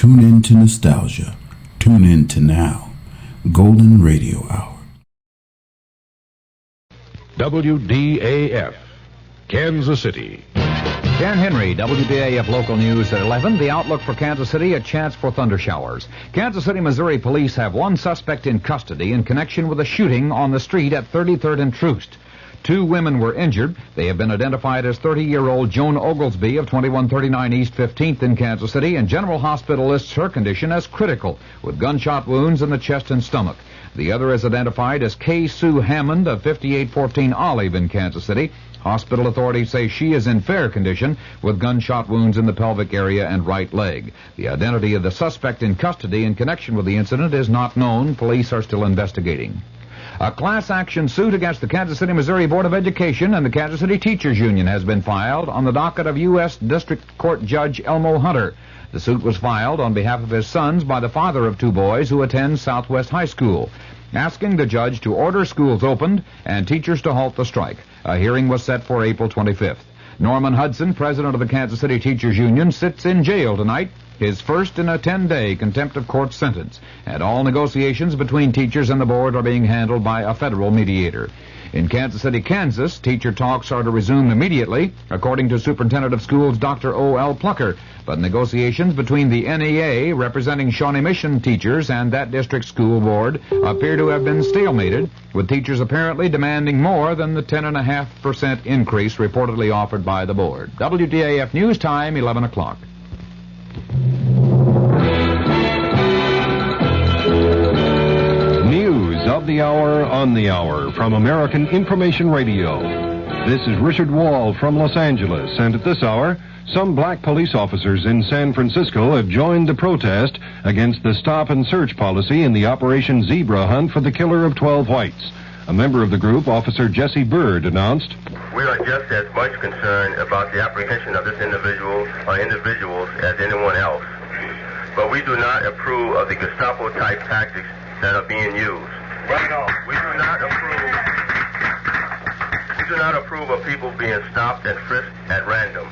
Tune in to nostalgia. Tune in to now. Golden Radio Hour. WDAF, Kansas City. Dan Henry, WDAF Local News at 11. The outlook for Kansas City, a chance for thunder showers. Kansas City, Missouri police have one suspect in custody in connection with a shooting on the street at 33rd and Troost. 2 women were injured. They have been identified as 30-year-old Joan Oglesby of 2139 East 15th in Kansas City, and General Hospital lists her condition as critical, with gunshot wounds in the chest and stomach. The other is identified as Kay Sue Hammond of 5814 Olive in Kansas City. Hospital authorities say she is in fair condition with gunshot wounds in the pelvic area and right leg. The identity of the suspect in custody in connection with the incident is not known. Police are still investigating. A class action suit against the Kansas City, Missouri Board of Education and the Kansas City Teachers Union has been filed on the docket of U.S. District Court Judge Elmo Hunter. The suit was filed on behalf of his sons by the father of 2 boys who attend Southwest High School, asking the judge to order schools opened and teachers to halt the strike. A hearing was set for April 25th. Norman Hudson, president of the Kansas City Teachers Union, sits in jail tonight, his first in a 10-day contempt of court sentence, and all negotiations between teachers and the board are being handled by a federal mediator. In Kansas City, Kansas, teacher talks are to resume immediately, according to Superintendent of Schools Dr. O.L. Plucker, but negotiations between the NEA, representing Shawnee Mission teachers, and that district school board appear to have been stalemated, with teachers apparently demanding more than the 10.5% increase reportedly offered by the board. WDAF News Time, 11 o'clock. News of the hour on the hour from American Information Radio. This is Richard Wall from Los Angeles, and at this hour, some black police officers in San Francisco have joined the protest against the stop and search policy in the Operation Zebra hunt for the killer of 12 whites. A member of the group, Officer Jesse Bird, announced, "We are just as much concerned about the apprehension of this individual or individuals as anyone else. But we do not approve of the Gestapo-type tactics that are being used. We do not approve of people being stopped and frisked at random.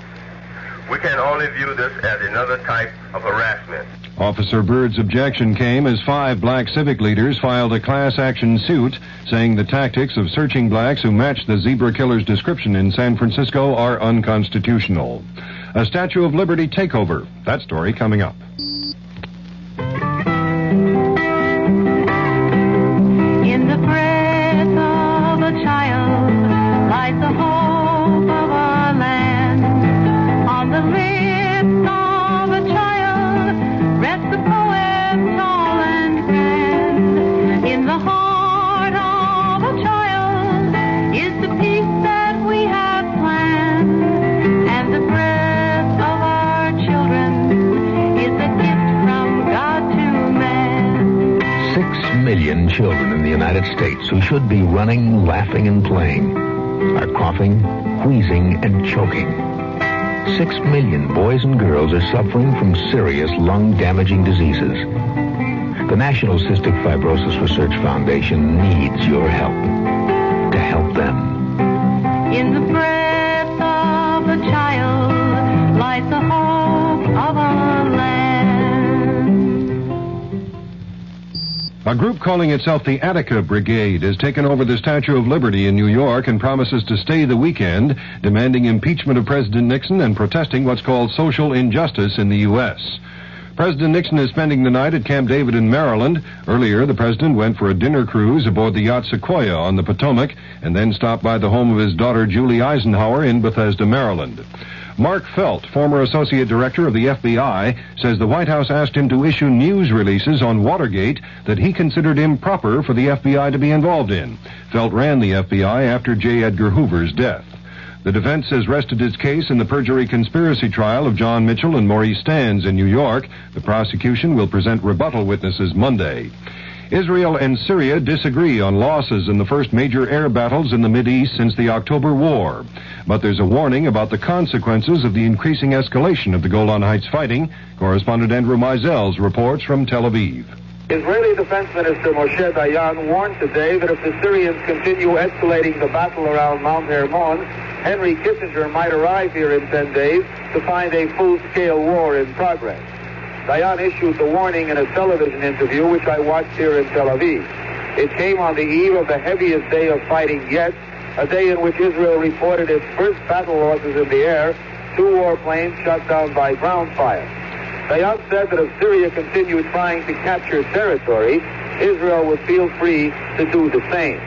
We can only view this as another type of harassment." Officer Bird's objection came as 5 black civic leaders filed a class action suit saying the tactics of searching blacks who match the zebra killer's description in San Francisco are unconstitutional. A Statue of Liberty takeover. That story coming up. In the breath of a child lies the hope of our land. On the lips of a child rests the poem tall and grand. In the heart of a child is the peace that we have planned. And the breath of our children is a gift from God to man. 6 million children in the United States who should be running, laughing, and playing are coughing, wheezing, and choking. 6 million boys and girls are suffering from serious lung-damaging diseases. The National Cystic Fibrosis Research Foundation needs your help to help them. In the breath of a child lies the hope of our land. A group calling itself the Attica Brigade has taken over the Statue of Liberty in New York and promises to stay the weekend, demanding impeachment of President Nixon and protesting what's called social injustice in the U.S. President Nixon is spending the night at Camp David in Maryland. Earlier, the president went for a dinner cruise aboard the yacht Sequoia on the Potomac and then stopped by the home of his daughter Julie Eisenhower in Bethesda, Maryland. Mark Felt, former associate director of the FBI, says the White House asked him to issue news releases on Watergate that he considered improper for the FBI to be involved in. Felt ran the FBI after J. Edgar Hoover's death. The defense has rested its case in the perjury conspiracy trial of John Mitchell and Maurice Stans in New York. The prosecution will present rebuttal witnesses Monday. Israel and Syria disagree on losses in the first major air battles in the Mideast since the October War. But there's a warning about the consequences of the increasing escalation of the Golan Heights fighting. Correspondent Andrew Mizell's reports from Tel Aviv. Israeli Defense Minister Moshe Dayan warned today that if the Syrians continue escalating the battle around Mount Hermon, Henry Kissinger might arrive here in 10 days to find a full-scale war in progress. Dayan issued the warning in a television interview, which I watched here in Tel Aviv. It came on the eve of the heaviest day of fighting yet, a day in which Israel reported its first battle losses in the air, 2 warplanes shot down by ground fire. Dayan said that if Syria continued trying to capture territory, Israel would feel free to do the same.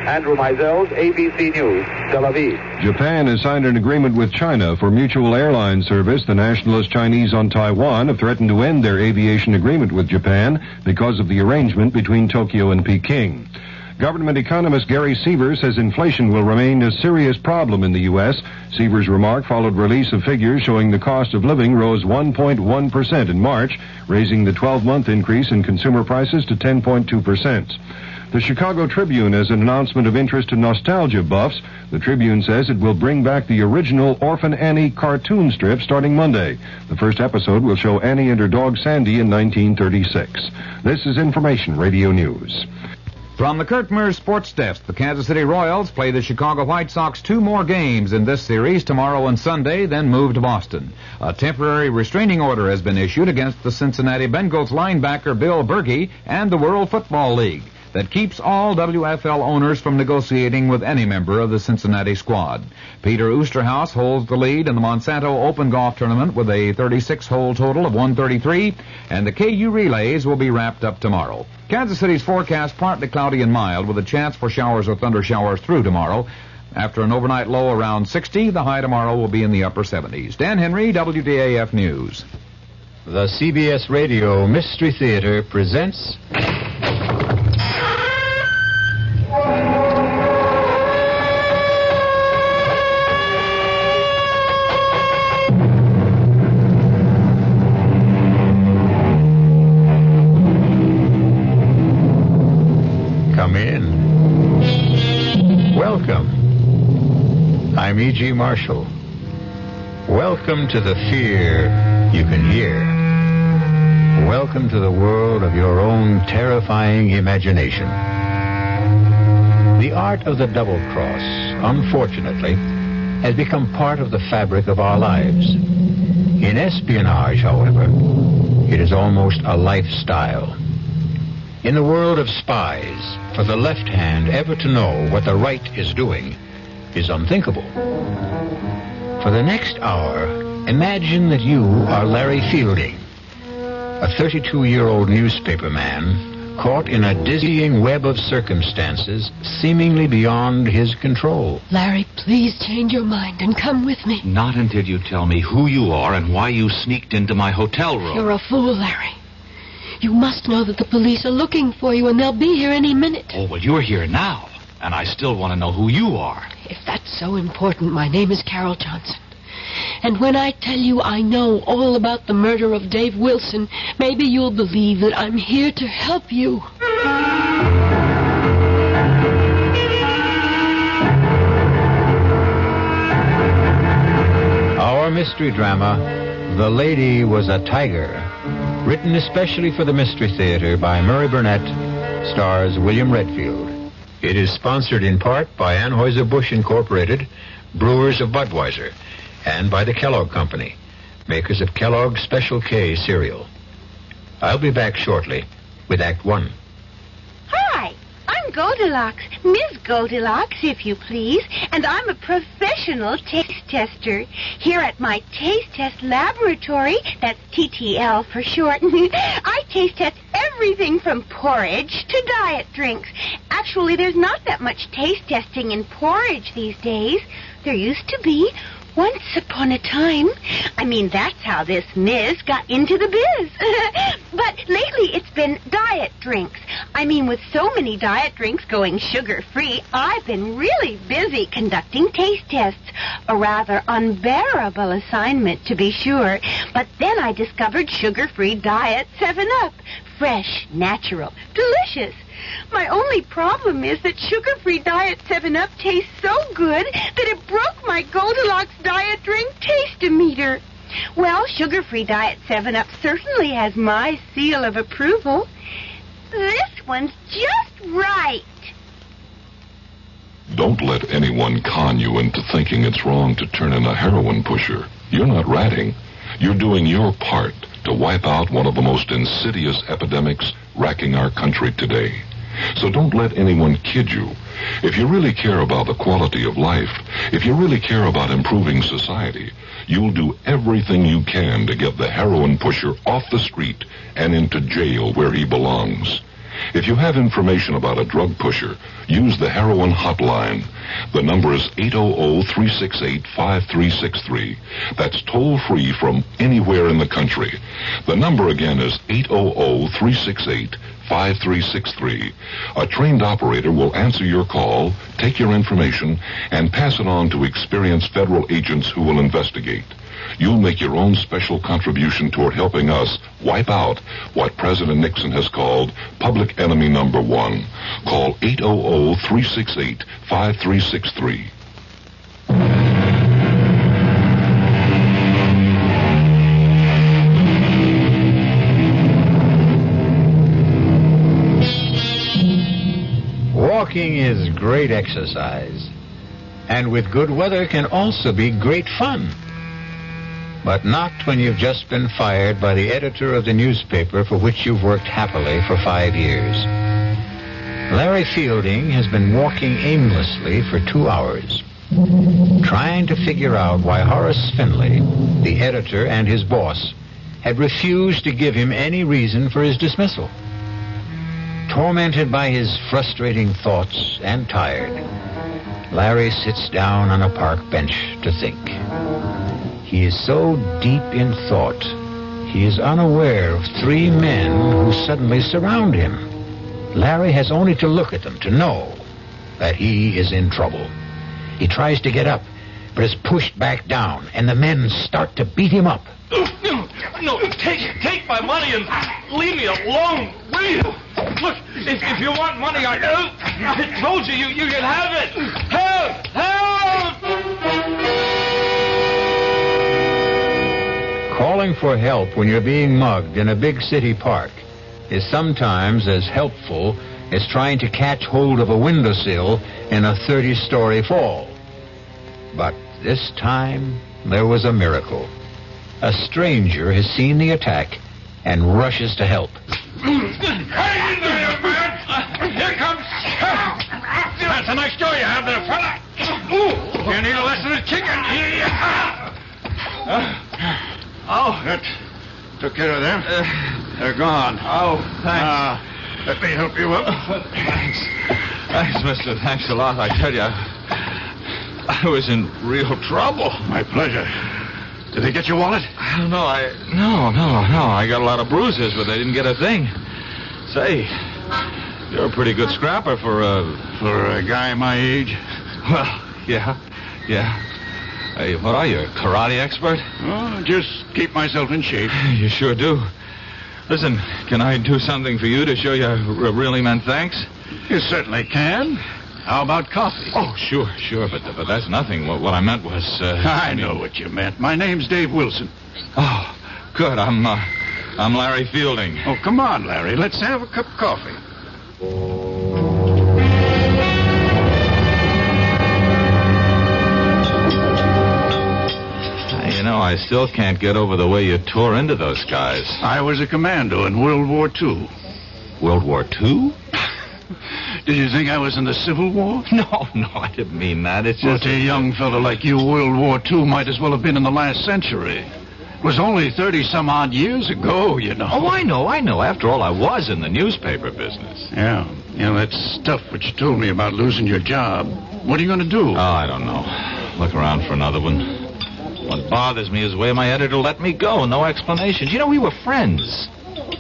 Andrew Mizels, ABC News, Tel Aviv. Japan has signed an agreement with China for mutual airline service. The nationalist Chinese on Taiwan have threatened to end their aviation agreement with Japan because of the arrangement between Tokyo and Peking. Government economist Gary Sievers says inflation will remain a serious problem in the U.S. Sievers' remark followed release of figures showing the cost of living rose 1.1% in March, raising the 12-month increase in consumer prices to 10.2%. The Chicago Tribune has an announcement of interest to nostalgia buffs. The Tribune says it will bring back the original Orphan Annie cartoon strip starting Monday. The first episode will show Annie and her dog Sandy in 1936. This is Information Radio News. From the Kurt Mears Sports Desk, the Kansas City Royals play the Chicago White Sox 2 more games in this series, tomorrow and Sunday, then move to Boston. A temporary restraining order has been issued against the Cincinnati Bengals linebacker Bill Bergey and the World Football League that keeps all WFL owners from negotiating with any member of the Cincinnati squad. Peter Oosterhouse holds the lead in the Monsanto Open Golf Tournament with a 36-hole total of 133, and the KU Relays will be wrapped up tomorrow. Kansas City's forecast partly cloudy and mild with a chance for showers or thunder showers through tomorrow. After an overnight low around 60, the high tomorrow will be in the upper 70s. Dan Henry, WDAF News. The CBS Radio Mystery Theater presents... Come in. Welcome. I'm E.G. Marshall. Welcome to the fear you can hear. Welcome to the world of your own terrifying imagination. The art of the double cross, unfortunately, has become part of the fabric of our lives. In espionage, however, it is almost a lifestyle. In the world of spies, for the left hand ever to know what the right is doing is unthinkable. For the next hour, imagine that you are Larry Fielding, a 32-year-old newspaper man caught in a dizzying web of circumstances seemingly beyond his control. Larry, please change your mind and come with me. Not until you tell me who you are and why you sneaked into my hotel room. You're a fool, Larry. You must know that the police are looking for you and they'll be here any minute. Oh, well, you're here now, and I still want to know who you are. If that's so important, my name is Carol Johnson. And when I tell you I know all about the murder of Dave Wilson, maybe you'll believe that I'm here to help you. Our mystery drama, The Lady Was a Tiger, written especially for the Mystery Theater by Murray Burnett, stars William Redfield. It is sponsored in part by Anheuser-Busch Incorporated, brewers of Budweiser, and by the Kellogg Company, makers of Kellogg's Special K cereal. I'll be back shortly with Act One. Hi, I'm Goldilocks, Miss Goldilocks, if you please, and I'm a professional taste tester. Here at my taste test laboratory, that's TTL for short, I taste test everything from porridge to diet drinks. Actually, there's not that much taste testing in porridge these days. There used to be. Once upon a time. I mean, that's how this Miss got into the biz. But lately it's been diet drinks. I mean, with so many diet drinks going sugar-free, I've been really busy conducting taste tests. A rather unbearable assignment, to be sure. But then I discovered sugar-free diet 7-Up. Fresh, natural, delicious. My only problem is that sugar-free diet 7-Up tastes so good that it broke my Goldilocks diet drink taste-o-meter. Well, sugar-free diet 7-Up certainly has my seal of approval. This one's just right. Don't let anyone con you into thinking it's wrong to turn in a heroin pusher. You're not ratting. You're doing your part to wipe out one of the most insidious epidemics racking our country today. So don't let anyone kid you. If you really care about the quality of life, if you really care about improving society, you'll do everything you can to get the heroin pusher off the street and into jail where he belongs. If you have information about a drug pusher, use the heroin hotline. The number is 800-368-5363. That's toll-free from anywhere in the country. The number again is 800-368-5363. A trained operator will answer your call, take your information, and pass it on to experienced federal agents who will investigate. You'll make your own special contribution toward helping us wipe out what President Nixon has called public enemy number one. Call 800-368-5363. Walking is great exercise, and with good weather can also be great fun. But not when you've just been fired by the editor of the newspaper for which you've worked happily for 5 years. Larry Fielding has been walking aimlessly for 2 hours, trying to figure out why Horace Finley, the editor and his boss, had refused to give him any reason for his dismissal. Tormented by his frustrating thoughts and tired, Larry sits down on a park bench to think. He is so deep in thought, he is unaware of 3 men who suddenly surround him. Larry has only to look at them to know that he is in trouble. He tries to get up, but is pushed back down, and the men start to beat him up. No, take my money and leave me alone, will you? Look, if you want money, I told you can have it. Help! Help! Calling for help when you're being mugged in a big city park is sometimes as helpful as trying to catch hold of a windowsill in a 30-story fall. But this time, there was a miracle. A stranger has seen the attack and rushes to help. Hang in there, man! Here comes... That's a nice jaw you have there, fella. You need a lesson of chicken. That took care of them. They're gone. Oh, thanks. Let me help you up. Thanks, mister. Thanks a lot. I tell you, I was in real trouble. My pleasure. Did they get your wallet? I don't know. No. I got a lot of bruises, but they didn't get a thing. Say, you're a pretty good scrapper for a guy my age. Well, yeah. Hey, what are you, a karate expert? Oh, just keep myself in shape. You sure do. Listen, can I do something for you to show you I really meant thanks? You certainly can. How about coffee? Oh, sure, but that's nothing. What I meant was... I know what you meant. My name's Dave Wilson. Oh, good. I'm Larry Fielding. Oh, come on, Larry. Let's have a cup of coffee. You know, I still can't get over the way you tore into those guys. I was a commando in World War II. World War II? Did you think I was in the Civil War? No, I didn't mean that. It's just... Well, to a young fellow like you, World War II might as well have been in the last century. It was only 30-some-odd years ago, you know. Oh, I know. After all, I was in the newspaper business. Yeah, that stuff which you told me about losing your job. What are you going to do? Oh, I don't know. Look around for another one. What bothers me is the way my editor let me go. No explanations. You know, we were friends.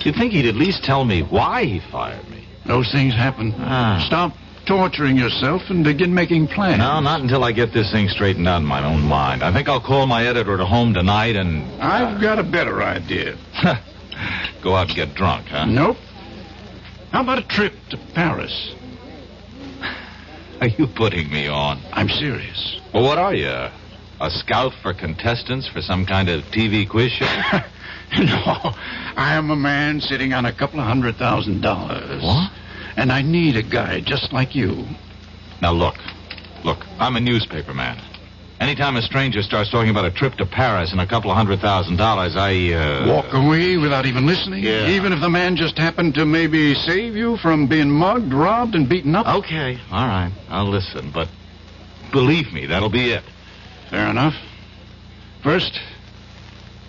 You'd think he'd at least tell me why he fired me. Those things happen. Stop torturing yourself and begin making plans. No, not until I get this thing straightened out in my own mind. I think I'll call my editor at home tonight and... I've got a better idea. Go out and get drunk, huh? Nope. How about a trip to Paris? Are you putting me on? I'm serious. Well, what are you? A scout for contestants for some kind of TV quiz show? No. I am a man sitting on $200,000. What? And I need a guy just like you. Now, look. I'm a newspaper man. Anytime a stranger starts talking about a trip to Paris and a couple of $100,000, I, Walk away without even listening? Yeah. Even if the man just happened to maybe save you from being mugged, robbed, and beaten up? Okay, all right, I'll listen, but believe me, that'll be it. Fair enough. First,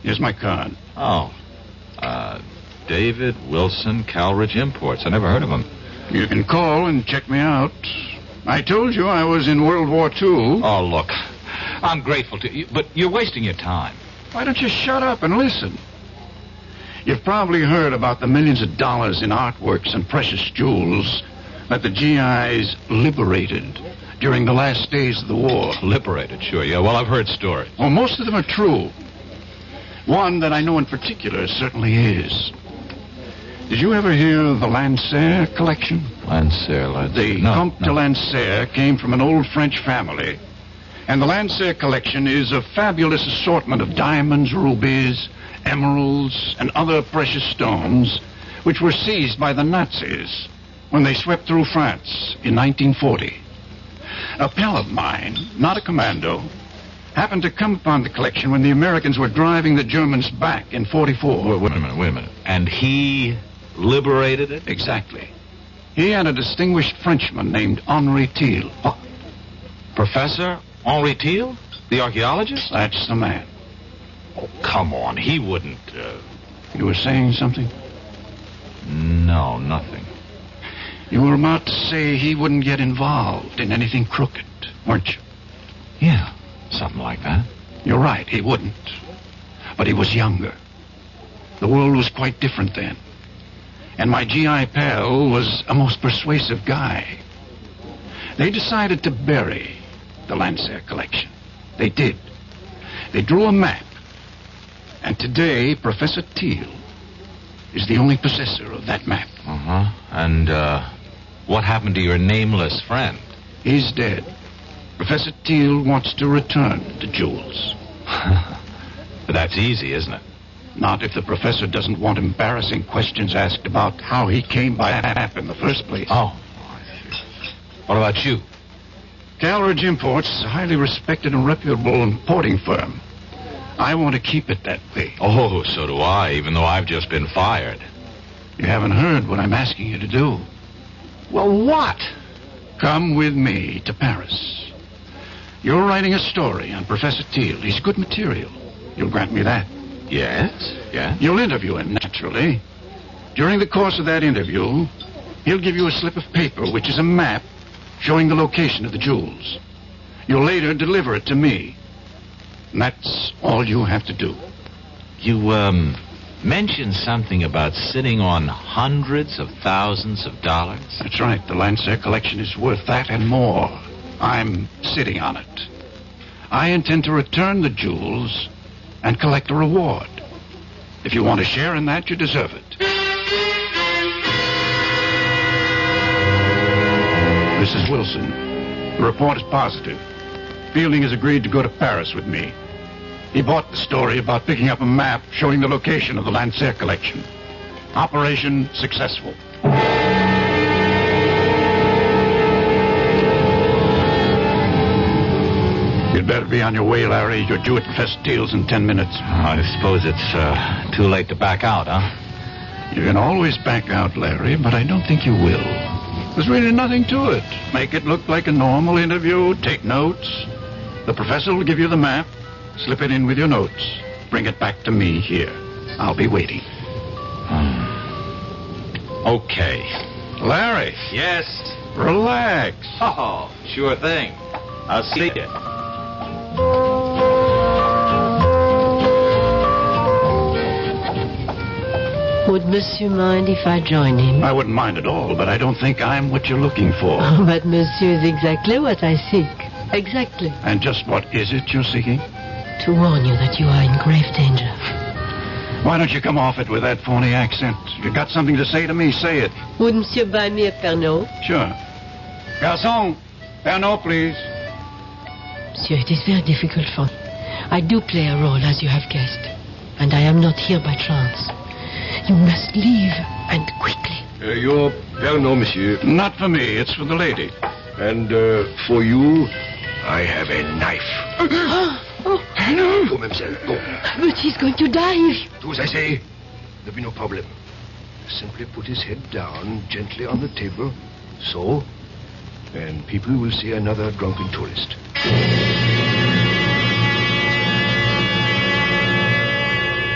here's my card. Oh, David Wilson, Calridge Imports. I never heard of him. You can call and check me out. I told you I was in World War II. Oh, look, I'm grateful to you, but you're wasting your time. Why don't you shut up and listen? You've probably heard about the millions of dollars in artworks and precious jewels that the GIs liberated during the last days of the war. Liberated, sure, yeah. Well, I've heard stories. Well, most of them are true. One that I know in particular certainly is. Did you ever hear of the Lancer collection? Lancer. The Comte de Lancer came from an old French family. And the Lancer collection is a fabulous assortment of diamonds, rubies, emeralds, and other precious stones which were seized by the Nazis when they swept through France in 1940. A pal of mine, not a commando, happened to come upon the collection when the Americans were driving the Germans back in 44. Wait a minute. And he liberated it? Exactly. He and a distinguished Frenchman named Henri Thiel. Oh. Professor Henri Thiel? The archaeologist? That's the man. Oh, come on. He wouldn't, You were saying something? No, nothing. You were about to say he wouldn't get involved in anything crooked, weren't you? Yeah, something like that. You're right, he wouldn't. But he was younger. The world was quite different then. And my GI pal was a most persuasive guy. They decided to bury the Lancer collection. They did. They drew a map. And today, Professor Thiel is the only possessor of that map. Uh-huh. And, what happened to your nameless friend? He's dead. Professor Thiel wants to return the jewels. But that's easy, isn't it? Not if the professor doesn't want embarrassing questions asked about how he came by that map in the first place. Oh. What about you? Calridge Imports is a highly respected and reputable importing firm. I want to keep it that way. Oh, so do I, even though I've just been fired. You haven't heard what I'm asking you to do. Well, what? Come with me to Paris. You're writing a story on Professor Thiel. He's good material. You'll grant me that. Yes, yeah. You'll interview him, naturally. During the course of that interview, he'll give you a slip of paper, which is a map showing the location of the jewels. You'll later deliver it to me. And that's all you have to do. You, mentioned something about sitting on hundreds of thousands of dollars? That's right. The Lancer collection is worth that and more. I'm sitting on it. I intend to return the jewels and collect a reward. If you want to share in that, you deserve it. This is Wilson. The report is positive. Fielding has agreed to go to Paris with me. He bought the story about picking up a map showing the location of the Lancer collection. Operation successful. You'd better be on your way, Larry. You're due at Professor Thiel's in 10 minutes. I suppose it's too late to back out, huh? You can always back out, Larry, but I don't think you will. There's really nothing to it. Make it look like a normal interview. Take notes. The professor will give you the map. Slip it in with your notes. Bring it back to me here. I'll be waiting. Okay. Larry. Yes? Relax. Oh, sure thing. I'll see you. Would Monsieur mind if I join him? I wouldn't mind at all, but I don't think I'm what you're looking for. Oh, but Monsieur is exactly what I seek. Exactly. And just what is it you're seeking? To warn you that you are in grave danger. Why don't you come off it with that phony accent? You got something to say to me, say it. Would Monsieur buy me a Pernod? Sure. Garçon, Pernod, please. Monsieur, it is very difficult for me. I do play a role, as you have guessed. And I am not here by chance. You must leave, and quickly. Your Pernod, monsieur. Not for me, it's for the lady. And for you, I have a knife. Oh. Go, mademoiselle, go. But he's going to die if... Do as I say. There'll be no problem. Simply put his head down gently on the table. So. And people will see another drunken tourist.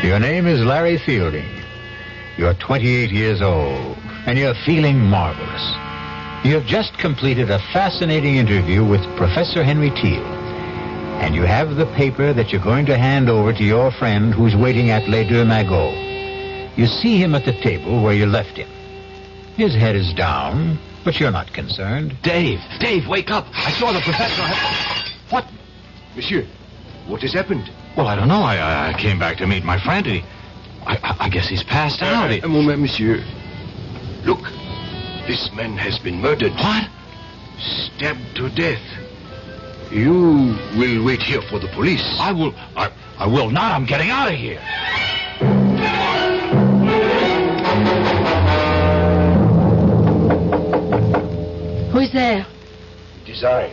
Your name is Larry Fielding. You're 28 years old, and you're feeling marvelous. You have just completed a fascinating interview with Professor Henry Teal, and you have the paper that you're going to hand over to your friend who's waiting at Les Deux Magots. You see him at the table where you left him. His head is down, but you're not concerned. Dave, wake up. I saw the professor. What? Monsieur, what has happened? Well, I don't know. I came back to meet my friend. I guess he's passed out. A moment, monsieur. Look, this man has been murdered. What? Stabbed to death. You will wait here for the police. I will not. I'm getting out of here. Who's there? It is I.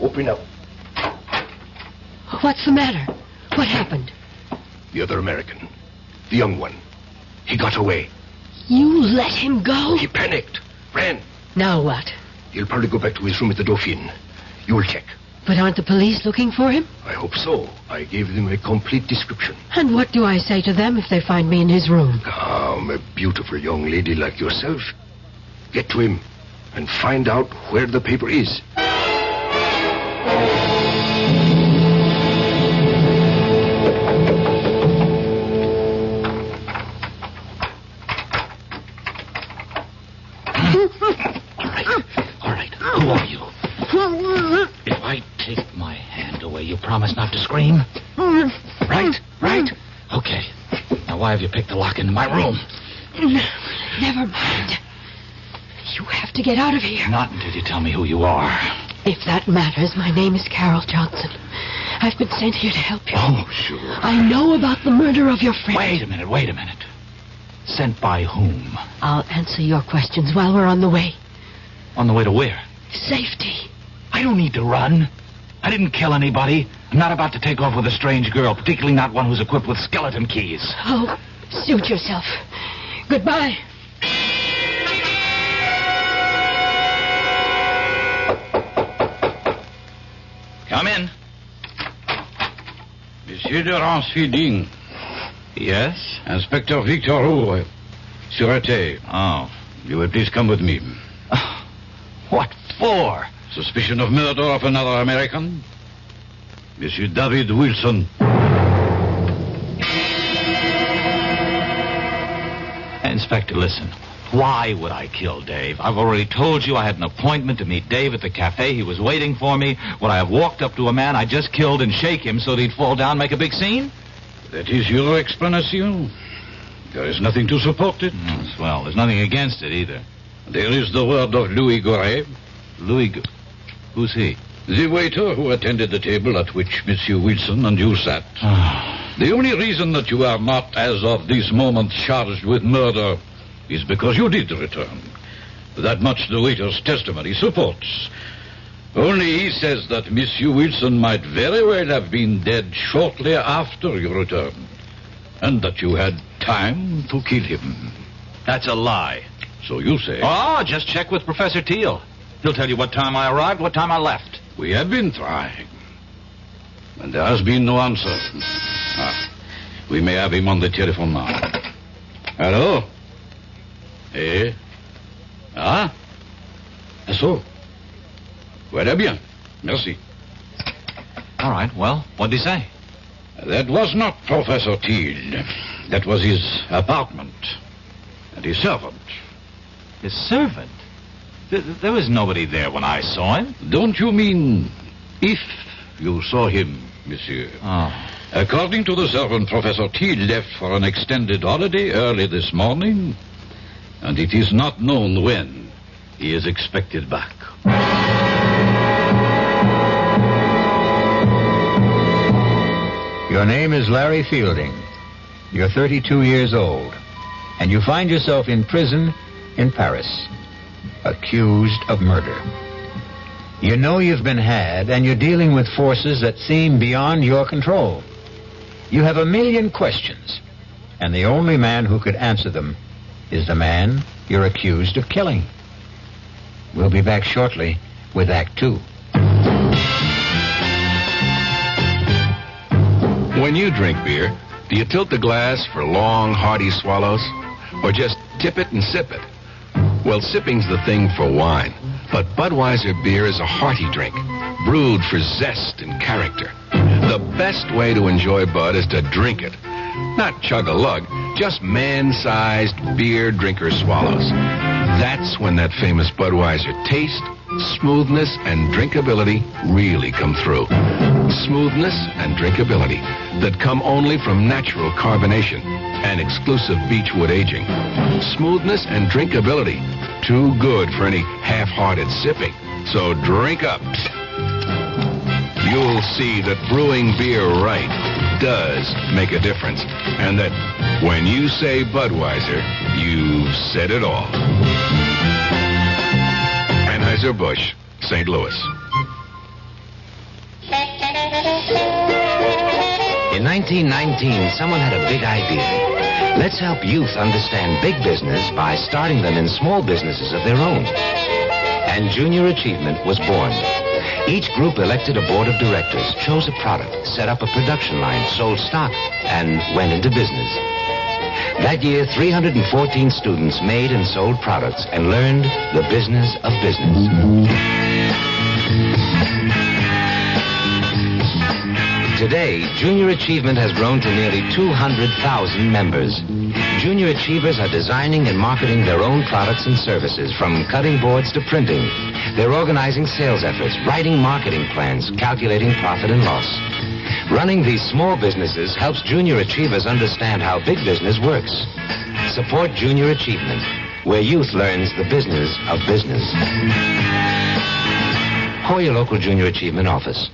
Open up. What's the matter? What happened? The other American. The young one. He got away. You let him go? He panicked. Ran. Now what? He'll probably go back to his room at the Dauphine. You will check. But aren't the police looking for him? I hope so. I gave them a complete description. And what do I say to them if they find me in his room? Calm, a beautiful young lady like yourself. Get to him and find out where the paper is. All right. Who are you? If I take my hand away, you promise not to scream? Right? Okay. Now, why have you picked the lock into my room? Never mind. You have to get out of here. Not until you tell me who you are. If that matters, my name is Carol Johnson. I've been sent here to help you. Oh, sure. I know about the murder of your friend. Wait a minute. Sent by whom? I'll answer your questions while we're on the way. On the way to where? Safety. I don't need to run. I didn't kill anybody. I'm not about to take off with a strange girl, particularly not one who's equipped with skeleton keys. Oh, suit yourself. Goodbye. Come in. Monsieur de Ransfielding. Yes? Inspector Victor Roux, Sûreté. Oh. You will please come with me. What for? Suspicion of murder of another American? Monsieur David Wilson. Inspector, listen. Why would I kill Dave? I've already told you I had an appointment to meet Dave at the cafe. He was waiting for me. Would I have walked up to a man I just killed and shake him so that he'd fall down and make a big scene? That is your explanation? There is nothing to support it. Well, there's nothing against it either. There is the word of Louis Goret. Who's he? The waiter who attended the table at which Monsieur Wilson and you sat. The only reason that you are not, as of this moment, charged with murder is because you did return. That much the waiter's testimony supports. Only he says that Monsieur Wilson might very well have been dead shortly after you returned, and that you had time to kill him. That's a lie. So you say. Oh, just check with Professor Teal. He'll tell you what time I arrived, what time I left. We have been trying, and there has been no answer. We may have him on the telephone now. Hello? Eh? So? Voilà bien. Merci. All right, well, what'd he say? That was not Professor Teal. That was his apartment. And his servant. His servant? There was nobody there when I saw him. Don't you mean if you saw him, monsieur? Oh. According to the servant, Professor Teal left for an extended holiday early this morning, and it is not known when he is expected back. Your name is Larry Fielding. You're 32 years old, and you find yourself in prison in Paris, accused of murder. You know you've been had, and you're dealing with forces that seem beyond your control. You have a million questions, and the only man who could answer them is the man you're accused of killing. We'll be back shortly with Act 2. When you drink beer, do you tilt the glass for long, hearty swallows? Or just tip it and sip it? Well, sipping's the thing for wine. But Budweiser beer is a hearty drink, brewed for zest and character. The best way to enjoy Bud is to drink it. Not chug-a-lug, just man-sized beer drinker swallows. That's when that famous Budweiser taste, smoothness, and drinkability really come through. Smoothness and drinkability that come only from natural carbonation and exclusive beechwood aging. Smoothness and drinkability, too good for any half-hearted sipping. So drink up. You'll see that brewing beer right does make a difference, and that when you say Budweiser, you've said it all. Anheuser-Busch, St. Louis. In 1919, someone had a big idea. Let's help youth understand big business by starting them in small businesses of their own. And Junior Achievement was born. Each group elected a board of directors, chose a product, set up a production line, sold stock, and went into business. That year, 314 students made and sold products and learned the business of business. Today, Junior Achievement has grown to nearly 200,000 members. Junior Achievers are designing and marketing their own products and services, from cutting boards to printing. They're organizing sales efforts, writing marketing plans, calculating profit and loss. Running these small businesses helps Junior Achievers understand how big business works. Support Junior Achievement, where youth learns the business of business. Call your local Junior Achievement office.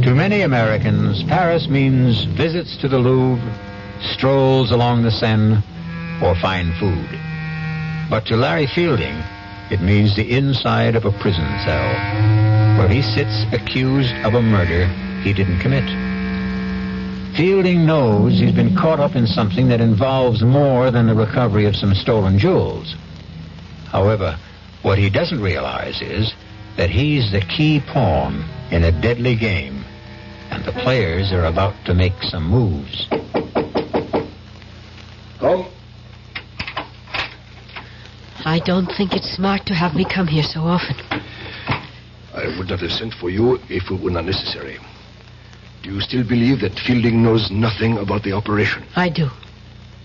To many Americans, Paris means visits to the Louvre, strolls along the Seine, or fine food. But to Larry Fielding, it means the inside of a prison cell, where he sits accused of a murder he didn't commit. Fielding knows he's been caught up in something that involves more than the recovery of some stolen jewels. However, what he doesn't realize is that he's the key pawn in a deadly game, and the players are about to make some moves. Come. I don't think it's smart to have me come here so often. I would not have sent for you if it were not necessary. Do you still believe that Fielding knows nothing about the operation? I do.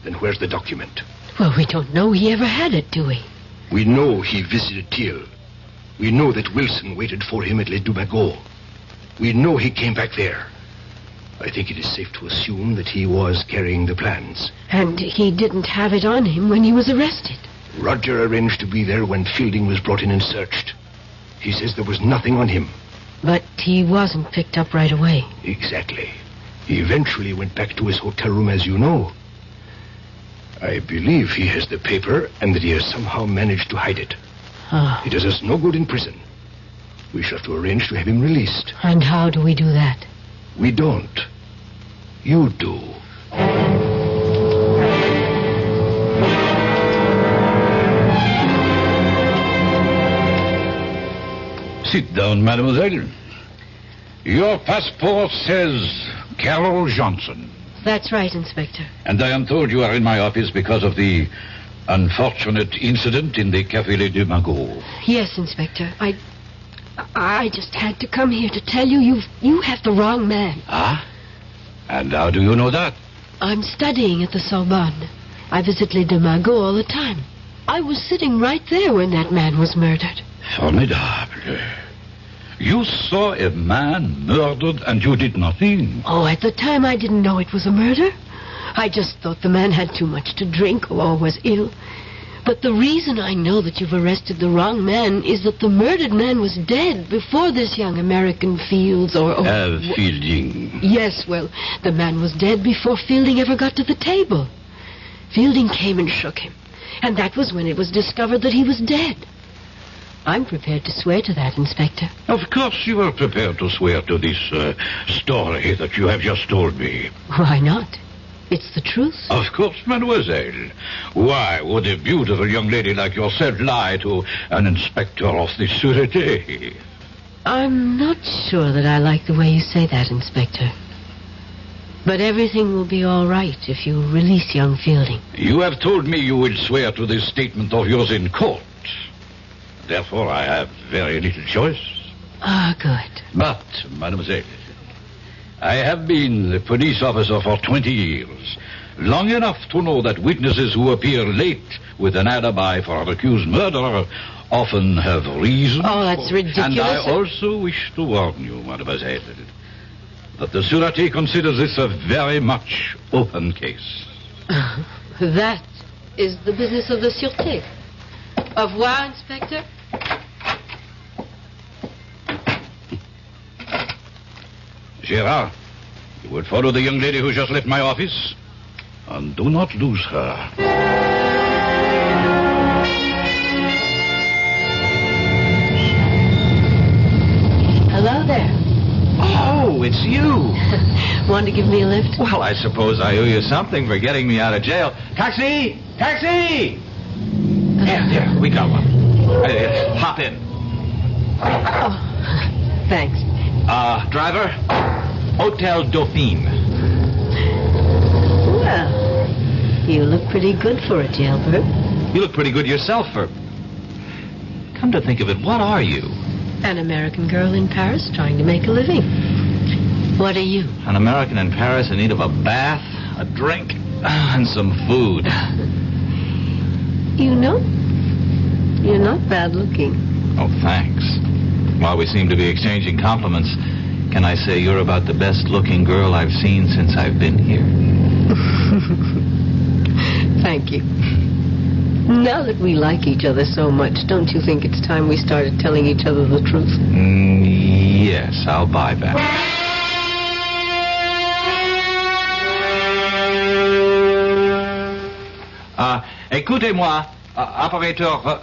Then where's the document? Well, we don't know he ever had it, do we? We know he visited Thiel. We know that Wilson waited for him at Les Dumagots. We know he came back there. I think it is safe to assume that he was carrying the plans. And he didn't have it on him when he was arrested. Roger arranged to be there when Fielding was brought in and searched. He says there was nothing on him. But he wasn't picked up right away. Exactly. He eventually went back to his hotel room, as you know. I believe he has the paper and that he has somehow managed to hide it. Oh. It does us no good in prison. We shall have to arrange to have him released. And how do we do that? We don't. You do. Sit down, mademoiselle. Your passport says Carol Johnson. That's right, Inspector. And I am told you are in my office because of the unfortunate incident in the Café Les Dumagots. Yes, Inspector. I just had to come here to tell you you have the wrong man. Ah? And how do you know that? I'm studying at the Sorbonne. I visit Les Dumagots all the time. I was sitting right there when that man was murdered. Formidable. You saw a man murdered and you did nothing. Oh, at the time I didn't know it was a murder. I just thought the man had too much to drink or was ill. But the reason I know that you've arrested the wrong man is that the murdered man was dead before this young American Fields Fielding. Yes, well, the man was dead before Fielding ever got to the table. Fielding came and shook him, and that was when it was discovered that he was dead. I'm prepared to swear to that, Inspector. Of course you are prepared to swear to this story that you have just told me. Why not? It's the truth. Of course, mademoiselle. Why would a beautiful young lady like yourself lie to an inspector of the Sûreté? I'm not sure that I like the way you say that, Inspector. But everything will be all right if you release young Fielding. You have told me you will swear to this statement of yours in court. Therefore, I have very little choice. Ah, good. But, mademoiselle, I have been a police officer for 20 years. Long enough to know that witnesses who appear late with an alibi for an accused murderer often have reason. Oh, that's ridiculous. And I also wish to warn you, mademoiselle, that the Sûreté considers this a very much open case. That is the business of the Sûreté. Au revoir, Inspector. Gérard, you will follow the young lady who just left my office, and do not lose her. Hello there. Oh, it's you. Want to give me a lift? Well, I suppose I owe you something for getting me out of jail. Taxi! Taxi! Here, we got one. Hop in. Oh, thanks. Driver, Hotel Dauphine. Well, you look pretty good for a jailbird. You look pretty good yourself for... Come to think of it, what are you? An American girl in Paris trying to make a living. What are you? An American in Paris in need of a bath, a drink, and some food. You know, you're not bad looking. Oh, thanks. While we seem to be exchanging compliments, can I say you're about the best-looking girl I've seen since I've been here? Thank you. Now that we like each other so much, don't you think it's time we started telling each other the truth? Yes, I'll buy that. Écoutez-moi, operateur,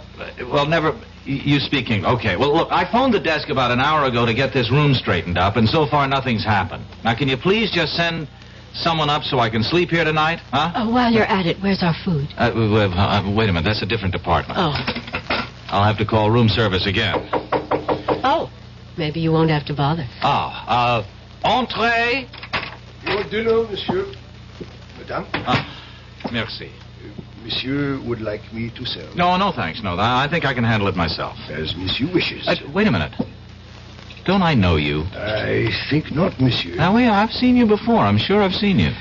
you speaking. Okay, well, look, I phoned the desk about an hour ago to get this room straightened up, and so far nothing's happened. Now, can you please just send someone up so I can sleep here tonight, huh? Oh, while you're at it, where's our food? Wait a minute, that's a different department. Oh. I'll have to call room service again. Oh, maybe you won't have to bother. Entree. Your dinner, monsieur. Madame? Merci. Monsieur would like me to serve. No, thanks. No, I think I can handle it myself. As monsieur wishes. Wait a minute. Don't I know you? I think not, monsieur. Now, I've seen you before. I'm sure I've seen you.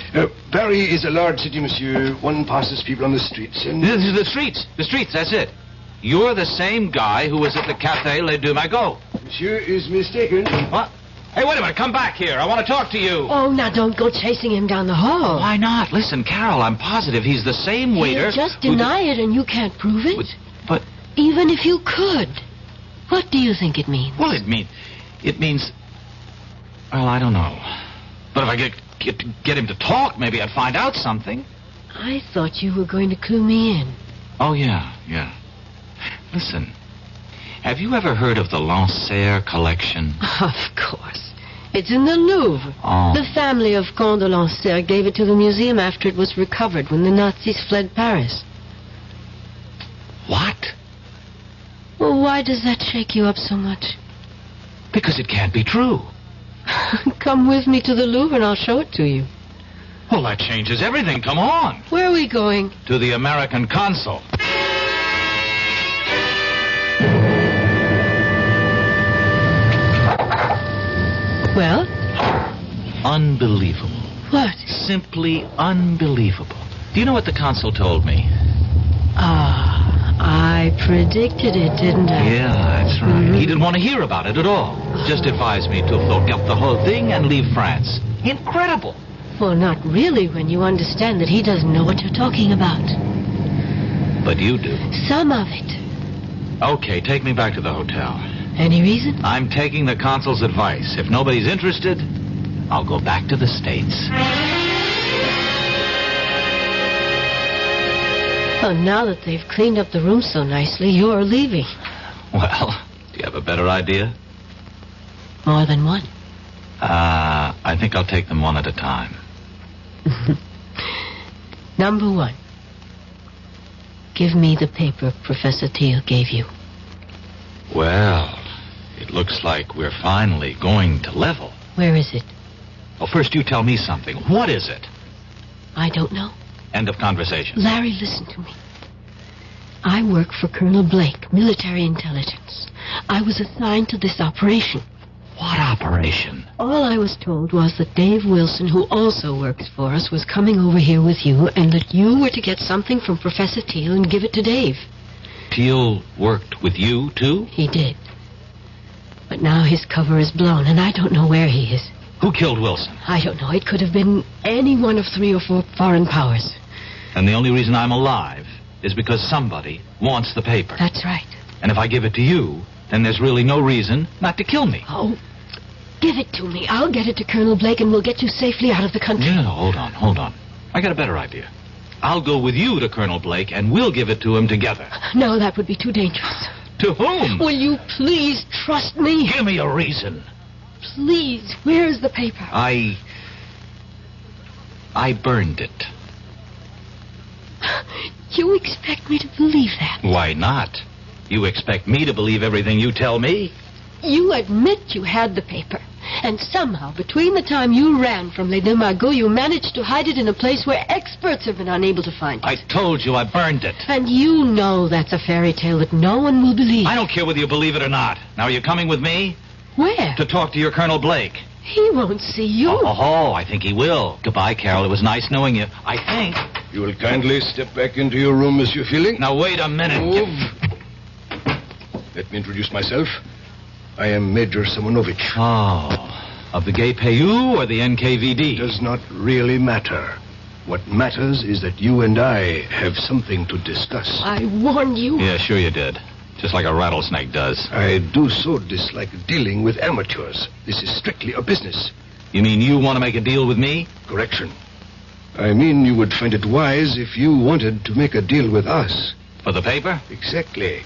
Paris is a large city, monsieur. One passes people on the streets and... The streets, that's it. You're the same guy who was at the Café Les Deux Magots. Monsieur is mistaken. What? Hey, wait a minute. Come back here. I want to talk to you. Oh, now don't go chasing him down the hall. Why not? Listen, Carol, I'm positive he's the same waiter... He'll just deny it and you can't prove it. But... Even if you could. What do you think it means? Well, it means... Well, I don't know. But if I get him to talk, maybe I'd find out something. I thought you were going to clue me in. Oh, yeah. Listen, have you ever heard of the Lancer collection? Of course. It's in the Louvre. Oh. The family of Comte de Lancer gave it to the museum after it was recovered when the Nazis fled Paris. What? Well, why does that shake you up so much? Because it can't be true. Come with me to the Louvre and I'll show it to you. Well, that changes everything. Come on. Where are we going? To the American consul. Well? Unbelievable. What? Simply unbelievable. Do you know what the consul told me? I predicted it, didn't I? Yeah, that's right. Mm-hmm. He didn't want to hear about it at all. Just advised me to forget the whole thing and leave France. Incredible. Well, not really when you understand that he doesn't know what you're talking about. But you do. Some of it. Okay, take me back to the hotel. Any reason? I'm taking the consul's advice. If nobody's interested, I'll go back to the States. Well, now that they've cleaned up the room so nicely, you're leaving. Well, do you have a better idea? More than one. I think I'll take them one at a time. Number one. Give me the paper Professor Teal gave you. Well, it looks like we're finally going to level. Where is it? Well, first you tell me something. What is it? I don't know. End of conversation. Larry, listen to me. I work for Colonel Blake, military intelligence. I was assigned to this operation. What operation? All I was told was that Dave Wilson, who also works for us, was coming over here with you, and that you were to get something from Professor Teal and give it to Dave. Teal worked with you, too? He did. But now his cover is blown, and I don't know where he is. Who killed Wilson? I don't know. It could have been any one of 3 or 4 foreign powers. And the only reason I'm alive is because somebody wants the paper. That's right. And if I give it to you, then there's really no reason not to kill me. Oh, give it to me. I'll get it to Colonel Blake, and we'll get you safely out of the country. No, hold on. I got a better idea. I'll go with you to Colonel Blake, and we'll give it to him together. No, that would be too dangerous. To whom? Will you please trust me? Give me a reason. Please, where's the paper? I burned it. You expect me to believe that? Why not? You expect me to believe everything you tell me? You admit you had the paper. And somehow, between the time you ran from Les Deux Magots, you managed to hide it in a place where experts have been unable to find it. I told you I burned it. And you know that's a fairy tale that no one will believe. I don't care whether you believe it or not. Now, are you coming with me? Where? To talk to your Colonel Blake. He won't see you. Oh, I think he will. Goodbye, Carol. It was nice knowing you. I think. You will kindly step back into your room, Monsieur Feeling. Now, wait a minute. Let me introduce myself. I am Major Simonovich. Oh, of the Gay Payou or the NKVD? Does not really matter. What matters is that you and I have something to discuss. I warned you. Yeah, sure you did. Just like a rattlesnake does. I do so dislike dealing with amateurs. This is strictly a business. You mean you want to make a deal with me? Correction. I mean you would find it wise if you wanted to make a deal with us. For the paper? Exactly.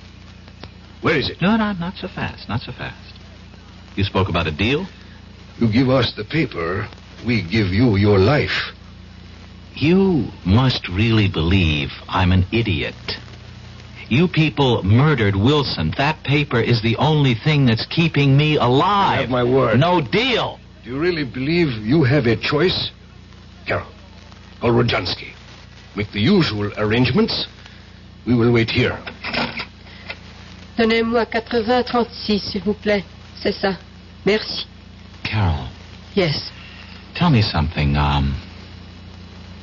Where is it? No, not so fast. Not so fast. You spoke about a deal? You give us the paper, we give you your life. You must really believe I'm an idiot. You people murdered Wilson. That paper is the only thing that's keeping me alive. I have my word. No deal. Do you really believe you have a choice? Carol, call Rodjansky. Make the usual arrangements. We will wait here. Donnez-moi 80-36, s'il vous plaît. C'est ça. Merci. Carol. Yes. Tell me something.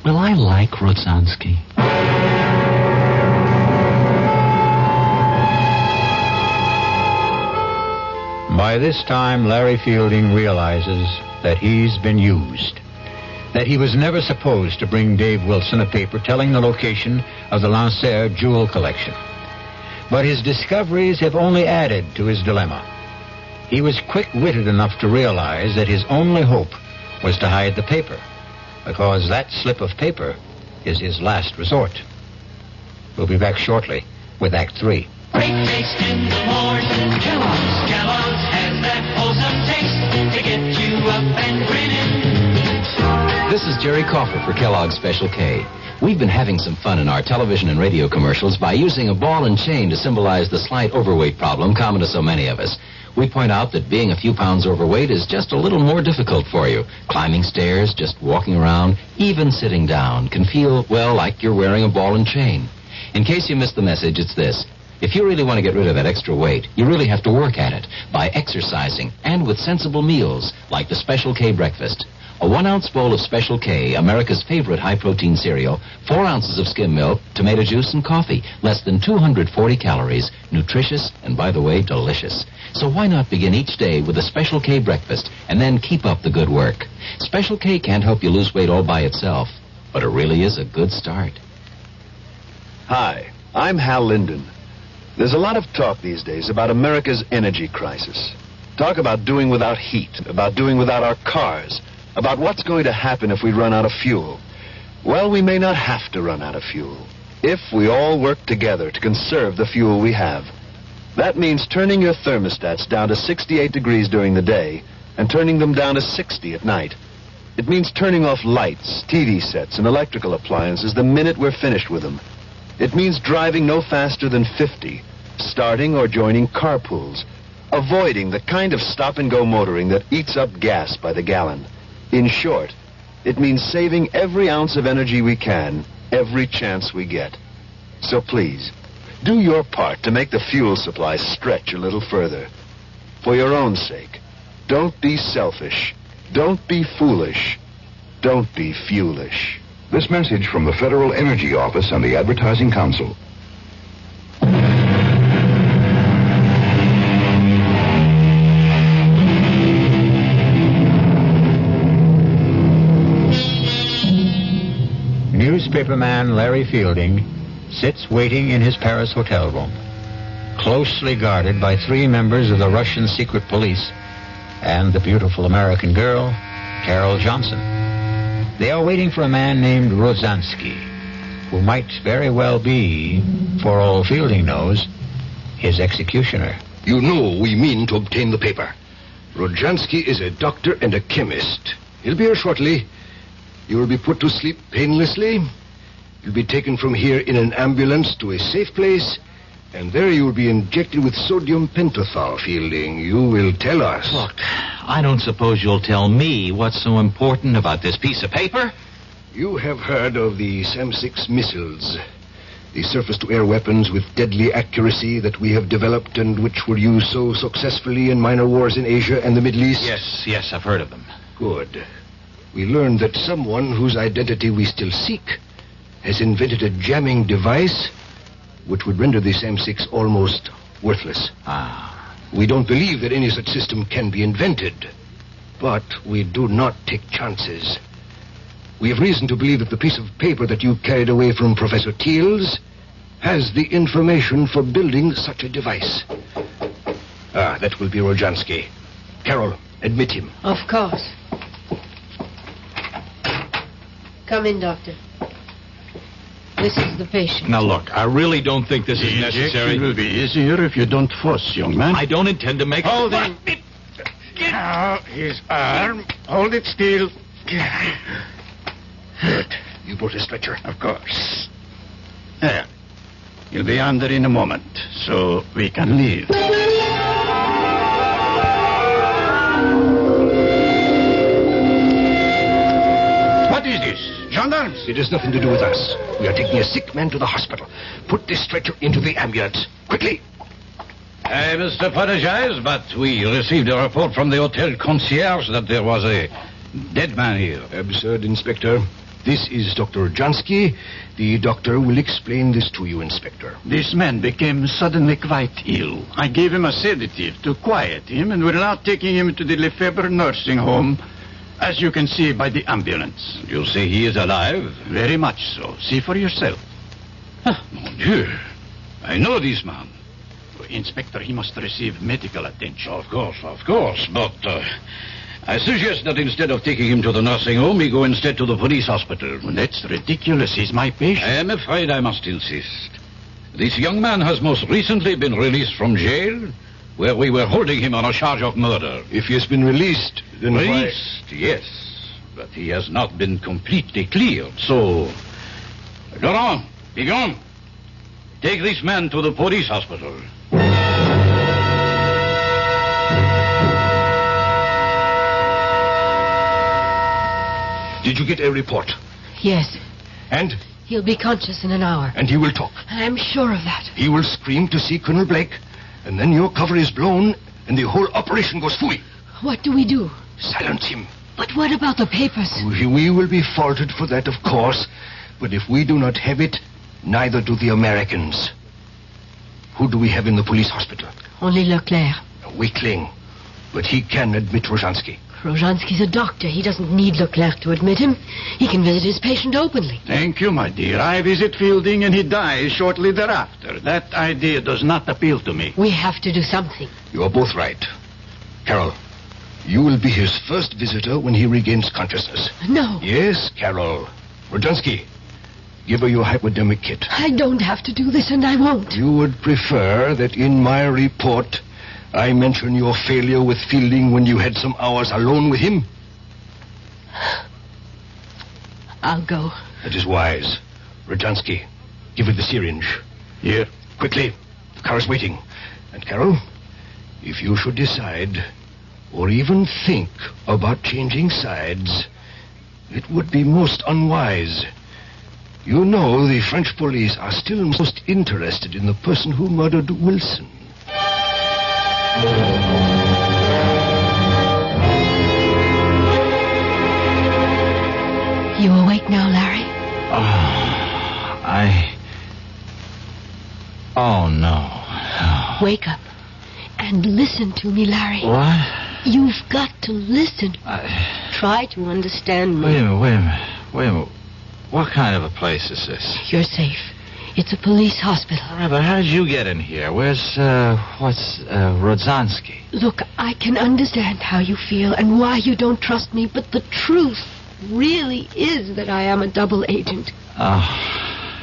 Will I like Rodzansky? By this time, Larry Fielding realizes that he's been used. That he was never supposed to bring Dave Wilson a paper telling the location of the Lancer jewel collection. But his discoveries have only added to his dilemma. He was quick-witted enough to realize that his only hope was to hide the paper, because that slip of paper is his last resort. We'll be back shortly with Act 3. Great taste in the morning. Kellogg's has that wholesome taste to get you up and grinning. This is Jerry Crawford for Kellogg's Special K. We've been having some fun in our television and radio commercials by using a ball and chain to symbolize the slight overweight problem common to so many of us. We point out that being a few pounds overweight is just a little more difficult for you. Climbing stairs, just walking around, even sitting down can feel, well, like you're wearing a ball and chain. In case you missed the message, it's this. If you really want to get rid of that extra weight, you really have to work at it by exercising and with sensible meals like the Special K breakfast. A 1-ounce bowl of Special K, America's favorite high-protein cereal, 4 ounces of skim milk, tomato juice, and coffee. Less than 240 calories. Nutritious and, by the way, delicious. So why not begin each day with a Special K breakfast and then keep up the good work? Special K can't help you lose weight all by itself, but it really is a good start. Hi, I'm Hal Linden. There's a lot of talk these days about America's energy crisis. Talk about doing without heat, about doing without our cars, about what's going to happen if we run out of fuel. Well, we may not have to run out of fuel if we all work together to conserve the fuel we have. That means turning your thermostats down to 68 degrees during the day and turning them down to 60 at night. It means turning off lights, TV sets, and electrical appliances the minute we're finished with them. It means driving no faster than 50, starting or joining carpools, avoiding the kind of stop-and-go motoring that eats up gas by the gallon. In short, it means saving every ounce of energy we can, every chance we get. So please, do your part to make the fuel supply stretch a little further. For your own sake, don't be selfish. Don't be foolish. Don't be fuelish. This message from the Federal Energy Office and the Advertising Council. Newspaperman Larry Fielding sits waiting in his Paris hotel room, closely guarded by 3 members of the Russian secret police and the beautiful American girl, Carol Johnson. They are waiting for a man named Rozansky, who might very well be, for all Fielding knows, his executioner. You know we mean to obtain the paper. Rozansky is a doctor and a chemist. He'll be here shortly. You will be put to sleep painlessly. You'll be taken from here in an ambulance to a safe place, and there you will be injected with sodium pentothal, Fielding. You will tell us. Look, I don't suppose you'll tell me what's so important about this piece of paper? You have heard of the SAM-6 missiles, the surface-to-air weapons with deadly accuracy that we have developed and which were used so successfully in minor wars in Asia and the Middle East? Yes, I've heard of them. Good. We learned that someone whose identity we still seek has invented a jamming device which would render the SAM-6 almost worthless. We don't believe that any such system can be invented, but we do not take chances. We have reason to believe that the piece of paper that you carried away from Professor Teals has the information for building such a device. That will be Rozansky. Carol, admit him. Of course. Come in, Doctor. This is the patient. Now, look, I really don't think this is necessary. It will be easier if you don't fuss, young man. I don't intend to make... Hold him. Now, his arm. Hold it still. Good. You brought a stretcher? Of course. There. You'll be under in a moment, so we can leave. What is this? Gendarmes? It has nothing to do with us. We are taking a sick man to the hospital. Put this stretcher into the ambulance. Quickly. I must apologize, but we received a report from the hotel concierge that there was a dead man here. Absurd, Inspector. This is Dr. Jansky. The doctor will explain this to you, Inspector. This man became suddenly quite ill. I gave him a sedative to quiet him, and we're now taking him to the Lefebvre nursing home, as you can see by the ambulance. You say he is alive? Very much so. See for yourself. Mon Dieu. I know this man. Inspector, he must receive medical attention. Of course. But I suggest that instead of taking him to the nursing home, he go instead to the police hospital. That's ridiculous. He's my patient. I am afraid I must insist. This young man has most recently been released from jail, where we were holding him on a charge of murder. If he has been released, then Released, yes. But he has not been completely cleared, so... Laurent, be gone. Take this man to the police hospital. Did you get a report? Yes. And? He'll be conscious in an hour. And he will talk? I'm sure of that. He will scream to see Colonel Blake, and then your cover is blown, and the whole operation goes fooey. What do we do? Silence him. But what about the papers? We will be faulted for that, of course, but if we do not have it, neither do the Americans. Who do we have in the police hospital? Only Leclerc. A weakling. But he can admit Rozansky. Rozhansky's a doctor. He doesn't need Leclerc to admit him. He can visit his patient openly. Thank you, my dear. I visit Fielding and he dies shortly thereafter. That idea does not appeal to me. We have to do something. You are both right. Carol, you will be his first visitor when he regains consciousness. No. Yes, Carol. Rodzansky, give her your hypodermic kit. I don't have to do this, and I won't. You would prefer that in my report I mention your failure with Fielding when you had some hours alone with him? I'll go. That is wise. Rodzansky, give her the syringe. Here. Quickly. The car is waiting. And Carol, if you should decide, or even think about changing sides, it would be most unwise. You know the French police are still most interested in the person who murdered Wilson. You awake now, Larry? Oh, no. Wake up and listen to me, Larry. What? You've got to listen. Try to understand me. Wait a minute. What kind of a place is this? You're safe. It's a police hospital. All right, but how did you get in here? Where's Rodzansky? Look, I can understand how you feel and why you don't trust me, but the truth really is that I am a double agent. Oh.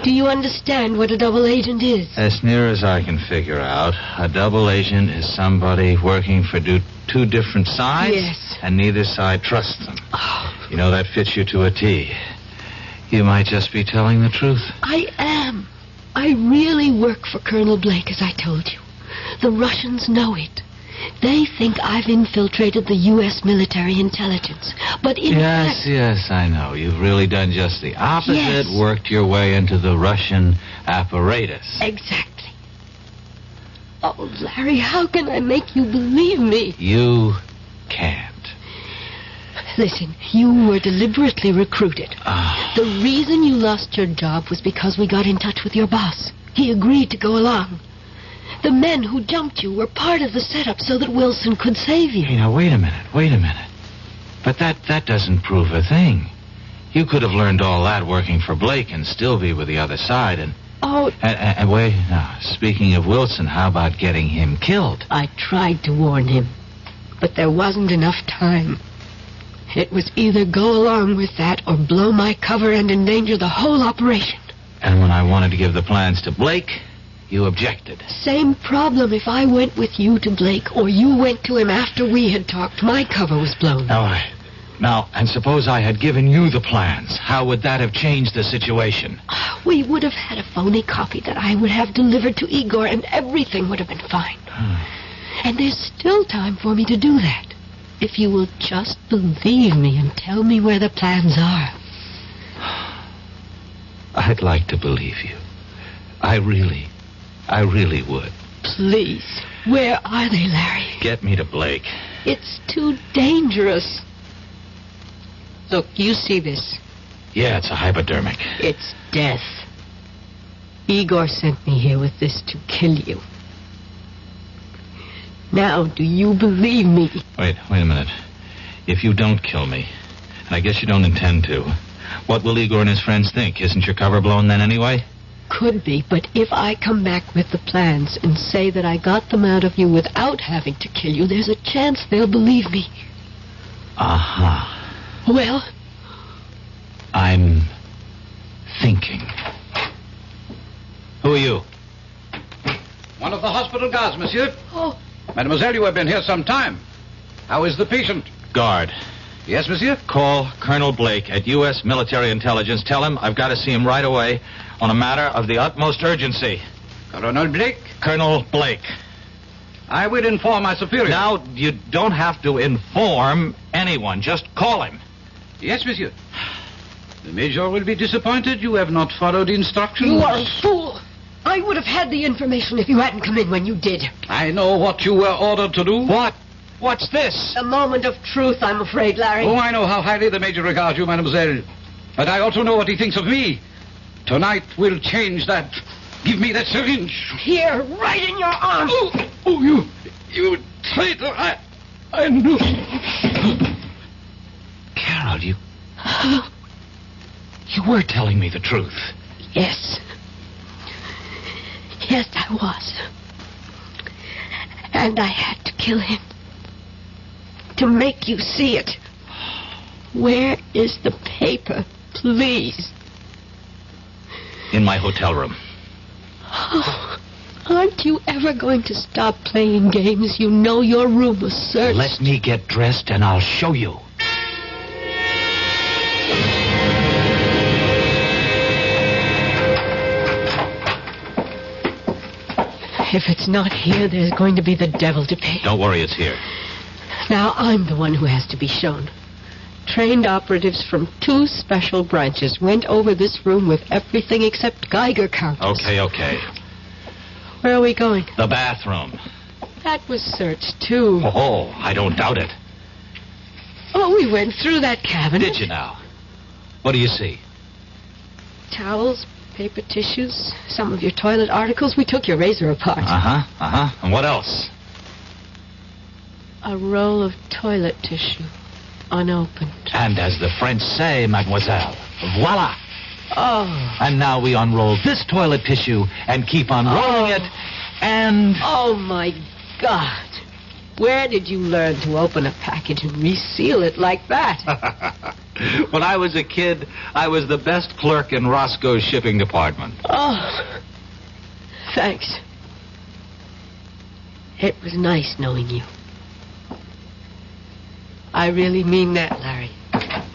Do you understand what a double agent is? As near as I can figure out, a double agent is somebody working for two different sides. Yes. And neither side trusts them. Oh. You know, that fits you to a T. You might just be telling the truth. I am. I really work for Colonel Blake, as I told you. The Russians know it. They think I've infiltrated the U.S. military intelligence. But in fact... Yes, I know. You've really done just the opposite. Yes. Worked your way into the Russian apparatus. Exactly. Oh, Larry, how can I make you believe me? You can't. Listen, you were deliberately recruited. The reason you lost your job was because we got in touch with your boss. He agreed to go along. The men who jumped you were part of the setup so that Wilson could save you. Hey, now, wait a minute. But that doesn't prove a thing. You could have learned all that working for Blake and still be with the other side and... Oh... And wait, now, speaking of Wilson, how about getting him killed? I tried to warn him, but there wasn't enough time. It was either go along with that or blow my cover and endanger the whole operation. And when I wanted to give the plans to Blake, you objected. Same problem if I went with you to Blake or you went to him after we had talked. My cover was blown. All right. Now, and suppose I had given you the plans. How would that have changed the situation? We would have had a phony copy that I would have delivered to Igor and everything would have been fine. And there's still time for me to do that. If you will just believe me and tell me where the plans are. I'd like to believe you. I really would. Please. Where are they, Larry? Get me to Blake. It's too dangerous. Look, you see this? Yeah, it's a hypodermic. It's death. Igor sent me here with this to kill you. Now, do you believe me? Wait a minute. If you don't kill me, and I guess you don't intend to, what will Igor and his friends think? Isn't your cover blown then anyway? Could be, but if I come back with the plans and say that I got them out of you without having to kill you, there's a chance they'll believe me. Well? I'm thinking. Who are you? One of the hospital guards, monsieur. Oh. Mademoiselle, you have been here some time. How is the patient? Guard. Yes, monsieur? Call Colonel Blake at U.S. Military Intelligence. Tell him I've got to see him right away on a matter of the utmost urgency. Colonel Blake? Colonel Blake. I will inform my superior. Now, you don't have to inform anyone. Just call him. Yes, monsieur. The Major will be disappointed you have not followed instructions. You are a fool. I would have had the information if you hadn't come in when you did. I know what you were ordered to do. What? What's this? A moment of truth, I'm afraid, Larry. Oh, I know how highly the Major regards you, mademoiselle. But I also know what he thinks of me. Tonight will change that. Give me that syringe. Here, right in your arm. Oh, you traitor. I knew. child, you were telling me the truth. Yes. Yes, I was. And I had to kill him. To make you see it. Where is the paper, please? In my hotel room. Oh, aren't you ever going to stop playing games? You know your room was searched. Let me get dressed and I'll show you. If it's not here, there's going to be the devil to pay. Don't worry, it's here. Now I'm the one who has to be shown. Trained operatives from 2 special branches went over this room with everything except Geiger counters. Okay. Where are we going? The bathroom. That was searched, too. Oh, I don't doubt it. Oh, we went through that cabinet. Did you now? What do you see? Towels, paper tissues, some of your toilet articles. We took your razor apart. And what else? A roll of toilet tissue, unopened. And as the French say, mademoiselle, voila. Oh. And now we unroll this toilet tissue and keep unrolling it, and... Oh, my God. Where did you learn to open a package and reseal it like that? When I was a kid, I was the best clerk in Roscoe's shipping department. Oh, thanks. It was nice knowing you. I really mean that, Larry.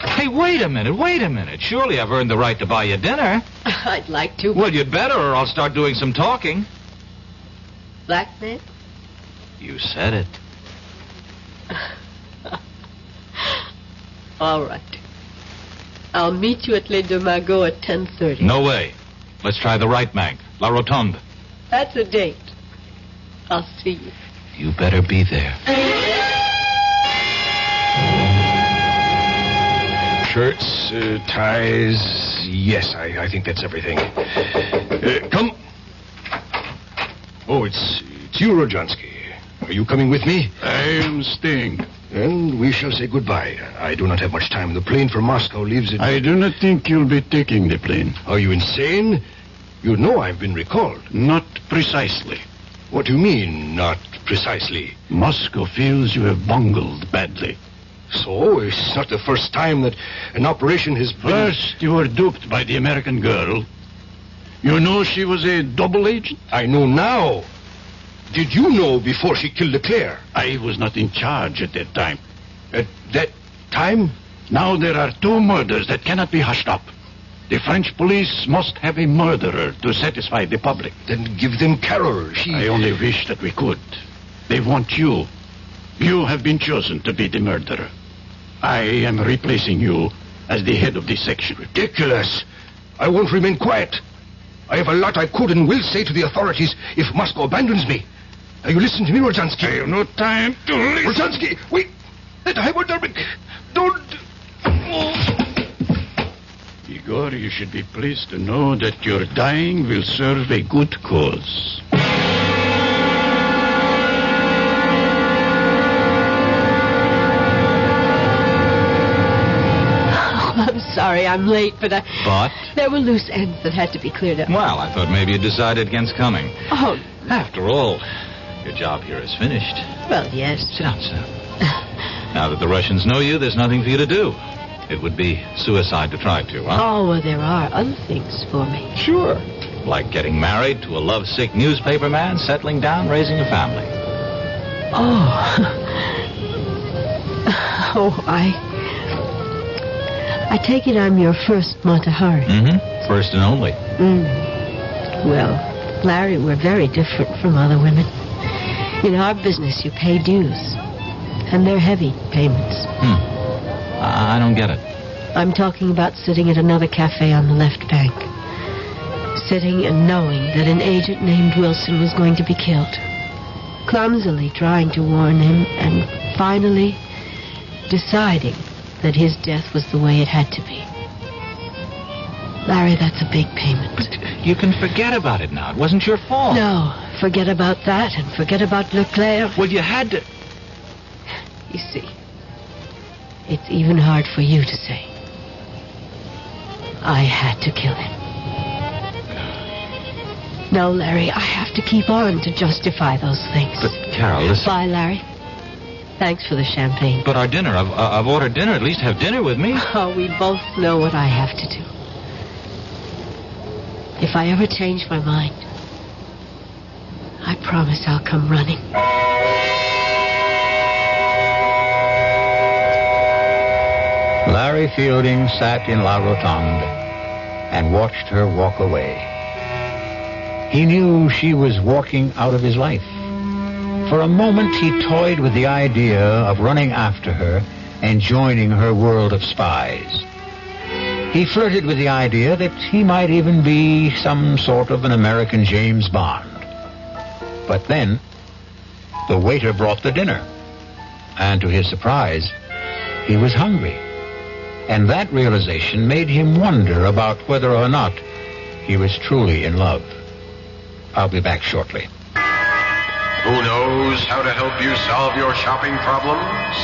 Hey, wait a minute. Surely I've earned the right to buy you dinner. I'd like to. Well, you'd better, or I'll start doing some talking. Blackmail? You said it. All right. I'll meet you at Les Deux Magots at 10:30. No way. Let's try the right bank, La Rotonde. That's a date. I'll see you. You better be there. Shirts, ties. Yes, I think that's everything. Come. Oh, it's you, Rojansky. Are you coming with me? I am staying. And we shall say goodbye. I do not have much time. The plane for Moscow leaves at... I do not think you'll be taking the plane. Are you insane? You know I've been recalled. Not precisely. What do you mean, not precisely? Moscow feels you have bungled badly. So, it's not the first time that an operation has been... First, you were duped by the American girl. You know she was a double agent? I know now. Did you know before she killed Leclerc? I was not in charge at that time. At that time? Now there are 2 murders that cannot be hushed up. The French police must have a murderer to satisfy the public. Then give them Carol. I only wish that we could. They want you. You have been chosen to be the murderer. I am replacing you as the head of this section. Ridiculous. I won't remain quiet. I have a lot I could and will say to the authorities if Moscow abandons me. Now you listen to me, Rojansky. I have no time to listen. Rojansky, wait. That hypodermic. Don't... Igor, you should be pleased to know that your dying will serve a good cause. I'm sorry I'm late, but But? there were loose ends that had to be cleared up. Well, I thought maybe you decided against coming. Oh. After all, your job here is finished. Well, yes. Sit down, sir. Now that the Russians know you, there's nothing for you to do. It would be suicide to try to, huh? Oh, well, there are other things for me. Sure. Like getting married to a lovesick newspaper man, settling down, raising a family. I take it I'm your first Matahari. Mm-hmm. First and only. Well, Larry, we're very different from other women. In our business, you pay dues. And they're heavy payments. I don't get it. I'm talking about sitting at another cafe on the left bank. Sitting and knowing that an agent named Wilson was going to be killed. Clumsily trying to warn him, and finally deciding that his death was the way it had to be. Larry, that's a big payment. But you can forget about it now. It wasn't your fault. No, forget about that and forget about Leclerc. Well, you had to... You see, It's even hard for you to say. I had to kill him. No, Larry, I have to keep on to justify those things. But, Carol, listen. Bye, Larry. Thanks for the champagne. But our dinner. I've ordered dinner. At least have dinner with me. Oh, we both know what I have to do. If I ever change my mind, I promise I'll come running. Larry Fielding sat in La Rotonde and watched her walk away. He knew she was walking out of his life. For a moment, he toyed with the idea of running after her and joining her world of spies. He flirted with the idea that he might even be some sort of an American James Bond. But then, the waiter brought the dinner. And to his surprise, he was hungry. And that realization made him wonder about whether or not he was truly in love. I'll be back shortly. Who knows how to help you solve your shopping problems?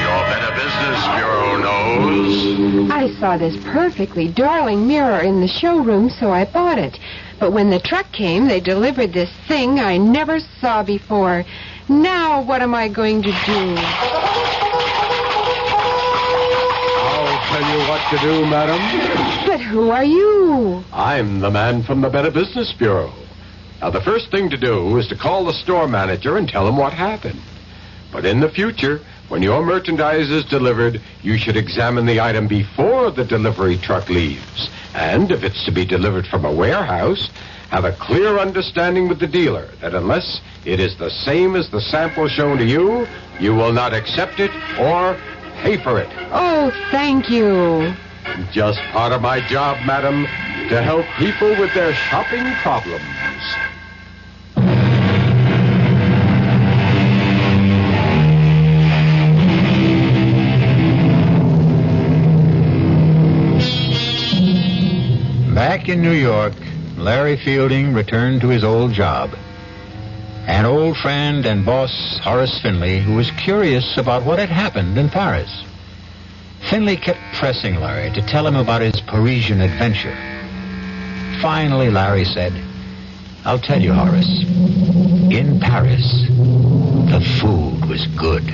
Your Better Business Bureau knows. I saw this perfectly darling mirror in the showroom, so I bought it. But when the truck came, they delivered this thing I never saw before. Now what am I going to do? I'll tell you what to do, madam. But who are you? I'm the man from the Better Business Bureau. Now, the first thing to do is to call the store manager and tell him what happened. But in the future, when your merchandise is delivered, you should examine the item before the delivery truck leaves. And if it's to be delivered from a warehouse, have a clear understanding with the dealer that unless it is the same as the sample shown to you, you will not accept it or pay for it. Oh, thank you. Just part of my job, madam, to help people with their shopping problems. Back in New York, Larry Fielding returned to his old job. An old friend and boss, Horace Finley, who was curious about what had happened in Paris. Finley kept pressing Larry to tell him about his Parisian adventure. Finally, Larry said, I'll tell you, Horace. In Paris, the food was good.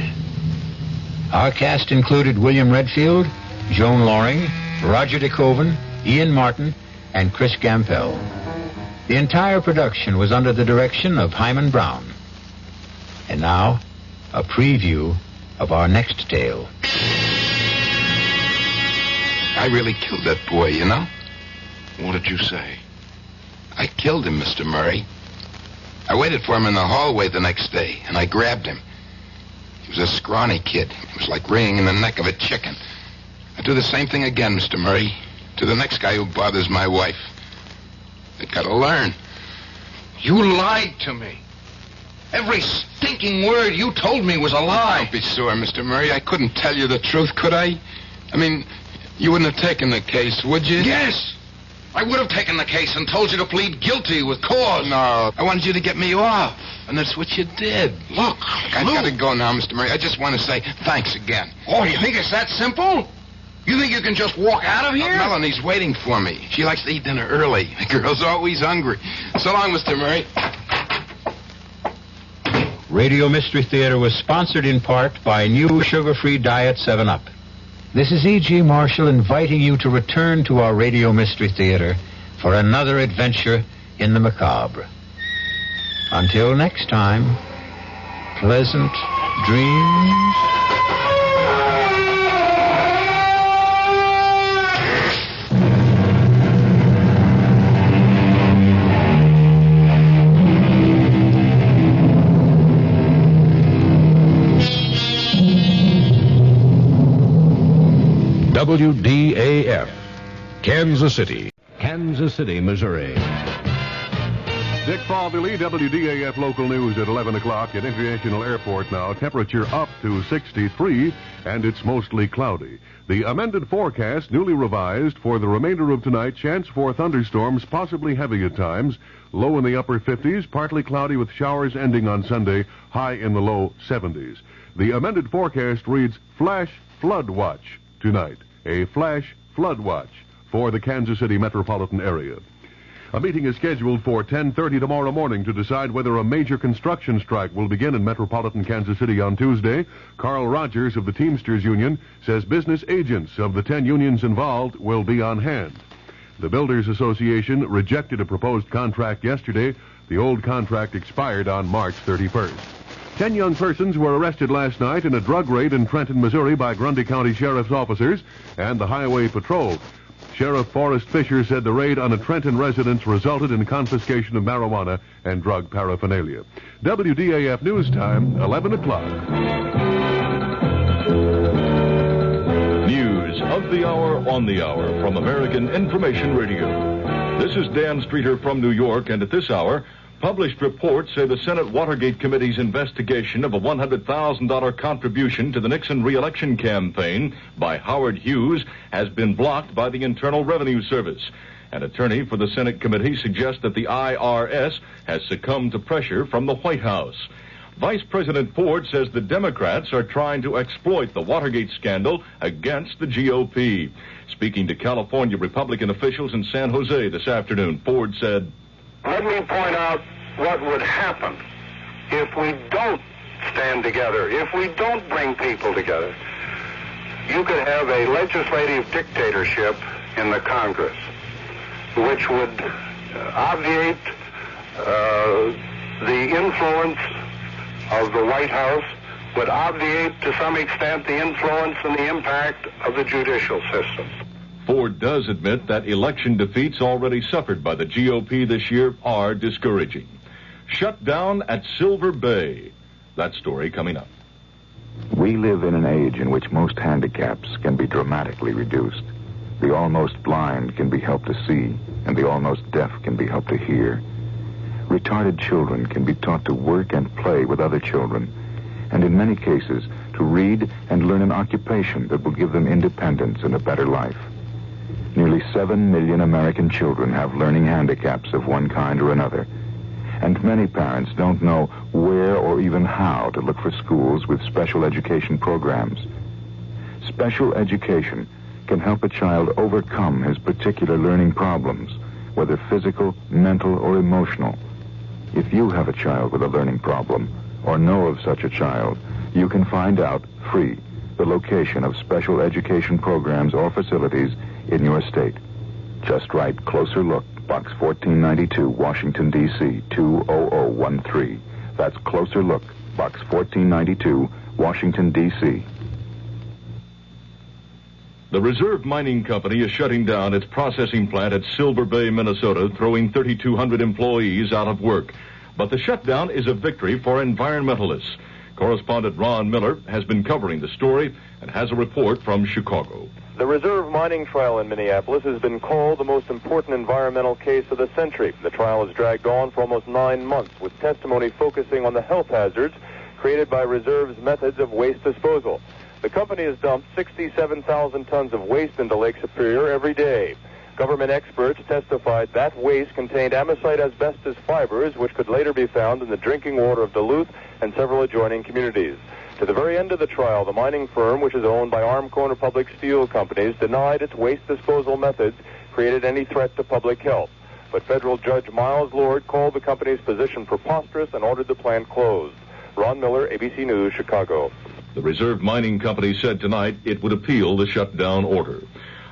Our cast included William Redfield, Joan Loring, Roger DeKoven, Ian Martin, and Chris Gampel. The entire production was under the direction of Hyman Brown. And now, a preview of our next tale. I really killed that boy, you know? What did you say? I killed him, Mr. Murray. I waited for him in the hallway the next day, and I grabbed him. He was a scrawny kid. It was like wringing in the neck of a chicken. I'd do the same thing again, Mr. Murray, to the next guy who bothers my wife. They gotta learn. You lied to me. Every stinking word you told me was a lie. Don't be sore, Mr. Murray. I couldn't tell you the truth, could I? I mean, you wouldn't have taken the case, would you? Yes. I would have taken the case and told you to plead guilty with cause. No, I wanted you to get me off, and that's what you did. Look, I've got to go now, Mr. Murray. I just want to say thanks again. Oh, you think it's that simple? You think you can just walk out of here? Melanie's waiting for me. She likes to eat dinner early. The girl's always hungry. So long, Mr. Murray. Radio Mystery Theater was sponsored in part by new sugar-free Diet 7-Up. This is E.G. Marshall inviting you to return to our Radio Mystery Theater for another adventure in the macabre. Until next time, pleasant dreams. WDAF, Kansas City, Missouri. Dick Falvey, WDAF Local News at 11 o'clock at International Airport now. Temperature up to 63, and it's mostly cloudy. The amended forecast, newly revised for the remainder of tonight, chance for thunderstorms, possibly heavy at times. Low in the upper 50s, partly cloudy with showers ending on Sunday, high in the low 70s. The amended forecast reads flash flood watch tonight. A flash flood watch for the Kansas City metropolitan area. A meeting is scheduled for 10:30 tomorrow morning to decide whether a major construction strike will begin in metropolitan Kansas City on Tuesday. Carl Rogers of the Teamsters Union says business agents of the 10 unions involved will be on hand. The Builders Association rejected a proposed contract yesterday. The old contract expired on March 31st. 10 young persons were arrested last night in a drug raid in Trenton, Missouri by Grundy County Sheriff's officers and the Highway Patrol. Sheriff Forrest Fisher said the raid on a Trenton residence resulted in confiscation of marijuana and drug paraphernalia. WDAF News Time, 11 o'clock. News of the hour on the hour from American Information Radio. This is Dan Streeter from New York, and at this hour, published reports say the Senate Watergate Committee's investigation of a $100,000 contribution to the Nixon re-election campaign by Howard Hughes has been blocked by the Internal Revenue Service. An attorney for the Senate committee suggests that the IRS has succumbed to pressure from the White House. Vice President Ford says the Democrats are trying to exploit the Watergate scandal against the GOP. Speaking to California Republican officials in San Jose this afternoon, Ford said, "Let me point out what would happen if we don't stand together, if we don't bring people together. You could have a legislative dictatorship in the Congress, which would obviate the influence of the White House, would obviate to some extent the influence and the impact of the judicial system." Ford does admit that election defeats already suffered by the GOP this year are discouraging. Shut down at Silver Bay. That story coming up. We live in an age in which most handicaps can be dramatically reduced. The almost blind can be helped to see, and the almost deaf can be helped to hear. Retarded children can be taught to work and play with other children, and in many cases, to read and learn an occupation that will give them independence and a better life. Nearly 7 million American children have learning handicaps of one kind or another, and many parents don't know where or even how to look for schools with special education programs. Special education can help a child overcome his particular learning problems, whether physical, mental, or emotional. If you have a child with a learning problem, or know of such a child, you can find out, free, the location of special education programs or facilities in your state. Just write Closer Look, Box 1492, Washington, D.C., 20013. That's Closer Look, Box 1492, Washington, D.C. The Reserve Mining Company is shutting down its processing plant at Silver Bay, Minnesota, throwing 3,200 employees out of work. But the shutdown is a victory for environmentalists. Correspondent Ron Miller has been covering the story and has a report from Chicago. The Reserve mining trial in Minneapolis has been called the most important environmental case of the century. The trial has dragged on for almost 9 months, with testimony focusing on the health hazards created by Reserve's methods of waste disposal. The company has dumped 67,000 tons of waste into Lake Superior every day. Government experts testified that waste contained amosite asbestos fibers, which could later be found in the drinking water of Duluth and several adjoining communities. To the very end of the trial, the mining firm, which is owned by Armco and Republic Steel Companies, denied its waste disposal methods created any threat to public health. But federal judge Miles Lord called the company's position preposterous and ordered the plant closed. Ron Miller, ABC News, Chicago. The Reserve Mining Company said tonight it would appeal the shutdown order.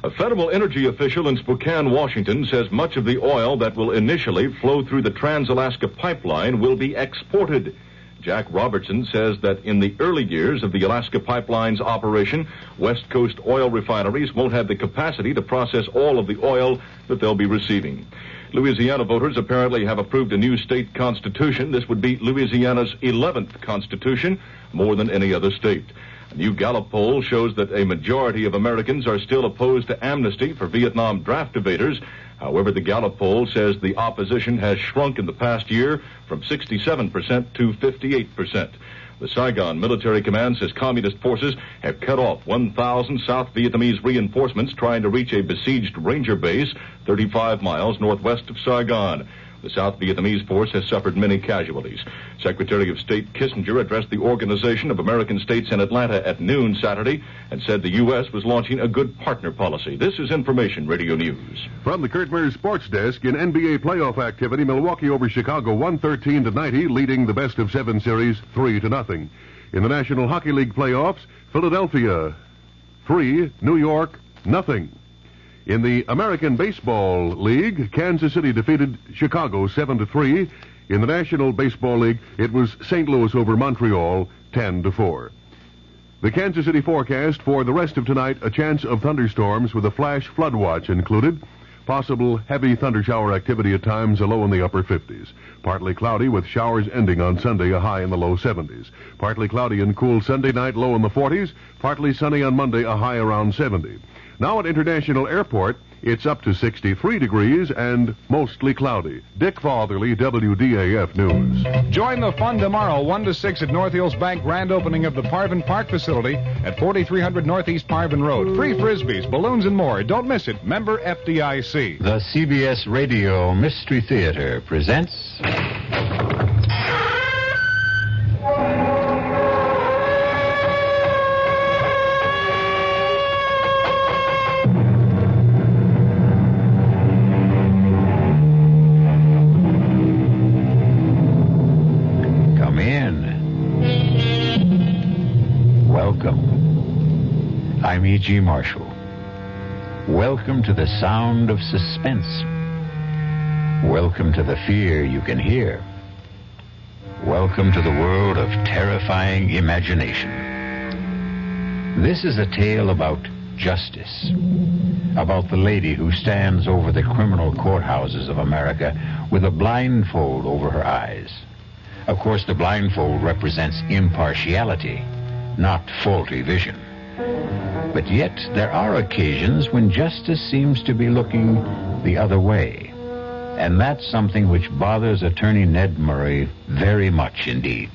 A federal energy official in Spokane, Washington, says much of the oil that will initially flow through the Trans-Alaska Pipeline will be exported. Jack Robertson says that in the early years of the Alaska Pipeline's operation, West Coast oil refineries won't have the capacity to process all of the oil that they'll be receiving. Louisiana voters apparently have approved a new state constitution. This would be Louisiana's 11th constitution, more than any other state. A new Gallup poll shows that a majority of Americans are still opposed to amnesty for Vietnam draft evaders. However, the Gallup poll says the opposition has shrunk in the past year from 67% to 58%. The Saigon Military Command says communist forces have cut off 1,000 South Vietnamese reinforcements trying to reach a besieged ranger base 35 miles northwest of Saigon. The South Vietnamese force has suffered many casualties. Secretary of State Kissinger addressed the Organization of American States in Atlanta at noon Saturday and said the U.S. was launching a good partner policy. This is Information Radio News. From the Kurt Mears Sports Desk, in NBA playoff activity, Milwaukee over Chicago 113-90, leading the best-of-7 series 3-0. In the National Hockey League playoffs, Philadelphia 3, New York 0. In the American Baseball League, Kansas City defeated Chicago 7-3. In the National Baseball League, it was St. Louis over Montreal 10-4. The Kansas City forecast for the rest of tonight, a chance of thunderstorms with a flash flood watch included. Possible heavy thunder shower activity at times, a low in the upper 50s. Partly cloudy with showers ending on Sunday, a high in the low 70s. Partly cloudy and cool Sunday night, low in the 40s. Partly sunny on Monday, a high around 70. Now at International Airport, it's up to 63 degrees and mostly cloudy. Dick Fatherly, WDAF News. Join the fun tomorrow, 1 to 6 at North Hills Bank, grand opening of the Parvin Park facility at 4300 Northeast Parvin Road. Free frisbees, balloons, and more. Don't miss it. Member FDIC. The CBS Radio Mystery Theater presents... I'm E.G. Marshall. Welcome to the sound of suspense. Welcome to the fear you can hear. Welcome to the world of terrifying imagination. This is a tale about justice, about the lady who stands over the criminal courthouses of America with a blindfold over her eyes. Of course, the blindfold represents impartiality, not faulty vision. But yet, there are occasions when justice seems to be looking the other way. And that's something which bothers Attorney Ned Murray very much indeed.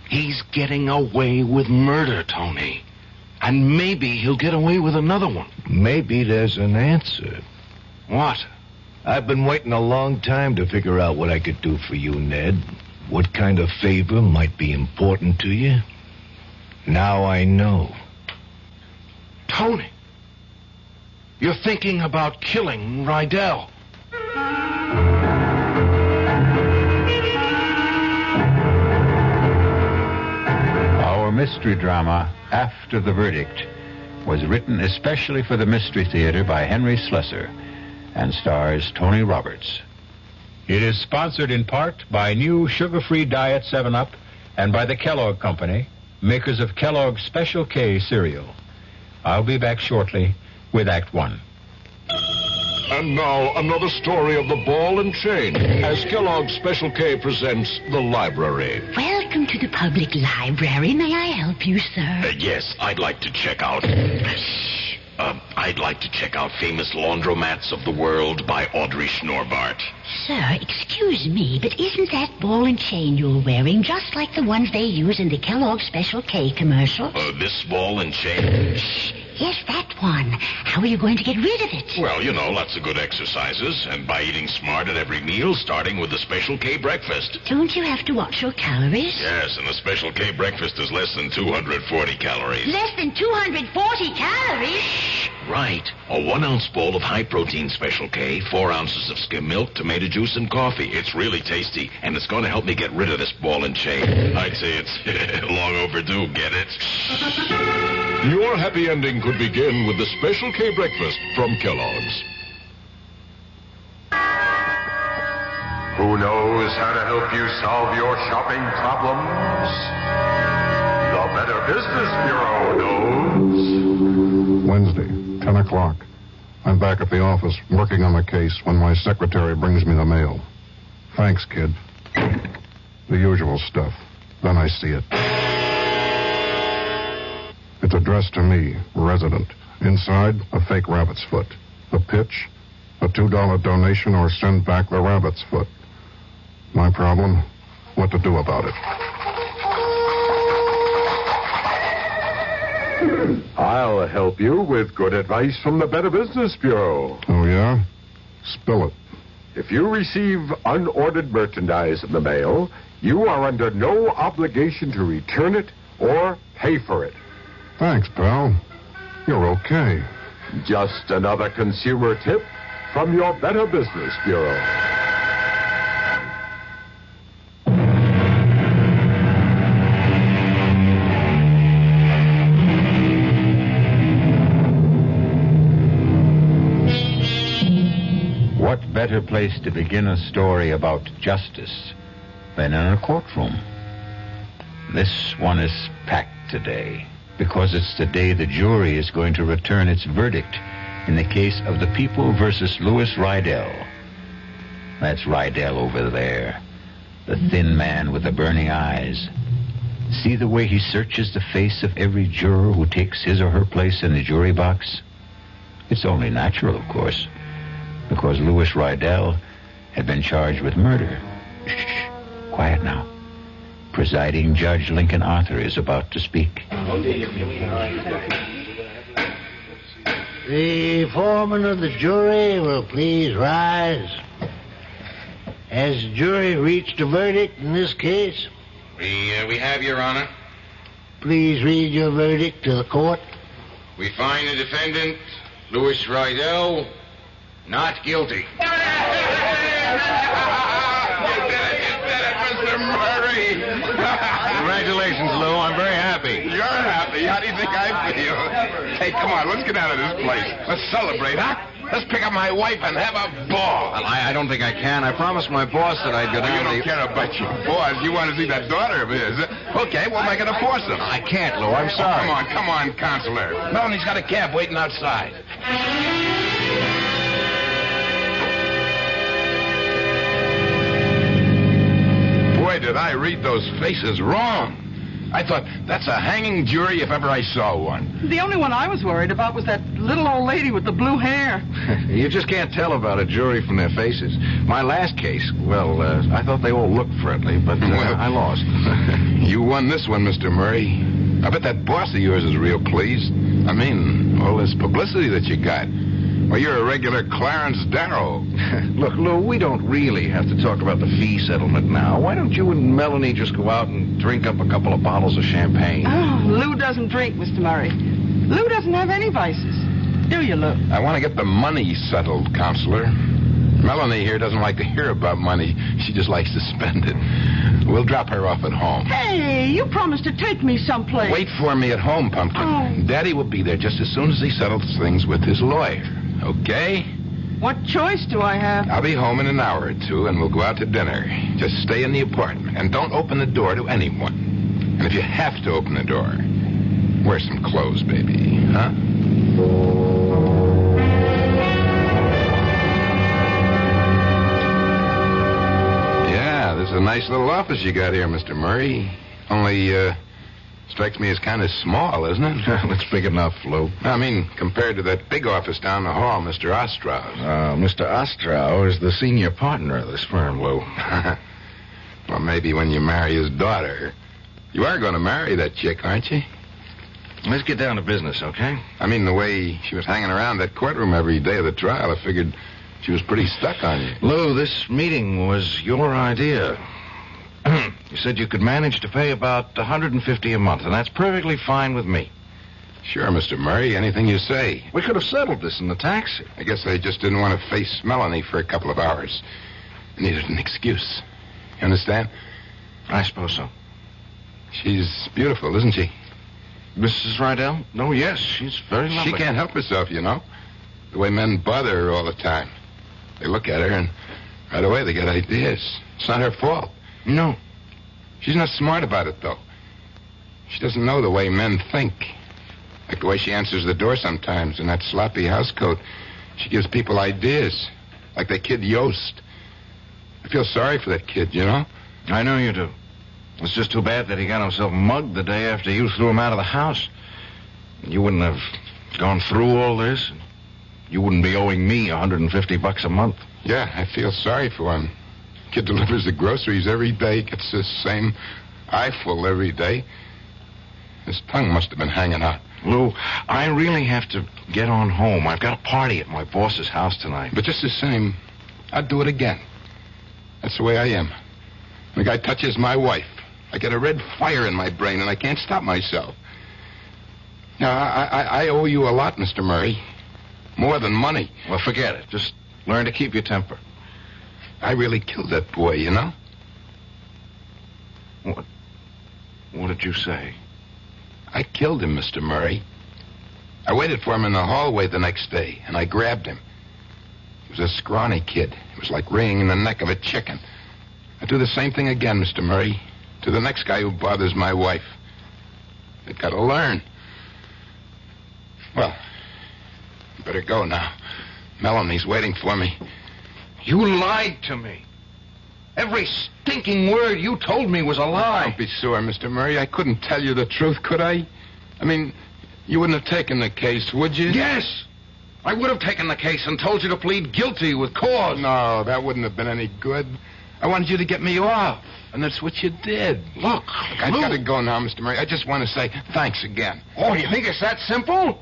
He's getting away with murder, Tony. And maybe he'll get away with another one. Maybe there's an answer. What? I've been waiting a long time to figure out what I could do for you, Ned. What kind of favor might be important to you? Now I know. Tony, you're thinking about killing Rydell. Our mystery drama, After the Verdict, was written especially for the Mystery Theater by Henry Slessor and stars Tony Roberts. It is sponsored in part by new sugar-free Diet 7-Up and by the Kellogg Company, makers of Kellogg's Special K cereal. I'll be back shortly with Act 1. And now, another story of the ball and chain, as Kellogg's Special K presents The Library. Welcome to the public library. May I help you, sir? Yes, I'd like to check out... I'd like to check out Famous Laundromats of the World by Audrey Schnorbart. Sir, excuse me, but isn't that ball and chain you're wearing just like the ones they use in the Kellogg's Special K commercial? This ball and chain? Yes, that one. How are you going to get rid of it? Well, you know, lots of good exercises, and by eating smart at every meal, starting with the Special K breakfast. Don't you have to watch your calories? Yes, and the Special K breakfast is less than 240 calories. Less than 240 calories? Right. A 1-ounce bowl of high-protein Special K, 4 ounces of skim milk, tomato juice, and coffee. It's really tasty, and it's going to help me get rid of this ball and chain. I'd say it's long overdue, get it? Your happy ending could begin with the Special K breakfast from Kellogg's. Who knows how to help you solve your shopping problems? The Better Business Bureau knows. Wednesday, 10 o'clock. I'm back at the office working on the case when my secretary brings me the mail. Thanks, kid. The usual stuff. Then I see it. It's addressed to me, resident. Inside, a fake rabbit's foot. The pitch, a $2 donation or send back the rabbit's foot. My problem, what to do about it. I'll help you with good advice from the Better Business Bureau. Oh, yeah? Spill it. If you receive unordered merchandise in the mail, you are under no obligation to return it or pay for it. Thanks, pal. You're okay. Just another consumer tip from your Better Business Bureau. What better place to begin a story about justice than in a courtroom? This one is packed today because it's the day the jury is going to return its verdict in the case of the People versus Louis Rydell. That's Rydell over there, the thin man with the burning eyes. See the way he searches the face of every juror who takes his or her place in the jury box? It's only natural, of course, because Louis Rydell had been charged with murder. Shh, quiet now. Presiding Judge Lincoln Arthur is about to speak. The foreman of the jury will please rise. Has the jury reached a verdict in this case? We have, Your Honor. Please read your verdict to the court. We find the defendant, Louis Rydell, not guilty. Mr. Murray. Congratulations, Lou. I'm very happy. You're happy. How do you think I feel? Hey, come on. Let's get out of this place. Let's celebrate, huh? Let's pick up my wife and have a ball. Well, I don't think I can. I promised my boss that I'd go down You don't care about your boss. You want to see that daughter of his. Okay, we'll make it a foursome. I can't, Lou. I'm sorry. Oh, come on, Counselor. Melanie's got a cab waiting outside. Boy, did I read those faces wrong. I thought, that's a hanging jury if ever I saw one. The only one I was worried about was that little old lady with the blue hair. You just can't tell about a jury from their faces. My last case, well, I thought they all looked friendly, but I lost. You won this one, Mr. Murray. I bet that boss of yours is real pleased. I mean, all this publicity that you got. Well, you're a regular Clarence Darrow. Look, Lou, we don't really have to talk about the fee settlement now. Why don't you and Melanie just go out and drink up a couple of bottles of champagne? Oh, Lou doesn't drink, Mr. Murray. Lou doesn't have any vices. Do you, Lou? I want to get the money settled, Counselor. Melanie here doesn't like to hear about money. She just likes to spend it. We'll drop her off at home. Hey, you promised to take me someplace. Wait for me at home, Pumpkin. Oh. Daddy will be there just as soon as he settles things with his lawyer. Okay? What choice do I have? I'll be home in an hour or two, and we'll go out to dinner. Just stay in the apartment, and don't open the door to anyone. And if you have to open the door, wear some clothes, baby. Huh? Yeah, this is a nice little office you got here, Mr. Murray. Only, strikes me as kind of small, isn't it? It's big enough, Lou. I mean, compared to that big office down the hall, Mr. Ostrow. Mr. Ostrow is the senior partner of this firm, Lou. Well, maybe when you marry his daughter. You are going to marry that chick, aren't you? Let's get down to business, okay? I mean, the way she was hanging around that courtroom every day of the trial, I figured she was pretty stuck on you. Lou, this meeting was your idea. You said you could manage to pay about $150 a month, and that's perfectly fine with me. Sure, Mr. Murray, anything you say. We could have settled this in the taxi. I guess I just didn't want to face Melanie for a couple of hours. I needed an excuse. You understand? I suppose so. She's beautiful, isn't she? Mrs. Rydell? No, yes, she's very lovely. She can't help herself, you know. The way men bother her all the time. They look at her, and right away they get ideas. It's not her fault. No. She's not smart about it, though. She doesn't know the way men think. Like the way she answers the door sometimes in that sloppy housecoat. She gives people ideas. Like that kid Yost. I feel sorry for that kid, you know? I know you do. It's just too bad that he got himself mugged the day after you threw him out of the house. You wouldn't have gone through all this. You wouldn't be owing me $150 a month. Yeah, I feel sorry for him. Kid delivers the groceries every day, gets the same eyeful every day. His tongue must have been hanging out. Lou, I really have to get on home. I've got a party at my boss's house tonight. But just the same, I'd do it again. That's the way I am. The guy touches my wife. I get a red fire in my brain, and I can't stop myself. Now, I owe you a lot, Mr. Murray. More than money. Well, forget it. Just learn to keep your temper. I really killed that boy, you know? What did you say? I killed him, Mr. Murray. I waited for him in the hallway the next day, and I grabbed him. He was a scrawny kid. It was like wringing in the neck of a chicken. I'd do the same thing again, Mr. Murray, to the next guy who bothers my wife. They've got to learn. Well, I better go now. Melanie's waiting for me. You lied to me. Every stinking word you told me was a lie. Don't be sore, Mr. Murray. I couldn't tell you the truth, could I? I mean, you wouldn't have taken the case, would you? Yes! I would have taken the case and told you to plead guilty with cause. No, that wouldn't have been any good. I wanted you to get me off, and that's what you did. Look, I've got to go now, Mr. Murray. I just want to say thanks again. Oh, you think it's that simple?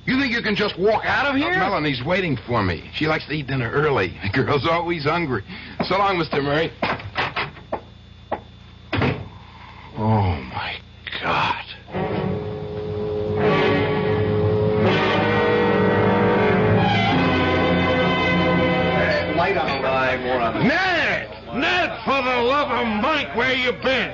You think you can just walk out of here? Melanie's waiting for me. She likes to eat dinner early. The girl's always hungry. So long, Mr. Murray. Oh, my God. Light on the line, more on the... Ned, for the love of Mike, where you been?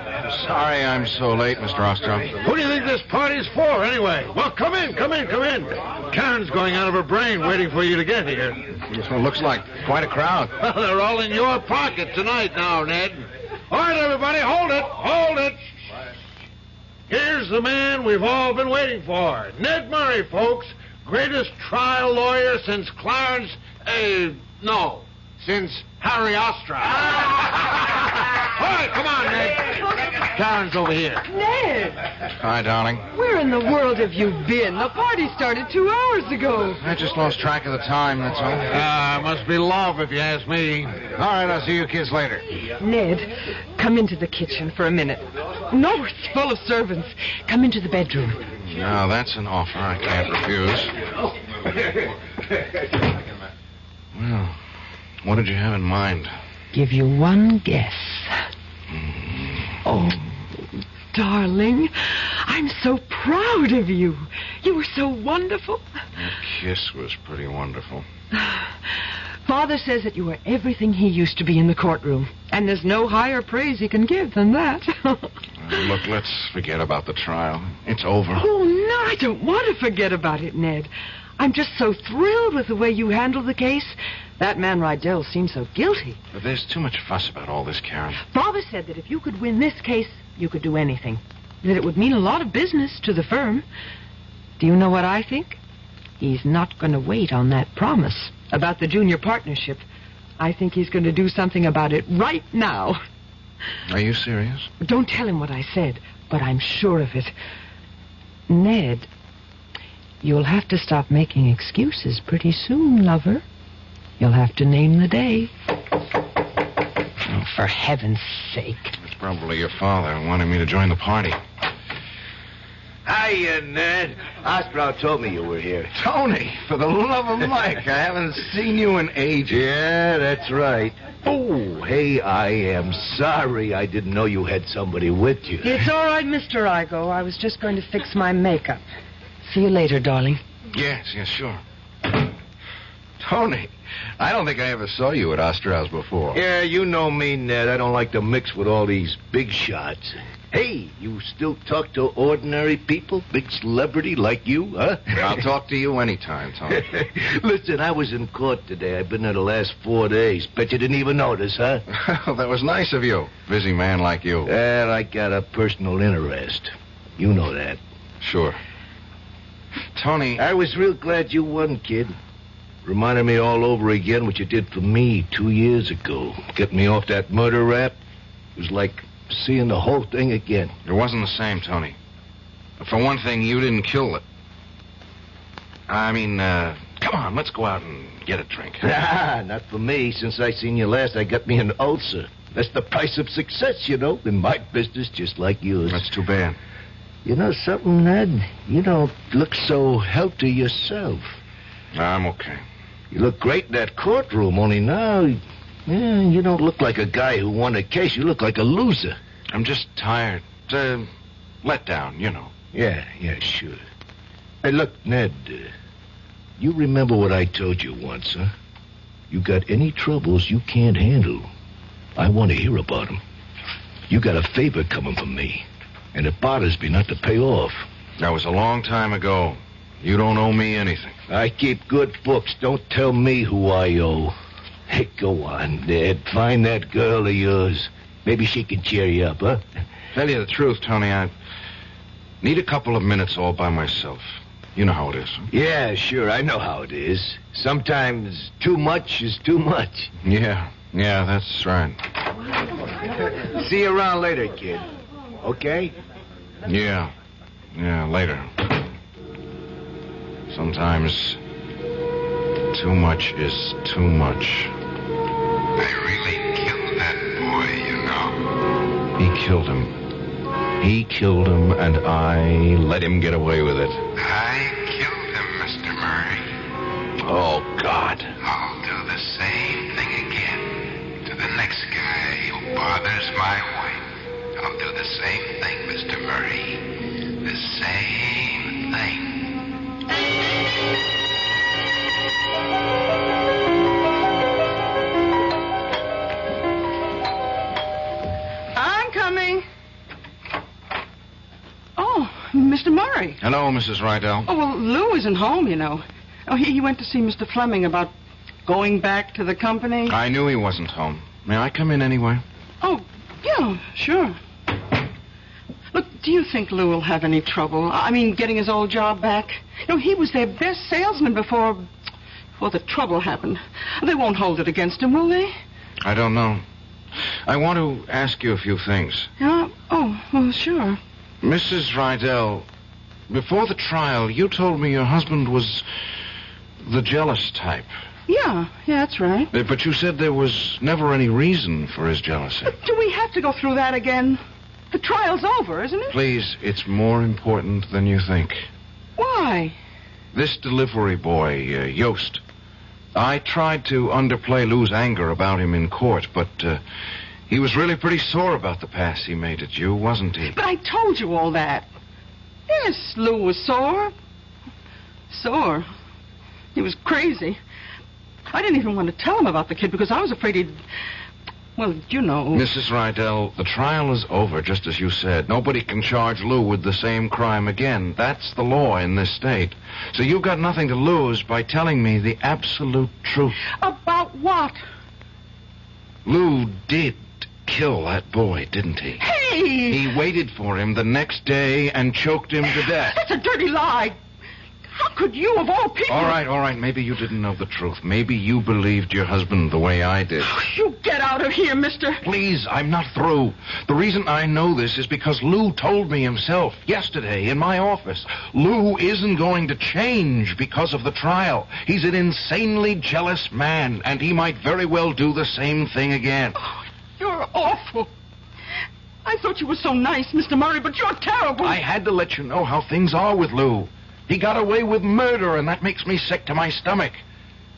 Sorry I'm so late, Mr. Ostrom. Who do you think this party's for, anyway? Well, come in. Karen's going out of her brain waiting for you to get here. This one looks like quite a crowd. Well, they're all in your pocket tonight now, Ned. All right, everybody, hold it. Here's the man we've all been waiting for. Ned Murray, folks. Greatest trial lawyer since Clarence... since Harry Ostrom. All right, come on, Ned. Karen's over here. Ned! Hi, darling. Where in the world have you been? The party started 2 hours ago. I just lost track of the time, that's all. Must be love, if you ask me. All right, I'll see you kids later. Ned, come into the kitchen for a minute. No, it's full of servants. Come into the bedroom. Now, that's an offer I can't refuse. Well, what did you have in mind? Give you one guess. Oh, darling, I'm so proud of you. You were so wonderful. That kiss was pretty wonderful. Father says that you were everything he used to be in the courtroom, and there's no higher praise he can give than that. Look, let's forget about the trial. It's over. Oh, no, I don't want to forget about it, Ned. I'm just so thrilled with the way you handled the case. That man Rydell seems so guilty. But there's too much fuss about all this, Karen. Father said that if you could win this case, you could do anything. That it would mean a lot of business to the firm. Do you know what I think? He's not going to wait on that promise about the junior partnership. I think he's going to do something about it right now. Are you serious? Don't tell him what I said, but I'm sure of it. Ned, you'll have to stop making excuses pretty soon, lover. You'll have to name the day. Oh, for heaven's sake. It's probably your father wanting me to join the party. Hiya, Ned. Ostrow told me you were here. Tony, for the love of Mike, I haven't seen you in ages. Yeah, that's right. Oh, hey, I am sorry I didn't know you had somebody with you. It's all right, Mr. Igo. I was just going to fix my makeup. See you later, darling. Yes, sure. Tony, I don't think I ever saw you at Ostrow's before. Yeah, you know me, Ned. I don't like to mix with all these big shots. Hey, you still talk to ordinary people? Big celebrity like you, huh? I'll talk to you anytime, Tony. Listen, I was in court today. I've been there the last 4 days. Bet you didn't even notice, huh? Well, that was nice of you. Busy man like you. Well, I got a personal interest. You know that. Sure. Tony... I was real glad you won, kid. Reminded me all over again what you did for me 2 years ago. Getting me off that murder rap. It was like seeing the whole thing again. It wasn't the same, Tony. For one thing, you didn't kill it. I mean, come on, let's go out and get a drink. Not for me. Since I seen you last, I got me an ulcer. That's the price of success, you know, in my business, just like yours. That's too bad. You know something, Ned? You don't look so healthy yourself. I'm okay. You look great in that courtroom, only now, you don't look like a guy who won a case. You look like a loser. I'm just tired. Let down, you know. Yeah, sure. Hey, look, Ned, you remember what I told you once, huh? You got any troubles you can't handle, I want to hear about them. You got a favor coming from me, and it bothers me not to pay off. That was a long time ago. You don't owe me anything. I keep good books. Don't tell me who I owe. Hey, go on, Ned. Find that girl of yours. Maybe she can cheer you up, huh? Tell you the truth, Tony, I need a couple of minutes all by myself. You know how it is. Huh? Yeah, sure. I know how it is. Sometimes too much is too much. Yeah, that's right. See you around later, kid. Okay? Yeah, later. Sometimes too much is too much. I really killed that boy, you know. He killed him. He killed him, and I let him get away with it. I killed him, Mr. Murray. Oh, God. I'll do the same thing again to the next guy who bothers my wife. I'll do the same thing, Mr. Murray. The same thing. I'm coming. Oh, Mr. Murray. Hello, Mrs. Rydell. Oh, well, Lou isn't home, you know. Oh, he went to see Mr. Fleming about going back to the company. I knew he wasn't home. May I come in anyway? Oh, yeah, sure. Look, do you think Lou will have any trouble? I mean, getting his old job back? You know, he was their best salesman before the trouble happened. They won't hold it against him, will they? I don't know. I want to ask you a few things. Yeah? Oh, well, sure. Mrs. Rydell, before the trial, you told me your husband was the jealous type. Yeah, that's right. But you said there was never any reason for his jealousy. But do we have to go through that again? The trial's over, isn't it? Please, it's more important than you think. Why? This delivery boy, Yost. I tried to underplay Lou's anger about him in court, but he was really pretty sore about the pass he made at you, wasn't he? But I told you all that. Yes, Lou was sore. Sore. He was crazy. I didn't even want to tell him about the kid because I was afraid he'd... Well, you know... Mrs. Rydell, the trial is over, just as you said. Nobody can charge Lou with the same crime again. That's the law in this state. So you've got nothing to lose by telling me the absolute truth. About what? Lou did kill that boy, didn't he? Hey! He waited for him the next day and choked him to death. That's a dirty lie. How could you, of all people... All right. Maybe you didn't know the truth. Maybe you believed your husband the way I did. You get out of here, mister. Please, I'm not through. The reason I know this is because Lou told me himself yesterday in my office. Lou isn't going to change because of the trial. He's an insanely jealous man, and he might very well do the same thing again. Oh, you're awful. I thought you were so nice, Mr. Murray, but you're terrible. I had to let you know how things are with Lou. He got away with murder, and that makes me sick to my stomach.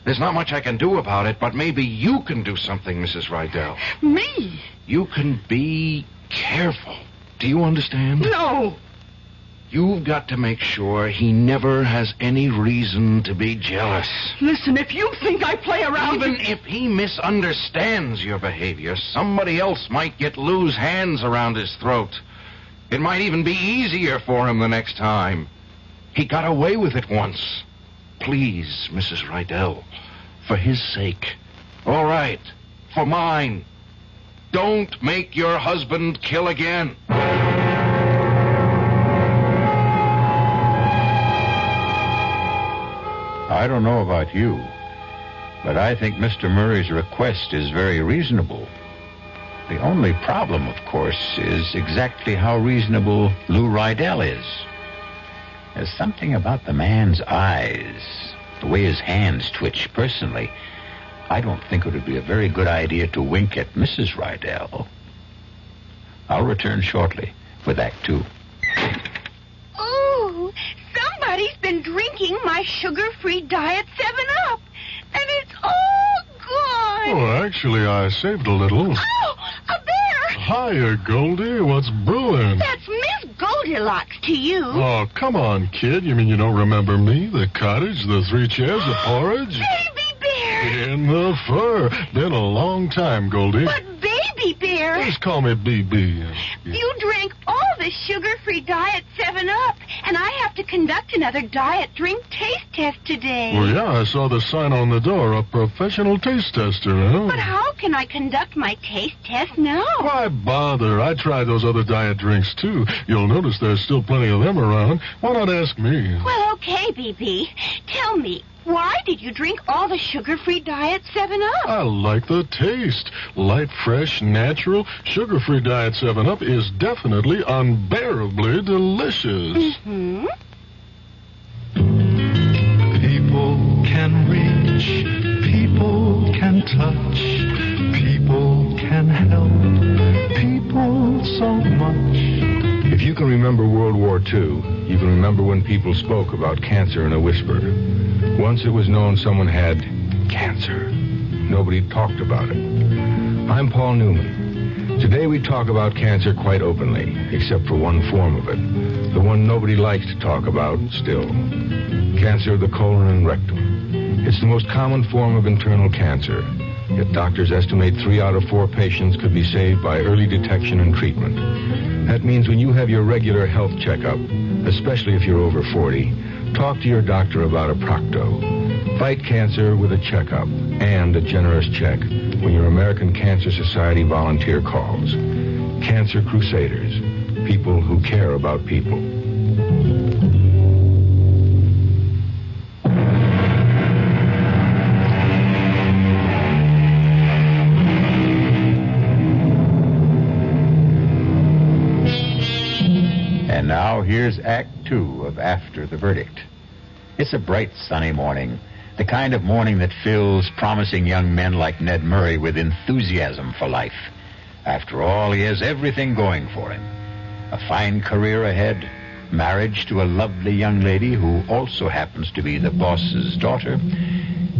There's not much I can do about it, but maybe you can do something, Mrs. Rydell. Me? You can be careful. Do you understand? No. You've got to make sure he never has any reason to be jealous. Listen, if you think I play around... Even if he misunderstands your behavior, somebody else might get Lou's hands around his throat. It might even be easier for him the next time. He got away with it once. Please, Mrs. Rydell, for his sake. All right, for mine. Don't make your husband kill again. I don't know about you, but I think Mr. Murray's request is very reasonable. The only problem, of course, is exactly how reasonable Lou Rydell is. There's something about the man's eyes, the way his hands twitch. Personally, I don't think it would be a very good idea to wink at Mrs. Rydell. I'll return shortly with Act 2. Oh, somebody's been drinking my sugar-free Diet 7-Up, and it's all gone. Oh, actually, I saved a little. Oh, a bear! Hiya, Goldie. What's brewing? That's Miss Goldilocks to you. Oh, come on, kid. You mean you don't remember me? The cottage, the 3 chairs, the porridge? Baby bear! In the fur. Been a long time, Goldie. But Baby bear! Just call me BB. You drank all the sugar-free Diet 7-Up, and I have to conduct another diet drink taste test today. Well, yeah, I saw the sign on the door, a professional taste tester, huh? But how can I conduct my taste test now? Why bother? I tried those other diet drinks, too. You'll notice there's still plenty of them around. Why not ask me? Well, okay, BB. Tell me, why did you drink all the sugar-free Diet 7-Up? I like the taste. Light, fresh, natural. Sugar-free Diet 7-Up is definitely unbearably delicious. Mm-hmm. People can reach, people can touch, people can help, people so much. If you can remember World War II, you can remember when people spoke about cancer in a whisper. Once it was known someone had cancer. Nobody talked about it. I'm Paul Newman. Today we talk about cancer quite openly, except for one form of it. The one nobody likes to talk about still. Cancer of the colon and rectum. It's the most common form of internal cancer. Yet doctors estimate 3 out of 4 patients could be saved by early detection and treatment. That means when you have your regular health checkup, especially if you're over 40, talk to your doctor about a Procto. Fight cancer with a checkup and a generous check when your American Cancer Society volunteer calls. Cancer Crusaders. People who care about people. And now here's Act 2 of After the Verdict. It's a bright, sunny morning. The kind of morning that fills promising young men like Ned Murray with enthusiasm for life. After all, he has everything going for him. A fine career ahead, marriage to a lovely young lady who also happens to be the boss's daughter.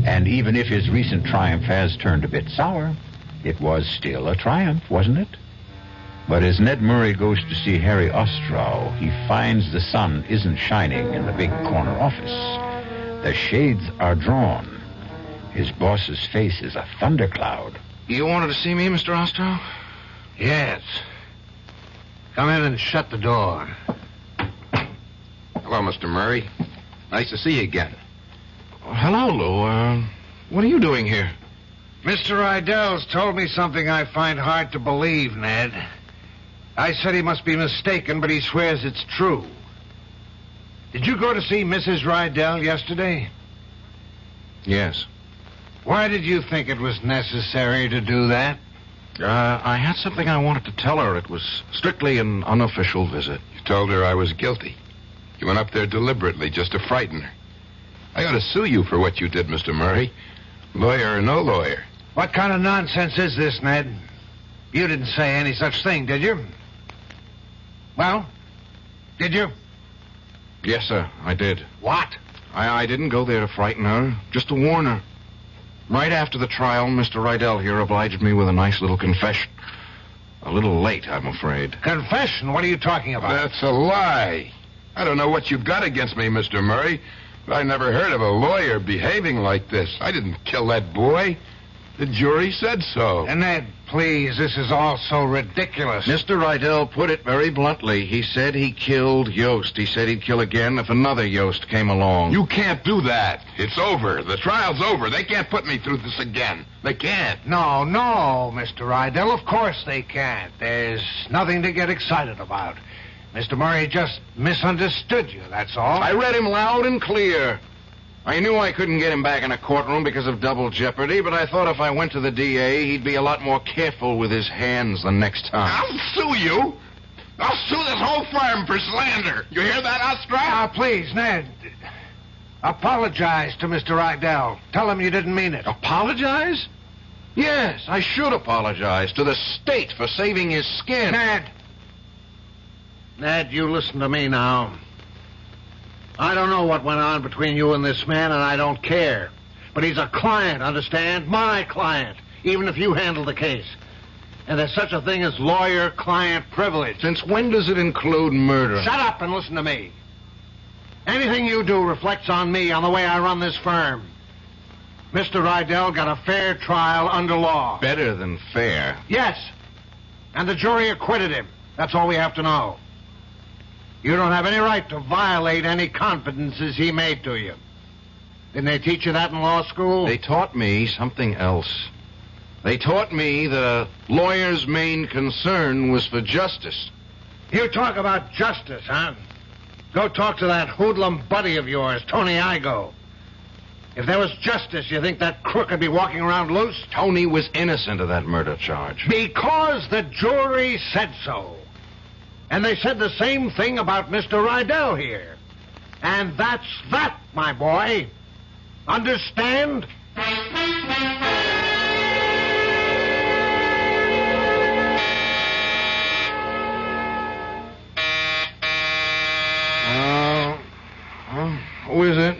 And even if his recent triumph has turned a bit sour, it was still a triumph, wasn't it? But as Ned Murray goes to see Harry Ostrow, he finds the sun isn't shining in the big corner office. The shades are drawn. His boss's face is a thundercloud. You wanted to see me, Mr. Ostrow? Yes. Come in and shut the door. Hello, Mr. Murray. Nice to see you again. Hello, Lou. What are you doing here? Mr. Rydell's told me something I find hard to believe, Ned. I said he must be mistaken, but he swears it's true. Did you go to see Mrs. Rydell yesterday? Yes. Why did you think it was necessary to do that? I had something I wanted to tell her. It was strictly an unofficial visit. You told her I was guilty. You went up there deliberately just to frighten her. I ought to sue you for what you did, Mr. Murray. Lawyer or no lawyer. What kind of nonsense is this, Ned? You didn't say any such thing, did you? Well, did you? Yes, sir, I did. What? I didn't go there to frighten her, just to warn her. Right after the trial, Mr. Rydell here obliged me with a nice little confession. A little late, I'm afraid. Confession? What are you talking about? That's a lie. I don't know what you've got against me, Mr. Murray, but I never heard of a lawyer behaving like this. I didn't kill that boy. The jury said so. And Ned, please, this is all so ridiculous. Mr. Rydell put it very bluntly. He said he killed Yost. He said he'd kill again if another Yost came along. You can't do that. It's over. The trial's over. They can't put me through this again. They can't. No, Mr. Rydell, of course they can't. There's nothing to get excited about. Mr. Murray just misunderstood you, that's all. I read him loud and clear. I knew I couldn't get him back in a courtroom because of double jeopardy, but I thought if I went to the DA, he'd be a lot more careful with his hands the next time. I'll sue you. I'll sue this whole firm for slander. You hear that, Ostra? Now, please, Ned. Apologize to Mr. Rydell. Tell him you didn't mean it. Apologize? Yes, I should apologize to the state for saving his skin. Ned, you listen to me now. I don't know what went on between you and this man, and I don't care. But he's a client, understand? My client, even if you handle the case. And there's such a thing as lawyer-client privilege. Since when does it include murder? Shut up and listen to me. Anything you do reflects on me, on the way I run this firm. Mr. Rydell got a fair trial under law. Better than fair. Yes. And the jury acquitted him. That's all we have to know. You don't have any right to violate any confidences he made to you. Didn't they teach you that in law school? They taught me something else. They taught me that a lawyer's main concern was for justice. You talk about justice, huh? Go talk to that hoodlum buddy of yours, Tony Igo. If there was justice, you think that crook would be walking around loose? Tony was innocent of that murder charge. Because the jury said so. And they said the same thing about Mr. Rydell here. And that's that, my boy. Understand? Who is it?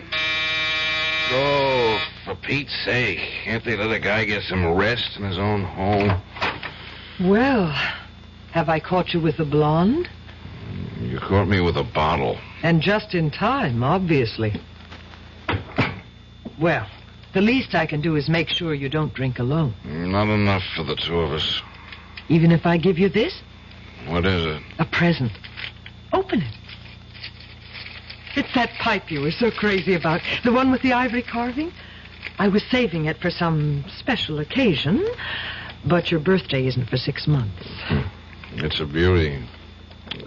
Oh, for Pete's sake. Can't they let a guy get some rest in his own home? Well, have I caught you with the blonde? You caught me with a bottle. And just in time, obviously. Well, the least I can do is make sure you don't drink alone. Not enough for the two of us. Even if I give you this? What is it? A present. Open it. It's that pipe you were so crazy about. The one with the ivory carving. I was saving it for some special occasion, but your birthday isn't for 6 months. It's a beauty.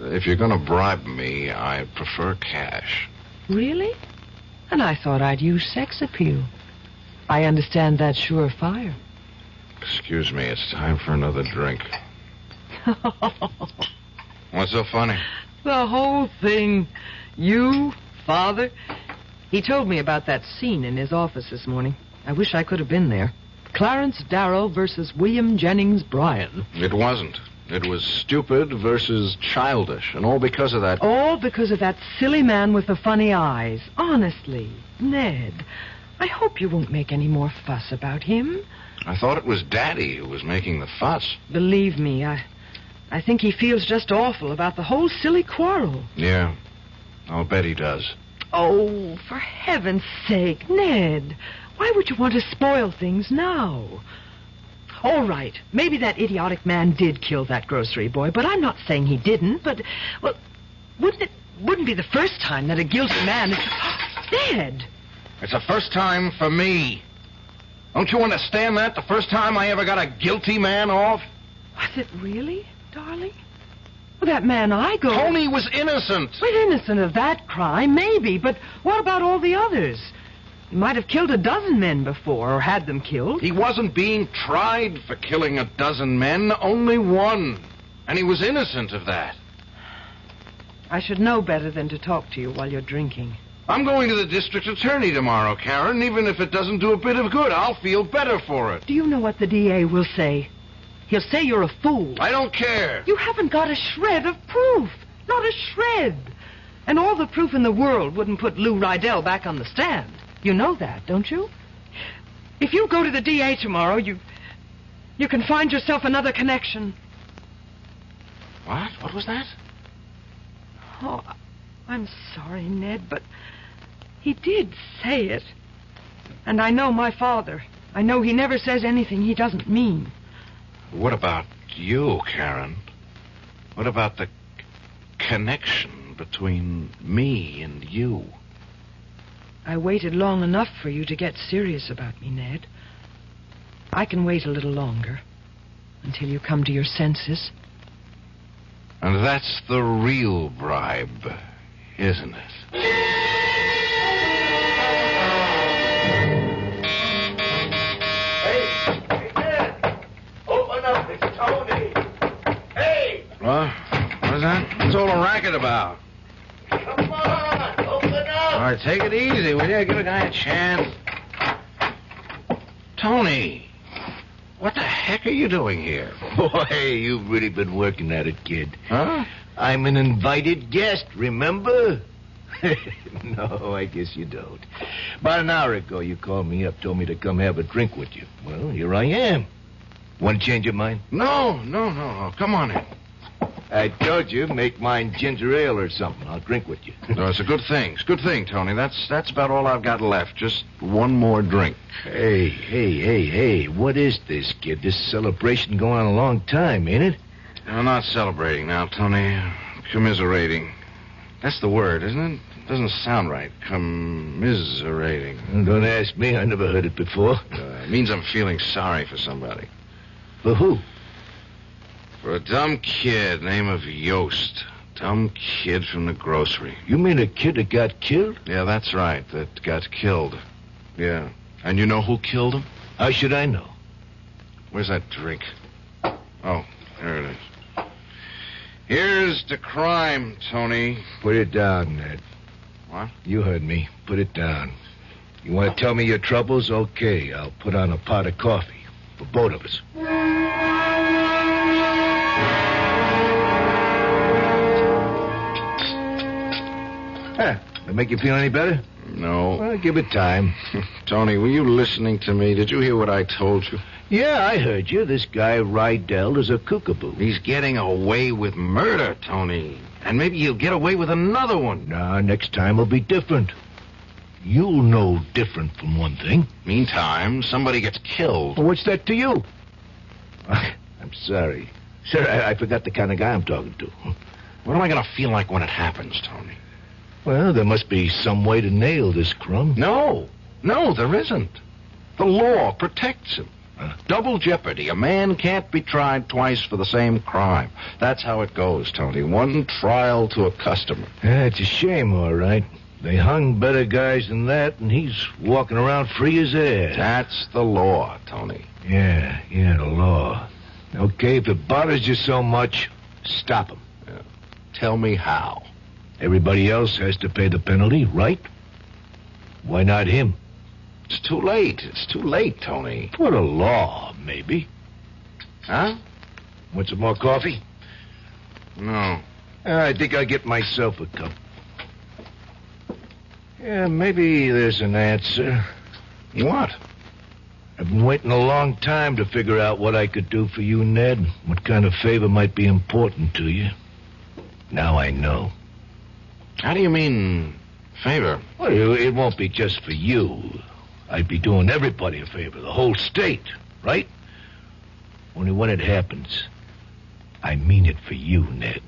If you're going to bribe me, I prefer cash. Really? And I thought I'd use sex appeal. I understand that's surefire. Excuse me, it's time for another drink. What's so funny? The whole thing. You, Father. He told me about that scene in his office this morning. I wish I could have been there. Clarence Darrow versus William Jennings Bryan. It wasn't. It was stupid versus childish, and all because of that... All because of that silly man with the funny eyes. Honestly, Ned, I hope you won't make any more fuss about him. I thought it was Daddy who was making the fuss. Believe me, I think he feels just awful about the whole silly quarrel. Yeah, I'll bet he does. Oh, for heaven's sake, Ned, why would you want to spoil things now? All right, maybe that idiotic man did kill that grocery boy, but I'm not saying he didn't. But, well, wouldn't be the first time that a guilty man is... Ned! It's the first time for me. Don't you understand that? The first time I ever got a guilty man off? Was it really, darling? Well, that man Igo... Tony was innocent. Well, innocent of that crime, maybe, but what about all the others? He might have killed a dozen men before, or had them killed. He wasn't being tried for killing a dozen men, only one. And he was innocent of that. I should know better than to talk to you while you're drinking. I'm going to the district attorney tomorrow, Karen. Even if it doesn't do a bit of good, I'll feel better for it. Do you know what the DA will say? He'll say you're a fool. I don't care. You haven't got a shred of proof. Not a shred. And all the proof in the world wouldn't put Lou Rydell back on the stand. You know that, don't you? If you go to the DA tomorrow, you can find yourself another connection. What? What was that? Oh, I'm sorry, Ned, but he did say it. And I know my father. I know he never says anything he doesn't mean. What about you, Karen? What about the connection between me and you? I waited long enough for you to get serious about me, Ned. I can wait a little longer until you come to your senses. And that's the real bribe, isn't it? Hey, Ned! Open up, it's Tony! Hey! What? What is that? What's all the racket about? Come on, open up. All right, take it easy, will you? Give a guy a chance. Tony, what the heck are you doing here? Boy, you've really been working at it, kid. Huh? I'm an invited guest, remember? No, I guess you don't. About an hour ago, you called me up, told me to come have a drink with you. Well, here I am. Want to change your mind? No. Come on in. I told you, make mine ginger ale or something. I'll drink with you. No, it's a good thing. It's a good thing, Tony. That's about all I've got left. Just one more drink. Hey. What is this, kid? This celebration going on a long time, ain't it? I'm not celebrating now, Tony. Commiserating. That's the word, isn't it? Doesn't sound right. Commiserating. Don't ask me. I never heard it before. It means I'm feeling sorry for somebody. For who? For a dumb kid named of Yost. Dumb kid from the grocery. You mean a kid that got killed? Yeah, that's right. That got killed. Yeah. And you know who killed him? How should I know? Where's that drink? Oh, there it is. Here's the crime, Tony. Put it down, Ned. What? You heard me. Put it down. You want to tell me your troubles? Okay, I'll put on a pot of coffee for both of us. Huh? That make you feel any better? No. Well, give it time. Tony, were you listening to me? Did you hear what I told you? Yeah, I heard you. This guy, Rydell, is a kookaboo. He's getting away with murder, Tony. And maybe he'll get away with another one. Nah, next time will be different. You'll know different from one thing. Meantime, somebody gets killed. Well, what's that to you? I'm sorry. Sir, I forgot the kind of guy I'm talking to. What am I going to feel like when it happens, Tony? Well, there must be some way to nail this crumb. No, there isn't. The law protects him. Double jeopardy. A man can't be tried twice for the same crime. That's how it goes, Tony. One trial to a customer. Yeah, it's a shame, all right. They hung better guys than that, and he's walking around free as air. That's the law, Tony. Yeah, the law. Okay, if it bothers you so much, stop him. Yeah. Tell me how. Everybody else has to pay the penalty, right? Why not him? It's too late. It's too late, Tony. For the law, maybe. Huh? Want some more coffee? No. I think I'll get myself a cup. Yeah, maybe there's an answer. What? I've been waiting a long time to figure out what I could do for you, Ned. What kind of favor might be important to you. Now I know. How do you mean, favor? Well, it won't be just for you. I'd be doing everybody a favor, the whole state, right? Only when it happens, I mean it for you, Ned.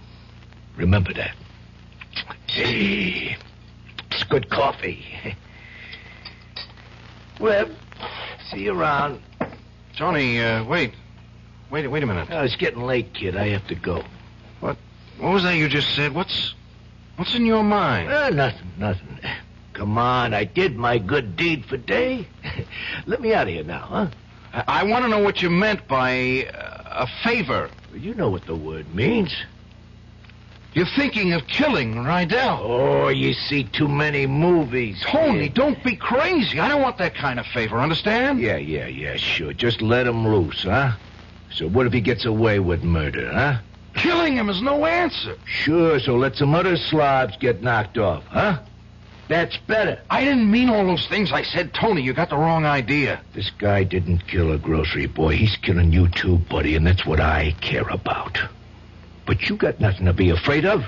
Remember that. Hey, it's good coffee. Well, see you around. Tony, wait a minute. Oh, it's getting late, kid. I have to go. What was that you just said? What's in your mind? Nothing. Come on, I did my good deed for day. Let me out of here now, huh? I want to know what you meant by a favor. You know what the word means. You're thinking of killing Rydell. Oh, you see too many movies. Tony, don't be crazy. I don't want that kind of favor, understand? Yeah, sure. Just let him loose, huh? So what if he gets away with murder, huh? Killing him is no answer. Sure, so let some other slobs get knocked off, huh? That's better. I didn't mean all those things I said, Tony. You got the wrong idea. This guy didn't kill a grocery boy. He's killing you too, buddy, and that's what I care about. But you got nothing to be afraid of.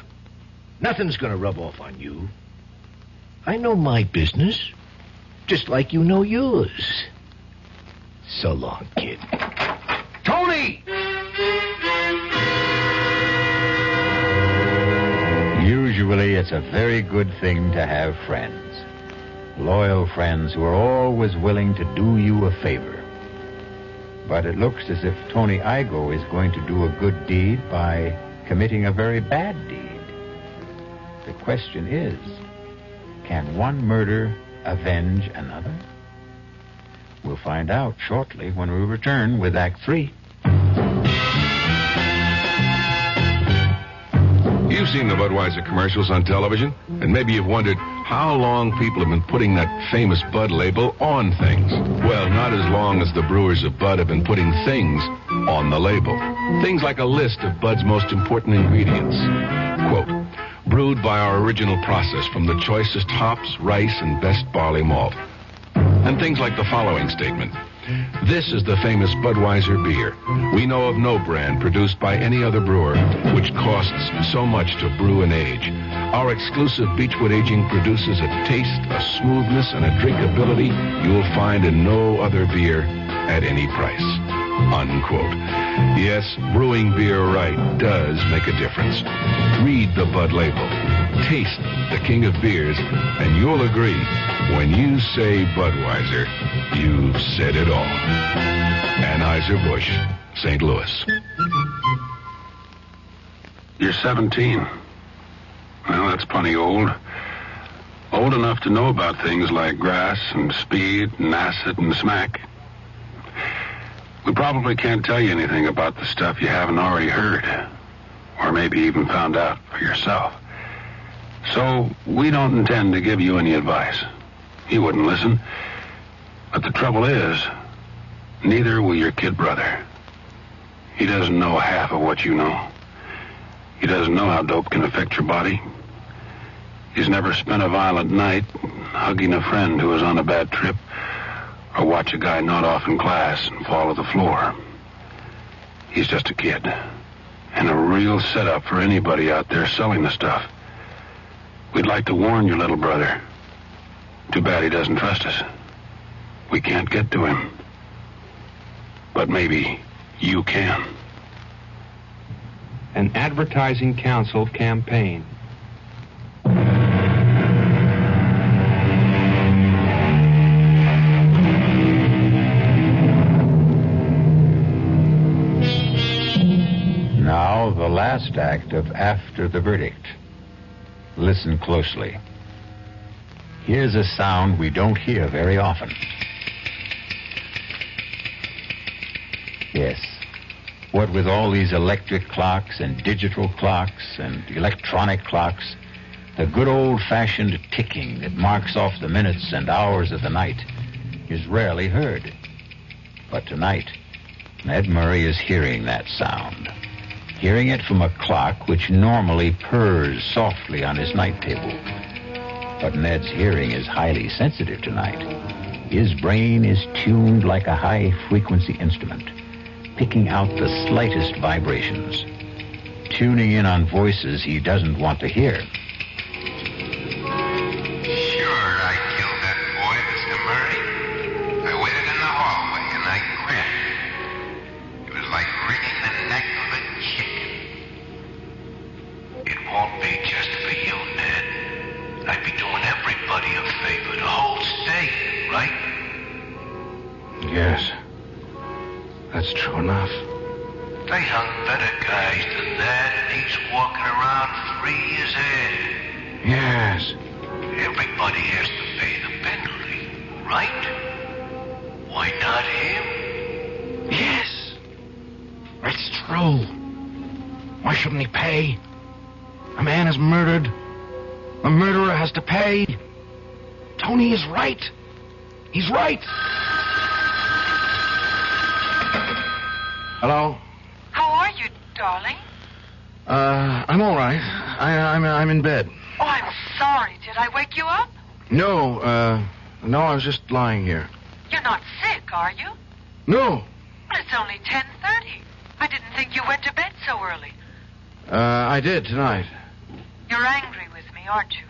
Nothing's going to rub off on you. I know my business, just like you know yours. So long, kid. Tony! Usually, it's a very good thing to have friends. Loyal friends who are always willing to do you a favor. But it looks as if Tony Igo is going to do a good deed by committing a very bad deed. The question is, can one murder avenge another? We'll find out shortly when we return with Act 3. You've seen the Budweiser commercials on television, and maybe you've wondered how long people have been putting that famous Bud label on things. Well, not as long as the brewers of Bud have been putting things on the label. Things like a list of Bud's most important ingredients. Quote, brewed by our original process from the choicest hops, rice, and best barley malt. And things like the following statement. This is the famous Budweiser beer. We know of no brand produced by any other brewer which costs so much to brew and age. Our exclusive Beechwood aging produces a taste, a smoothness, and a drinkability you'll find in no other beer at any price. Unquote. Yes, brewing beer right does make a difference. Read the Bud label. Taste the king of beers, and you'll agree, when you say Budweiser, you've said it all. Anheuser-Busch, St. Louis. You're 17. Well, that's plenty old. Old enough to know about things like grass and speed and acid and smack. We probably can't tell you anything about the stuff you haven't already heard, or maybe even found out for yourself. So we don't intend to give you any advice. You wouldn't listen. But the trouble is, neither will your kid brother. He doesn't know half of what you know. He doesn't know how dope can affect your body. He's never spent a violent night hugging a friend who was on a bad trip, or watch a guy nod off in class and fall to the floor. He's just a kid, and a real setup for anybody out there selling the stuff. We'd like to warn your little brother. Too bad he doesn't trust us. We can't get to him. But maybe you can. An advertising council campaign. Now, the last act of After the Verdict. Listen closely. Here's a sound we don't hear very often. Yes. What with all these electric clocks and digital clocks and electronic clocks, the good old-fashioned ticking that marks off the minutes and hours of the night is rarely heard. But tonight, Ned Murray is hearing that sound. Hearing it from a clock which normally purrs softly on his night table. But Ned's hearing is highly sensitive tonight. His brain is tuned like a high-frequency instrument, picking out the slightest vibrations, tuning in on voices he doesn't want to hear. Sure, I killed that boy, Mr. Murray. I waited in the hallway and I grinned. It was like wringing the neck of a chicken. It won't be just for you, Ned. I'd be doing everybody a favor, the whole state, right? Yes. That's true enough. They hung better guys than that, and he's walking around free as air. Yes. Everybody has to pay the penalty, right? Why not him? Yes. It's true. Why shouldn't he pay? A man is murdered. A murderer has to pay. Tony is right. He's right. Hello? How are you, darling? I'm all right. I'm in bed. Oh, I'm sorry. Did I wake you up? No, I was just lying here. You're not sick, are you? No. Well, it's only 10:30. I didn't think you went to bed so early. I did tonight. You're angry with me, aren't you?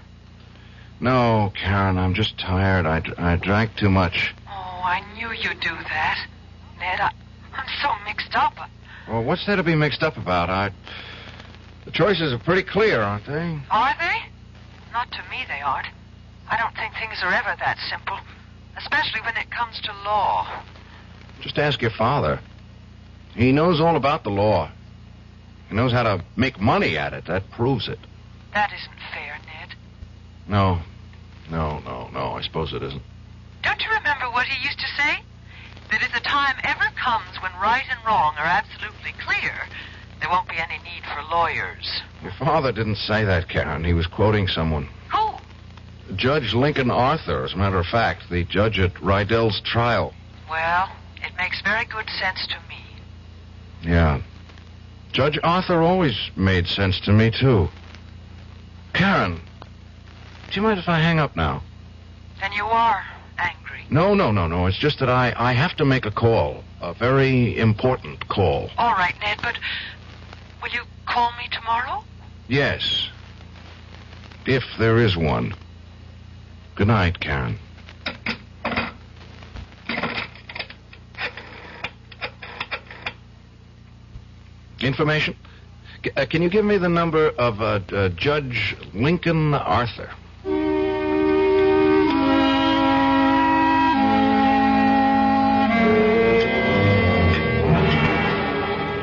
No, Karen, I'm just tired. I drank too much. Oh, I knew you'd do that. Ned, I'm so mixed up. Well, what's there to be mixed up about? The choices are pretty clear, aren't they? Are they? Not to me, they aren't. I don't think things are ever that simple, especially when it comes to law. Just ask your father. He knows all about the law. He knows how to make money at it. That proves it. That isn't fair, Ned. No, I suppose it isn't. Don't you remember what he used to say? That if the time ever comes when right and wrong are absolutely clear, there won't be any need for lawyers. Your father didn't say that, Karen. He was quoting someone. Who? Judge Lincoln Arthur, as a matter of fact, the judge at Rydell's trial. Well, it makes very good sense to me. Yeah. Judge Arthur always made sense to me, too. Karen, do you mind if I hang up now? Then you are angry. No. It's just that I have to make a call. A very important call. All right, Ned, but will you call me tomorrow? Yes. If there is one. Good night, Karen. Information? Can you give me the number of Judge Lincoln Arthur?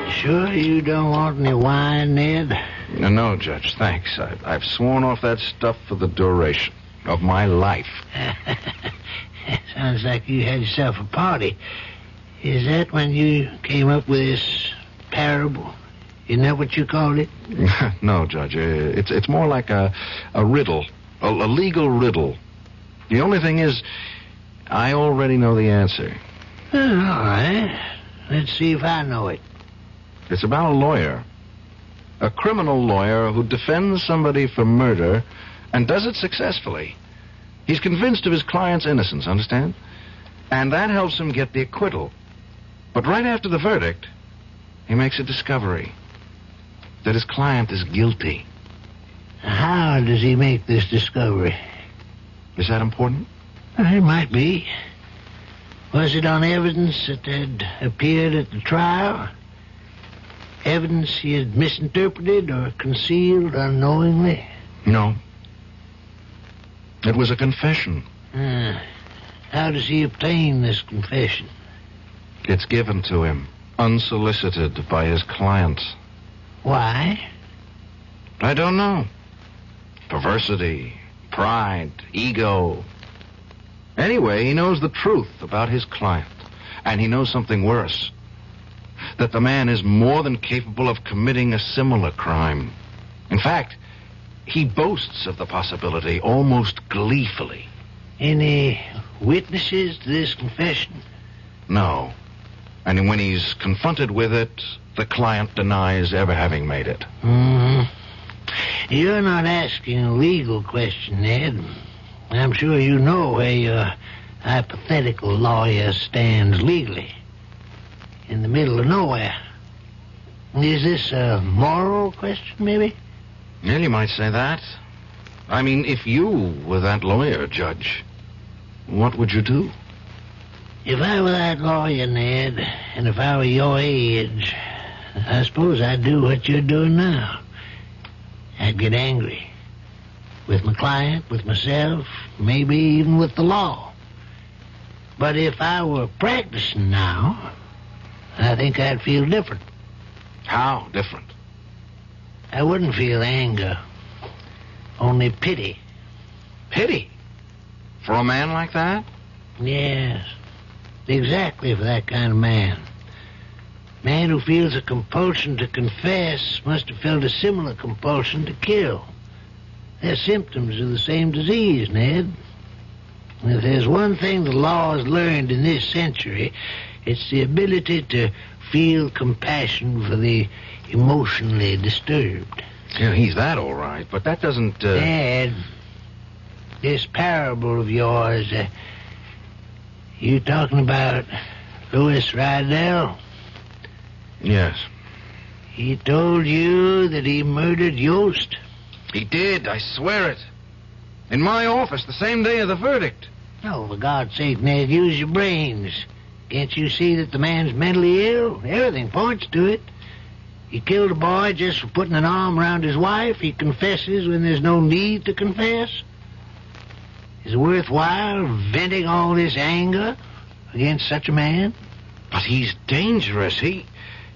Sure you don't want any wine, Ned? No, Judge, thanks. I've sworn off that stuff for the duration of my life. Sounds like you had yourself a party. Is that when you came up with this parable? Isn't that what you called it? No, Judge. It's more like a riddle, a legal riddle. The only thing is, I already know the answer. All right. Let's see if I know it. It's about a lawyer. A criminal lawyer who defends somebody for murder and does it successfully. He's convinced of his client's innocence, understand? And that helps him get the acquittal. But right after the verdict, he makes a discovery that his client is guilty. How does he make this discovery? Is that important? It might be. Was it on evidence that had appeared at the trial? Evidence he had misinterpreted or concealed unknowingly? No. It was a confession. How does he obtain this confession? It's given to him, unsolicited by his client. Why? I don't know. Perversity, pride, ego. Anyway, he knows the truth about his client. And he knows something worse. That the man is more than capable of committing a similar crime. In fact, he boasts of the possibility almost gleefully. Any witnesses to this confession? No. And when he's confronted with it, the client denies ever having made it. You're not asking a legal question, Ned. I'm sure you know where your hypothetical lawyer stands legally. In the middle of nowhere. Is this a moral question, maybe? Well, you might say that. I mean, if you were that lawyer, Judge, what would you do? If I were that lawyer, Ned, and if I were your age, I suppose I'd do what you're doing now. I'd get angry. With my client, with myself, maybe even with the law. But if I were practicing now, I think I'd feel different. How different? I wouldn't feel anger. Only pity. Pity? For a man like that? Yes. Exactly for that kind of man. Man who feels a compulsion to confess must have felt a similar compulsion to kill. They're symptoms of the same disease, Ned. And if there's one thing the law has learned in this century, it's the ability to feel compassion for the emotionally disturbed. Yeah, he's that all right, but that doesn't... Dad, this parable of yours, you talking about Louis Rydell? Yes. He told you that he murdered Yost? He did, I swear it. In my office, the same day of the verdict. Oh, for God's sake, Ned, use your brains. Can't you see that the man's mentally ill? Everything points to it. He killed a boy just for putting an arm around his wife. He confesses when there's no need to confess. Is it worthwhile venting all this anger against such a man? But he's dangerous.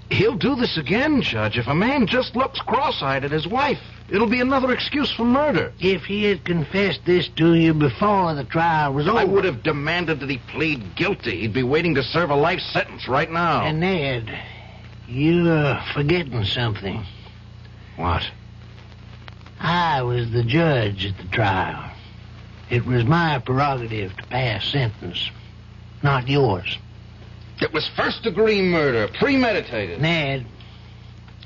He'll do this again, Judge. If a man just looks cross-eyed at his wife, it'll be another excuse for murder. If he had confessed this to you before the trial was over... I would have demanded that he plead guilty. He'd be waiting to serve a life sentence right now. And Ned, you're forgetting something. What? I was the judge at the trial. It was my prerogative to pass sentence, not yours. It was first-degree murder, premeditated. Ned,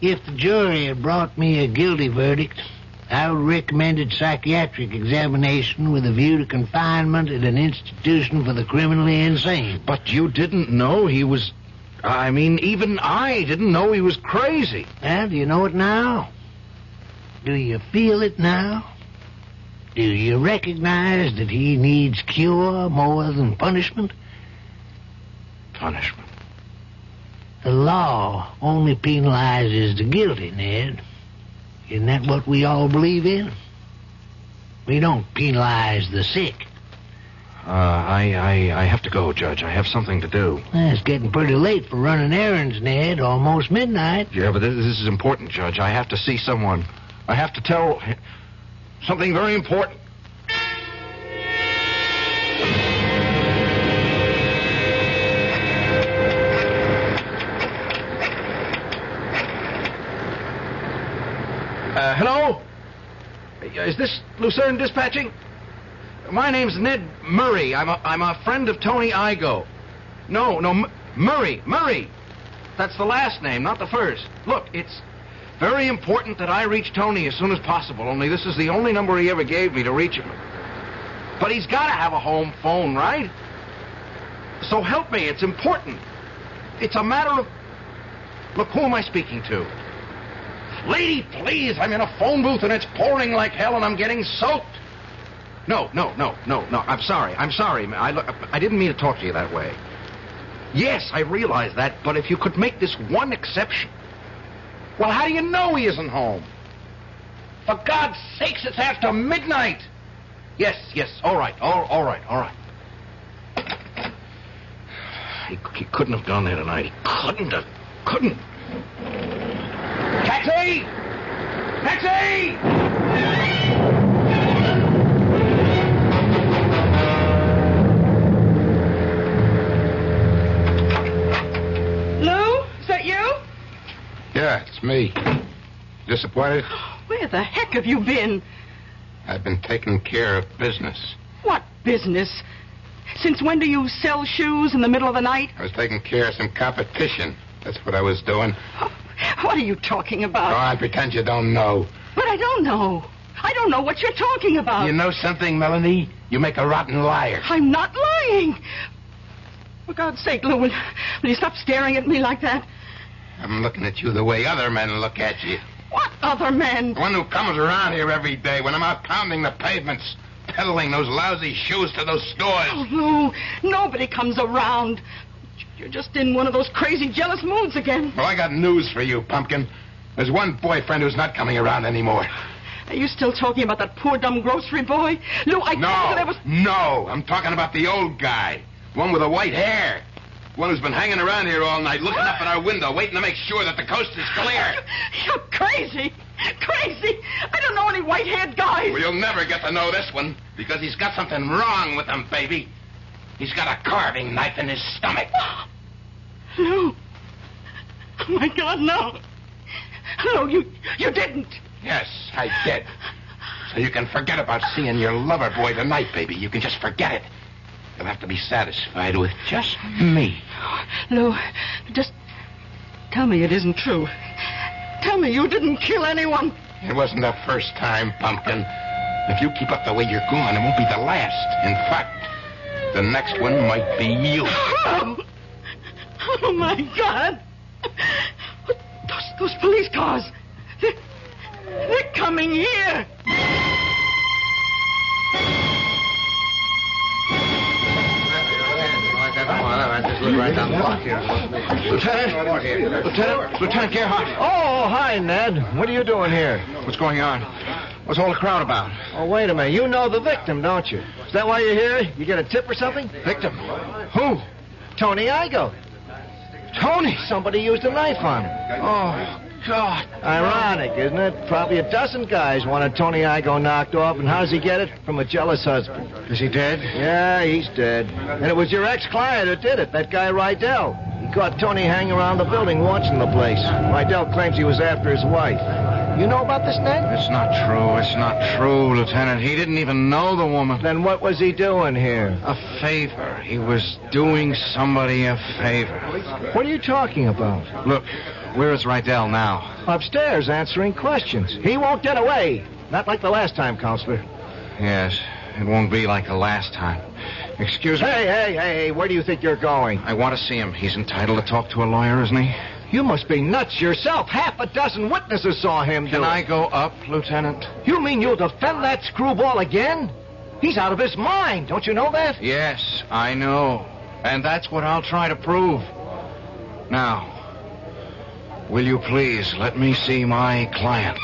if the jury had brought me a guilty verdict, I would have recommended psychiatric examination with a view to confinement at an institution for the criminally insane. But you didn't know he was... I mean, even I didn't know he was crazy. Well, do you know it now? Do you feel it now? Do you recognize that he needs cure more than punishment? Punishment? The law only penalizes the guilty, Ned. Isn't that what we all believe in? We don't penalize the sick. I have to go, Judge. I have something to do. It's getting pretty late for running errands, Ned. Almost midnight. Yeah, but this is important, Judge. I have to see someone. I have to tell something very important. Hello? Is this Lucerne Dispatching? My name's Ned Murray. I'm a friend of Tony Igo. No, Murray. That's the last name, not the first. Look, it's very important that I reach Tony as soon as possible, only this is the only number he ever gave me to reach him. But he's got to have a home phone, right? So help me, it's important. It's a matter of... Look, who am I speaking to? Lady, please, I'm in a phone booth and it's pouring like hell and I'm getting soaked. No, I'm sorry. I didn't mean to talk to you that way. Yes, I realize that, but if you could make this one exception. Well, how do you know he isn't home? For God's sakes, it's after midnight. Yes, all right. He couldn't have gone there tonight. He couldn't. Taxi! Lou, is that you? Yeah, it's me. Disappointed? Where the heck have you been? I've been taking care of business. What business? Since when do you sell shoes in the middle of the night? I was taking care of some competition. That's what I was doing. What are you talking about? Go on, pretend you don't know. But I don't know. I don't know what you're talking about. You know something, Melanie? You make a rotten liar. I'm not lying. For God's sake, Lou, will you stop staring at me like that? I'm looking at you the way other men look at you. What other men? The one who comes around here every day when I'm out pounding the pavements, peddling those lousy shoes to those stores. Oh, Lou, nobody comes around. You're just in one of those crazy jealous moods again. Well, I got news for you, Pumpkin. There's one boyfriend who's not coming around anymore. Are you still talking about that poor, dumb grocery boy? Lou, I told you there was... No, I'm talking about the old guy. The one with the white hair. The one who's been hanging around here all night, looking up at our window, waiting to make sure that the coast is clear. You're crazy. Crazy. I don't know any white-haired guys. Well, you'll never get to know this one, because he's got something wrong with him, baby. He's got a carving knife in his stomach. Lou. Oh, my God, no. No, you didn't. Yes, I did. So you can forget about seeing your lover boy tonight, baby. You can just forget it. You'll have to be satisfied with just me. Lou, just tell me it isn't true. Tell me you didn't kill anyone. It wasn't the first time, Pumpkin. If you keep up the way you're going, it won't be the last. In fact, the next one might be you. Oh my God. Those police cars. They're coming here. Lieutenant Gerhardt. Oh, hi, Ned. What are you doing here? What's going on? What's all the crowd about? Oh, wait a minute. You know the victim, don't you? Is that why you're here? You get a tip or something? Victim? Who? Tony Igo. Tony? Somebody used a knife on him. Oh, God. Ironic, isn't it? Probably a dozen guys wanted Tony Igo knocked off, and how does he get it? From a jealous husband. Is he dead? Yeah, he's dead. And it was your ex-client who did it, that guy Rydell. He caught Tony hanging around the building watching the place. Rydell claims he was after his wife. You know about this, Ned? It's not true. It's not true, Lieutenant. He didn't even know the woman. Then what was he doing here? A favor. He was doing somebody a favor. What are you talking about? Look, where is Rydell now? Upstairs answering questions. He won't get away. Not like the last time, Counselor. Yes, it won't be like the last time. Excuse me. Hey, where do you think you're going? I want to see him. He's entitled to talk to a lawyer, isn't he? You must be nuts yourself. Half a dozen witnesses saw him do Can it. I go up, Lieutenant? You mean you'll defend that screwball again? He's out of his mind. Don't you know that? Yes, I know. And that's what I'll try to prove. Now, will you please let me see my client?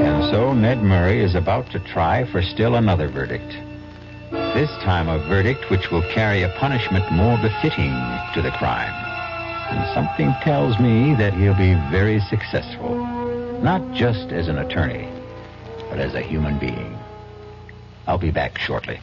And so Ned Murray is about to try for still another verdict. This time a verdict which will carry a punishment more befitting to the crime. And something tells me that he'll be very successful. Not just as an attorney, but as a human being. I'll be back shortly.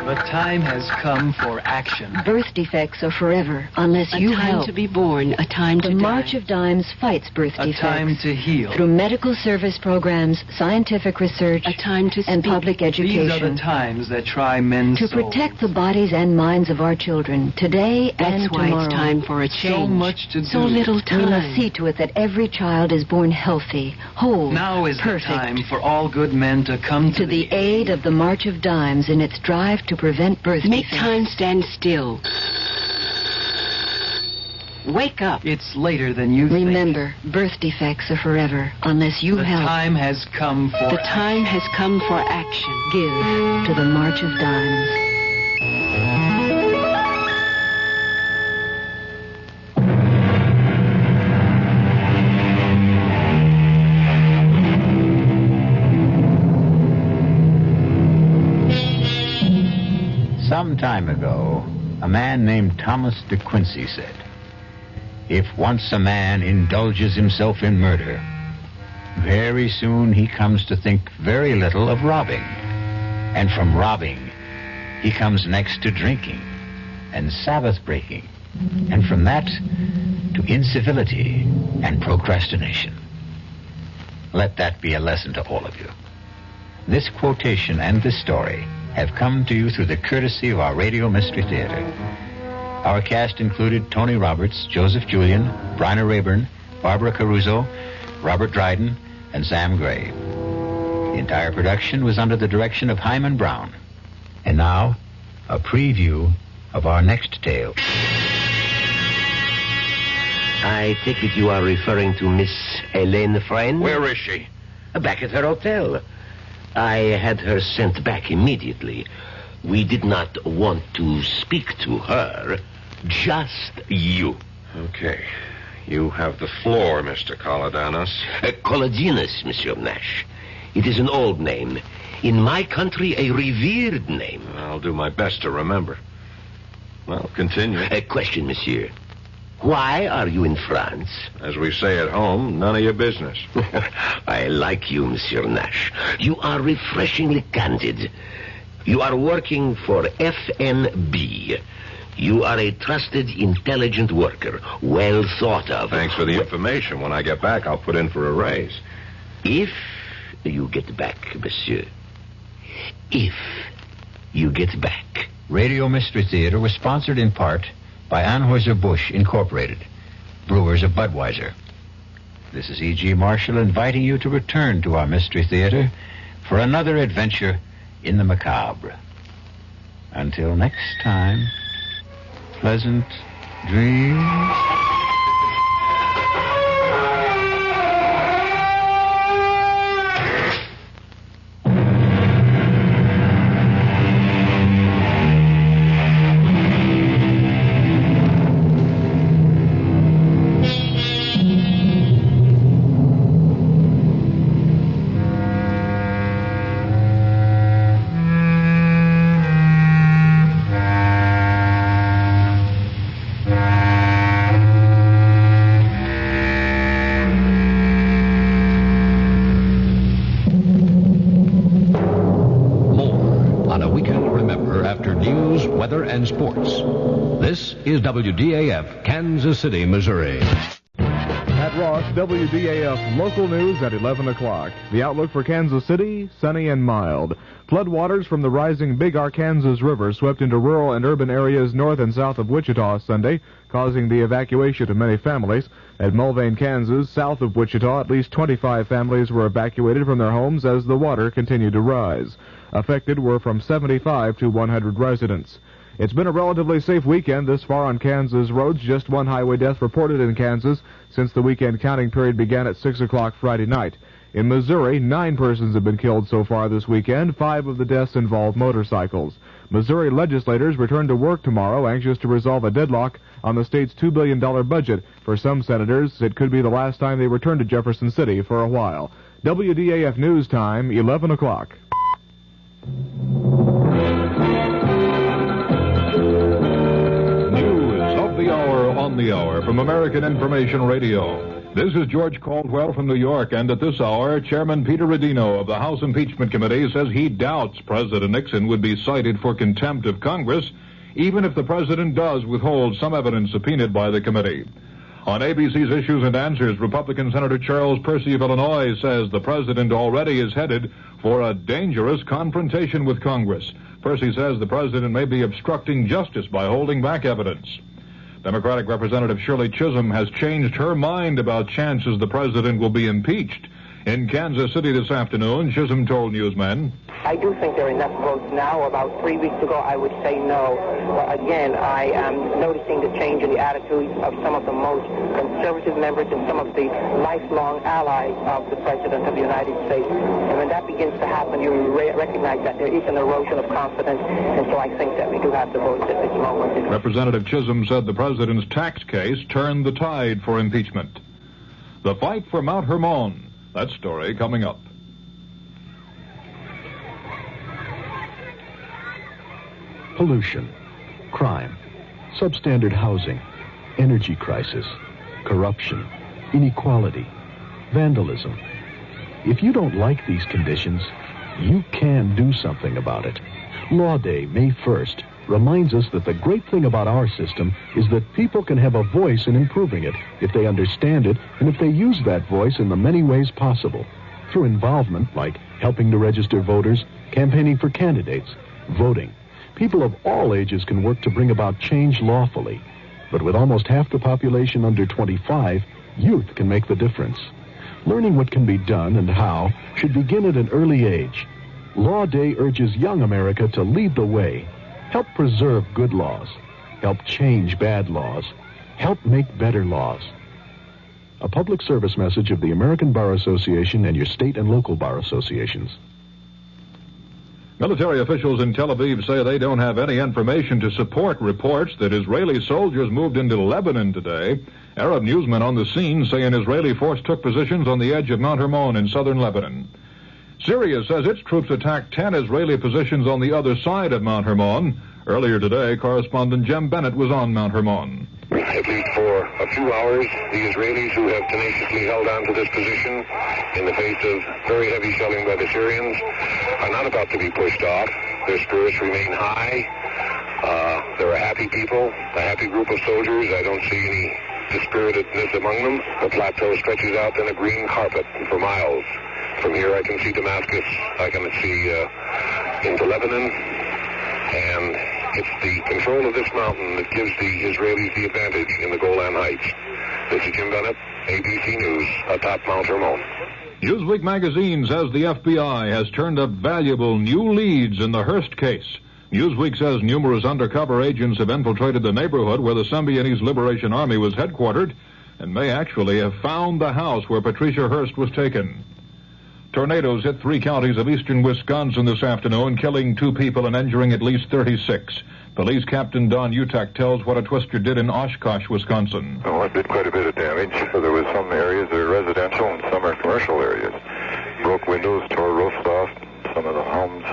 The time has come for action. Birth defects are forever unless you help. A time to be born, a time to die. The March of Dimes fights birth defects. A time to heal. Through medical service programs, scientific research, a time to and speak. public education. These are the times that try men's to souls. protect the bodies and minds of our children today and That's why tomorrow. it's time for a change. So much to do. So little time. We must see to it that every child is born healthy, whole, Now is perfect. the time for all good men to come to the aid of the March of Dimes in its drive to prevent birth Make defects. time stand still. Wake up. It's later than you think. Remember, birth defects are forever unless you The help. time has come for The time has come for action. Give to the March of Dimes. Some time ago, a man named Thomas de Quincey said, "If once a man indulges himself in murder, very soon he comes to think very little of robbing. And from robbing, he comes next to drinking and Sabbath breaking. And from that, to incivility and procrastination." Let that be a lesson to all of you. This quotation and this story have come to you through the courtesy of our Radio Mystery Theater. Our cast included Tony Roberts, Joseph Julian, Bryna Rayburn, Barbara Caruso, Robert Dryden, and Sam Gray. The entire production was under the direction of Hyman Brown. And now, a preview of our next tale. I take it you are referring to Miss Helene Friend? Where is she? Back at her hotel. I had her sent back immediately. We did not want to speak to her, just you. Okay. You have the floor, Mr. Colodanos. Colodinus, Monsieur Nash. It is an old name. In my country, a revered name. I'll do my best to remember. Well, continue. A question, monsieur. Why are you in France? As we say at home, none of your business. I like you, Monsieur Nash. You are refreshingly candid. You are working for FNB. You are a trusted, intelligent worker, well thought of. Thanks for the information. When I get back, I'll put in for a raise. If you get back, monsieur. If you get back. Radio Mystery Theater was sponsored in part by Anheuser-Busch Incorporated, brewers of Budweiser. This is E.G. Marshall inviting you to return to our Mystery Theater for another adventure in the macabre. Until next time, pleasant dreams. and sports. This is WDAF, Kansas City, Missouri. Pat Ross, WDAF local news at 11 o'clock. The outlook for Kansas City, sunny and mild. Floodwaters from the rising Big Arkansas River swept into rural and urban areas north and south of Wichita Sunday, causing the evacuation of many families. At Mulvane, Kansas, south of Wichita, at least 25 families were evacuated from their homes as the water continued to rise. Affected were from 75 to 100 residents. It's been a relatively safe weekend this far on Kansas roads. Just one highway death reported in Kansas since the weekend counting period began at 6 o'clock Friday night. In Missouri, 9 persons have been killed so far this weekend. 5 of the deaths involve motorcycles. Missouri legislators return to work tomorrow, anxious to resolve a deadlock on the state's $2 billion budget. For some senators, it could be the last time they return to Jefferson City for a while. WDAF News Time, 11 o'clock. The hour on the hour from American Information Radio. This is George Caldwell from New York, and at this hour, Chairman Peter Rodino of the House Impeachment Committee says he doubts President Nixon would be cited for contempt of Congress, even if the president does withhold some evidence subpoenaed by the committee. On ABC's Issues and Answers, Republican Senator Charles Percy of Illinois says the president already is headed for a dangerous confrontation with Congress. Percy says the president may be obstructing justice by holding back evidence. Democratic Representative Shirley Chisholm has changed her mind about chances the president will be impeached. In Kansas City this afternoon, Chisholm told newsmen, I do think there are enough votes now. About 3 weeks ago, I would say no. But again, I am noticing the change in the attitudes of some of the most conservative members and some of the lifelong allies of the President of the United States. And when that begins to happen, you recognize that there is an erosion of confidence. And so I think that we do have the votes at this moment. Representative Chisholm said the president's tax case turned the tide for impeachment. The fight for Mount Hermon. That story coming up. Pollution, crime, substandard housing, energy crisis, corruption, inequality, vandalism. If you don't like these conditions, you can do something about it. Law Day, May 1st, reminds us that the great thing about our system is that people can have a voice in improving it if they understand it and if they use that voice in the many ways possible. Through involvement like helping to register voters, campaigning for candidates, voting. People of all ages can work to bring about change lawfully. But with almost half the population under 25, youth can make the difference. Learning what can be done and how should begin at an early age. Law Day urges young America to lead the way. Help preserve good laws. Help change bad laws. Help make better laws. A public service message of the American Bar Association and your state and local bar associations. Military officials in Tel Aviv say they don't have any information to support reports that Israeli soldiers moved into Lebanon today. Arab newsmen on the scene say an Israeli force took positions on the edge of Mount Hermon in southern Lebanon. Syria says its troops attacked 10 Israeli positions on the other side of Mount Hermon. Earlier today, correspondent Jem Bennett was on Mount Hermon. At least for a few hours, the Israelis, who have tenaciously held on to this position in the face of very heavy shelling by the Syrians, are not about to be pushed off. Their spirits remain high. They're a happy people, a happy group of soldiers. I don't see any dispiritedness among them. The plateau stretches out in a green carpet for miles. From here I can see Damascus, I can see into Lebanon, and it's the control of this mountain that gives the Israelis the advantage in the Golan Heights. This is Jim Bennett, ABC News, atop Mount Hermon. Newsweek magazine says the FBI has turned up valuable new leads in the Hearst case. Newsweek says numerous undercover agents have infiltrated the neighborhood where the Symbionese Liberation Army was headquartered and may actually have found the house where Patricia Hearst was taken. Tornadoes hit 3 counties of eastern Wisconsin this afternoon, killing 2 people and injuring at least 36. Police Captain Don Utak tells what a twister did in Oshkosh, Wisconsin. Oh, it did quite a bit of damage. There was some areas that are residential and some are commercial areas. Broke windows, tore roofs off. Some of the homes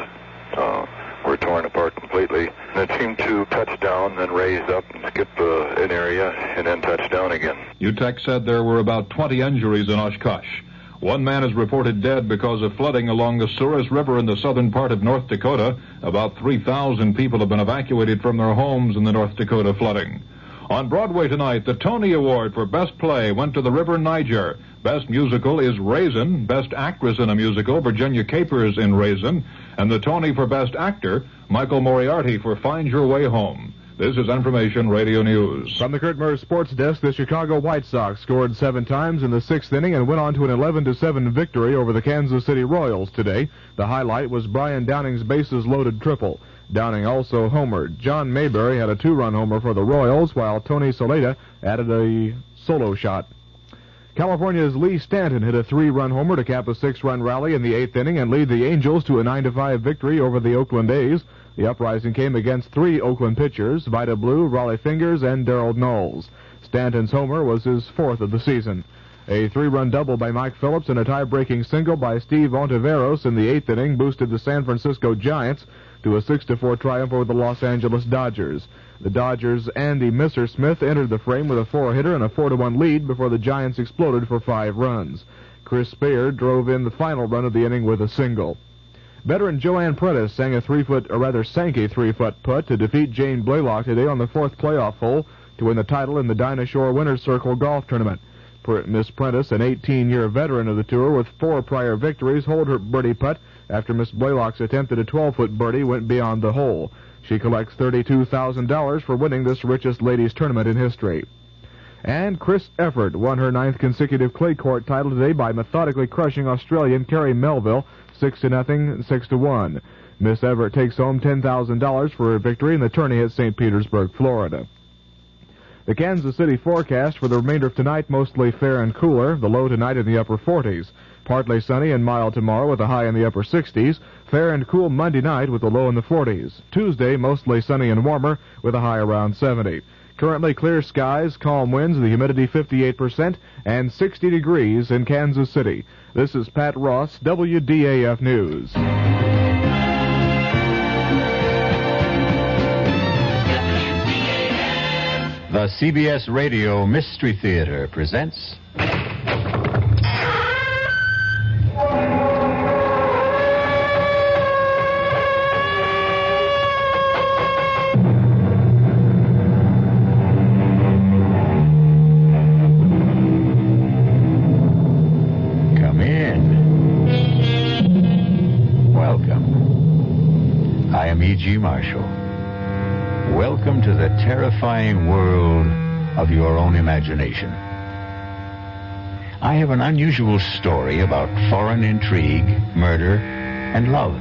were torn apart completely. And it seemed to touch down, then raise up and skip an area, and then touch down again. Utak said there were about 20 injuries in Oshkosh. One man is reported dead because of flooding along the Souris River in the southern part of North Dakota. About 3,000 people have been evacuated from their homes in the North Dakota flooding. On Broadway tonight, the Tony Award for Best Play went to the River Niger. Best Musical is Raisin. Best Actress in a Musical, Virginia Capers in Raisin. And the Tony for Best Actor, Michael Moriarty for Find Your Way Home. This is Information Radio News. From the Kurt Murr Sports Desk, the Chicago White Sox scored 7 times in the 6th inning and went on to an 11-7 victory over the Kansas City Royals today. The highlight was Brian Downing's bases-loaded triple. Downing also homered. John Mayberry had a 2-run homer for the Royals, while Tony Soleda added a solo shot. California's Lee Stanton hit a 3-run homer to cap a 6-run rally in the 8th inning and lead the Angels to a 9-5 victory over the Oakland A's. The uprising came against 3 Oakland pitchers, Vida Blue, Raleigh Fingers, and Darrell Knowles. Stanton's homer was his 4th of the season. A 3-run double by Mike Phillips and a tie-breaking single by Steve Ontiveros in the 8th inning boosted the San Francisco Giants to a 6-4 triumph over the Los Angeles Dodgers. The Dodgers' Andy Messersmith entered the frame with a 4-hitter and a 4-1 lead before the Giants exploded for 5 runs. Chris Spear drove in the final run of the inning with a single. Veteran Joanne Prentice sank a 3-foot putt to defeat Jane Blaylock today on the 4th playoff hole to win the title in the Dinah Shore Winner's Circle Golf Tournament. Miss Prentice, an 18-year veteran of the tour with 4 prior victories, holed her birdie putt after Miss Blaylock's attempt at a 12-foot birdie went beyond the hole. She collects $32,000 for winning this richest ladies tournament in history. And Chris Efford won her 9th consecutive clay court title today by methodically crushing Australian Kerry Melville 6-0 and 6-1. Miss Everett takes home $10,000 for her victory in the tourney at St. Petersburg, Florida. The Kansas City forecast for the remainder of tonight, mostly fair and cooler. The low tonight in the upper 40s. Partly sunny and mild tomorrow with a high in the upper 60s. Fair and cool Monday night with a low in the 40s. Tuesday, mostly sunny and warmer with a high around 70. Currently clear skies, calm winds, the humidity 58%, and 60 degrees in Kansas City. This is Pat Ross, WDAF News. The CBS Radio Mystery Theater presents... Come in. Welcome. I am E.G. Marshall. Welcome to the terrifying world of your own imagination. I have an unusual story about foreign intrigue, murder, and love.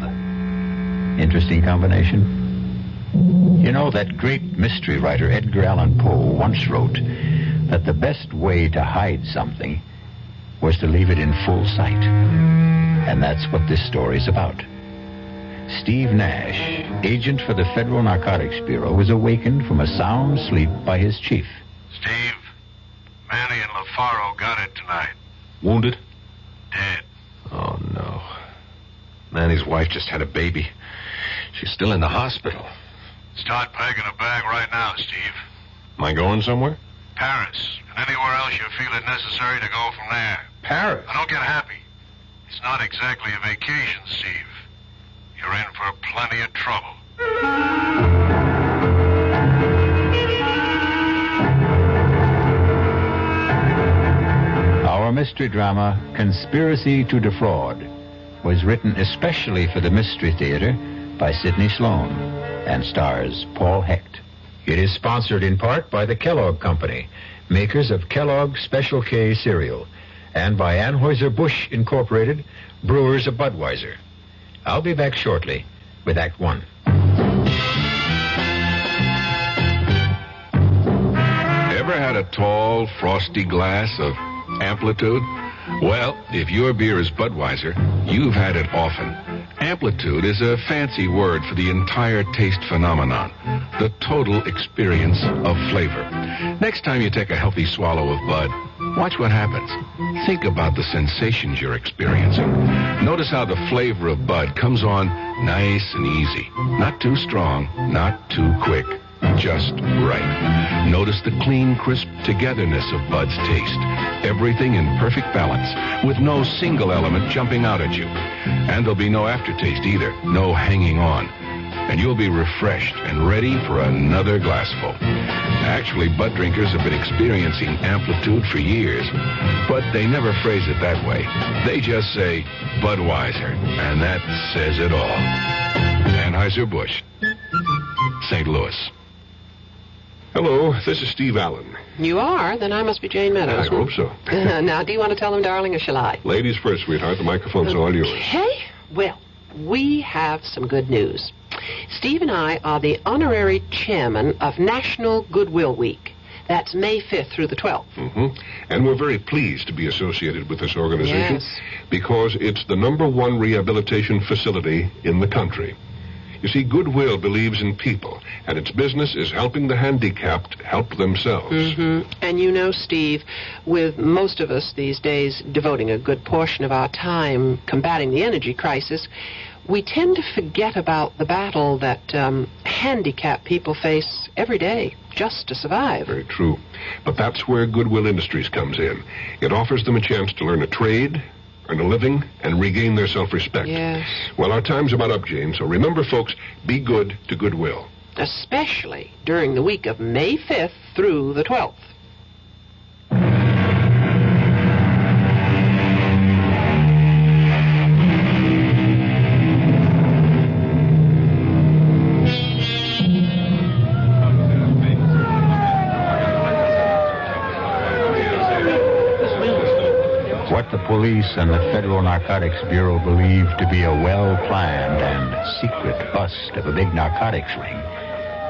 Interesting combination? You know, that great mystery writer Edgar Allan Poe once wrote that the best way to hide something was to leave it in full sight. And that's what this story's about. Steve Nash, agent for the Federal Narcotics Bureau, was awakened from a sound sleep by his chief. Steve, Manny and LaFaro got it tonight. Wounded? Dead. Oh, no. Manny's wife just had a baby. She's still in the hospital. Start packing a bag right now, Steve. Am I going somewhere? Paris, and anywhere else you feel it necessary to go from there. Paris? Now, don't get happy. It's not exactly a vacation, Steve. You're in for plenty of trouble. Our mystery drama, Conspiracy to Defraud, was written especially for the Mystery Theater by Sidney Sloan and stars Paul Hecht. It is sponsored in part by the Kellogg Company, makers of Kellogg's Special K cereal, and by Anheuser-Busch Incorporated, brewers of Budweiser. I'll be back shortly with Act One. Ever had a tall, frosty glass of Amplitude? Well, if your beer is Budweiser, you've had it often. Amplitude is a fancy word for the entire taste phenomenon, the total experience of flavor. Next time you take a healthy swallow of Bud, watch what happens. Think about the sensations you're experiencing. Notice how the flavor of Bud comes on nice and easy. Not too strong, not too quick. just right. Notice the clean, crisp togetherness of Bud's taste. Everything in perfect balance, with no single element jumping out at you. And there'll be no aftertaste either, no hanging on. And you'll be refreshed and ready for another glassful. Actually, Bud drinkers have been experiencing amplitude for years, but they never phrase it that way. They just say Budweiser, and that says it all. Anheuser-Busch, St. Louis. Hello, this is Steve Allen. You are? Then I must be Jane Meadows. I hope so. Now, do you want to tell them, darling, or shall I? Ladies first, sweetheart. The microphone's all yours. Okay. Well, we have some good news. Steve and I are the honorary chairman of National Goodwill Week. That's May 5th through the 12th. Mm-hmm. And we're very pleased to be associated with this organization. Yes. Because it's the #1 rehabilitation facility in the country. You see, Goodwill believes in people, and its business is helping the handicapped help themselves. Mm-hmm. And you know, Steve, with most of us these days devoting a good portion of our time combating the energy crisis, we tend to forget about the battle that handicapped people face every day just to survive. Very true. But that's where Goodwill Industries comes in. It offers them a chance to learn a trade, earn a living, and regain their self-respect. Yes. Well, our time's about up, Jane, so remember, folks, be good to Goodwill. Especially during the week of May 5th through the 12th. What the police and the Federal Narcotics Bureau believe to be a well-planned and secret bust of a big narcotics ring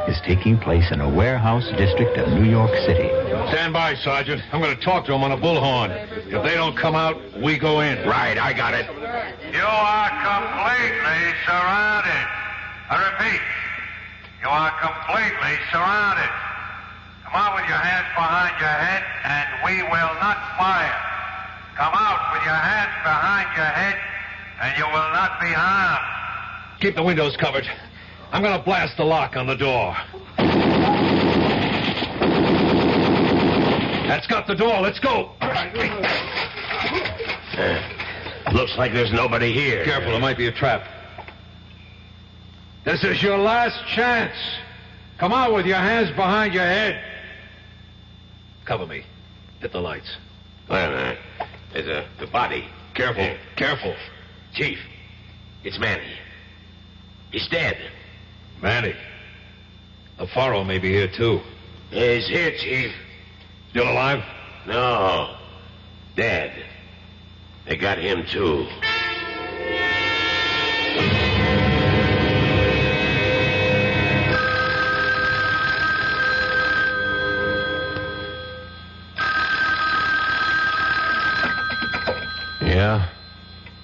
is taking place in a warehouse district of New York City. Stand by, Sergeant. I'm going to talk to them on a bullhorn. If they don't come out, we go in. Right, I got it. You are completely surrounded. I repeat, you are completely surrounded. Come out with your hands behind your head, and we will not fire. Come out with your hands behind your head, and you will not be harmed. Keep the windows covered. I'm going to blast the lock on the door. That's got the door. Let's go. Looks like there's nobody here. Careful, it might be a trap. This is your last chance. Come out with your hands behind your head. Cover me. Hit the lights. Wait a minute. There's the body. Careful. Careful. Chief, it's Manny. He's dead. Manny. LaFaro may be here, too. He's here, Chief. Still alive? No. Dead. They got him, too. Yeah?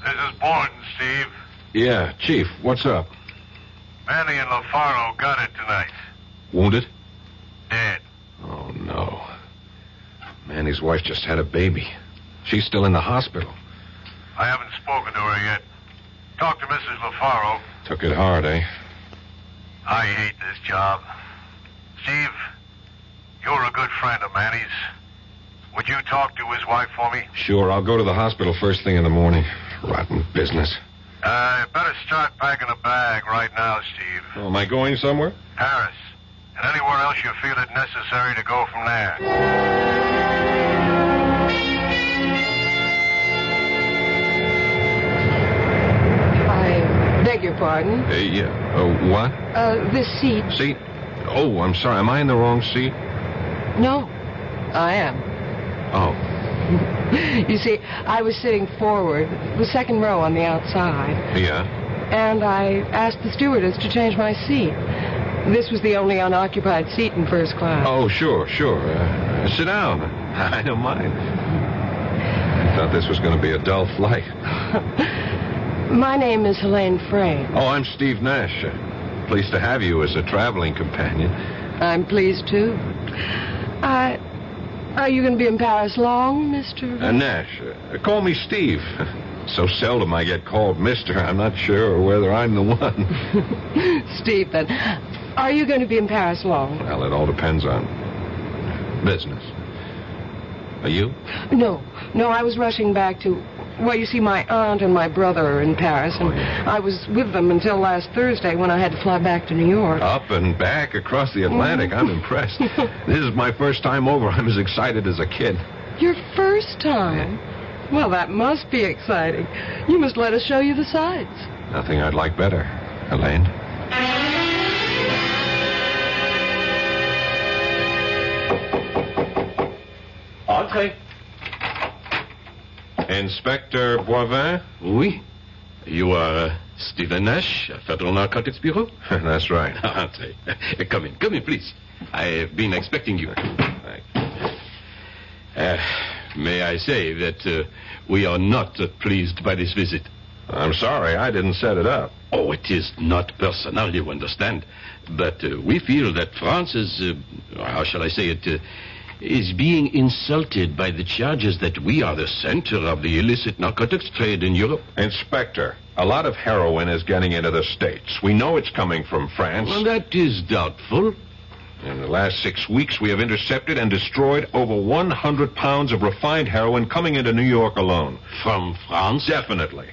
This is Borden, Steve. Yeah, Chief, what's up? Manny and LaFaro got it tonight. Wounded? Dead. Oh, no. Manny's wife just had a baby. She's still in the hospital. I haven't spoken to her yet. Talk to Mrs. LaFaro. Took it hard, eh? I hate this job. Steve, you're a good friend of Manny's. Would you talk to his wife for me? Sure, I'll go to the hospital first thing in the morning. Rotten business. Better start packing a bag right now, Steve. Oh, am I going somewhere? Paris. And anywhere else you feel it necessary to go from there. I beg your pardon. Yeah. What? This seat. Seat? Oh, I'm sorry. Am I in the wrong seat? No, I am. Oh. You see, I was sitting forward, the second row on the outside. Yeah? And I asked the stewardess to change my seat. This was the only unoccupied seat in first class. Oh, sure. Sit down. I don't mind. I thought this was going to be a dull flight. My name is Helene Frey. Oh, I'm Steve Nash. Pleased to have you as a traveling companion. I'm pleased, too. Are you going to be in Paris long, Mr.? Nash. Call me Steve. So seldom I get called Mr. I'm not sure whether I'm the one. Steve, then. Are you going to be in Paris long? Well, it all depends on business. Are you? No, I was rushing back to... Well, you see, my aunt and my brother are in Paris, and I was with them until last Thursday when I had to fly back to New York. Up and back across the Atlantic. I'm impressed. This is my first time over. I'm as excited as a kid. Your first time? Well, that must be exciting. You must let us show you the sights. Nothing I'd like better, Helene. Entrez. Inspector Boivin? Oui. You are Stephen Nash, Federal Narcotics Bureau? That's right. Entrez. Come in, please. I've been expecting you. May I say that we are not pleased by this visit? I'm sorry, I didn't set it up. Oh, it is not personal, you understand. But we feel that France is, how shall I say it, is being insulted by the charges that we are the center of the illicit narcotics trade in Europe. Inspector, a lot of heroin is getting into the States. We know it's coming from France. Well, that is doubtful. In the last 6 weeks, we have intercepted and destroyed over 100 pounds of refined heroin coming into New York alone. From France? Definitely.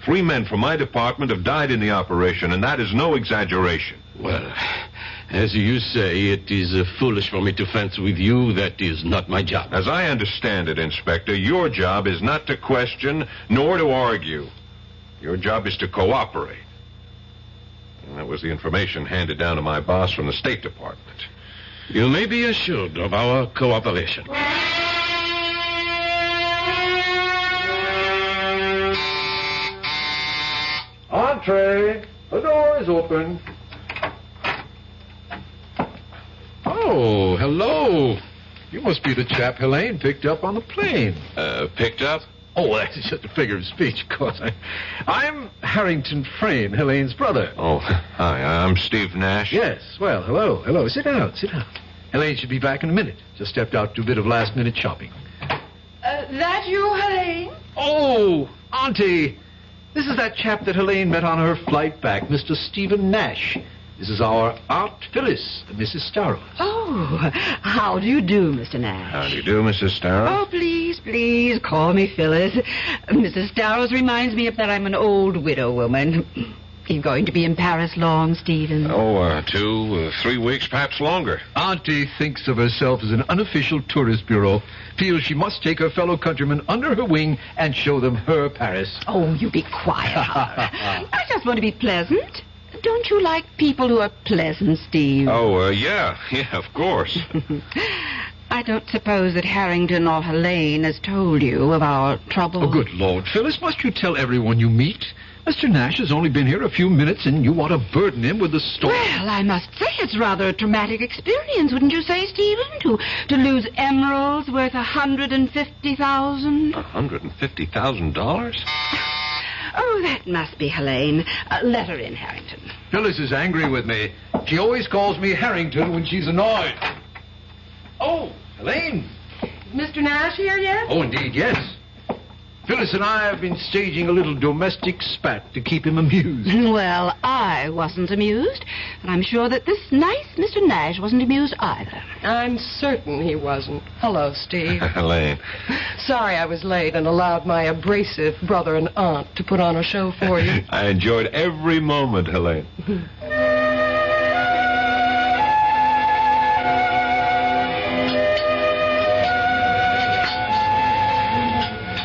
3 men from my department have died in the operation, and that is no exaggeration. Well, as you say, it is foolish for me to fence with you. That is not my job. As I understand it, Inspector, your job is not to question nor to argue. Your job is to cooperate. And that was the information handed down to my boss from the State Department. You may be assured of our cooperation. Entree. The door is open. Oh, hello. You must be the chap Helene picked up on the plane. Picked up? Oh, that's just a figure of speech, of course. I'm Harrington Frayne, Helene's brother. Oh, hi, I'm Steve Nash. Yes, well, hello. Sit down. Helene should be back in a minute. Just stepped out to do a bit of last-minute shopping. That you, Helene? Oh, Auntie. This is that chap that Helene met on her flight back, Mr. Stephen Nash. This is our Aunt Phyllis, Mrs. Starrow. Oh, how do you do, Mr. Nash? How do you do, Mrs. Starrow? Oh, please, call me Phyllis. Mrs. Starrows reminds me of that I'm an old widow woman. You're going to be in Paris long, Stephen? 2, 3 weeks, perhaps longer. Auntie thinks of herself as an unofficial tourist bureau, feels she must take her fellow countrymen under her wing and show them her Paris. Oh, you be quiet, Howard. I just want to be pleasant. Don't you like people who are pleasant, Steve? Oh, yeah, of course. I don't suppose that Harrington or Helene has told you of our trouble. Oh, good Lord, Phyllis, must you tell everyone you meet? Mr. Nash has only been here a few minutes, and you want to burden him with the story. Well, I must say it's rather a traumatic experience, wouldn't you say, Stephen? To lose emeralds worth $150,000. $150,000? Oh, that must be Helene. Let her in, Harrington. Phyllis is angry with me. She always calls me Harrington when she's annoyed. Oh, Helene. Mr. Nash here yet? Oh, indeed, yes. Phyllis and I have been staging a little domestic spat to keep him amused. Well, I wasn't amused, and I'm sure that this nice Mr. Nash wasn't amused either. I'm certain he wasn't. Hello, Steve. Helene. Sorry I was late and allowed my abrasive brother and aunt to put on a show for you. I enjoyed every moment, Helene.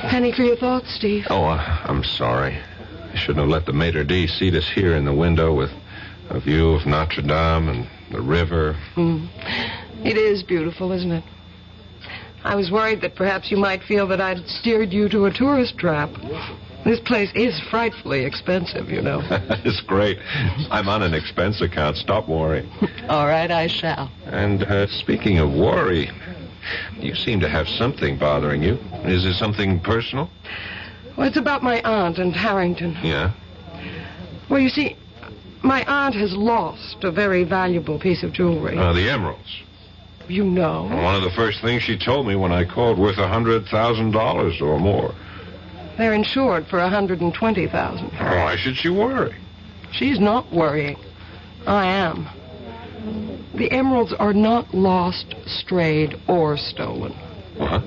Penny for your thoughts, Steve. Oh, I'm sorry. I shouldn't have let the maitre d' seat us here in the window with a view of Notre Dame and the river. It is beautiful, isn't it? I was worried that perhaps you might feel that I'd steered you to a tourist trap. This place is frightfully expensive, you know. It's great. I'm on an expense account. Stop worrying. All right, I shall. And speaking of worry, you seem to have something bothering you. Is it something personal? Well, it's about my aunt and Harrington. Yeah? Well, you see, my aunt has lost a very valuable piece of jewelry. The emeralds. You know. One of the first things she told me when I called, worth $100,000 or more. They're insured for $120,000. Why should she worry? She's not worrying. I am. The emeralds are not lost, strayed, or stolen. What?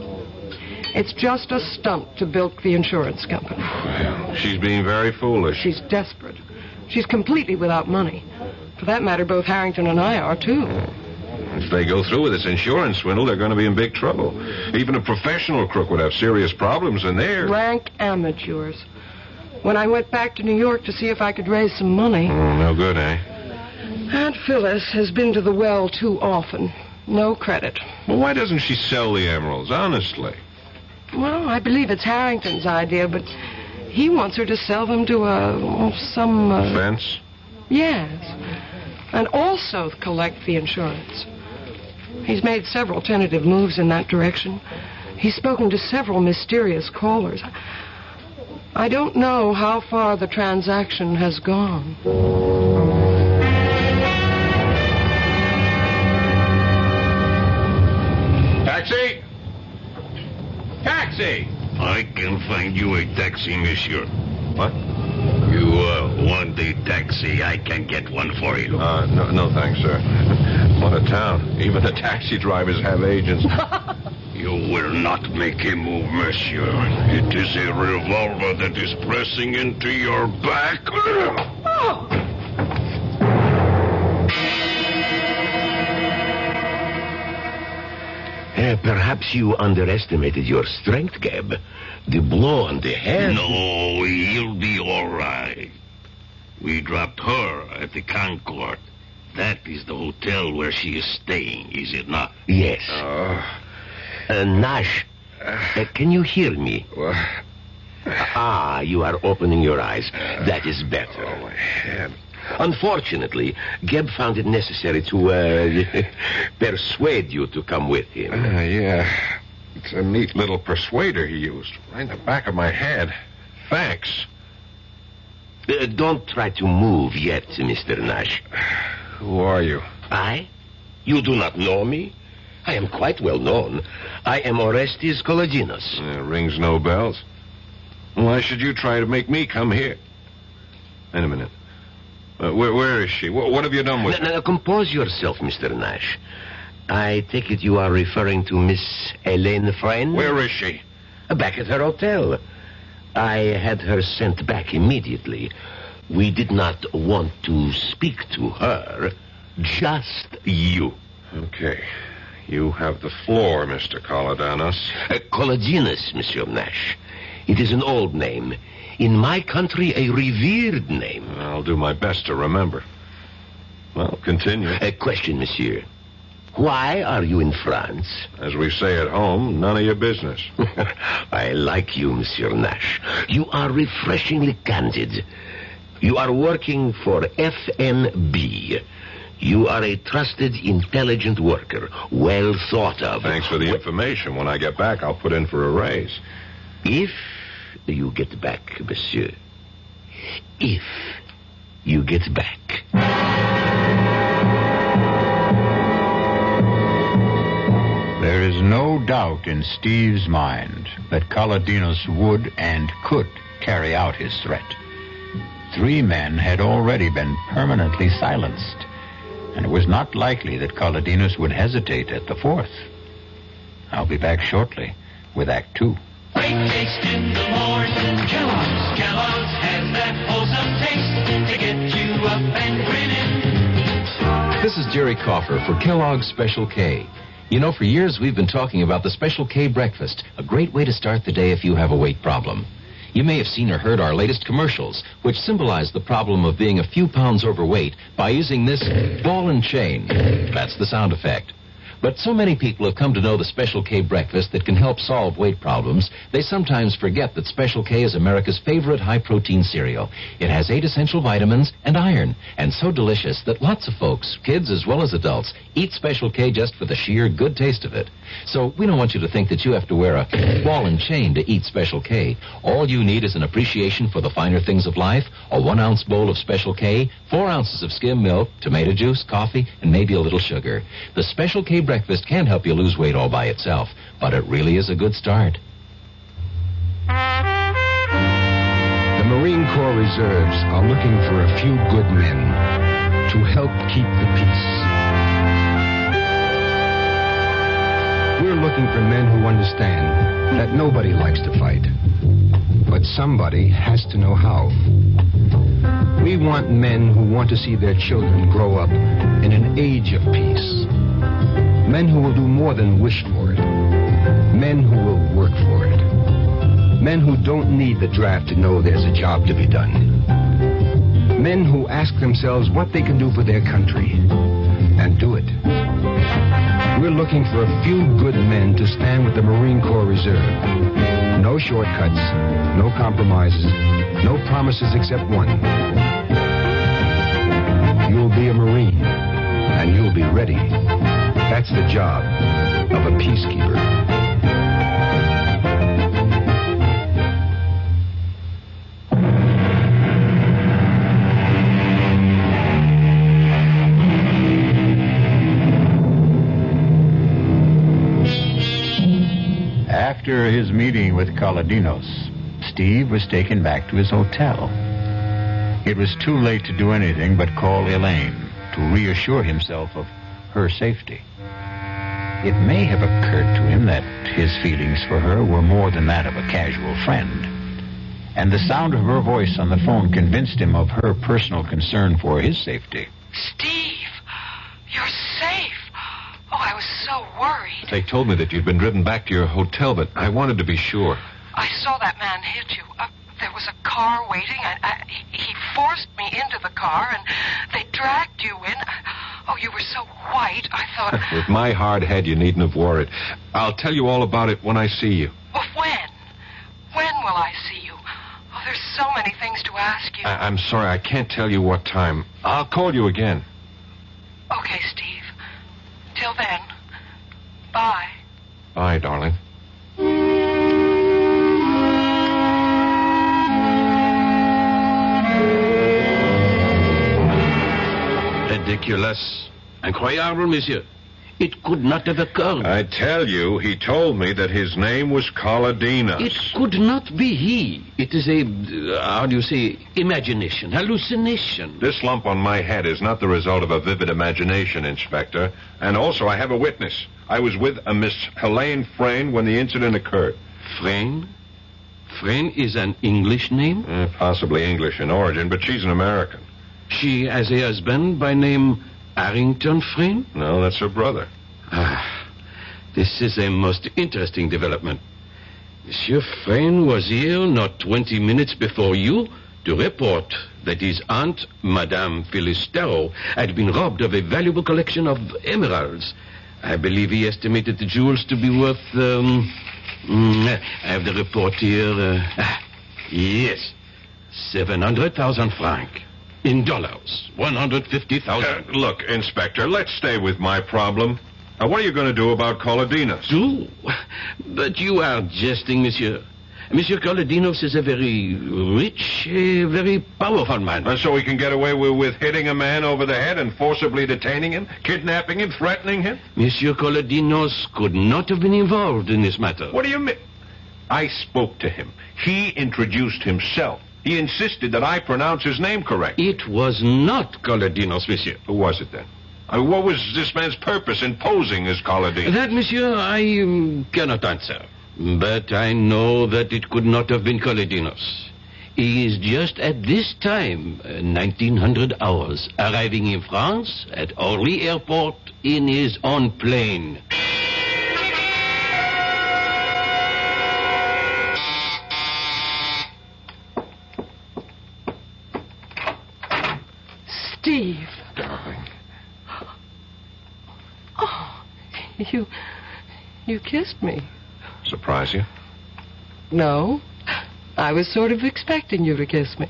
It's just a stunt to bilk the insurance company. Well, she's being very foolish. She's desperate. She's completely without money. For that matter, both Harrington and I are, too. If they go through with this insurance swindle, they're going to be in big trouble. Even a professional crook would have serious problems in there. Rank amateurs. When I went back to New York to see if I could raise some money... no good, eh? Aunt Phyllis has been to the well too often. No credit. Well, why doesn't she sell the emeralds, honestly? Well, I believe it's Harrington's idea, but he wants her to sell them to some... Fence? Yes. And also collect the insurance. He's made several tentative moves in that direction. He's spoken to several mysterious callers. I don't know how far the transaction has gone. Taxi! Taxi! I can find you a taxi, monsieur. What? You want a taxi? I can get one for you. No thanks, sir. What a town. Even the taxi drivers have agents. You will not make a move, monsieur. It is a revolver that is pressing into your back. Oh! Perhaps you underestimated your strength, Gab. The blow on the head... No, he'll be all right. We dropped her at the Concord. That is the hotel where she is staying, is it not? Yes. Nash, can you hear me? You are opening your eyes. That is better. Oh, my head. Unfortunately, Geb found it necessary to persuade you to come with him. Yeah. It's a neat little persuader he used. Right in the back of my head. Thanks. Don't try to move yet, Mr. Nash. Who are you? I? You do not know me? I am quite well known. I am Orestes Kolodinos. Rings no bells. Why should you try to make me come here? Wait a minute. Where is she? What have you done with her? Now, compose yourself, Mr. Nash. I take it you are referring to Miss Helene Friend? Where is she? Back at her hotel. I had her sent back immediately. We did not want to speak to her. Just you. Okay. You have the floor, Mr. Kolodinos. Kolodinos, Monsieur Nash. It is an old name. In my country, a revered name. I'll do my best to remember. Well, continue. A question, monsieur. Why are you in France? As we say at home, none of your business. I like you, Monsieur Nash. You are refreshingly candid. You are working for FNB. You are a trusted, intelligent worker, well thought of. Thanks for the information. When I get back, I'll put in for a raise. If you get back, monsieur. If you get back. There is no doubt in Steve's mind that Kolodinos would and could carry out his threat. 3 men had already been permanently silenced, and it was not likely that Kolodinos would hesitate at the 4th. I'll be back shortly with Act 2. Great taste in the morning. Kellogg's has that wholesome taste to get you up and grinning. This is Jerry Coffer for Kellogg's Special K. You know, for years we've been talking about the Special K breakfast, a great way to start the day if you have a weight problem. You may have seen or heard our latest commercials, which symbolize the problem of being a few pounds overweight by using this ball and chain. That's the sound effect. But so many people have come to know the Special K breakfast that can help solve weight problems, they sometimes forget that Special K is America's favorite high-protein cereal. It has 8 essential vitamins and iron, and so delicious that lots of folks, kids as well as adults, eat Special K just for the sheer good taste of it. So we don't want you to think that you have to wear a ball and chain to eat Special K. All you need is an appreciation for the finer things of life, a 1-ounce bowl of Special K, 4 ounces of skim milk, tomato juice, coffee, and maybe a little sugar. The Special K breakfast can't help you lose weight all by itself, but it really is a good start. The Marine Corps Reserves are looking for a few good men to help keep the peace. We're looking for men who understand that nobody likes to fight. But somebody has to know how. We want men who want to see their children grow up in an age of peace. Men who will do more than wish for it. Men who will work for it. Men who don't need the draft to know there's a job to be done. Men who ask themselves what they can do for their country and do it. We're looking for a few good men to stand with the Marine Corps Reserve. No shortcuts, no compromises, no promises except one. You'll be a Marine, and you'll be ready. That's the job of a peacekeeper. After his meeting with Kaladinos, Steve was taken back to his hotel. It was too late to do anything but call Elaine to reassure himself of her safety. It may have occurred to him that his feelings for her were more than that of a casual friend. And the sound of her voice on the phone convinced him of her personal concern for his safety. Steve, you're safe. Oh, I was so worried. They told me that you'd been driven back to your hotel, but I wanted to be sure. I saw that man hit you. There was a car waiting. He forced me into the car, and they dragged you in. Oh, you were so white, I thought... With my hard head, you needn't have worried. I'll tell you all about it when I see you. Well, when? When will I see you? Oh, there's so many things to ask you. I'm sorry, I can't tell you what time. I'll call you again. Okay, Steve. Till then, bye. Bye, darling. Ridiculous. Incroyable, monsieur. It could not have occurred. I tell you, he told me that his name was Kaladinos. It could not be he. It is a, how do you say, imagination, hallucination. This lump on my head is not the result of a vivid imagination, Inspector. And also, I have a witness. I was with a Miss Helene Frayne when the incident occurred. Frayne? Frayne is an English name? Possibly English in origin, but she's an American. She has a husband by name Harrington Frayne? No, that's her brother. This is a most interesting development. Monsieur Frayne was here not 20 minutes before you to report that his aunt, Madame Phyllis Darrow, had been robbed of a valuable collection of emeralds. I believe he estimated the jewels to be worth, I have the report here. Yes, 700,000 francs. In dollars, 150,000. Look, Inspector, let's stay with my problem. What are you going to do about Kaladinos? Do? But you are jesting, monsieur. Monsieur Kaladinos is a very rich, very powerful man. And so he can get away with hitting a man over the head and forcibly detaining him, kidnapping him, threatening him? Monsieur Kaladinos could not have been involved in this matter. What do you mean? I spoke to him. He introduced himself. He insisted that I pronounce his name correct. It was not Kaladinos, monsieur. Who was it then? What was this man's purpose in posing as Kaladinos? That, monsieur, I cannot answer. But I know that it could not have been Kaladinos. He is just at this time, 1900 hours, arriving in France at Orly Airport in his own plane. Steve. Darling. Oh, you kissed me. Surprise you? No. I was sort of expecting you to kiss me.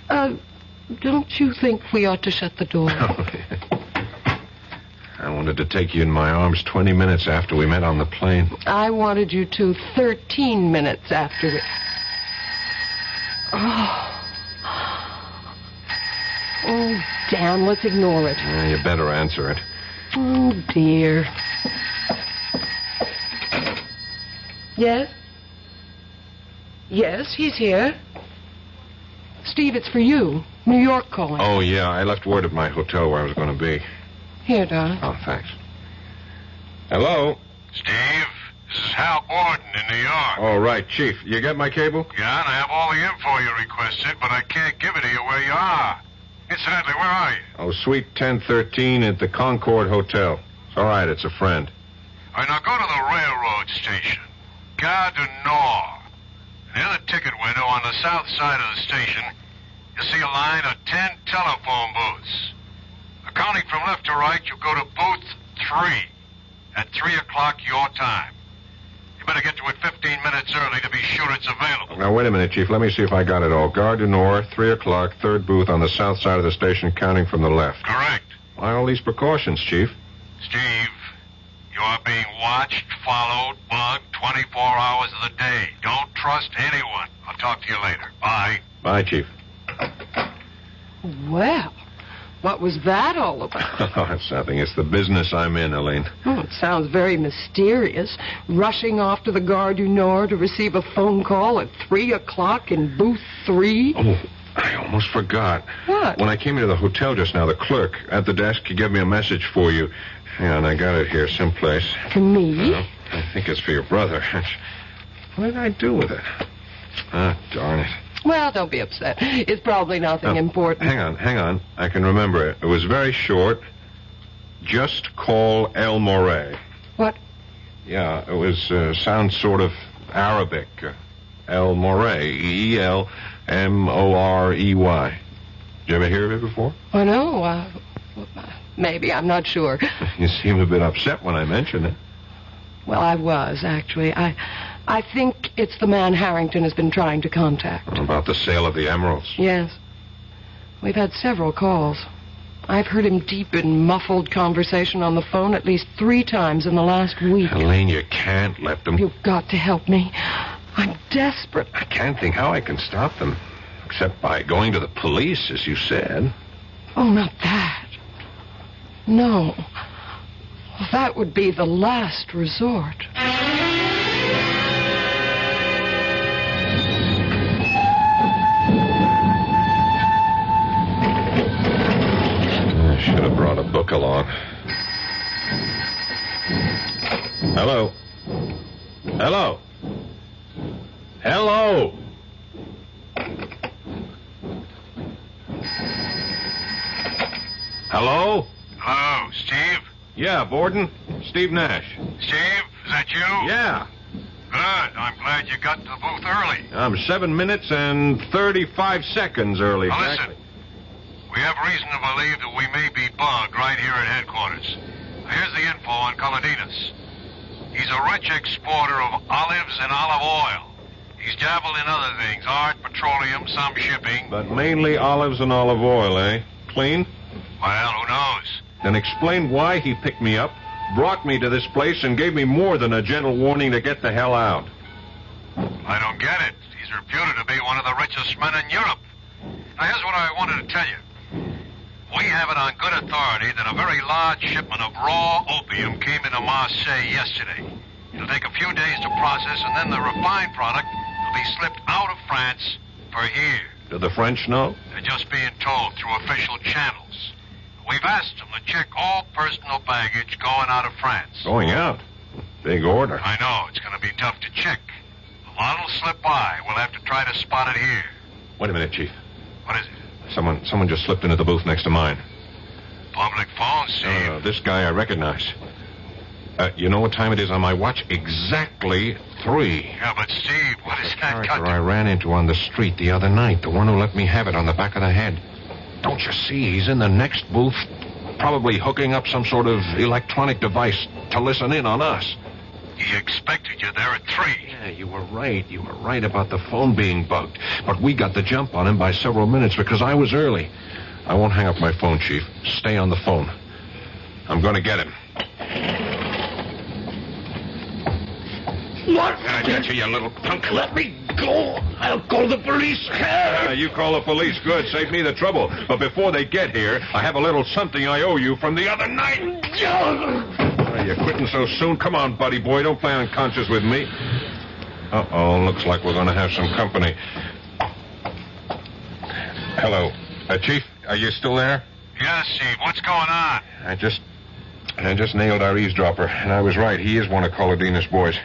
Don't you think we ought to shut the door? I wanted to take you in my arms 20 minutes after we met on the plane. I wanted you to 13 minutes after we... Oh, damn, let's ignore it. You better answer it. Oh, dear. Yes? Yes, he's here. Steve, it's for you. New York calling. Oh, yeah, I left word at my hotel where I was going to be. Here, darling. Oh, thanks. Hello? Steve, this is Hal Borden in New York. All right, Chief. You get my cable? Yeah, and I have all the info you requested, but I can't give it to you where you are. Incidentally, where are you? Oh, Suite 1013 at the Concord Hotel. It's all right. It's a friend. All right, now go to the railroad station. Gare du Nord. Near the ticket window on the south side of the station, you see a line of 10 telephone booths. Counting from left to right, you go to booth 3 at 3 o'clock your time. You better get to it 15 minutes early to be sure it's available. Now, wait a minute, Chief. Let me see if I got it all. Gare du Nord, 3 o'clock, third booth on the south side of the station, counting from the left. Correct. Why all these precautions, Chief? Steve, you are being watched, followed, bugged 24 hours of the day. Don't trust anyone. I'll talk to you later. Bye. Bye, Chief. Well, what was that all about? Oh, it's nothing. It's the business I'm in, Elaine. Oh, it sounds very mysterious. Rushing off to the Gare du Nord to receive a phone call at 3 o'clock in booth 3. Oh, I almost forgot. What? When I came into the hotel just now, the clerk at the desk, he gave me a message for you. Hang on, I got it here someplace. For me? I think it's for your brother. What did I do with it? Ah, darn it. Well, don't be upset. It's probably nothing important. Hang on. I can remember it. It was very short. Just call El Morey. What? Yeah, it was, sounds sort of Arabic. El Morey. E-L-M-O-R-E-Y. Did you ever hear of it before? Oh, no. Maybe. I'm not sure. You seem a bit upset when I mentioned it. Well, I was, actually. I think it's the man Harrington has been trying to contact. About the sale of the emeralds? Yes. We've had several calls. I've heard him deep in muffled conversation on the phone at least 3 times in the last week. Elaine, you can't let them... You've got to help me. I'm desperate. I can't think how I can stop them. Except by going to the police, as you said. Oh, not that. No. That would be the last resort. I should have brought a book along. Hello? Hello? Hello? Hello? Hello, Steve? Yeah, Borden. Steve Nash. Steve, is that you? Yeah. Good. I'm glad you got to the booth early. I'm 7 minutes and 35 seconds early. Now, exactly. listen. We have reason to believe that we may be bugged right here at headquarters. Here's the info on Colodinas. He's a rich exporter of olives and olive oil. He's dabbled in other things, art, petroleum, some shipping. But mainly olives and olive oil, eh? Clean? Well, who knows? Then explain why he picked me up, brought me to this place, and gave me more than a gentle warning to get the hell out. I don't get it. He's reputed to be one of the richest men in Europe. Now, here's what I wanted to tell you. We have it on good authority that a very large shipment of raw opium came into Marseille yesterday. It'll take a few days to process, and then the refined product will be slipped out of France for here. Do the French know? They're just being told through official channels. We've asked them to check all personal baggage going out of France. Going out? Big order. I know. It's going to be tough to check. A lot will slip by. We'll have to try to spot it here. Wait a minute, Chief. What is it? Someone just slipped into the booth next to mine. Public phone, Steve. This guy I recognize. You know what time it is on my watch? Exactly 3. Yeah, but Steve, what is that Character I ran into on the street the other night. The one who let me have it on the back of the head. Don't you see? He's in the next booth, probably hooking up some sort of electronic device to listen in on us. He expected you there at 3. Yeah, you were right. You were right about the phone being bugged. But we got the jump on him by several minutes because I was early. I won't hang up my phone, Chief. Stay on the phone. I'm going to get him. What? I get you, you little punk. Let me go. I'll call the police. You call the police. Good. Save me the trouble. But before they get here, I have a little something I owe you from the other night. You're quitting so soon? Come on, buddy boy. Don't play unconscious with me. Uh-oh. Looks like we're going to have some company. Hello. Chief, are you still there? Yes, Steve. What's going on? I I just nailed our eavesdropper, and I was right. He is one of Colodino's boys.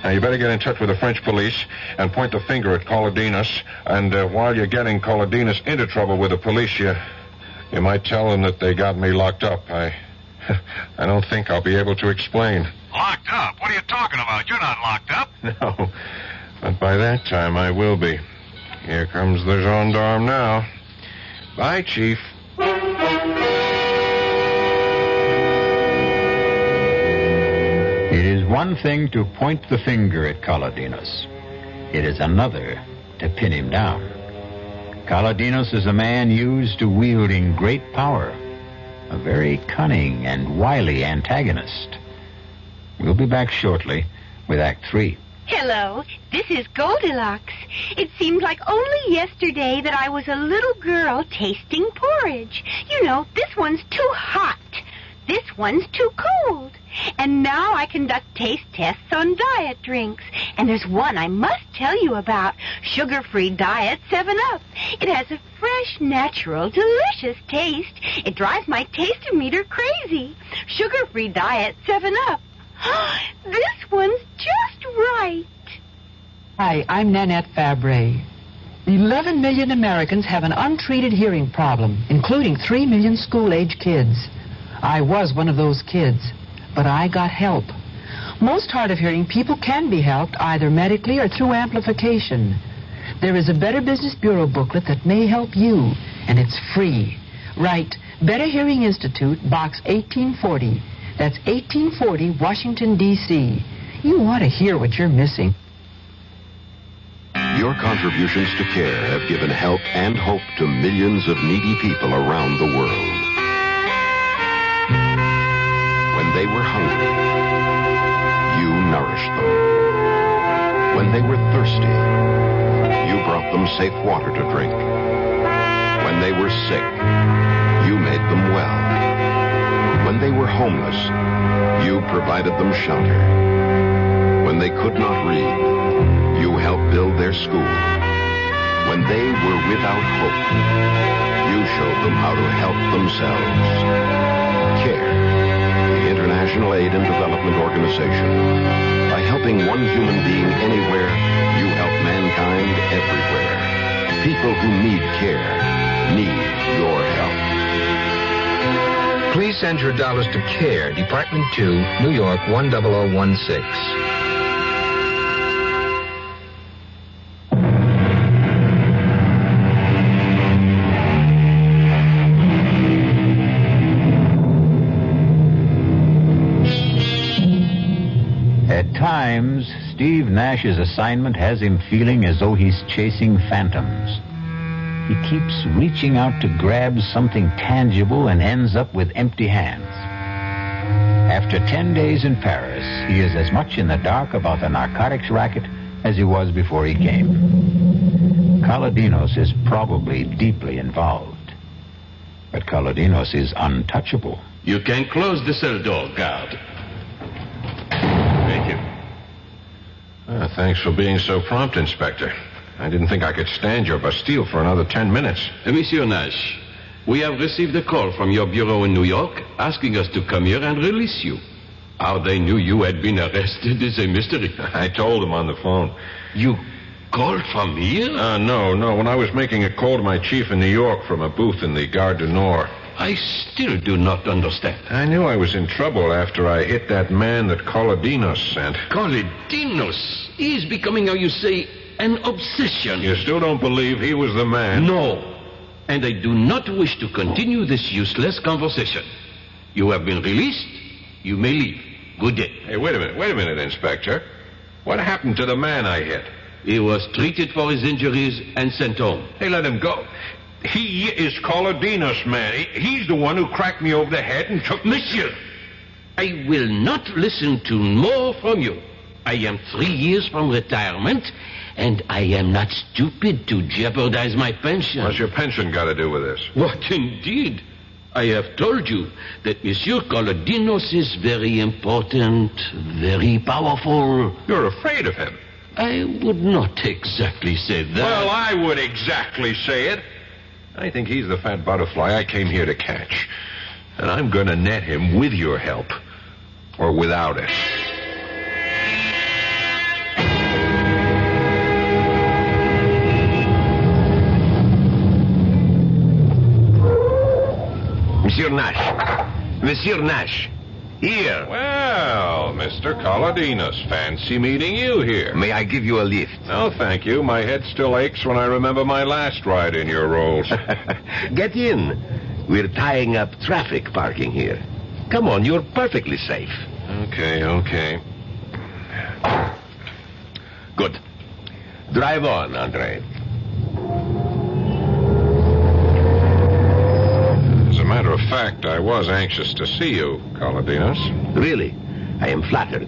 Now, you better get in touch with the French police and point the finger at Colodinos. And while you're getting Colodinos into trouble with the police, you might tell them that they got me locked up. I don't think I'll be able to explain. Locked up? What are you talking about? You're not locked up. No, but by that time I will be. Here comes the gendarme now. Bye, Chief. It is one thing to point the finger at Colodinos. It is another to pin him down. Colodinos is a man used to wielding great power, a very cunning and wily antagonist. We'll be back shortly with Act 3. Hello, this is Goldilocks. It seemed like only yesterday that I was a little girl tasting porridge. You know, this one's too hot. This one's too cold. And now I conduct taste tests on diet drinks. And there's one I must tell you about. Sugar-free diet 7-Up. It has a fresh, natural, delicious taste. It drives my taste-o-meter crazy. Sugar-free diet 7-Up. This one's just right. Hi, I'm Nanette Fabre. 11 million Americans have an untreated hearing problem, including 3 million school-age kids. I was one of those kids, but I got help. Most hard-of-hearing people can be helped either medically or through amplification. There is a Better Business Bureau booklet that may help you, and it's free. Write Better Hearing Institute, Box 1840. That's 1840, Washington, D.C. You ought to hear what you're missing. Your contributions to care have given help and hope to millions of needy people around the world. When they were hungry, you nourished them. When they were thirsty, you brought them safe water to drink. When they were sick, you made them well. When they were homeless, you provided them shelter. When they could not read, you helped build their school. When they were without hope, you showed them how to help themselves. CARE, the International Aid and Development Organization. By helping one human being anywhere, you help mankind everywhere. People who need care need your help. Please send your dollars to CARE, Department 2, New York 10016. At times, Steve Nash's assignment has him feeling as though he's chasing phantoms. He keeps reaching out to grab something tangible and ends up with empty hands. After 10 days in Paris, he is as much in the dark about the narcotics racket as he was before he came. Colodinos is probably deeply involved. But Colodinos is untouchable. You can close the cell door, guard. Thank you. Thanks for being so prompt, Inspector. I didn't think I could stand your Bastille for another 10 minutes. Monsieur Nash, we have received a call from your bureau in New York asking us to come here and release you. How they knew you had been arrested is a mystery. I told them on the phone. You called from here? No. When I was making a call to my chief in New York from a booth in the Gare du Nord. I still do not understand. I knew I was in trouble after I hit that man that Colodinos sent. Colodinos? He is becoming, how you say, an obsession. You still don't believe he was the man? No. And I do not wish to continue this useless conversation. You have been released. You may leave. Good day. Hey, wait a minute, Inspector. What happened to the man I hit? He was treated for his injuries and sent home. Hey, let him go. He is Colodinos, man. He's the one who cracked me over the head and took... Monsieur, I will not listen to more from you. I am 3 years from retirement, and I am not stupid to jeopardize my pension. What's your pension got to do with this? What, indeed? I have told you that Monsieur Colodinos is very important, very powerful. You're afraid of him. I would not exactly say that. Well, I would exactly say it. I think he's the fat butterfly I came here to catch. And I'm going to net him with your help. Or without it. Monsieur Nash. Monsieur Nash. Here. Well, Mr. Colodinos, fancy meeting you here. May I give you a lift? No, thank you. My head still aches when I remember my last ride in your rolls. Get in. We're tying up traffic parking here. Come on, you're perfectly safe. Okay. Good. Drive on, Andre. As a matter of fact, I was anxious to see you, Colodinos. Really? I am flattered.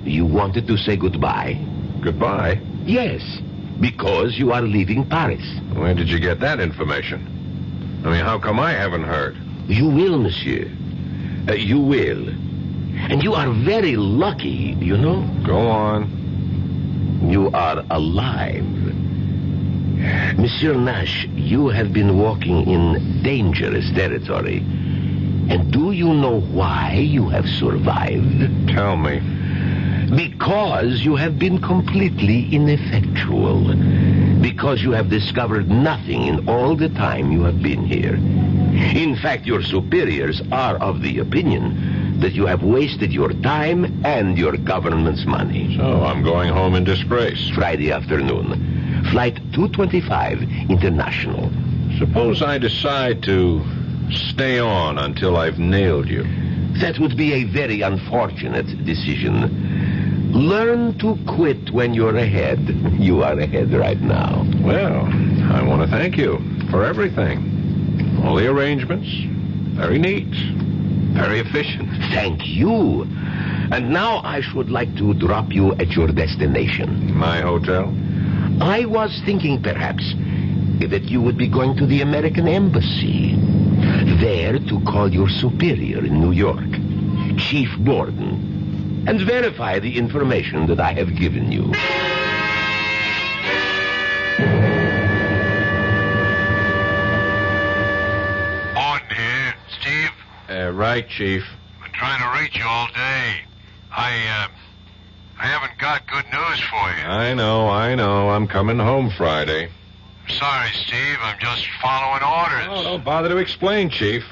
You wanted to say goodbye? Goodbye? Yes, because you are leaving Paris. Where did you get that information? I mean, how come I haven't heard? You will, monsieur. You will. And you are very lucky, you know? Go on. You are alive. Monsieur Nash, you have been walking in dangerous territory. And do you know why you have survived? Tell me. Because you have been completely ineffectual. Because you have discovered nothing in all the time you have been here. In fact, your superiors are of the opinion that you have wasted your time and your government's money. So I'm going home in disgrace. Friday afternoon. Flight 225 International. Suppose I decide to stay on until I've nailed you. That would be a very unfortunate decision. Learn to quit when you're ahead. You are ahead right now. Well, I want to thank you for everything. All the arrangements. Very neat. Very efficient. Thank you. And now I should like to drop you at your destination. My hotel? I was thinking perhaps that you would be going to the American Embassy. There to call your superior in New York, Chief Borden, and verify the information that I have given you. Borden here. Steve? Right, Chief. Been trying to reach you all day. I haven't got good news for you. I know. I'm coming home Friday. Sorry, Steve. I'm just following orders. Oh, don't bother to explain, Chief.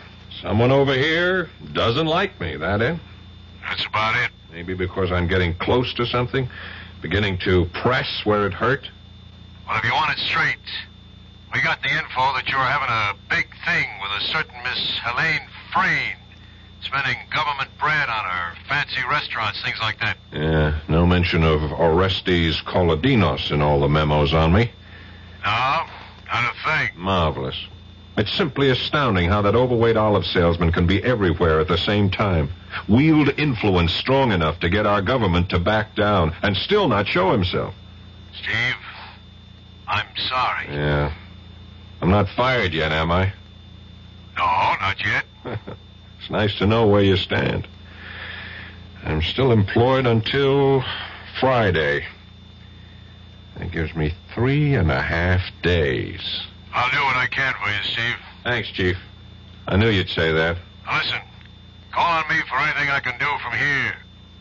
Someone over here doesn't like me, that it? That's about it. Maybe because I'm getting close to something, beginning to press where it hurt. Well, if you want it straight, we got the info that you're having a big thing with a certain Miss Helene Frayne, spending government bread on her fancy restaurants, things like that. Yeah, no mention of Orestes Colodinos in all the memos on me. No, not a thing. Marvelous. It's simply astounding how that overweight olive salesman can be everywhere at the same time. Wield influence strong enough to get our government to back down and still not show himself. Steve, I'm sorry. Yeah. I'm not fired yet, am I? No, not yet. It's nice to know where you stand. I'm still employed until Friday. That gives me 3.5 days. I'll do what I can for you, Steve. Thanks, Chief. I knew you'd say that. Now listen, call on me for anything I can do from here.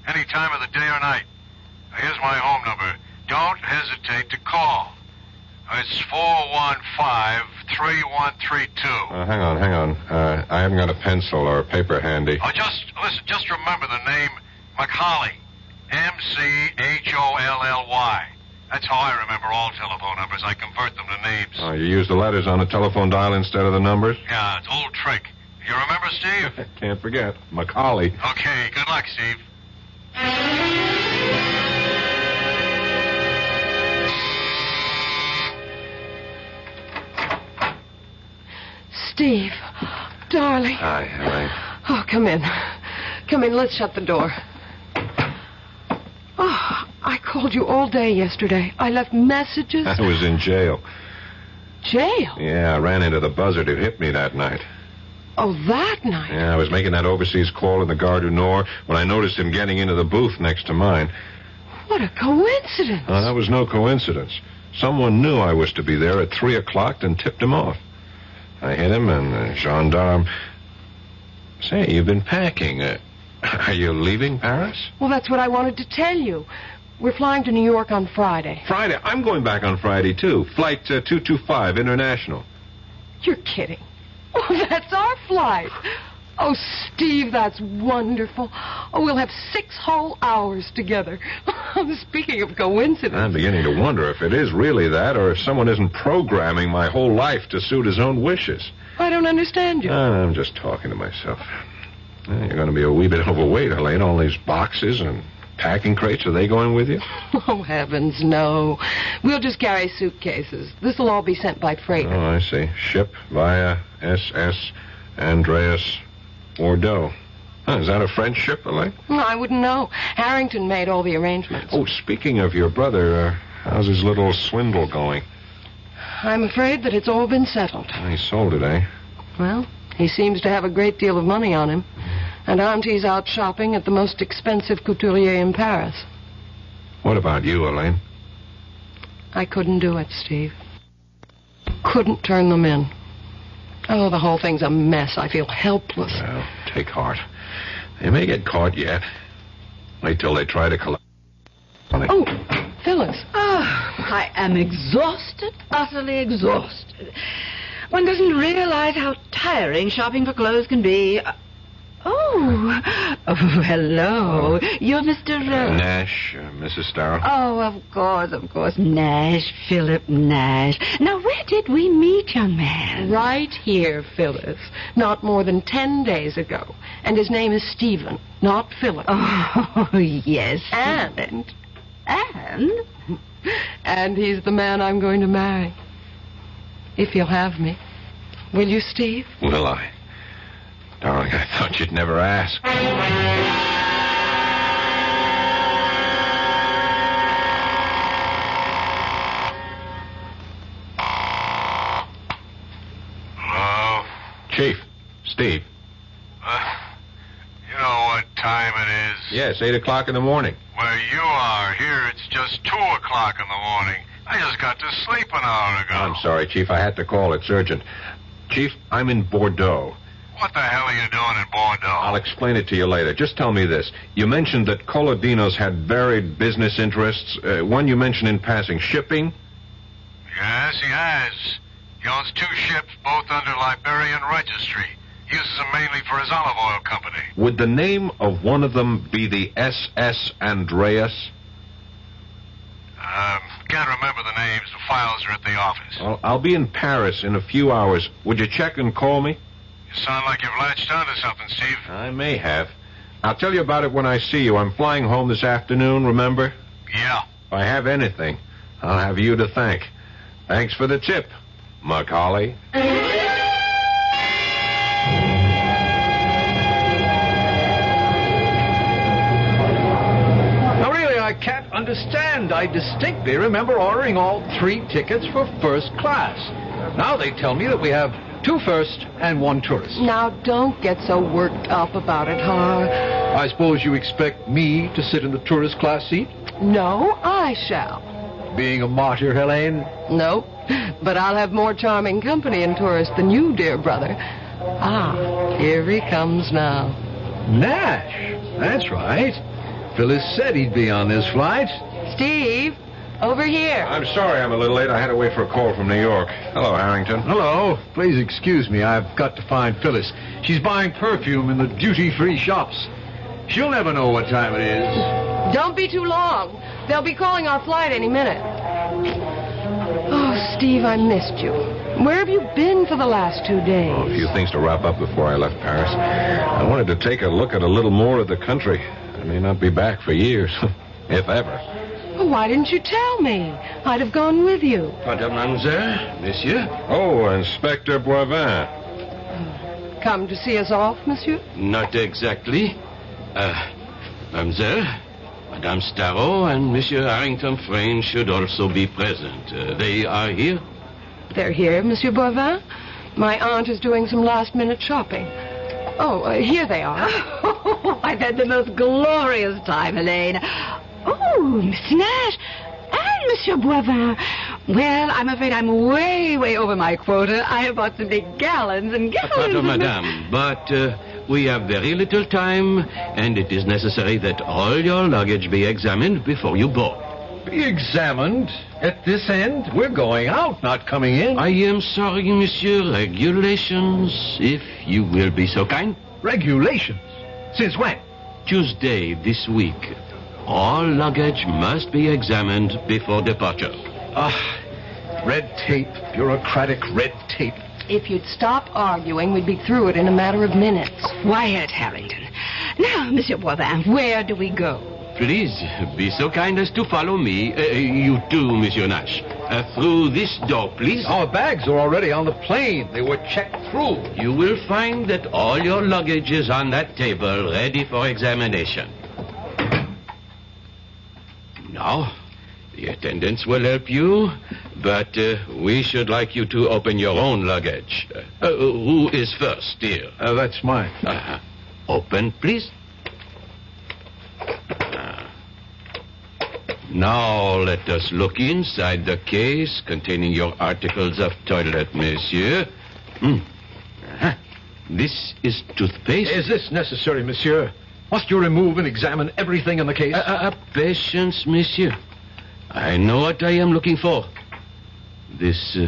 Any time of the day or night. Now, here's my home number. Don't hesitate to call. It's 415-3132. Hang on. I haven't got a pencil or a paper handy. Oh, just remember the name McCauley. M-C-H-O-L-L-Y. That's how I remember all telephone numbers. I convert them to names. Oh, you use the letters on the telephone dial instead of the numbers? Yeah, it's an old trick. You remember, Steve? Can't forget. Macaulay. Okay, good luck, Steve. Steve, darling. Hi, Helene. Oh, come in. Come in, let's shut the door. Oh, I called you all day yesterday. I left messages. I was in jail. Jail? Yeah, I ran into the buzzard who hit me that night. Oh, that night? Yeah, I was making that overseas call in the Gare du Nord when I noticed him getting into the booth next to mine. What a coincidence. That was no coincidence. Someone knew I was to be there at 3 o'clock and tipped him off. I hit him, and the gendarme... Say, you've been packing. Are you leaving Paris? Well, that's what I wanted to tell you. We're flying to New York on Friday. Friday? I'm going back on Friday, too. Flight 225, international. You're kidding. Oh, that's our flight. Oh, Steve, that's wonderful. Oh, we'll have 6 whole hours together. Speaking of coincidence. I'm beginning to wonder if it is really that, or if someone isn't programming my whole life to suit his own wishes. I don't understand you. I'm just talking to myself. You're going to be a wee bit overweight, Helene. All these boxes and packing crates, are they going with you? Oh, heavens, no. We'll just carry suitcases. This'll all be sent by freighter. Oh, I see. Ship via SS Andreas Bordeaux. Is that a French ship, Helene? Well, I wouldn't know. Harrington made all the arrangements. Oh, speaking of your brother, how's his little swindle going? I'm afraid that it's all been settled. He sold it, eh? Well, he seems to have a great deal of money on him. And Auntie's out shopping at the most expensive couturier in Paris. What about you, Elaine? I couldn't do it, Steve. Couldn't turn them in. Oh, the whole thing's a mess. I feel helpless. Well, take heart. They may get caught yet. Wait till they try to collect money. Oh, Phyllis. I am exhausted, utterly exhausted. One doesn't realize how tiring shopping for clothes can be. Oh, hello. You're Mr. Nash, Mrs. Starr. Oh, of course. Nash, Philip Nash. Now, where did we meet, young man? Right here, Phyllis. Not more than 10 days ago. And his name is Stephen, not Philip. Oh, yes. And he's the man I'm going to marry. If you'll have me. Will you, Steve? Will I? Darling, I thought you'd never ask. Hello? Chief, Steve. You know what time it is? Yes, 8 o'clock in the morning. Where you are, here it's just 2 o'clock in the morning. I just got to sleep an hour ago. I'm sorry, Chief. I had to call. It's urgent. Chief, I'm in Bordeaux. What the hell are you doing in Bordeaux? I'll explain it to you later. Just tell me this. You mentioned that Colodino's had varied business interests. One you mentioned in passing, shipping? Yes, he has. He owns 2 ships, both under Liberian registry. He uses them mainly for his olive oil company. Would the name of one of them be the SS Andreas? Can't remember the names. The files are at the office. Well, I'll be in Paris in a few hours. Would you check and call me? You sound like you've latched onto something, Steve. I may have. I'll tell you about it when I see you. I'm flying home this afternoon, remember? Yeah. If I have anything, I'll have you to thank. Thanks for the tip, Macaulay. Now, really, I can't understand. I distinctly remember ordering all 3 tickets for first class. Now they tell me that we have 2 first and 1 tourist. Now, don't get so worked up about it, Har. I suppose you expect me to sit in the tourist class seat? No, I shall. Being a martyr, Helene? No, but I'll have more charming company in tourist than you, dear brother. Ah, here he comes now. Nash. That's right. Phyllis said he'd be on this flight. Steve, over here. I'm sorry I'm a little late. I had to wait for a call from New York. Hello, Harrington. Hello. Please excuse me. I've got to find Phyllis. She's buying perfume in the duty-free shops. She'll never know what time it is. Don't be too long. They'll be calling our flight any minute. Oh, Steve, I missed you. Where have you been for the last 2 days? Oh, a few things to wrap up before I left Paris. I wanted to take a look at a little more of the country. I may not be back for years, if ever. Well, why didn't you tell me? I'd have gone with you. Mademoiselle, monsieur? Oh, Inspector Boivin. Come to see us off, monsieur? Not exactly. Mademoiselle, Madame Starrow and Monsieur Harrington Frayne should also be present. They are here? They're here, Monsieur Boivin. My aunt is doing some last-minute shopping. Oh, here they are. Oh, I've had the most glorious time, Helene. Oh, Miss Nash and Monsieur Boivin. Well, I'm afraid I'm way over my quota. I have bought some big gallons and gallons. Pardon, madame, but we have very little time, and it is necessary that all your luggage be examined before you board. Be examined? At this end? We're going out, not coming in. I am sorry, monsieur. Regulations, if you will be so kind. Regulations? Since when? Tuesday this week. All luggage must be examined before departure. Red tape, bureaucratic red tape. If you'd stop arguing, we'd be through it in a matter of minutes. Quiet, Harrington. Now, Monsieur Boivin, where do we go? Please, be so kind as to follow me. You too, Monsieur Nash. Through this door, please. Our bags are already on the plane. They were checked through. You will find that all your luggage is on that table, ready for examination. Now, the attendants will help you, but we should like you to open your own luggage. Who is first, dear? That's mine. Open, please. Now let us look inside the case containing your articles of toilet, monsieur. This is toothpaste. Is this necessary, monsieur? Must you remove and examine everything in the case? Patience, monsieur. I know what I am looking for. This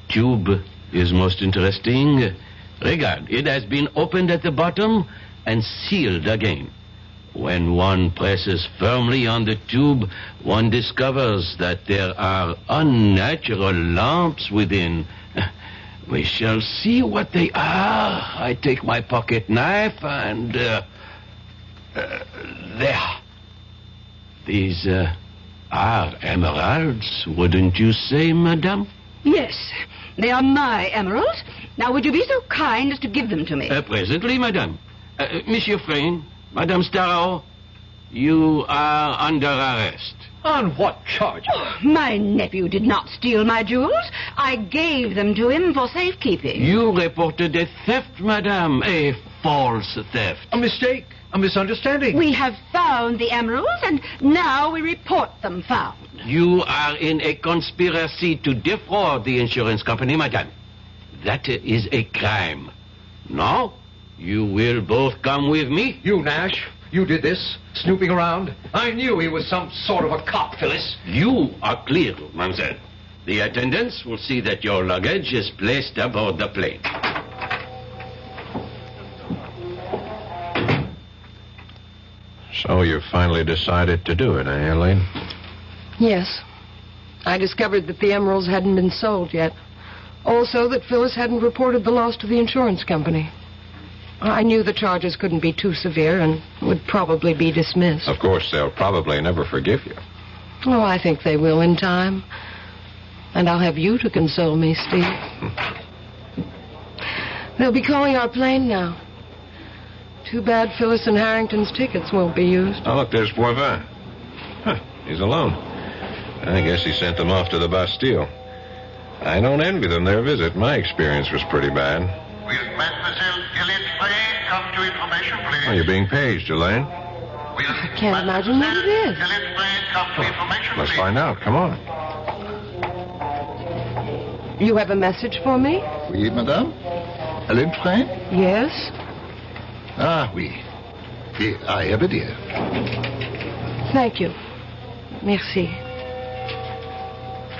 tube is most interesting. Regard, it has been opened at the bottom and sealed again. When one presses firmly on the tube, one discovers that there are unnatural lumps within. We shall see what they are. I take my pocket knife and... there. These are emeralds, wouldn't you say, madame? Yes, they are my emeralds. Now, would you be so kind as to give them to me? Presently, madame. Monsieur Frayne, Madame Starrow, you are under arrest. On what charge? Oh, my nephew did not steal my jewels. I gave them to him for safekeeping. You reported a theft, madame. A false theft. A mistake. A misunderstanding. We have found the emeralds, and now we report them found. You are in a conspiracy to defraud the insurance company, madame. That is a crime. Now, you will both come with me. You, Nash, you did this, snooping around. I knew he was some sort of a cop, Phyllis. You are clear, mademoiselle. The attendants will see that your luggage is placed aboard the plane. So you finally decided to do it, eh, Elaine? Yes. I discovered that the emeralds hadn't been sold yet. Also that Phyllis hadn't reported the loss to the insurance company. I knew the charges couldn't be too severe and would probably be dismissed. Of course, they'll probably never forgive you. Oh, I think they will in time. And I'll have you to console me, Steve. They'll be calling our plane now. Too bad Phyllis and Harrington's tickets won't be used. Oh, look, there's Boivin. He's alone. I guess he sent them off to the Bastille. I don't envy them their visit. My experience was pretty bad. Will Mademoiselle Elaine Frayne come to information, please? Oh, you're being paged, Elaine. I can't imagine what it is. Elaine Frayne come to information, Let's please? find out. Come on. You have a message for me? Oui, madame? Elaine Frayne? Yes? Ah, oui. I have it here. Thank you. Merci.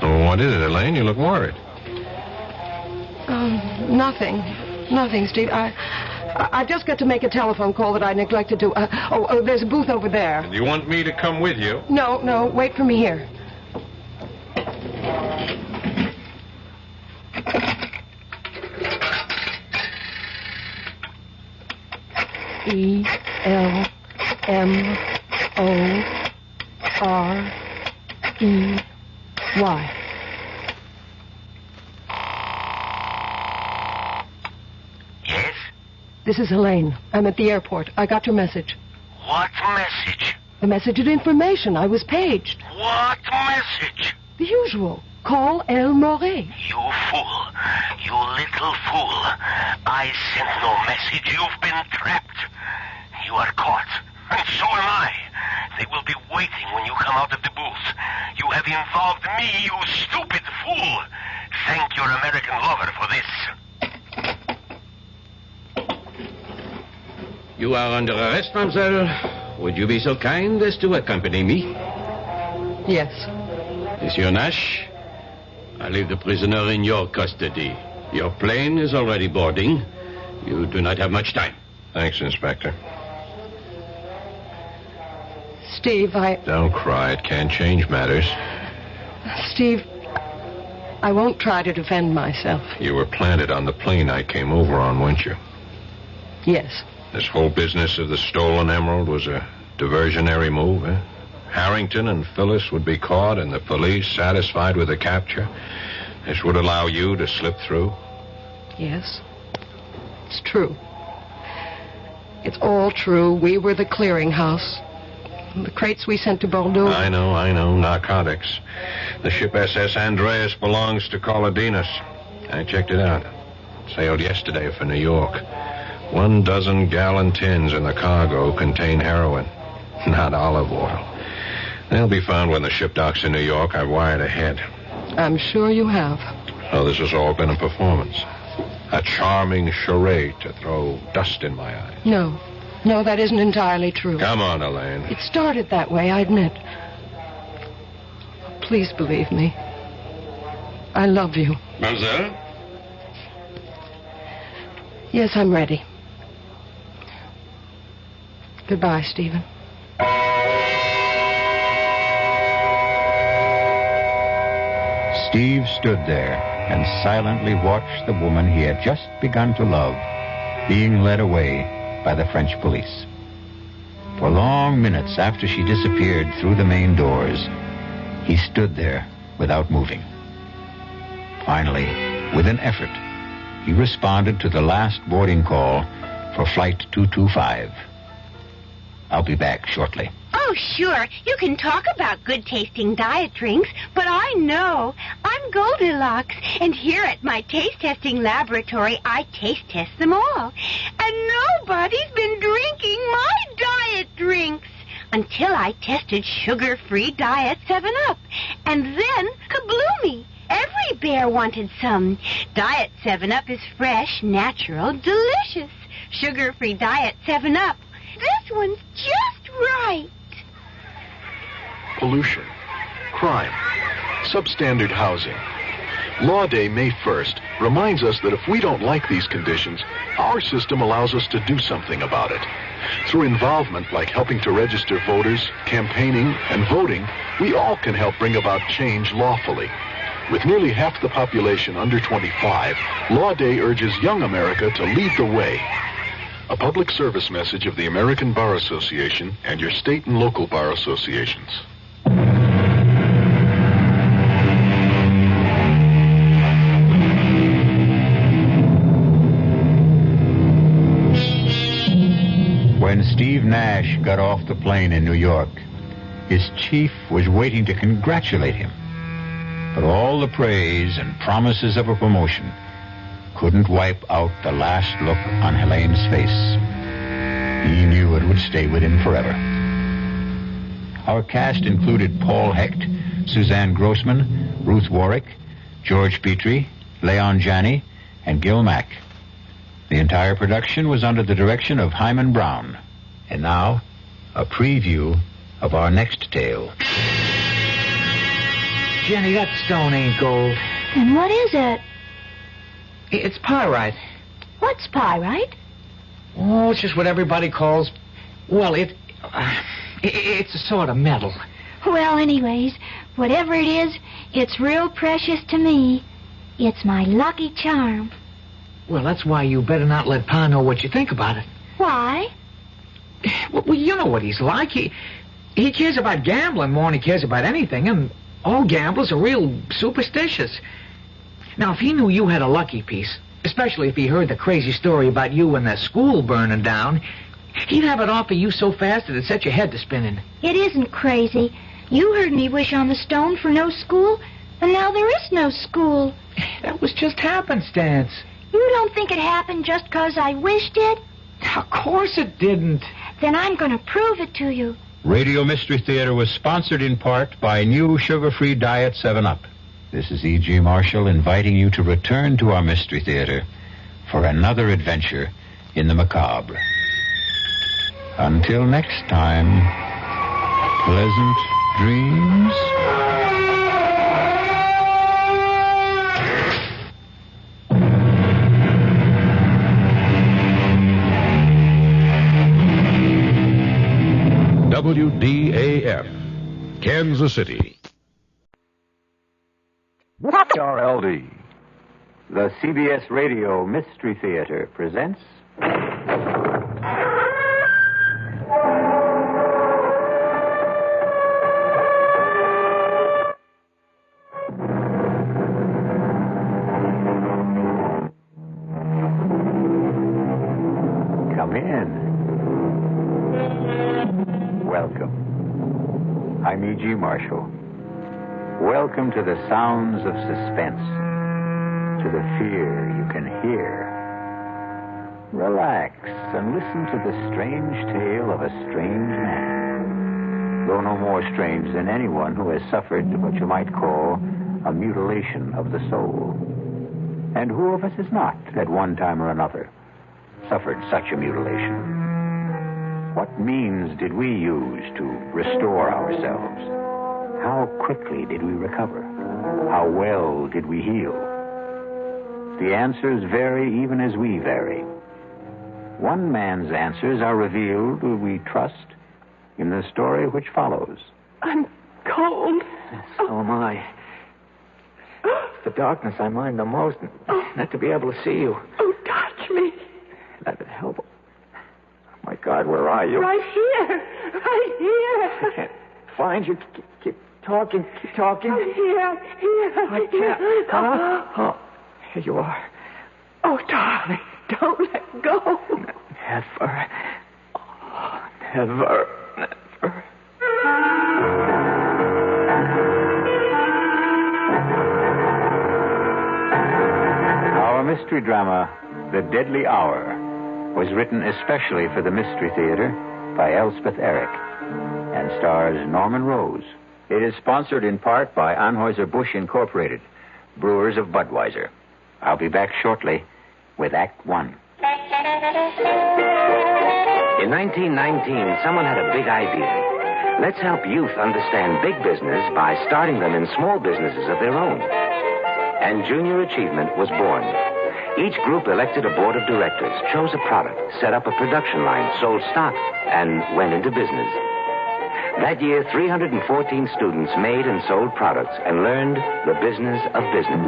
Oh, what is it, Elaine? You look worried. Nothing. Nothing, Steve. I've just got to make a telephone call that I neglected to... there's a booth over there. Do you want me to come with you? No, wait for me here. ELMOREY. Yes? This is Elaine. I'm at the airport. I got your message. What message? The message of information. I was paged. What message? The usual. Call El Moret. You fool. You little fool. I sent no message. You've been trapped. You are caught. And so am I. They will be waiting when you come out of the booth. You have involved me, you stupid fool. Thank your American lover for this. You are under arrest, mademoiselle. Would you be so kind as to accompany me? Yes. Monsieur Nash, I leave the prisoner in your custody. Your plane is already boarding. You do not have much time. Thanks, Inspector. Steve, Don't cry. It can't change matters. Steve, I won't try to defend myself. You were planted on the plane I came over on, weren't you? Yes. This whole business of the stolen emerald was a diversionary move, eh? Harrington and Phyllis would be caught and the police satisfied with the capture. This would allow you to slip through. Yes. It's true. It's all true. We were the clearinghouse. The crates we sent to Bordeaux. I know. Narcotics. The ship SS Andreas belongs to Colodinas. I checked it out. Sailed yesterday for New York. 12 gallon tins in the cargo contain heroin, not olive oil. They'll be found when the ship docks in New York. I've wired ahead. I'm sure you have. So this has all been a performance. A charming charade to throw dust in my eyes. No, that isn't entirely true. Come on, Elaine. It started that way, I admit. Please believe me. I love you. Mademoiselle? Yes, I'm ready. Goodbye, Stephen. Steve stood there and silently watched the woman he had just begun to love being led away by the French police. For long minutes after she disappeared through the main doors, he stood there without moving. Finally, with an effort, he responded to the last boarding call for Flight 225. I'll be back shortly. Oh, sure. You can talk about good-tasting diet drinks, but I know. I'm Goldilocks, and here at my taste-testing laboratory, I taste-test them all. And nobody's been drinking my diet drinks until I tested sugar-free Diet 7-Up. And then, kabloomy! Every bear wanted some. Diet 7-Up is fresh, natural, delicious. Sugar-free Diet 7-Up. This one's just right. Pollution, crime, substandard housing. Law Day, May 1st, reminds us that if we don't like these conditions, our system allows us to do something about it. Through involvement like helping to register voters, campaigning, and voting, we all can help bring about change lawfully. With nearly half the population under 25, Law Day urges young America to lead the way. A public service message of the American Bar Association and your state and local bar associations. When Steve Nash got off the plane in New York, his chief was waiting to congratulate him. But all the praise and promises of a promotion couldn't wipe out the last look on Helene's face. He knew it would stay with him forever. Our cast included Paul Hecht, Suzanne Grossman, Ruth Warwick, George Petrie, Leon Janney, and Gil Mack. The entire production was under the direction of Hyman Brown. And now, a preview of our next tale. Jenny, that stone ain't gold. And what is it? It's pyrite. What's pyrite? Oh, it's just what everybody calls... Well, it's a sort of metal. Well, anyways, whatever it is, it's real precious to me. It's my lucky charm. Well, that's why you better not let Pa know what you think about it. Why? Well, you know what he's like. He cares about gambling more than he cares about anything, and all gamblers are real superstitious. Now, if he knew you had a lucky piece, especially if he heard the crazy story about you and the school burning down, he'd have it offer you so fast that it'd set your head to spinning. It isn't crazy. You heard me wish on the stone for no school, and now there is no school. That was just happenstance. You don't think it happened just 'cause I wished it? Of course it didn't. Then I'm going to prove it to you. Radio Mystery Theater was sponsored in part by new sugar-free Diet 7-Up. This is E.G. Marshall inviting you to return to our Mystery Theater for another adventure in the macabre. Until next time, pleasant dreams. WDAF, Kansas City. RLD. The CBS Radio Mystery Theater presents... Come in. Welcome. I'm E.G. Marshall. Welcome to the sounds of suspense, to the fear you can hear. Relax and listen to the strange tale of a strange man, though no more strange than anyone who has suffered what you might call a mutilation of the soul. And who of us has not, at one time or another, suffered such a mutilation? What means did we use to restore ourselves? How quickly did we recover? How well did we heal? The answers vary even as we vary. One man's answers are revealed, we trust, in the story which follows. I'm cold. So am I. It's the darkness I mind the most. Not to be able to see you. Oh, touch me. That would help. Oh, my God, where are you? Right here. Right here. I can't find you. Keep talking. Keep talking. I'm here. I can't. Oh, here you are. Oh, darling, don't let go. Never. Oh, never. Our mystery drama, The Deadly Hour, was written especially for the Mystery Theater by Elspeth Eric and stars Norman Rose. It is sponsored in part by Anheuser-Busch Incorporated, brewers of Budweiser. I'll be back shortly with Act One. In 1919, someone had a big idea. Let's help youth understand big business by starting them in small businesses of their own. And Junior Achievement was born. Each group elected a board of directors, chose a product, set up a production line, sold stock, and went into business. That year, 314 students made and sold products and learned the business of business.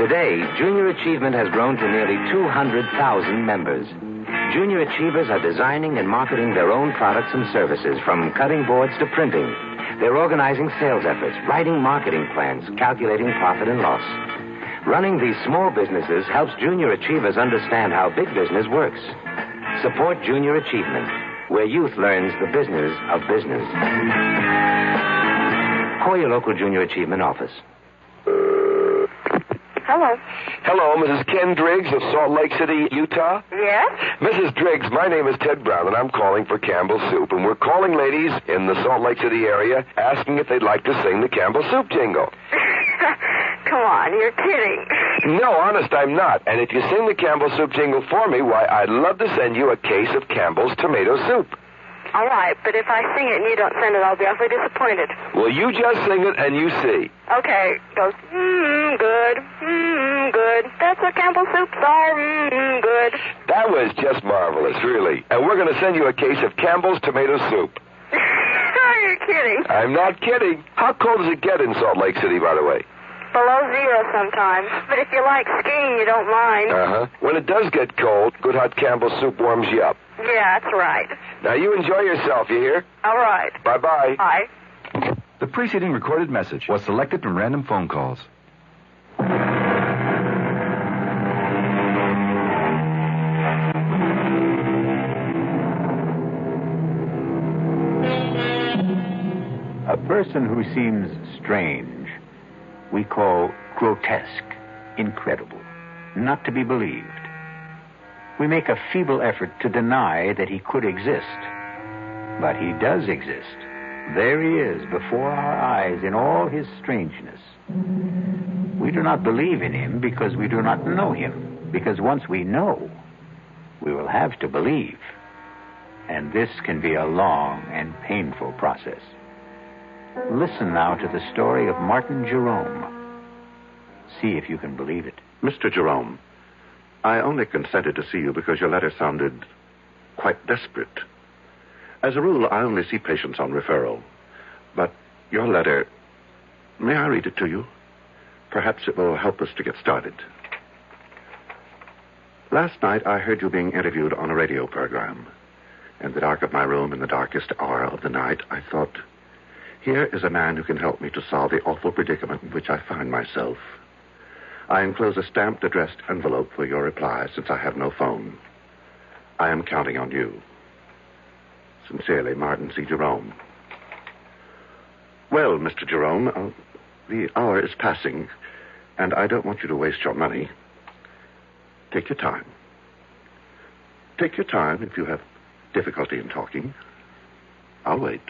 Today, Junior Achievement has grown to nearly 200,000 members. Junior Achievers are designing and marketing their own products and services, from cutting boards to printing. They're organizing sales efforts, writing marketing plans, calculating profit and loss. Running these small businesses helps Junior Achievers understand how big business works. Support Junior Achievement, where youth learns the business of business. Call your local Junior Achievement office. Hello. Hello, Mrs. Ken Driggs of Salt Lake City, Utah? Yes? Mrs. Driggs, my name is Ted Brown, and I'm calling for Campbell's Soup. And we're calling ladies in the Salt Lake City area asking if they'd like to sing the Campbell's Soup jingle. Come on, you're kidding. No, honest, I'm not. And if you sing the Campbell's Soup jingle for me, why, I'd love to send you a case of Campbell's tomato soup. All right, but if I sing it and you don't send it, I'll be awfully disappointed. Well, you just sing it and you see. Okay, it goes, good, good. That's what Campbell's soups are, good. That was just marvelous, really. And we're going to send you a case of Campbell's tomato soup. You're kidding. I'm not kidding. How cold does it get in Salt Lake City, by the way? Below zero sometimes. But if you like skiing, you don't mind. Uh-huh. When it does get cold, good hot Campbell's soup warms you up. Yeah, that's right. Now, you enjoy yourself, you hear? All right. Bye-bye. Bye. The preceding recorded message was selected from random phone calls. A person who seems strange, we call grotesque, incredible, not to be believed. We make a feeble effort to deny that he could exist. But he does exist. There he is before our eyes in all his strangeness. We do not believe in him because we do not know him. Because once we know, we will have to believe. And this can be a long and painful process. Listen now to the story of Martin Jerome. See if you can believe it. Mr. Jerome, I only consented to see you because your letter sounded quite desperate. As a rule, I only see patients on referral. But your letter, may I read it to you? Perhaps it will help us to get started. Last night, I heard you being interviewed on a radio program. In the dark of my room, in the darkest hour of the night, I thought, here is a man who can help me to solve the awful predicament in which I find myself. I enclose a stamped, addressed envelope for your reply, since I have no phone. I am counting on you. Sincerely, Martin C. Jerome. Well, Mr. Jerome, the hour is passing, and I don't want you to waste your money. Take your time. Take your time if you have difficulty in talking. I'll wait.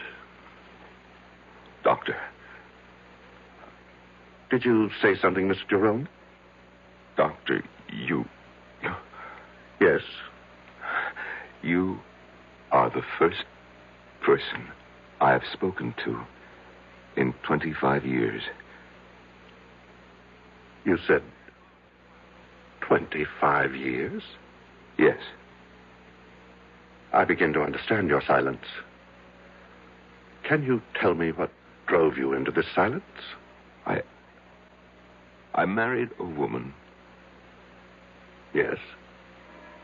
Doctor. Did you say something, Mr. Jerome? Doctor, you... Yes? You are the first person I have spoken to in 25 years. You said 25 years? Yes. I begin to understand your silence. Can you tell me what drove you into this silence? I married a woman. Yes?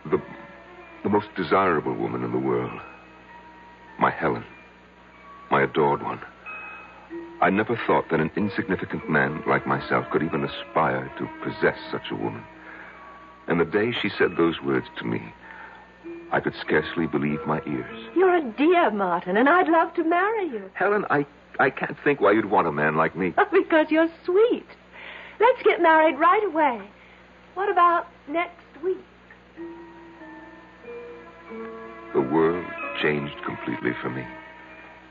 The most desirable woman in the world. My Helen. My adored one. I never thought that an insignificant man like myself could even aspire to possess such a woman. And the day she said those words to me, I could scarcely believe my ears. You're a dear, Martin, and I'd love to marry you. Helen, I can't think why you'd want a man like me. Because you're sweet. Let's get married right away. What about next week? The world changed completely for me.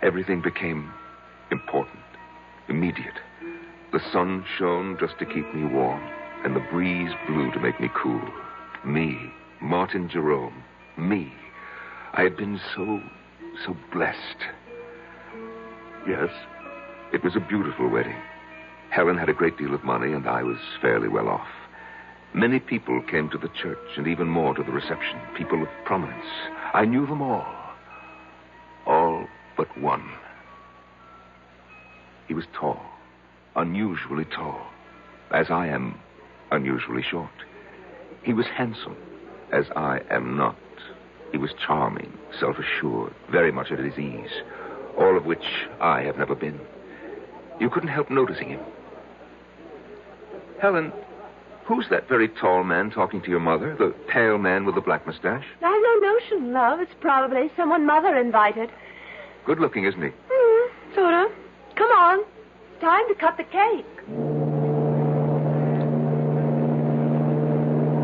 Everything became important, immediate. The sun shone just to keep me warm, and the breeze blew to make me cool. Me, Martin Jerome, me. I had been so blessed. Yes? It was a beautiful wedding. Helen had a great deal of money, and I was fairly well off. Many people came to the church, and even more to the reception. People of prominence. I knew them all. All but one. He was tall. Unusually tall. As I am unusually short. He was handsome, as I am not. He was charming, self-assured, very much at his ease. All of which I have never been. You couldn't help noticing him. Helen, who's that very tall man talking to your mother? The pale man with the black mustache? I've no notion, love. It's probably someone Mother invited. Good looking, isn't he? Sort of. Come on. It's time to cut the cake.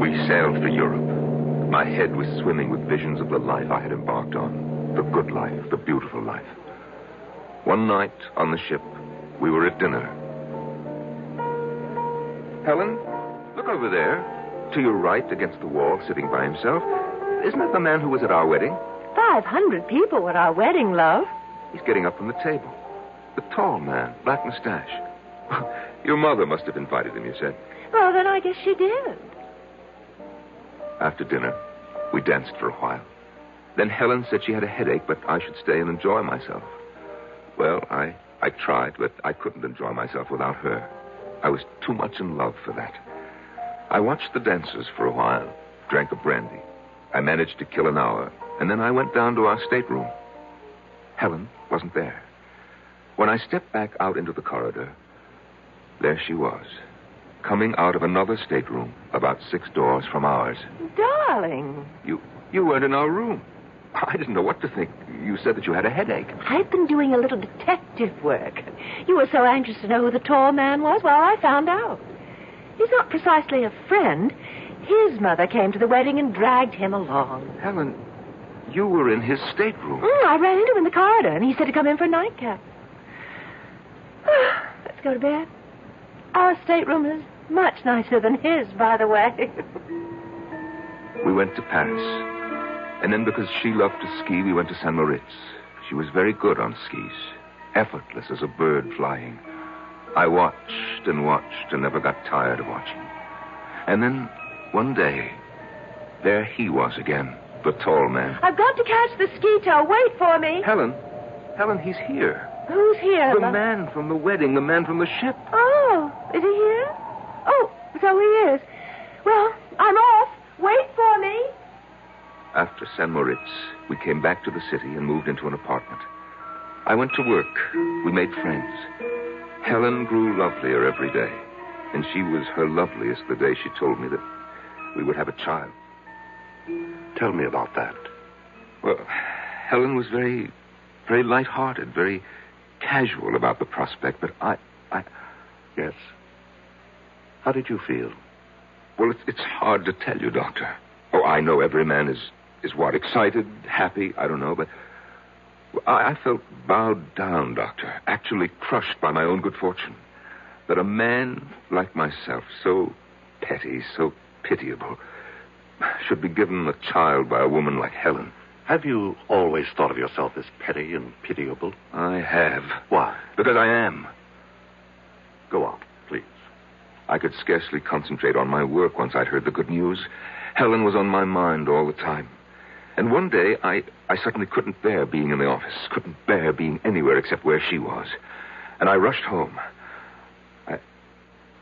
We sailed for Europe. My head was swimming with visions of the life I had embarked on. The good life, the beautiful life. One night on the ship, we were at dinner. Helen, look over there. To your right, against the wall, sitting by himself. Isn't that the man who was at our wedding? 500 people were at our wedding, love. He's getting up from the table. The tall man, black mustache. Your mother must have invited him, you said. Well, then I guess she did. After dinner, we danced for a while. Then Helen said she had a headache, but I should stay and enjoy myself. Well, I tried, but I couldn't enjoy myself without her. I was too much in love for that. I watched the dancers for a while, drank a brandy. I managed to kill an hour, and then I went down to our stateroom. Helen wasn't there. When I stepped back out into the corridor, there she was, coming out of another stateroom about 6 doors from ours. Darling. You weren't in our room. I didn't know what to think. You said that you had a headache. I've been doing a little detective work. You were so anxious to know who the tall man was. Well, I found out. He's not precisely a friend. His mother came to the wedding and dragged him along. Helen, you were in his stateroom. I ran into him in the corridor, and he said to come in for a nightcap. Let's go to bed. Our stateroom is much nicer than his, by the way. We went to Paris. And then because she loved to ski, we went to St. Moritz. She was very good on skis, effortless as a bird flying. I watched and watched and never got tired of watching. And then, one day, there he was again, the tall man. I've got to catch the ski tow. Wait for me. Helen, he's here. Who's here? The man from the wedding, the man from the ship. Oh, is he here? Oh, so he is. Well, I'm off. Wait for me. After St. Moritz, we came back to the city and moved into an apartment. I went to work. We made friends. Helen grew lovelier every day, and she was her loveliest the day she told me that we would have a child. Tell me about that. Well, Helen was very, very light-hearted, very casual about the prospect, but I... Yes? How did you feel? Well, it's hard to tell you, Doctor. Oh, I know every man is what, excited, happy, I don't know, but I felt bowed down, Doctor, actually crushed by my own good fortune. That a man like myself, so petty, so pitiable, should be given a child by a woman like Helen. Have you always thought of yourself as petty and pitiable? I have. Why? Because I am. Go on, please. I could scarcely concentrate on my work once I'd heard the good news. Helen was on my mind all the time. And one day, I suddenly couldn't bear being in the office, couldn't bear being anywhere except where she was. And I rushed home.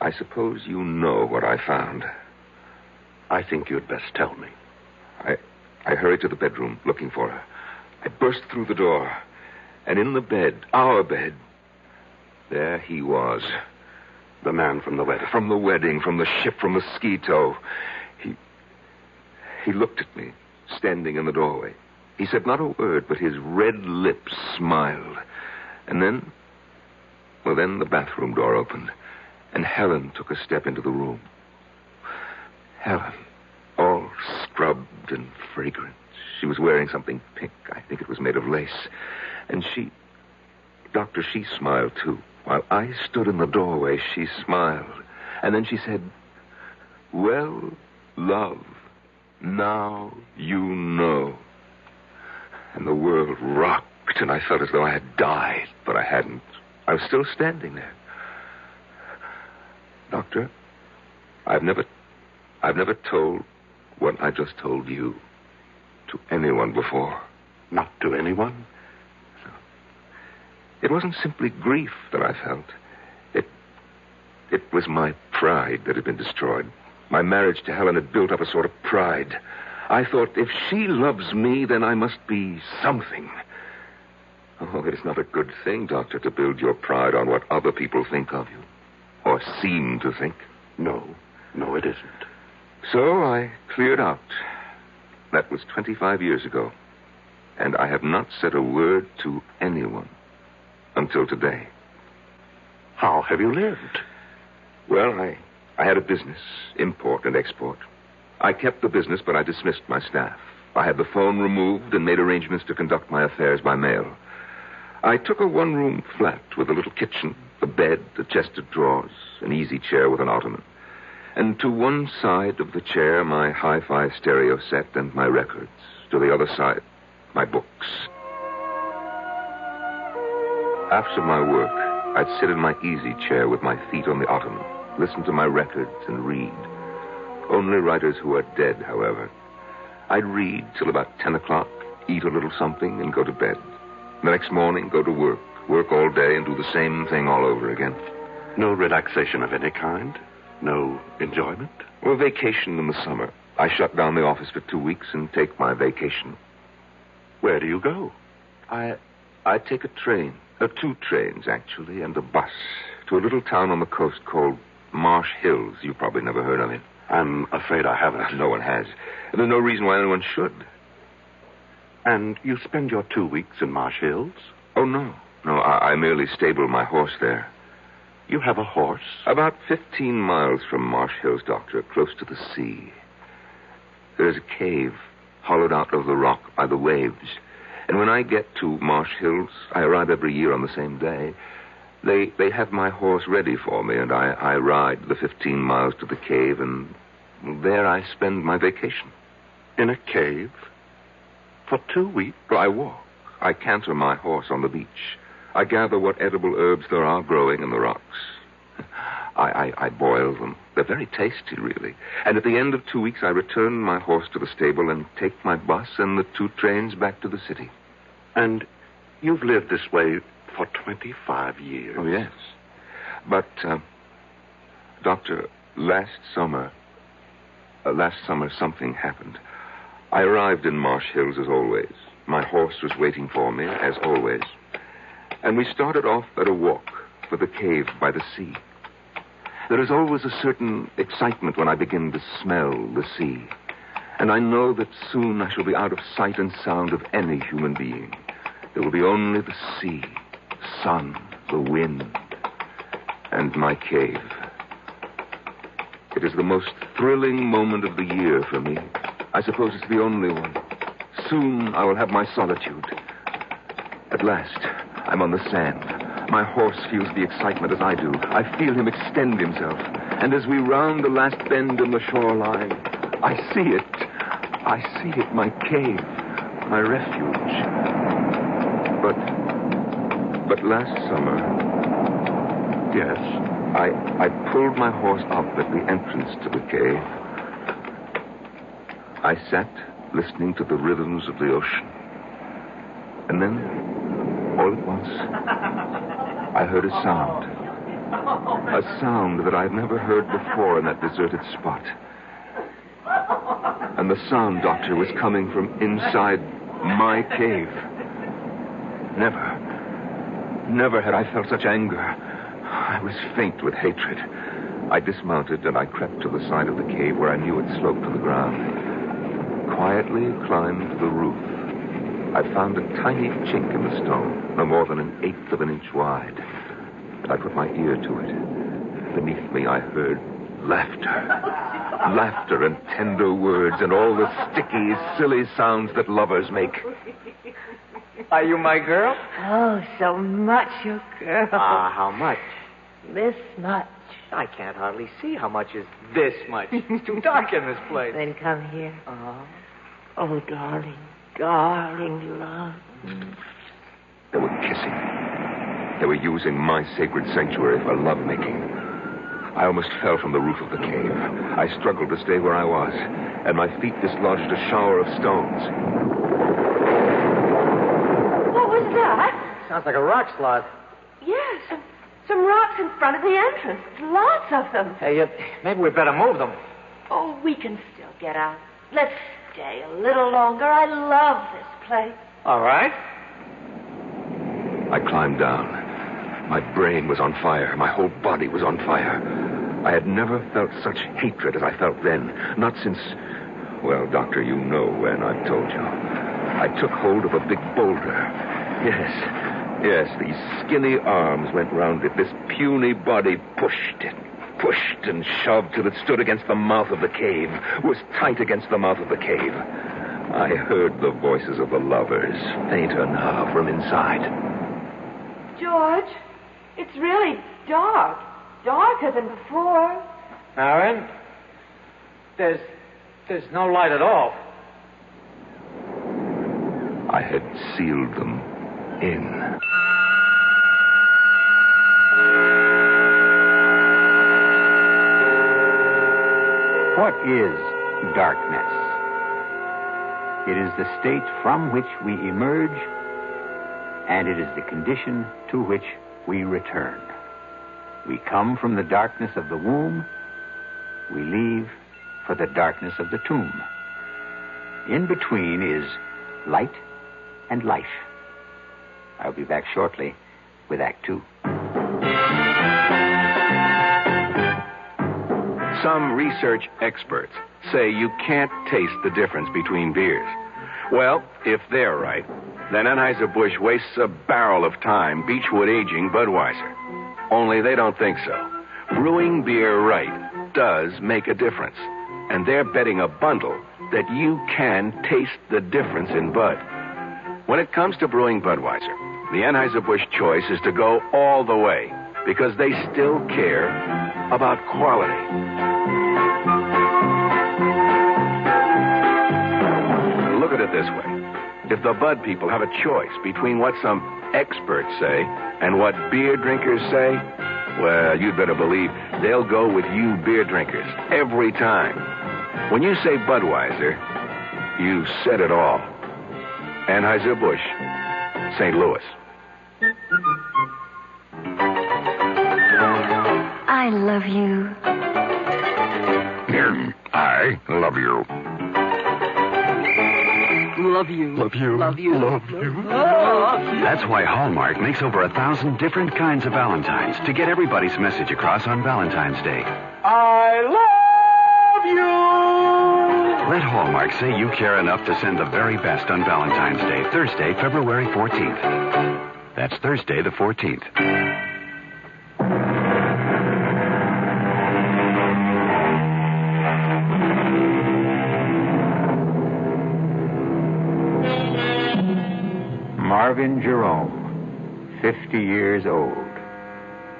I suppose you know what I found. I think you'd best tell me. I hurried to the bedroom looking for her. I burst through the door. And in the bed, our bed, there he was. The man from the wedding. From the wedding, from the ship, from the ski tow. He looked at me, standing in the doorway. He said not a word, but his red lips smiled. And then the bathroom door opened, and Helen took a step into the room. Helen, all scrubbed and fragrant. She was wearing something pink. I think it was made of lace. And she smiled too. While I stood in the doorway, she smiled. And then she said, "Well, love, now you know." And the world rocked, and I felt as though I had died, but I hadn't. I was still standing there. Doctor, I've never told what I just told you to anyone before. Not to anyone? It wasn't simply grief that I felt. It was my pride that had been destroyed. My marriage to Helen had built up a sort of pride. I thought, if she loves me, then I must be something. Oh, it is not a good thing, Doctor, to build your pride on what other people think of you. Or seem to think. No, it isn't. So I cleared out. That was 25 years ago. And I have not said a word to anyone until today. How have you lived? Well, I had a business, import and export. I kept the business, but I dismissed my staff. I had the phone removed and made arrangements to conduct my affairs by mail. I took a one-room flat with a little kitchen, a bed, a chest of drawers, an easy chair with an ottoman. And to one side of the chair, my hi-fi stereo set and my records. To the other side, my books. After my work, I'd sit in my easy chair with my feet on the ottoman, listen to my records and read. Only writers who are dead, however. I'd read till about 10 o'clock, eat a little something, and go to bed. The next morning, go to work all day and do the same thing all over again. No relaxation of any kind? No enjoyment? Well, vacation in the summer. I shut down the office for 2 weeks and take my vacation. Where do you go? I take a train. 2 trains, actually, and a bus to a little town on the coast called Marsh Hills. You've probably never heard of it. I'm afraid I haven't. No one has. And there's no reason why anyone should. And you spend your 2 weeks in Marsh Hills? Oh, no. No, I merely stable my horse there. You have a horse? About 15 miles from Marsh Hills, Doctor, close to the sea. There's a cave hollowed out of the rock by the waves. And when I get to Marsh Hills, I arrive every year on the same day. They have my horse ready for me, and I ride the 15 miles to the cave, and there I spend my vacation. In a cave? For 2 weeks? I walk. I canter my horse on the beach. I gather what edible herbs there are growing in the rocks. I boil them. They're very tasty, really. And at the end of 2 weeks, I return my horse to the stable and take my bus and the 2 trains back to the city. And you've lived this way for 25 years. Oh, yes. But, Doctor, last summer something happened. I arrived in Marsh Hills as always. My horse was waiting for me, as always. And we started off at a walk for the cave by the sea. There is always a certain excitement when I begin to smell the sea. And I know that soon I shall be out of sight and sound of any human being. There will be only the sea, the sun, the wind, and my cave. It is the most thrilling moment of the year for me. I suppose it's the only one. Soon I will have my solitude. At last, I'm on the sand. My horse feels the excitement as I do. I feel him extend himself. And as we round the last bend in the shoreline, I see it. I see it, my cave, my refuge. But last summer, yes, I pulled my horse up at the entrance to the cave. I sat listening to the rhythms of the ocean. And then, all at once, I heard a sound. A sound that I've never heard before in that deserted spot. And the sound, Doctor, was coming from inside my cave. Never had I felt such anger. I was faint with hatred. I dismounted and I crept to the side of the cave where I knew it sloped to the ground. Quietly climbed to the roof. I found a tiny chink in the stone, no more than 1/8 of an inch wide. I put my ear to it. Beneath me, I heard laughter. Laughter and tender words and all the sticky, silly sounds that lovers make. Are you my girl? Oh, so much your girl. How much? This much. I can't hardly see how much is this much. It's too dark in this place. Then come here. Oh, darling, darling love. They were kissing. They were using my sacred sanctuary for lovemaking. I almost fell from the roof of the cave. I struggled to stay where I was, and my feet dislodged a shower of stones. What was that? Sounds like a rock slide. Yes, some rocks in front of the entrance. Lots of them. Hey, maybe we better move them. Oh, we can still get out. Let's stay a little longer. I love this place. All right. I climbed down. My brain was on fire. My whole body was on fire. I had never felt such hatred as I felt then. Not since... Well, Doctor, you know when, I've told you. I took hold of a big boulder. Yes, these skinny arms went round it. This puny body pushed and shoved till it stood against the mouth of the cave, was tight against the mouth of the cave. I heard the voices of the lovers, fainter now from inside. George, it's really dark. Darker than before. Aaron, there's no light at all. I had sealed them in. What is darkness? It is the state from which we emerge, and it is the condition to which we return. We come from the darkness of the womb. We leave for the darkness of the tomb. In between is light and life. I'll be back shortly with Act 2. Some research experts say you can't taste the difference between beers. Well, if they're right, then Anheuser-Busch wastes a barrel of time Beechwood aging Budweiser. Only they don't think so. Brewing beer right does make a difference. And they're betting a bundle that you can taste the difference in Bud. When it comes to brewing Budweiser, the Anheuser-Busch choice is to go all the way because they still care about quality. it this way. If the Bud people have a choice between what some experts say and what beer drinkers say, well, you'd better believe they'll go with you beer drinkers every time. When you say Budweiser, you said it all. Anheuser-Busch, St. Louis. I love you. I love you. Love you. Love you. Love you. Love you. That's why Hallmark makes over 1,000 different kinds of Valentines to get everybody's message across on Valentine's Day. I love you. Let Hallmark say you care enough to send the very best on Valentine's Day, Thursday, February 14th. That's Thursday the 14th. Marvin Jerome, 50 years old,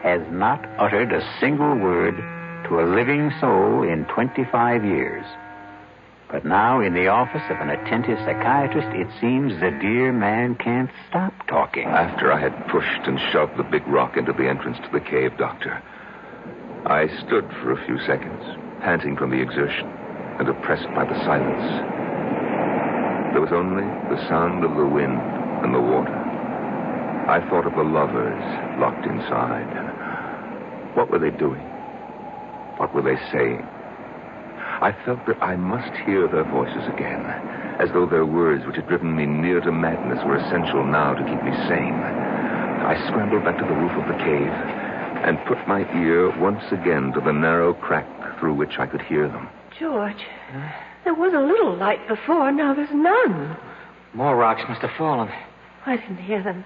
has not uttered a single word to a living soul in 25 years. But now, in the office of an attentive psychiatrist, it seems the dear man can't stop talking. After I had pushed and shoved the big rock into the entrance to the cave, Doctor, I stood for a few seconds, panting from the exertion and oppressed by the silence. There was only the sound of the wind and the water. I thought of the lovers locked inside. What were they doing? What were they saying? I felt that I must hear their voices again, as though their words, which had driven me near to madness, were essential now to keep me sane. I scrambled back to the roof of the cave and put my ear once again to the narrow crack through which I could hear them. George, there was a little light before, now there's none. More rocks must have fallen. I didn't hear them.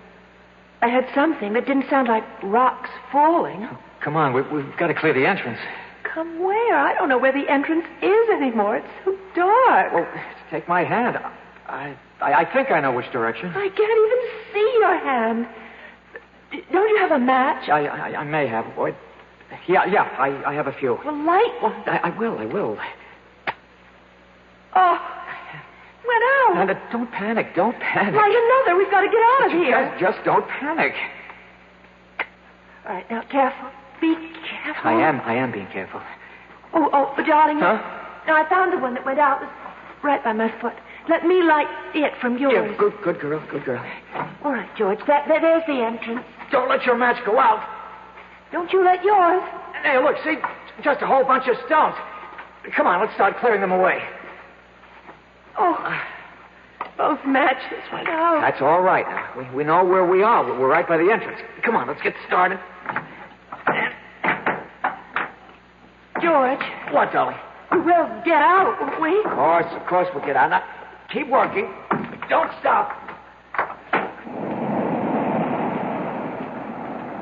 I heard something that didn't sound like rocks falling. Come on, we've got to clear the entrance. Come where? I don't know where the entrance is anymore. It's so dark. Well, take my hand. I think I know which direction. I can't even see your hand. Don't you have a match? I may have, boy. Yeah, I have a few. Well, light one. I will. Oh, went out. Now, don't panic. Don't panic. Light another. We've got to get out of here. Just don't panic. All right, now, careful. Be careful. I am being careful. Oh, darling. Huh? No, I found the one that went out. It was right by my foot. Let me light it from yours. Yeah, good girl. All right, George. There's the entrance. Don't let your match go out. Don't you let yours. Hey, look, see? Just a whole bunch of stones. Come on, let's start clearing them away. Oh, both matches went out. That's all right. Now, we know where we are. We're right by the entrance. Come on, let's get started. George. What, darling? We'll get out, won't we? Of course we'll get out. Now, keep working. Don't stop.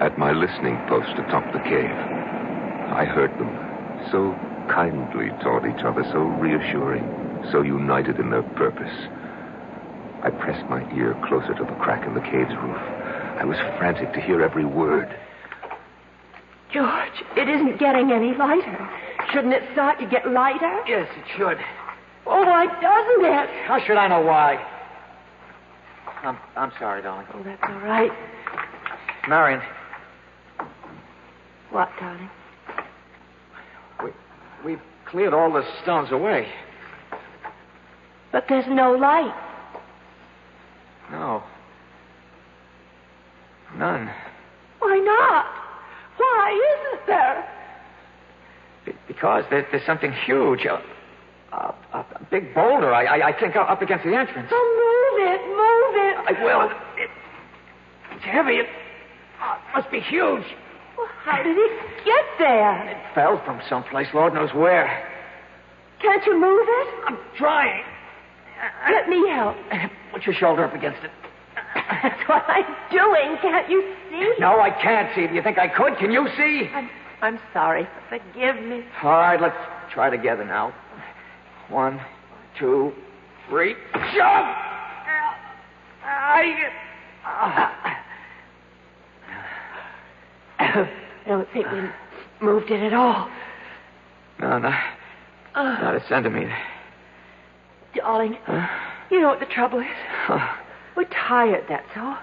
At my listening post atop the cave, I heard them, so kindly toward each other, so reassuring, so united in their purpose. I pressed my ear closer to the crack in the cave's roof. I was frantic to hear every word. George, it isn't getting any lighter. Shouldn't it start to get lighter? Yes, it should. Oh, why doesn't it? How should I know why? I'm sorry, darling. Oh, that's all right. Marion. What, darling? We've cleared all the stones away. But there's no light. No. None. Why not? Why isn't there? Because there's something huge. A big boulder, I think, up against the entrance. Oh, move it. I will. It's heavy. It must be huge. Well, how did it get there? It fell from someplace, Lord knows where. Can't you move it? I'm trying. Let me help. Put your shoulder up against it. That's what I'm doing. Can't you see? No, I can't see. Do you think I could? Can you see? I'm sorry. Forgive me. All right, let's try together now. 1, 2, 3. Shove! I don't think we moved it at all. No, not a centimeter. Darling, You know what the trouble is? We're tired, that's all.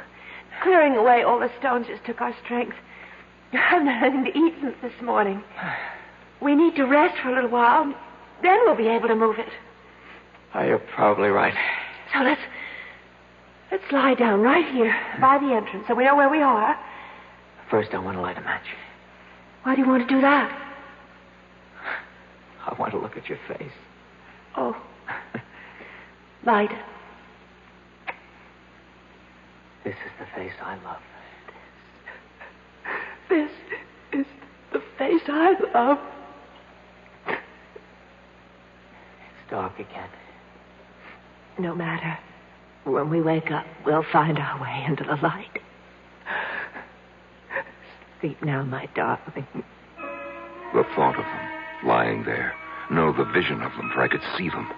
Clearing away all the stones just took our strength. I haven't had anything to eat since this morning. We need to rest for a little while. Then we'll be able to move it. Oh, you're probably right. So let's lie down right here by the entrance so we know where we are. First, I want to light a match. Why do you want to do that? I want to look at your face. Oh. Light it. This is the face I love. This is the face I love. It's dark again. No matter. When we wake up, we'll find our way into the light. Sleep now, my darling. The thought of them lying there. No, the vision of them, for I could see them.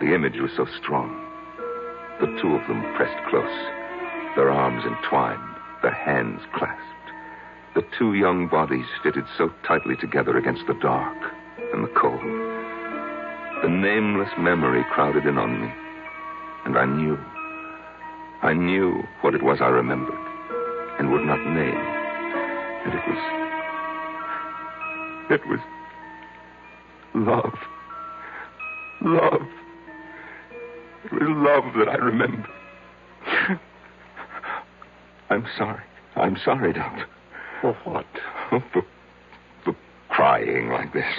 The image was so strong. The two of them pressed close, their arms entwined, their hands clasped. The two young bodies fitted so tightly together against the dark and the cold. The nameless memory crowded in on me, and I knew what it was I remembered and would not name. And it was love. Love. It was love that I remember. I'm sorry, Doctor. For what? For crying like this.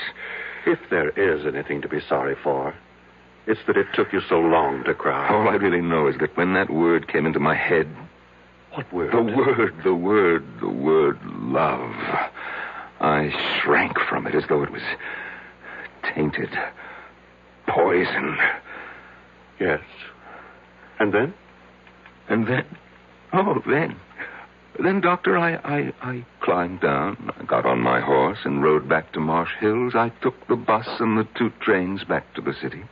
If there is anything to be sorry for, it's that it took you so long to cry. All I really know is that when that word came into my head... What word? The word love. I shrank from it as though it was tainted. Poison. Yes. And then? Then, Doctor, I climbed down, I got on my horse and rode back to Marsh Hills. I took the bus and the 2 trains back to the city.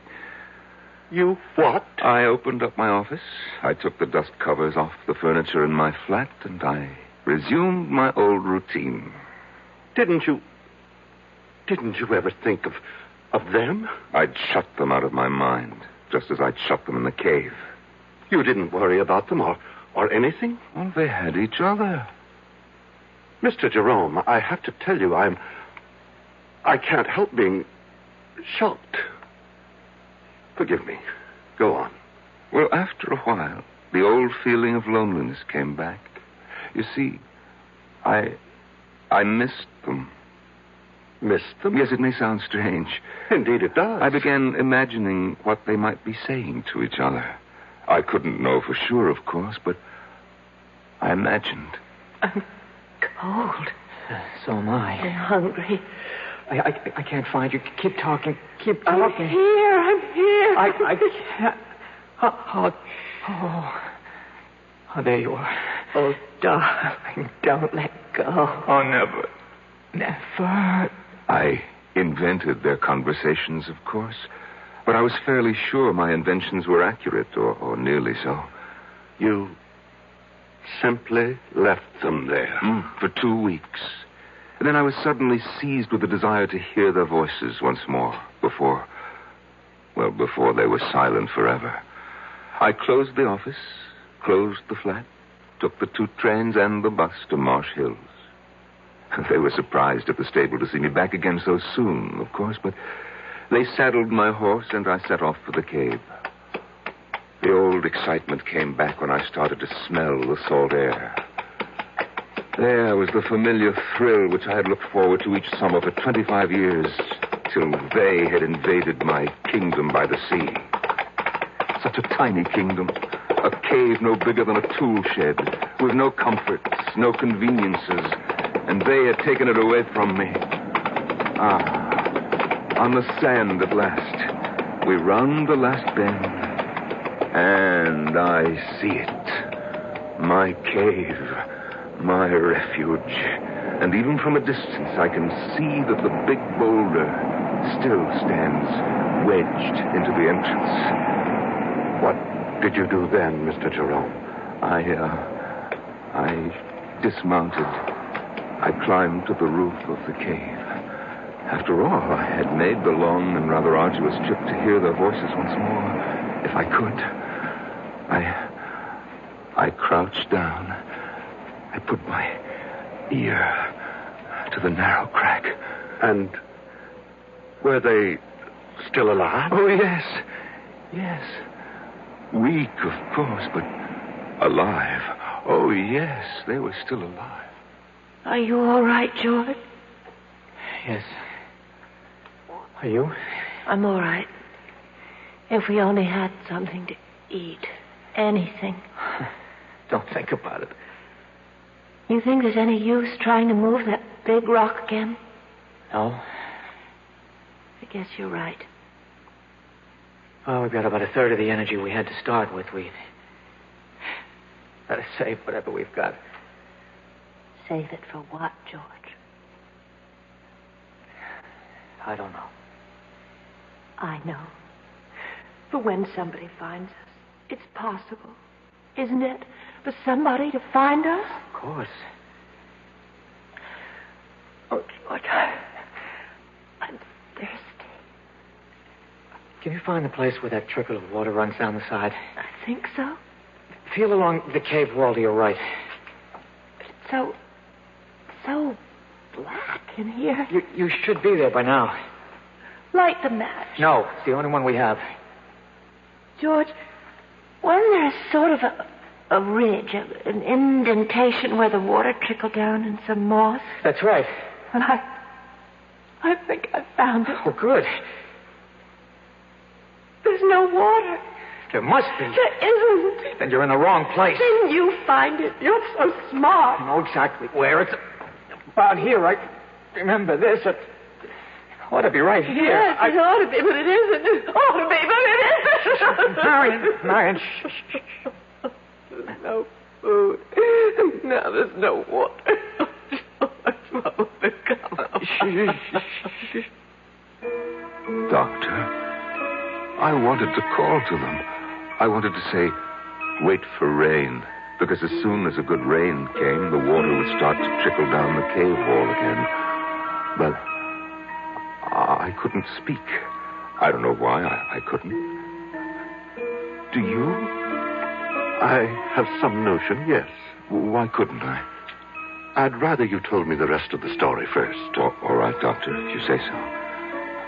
You what? I opened up my office. I took the dust covers off the furniture in my flat, and I resumed my old routine. Didn't you ever think of them? I'd shut them out of my mind, just as I'd shut them in the cave. You didn't worry about them or anything? Well, they had each other. Mr. Jerome, I have to tell you, I can't help being shocked. Forgive me. Go on. Well, after a while, the old feeling of loneliness came back. You see, I missed them. Missed them? Yes, it may sound strange. Indeed it does. I began imagining what they might be saying to each other. I couldn't know for sure, of course, but I imagined. I'm cold. So am I. I'm hungry. I can't find you. Keep talking. Keep talking. I'm here. I can't. Oh, there you are. Oh, darling, don't let go. Oh, never. Never. I invented their conversations, of course, but I was fairly sure my inventions were accurate, or nearly so. You simply left them there? For 2 weeks. And then I was suddenly seized with the desire to hear their voices once more before they were silent forever. I closed the office, closed the flat, took the 2 trains and the bus to Marsh Hills. They were surprised at the stable to see me back again so soon, of course, but they saddled my horse and I set off for the cave. The old excitement came back when I started to smell the salt air. There was the familiar thrill which I had looked forward to each summer for 25 years, till they had invaded my kingdom by the sea. Such a tiny kingdom, a cave no bigger than a tool shed, with no comforts, no conveniences, and they had taken it away from me. On the sand at last, we round the last bend, and I see it. My cave, my refuge. And even from a distance, I can see that the big boulder still stands wedged into the entrance. What did you do then, Mr. Jerome? I dismounted. I climbed to the roof of the cave. After all, I had made the long and rather arduous trip to hear their voices once more, if I could. I crouched down. I put my ear to the narrow crack. And were they still alive? Oh, yes. Yes. Weak, of course, but alive. Oh, yes, they were still alive. Are you all right, George? Yes. Are you? I'm all right. If we only had something to eat. Anything. Don't think about it. You think there's any use trying to move that big rock again? No. I guess you're right. Well, we've got about a third of the energy we had to start with. We better save whatever we've got. Save it for what, George? I don't know. I know. For when somebody finds us, it's possible, isn't it, for somebody to find us? Of course. Oh, George, I'm thirsty. Can you find the place where that trickle of water runs down the side? I think so. Feel along the cave wall to your right. It's so black in here. You should be there by now. Light the match. No, it's the only one we have. George, wasn't there sort of a ridge, an indentation where the water trickled down in some moss? That's right. Well, I think I found it. Oh, good. There's no water. There must be. There isn't. Then you're in the wrong place. Didn't you find it? You're so smart. I know exactly where. It's about here. I remember this. It ought to be right here. Yes, it ought to be, but it isn't. It ought to be, but it isn't. Marion, shh. There's no food. Now there's no water. Doctor, I wanted to call to them. I wanted to say, wait for rain. Because as soon as a good rain came, the water would start to trickle down the cave wall again. But I couldn't speak. I don't know why I couldn't. Do you? I have some notion, yes. Why couldn't I? I'd rather you told me the rest of the story first. All right, Doctor, if you say so.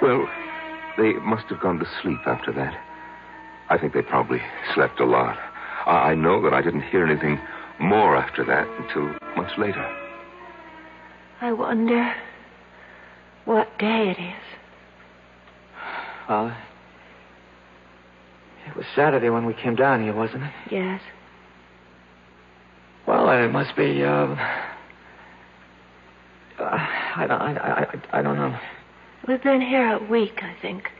Well, they must have gone to sleep after that. I think they probably slept a lot. I know that I didn't hear anything more after that until much later. I wonder what day it is. Well, it was Saturday when we came down here, wasn't it? Yes. Well, it must be, I don't know. We've been here a week, I think.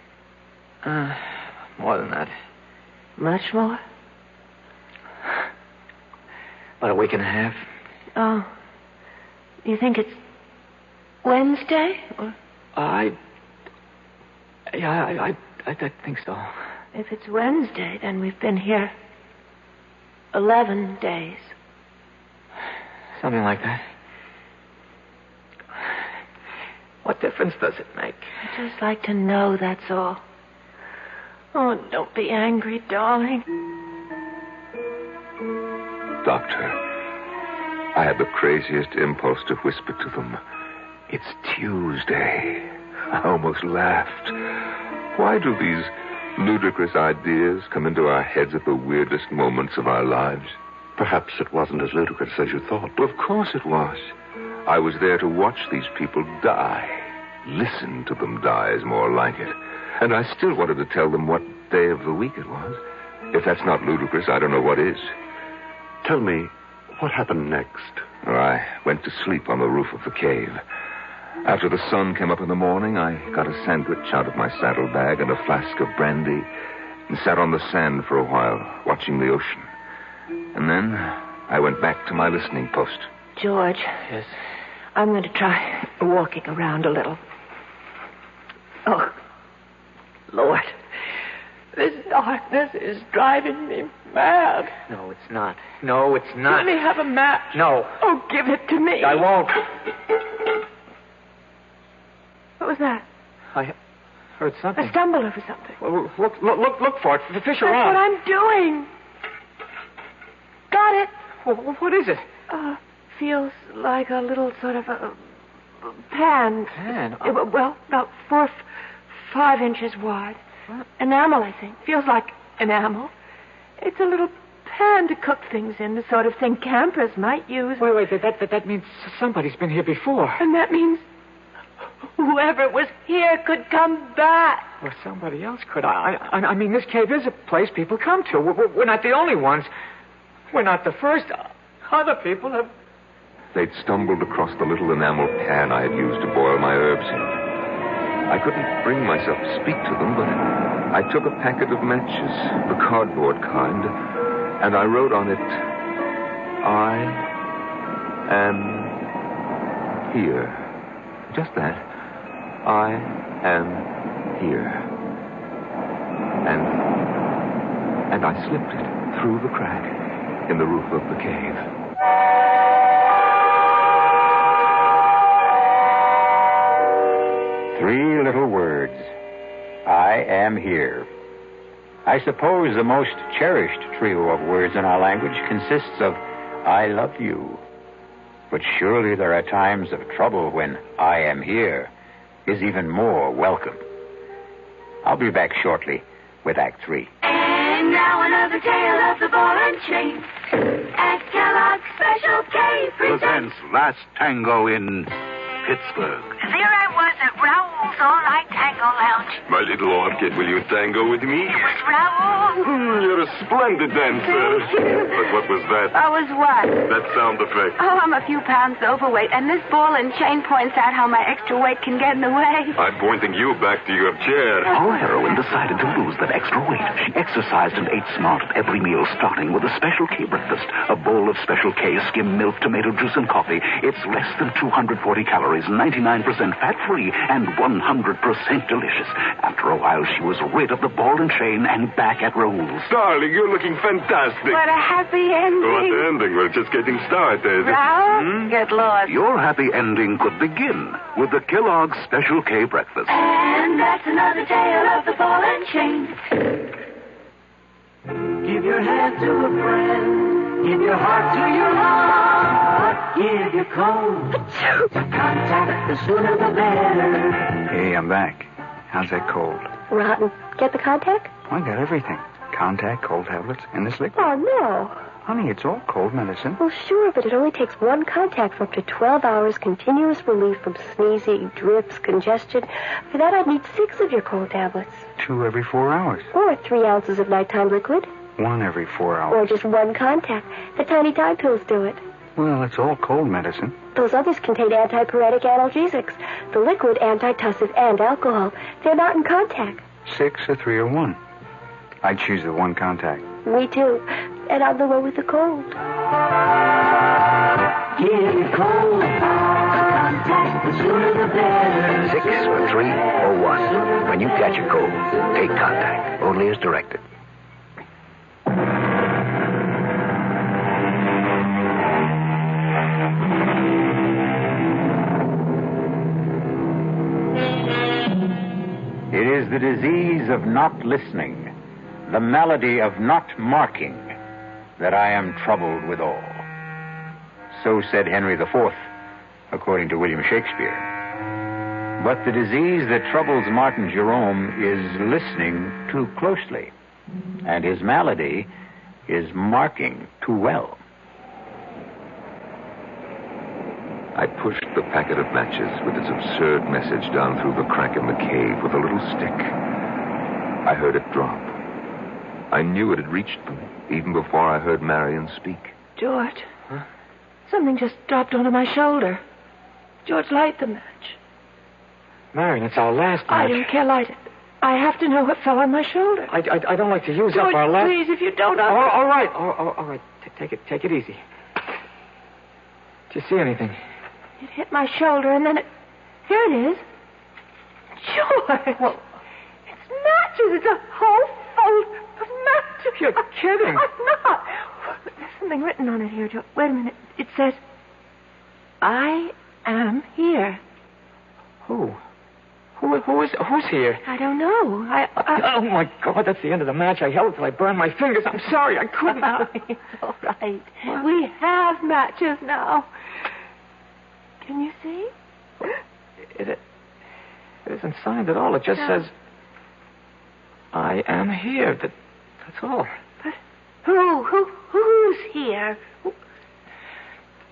More than that. Much more? About a week and a half. Oh. You think it's Wednesday? Or... I think so. If it's Wednesday, then we've been here 11 days. Something like that. What difference does it make? I'd just like to know, that's all. Oh, don't be angry, darling. Doctor, I had the craziest impulse to whisper to them, it's Tuesday. I almost laughed. Why do these ludicrous ideas come into our heads at the weirdest moments of our lives? Perhaps it wasn't as ludicrous as you thought. Well, of course it was. I was there to watch these people die. Listen to them die is more like it. And I still wanted to tell them what day of the week it was. If that's not ludicrous, I don't know what is. Tell me, what happened next? I went to sleep on the roof of the cave. After the sun came up in the morning, I got a sandwich out of my saddlebag and a flask of brandy and sat on the sand for a while, watching the ocean. And then I went back to my listening post. George. Yes? I'm going to try walking around a little. Oh, Lord. This darkness is driving me mad. No, it's not. No, it's not. Let me have a match. No. Oh, give it to me. I won't. What was that? I heard something. I stumbled over something. Well, look for it. The fish are That's on. what I'm doing. What is it? Feels like a little sort of a pan. Pan? Well, about 4 or 5 inches wide. What? Enamel, I think. Feels like enamel. It's a little pan to cook things in, the sort of thing campers might use. Wait, that means somebody's been here before. And that means whoever was here could come back. Well, somebody else could. I mean, this cave is a place people come to. We're not the only ones. We're not the first. Other people have... They'd stumbled across the little enamel pan I had used to boil my herbs in. I couldn't bring myself to speak to them, but I took a packet of matches, the cardboard kind, and I wrote on it, I am here. Just that. I am here. And I slipped it through the crack in the roof of the cave. Three little words. I am here. I suppose the most cherished trio of words in our language consists of I love you. But surely there are times of trouble when I am here is even more welcome. I'll be back shortly with Act 3. And now another tale of the ball and chain. At Kellogg's Special K presents Last Tango in Pittsburgh. There I was at Raoul's all-night tango lounge. My little orchid, will you tango with me? It was Raoul. You're a splendid dancer. But what was that? Was what? That sound effect. Oh, I'm a few pounds overweight, and this ball and chain points out how my extra weight can get in the way. I'm pointing you back to your chair. Our heroine decided to lose that extra weight. She exercised and ate smart at every meal, starting with a Special K breakfast. A bowl of Special K, skim milk, tomato juice, and coffee. It's less than 240 calories, 99% fat-free, and 100% delicious. After a while, she was rid of the ball and chain and back at Raoul's. Darling, you're looking fantastic. What a happy ending. What ending? We're just getting started. Raoul, get lost. Your happy ending could begin with the Kellogg's Special K breakfast. And that's another tale of the ball and chain. Give your hand to a friend. Give your heart to your heart. Give your cold to contact. The sooner the better. Hey, I'm back. How's that cold? Rotten. Get the contact? I got everything. Contact, cold tablets, and this liquid. Oh, no. Honey, it's all cold medicine. Well, sure, but it only takes one contact for up to 12 hours continuous relief from sneezing, drips, congestion. For that, I'd need 6 of your cold tablets. 2 every 4 hours. Or 3 ounces of nighttime liquid. 1 every 4 hours. Or just 1 contact. The tiny Tide pills do it. Well, it's all cold medicine. Those others contain antipyretic analgesics. The liquid, antitussive, and alcohol. They're not in contact. 6 or 3 or 1. I'd choose the 1 contact. Me too. And I'm the one with the cold. Give your cold contact. The sooner the better. 6 or 3 or 1. When you catch a cold, take contact. Only as directed. It is the disease of not listening, the malady of not marking, that I am troubled withal. So said Henry IV, according to William Shakespeare. But the disease that troubles Martin Jerome is listening too closely, and his malady is marking too well. I pushed the packet of matches with its absurd message down through the crack in the cave with a little stick. I heard it drop. I knew it had reached them, even before I heard Marion speak. George. Huh? Something just dropped onto my shoulder. George, light the match. Marion, it's our last match. I don't care, light it. I have to know what fell on my shoulder. I don't like to use George, up our last... please, if you don't... All right. All right. Take it easy. Did you see anything? It hit my shoulder, and then it... Here it is. George! Well, it's matches. It's a whole fold of matches. You're kidding. I'm not. There's something written on it here, George. Wait a minute. It says, I am here. Who Who's here? I don't know. Oh, my God, that's the end of the match. I held it till I burned my fingers. I'm sorry, I couldn't. It's all right. What? We have matches now. Can you see? It isn't signed at all. It just says, I am here. That's all. But who's here?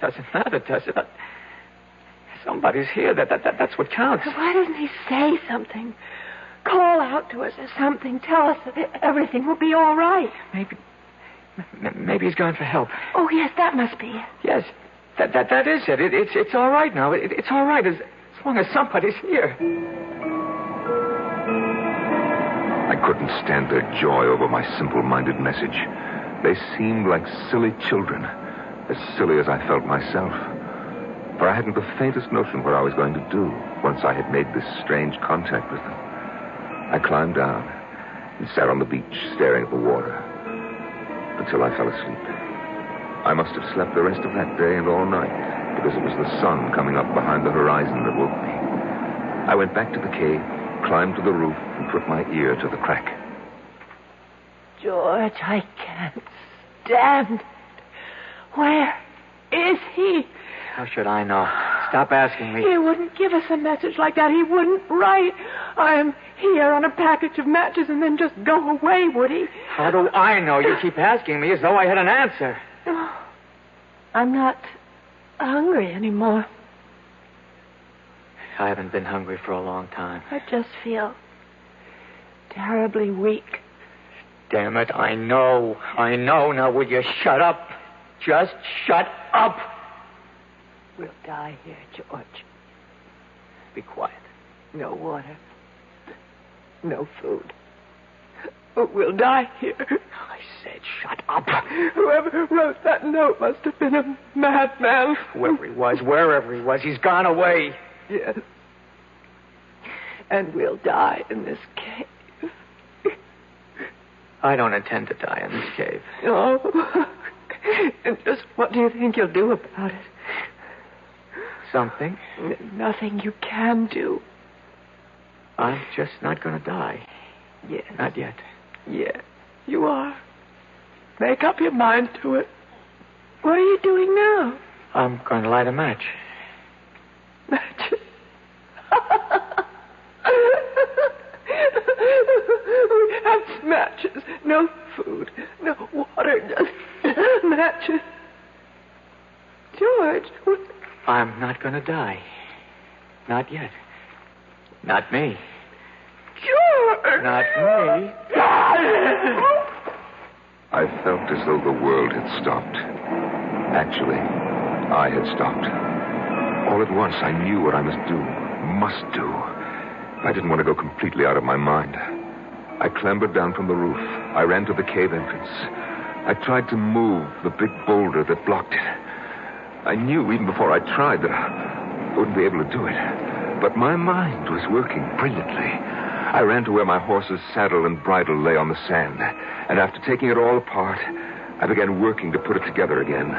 Doesn't matter, does it? Somebody's here. That's what counts. Why doesn't he say something? Call out to us or something. Tell us that everything will be all right. Maybe he's gone for help. Oh, yes, that must be it. Yes, that is it. It's all right now. It's all right as long as somebody's here. I couldn't stand their joy over my simple-minded message. They seemed like silly children, as silly as I felt myself. For I hadn't the faintest notion what I was going to do once I had made this strange contact with them. I climbed down and sat on the beach staring at the water until I fell asleep. I must have slept the rest of that day and all night because it was the sun coming up behind the horizon that woke me. I went back to the cave, climbed to the roof, and put my ear to the crack. George, I can't stand it. Where is he? How should I know? Stop asking me. He wouldn't give us a message like that. He wouldn't write, I am here on a package of matches and then just go away, would he? How do I know? You keep asking me as though I had an answer. Oh, I'm not hungry anymore. I haven't been hungry for a long time. I just feel terribly weak. Damn it, I know. Now, will you shut up? Just shut up. We'll die here, George. Be quiet. No water. No food. We'll die here. I said shut up. Whoever wrote that note must have been a madman. Whoever he was, wherever he was, he's gone away. Yes. And we'll die in this cave. I don't intend to die in this cave. Oh. And just what do you think you'll do about it? Something. Nothing you can do. I'm just not going to die. Yes. Not yet. Yes, you are. Make up your mind to it. What are you doing now? I'm going to light a match. Matches? We have matches. No food. No water. Just matches. George. I'm not going to die. Not yet. Not me. George! Not me. I felt as though the world had stopped. Actually, I had stopped. All at once, I knew what I must do. I didn't want to go completely out of my mind. I clambered down from the roof. I ran to the cave entrance. I tried to move the big boulder that blocked it. I knew even before I tried that I wouldn't be able to do it. But my mind was working brilliantly. I ran to where my horse's saddle and bridle lay on the sand. And after taking it all apart, I began working to put it together again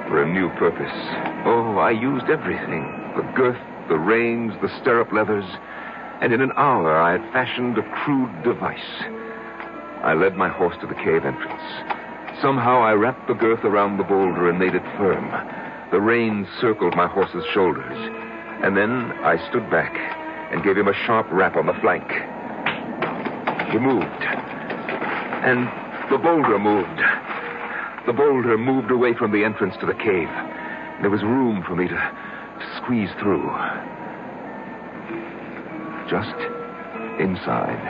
for a new purpose. Oh, I used everything. The girth, the reins, the stirrup leathers. And in an hour, I had fashioned a crude device. I led my horse to the cave entrance. Somehow, I wrapped the girth around the boulder and made it firm. The reins circled my horse's shoulders. And then I stood back and gave him a sharp rap on the flank. He moved. And the boulder moved. The boulder moved away from the entrance to the cave. There was room for me to squeeze through. Just inside,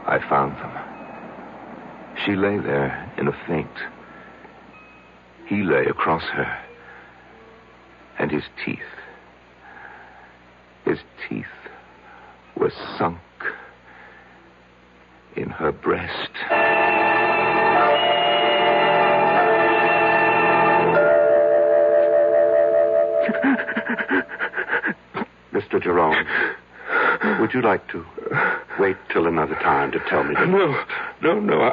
I found them. She lay there in a faint. He lay across her. And his teeth were sunk in her breast. Mr. Jerome, would you like to wait till another time to tell me? No.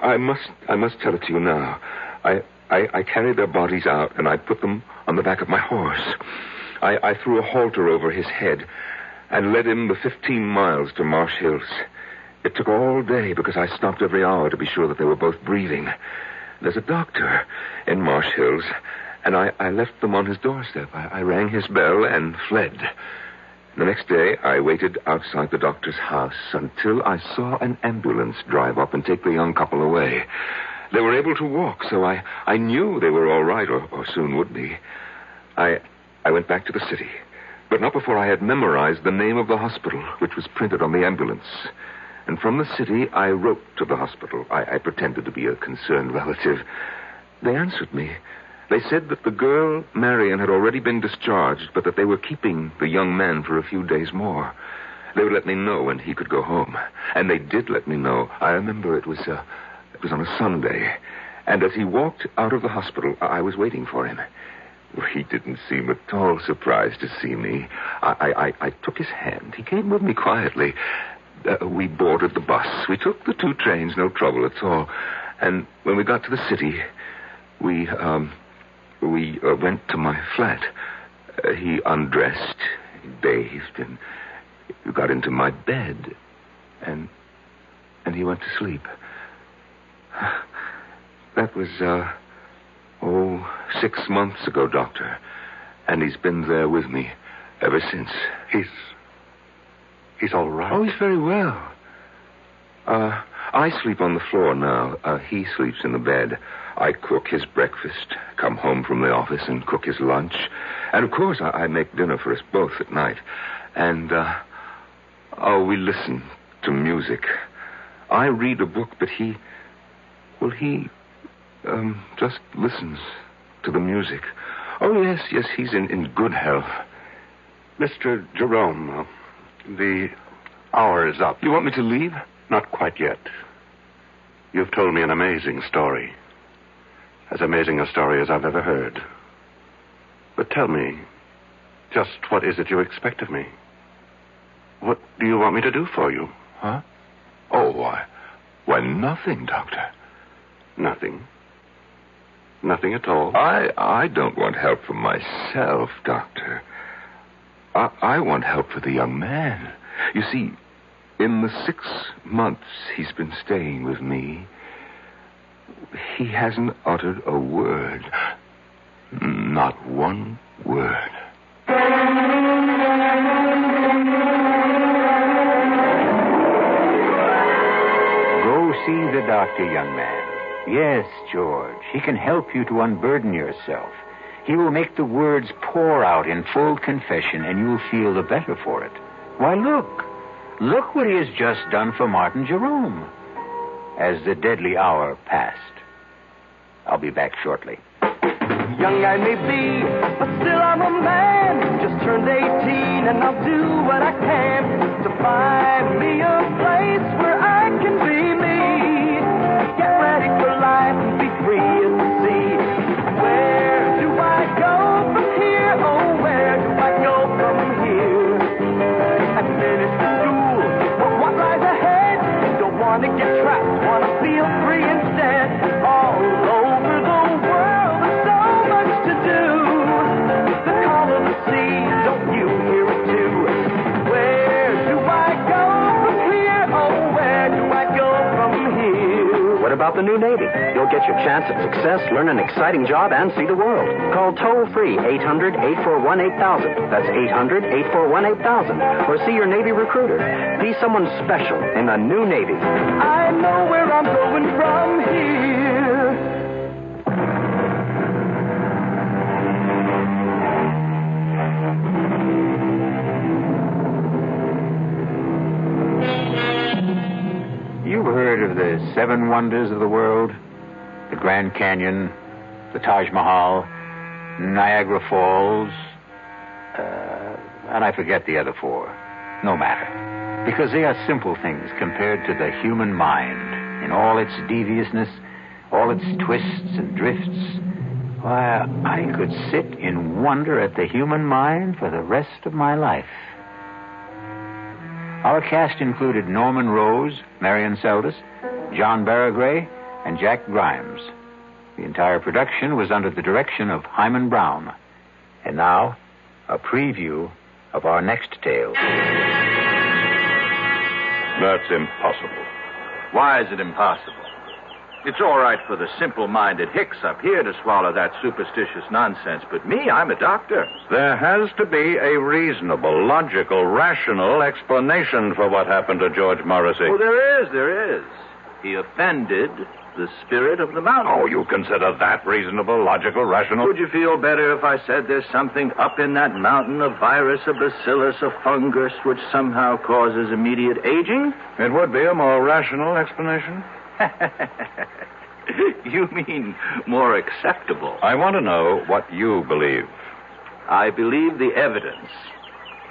I must tell it to you now. I carried their bodies out, and I put them on the back of my horse. I threw a halter over his head, and led him the 15 miles to Marsh Hills. It took all day because I stopped every hour to be sure that they were both breathing. There's a doctor in Marsh Hills, and I left them on his doorstep. I rang his bell and fled. The next day, I waited outside the doctor's house until I saw an ambulance drive up and take the young couple away. They were able to walk, so I knew they were all right, or soon would be. I went back to the city, but not before I had memorized the name of the hospital, which was printed on the ambulance. And from the city, I wrote to the hospital. I pretended to be a concerned relative. They answered me. They said that the girl, Marion, had already been discharged, but that they were keeping the young man for a few days more. They would let me know when he could go home. And they did let me know. I remember it was on a Sunday. And as he walked out of the hospital, I was waiting for him. He didn't seem at all surprised to see me. I took his hand. He came with me quietly. We boarded the bus. We took the 2 trains, no trouble at all. And when we got to the city, we went to my flat. He undressed, bathed, and got into my bed. And he went to sleep. That was, 6 months ago, Doctor. And he's been there with me ever since. He's all right? Oh, he's very well. I sleep on the floor now. He sleeps in the bed. I cook his breakfast, come home from the office and cook his lunch. And, of course, I make dinner for us both at night. And, we listen to music. I read a book, but he just listens to the music. Oh, yes, he's in good health. Mr. Jerome, the hour is up. You want me to leave? Not quite yet. You've told me an amazing story. As amazing a story as I've ever heard. But tell me, just what is it you expect of me? What do you want me to do for you? Huh? Oh, why, nothing, Doctor. Nothing? Nothing at all? I don't want help for myself, Doctor. I want help for the young man. You see, in the 6 months he's been staying with me, he hasn't uttered a word. Not one word. Go see the doctor, young man. Yes, George, he can help you to unburden yourself. He will make the words pour out in full confession, and you'll feel the better for it. Why, look what he has just done for Martin Jerome. As the deadly hour passed. I'll be back shortly. Young I may be, but still I'm a man. Just turned 18 and I'll do what I can to find me a place where I can be me. Get ready for life and be free as the sea. Where do I go from here? Oh, where do I go from here? I finished school, but what lies ahead? Don't want to get trapped, want to feel free instead. All over the world, there's so much to do. The call of the sea, don't you hear it too? Where do I go from here? Oh, where do I go from here? What about the new Navy? You'll get your chance at success, learn an exciting job, and see the world. Call toll-free 800-841-8000. That's 800-841-8000. Or see your Navy recruiter. Be someone special in the new Navy. I know where I'm going from here. You've heard of the 7 wonders of the world? The Grand Canyon, the Taj Mahal, Niagara Falls, and I forget the other 4. No matter. Because they are simple things compared to the human mind in all its deviousness, all its twists and drifts. Why, I could sit in wonder at the human mind for the rest of my life. Our cast included Norman Rose, Marion Seldes, John Barragray, and Jack Grimes. The entire production was under the direction of Hyman Brown. And now, a preview of our next tale. That's impossible. Why is it impossible? It's all right for the simple-minded hicks up here to swallow that superstitious nonsense, but me, I'm a doctor. There has to be a reasonable, logical, rational explanation for what happened to George Morrissey. Oh, there is. He offended the spirit of the mountain. Oh, you consider that reasonable, logical, rational? Would you feel better if I said there's something up in that mountain, a virus, a bacillus, a fungus, which somehow causes immediate aging? It would be a more rational explanation. You mean more acceptable? I want to know what you believe. I believe the evidence.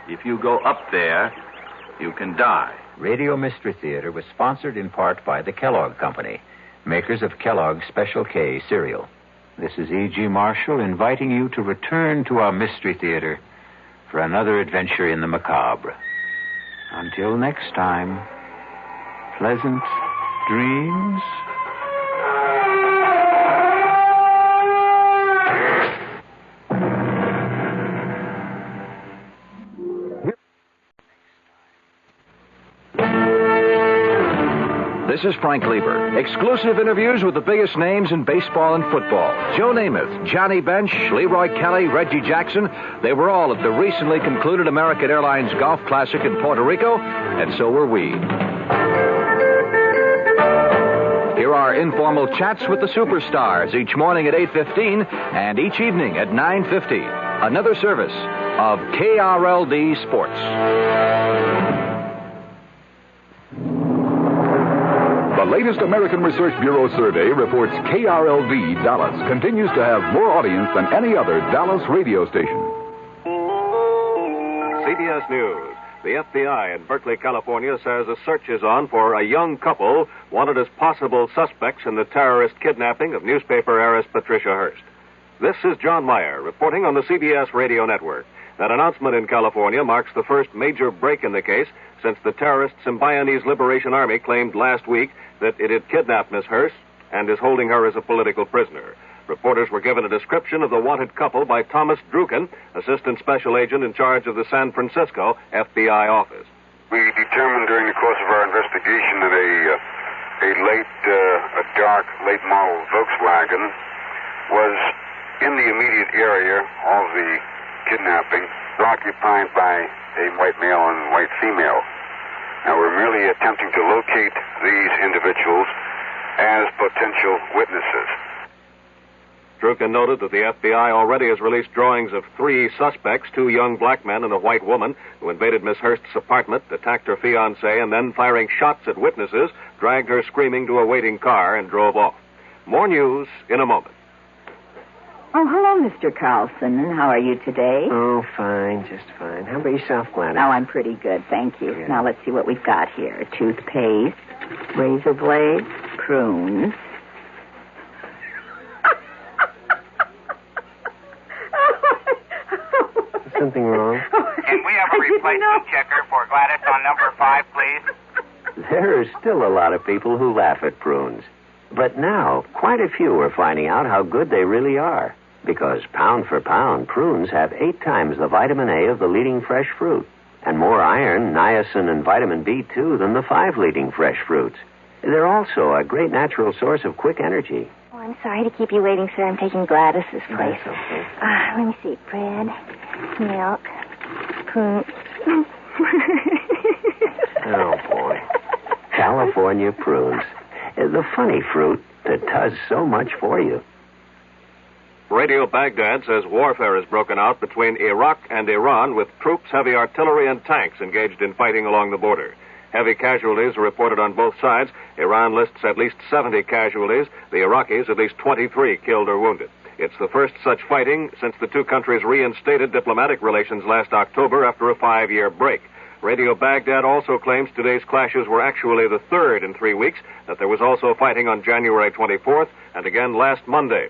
If you go up there, you can die. Radio Mystery Theater was sponsored in part by the Kellogg Company, makers of Kellogg's Special K cereal. This is E.G. Marshall inviting you to return to our Mystery Theater for another adventure in the macabre. Until next time, pleasant dreams. This is Frank Lieber. Exclusive interviews with the biggest names in baseball and football. Joe Namath, Johnny Bench, Leroy Kelly, Reggie Jackson. They were all at the recently concluded American Airlines Golf Classic in Puerto Rico, and so were we. Here are informal chats with the superstars each morning at 8:15 and each evening at 9:50. Another service of KRLD Sports. The latest American Research Bureau survey reports KRLD Dallas continues to have more audience than any other Dallas radio station. CBS News. The FBI in Berkeley, California says a search is on for a young couple wanted as possible suspects in the terrorist kidnapping of newspaper heiress Patricia Hearst. This is John Meyer reporting on the CBS Radio Network. That announcement in California marks the first major break in the case since the terrorist Symbionese Liberation Army claimed last week that it had kidnapped Miss Hearst and is holding her as a political prisoner. Reporters were given a description of the wanted couple by Thomas Druken, Assistant Special Agent in charge of the San Francisco FBI office. We determined during the course of our investigation that a dark, late model Volkswagen was in the immediate area of the kidnapping, occupied by a white male and white female. Now, we're merely attempting to locate these individuals as potential witnesses. Druken noted that the FBI already has released drawings of 3 suspects, 2 young black men and a white woman, who invaded Miss Hearst's apartment, attacked her fiancé, and then, firing shots at witnesses, dragged her screaming to a waiting car and drove off. More news in a moment. Oh, hello, Mr. Carlson. And how are you today? Oh, fine, just fine. How about yourself, Gladys? Oh, I'm pretty good, thank you. Yeah. Now, let's see what we've got here. Toothpaste, razor blades, prunes. Is something wrong? Can we have a replacement checker for Gladys on number 5, please? There are still a lot of people who laugh at prunes. But now, quite a few are finding out how good they really are. Because pound for pound, prunes have 8 times the vitamin A of the leading fresh fruit. And more iron, niacin, and vitamin B2 than the 5 leading fresh fruits. They're also a great natural source of quick energy. Oh, I'm sorry to keep you waiting, sir. I'm taking Gladys's place. That's okay. Let me see. Bread, milk, prunes. Oh, boy. California prunes. The funny fruit that does so much for you. Radio Baghdad says warfare has broken out between Iraq and Iran with troops, heavy artillery, and tanks engaged in fighting along the border. Heavy casualties are reported on both sides. Iran lists at least 70 casualties. The Iraqis at least 23 killed or wounded. It's the first such fighting since the two countries reinstated diplomatic relations last October after a 5-year break. Radio Baghdad also claims today's clashes were actually the third in 3 weeks, that there was also fighting on January 24th and again last Monday.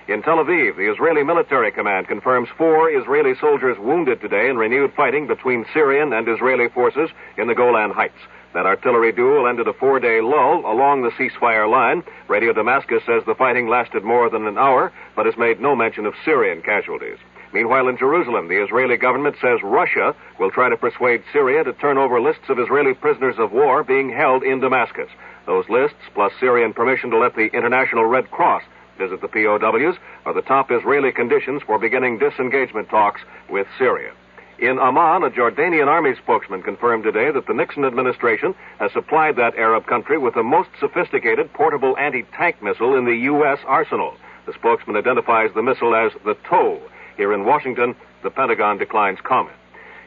In Tel Aviv, the Israeli military command confirms 4 Israeli soldiers wounded today in renewed fighting between Syrian and Israeli forces in the Golan Heights. That artillery duel ended a 4-day lull along the ceasefire line. Radio Damascus says the fighting lasted more than an hour, but has made no mention of Syrian casualties. Meanwhile, in Jerusalem, the Israeli government says Russia will try to persuade Syria to turn over lists of Israeli prisoners of war being held in Damascus. Those lists, plus Syrian permission to let the International Red Cross visit the POWs, are the top Israeli conditions for beginning disengagement talks with Syria. In Amman, a Jordanian army spokesman confirmed today that the Nixon administration has supplied that Arab country with the most sophisticated portable anti-tank missile in the U.S. arsenal. The spokesman identifies the missile as the TOW. Here in Washington, the Pentagon declines comment.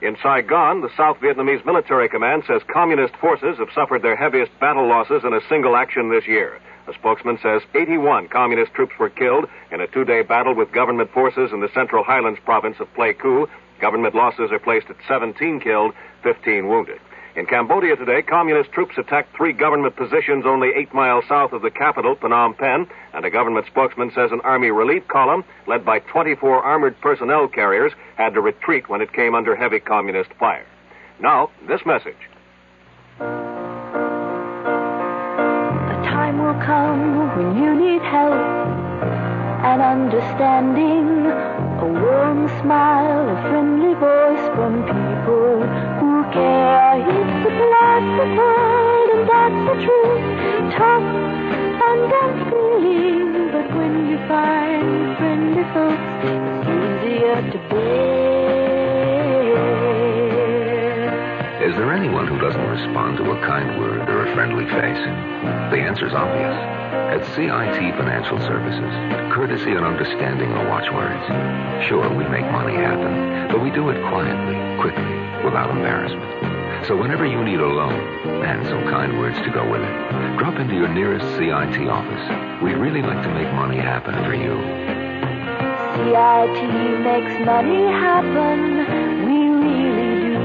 In Saigon, the South Vietnamese military command says communist forces have suffered their heaviest battle losses in a single action this year. A spokesman says 81 communist troops were killed in a two-day battle with government forces in the Central Highlands province of Pleiku. Government losses are placed at 17 killed, 15 wounded. In Cambodia today, communist troops attacked 3 government positions only 8 miles south of the capital, Phnom Penh, and a government spokesman says an army relief column, led by 24 armored personnel carriers, had to retreat when it came under heavy communist fire. Now, this message. A time will come when you need help and understanding, a warm smile, a friendly voice from people who care. It's a plastic world, and that's the truth. Tough and unfeeling, but when you find friendly folks, it's easier to bear. Is there anyone who doesn't respond to a kind word or a friendly face? The answer's obvious. At CIT Financial Services, courtesy and understanding are watchwords. Sure, we make money happen, but we do it quietly, quickly, without embarrassment. So whenever you need a loan, and some kind words to go with it, drop into your nearest CIT office. We'd really like to make money happen for you. CIT makes money happen. We really do.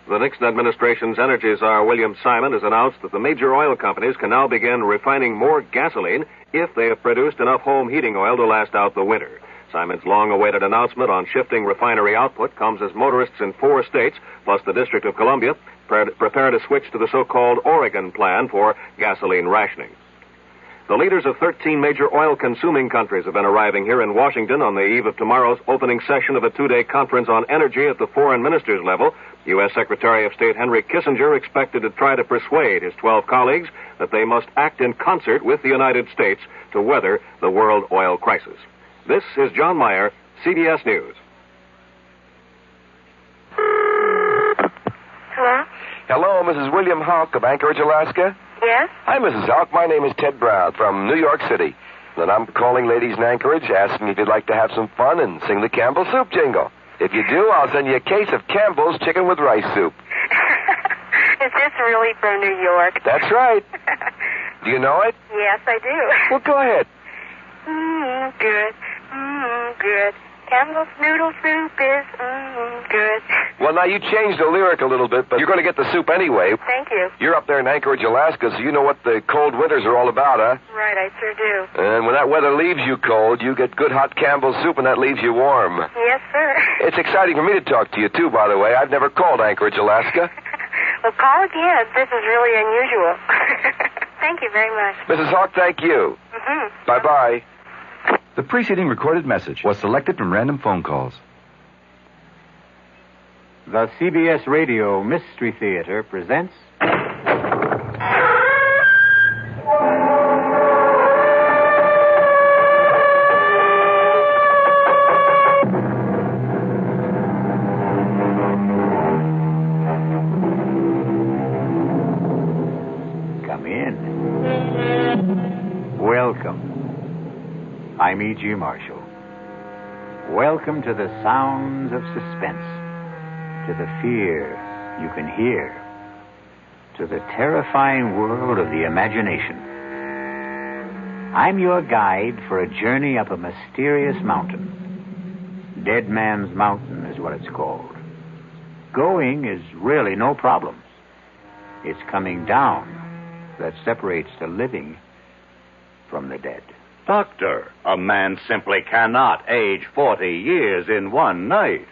The Nixon administration's energy czar, William Simon, has announced that the major oil companies can now begin refining more gasoline if they have produced enough home heating oil to last out the winter. Simon's long-awaited announcement on shifting refinery output comes as motorists in 4 states, plus the District of Columbia, prepare to switch to the so-called Oregon plan for gasoline rationing. The leaders of 13 major oil-consuming countries have been arriving here in Washington on the eve of tomorrow's opening session of a 2-day conference on energy at the foreign ministers level. U.S. Secretary of State Henry Kissinger expected to try to persuade his 12 colleagues that they must act in concert with the United States to weather the world oil crisis. This is John Meyer, CBS News. Hello? Hello, Mrs. William Hawk of Anchorage, Alaska. Yes? Hi, Mrs. Hawk. My name is Ted Brown from New York City. And I'm calling ladies in Anchorage, asking if you'd like to have some fun and sing the Campbell Soup jingle. If you do, I'll send you a case of Campbell's chicken with rice soup. Is this really from New York? That's right. Do you know it? Yes, I do. Well, go ahead. Good. Good. Campbell's noodle soup is good. Well, now, you changed the lyric a little bit, but you're going to get the soup anyway. Thank you. You're up there in Anchorage, Alaska, so you know what the cold winters are all about, huh? Right, I sure do. And when that weather leaves you cold, you get good hot Campbell's soup, and that leaves you warm. Yes, sir. It's exciting for me to talk to you, too, by the way. I've never called Anchorage, Alaska. Well, call again. This is really unusual. Thank you very much. Mrs. Hawk, thank you. Mm-hmm. Bye-bye. The preceding recorded message was selected from random phone calls. The CBS Radio Mystery Theater presents... Come in. Welcome. I'm E.G. Marshall. Welcome to the sounds of suspense, to the fear you can hear, to the terrifying world of the imagination. I'm your guide for a journey up a mysterious mountain. Dead Man's Mountain is what it's called. Going is really no problem. It's coming down that separates the living from the dead. Doctor, a man simply cannot age 40 years in one night.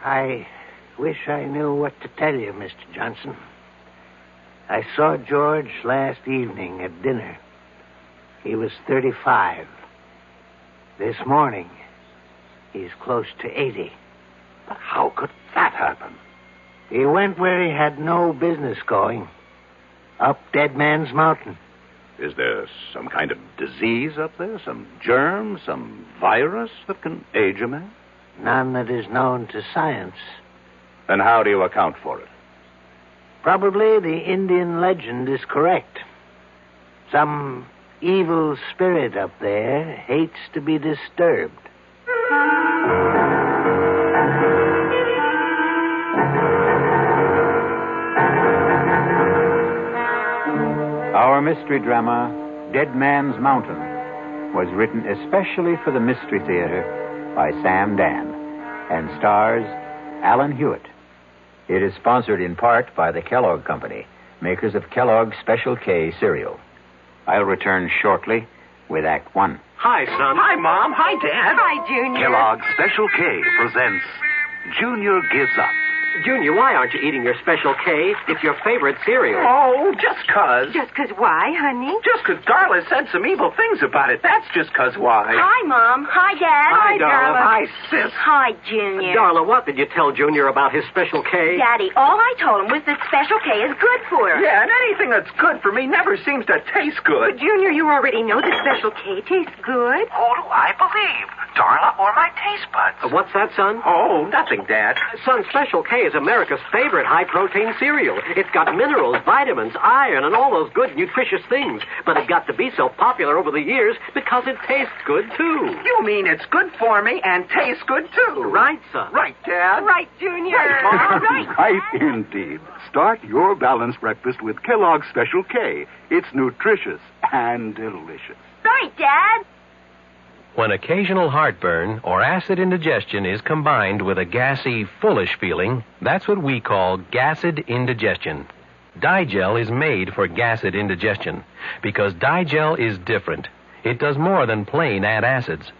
I wish I knew what to tell you, Mr. Johnson. I saw George last evening at dinner. He was 35. This morning, he's close to 80. But how could that happen? He went where he had no business going. Up Dead Man's Mountain. Is there some kind of disease up there? Some germ? Some virus that can age a man? None that is known to science. Then how do you account for it? Probably the Indian legend is correct. Some evil spirit up there hates to be disturbed. Our mystery drama, Dead Man's Mountain, was written especially for the Mystery Theater by Sam Dan and stars Alan Hewitt. It is sponsored in part by the Kellogg Company, makers of Kellogg's Special K cereal. I'll return shortly with Act One. Hi, son. Hi, Mom. Hi, Dad. Hi, Junior. Kellogg's Special K presents Junior Gives Up. Junior, why aren't you eating your Special K? It's your favorite cereal. Oh, just 'cause. Just 'cause why, honey? Just 'cause Darla said some evil things about it. That's just 'cause why. Hi, Mom. Hi, Dad. Hi, Darla. Hi, Sis. Hi, Junior. Darla, what did you tell Junior about his Special K? Daddy, all I told him was that Special K is good for him. Yeah, and anything that's good for me never seems to taste good. But, Junior, you already know that Special K tastes good. Who do I believe? Darla or my taste buds? What's that, son? Oh, nothing, Dad. Son, Special K is America's favorite high-protein cereal. It's got minerals, vitamins, iron, and all those good, nutritious things. But it got to be so popular over the years because it tastes good, too. You mean it's good for me and tastes good, too? Right, son. Right, Dad. Right, Junior. Right, Mom. Right, indeed. Start your balanced breakfast with Kellogg's Special K. It's nutritious and delicious. Right, Dad. When occasional heartburn or acid indigestion is combined with a gassy, foolish feeling, that's what we call gassed indigestion. Digel is made for gassed indigestion because Digel is different. It does more than plain add acids.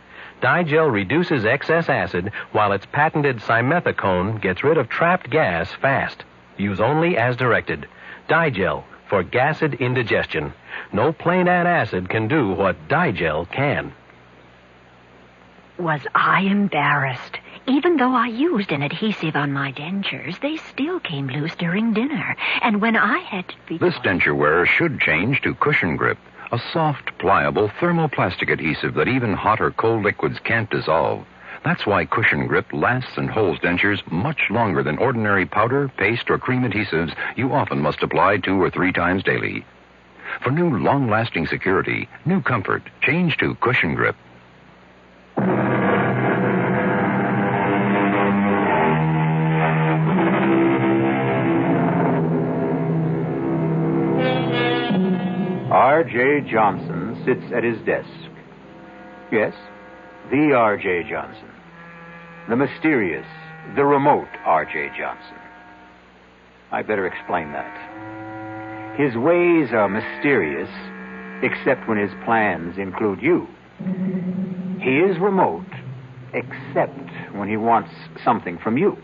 Digel reduces excess acid while its patented simethicone gets rid of trapped gas fast. Use only as directed. Digel for gassed indigestion. No plain add acid can do what Digel can. Was I embarrassed? Even though I used an adhesive on my dentures, they still came loose during dinner. And when I had to be... This denture wearer should change to Cushion Grip, a soft, pliable thermoplastic adhesive that even hot or cold liquids can't dissolve. That's why Cushion Grip lasts and holds dentures much longer than ordinary powder, paste, or cream adhesives you often must apply 2 or 3 times daily. For new, long-lasting security, new comfort, change to Cushion Grip. R.J. Johnson sits at his desk. Yes, the R.J. Johnson. The mysterious, the remote R.J. Johnson. I better explain that. His ways are mysterious, except when his plans include you. He is remote, except when he wants something from you.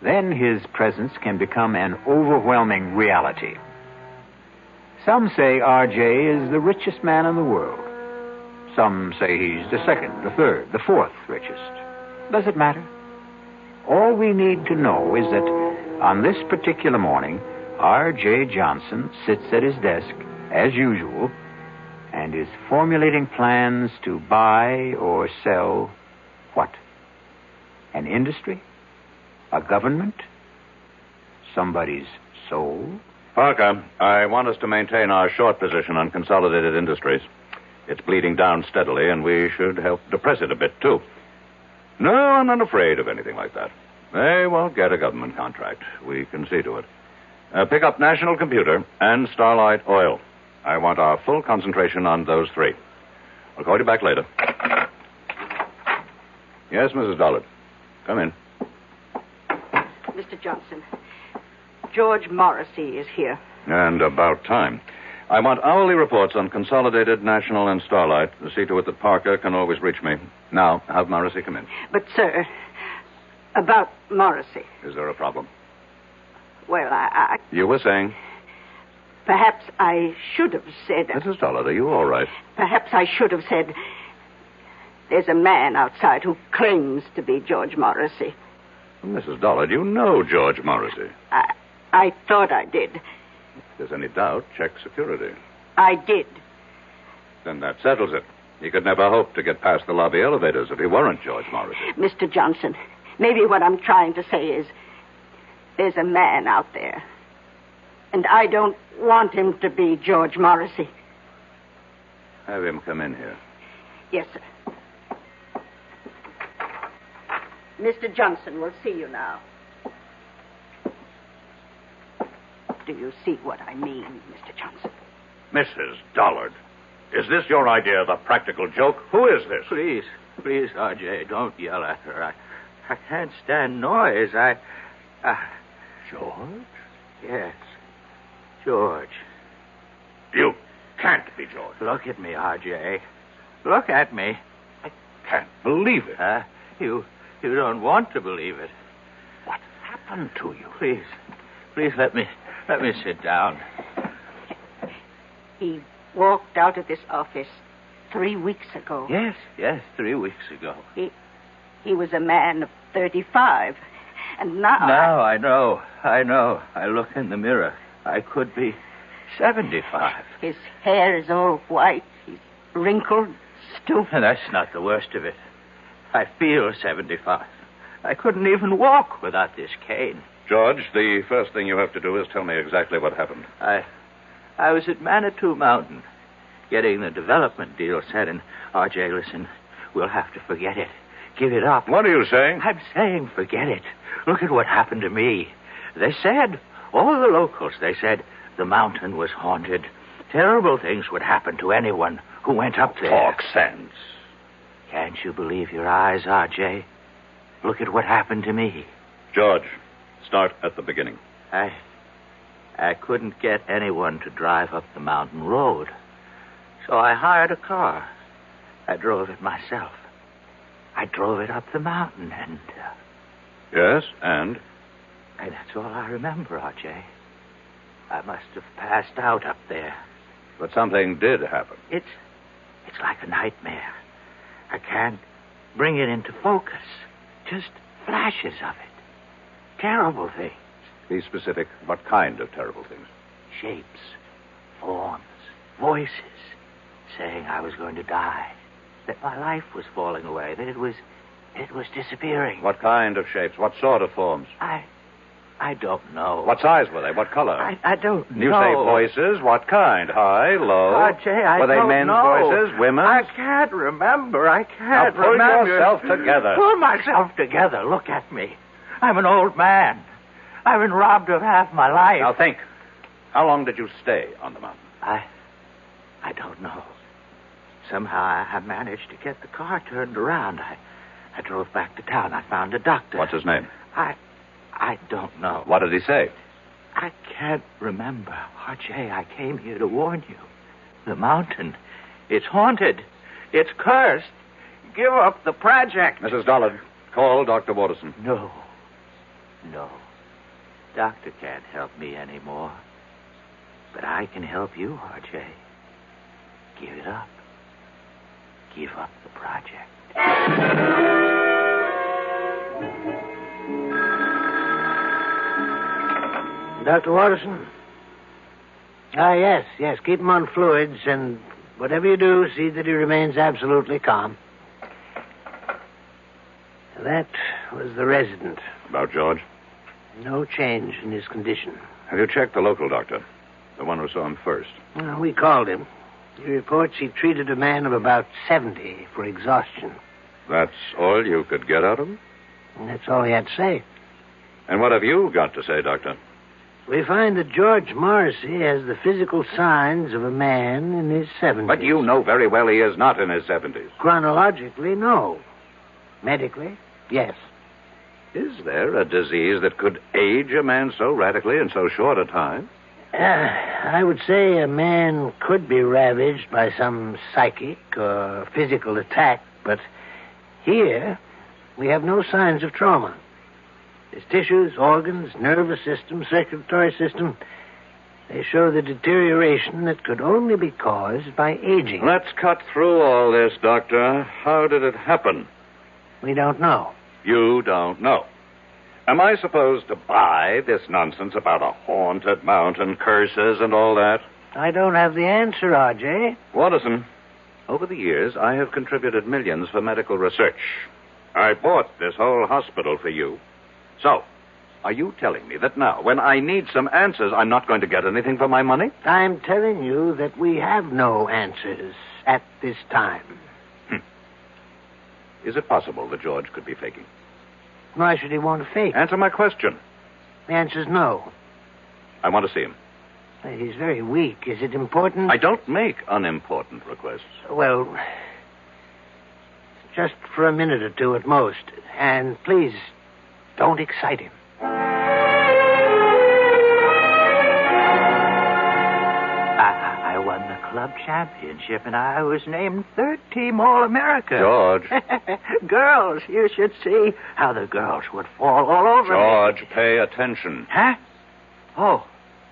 Then his presence can become an overwhelming reality. Some say R.J. is the richest man in the world. Some say he's the second, the third, the fourth richest. Does it matter? All we need to know is that on this particular morning, R.J. Johnson sits at his desk, as usual, and is formulating plans to buy or sell what? An industry? A government? Somebody's soul? Parker, I want us to maintain our short position on Consolidated Industries. It's bleeding down steadily, and we should help depress it a bit, too. No, I'm not afraid of anything like that. They won't get a government contract. We can see to it. Pick up National Computer and Starlight Oil. I want our full concentration on those 3. I'll call you back later. Yes, Mrs. Dollard. Come in. Mr. Johnson, George Morrissey is here. And about time. I want hourly reports on Consolidated, National, and Starlight to see to it that Parker can always reach me. Now, have Morrissey come in. But, sir, about Morrissey. Is there a problem? Well, I... You were saying? Perhaps I should have said... Mrs. Dollard, are you all right? Perhaps I should have said... There's a man outside who claims to be George Morrissey. Mrs. Dollard, you know George Morrissey. I thought I did. If there's any doubt, check security. I did. Then that settles it. He could never hope to get past the lobby elevators if he weren't George Morrissey. Mr. Johnson, maybe what I'm trying to say is there's a man out there. And I don't want him to be George Morrissey. Have him come in here. Yes, sir. Mr. Johnson will see you now. Do you see what I mean, Mr. Johnson? Mrs. Dollard, is this your idea of a practical joke? Who is this? Please, R.J., don't yell at her. I can't stand noise. George? Yes, George. You can't be George. Look at me, R.J. Look at me. I can't believe it. You don't want to believe it. What happened to you? Please let me sit down. He walked out of this office 3 weeks ago. Yes, 3 weeks ago. He was a man of 35. And now... Now I know. I look in the mirror. I could be 75. His hair is all white. He's wrinkled, stooped. And that's not the worst of it. I feel 75. I couldn't even walk without this cane. George, the first thing you have to do is tell me exactly what happened. I was at Manitou Mountain, getting the development deal set, and R.J., listen, we'll have to forget it. Give it up. What are you saying? I'm saying forget it. Look at what happened to me. They said, all the locals, they said, the mountain was haunted. Terrible things would happen to anyone who went up there. Talk sense. Can't you believe your eyes, R.J.? Look at what happened to me. George, start at the beginning. I couldn't get anyone to drive up the mountain road. So I hired a car. I drove it myself. I drove it up the mountain and... Yes, and? And that's all I remember, R.J. I must have passed out up there. But something did happen. It's like a nightmare. I can't bring it into focus. Just flashes of it. Terrible things. Be specific. What kind of terrible things? Shapes, forms, voices, saying I was going to die, that my life was falling away, that it was disappearing. What kind of shapes? What sort of forms? I don't know. What size were they? What color? I don't know. You say voices. What kind? High, low? R.J., I were they don't men's know. voices? Women's? I can't remember. Now pull yourself together. Pull myself together. Look at me. I'm an old man. I've been robbed of half my life. Now think. How long did you stay on the mountain? I don't know. Somehow I managed to get the car turned around. I drove back to town. I found a doctor. What's his name? I don't know. What did he say? I can't remember. R.J., I came here to warn you. The mountain, it's haunted. It's cursed. Give up the project. Mrs. Dollard, call Dr. Waterson. No. Doctor can't help me anymore. But I can help you, R.J. Give it up. Give up the project. Dr. Waterson? Yes. Keep him on fluids, and whatever you do, see that he remains absolutely calm. That was the resident. About George? No change in his condition. Have you checked the local doctor? The one who saw him first? Well, we called him. He reports he treated a man of about 70 for exhaustion. That's all you could get out of him? And that's all he had to say. And what have you got to say, Doctor? We find that George Morrissey has the physical signs of a man in his 70s. But you know very well he is not in his 70s. Chronologically, no. Medically, yes. Is there a disease that could age a man so radically in so short a time? I would say a man could be ravaged by some psychic or physical attack, but here we have no signs of trauma. His tissues, organs, nervous system, circulatory system, They show the deterioration that could only be caused by aging. Let's cut through all this, Doctor. How did it happen? We don't know. You don't know. Am I supposed to buy this nonsense about a haunted mountain, curses, and all that? I don't have the answer, R.J. Watterson, over the years, I have contributed millions for medical research. I bought this whole hospital for you. So, are you telling me that now, when I need some answers, I'm not going to get anything for my money? I'm telling you that we have no answers at this time. Is it possible that George could be faking? Why should he want to fake? Answer my question. The answer's no. I want to see him. He's very weak. Is it important? I don't make unimportant requests. Well, just for a minute or two at most. And please, don't excite him. I won the club championship, and I was named third team All-America. George. Girls, you should see how the girls would fall all over me. George, pay attention. Huh?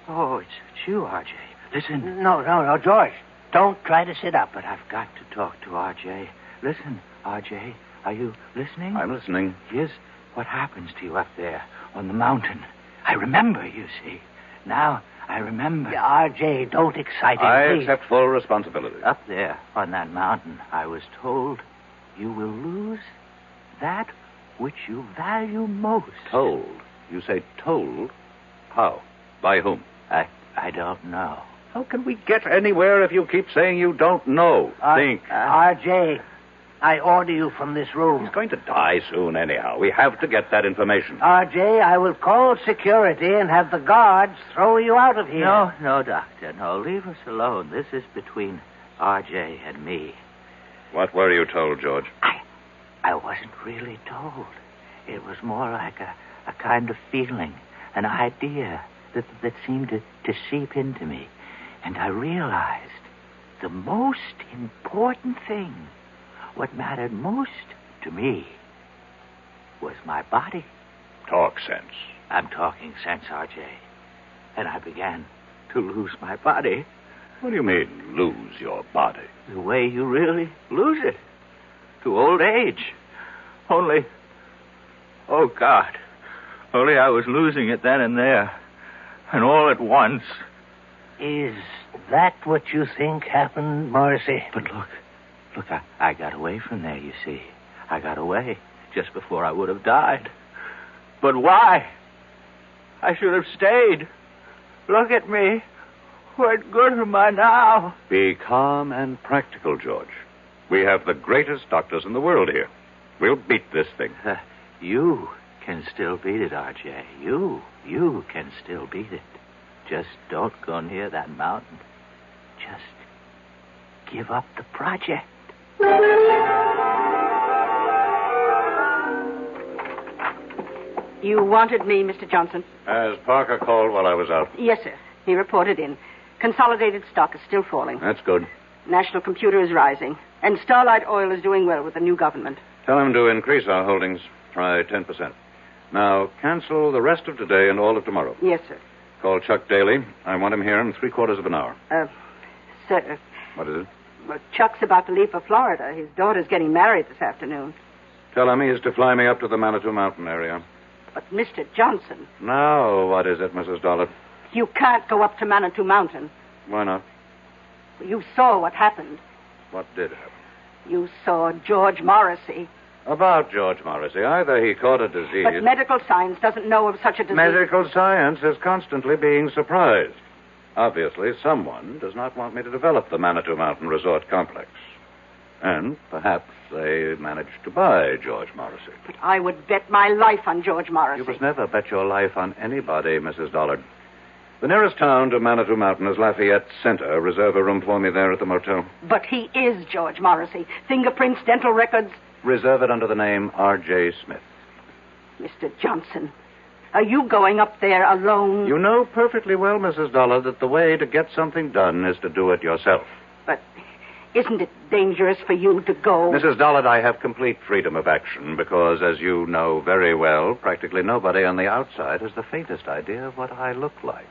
Oh, it's you, R.J. Listen. No, George. Don't try to sit up. But I've got to talk to R.J. Listen, R.J., are you listening? I'm listening. Here's what happens to you up there on the mountain. I remember, you see. Now I remember. Yeah, R.J., don't excite him, I please. accept full responsibility. Up there on that mountain, I was told you will lose that which you value most. Told? You say told? How? By whom? I don't know. How can we get anywhere if you keep saying you don't know? Think. R.J., I order you from this room. He's going to die soon anyhow. We have to get that information. R.J., I will call security and have the guards throw you out of here. No, Doctor. No, leave us alone. This is between R.J. and me. What were you told, George? I wasn't really told. It was more like a kind of feeling, an idea that seemed to seep into me. And I realized the most important thing, what mattered most to me, was my body. Talk sense. I'm talking sense, R.J. And I began to lose my body. What do you mean, lose your body? The way you really lose it. To old age. Only, oh, God. Only I was losing it then and there. And all at once. Is that what you think happened, Morrissey? But look, I got away from there, you see. I got away just before I would have died. But why? I should have stayed. Look at me. What good am I now? Be calm and practical, George. We have the greatest doctors in the world here. We'll beat this thing. You can still beat it, R.J. You can still beat it. Just don't go near that mountain. Just give up the project. You wanted me, Mr. Johnson? As Parker called while I was out. Yes, sir. He reported in. Consolidated stock is still falling. That's good. National computer is rising. And Starlight Oil is doing well with the new government. Tell him to increase our holdings. Try 10%. Now, cancel the rest of today and all of tomorrow. Yes, sir. Call Chuck Daly. I want him here in 3/4 of an hour. Sir. What is it? Well, Chuck's about to leave for Florida. His daughter's getting married this afternoon. Tell him he is to fly me up to the Manitou Mountain area. But, Mr. Johnson... Now, what is it, Mrs. Dollard? You can't go up to Manitou Mountain. Why not? You saw what happened. What did happen? You saw George Morrissey. About George Morrissey. Either he caught a disease... But medical science doesn't know of such a disease. Medical science is constantly being surprised. Obviously, someone does not want me to develop the Manitou Mountain Resort Complex. And perhaps they managed to buy George Morrissey. But I would bet my life on George Morrissey. You must never bet your life on anybody, Mrs. Dollard. The nearest town to Manitou Mountain is Lafayette Center. Reserve a room for me there at the motel. But he is George Morrissey. Fingerprints, dental records. Reserve it under the name R.J. Smith. Mr. Johnson, are you going up there alone? You know perfectly well, Mrs. Dollard, that the way to get something done is to do it yourself. But isn't it dangerous for you to go? Mrs. Dollard, I have complete freedom of action because, as you know very well, practically nobody on the outside has the faintest idea of what I look like.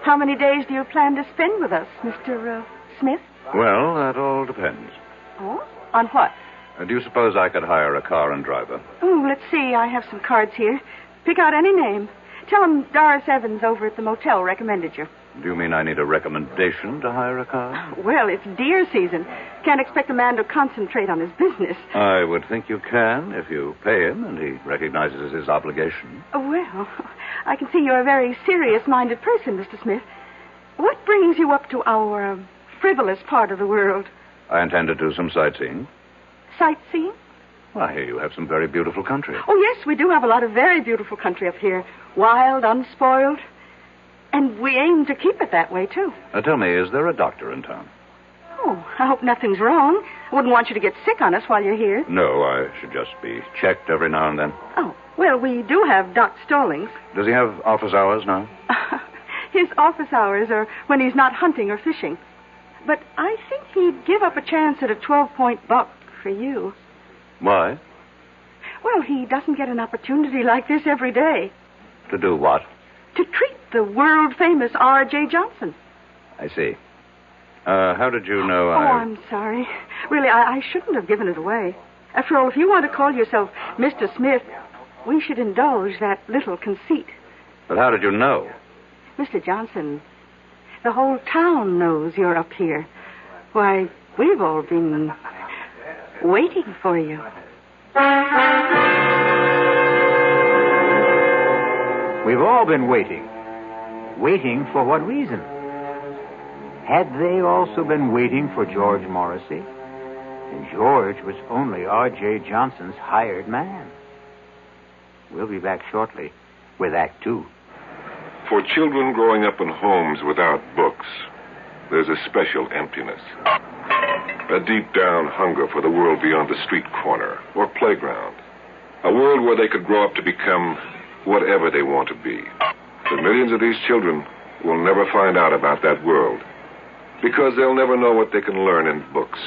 How many days do you plan to spend with us, Mr. Smith? Well, that all depends. Oh? On what? Do you suppose I could hire a car and driver? Oh, let's see. I have some cards here. Pick out any name. Tell them Doris Evans over at the motel recommended you. Do you mean I need a recommendation to hire a car? Well, it's deer season. Can't expect a man to concentrate on his business. I would think you can if you pay him and he recognizes his obligation. Well, I can see you're a very serious-minded person, Mr. Smith. What brings you up to our frivolous part of the world? I intend to do some sightseeing. Sightseeing? Well, I hear you have some very beautiful country. Oh, yes, we do have a lot of very beautiful country up here. Wild, unspoiled. And we aim to keep it that way, too. Tell me, is there a doctor in town? Oh, I hope nothing's wrong. I wouldn't want you to get sick on us while you're here. No, I should just be checked every now and then. Oh, well, we do have Doc Stallings. Does he have office hours now? His office hours are when he's not hunting or fishing. But I think he'd give up a chance at a 12-point buck for you. Why? Well, he doesn't get an opportunity like this every day. To do what? To treat the world-famous R.J. Johnson. I see. How did you know I'm sorry. Really, I shouldn't have given it away. After all, if you want to call yourself Mr. Smith, we should indulge that little conceit. But how did you know? Mr. Johnson, the whole town knows you're up here. Why, we've all been waiting for you. We've all been waiting. Waiting for what reason? Had they also been waiting for George Morrissey? And George was only R.J. Johnson's hired man. We'll be back shortly with Act 2. For children growing up in homes without books, there's a special emptiness. A deep-down hunger for the world beyond the street corner or playground. A world where they could grow up to become whatever they want to be. But millions of these children will never find out about that world because they'll never know what they can learn in books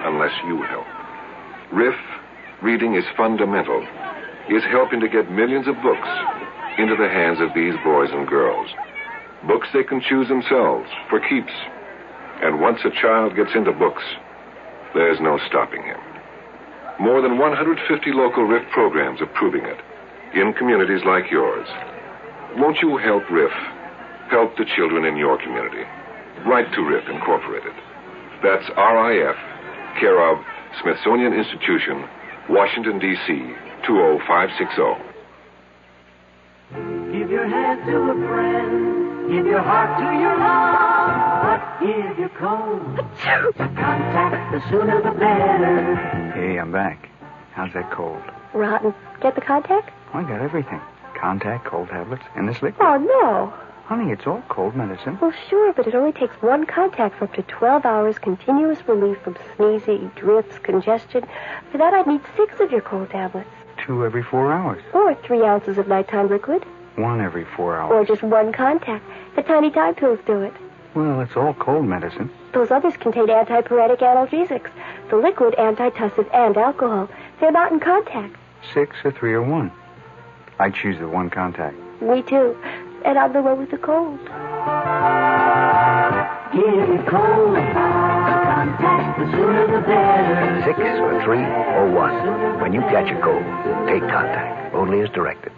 unless you help. RIF, Reading is Fundamental, is helping to get millions of books into the hands of these boys and girls. Books they can choose themselves for keeps. And once a child gets into books, there's no stopping him. More than 150 local RIF programs are proving it in communities like yours. Won't you help RIF? Help the children in your community. Write to RIF Incorporated. That's RIF, care of Smithsonian Institution, Washington, D.C., 20560. Give your hand to a friend. Give your heart to your love. But if you're cold, contact, the sooner the better. Hey, I'm back. How's that cold? Rotten. Get the contact? I got everything. Contact, cold tablets, and this liquid. Oh, no. Honey, it's all cold medicine. Well, sure, but it only takes one contact for up to 12 hours continuous relief from sneezing, drips, congestion. For that, I'd need 6 of your cold tablets. 2 every 4 hours. Or 3 ounces of nighttime liquid. 1 every 4 hours. Or just 1 contact. The tiny time pills do it. Well, it's all cold medicine. Those others contain antipyretic analgesics. The liquid, antitussive, and alcohol. They're not in contact. 6 or 3 or 1. I choose the 1 contact. Me too. And I'm the one with the cold. Give it cold. Contact, the sooner the better. 6 or 3 or 1. When you catch a cold, take contact. Only as directed.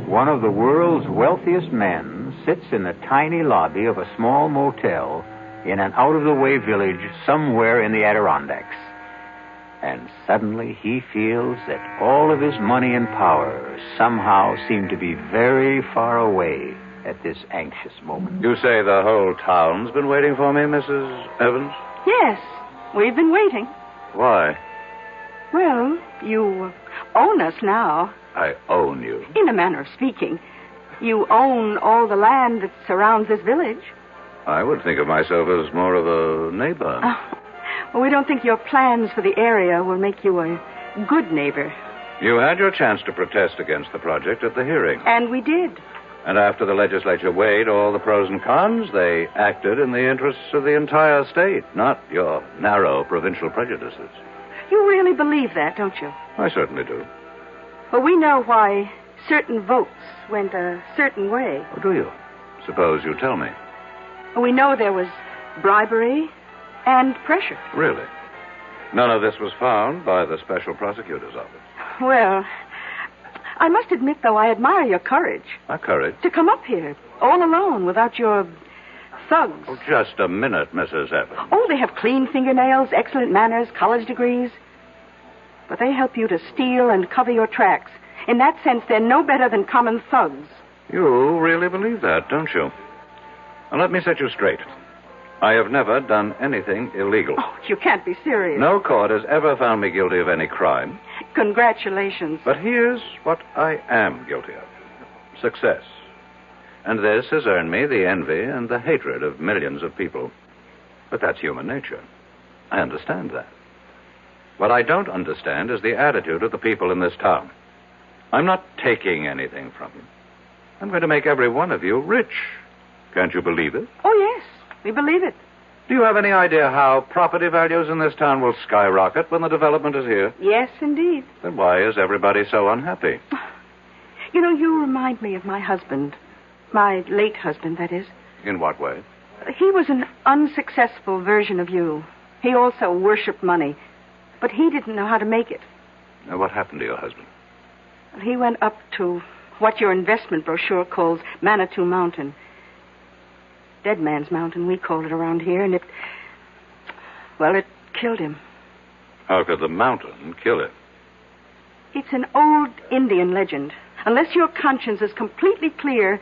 One of the world's wealthiest men sits in the tiny lobby of a small motel in an out-of-the-way village somewhere in the Adirondacks. And suddenly he feels that all of his money and power somehow seem to be very far away at this anxious moment. You say the whole town's been waiting for me, Mrs. Evans? Yes, we've been waiting. Why? Well, you own us now. I own you. In a manner of speaking. You own all the land that surrounds this village. I would think of myself as more of a neighbor. Well, we don't think your plans for the area will make you a good neighbor. You had your chance to protest against the project at the hearing. And we did. And after the legislature weighed all the pros and cons, they acted in the interests of the entire state, not your narrow provincial prejudices. You really believe that, don't you? I certainly do. Well, we know why certain votes went a certain way. Oh, do you? Suppose you tell me. We know there was bribery and pressure. Really? None of this was found by the special prosecutor's office. Well, I must admit, though, I admire your courage. My courage? To come up here, all alone, without your thugs. Oh, just a minute, Mrs. Evans. Oh, they have clean fingernails, excellent manners, college degrees. But they help you to steal and cover your tracks. In that sense, they're no better than common thugs. You really believe that, don't you? Now, let me set you straight. I have never done anything illegal. Oh, you can't be serious. No court has ever found me guilty of any crime. Congratulations. But here's what I am guilty of. Success. And this has earned me the envy and the hatred of millions of people. But that's human nature. I understand that. What I don't understand is the attitude of the people in this town. I'm not taking anything from you. I'm going to make every one of you rich. Can't you believe it? Oh, yes. We believe it. Do you have any idea how property values in this town will skyrocket when the development is here? Yes, indeed. Then why is everybody so unhappy? You know, you remind me of my husband. My late husband, that is. In what way? He was an unsuccessful version of you. He also worshipped money. But he didn't know how to make it. Now, what happened to your husband? He went up to what your investment brochure calls Manitou Mountain. Dead Man's Mountain, we call it around here, and it killed him. How could the mountain kill him? It's an old Indian legend. Unless your conscience is completely clear,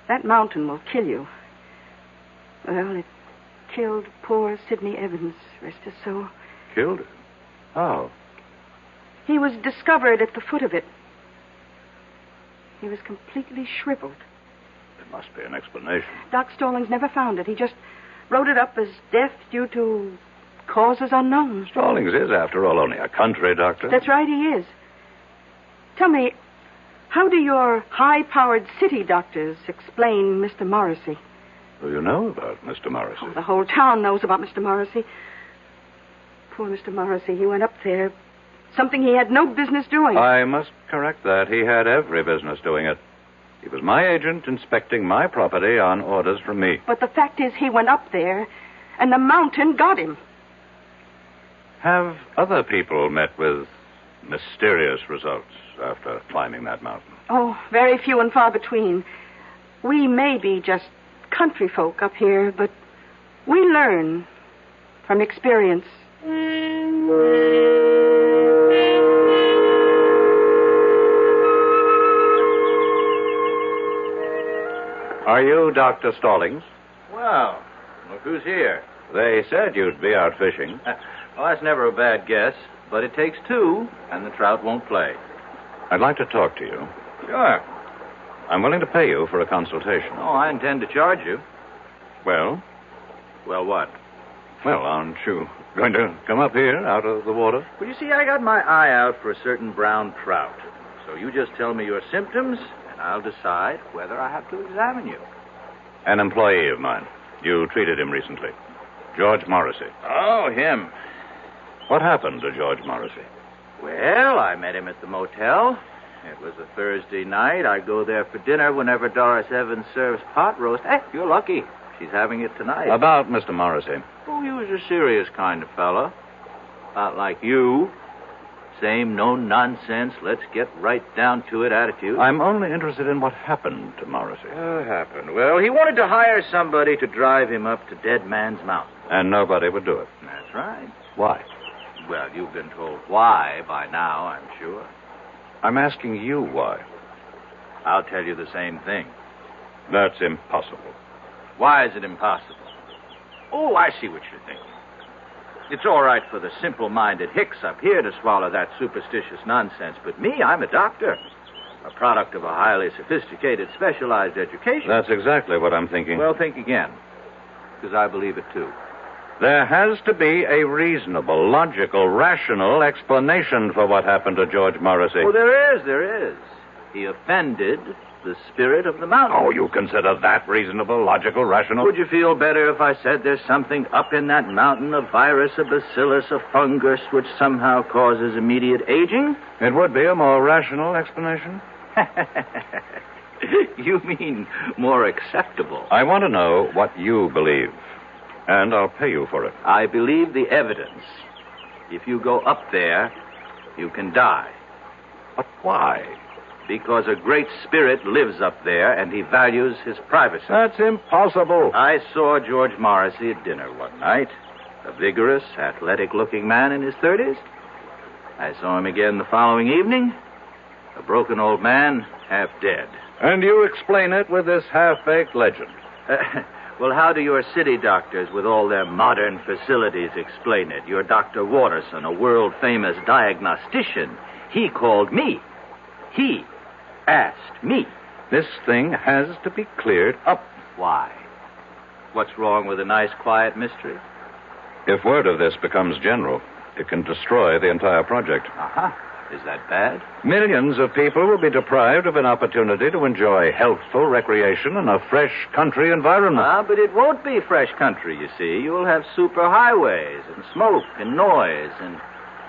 that mountain will kill you. Well, it killed poor Sidney Evans, rest his soul. Killed him? How? He was discovered at the foot of it. He was completely shriveled. There must be an explanation. Doc Stallings never found it. He just wrote it up as death due to causes unknown. Stallings is, after all, only a country doctor. That's right, he is. Tell me, how do your high-powered city doctors explain Mr. Morrissey? Well, you know about Mr. Morrissey. Oh, the whole town knows about Mr. Morrissey. Poor Mr. Morrissey, he went up there. Something he had no business doing. I must correct that. He had every business doing it. He was my agent inspecting my property on orders from me. But the fact is, he went up there, and the mountain got him. Have other people met with mysterious results after climbing that mountain? Oh, very few and far between. We may be just country folk up here, but we learn from experience. Are you Dr. Stallings? Well, look who's here. They said you'd be out fishing. Well, that's never a bad guess, but it takes two, and the trout won't play. I'd like to talk to you. Sure. I'm willing to pay you for a consultation. Oh, I intend to charge you. Well? Well, what? Well, aren't you going to come up here out of the water? Well, you see, I got my eye out for a certain brown trout. So you just tell me your symptoms, and I'll decide whether I have to examine you. An employee of mine. You treated him recently. George Morrissey. Oh, him. What happened to George Morrissey? Well, I met him at the motel. It was a Thursday night. I go there for dinner whenever Doris Evans serves pot roast. Hey, you're lucky. She's having it tonight. About Mr. Morrissey. Oh, he was a serious kind of fellow. Not like you. Same no-nonsense, let's get right down to it attitude. I'm only interested in what happened to Morrissey. What happened? Well, he wanted to hire somebody to drive him up to Dead Man's Mountain. And nobody would do it. That's right. Why? Well, you've been told why by now, I'm sure. I'm asking you why. I'll tell you the same thing. That's impossible. Why is it impossible? Oh, I see what you're thinking. It's all right for the simple-minded hicks up here to swallow that superstitious nonsense, but me, I'm a doctor. A product of a highly sophisticated, specialized education. That's exactly what I'm thinking. Well, think again, because I believe it, too. There has to be a reasonable, logical, rational explanation for what happened to George Morrissey. Oh, there is. He offended the spirit of the mountain. Oh, you consider that reasonable, logical, rational? Would you feel better if I said there's something up in that mountain, a virus, a bacillus, a fungus, which somehow causes immediate aging? It would be a more rational explanation. You mean more acceptable? I want to know what you believe, and I'll pay you for it. I believe the evidence. If you go up there, you can die. But why? Because a great spirit lives up there, and he values his privacy. That's impossible. I saw George Morrissey at dinner one night. A vigorous, athletic-looking man in his 30s. I saw him again the following evening. A broken old man, half dead. And you explain it with this half-baked legend. Well, how do your city doctors, with all their modern facilities, explain it? Your Dr. Watterson, a world-famous diagnostician, he called me. He asked me. This thing has to be cleared up. Why? What's wrong with a nice, quiet mystery? If word of this becomes general, it can destroy the entire project. Uh-huh. Is that bad? Millions of people will be deprived of an opportunity to enjoy healthful recreation in a fresh country environment. But it won't be fresh country, you see. You'll have superhighways and smoke and noise and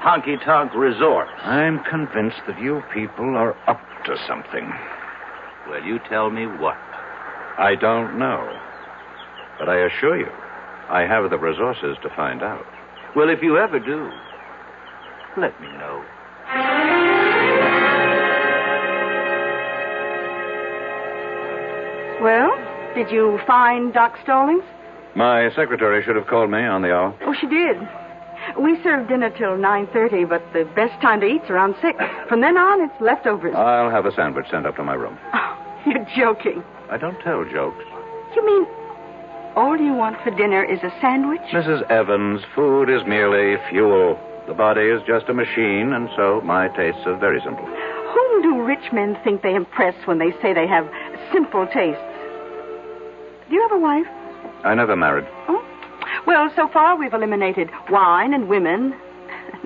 honky-tonk resorts. I'm convinced that you people are up to something. Well, you tell me what. I don't know. But I assure you, I have the resources to find out. Well, if you ever do, let me know. Well, did you find Doc Stallings? My secretary should have called me on the hour. Oh, she did. We serve dinner till 9:30, but the best time to eat's around 6. From then on, it's leftovers. I'll have a sandwich sent up to my room. Oh, you're joking. I don't tell jokes. You mean all you want for dinner is a sandwich? Mrs. Evans, food is merely fuel. The body is just a machine, and so my tastes are very simple. Whom do rich men think they impress when they say they have simple tastes? Do you have a wife? I never married. Oh? Well, so far we've eliminated wine and women.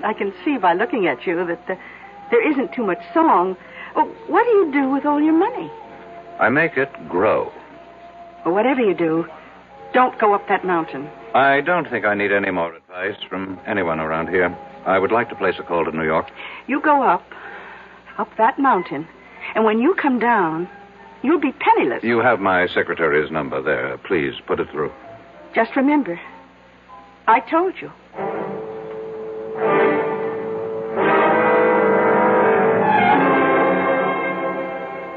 I can see by looking at you that there isn't too much song. Well, what do you do with all your money? I make it grow. Well, whatever you do, don't go up that mountain. I don't think I need any more advice from anyone around here. I would like to place a call to New York. You go up that mountain, and when you come down, you'll be penniless. You have my secretary's number there. Please put it through. Just remember, I told you.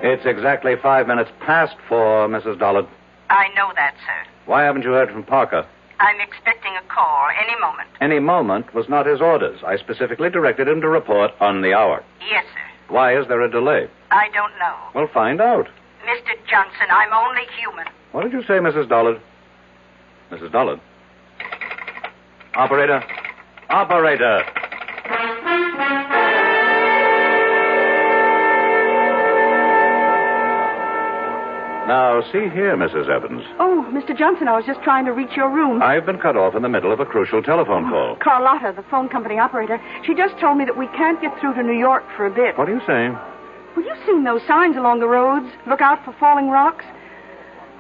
It's exactly 5 minutes past 4, Mrs. Dollard. I know that, sir. Why haven't you heard from Parker? I'm expecting a call any moment. Any moment was not his orders. I specifically directed him to report on the hour. Yes, sir. Why is there a delay? I don't know. Well, find out. Mr. Johnson, I'm only human. What did you say, Mrs. Dollard? Mrs. Dollard? Operator? Operator! Now, see here, Mrs. Evans. Oh, Mr. Johnson, I was just trying to reach your room. I've been cut off in the middle of a crucial telephone call. Carlotta, the phone company operator, she just told me that we can't get through to New York for a bit. What are you saying? Well, you've seen those signs along the roads. Look out for falling rocks.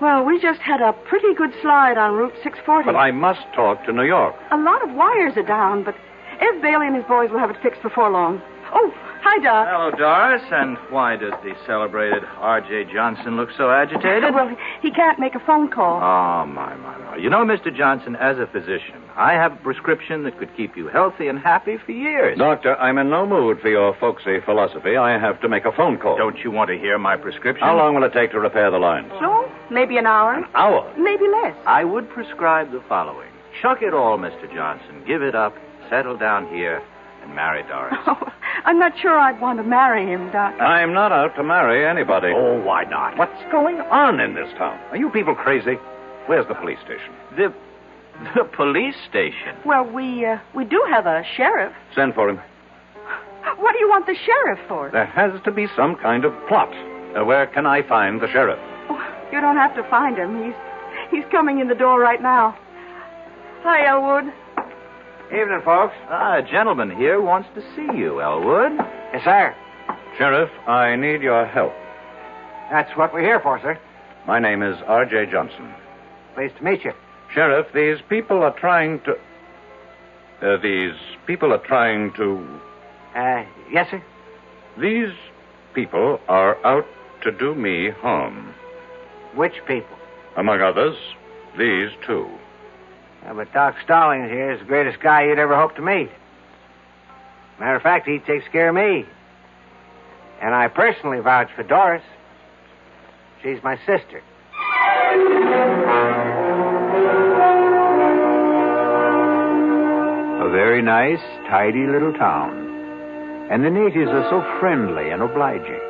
Well, we just had a pretty good slide on Route 640. But I must talk to New York. A lot of wires are down, but Ev Bailey and his boys will have it fixed before long. Oh, hi, Doc. Hello, Doris. And why does the celebrated R.J. Johnson look so agitated? Well, he can't make a phone call. Oh, my. You know, Mr. Johnson, as a physician, I have a prescription that could keep you healthy and happy for years. Doctor, I'm in no mood for your folksy philosophy. I have to make a phone call. Don't you want to hear my prescription? How long will it take to repair the lines? So, maybe an hour. An hour? Maybe less. I would prescribe the following. Chuck it all, Mr. Johnson. Give it up. Settle down here and marry Doris. Oh, I'm not sure I'd want to marry him, Doc. I'm not out to marry anybody. Oh, why not? What's going on in this town? Are you people crazy? Where's the police station? The police station? Well, we do have a sheriff. Send for him. What do you want the sheriff for? There has to be some kind of plot. Where can I find the sheriff? Oh, you don't have to find him. He's coming in the door right now. Hi, Elwood. Evening, folks. A gentleman here wants to see you, Elwood. Yes, sir. Sheriff, I need your help. That's what we're here for, sir. My name is R.J. Johnson. Pleased to meet you. Sheriff, these people are trying to... Yes, sir? These people are out to do me harm. Which people? Among others, these two. Yeah, but Doc Stallings here is the greatest guy you'd ever hope to meet. Matter of fact, he takes care of me. And I personally vouch for Doris. She's my sister. A very nice, tidy little town. And the natives are so friendly and obliging,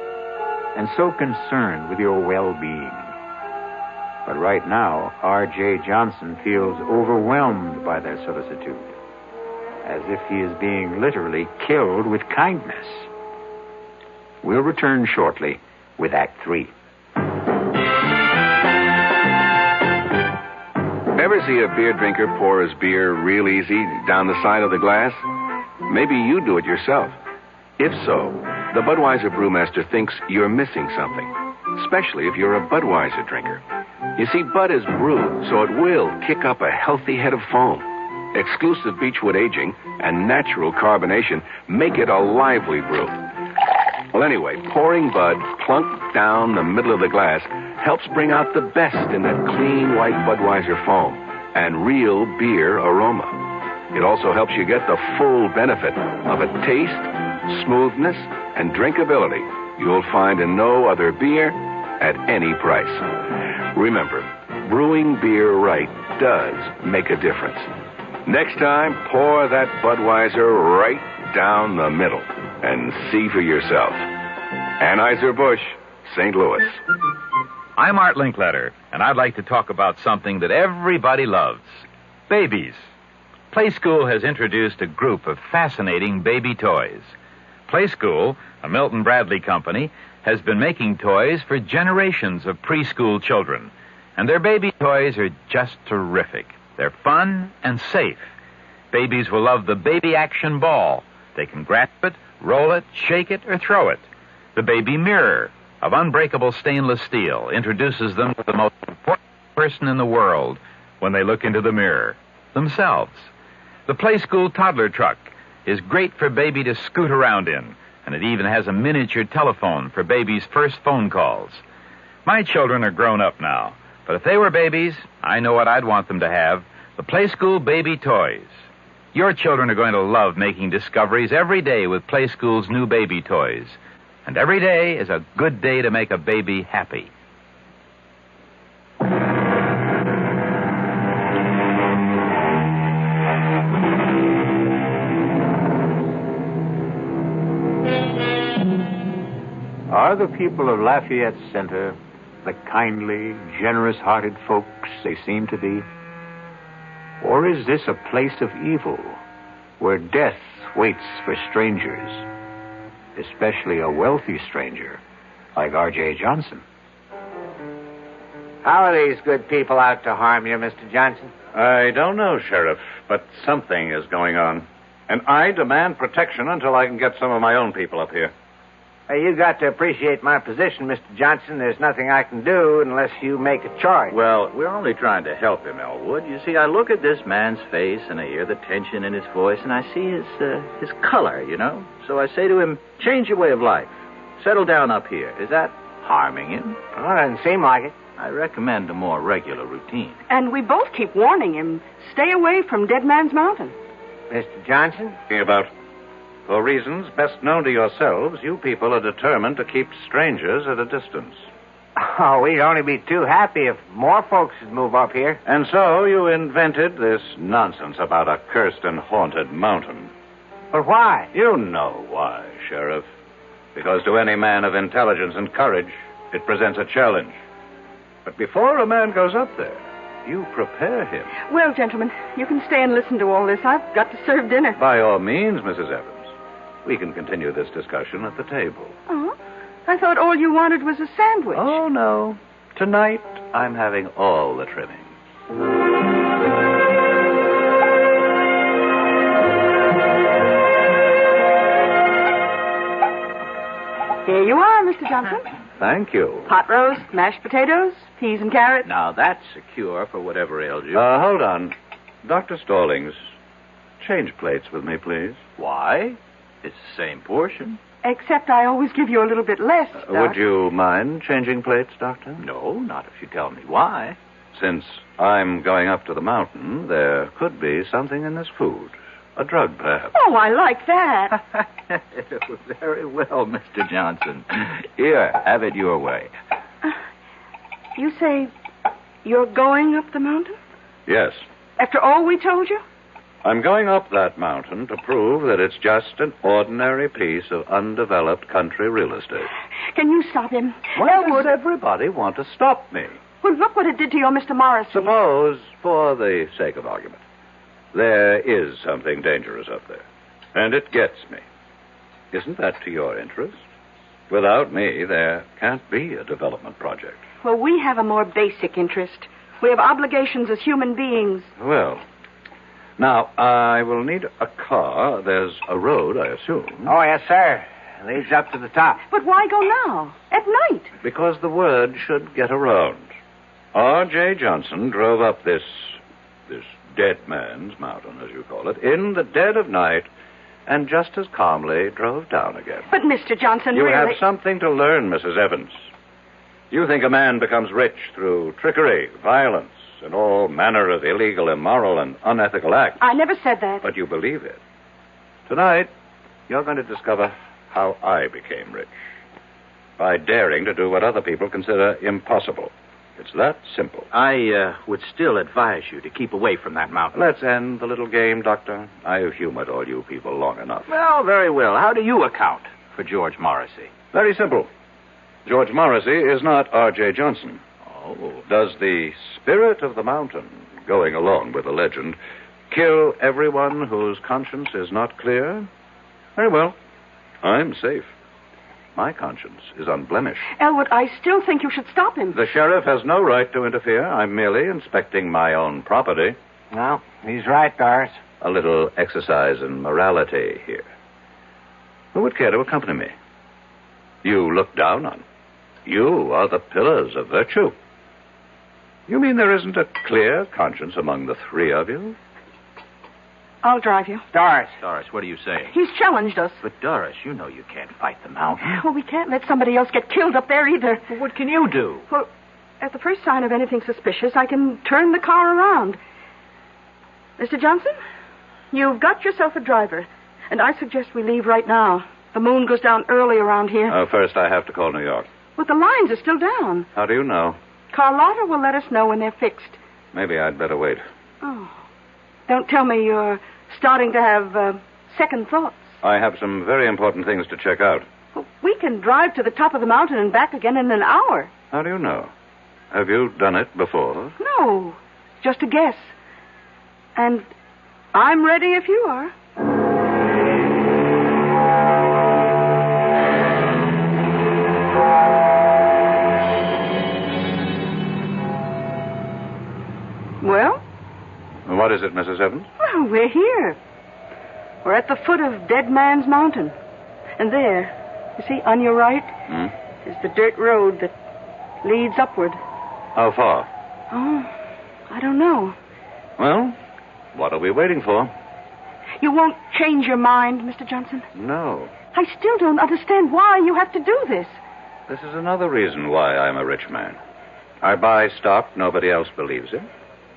and so concerned with your well-being. But right now, R.J. Johnson feels overwhelmed by their solicitude, as if he is being literally killed with kindness. We'll return shortly with Act 3. Ever see a beer drinker pour his beer real easy down the side of the glass? Maybe you do it yourself. If so, the Budweiser brewmaster thinks you're missing something, especially if you're a Budweiser drinker. You see, Bud is brewed, so it will kick up a healthy head of foam. Exclusive beechwood aging and natural carbonation make it a lively brew. Well, anyway, pouring Bud plunk down the middle of the glass helps bring out the best in that clean white Budweiser foam and real beer aroma. It also helps you get the full benefit of a taste, smoothness, and drinkability you'll find in no other beer at any price. Remember, brewing beer right does make a difference. Next time, pour that Budweiser right down the middle and see for yourself. Anheuser-Busch, St. Louis. I'm Art Linkletter, and I'd like to talk about something that everybody loves. Babies. Play School has introduced a group of fascinating baby toys. Play School, a Milton Bradley company, has been making toys for generations of preschool children. And their baby toys are just terrific. They're fun and safe. Babies will love the baby action ball. They can grasp it, roll it, shake it, or throw it. The baby mirror of unbreakable stainless steel introduces them to the most important person in the world when they look into the mirror, themselves. The Play School toddler truck is great for baby to scoot around in, and it even has a miniature telephone for baby's first phone calls. My children are grown up now, but if they were babies, I know what I'd want them to have, the Play School baby toys. Your children are going to love making discoveries every day with Play School's new baby toys. And every day is a good day to make a baby happy. Are the people of Lafayette Center the kindly, generous-hearted folks they seem to be? Or is this a place of evil where death waits for strangers, especially a wealthy stranger like R.J. Johnson? How are these good people out to harm you, Mr. Johnson? I don't know, Sheriff, but something is going on. And I demand protection until I can get some of my own people up here. Hey, you got to appreciate my position, Mr. Johnson. There's nothing I can do unless you make a choice. Well, we're only trying to help him, Elwood. You see, I look at this man's face and I hear the tension in his voice and I see his color, you know. So I say to him, change your way of life. Settle down up here. Is that harming him? Well, it doesn't seem like it. I recommend a more regular routine. And we both keep warning him, stay away from Dead Man's Mountain. Mr. Johnson? About... For reasons best known to yourselves, you people are determined to keep strangers at a distance. Oh, we'd only be too happy if more folks would move up here. And so you invented this nonsense about a cursed and haunted mountain. But why? You know why, Sheriff. Because to any man of intelligence and courage, it presents a challenge. But before a man goes up there, you prepare him. Well, gentlemen, you can stay and listen to all this. I've got to serve dinner. By all means, Mrs. Evans. We can continue this discussion at the table. Oh? I thought all you wanted was a sandwich. Oh, no. Tonight, I'm having all the trimming. Here you are, Mr. Johnson. thank you. Pot roast, mashed potatoes, peas and carrots. Now, that's a cure for whatever ails you. Hold on. Dr. Stallings, change plates with me, please. Why? It's the same portion. Except I always give you a little bit less, Doc. Would you mind changing plates, Doctor? No, not if you tell me why. Since I'm going up to the mountain, there could be something in this food. A drug, perhaps. Oh, I like that. Very well, Mr. Johnson. Here, have it your way. You say you're going up the mountain? Yes. After all we told you? I'm going up that mountain to prove that it's just an ordinary piece of undeveloped country real estate. Can you stop him? Why does everybody want to stop me? Well, look what it did to your Mr. Morrissey. Suppose, for the sake of argument, there is something dangerous up there, and it gets me. Isn't that to your interest? Without me, there can't be a development project. Well, we have a more basic interest. We have obligations as human beings. Well, now, I will need a car. There's a road, I assume. Oh, yes, sir. It leads up to the top. But why go now? At night? Because the word should get around. R.J. Johnson drove up this dead man's mountain, as you call it, in the dead of night, and just as calmly drove down again. But, Mr. Johnson, You really... have something to learn, Mrs. Evans. You think a man becomes rich through trickery, violence, and all manner of illegal, immoral, and unethical acts. I never said that. But you believe it. Tonight, you're going to discover how I became rich. By daring to do what other people consider impossible. It's that simple. I would still advise you to keep away from that mountain. Let's end the little game, Doctor. I've humored all you people long enough. Well, very well. How do you account for George Morrissey? Very simple. George Morrissey is not R.J. Johnson. Oh. Does the spirit of the mountain, going along with the legend, kill everyone whose conscience is not clear? Very well. I'm safe. My conscience is unblemished. Elwood, I still think you should stop him. The sheriff has no right to interfere. I'm merely inspecting my own property. No, he's right, Doris. A little exercise in morality here. Who would care to accompany me? You look down on. You are the pillars of virtue. You mean there isn't a clear conscience among the three of you? I'll drive you. Doris. Doris, what are you saying? He's challenged us. But, Doris, you know you can't fight the mountain. Well, we can't let somebody else get killed up there either. Well, what can you do? Well, at the first sign of anything suspicious, I can turn the car around. Mr. Johnson, you've got yourself a driver, and I suggest we leave right now. The moon goes down early around here. First, I have to call New York. But the lines are still down. How do you know? Carlotta will let us know when they're fixed. Maybe I'd better wait. Oh. Don't tell me you're starting to have second thoughts. I have some very important things to check out. Well, we can drive to the top of the mountain and back again in an hour. How do you know? Have you done it before? No, just a guess. And I'm ready if you are. Well? What is it, Mrs. Evans? Well, we're here. We're at the foot of Dead Man's Mountain. And there, you see, on your right, is the dirt road that leads upward. How far? Oh, I don't know. Well, what are we waiting for? You won't change your mind, Mr. Johnson? No. I still don't understand why you have to do this. This is another reason why I'm a rich man. I buy stock nobody else believes in.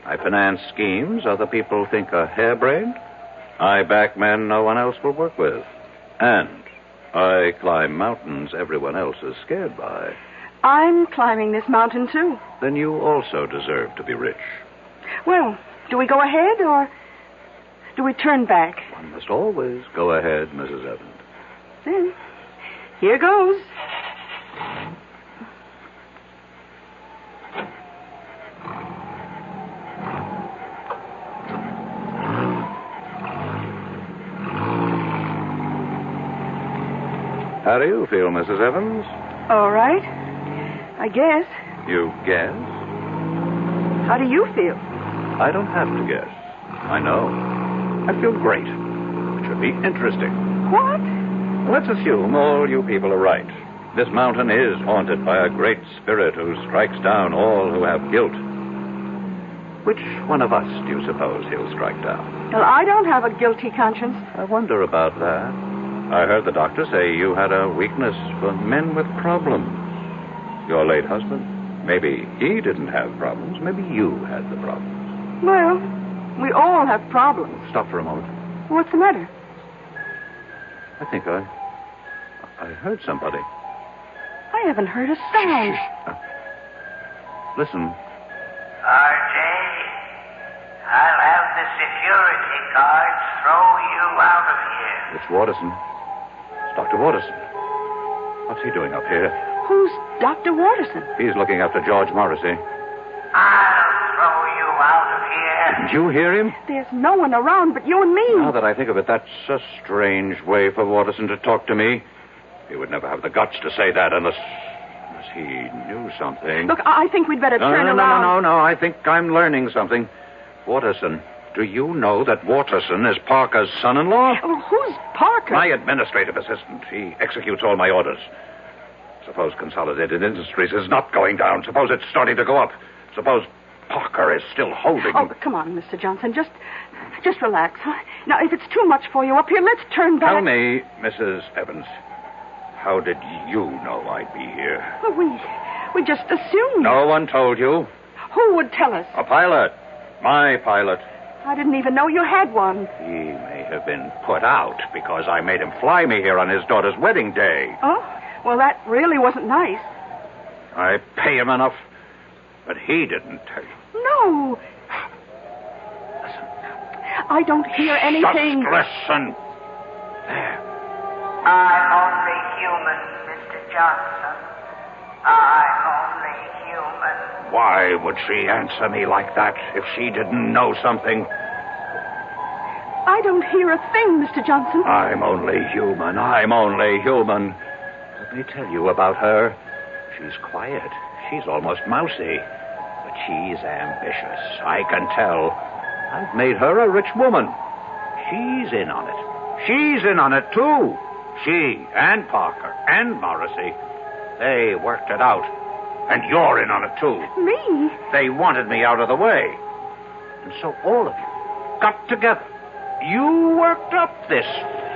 I finance schemes other people think are harebrained. I back men no one else will work with. And I climb mountains everyone else is scared by. I'm climbing this mountain, too. Then you also deserve to be rich. Well, do we go ahead or do we turn back? One must always go ahead, Mrs. Evans. Then, here goes. How do you feel, Mrs. Evans? All right. I guess. You guess? How do you feel? I don't have to guess. I know. I feel great. It should be interesting. What? Let's assume all you people are right. This mountain is haunted by a great spirit who strikes down all who have guilt. Which one of us do you suppose he'll strike down? Well, I don't have a guilty conscience. I wonder about that. I heard the doctor say you had a weakness for men with problems. Your late husband? Maybe he didn't have problems. Maybe you had the problems. Well, we all have problems. Stop for a moment. What's the matter? I think I heard somebody. I haven't heard a sound. Listen. RJ, I'll have the security guards throw you out of here. It's Watterson. It's Dr. Watterson. What's he doing up here? Who's Dr. Watterson? He's looking after George Morrissey. I'll throw you out of here. Didn't you hear him? There's no one around but you and me. Now that I think of it, that's a strange way for Watterson to talk to me. He would never have the guts to say that unless he knew something. Look, I think we'd better turn around. No. I think I'm learning something. Watterson, do you know that Watterson is Parker's son-in-law? Oh, who's Parker? My administrative assistant. He executes all my orders. Suppose Consolidated Industries is not going down. Suppose it's starting to go up. Suppose Parker is still holding. Oh, come on, Mr. Johnson. Just relax, huh? Now, if it's too much for you up here, let's turn back. Tell me, Mrs. Evans, how did you know I'd be here? Well, we just assumed. No one told you. Who would tell us? A pilot. My pilot. I didn't even know you had one. He may have been put out because I made him fly me here on his daughter's wedding day. Oh? Well, that really wasn't nice. I pay him enough, but he didn't tell you. No. Listen. I don't hear anything. Just listen. There. I'm only human, Mr. Johnson. I'm only human. Why would she answer me like that if she didn't know something? I don't hear a thing, Mr. Johnson. I'm only human. Let me tell you about her. She's quiet. She's almost mousy. But she's ambitious. I can tell. I've made her a rich woman. She's in on it. She's in on it, too. She and Parker and Morrissey. They worked it out. And you're in on it, too. Me? They wanted me out of the way. And so all of you got together. You worked up this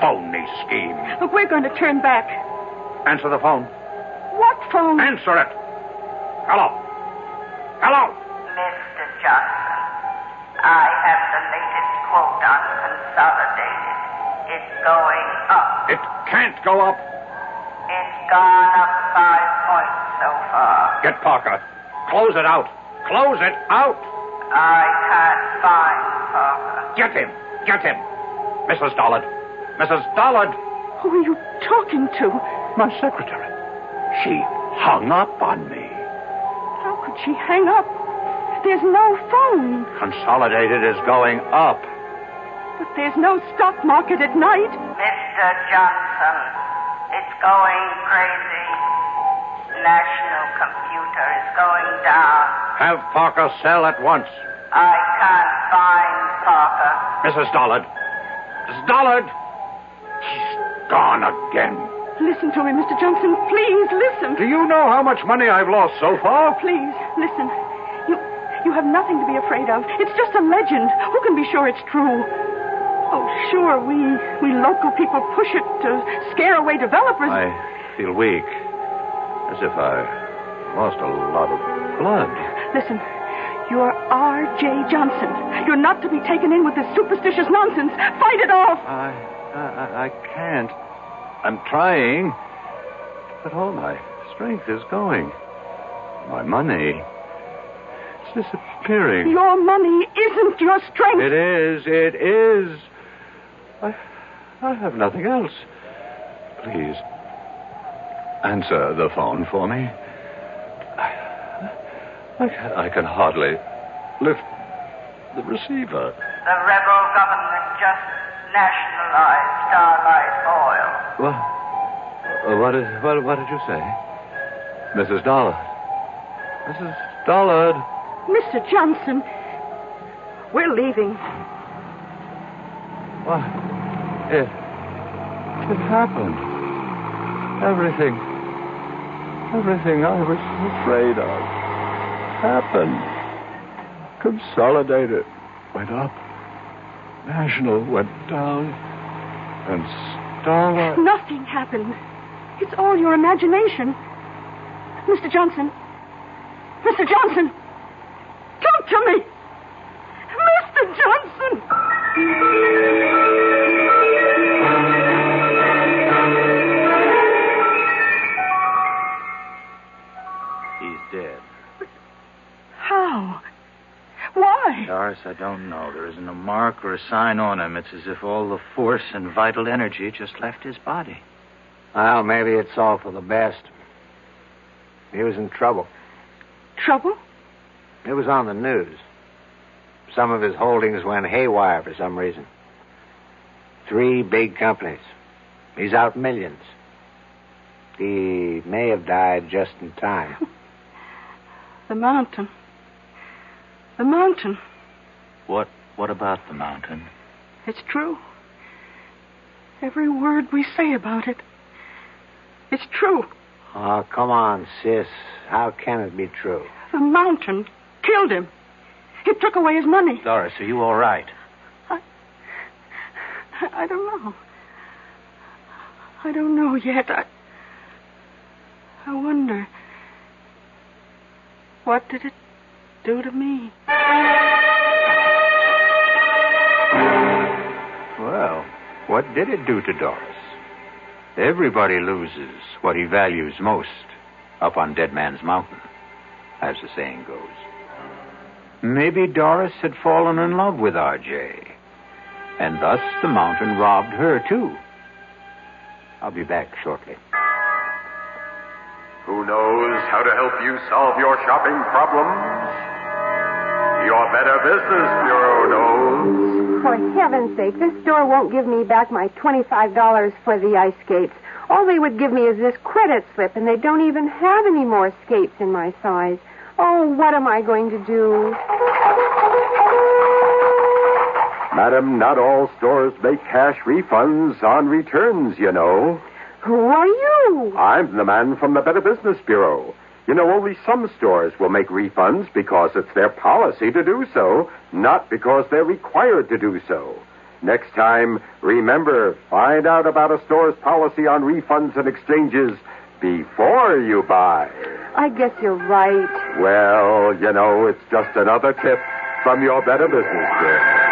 phony scheme. Look, we're going to turn back. Answer the phone. What phone? Answer it. Hello. Hello. Mr. Johnson, I have the latest quote on Consolidated. It's going up. It can't go up. It's gone up 5 points so far. Get Parker. Close it out. Close it out. I can't find Parker. Get him. Mrs. Dollard. Who are you talking to? My secretary. She hung up on me. How could she hang up? There's no phone. Consolidated is going up. But there's no stock market at night. Mr. Johnson, it's going crazy. National computer is going down. Have Parker sell at once. I can't find Parker. Mrs. Dollard. She's gone again. Listen to me, Mr. Johnson. Please, listen. Do you know how much money I've lost so far? Please, listen. You have nothing to be afraid of. It's just a legend. Who can be sure it's true? Oh, sure, we local people push it to scare away developers. I feel weak. As if I lost a lot of blood. Listen, you're R.J. Johnson. You're not to be taken in with this superstitious nonsense. Fight it off. I can't. I'm trying. But all my strength is going. My money. It's disappearing. Your money isn't your strength. It is. I have nothing else. Please, answer the phone for me. I can hardly lift the receiver. The rebel government just nationalized Starlight Oil. What did you say? Mrs. Dollard. Mrs. Dollard. Mr. Johnson, we're leaving. What? It happened. Everything Everything I was afraid of happened. Consolidated went up. National went down. And Starlight... Nothing happened. It's all your imagination. Mr. Johnson. Mr. Johnson. Talk to me. Mr. Johnson. He's dead. How? Why? Doris, I don't know. There isn't a mark or a sign on him. It's as if all the force and vital energy just left his body. Well, maybe it's all for the best. He was in trouble. Trouble? It was on the news. Some of his holdings went haywire for some reason. 3 big companies. He's out millions. He may have died just in time. The mountain. The mountain. What about the mountain? It's true. Every word we say about it. It's true. Oh, come on, sis. How can it be true? The mountain killed him. It took away his money. Doris, are you all right? I don't know. I don't know yet. I wonder. What did it do to me? Well, what did it do to Doris? Everybody loses what he values most up on Dead Man's Mountain, as the saying goes. Maybe Doris had fallen in love with R.J., and thus the mountain robbed her, too. I'll be back shortly. Who knows how to help you solve your shopping problems? Your Better Business Bureau knows. For heaven's sake, this store won't give me back my $25 for the ice skates. All they would give me is this credit slip, and they don't even have any more skates in my size. Oh, what am I going to do? Madam, not all stores make cash refunds on returns, you know. Who are you? I'm the man from the Better Business Bureau. You know, only some stores will make refunds because it's their policy to do so, not because they're required to do so. Next time, remember, find out about a store's policy on refunds and exchanges before you buy. I guess you're right. Well, you know, it's just another tip from your Better Business Bureau.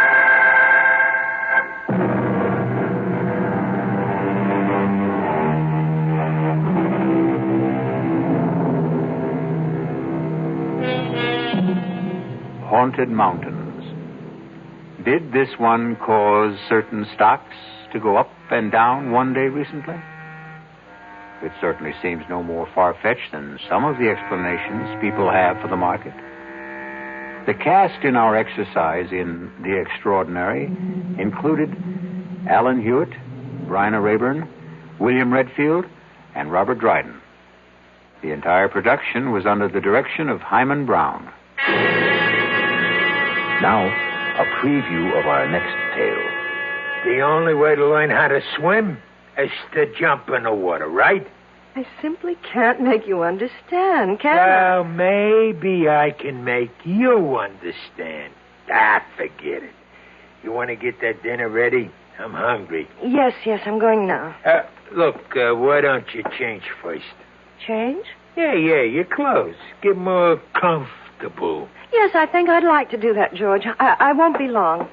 Haunted mountains. Did this one cause certain stocks to go up and down one day recently? It certainly seems no more far-fetched than some of the explanations people have for the market. The cast in our exercise in The Extraordinary included Alan Hewitt, Bryna Rayburn, William Redfield, and Robert Dryden. The entire production was under the direction of Hyman Brown. Now, a preview of our next tale. The only way to learn how to swim is to jump in the water, right? I simply can't make you understand, can Well, maybe I can make you understand. Forget it. You want to get that dinner ready? I'm hungry. Yes, I'm going now. Look, why don't you change first? Change? Yeah, your clothes. Get more comfortable. Yes, I think I'd like to do that, George. I won't be long.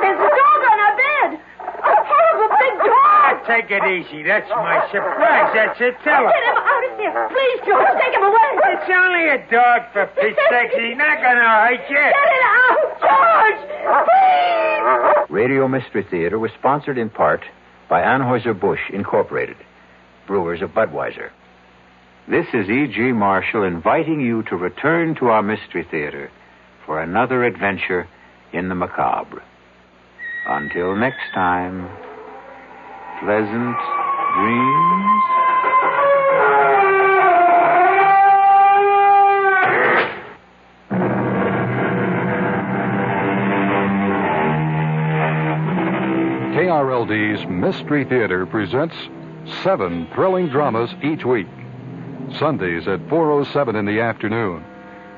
There's a dog on our bed. A horrible big dog. Take it easy. That's my surprise. That's it. Tell her. Get him out of here. Please, George, take him away. It's only a dog, for Pete's sake. He's not going to hurt you. Get it out, George. Please. Radio Mystery Theater was sponsored in part by Anheuser-Busch Incorporated, brewers of Budweiser. This is E.G. Marshall inviting you to return to our Mystery Theater for another adventure in the macabre. Until next time, pleasant dreams. WLD's Mystery Theater presents 7 thrilling dramas each week. Sundays at 4:07 in the afternoon.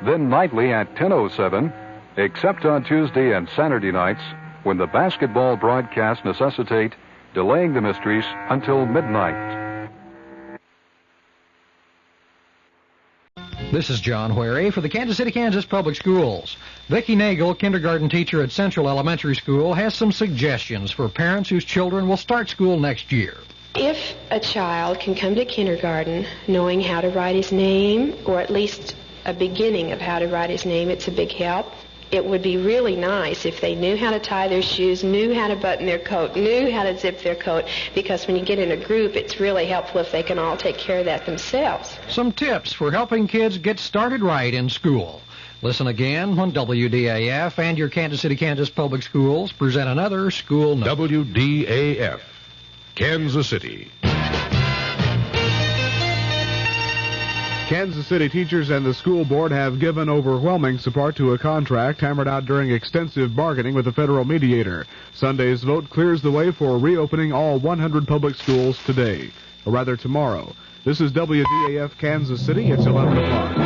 Then nightly at 10:07, except on Tuesday and Saturday nights, when the basketball broadcasts necessitate delaying the mysteries until midnight. This is John Huary for the Kansas City, Kansas Public Schools. Vicki Nagel, kindergarten teacher at Central Elementary School, has some suggestions for parents whose children will start school next year. If a child can come to kindergarten knowing how to write his name, or at least a beginning of how to write his name, it's a big help. It would be really nice if they knew how to tie their shoes, knew how to button their coat, knew how to zip their coat, because when you get in a group, it's really helpful if they can all take care of that themselves. Some tips for helping kids get started right in school. Listen again when WDAF and your Kansas City, Kansas Public Schools present another school note. WDAF, Kansas City. Kansas City teachers and the school board have given overwhelming support to a contract hammered out during extensive bargaining with a federal mediator. Sunday's vote clears the way for reopening all 100 public schools today, or rather tomorrow. This is WDAF Kansas City. It's 11 o'clock.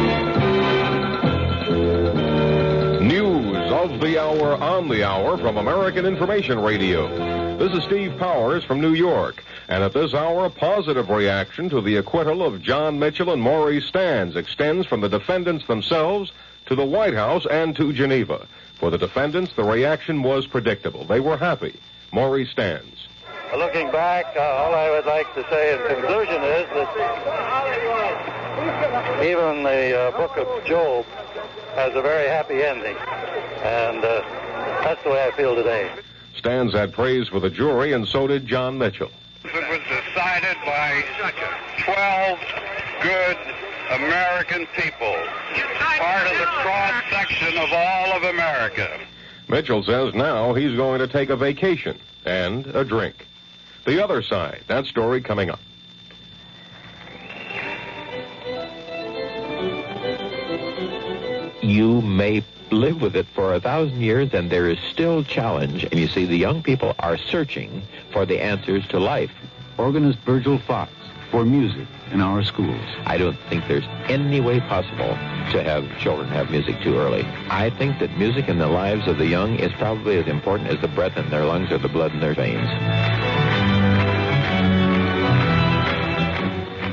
News of the hour on the hour from American Information Radio. This is Steve Powers from New York. And at this hour, a positive reaction to the acquittal of John Mitchell and Maurice Stans extends from the defendants themselves to the White House and to Geneva. For the defendants, the reaction was predictable. They were happy. Maurice Stans. Looking back, all I would like to say in conclusion is that even the book of Job has a very happy ending. And that's the way I feel today. Stans had praise for the jury, and so did John Mitchell. It was decided by 12 good American people, part of the cross-section of all of America. Mitchell says now he's going to take a vacation and a drink. The other side, that story coming up. You may live with it for 1,000 years, and there is still challenge. And you see, the young people are searching for the answers to life. Organist Virgil Fox for music in our schools. I don't think there's any way possible to have children have music too early. I think that music in the lives of the young is probably as important as the breath in their lungs or the blood in their veins.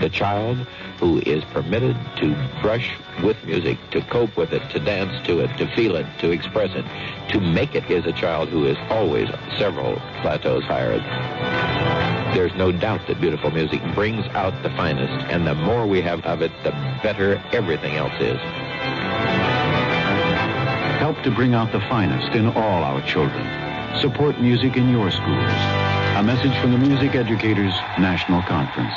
The child who is permitted to brush with music, to cope with it, to dance to it, to feel it, to express it, to make it, is a child who is always several plateaus higher. There's no doubt that beautiful music brings out the finest, and the more we have of it, the better everything else is. Help to bring out the finest in all our children. Support music in your schools. A message from the Music Educators National Conference.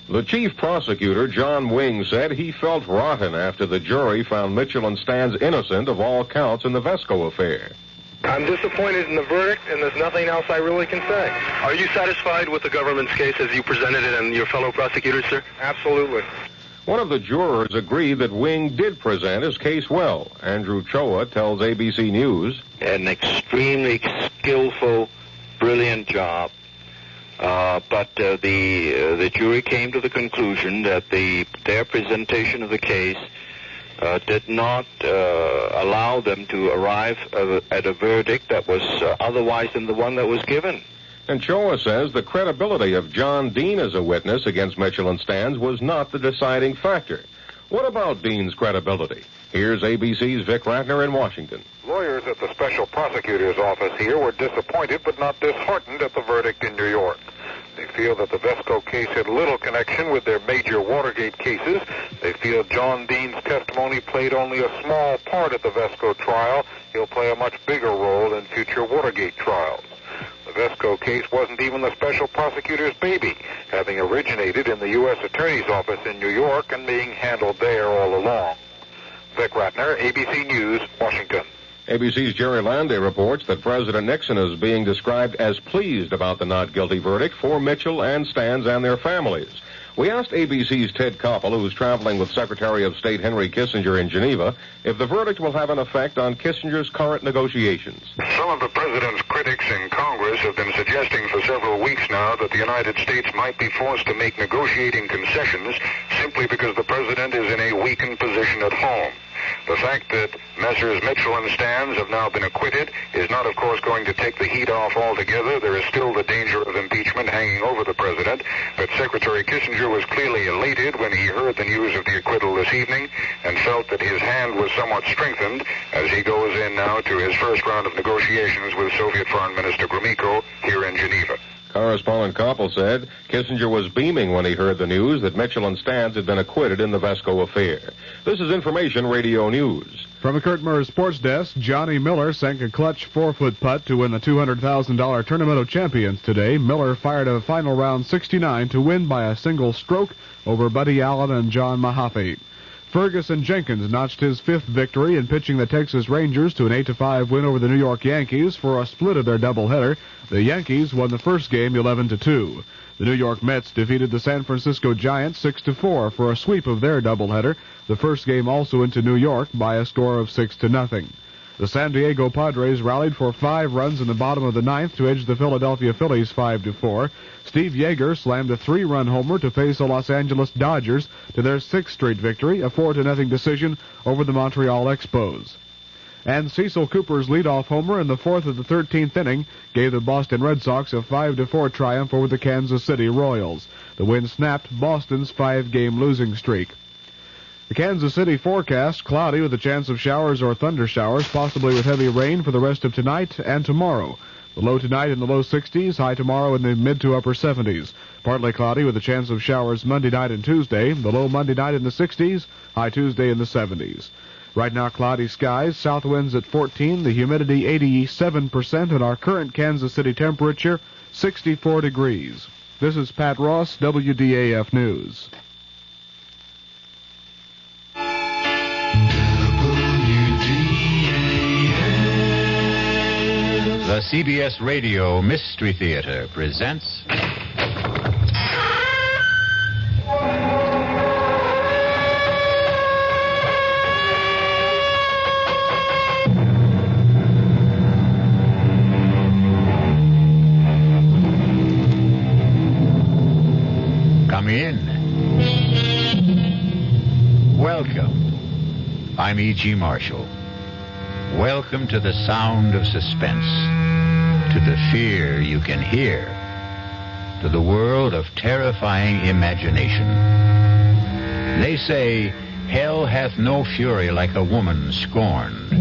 The chief prosecutor, John Wing, said he felt rotten after the jury found Mitchell and Stans innocent of all counts in the Vesco affair. I'm disappointed in the verdict, and there's nothing else I really can say. Are you satisfied with the government's case as you presented it and your fellow prosecutors, sir? Absolutely. One of the jurors agreed that Wing did present his case well. Andrew Choa tells ABC News. An extremely skillful, brilliant job. But the jury came to the conclusion that their presentation of the case did not allow them to arrive at a verdict that was otherwise than the one that was given. And Choa says the credibility of John Dean as a witness against Mitchell and Stans was not the deciding factor. What about Dean's credibility? Here's ABC's Vic Ratner in Washington. Lawyers at the special prosecutor's office here were disappointed but not disheartened at the verdict in New York. They feel that the Vesco case had little connection with their major Watergate cases. They feel John Dean's testimony played only a small part at the Vesco trial. He'll play a much bigger role in future Watergate trials. The Vesco case wasn't even the special prosecutor's baby, having originated in the U.S. Attorney's Office in New York and being handled there all along. Vic Ratner, ABC News, Washington. ABC's Jerry Landay reports that President Nixon is being described as pleased about the not guilty verdict for Mitchell and Stans and their families. We asked ABC's Ted Koppel, who's traveling with Secretary of State Henry Kissinger in Geneva, if the verdict will have an effect on Kissinger's current negotiations. Some of the president's critics in Congress have been suggesting for several weeks now that the United States might be forced to make negotiating concessions simply because the president is in a weakened position at home. The fact that Messrs. Mitchell and Stans have now been acquitted is not, of course, going to take the heat off altogether. There is still the danger of impeachment hanging over the president, but Secretary Kissinger was clearly elated when he heard the news of the acquittal this evening and felt that his hand was somewhat strengthened as he goes in now to his first round of negotiations with Soviet Foreign Minister Gromyko here in Geneva. Correspondent Koppel said Kissinger was beaming when he heard the news that Mitchell and Stans had been acquitted in the Vesco affair. This is Information Radio News. From the Kurt Murray Sports Desk, Johnny Miller sank a clutch 4-foot putt to win the $200,000 Tournament of Champions today. Miller fired a final round 69 to win by a single stroke over Buddy Allen and John Mahaffey. Ferguson Jenkins notched his 5th victory in pitching the Texas Rangers to an 8-5 win over the New York Yankees for a split of their doubleheader. The Yankees won the first game 11-2. The New York Mets defeated the San Francisco Giants 6-4 for a sweep of their doubleheader. The first game also went to New York by a score of 6-0. The San Diego Padres rallied for 5 runs in the bottom of the 9th to edge the Philadelphia Phillies 5-4. Steve Yeager slammed a 3-run homer to face the Los Angeles Dodgers to their 6th straight victory, a 4-0 decision over the Montreal Expos. And Cecil Cooper's leadoff homer in the 4th of the 13th inning gave the Boston Red Sox a 5-4 triumph over the Kansas City Royals. The win snapped Boston's 5-game losing streak. The Kansas City forecast, cloudy with a chance of showers or thunder showers, possibly with heavy rain for the rest of tonight and tomorrow. The low tonight in the low 60s, high tomorrow in the mid to upper 70s. Partly cloudy with a chance of showers Monday night and Tuesday. The low Monday night in the 60s, high Tuesday in the 70s. Right now, cloudy skies, south winds at 14, the humidity 87%, and our current Kansas City temperature, 64 degrees. This is Pat Ross, WDAF News. The CBS Radio Mystery Theater presents... Come in. Welcome. I'm E.G. Marshall. Welcome to the sound of suspense, to the fear you can hear, to the world of terrifying imagination. They say, hell hath no fury like a woman scorned.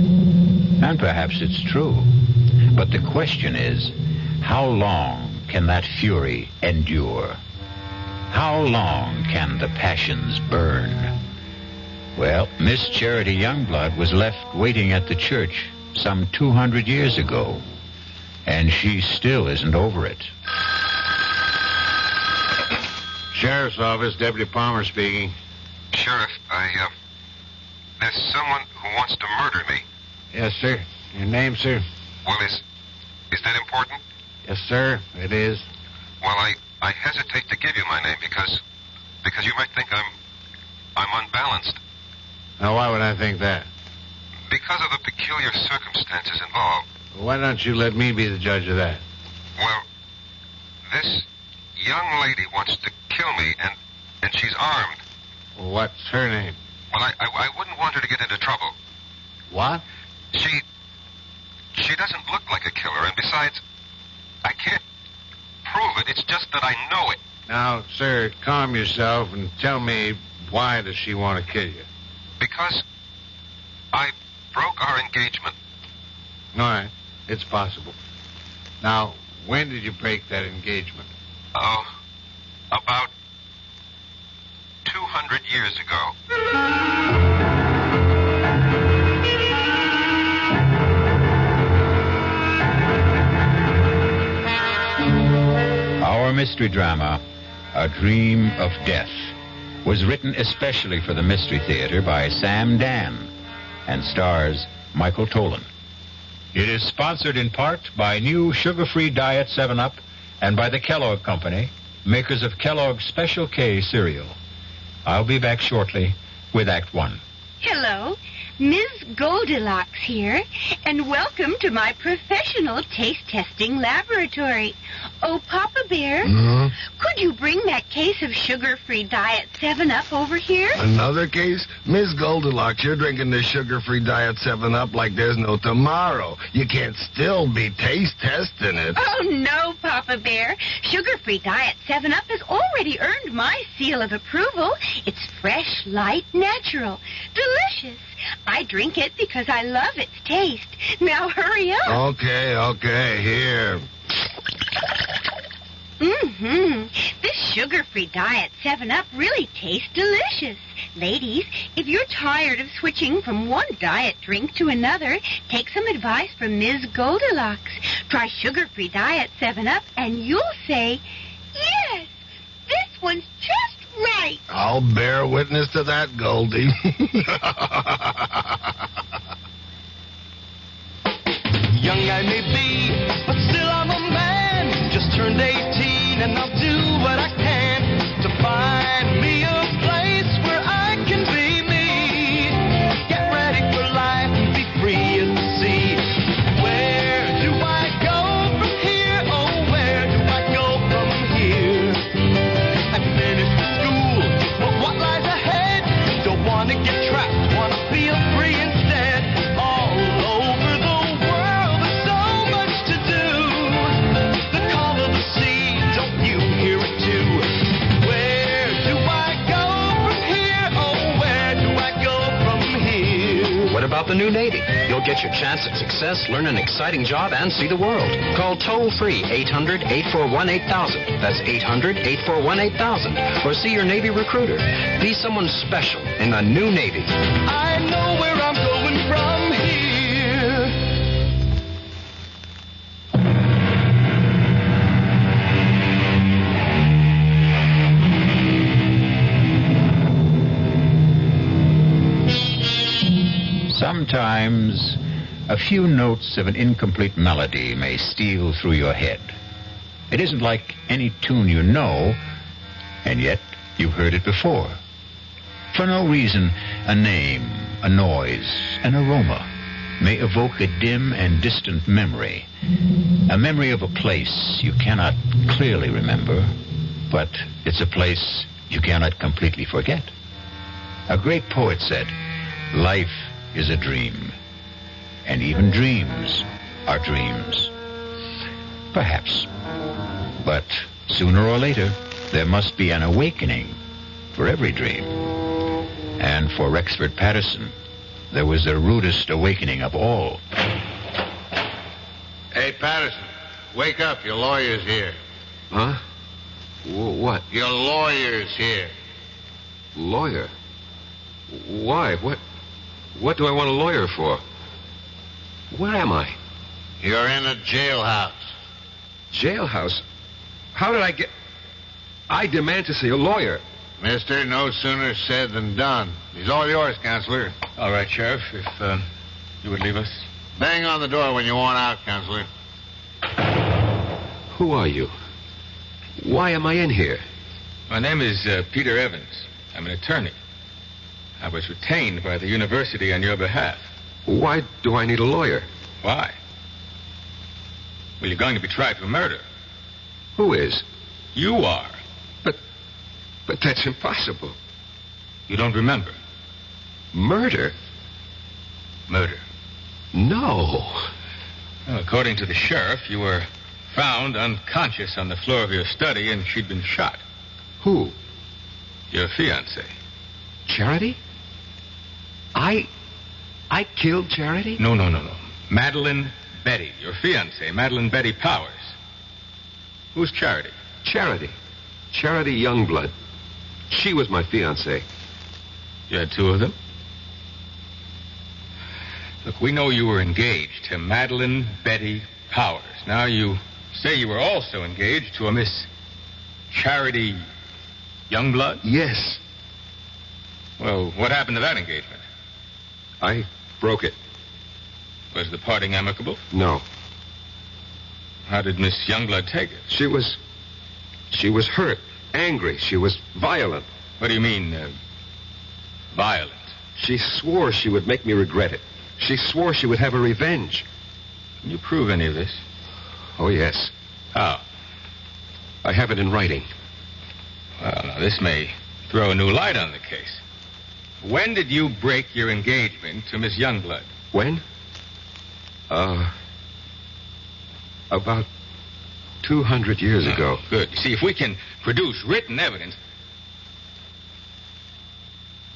And perhaps it's true. But the question is, how long can that fury endure? How long can the passions burn? Well, Miss Charity Youngblood was left waiting at the church some 200 years ago, and she still isn't over it. Sheriff's Office, Deputy Palmer speaking. Sheriff, there's someone who wants to murder me. Yes, sir. Your name, sir? Well, is that important? Yes, sir, it is. Well, I hesitate to give you my name because you might think I'm unbalanced. Now, why would I think that? Because of the peculiar circumstances involved. Why don't you let me be the judge of that? Well, this young lady wants to kill me, and she's armed. What's her name? Well, I wouldn't want her to get into trouble. What? She doesn't look like a killer, and besides, I can't prove it. It's just that I know it. Now, sir, calm yourself and tell me, why does she want to kill you? Because I broke our engagement. All right. It's possible. Now, when did you break that engagement? Oh, about 200 years ago. Our mystery drama, A Dream of Death, was written especially for the Mystery Theater by Sam Dan and stars Michael Tolan. It is sponsored in part by new sugar-free Diet 7-Up and by the Kellogg Company makers of Kellogg's Special K cereal. I'll be back shortly with Act One. Hello, Ms. Goldilocks here, and welcome to my professional taste testing laboratory. Oh, Papa Bear, could you bring that case of sugar-free Diet 7-Up over here? Another case? Miss Goldilocks, you're drinking this sugar-free Diet 7-Up like there's no tomorrow. You can't still be taste testing it. Oh, no, Papa Bear. Sugar-free Diet 7-Up has already earned my seal of approval. It's fresh, light, natural, delicious. I drink it because I love its taste. Now hurry up. Okay, here. This sugar-free Diet 7-Up really tastes delicious. Ladies, if you're tired of switching from one diet drink to another, take some advice from Ms. Goldilocks. Try sugar-free Diet 7-Up and you'll say, yes, this one's just right. I'll bear witness to that, Goldie. Young I may be, but still I'm a man. Just turned 18 and I'll do what I can to find me a place where I can be me. Get ready for life and be free as the sea. Where do I go from here? Oh, where do I go from here? I finished school, but what lies ahead? Don't want to get trapped, want to feel free instead. All over the world, there's so much to do. The call of the sea, don't you hear it too? Where do I go from here? Oh, where do I go from here? What about the new Navy? You'll get your chance at success, learn an exciting job, and see the world. Call toll-free 800-841-8000. That's 800-841-8000. Or see your Navy recruiter. Be someone special in the new Navy. I know where I'm going from here. Sometimes a few notes of an incomplete melody may steal through your head. It isn't like any tune you know, and yet you've heard it before. For no reason, a name, a noise, an aroma may evoke a dim and distant memory. A memory of a place you cannot clearly remember, but it's a place you cannot completely forget. A great poet said, "Life is a dream, and even dreams are dreams." Perhaps. But sooner or later, there must be an awakening for every dream. And for Rexford Patterson, there was the rudest awakening of all. Hey, Patterson, wake up. Your lawyer's here. Huh? What? Your lawyer's here. Lawyer? Why? What do I want a lawyer for? Where am I? You're in a jailhouse. Jailhouse? How did I get... I demand to see a lawyer. Mister, no sooner said than done. He's all yours, Counselor. All right, Sheriff, if you would leave us. Bang on the door when you want out, Counselor. Who are you? Why am I in here? My name is Peter Evans. I'm an attorney. I was retained by the university on your behalf. Why do I need a lawyer? Why? Well, you're going to be tried for murder. Who is? You are. But that's impossible. You don't remember? Murder? Murder. No. Well, according to the sheriff, you were found unconscious on the floor of your study and she'd been shot. Who? Your fiancée. Charity? I killed Charity? No. Madeline Betty, your fiancée, Madeline Betty Powers. Who's Charity? Charity Youngblood. She was my fiancée. You had two of them? Look, we know you were engaged to Madeline Betty Powers. Now you say you were also engaged to a Miss Charity Youngblood? Yes. Well, what happened to that engagement? I broke it. Was the parting amicable? No. How did Miss Youngblood take it? She was She was hurt, angry. She was violent. What do you mean, violent? She swore she would make me regret it. She swore she would have her revenge. Can you prove any of this? Oh, yes. How? I have it in writing. Well, now, this may throw a new light on the case. When did you break your engagement to Miss Youngblood? When? About 200 years ago. Good. You see, if we can produce written evidence...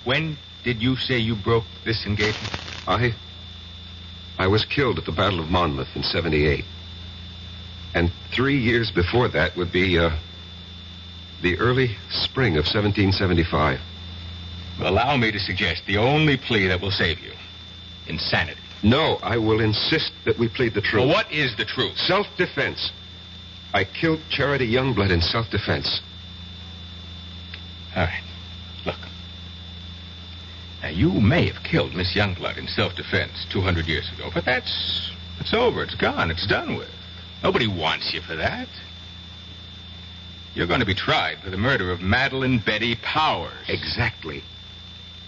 When did you say you broke this engagement? I was killed at the Battle of Monmouth in 78. And 3 years before that would be, the early spring of 1775. Allow me to suggest the only plea that will save you. Insanity. No, I will insist that we plead the truth. Well, what is the truth? Self-defense. I killed Charity Youngblood in self-defense. All right. Look. Now, you may have killed Miss Youngblood in self-defense 200 years ago, but it's over. It's gone. It's done with. Nobody wants you for that. You're going to be tried for the murder of Madeline Betty Powers. Exactly.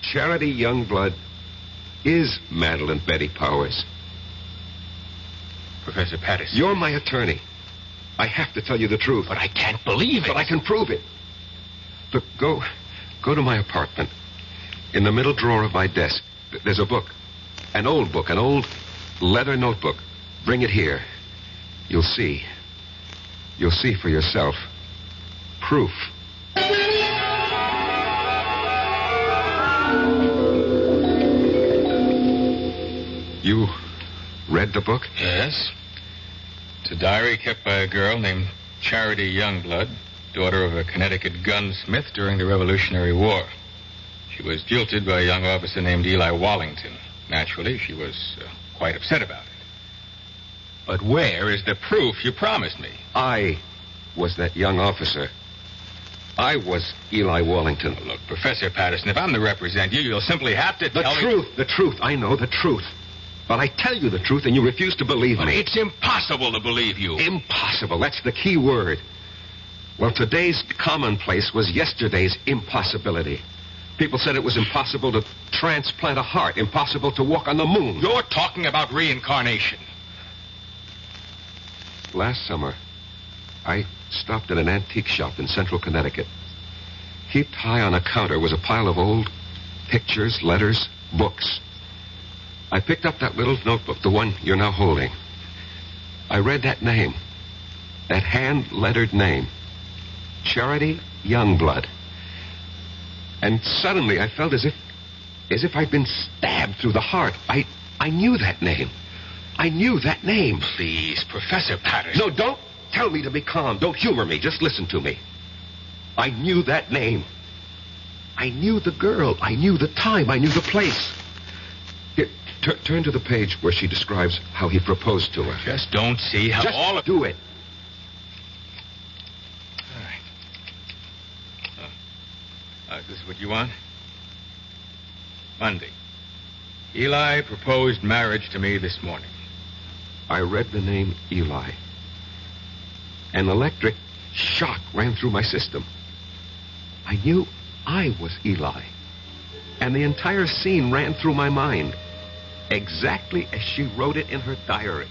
Charity Youngblood is Madeline Betty Powers. Professor Patterson. You're my attorney. I have to tell you the truth. But I can't believe it. But I can prove it. Look, go to my apartment. In the middle drawer of my desk, there's a book. An old book, an old leather notebook. Bring it here. You'll see. You'll see for yourself. Proof. You read the book? Yes. It's a diary kept by a girl named Charity Youngblood, daughter of a Connecticut gunsmith during the Revolutionary War. She was jilted by a young officer named Eli Wallington. Naturally, she was quite upset about it. But where is the proof you promised me? I was that young officer. I was Eli Wallington. Oh, look, Professor Patterson, if I'm to represent you, you'll simply have to tell me... The truth. I know the truth. But I tell you the truth and you refuse to believe me. It's impossible to believe you. Impossible. That's the key word. Well, today's commonplace was yesterday's impossibility. People said it was impossible to transplant a heart, impossible to walk on the moon. You're talking about reincarnation. Last summer, I stopped at an antique shop in central Connecticut. Heaped high on a counter was a pile of old pictures, letters, books. I picked up that little notebook, the one you're now holding. I read that name, that hand-lettered name, Charity Youngblood. And suddenly I felt as if I'd been stabbed through the heart. I knew that name. I knew that name. Please, Professor Patterson. No, don't tell me to be calm. Don't humor me. Just listen to me. I knew that name. I knew the girl. I knew the time. I knew the place. Here, turn to the page where she describes how he proposed to her. Just don't see how Just all of... do it. All right. This is what you want? Monday. Eli proposed marriage to me this morning. I read the name Eli. An electric shock ran through my system. I knew I was Eli. And the entire scene ran through my mind. Exactly as she wrote it in her diary.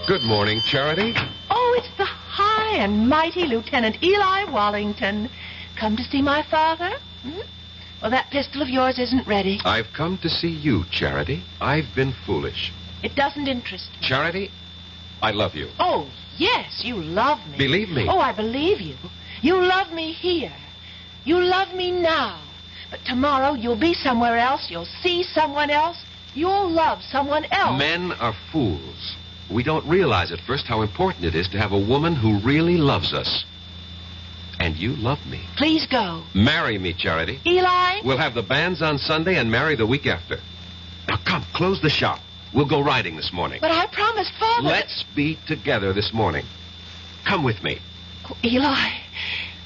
Good morning, Charity. Oh, it's the high and mighty Lieutenant Eli Wallington. Come to see my father? Well, that pistol of yours isn't ready. I've come to see you, Charity. I've been foolish. It doesn't interest me. Charity, I love you. Oh, yes, you love me. Believe me. Oh, I believe you. You love me here. You love me now. But tomorrow you'll be somewhere else. You'll see someone else. You'll love someone else. Men are fools. We don't realize at first how important it is to have a woman who really loves us. And you love me. Please go. Marry me, Charity. Eli? We'll have the banns on Sunday and marry the week after. Now, come, close the shop. We'll go riding this morning. But I promised Father... Let's be together this morning. Come with me. Oh, Eli,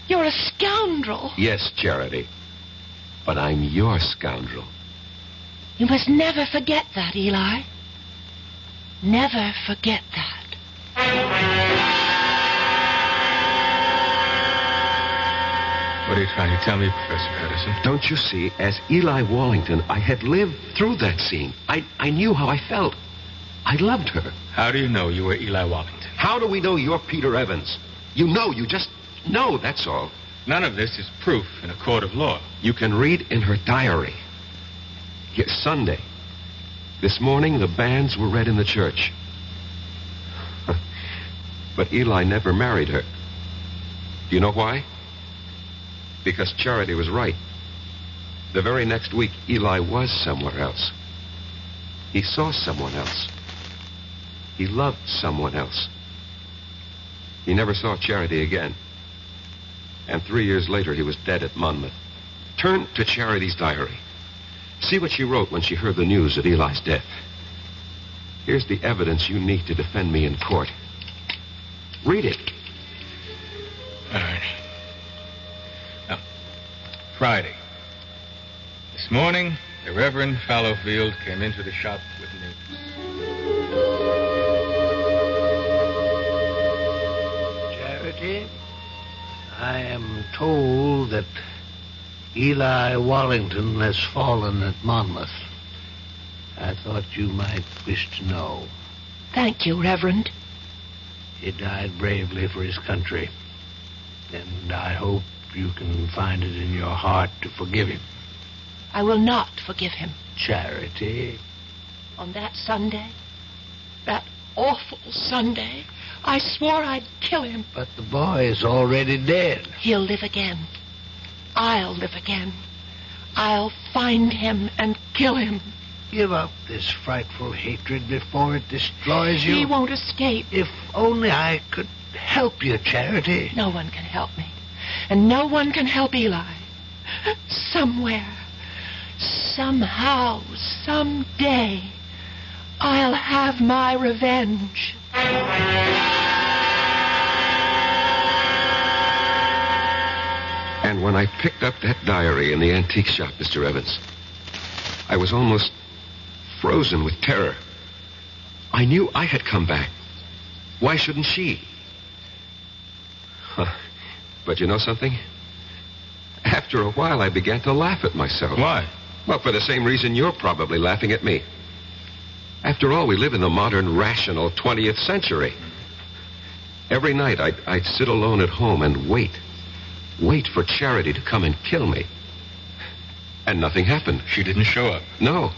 you're a scoundrel. Yes, Charity. But I'm your scoundrel. You must never forget that, Eli. Never forget that. What are you trying to tell me, Professor Patterson? Don't you see, as Eli Wallington, I had lived through that scene. I knew how I felt. I loved her. How do you know you were Eli Wallington? How do we know you're Peter Evans? You just know, that's all. None of this is proof in a court of law. You can read in her diary. Yes, Sunday. This morning, the banns were read in the church. But Eli never married her. Do you know why? Because Charity was right. The very next week, Eli was somewhere else. He saw someone else. He loved someone else. He never saw Charity again. And 3 years later, he was dead at Monmouth. Turn to Charity's diary. See what she wrote when she heard the news of Eli's death. Here's the evidence you need to defend me in court. Read it. All right. Now, Friday. This morning, the Reverend Fallowfield came into the shop with news. Charity, I am told that Eli Wallington has fallen at Monmouth. I thought you might wish to know. Thank you, Reverend. He died bravely for his country, and I hope you can find it in your heart to forgive him. I will not forgive him. Charity. On that Sunday, that awful Sunday, I swore I'd kill him. But the boy is already dead. He'll live again. I'll live again. I'll find him and kill him. Give up this frightful hatred before it destroys you. He won't escape. If only I could help you, Charity. No one can help me. And no one can help Eli. Somewhere, somehow, someday, I'll have my revenge. And when I picked up that diary in the antique shop, Mr. Evans, I was almost frozen with terror. I knew I had come back. Why shouldn't she? But you know something? After a while, I began to laugh at myself. Why? Well, for the same reason you're probably laughing at me. After all, we live in the modern, rational 20th century. Every night, I'd sit alone at home and wait for Charity to come and kill me. And nothing happened. She didn't show up. No.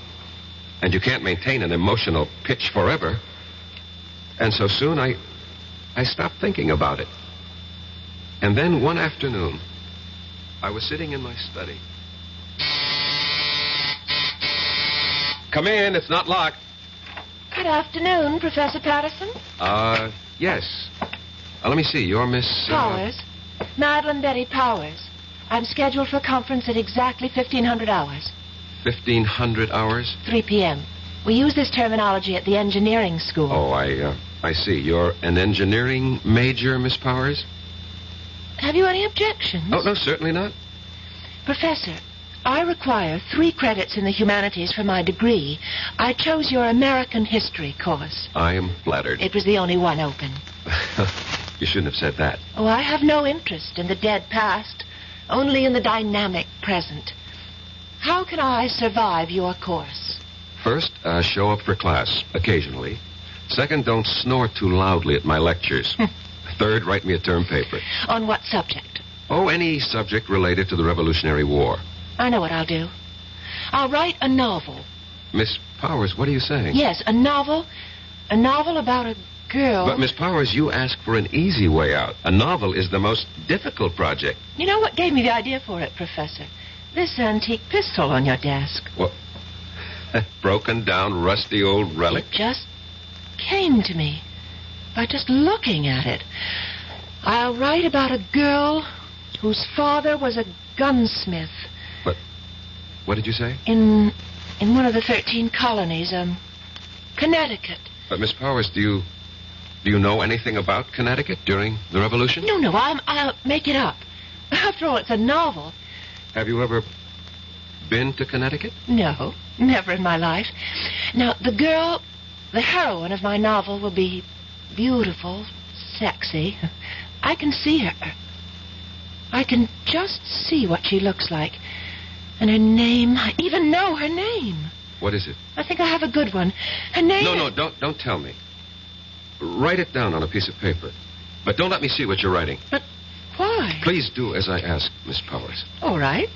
And you can't maintain an emotional pitch forever. And so soon, I stopped thinking about it. And then one afternoon, I was sitting in my study. Come in, it's not locked. Good afternoon, Professor Patterson. Yes. Let me see, you're Miss... Powers. Madeline Betty Powers. I'm scheduled for a conference at exactly 1500 hours. 1500 hours? 3 p.m. We use this terminology at the engineering school. Oh, I see. You're an engineering major, Miss Powers? Have you any objections? Oh, no, certainly not. Professor, I require 3 credits in the humanities for my degree. I chose your American history course. I am flattered. It was the only one open. You shouldn't have said that. Oh, I have no interest in the dead past, only in the dynamic present. How can I survive your course? First, show up for class, occasionally. Second, don't snore too loudly at my lectures. Third, write me a term paper. On what subject? Oh, any subject related to the Revolutionary War. I know what I'll do. I'll write a novel. Miss Powers, what are you saying? Yes, a novel. A novel about a girl. But, Miss Powers, you ask for an easy way out. A novel is the most difficult project. You know what gave me the idea for it, Professor? This antique pistol on your desk. What? Broken down, rusty old relic? It just came to me by just looking at it. I'll write about a girl whose father was a gunsmith. What did you say? In one of the 13 colonies, Connecticut. But, Miss Powers, do you know anything about Connecticut during the Revolution? No, I'll make it up. After all, it's a novel. Have you ever been to Connecticut? No, never in my life. Now, the girl, the heroine of my novel, will be beautiful, sexy. I can see her. I can just see what she looks like. And her name, I even know her name. What is it? I think I have a good one. Her name... No, don't tell me. Write it down on a piece of paper. But don't let me see what you're writing. But why? Please do as I ask, Miss Powers. All right.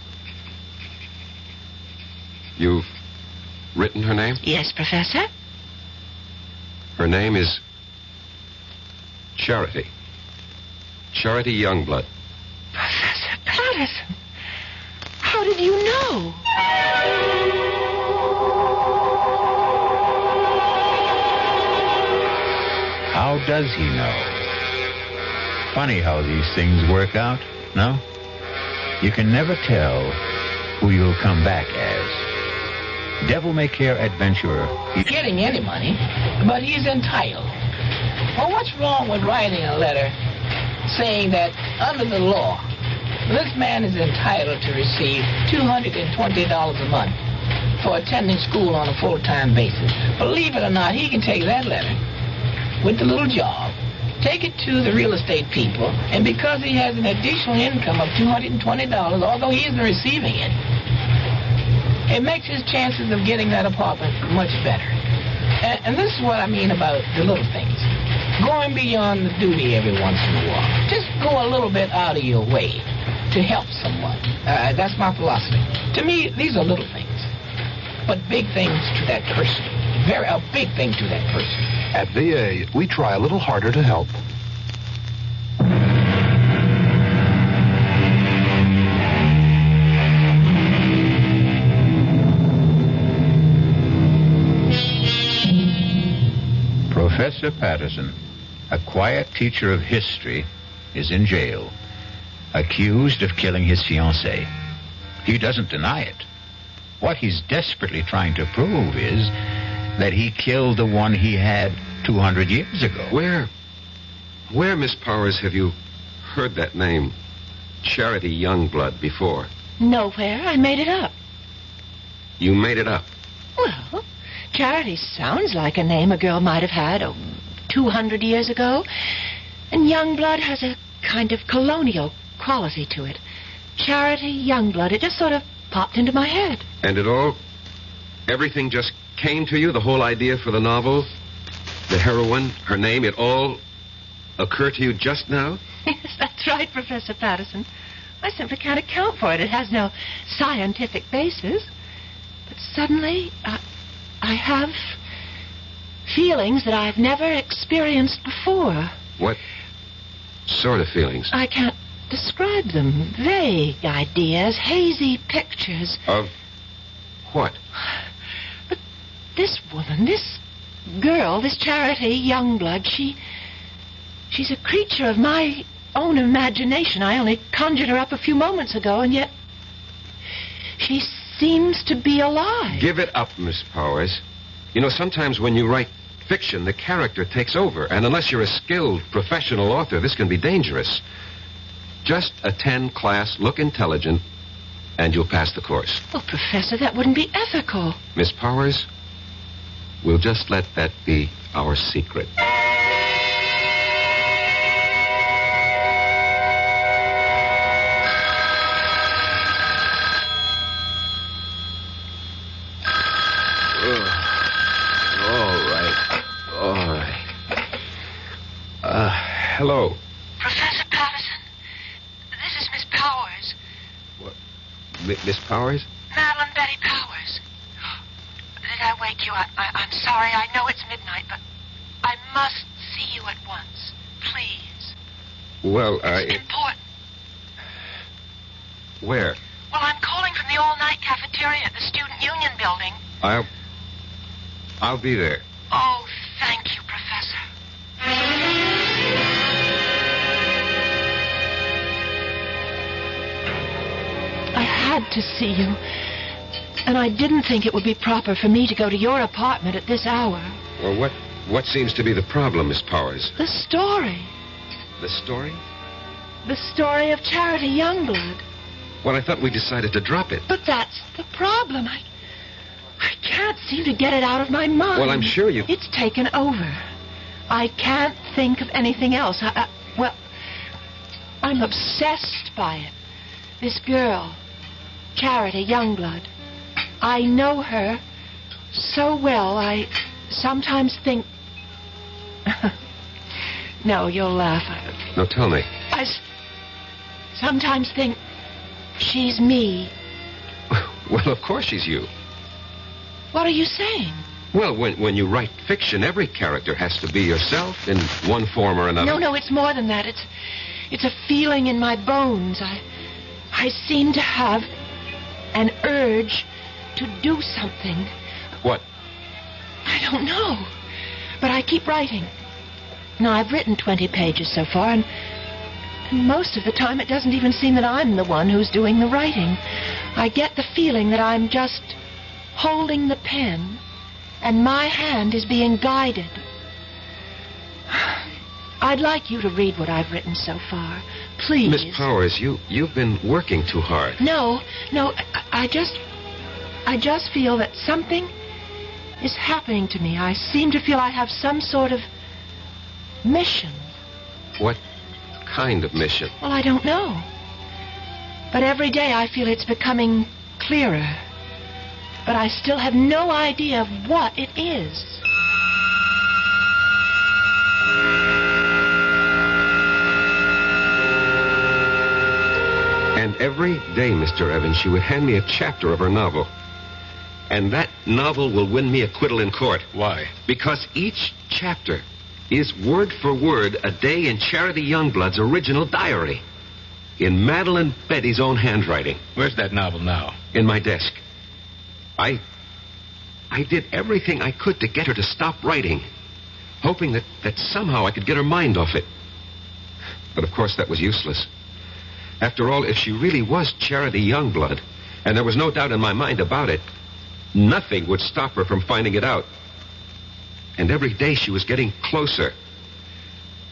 You've written her name? Yes, Professor. Her name is Charity. Charity Youngblood. Professor Patterson, how did you know? How does he know? Funny how these things work out, no? You can never tell who you'll come back as. Devil-may-care adventurer. Getting any money, but he's entitled. Well, what's wrong with writing a letter saying that under the law, this man is entitled to receive $220 a month for attending school on a full-time basis? Believe it or not, he can take that letter with the little job, take it to the real estate people, and because he has an additional income of $220, although he isn't receiving it, it makes his chances of getting that apartment much better. And this is what I mean about the little things. Going beyond the duty every once in a while. Just go a little bit out of your way to help someone. That's my philosophy. To me, these are little things, but big things to that person. A big thing to that person. At VA, we try a little harder to help. Professor Patterson, a quiet teacher of history, is in jail, accused of killing his fiancée. He doesn't deny it. What he's desperately trying to prove is that he killed the one he had 200 years ago. Where, Miss Powers, have you heard that name, Charity Youngblood, before? Nowhere. I made it up. You made it up? Well, Charity sounds like a name a girl might have had 200 years ago. And Youngblood has a kind of colonial quality to it. Charity Youngblood. It just sort of popped into my head. And everything just came to you, the whole idea for the novel, the heroine, her name, it all occurred to you just now? Yes, that's right, Professor Patterson. I simply can't account for it. It has no scientific basis. But suddenly, I have feelings that I've never experienced before. What sort of feelings? I can't describe them. Vague ideas, hazy pictures. Of what? But this woman, this girl, this Charity Youngblood, she's a creature of my own imagination. I only conjured her up a few moments ago, and yet she seems to be alive. Give it up, Miss Powers. You know, sometimes when you write fiction, the character takes over, and unless you're a skilled professional author, this can be dangerous. Just attend class, look intelligent, and you'll pass the course. Oh, Professor, that wouldn't be ethical. Miss Powers, we'll just let that be our secret. All right. Hello. Professor Patterson, this is Miss Powers. What? Miss Powers? Madeline Betty Powers. Did I wake you? I'm sorry. I know it's midnight, but I must see you at once. Please. Well, It's important. Where? Well, I'm calling from the all-night cafeteria at the Student Union building. I'll be there. Oh, thank you, Professor. I had to see you. And I didn't think it would be proper for me to go to your apartment at this hour. Well, what seems to be the problem, Miss Powers? The story. The story? The story of Charity Youngblood. Well, I thought we decided to drop it. But that's the problem. I can't seem to get it out of my mind. Well, I'm sure you... It's taken over. I can't think of anything else. Well, I'm obsessed by it. This girl, Charity Youngblood. I know her so well, I sometimes think... No, you'll laugh. No, tell me. I sometimes think she's me. Well, of course she's you. What are you saying? Well, when you write fiction, every character has to be yourself in one form or another. No, it's more than that. It's a feeling in my bones. I seem to have an urge to do something. What? I don't know. But I keep writing. Now, I've written 20 pages so far, and most of the time it doesn't even seem that I'm the one who's doing the writing. I get the feeling that I'm just holding the pen, and my hand is being guided. I'd like you to read what I've written so far. Please. Miss Powers, you've been working too hard. No, I just feel that something is happening to me. I seem to feel I have some sort of mission. What kind of mission? Well, I don't know. But every day I feel it's becoming clearer. But I still have no idea of what it is. And every day, Mr. Evans, she would hand me a chapter of her novel. And that novel will win me acquittal in court. Why? Because each chapter is word for word a day in Charity Youngblood's original diary. In Madeline Betty's own handwriting. Where's that novel now? In my desk. I did everything I could to get her to stop writing, hoping that somehow I could get her mind off it. But of course that was useless. After all, if she really was Charity Youngblood, and there was no doubt in my mind about it, nothing would stop her from finding it out. And every day she was getting closer.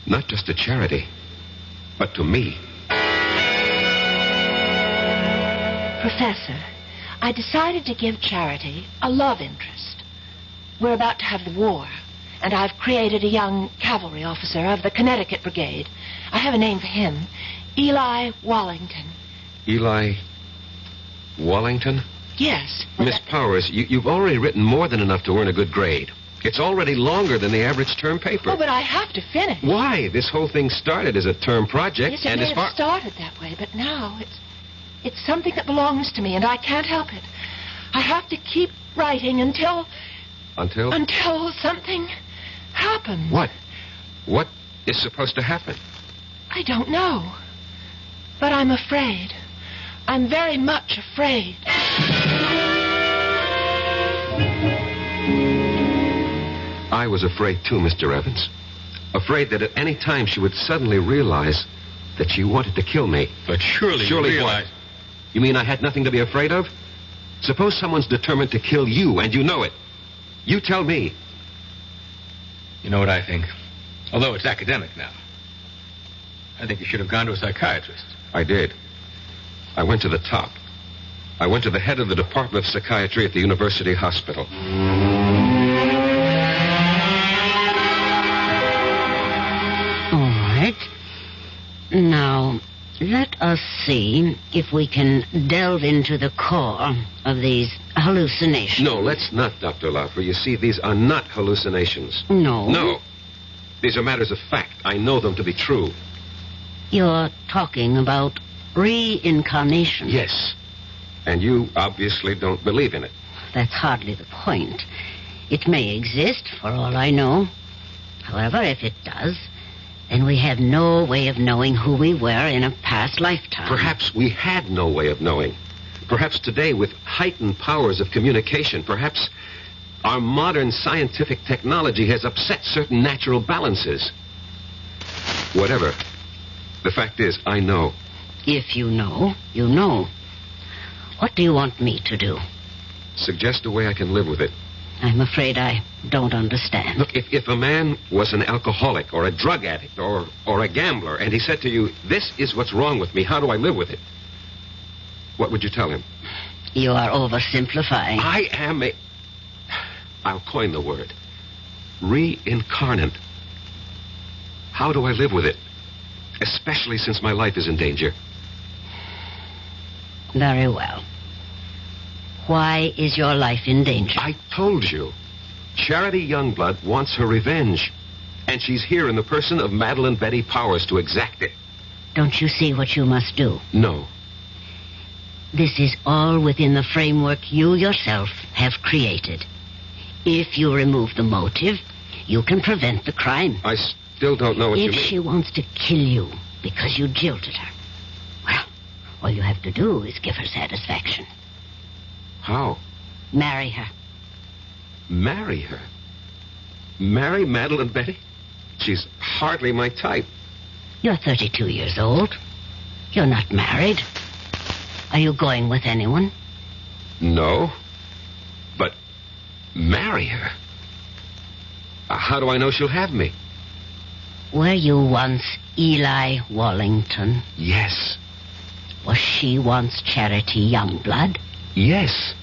Not just to Charity, but to me. Professor, I decided to give Charity a love interest. We're about to have the war, and I've created a young cavalry officer of the Connecticut Brigade. I have a name for him. Eli Wallington. Eli Wallington? Yes. Miss Powers, you've already written more than enough to earn a good grade. It's already longer than the average term paper. Oh, but I have to finish. Why? This whole thing started as a term project, yes, it and may as far... have started that way, but now it's something that belongs to me, and I can't help it. I have to keep writing until... Until? Until something happens. What? What is supposed to happen? I don't know. But I'm afraid. I'm very much afraid. I was afraid too, Mr. Evans. Afraid that at any time she would suddenly realize that she wanted to kill me. But surely you realize... What? You mean I had nothing to be afraid of? Suppose someone's determined to kill you, and you know it. You tell me. You know what I think? Although it's academic now. I think you should have gone to a psychiatrist. I did. I went to the top. I went to the head of the Department of Psychiatry at the University Hospital. All right. Now, let us see if we can delve into the core of these hallucinations. No, let's not, Dr. Laufer. You see, these are not hallucinations. No? No. These are matters of fact. I know them to be true. You're talking about reincarnation. Yes. And you obviously don't believe in it. That's hardly the point. It may exist, for all I know. However, if it does, then we have no way of knowing who we were in a past lifetime. Perhaps we had no way of knowing. Perhaps today, with heightened powers of communication, perhaps our modern scientific technology has upset certain natural balances. Whatever. The fact is, I know. If you know, you know. What do you want me to do? Suggest a way I can live with it. I'm afraid I don't understand. Look, if a man was an alcoholic or a drug addict or a gambler, and he said to you, this is what's wrong with me, how do I live with it? What would you tell him? You are oversimplifying. I am I'll coin the word. Reincarnate. How do I live with it? Especially since my life is in danger. Very well. Why is your life in danger? I told you. Charity Youngblood wants her revenge. And she's here in the person of Madeline Betty Powers to exact it. Don't you see what you must do? No. This is all within the framework you yourself have created. If you remove the motive, you can prevent the crime. I still don't know what you mean. If she wants to kill you because you jilted her, well, all you have to do is give her satisfaction. How? Marry her. Marry her? Marry Madeline Betty? She's hardly my type. You're 32 years old. You're not married. Are you going with anyone? No. But marry her? How do I know she'll have me? Were you once Eli Wallington? Yes. Was she once Charity Youngblood? Yes.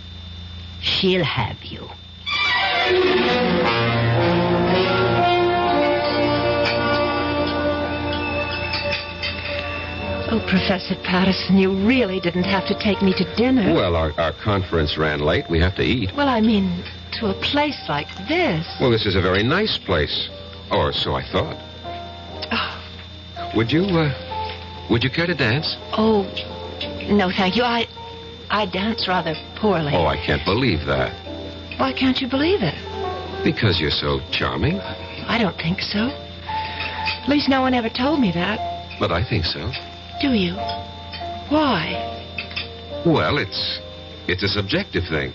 She'll have you. Oh, Professor Patterson, you really didn't have to take me to dinner. Well, our conference ran late. We have to eat. Well, I mean, to a place like this. Well, this is a very nice place. Or so I thought. Oh. Would you care to dance? Oh, no, thank you. I dance rather poorly. Oh, I can't believe that. Why can't you believe it? Because you're so charming. I don't think so. At least no one ever told me that. But I think so. Do you? Why? Well, it's a subjective thing.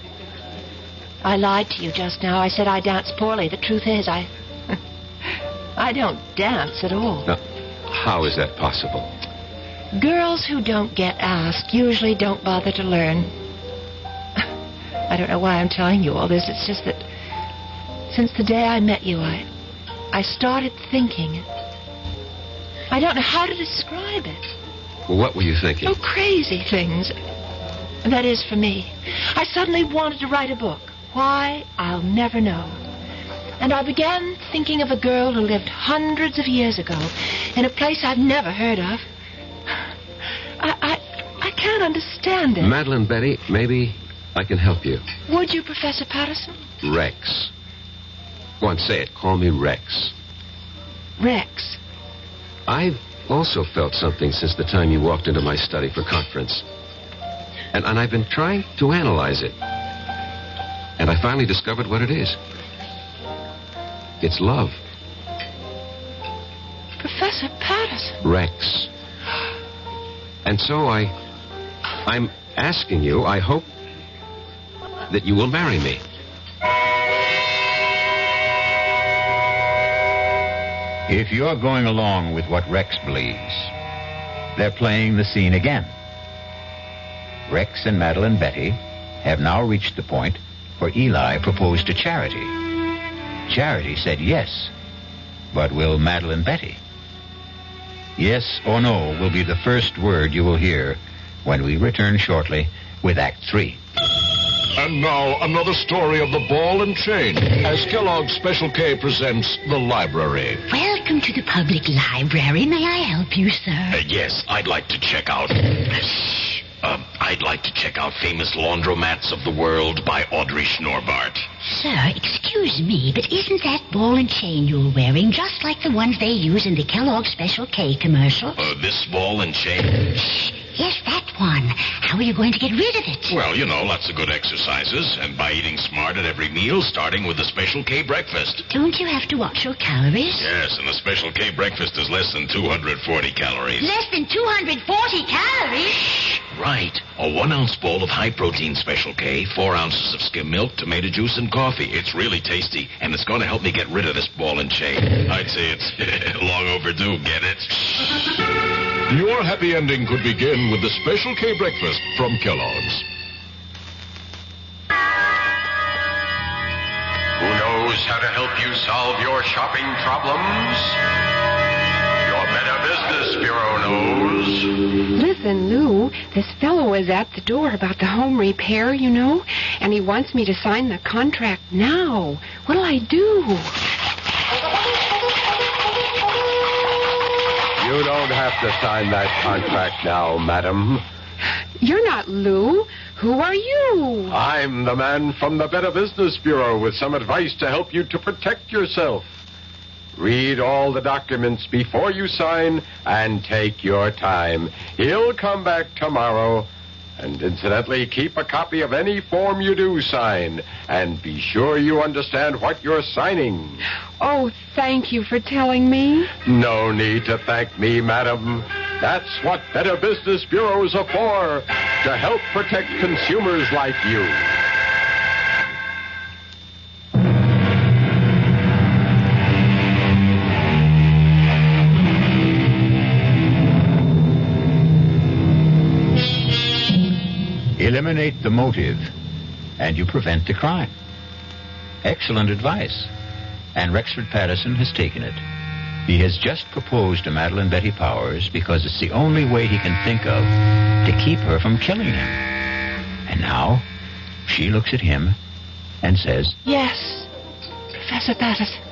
I lied to you just now. I said I dance poorly. The truth is, I don't dance at all. Now, how is that possible? Girls who don't get asked usually don't bother to learn. I don't know why I'm telling you all this. It's just that since the day I met you, I started thinking. I don't know how to describe it. Well, what were you thinking? Oh, crazy things. That is, for me. I suddenly wanted to write a book. Why, I'll never know. And I began thinking of a girl who lived hundreds of years ago in a place I've never heard of. I can't understand it. Madeline Betty, maybe I can help you. Would you, Professor Patterson? Rex. Go on, say it. Call me Rex. Rex. I've also felt something since the time you walked into my study for conference. And I've been trying to analyze it. And I finally discovered what it is. It's love. Professor Patterson. Rex. And so I'm asking you, I hope that you will marry me. If you're going along with what Rex believes, they're playing the scene again. Rex and Madeline Betty have now reached the point where Eli proposed to Charity. Charity said yes, but will Madeline Betty? Yes or no will be the first word you will hear when we return shortly with Act 3. And now, another story of the ball and chain, as Kellogg's Special K presents The Library. Welcome to the public library. May I help you, sir? Yes, I'd like to check out... I'd like to check out Famous Laundromats of the World by Audrey Schnorbart. Sir, excuse me, but isn't that ball and chain you're wearing just like the ones they use in the Kellogg's Special K commercial? This ball and chain? Yes, that one. How are you going to get rid of it? Well, you know, lots of good exercises, and by eating smart at every meal, starting with the Special K breakfast. Don't you have to watch your calories? Yes, and the Special K breakfast is less than 240 calories. Less than 240 calories? Right. A 1-ounce bowl of high-protein Special K, 4 ounces of skim milk, tomato juice, and coffee. It's really tasty, and it's going to help me get rid of this ball and chain. I'd say it's long overdue, get it? Your happy ending could begin with the Special K breakfast from Kellogg's. Who knows how to help you solve your shopping problems? Your Better Business Business Bureau knows. Listen, Lou, this fellow is at the door about the home repair, you know, and he wants me to sign the contract now. What'll I do? You don't have to sign that contract now, madam. You're not Lou. Who are you? I'm the man from the Better Business Bureau with some advice to help you to protect yourself. Read all the documents before you sign and take your time. He'll come back tomorrow. And incidentally, keep a copy of any form you do sign. And be sure you understand what you're signing. Oh, thank you for telling me. No need to thank me, madam. That's what Better Business Bureaus are for, to help protect consumers like you. Eliminate the motive, and you prevent the crime. Excellent advice. And Rexford Patterson has taken it. He has just proposed to Madeline Betty Powers because it's the only way he can think of to keep her from killing him. And now, she looks at him and says, Yes, Professor Patterson.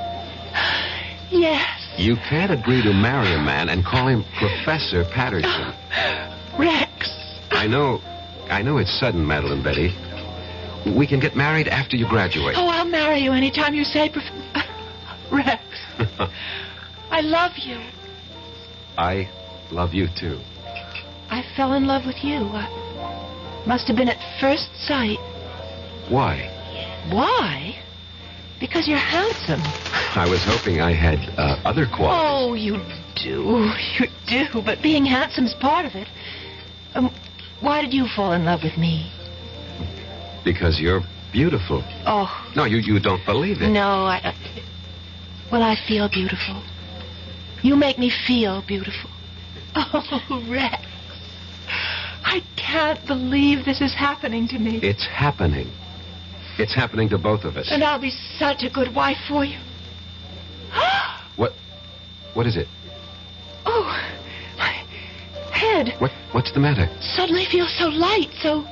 Yes. You can't agree to marry a man and call him Professor Patterson. Rex. I know it's sudden, Madeline Betty. We can get married after you graduate. Oh, I'll marry you anytime you say, Rex. I love you. I love you, too. I fell in love with you. Must have been at first sight. Why? Why? Because you're handsome. I was hoping I had other qualities. Oh, you do. You do. But being handsome's part of it. Why did you fall in love with me? Because you're beautiful. Oh. No, you don't believe it. No, Well, I feel beautiful. You make me feel beautiful. Oh, Rex. I can't believe this is happening to me. It's happening. It's happening to both of us. And I'll be such a good wife for you. What is it? Oh, my head. What's the matter? Suddenly feels so light, so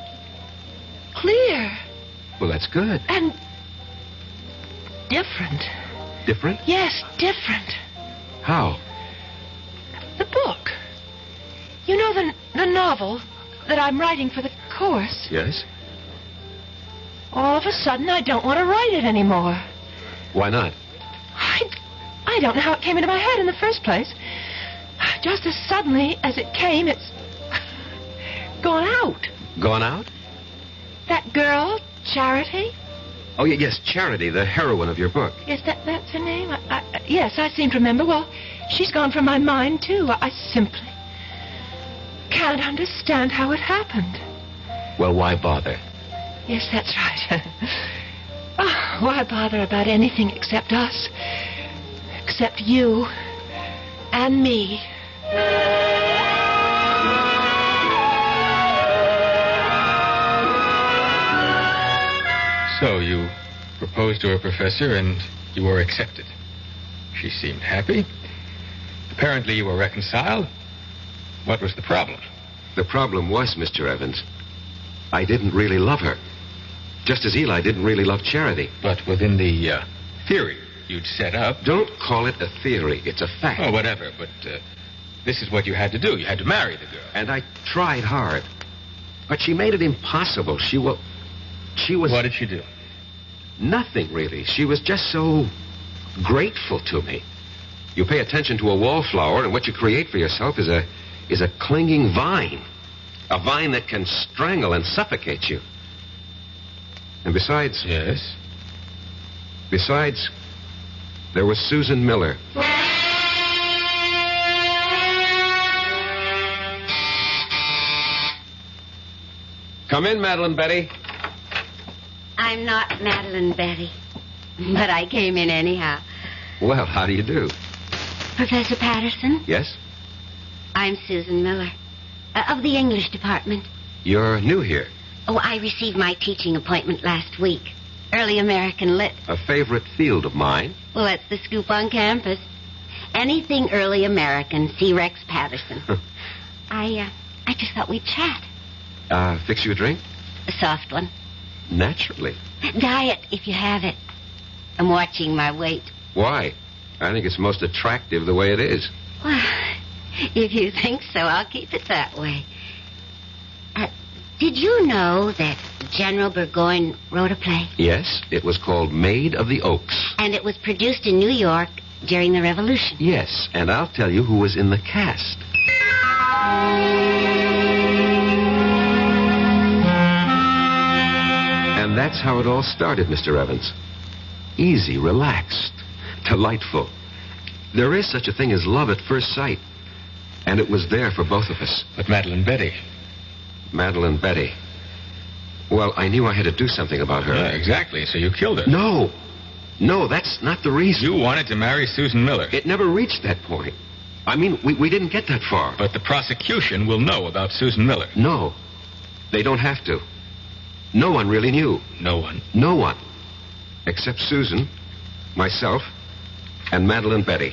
clear. Well, that's good. And different. Different? Yes, different. How? The book. You know the novel that I'm writing for the course? Yes. All of a sudden, I don't want to write it anymore. Why not? I don't know how it came into my head in the first place. Just as suddenly as it came, it's gone out. Gone out? That girl, Charity? Oh, yes, Charity, the heroine of your book. Yes, that's her name? Yes, I seem to remember. Well, she's gone from my mind, too. I simply can't understand how it happened. Well, why bother? Yes, that's right. Oh, why bother about anything except us? Except you and me. So you proposed to a professor and you were accepted. She seemed happy. Apparently you were reconciled. What was the problem? The problem was, Mr. Evans, I didn't really love her. Just as Eli didn't really love Charity. But within the theory you'd set up... Don't call it a theory. It's a fact. Oh, whatever. But this is what you had to do. You had to marry the girl. And I tried hard. But she made it impossible. She was... What did she do? Nothing, really. She was just so grateful to me. You pay attention to a wallflower, and what you create for yourself is a clinging vine. A vine that can strangle and suffocate you. And besides... Yes? Besides, there was Susan Miller. Come in, Madeline Betty. I'm not Madeline Betty, but I came in anyhow. Well, how do you do? Professor Patterson? Yes? I'm Susan Miller, of the English department. You're new here. Oh, I received my teaching appointment last week. Early American Lit. A favorite field of mine. Well, that's the scoop on campus. anything early American, see Rex Patterson. I just thought we'd chat. Fix you a drink? A soft one. Naturally. Diet, if you have it. I'm watching my weight. Why? I think it's most attractive the way it is. Well, if you think so, I'll keep it that way. Did you know that General Burgoyne wrote a play? Yes, it was called Maid of the Oaks. And it was produced in New York during the Revolution. Yes, and I'll tell you who was in the cast. And that's how it all started, Mr. Evans. Easy, relaxed, delightful. There is such a thing as love at first sight. And it was there for both of us. But Madeline Betty. Madeline Betty. Well, I knew I had to do something about her. Yeah, exactly. So you killed her. No. No, that's not the reason. You wanted to marry Susan Miller. It never reached that point. I mean, we didn't get that far. But the prosecution will know about Susan Miller. No. They don't have to. No one really knew. No one? No one. Except Susan, myself, and Madeline Betty.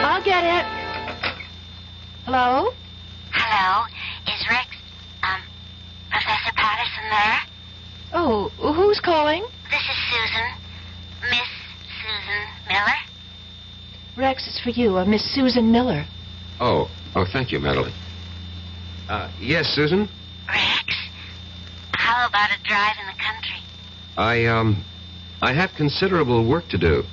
I'll get it. Hello? Hello? Is Rex, Professor Patterson there? Oh, who's calling? This is Susan. Miss Susan Miller. Rex is for you, Miss Susan Miller. Oh, thank you, Madeline. Yes, Susan? Rex, how about a drive in the country? I have considerable work to do.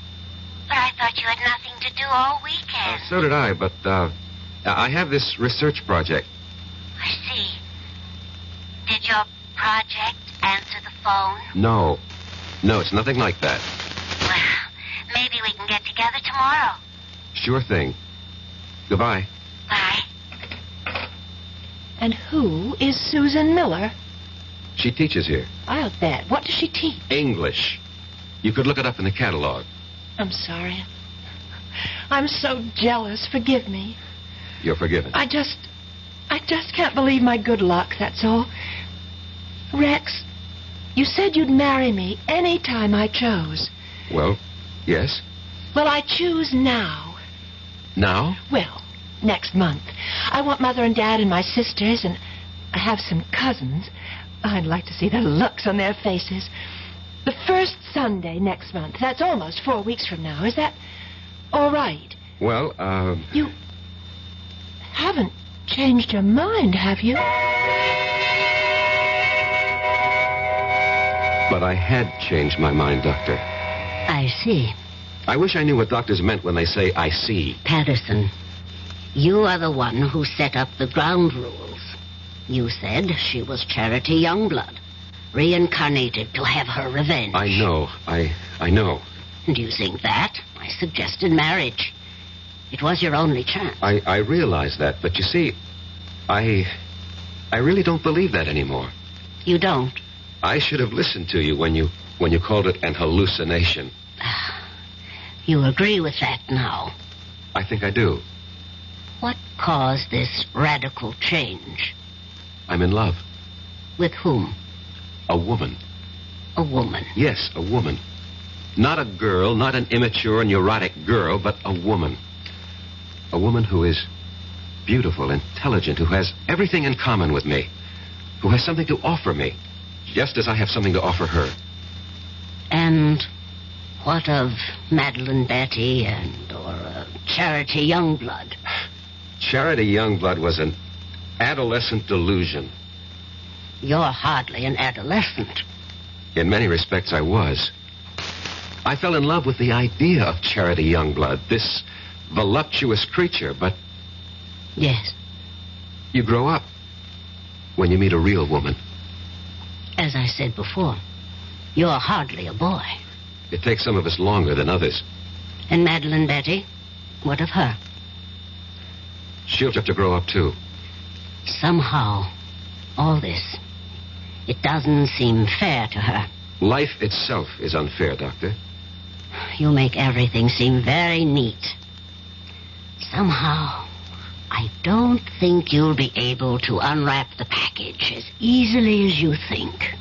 But I thought you had nothing to do all weekend. So did I, but, I have this research project. I see. Did your project answer the phone? No. No, it's nothing like that. Well, maybe we can get together tomorrow. Sure thing. Goodbye. Bye. And who is Susan Miller? She teaches here. I'll bet. What does she teach? English. You could look it up in the catalog. I'm sorry. I'm so jealous. Forgive me. You're forgiven. I just can't believe my good luck, that's all. Rex, you said you'd marry me any time I chose. Well, yes. Well, I choose now. Now? Well, next month. I want Mother and Dad and my sisters, and I have some cousins. I'd like to see the looks on their faces. The first Sunday next month. That's almost 4 weeks from now. Is that all right? Well, You haven't changed your mind, have you? But I had changed my mind, Doctor. I see. I wish I knew what doctors meant when they say, I see. Patterson, you are the one who set up the ground rules. You said she was Charity Youngblood, reincarnated to have her revenge. I know. I know. And using that, I suggested marriage. It was your only chance. I realize that, but you see, I really don't believe that anymore. You don't? I should have listened to you when you called it an hallucination. You agree with that now? I think I do. What caused this radical change? I'm in love. With whom? A woman. A woman? Yes, a woman. Not a girl, not an immature, neurotic girl, but a woman. A woman who is beautiful, intelligent, who has everything in common with me, who has something to offer me, just as I have something to offer her. And what of Madeline Betty or Charity Youngblood? Charity Youngblood was an adolescent delusion. You're hardly an adolescent. In many respects, I was. I fell in love with the idea of Charity Youngblood, this voluptuous creature, but... Yes. You grow up when you meet a real woman. As I said before, you're hardly a boy. It takes some of us longer than others. And Madeline Betty? What of her? She'll have to grow up, too. Somehow, all this, it doesn't seem fair to her. Life itself is unfair, Doctor. You make everything seem very neat. Somehow, I don't think you'll be able to unwrap the package as easily as you think.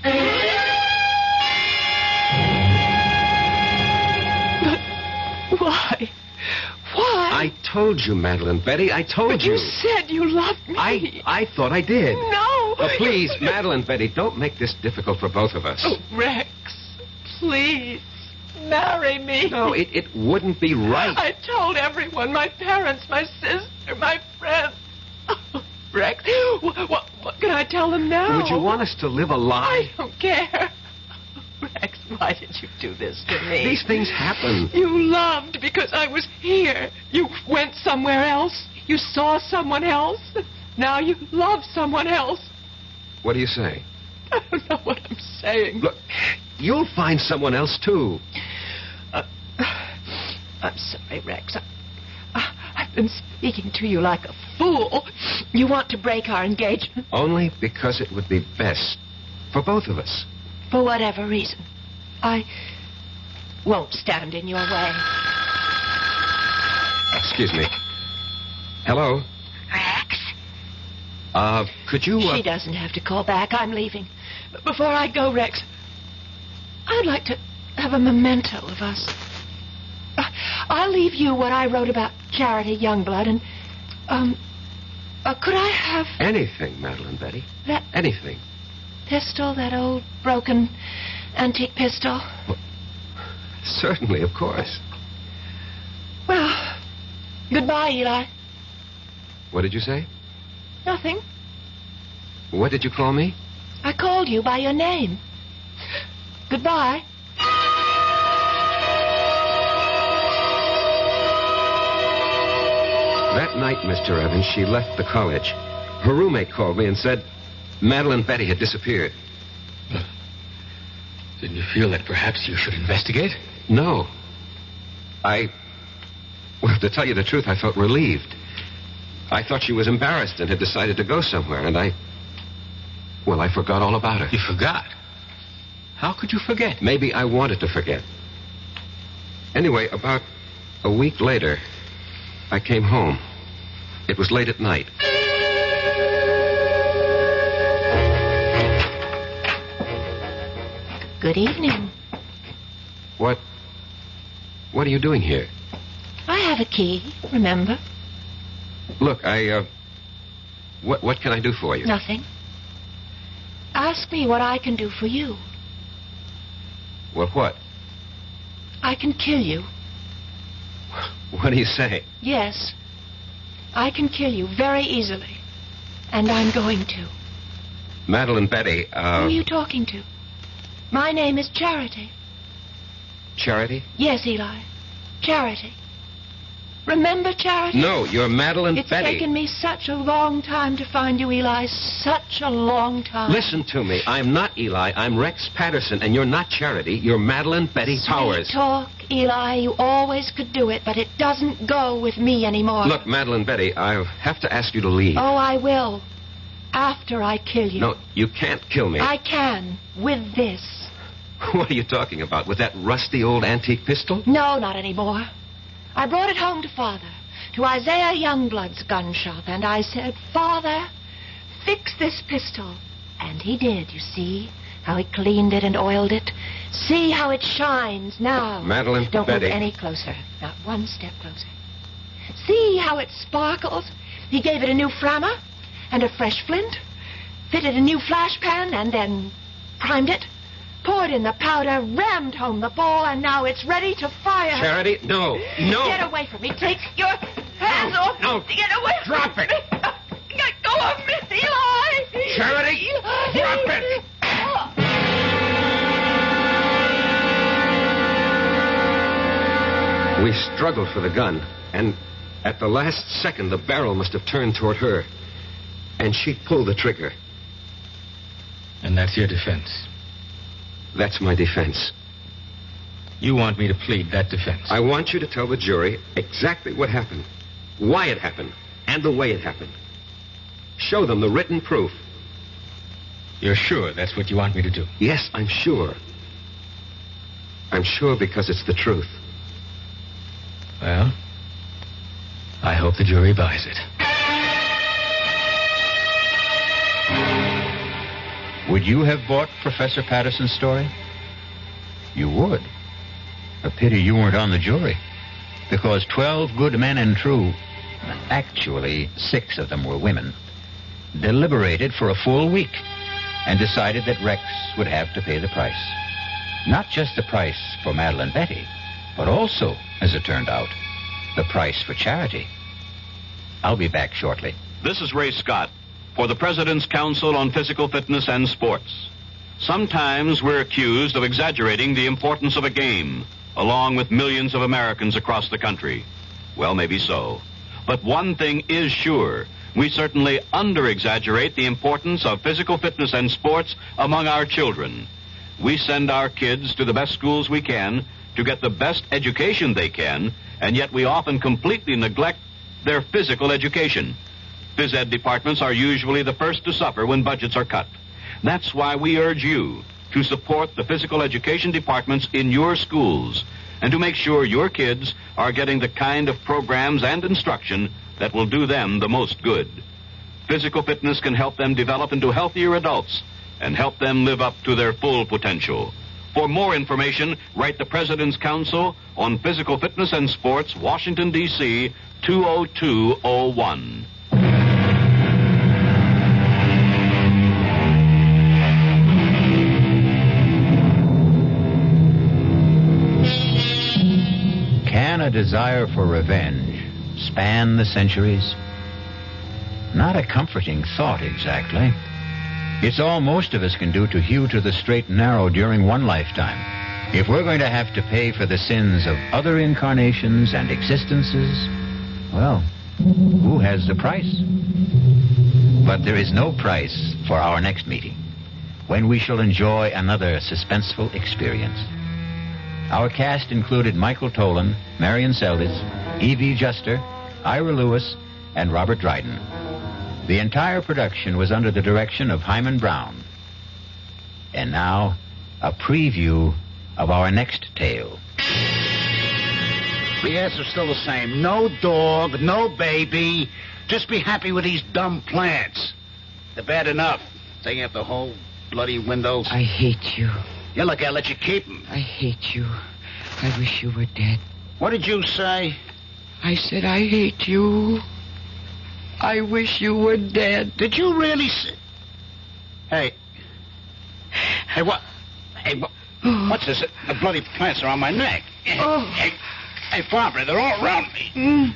Why? Why? I told you, Madeline Betty. I told But you said you loved me. I thought I did. No. Oh, please, Madeline Betty, don't make this difficult for both of us. Oh, Rex, please, marry me. No, it wouldn't be right. I told everyone, my parents, my sister, my friends. Oh, Rex, what can I tell them now? Would you want us to live a lie? I don't care. Rex, why did you do this to me? These things happen. You loved because I was here. You went somewhere else. You saw someone else. Now you love someone else. What do you say? I don't know what I'm saying. Look, you'll find someone else, too. I'm sorry, Rex. I've been speaking to you like a fool. You want to break our engagement? Only because it would be best for both of us. For whatever reason. I won't stand in your way. Excuse me. Hello? Rex? Could you... She doesn't have to call back. I'm leaving. But before I go, Rex, I'd like to have a memento of us. I'll leave you what I wrote about Charity Youngblood, and, could I have... Anything, Madeline Betty. That... Anything. Pistol, that old broken antique pistol? Well, certainly, of course. Well, goodbye, Eli. What did you say? Nothing. What did you call me? I called you by your name. Goodbye. That night, Mr. Evans, she left the college. Her roommate called me and said Madeline Betty had disappeared. Didn't you feel that perhaps you should investigate? No. Well, to tell you the truth, I felt relieved. I thought she was embarrassed and had decided to go somewhere, and I forgot all about her. You forgot? How could you forget? Maybe I wanted to forget. Anyway, about a week later, I came home. It was late at night. Good evening. What are you doing here? I have a key, remember? Look, what can I do for you? Nothing. Ask me what I can do for you. Well, what? I can kill you. What do you say? Yes. I can kill you very easily. And I'm going to. Madeline Betty, Who are you talking to? My name is Charity. Charity? Yes, Eli. Charity. Remember Charity? No, you're Madeline It's Betty. taken me such a long time to find you, Eli. Such a long time. Listen to me. I'm not Eli. I'm Rex Patterson, and you're not Charity. You're Madeline Betty Powers. Sweet talk, Eli. You always could do it, but it doesn't go with me anymore. Look, Madeline Betty, I'll have to ask you to leave. Oh, I will. After I kill you. No, you can't kill me. I can. With this. What are you talking about? With that rusty old antique pistol? No, not anymore. I brought it home to Father, to Isaiah Youngblood's gun shop, and I said, Father, fix this pistol. And he did, you see, how he cleaned it and oiled it. See how it shines now. Madeline Don't Betty. move any closer, not one step closer. See how it sparkles. He gave it a new frammer and a fresh flint, fitted a new flash pan, and then primed it. Poured in the powder, rammed home the ball, and now it's ready to fire. Charity, no. Get away from me. Take your hands off. No. Get away Drop from it. me. Let go of me, Eli. Charity, Eli. drop it. We struggled for the gun, and at the last second, the barrel must have turned toward her, and she pulled the trigger. And that's your defense? That's my defense. You want me to plead that defense? I want you to tell the jury exactly what happened, why it happened, and the way it happened. Show them the written proof. You're sure that's what you want me to do? Yes, I'm sure. I'm sure because it's the truth. Well, I hope the jury buys it. Would you have bought Professor Patterson's story? You would. A pity you weren't on the jury. because 12 good men and true, actually 6 of them were women, deliberated for a full week and decided that Rex would have to pay the price. Not just the price for Madeline Betty, but also, as it turned out, the price for charity. I'll be back shortly. This is Ray Scott for the President's Council on Physical Fitness and Sports. Sometimes we're accused of exaggerating the importance of a game, along with millions of Americans across the country. Well, maybe so. But one thing is sure. We certainly under-exaggerate the importance of physical fitness and sports among our children. We send our kids to the best schools we can to get the best education they can, and yet we often completely neglect their physical education. Phys ed departments are usually the first to suffer when budgets are cut. That's why we urge you to support the physical education departments in your schools and to make sure your kids are getting the kind of programs and instruction that will do them the most good. Physical fitness can help them develop into healthier adults and help them live up to their full potential. For more information, write the President's Council on Physical Fitness and Sports, Washington, D.C., 20201. Can a desire for revenge span the centuries? Not a comforting thought, exactly. It's all most of us can do to hew to the straight and narrow during one lifetime. If we're going to have to pay for the sins of other incarnations and existences, well, who has the price? But there is no price for our next meeting, when we shall enjoy another suspenseful experience. Our cast included Michael Tolan, Marion Seldes, E.V. Juster, Ira Lewis, and Robert Dryden. The entire production was under the direction of Hyman Brown. And now, a preview of our next tale. The answer's still the same. No dog, no baby. Just be happy with these dumb plants. They're bad enough. Taking up the whole bloody windows. I hate you. Yeah, look, I'll let you keep them. I hate you. I wish you were dead. What did you say? I said I hate you. I wish you were dead. Did you really say... Hey, what? Hey, what's this? The bloody plants are on my neck. Hey, Barbara, they're all around me.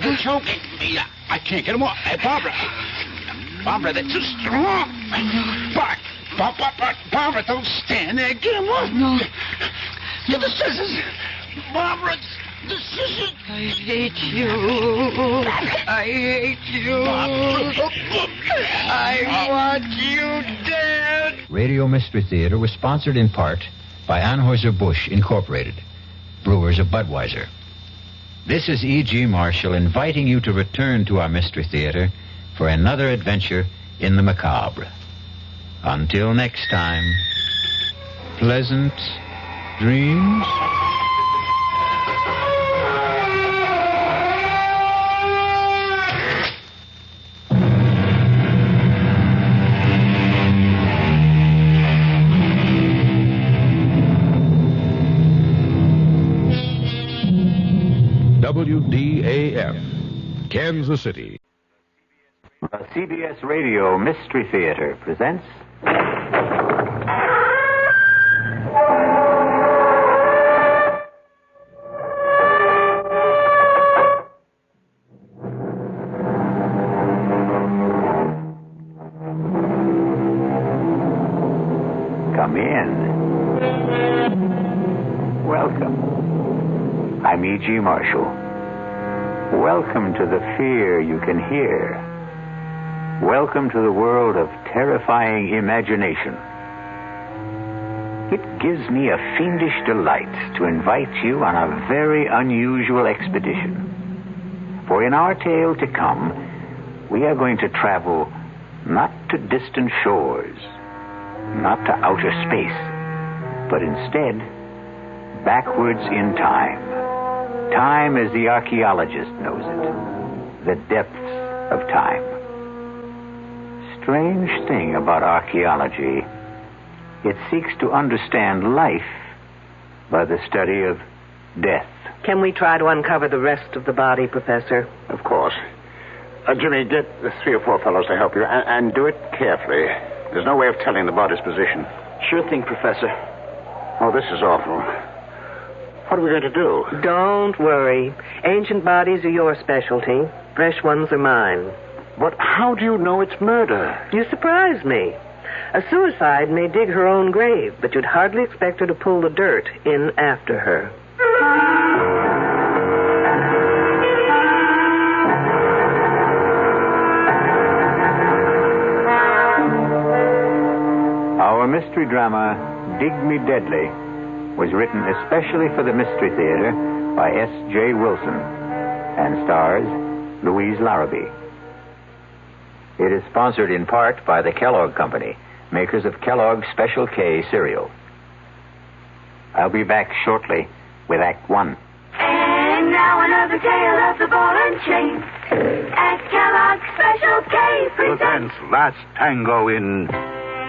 They're choking me. I can't get them off. Hey, Barbara, they're too strong. Barbara, don't stand there. Get them off. No. Get the scissors. Barbara, the scissors. I hate you. I hate you. I want you dead. Radio Mystery Theater was sponsored in part by Anheuser-Busch Incorporated, brewers of Budweiser. This is E.G. Marshall inviting you to return to our Mystery Theater for another adventure in the macabre. Until next time, pleasant dreams. WDAF, Kansas City. The CBS Radio Mystery Theater presents... Come in. Welcome. I'm E.G. Marshall. Welcome to the fear you can hear. Welcome to the world of terrifying imagination. It gives me a fiendish delight to invite you on a very unusual expedition. For in our tale to come, we are going to travel not to distant shores, not to outer space, but instead backwards in time. Time as the archaeologist knows it, the depths of time. Strange thing about archaeology, it seeks to understand life by the study of death. Can we try to uncover the rest of the body, Professor? Of course. Jimmy, get the 3 or 4 fellows to help you, and do it carefully. There's no way of telling the body's position. Sure thing, Professor. Oh, this is awful. What are we going to do? Don't worry. Ancient bodies are your specialty. Fresh ones are mine. But how do you know it's murder? You surprise me. A suicide may dig her own grave, but you'd hardly expect her to pull the dirt in after her. Our mystery drama, Dig Me Deadly, was written especially for the Mystery Theater by S.J. Wilson and stars Louise Larrabee. It is sponsored in part by the Kellogg Company, makers of Kellogg's Special K cereal. I'll be back shortly with Act 1. And now another tale of the ball and chain. At Kellogg's Special K presents Last Tango in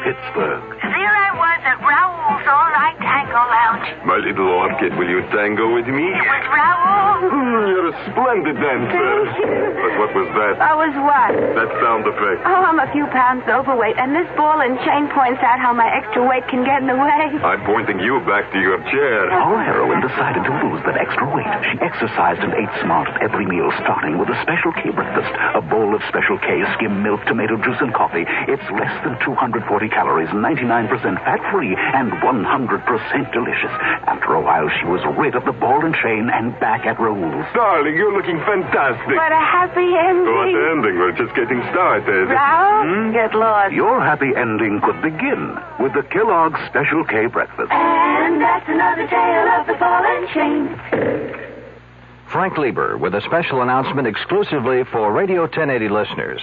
Pittsburgh. There I was at Raoul's All-Night Tango Lounge. My little orchid, will you tango with me? It was Raoul. You're a splendid dancer. Thank you. But what was that? I was what? That sound effect. Oh, I'm a few pounds overweight, and this ball and chain points out how my extra weight can get in the way. I'm pointing you back to your chair. Our heroine decided to lose that extra weight. She exercised and ate smart at every meal, starting with a Special K breakfast. A bowl of Special K skim milk, tomato juice, and coffee. It's less than 240 calories, 99% fat-free, and 100% delicious. After a while, she was rid of the ball and chain and back at Raoul's. Darling, you're looking fantastic. What a happy ending. What ending? We're just getting started. Raoul, get lost. Your happy ending could begin with the Kellogg's Special K breakfast. And that's another tale of the ball and chain. Frank Lieber with a special announcement exclusively for Radio 1080 listeners.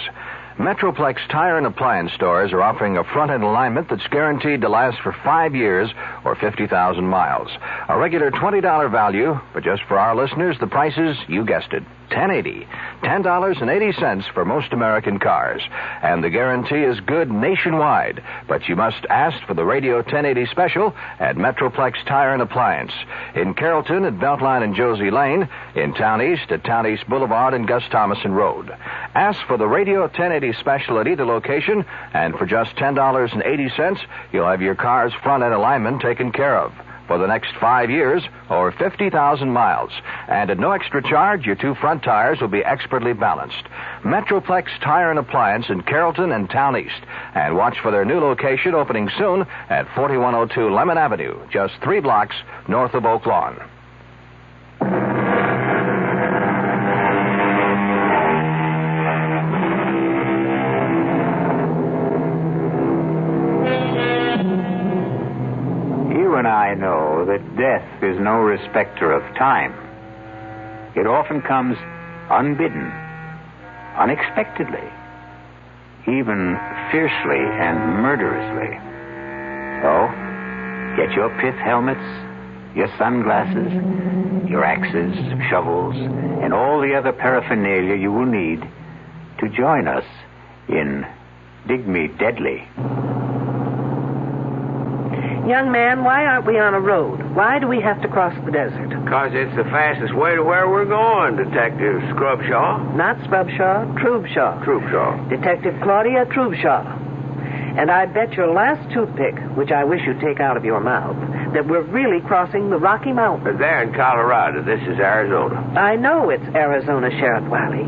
Metroplex Tire and Appliance stores are offering a front-end alignment that's guaranteed to last for 5 years or 50,000 miles. A regular $20 value, but just for our listeners, the price is, you guessed it, $10.80. $10.80 for most American cars. And the guarantee is good nationwide. But you must ask for the Radio 1080 special at Metroplex Tire and Appliance. In Carrollton at Beltline and Josie Lane. In Town East at Town East Boulevard and Gus Thomason Road. Ask for the Radio 1080 special at either location, and for just $10.80, you'll have your car's front-end alignment taken care of for the next 5 years or 50,000 miles. And at no extra charge, your 2 front tires will be expertly balanced. Metroplex Tire and Appliance in Carrollton and Town East. And watch for their new location opening soon at 4102 Lemon Avenue, just 3 blocks north of Oak Lawn. And I know that death is no respecter of time. It often comes unbidden, unexpectedly, even fiercely and murderously. So, get your pith helmets, your sunglasses, your axes, shovels, and all the other paraphernalia you will need to join us in Dig Me Deadly. Young man, why aren't we on a road? Why do we have to cross the desert? Because it's the fastest way to where we're going, Detective Scrubshaw. Not Scrubshaw, Trubshaw. Trubshaw. Detective Claudia Trubshaw. And I bet your last toothpick, which I wish you'd take out of your mouth, that we're really crossing the Rocky Mountains. They're in Colorado. This is Arizona. I know it's Arizona, Sheriff Wiley.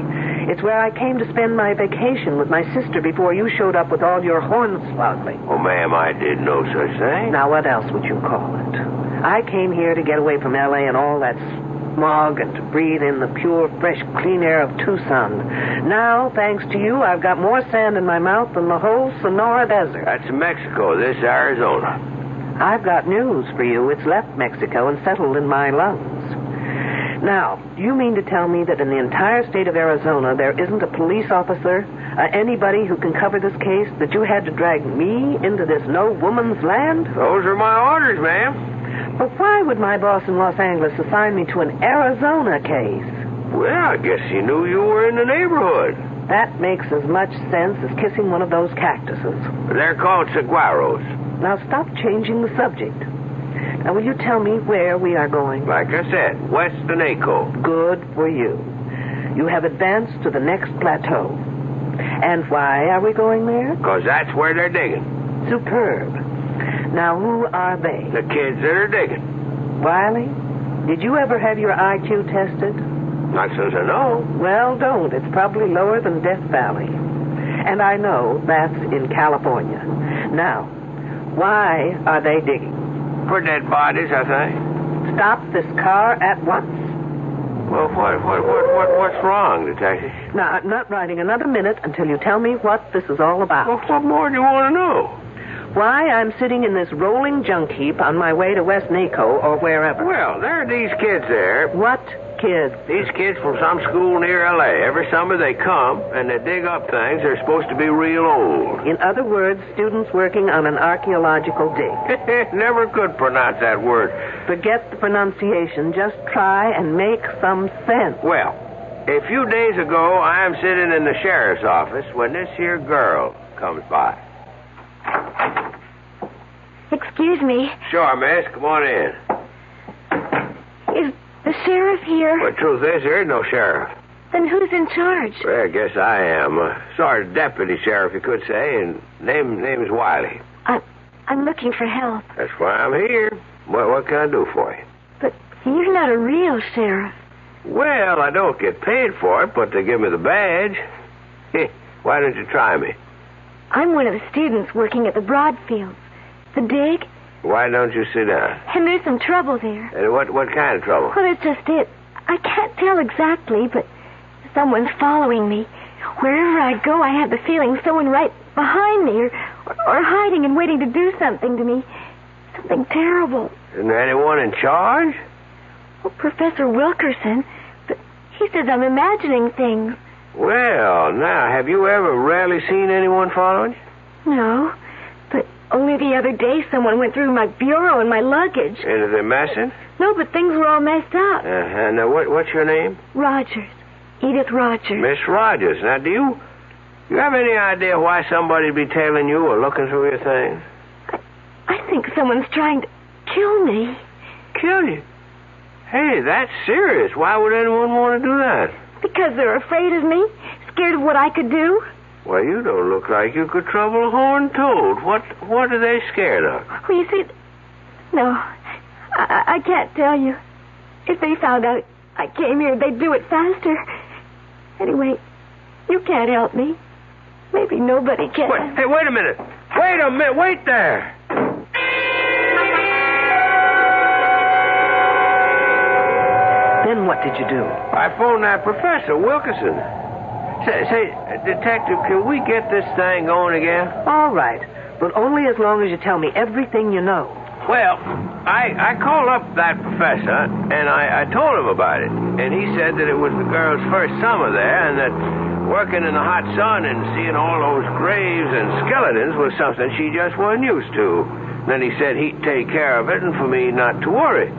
It's where I came to spend my vacation with my sister before you showed up with all your hornswoggling. Oh, ma'am, I did no such thing. Now, what else would you call it? I came here to get away from L.A. and all that smog and to breathe in the pure, fresh, clean air of Tucson. Now, thanks to you, I've got more sand in my mouth than the whole Sonora Desert. That's Mexico. This Arizona. I've got news for you. It's left Mexico and settled in my lungs. Now, do you mean to tell me that in the entire state of Arizona there isn't a police officer, anybody who can cover this case, that you had to drag me into this no-woman's land? Those are my orders, ma'am. But why would my boss in Los Angeles assign me to an Arizona case? Well, I guess he knew you were in the neighborhood. That makes as much sense as kissing one of those cactuses. They're called saguaros. Now stop changing the subject. Now, will you tell me where we are going? Like I said, west of NACO. Good for you. You have advanced to the next plateau. And why are we going there? Because that's where they're digging. Superb. Now, who are they? The kids that are digging. Wiley, did you ever have your IQ tested? Not since I know. Well, don't. It's probably lower than Death Valley. And I know that's in California. Now, why are they digging? For dead bodies, I think. Stop this car at once. Well, what's wrong, Detective? Now, I'm not riding another minute until you tell me what this is all about. Well, what more do you want to know? Why I'm sitting in this rolling junk heap on my way to West NACO or wherever. Well, there are these kids there. What kids? These kids from some school near L.A. Every summer they come, and they dig up things that are supposed to be real old. In other words, students working on an archaeological dig. Never could pronounce that word. Forget the pronunciation. Just try and make some sense. Well, a few days ago, I am sitting in the sheriff's office when this here girl comes by. Excuse me. Sure, miss. Come on in. Is the sheriff here? Well, the truth is, there is no sheriff. Then who's in charge? Well, I guess I am. Sergeant Deputy Sheriff, you could say, and name is Wiley. I'm looking for help. That's why I'm here. What can I do for you? But you're not a real sheriff. Well, I don't get paid for it, but they give me the badge. Why don't you try me? I'm one of the students working at the Broadfields. The dig. Why don't you sit down? And there's some trouble there. And what kind of trouble? Well, it's just it. I can't tell exactly, but someone's following me. Wherever I go, I have the feeling someone right behind me or hiding and waiting to do something to me. Something terrible. Isn't there anyone in charge? Well, Professor Wilkerson, but he says I'm imagining things. Well, now, have you ever really seen anyone following you? No, but only the other day someone went through my bureau and my luggage. And are they messing? No, but things were all messed up. Now, what's your name? Rogers. Edith Rogers. Miss Rogers. Now, do you have any idea why somebody'd be tailing you or looking through your things? I think someone's trying to kill me. Kill you? Hey, that's serious. Why would anyone want to do that? Because they're afraid of me, scared of what I could do. Well, you don't look like you could trouble a horned toad. What are they scared of? Well, you see, no, I can't tell you. If they found out I came here, they'd do it faster. Anyway, you can't help me. Maybe nobody can. Wait a minute. Wait there. Then what did you do? I phoned that Professor Wilkerson. Say, Detective, can we get this thing going again? All right, but only as long as you tell me everything you know. Well, I called up that professor, and I told him about it. And he said that it was the girl's first summer there, and that working in the hot sun and seeing all those graves and skeletons was something she just wasn't used to. Then he said he'd take care of it and for me not to worry.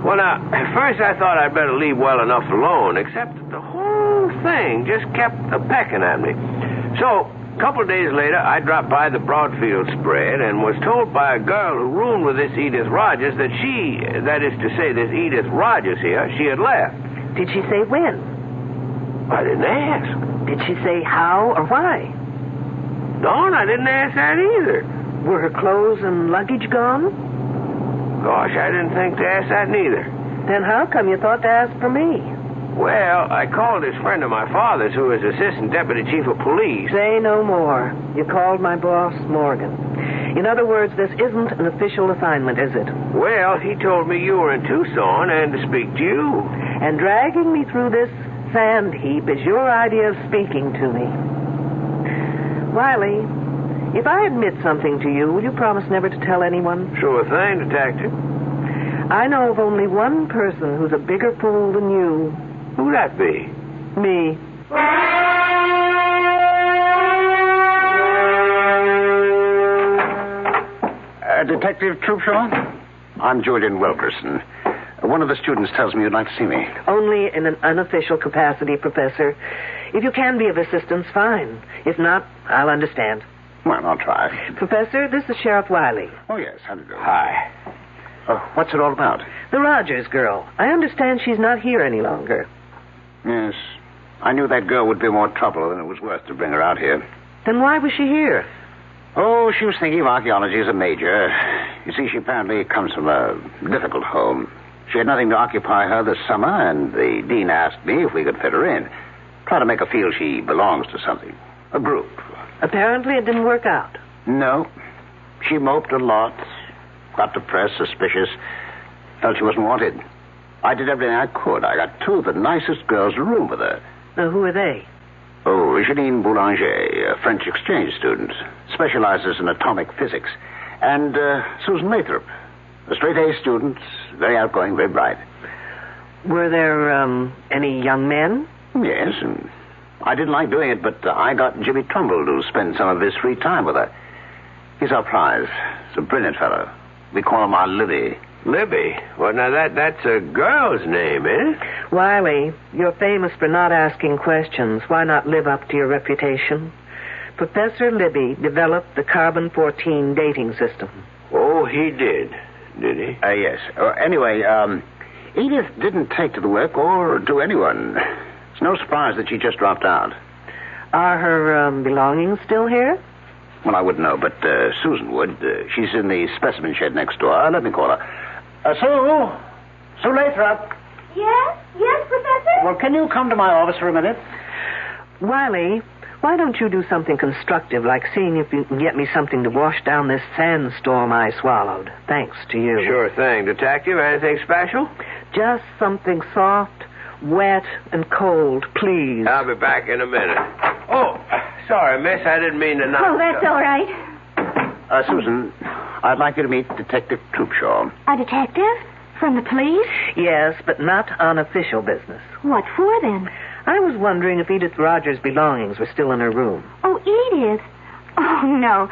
Well, now, at first I thought I'd better leave well enough alone, except that the whole thing just kept a-pecking at me. So, a couple of days later, I dropped by the Broadfield spread and was told by a girl who roomed with this Edith Rogers that that is to say, this Edith Rogers here, she had left. Did she say when? I didn't ask. Did she say how or why? No, I didn't ask that either. Were her clothes and luggage gone? Gosh, I didn't think to ask that neither. Then how come you thought to ask for me? Well, I called this friend of my father's who is Assistant Deputy Chief of Police. Say no more. You called my boss, Morgan. In other words, this isn't an official assignment, is it? Well, he told me you were in Tucson and to speak to you. And dragging me through this sand heap is your idea of speaking to me. Wiley, if I admit something to you, will you promise never to tell anyone? Sure thing, Detective. I know of only one person who's a bigger fool than you. Who'd that be? Me. Detective Troopshaw? I'm Julian Wilkerson. One of the students tells me you'd like to see me. Only in an unofficial capacity, Professor. If you can be of assistance, fine. If not, I'll understand. Well, I'll try. Professor, this is Sheriff Wiley. Oh, yes. How do you do? Hi. What's it all about? The Rogers girl. I understand she's not here any longer. Yes. I knew that girl would be more trouble than it was worth to bring her out here. Then why was she here? Oh, she was thinking of archaeology as a major. You see, she apparently comes from a difficult home. She had nothing to occupy her this summer, and the dean asked me if we could fit her in. Try to make her feel she belongs to something. A group. Apparently it didn't work out. No. She moped a lot. Got depressed, suspicious. Felt she wasn't wanted. I did everything I could. I got two of the nicest girls to room with her. Who are they? Oh, Janine Boulanger, a French exchange student. Specializes in atomic physics. And Susan Lathrop, a straight-A student. Very outgoing, very bright. Were there any young men? Yes, and I didn't like doing it, but I got Jimmy Trumbull to spend some of his free time with her. He's our prize. He's a brilliant fellow. We call him our Libby. Libby? Well, now that's a girl's name, eh? Wiley, you're famous for not asking questions. Why not live up to your reputation? Professor Libby developed the carbon-14 dating system. Oh, he did he? Yes. Anyway, Edith didn't take to the work or to anyone. It's no surprise that she just dropped out. Are her belongings still here? Well, I wouldn't know, but Susan would. She's in the specimen shed next door. Let me call her. Sue Lathrop. Yes, Professor? Well, can you come to my office for a minute? Wiley, why don't you do something constructive, like seeing if you can get me something to wash down this sandstorm I swallowed, thanks to you. Sure thing. Detective, anything special? Just something soft, wet, and cold, please. I'll be back in a minute. Oh, sorry, miss. I didn't mean to knock. Oh, that's all right. Susan, I'd like you to meet Detective Troopshaw. A detective? From the police? Yes, but not on official business. What for, then? I was wondering if Edith Rogers' belongings were still in her room. Oh, Edith? Oh, no.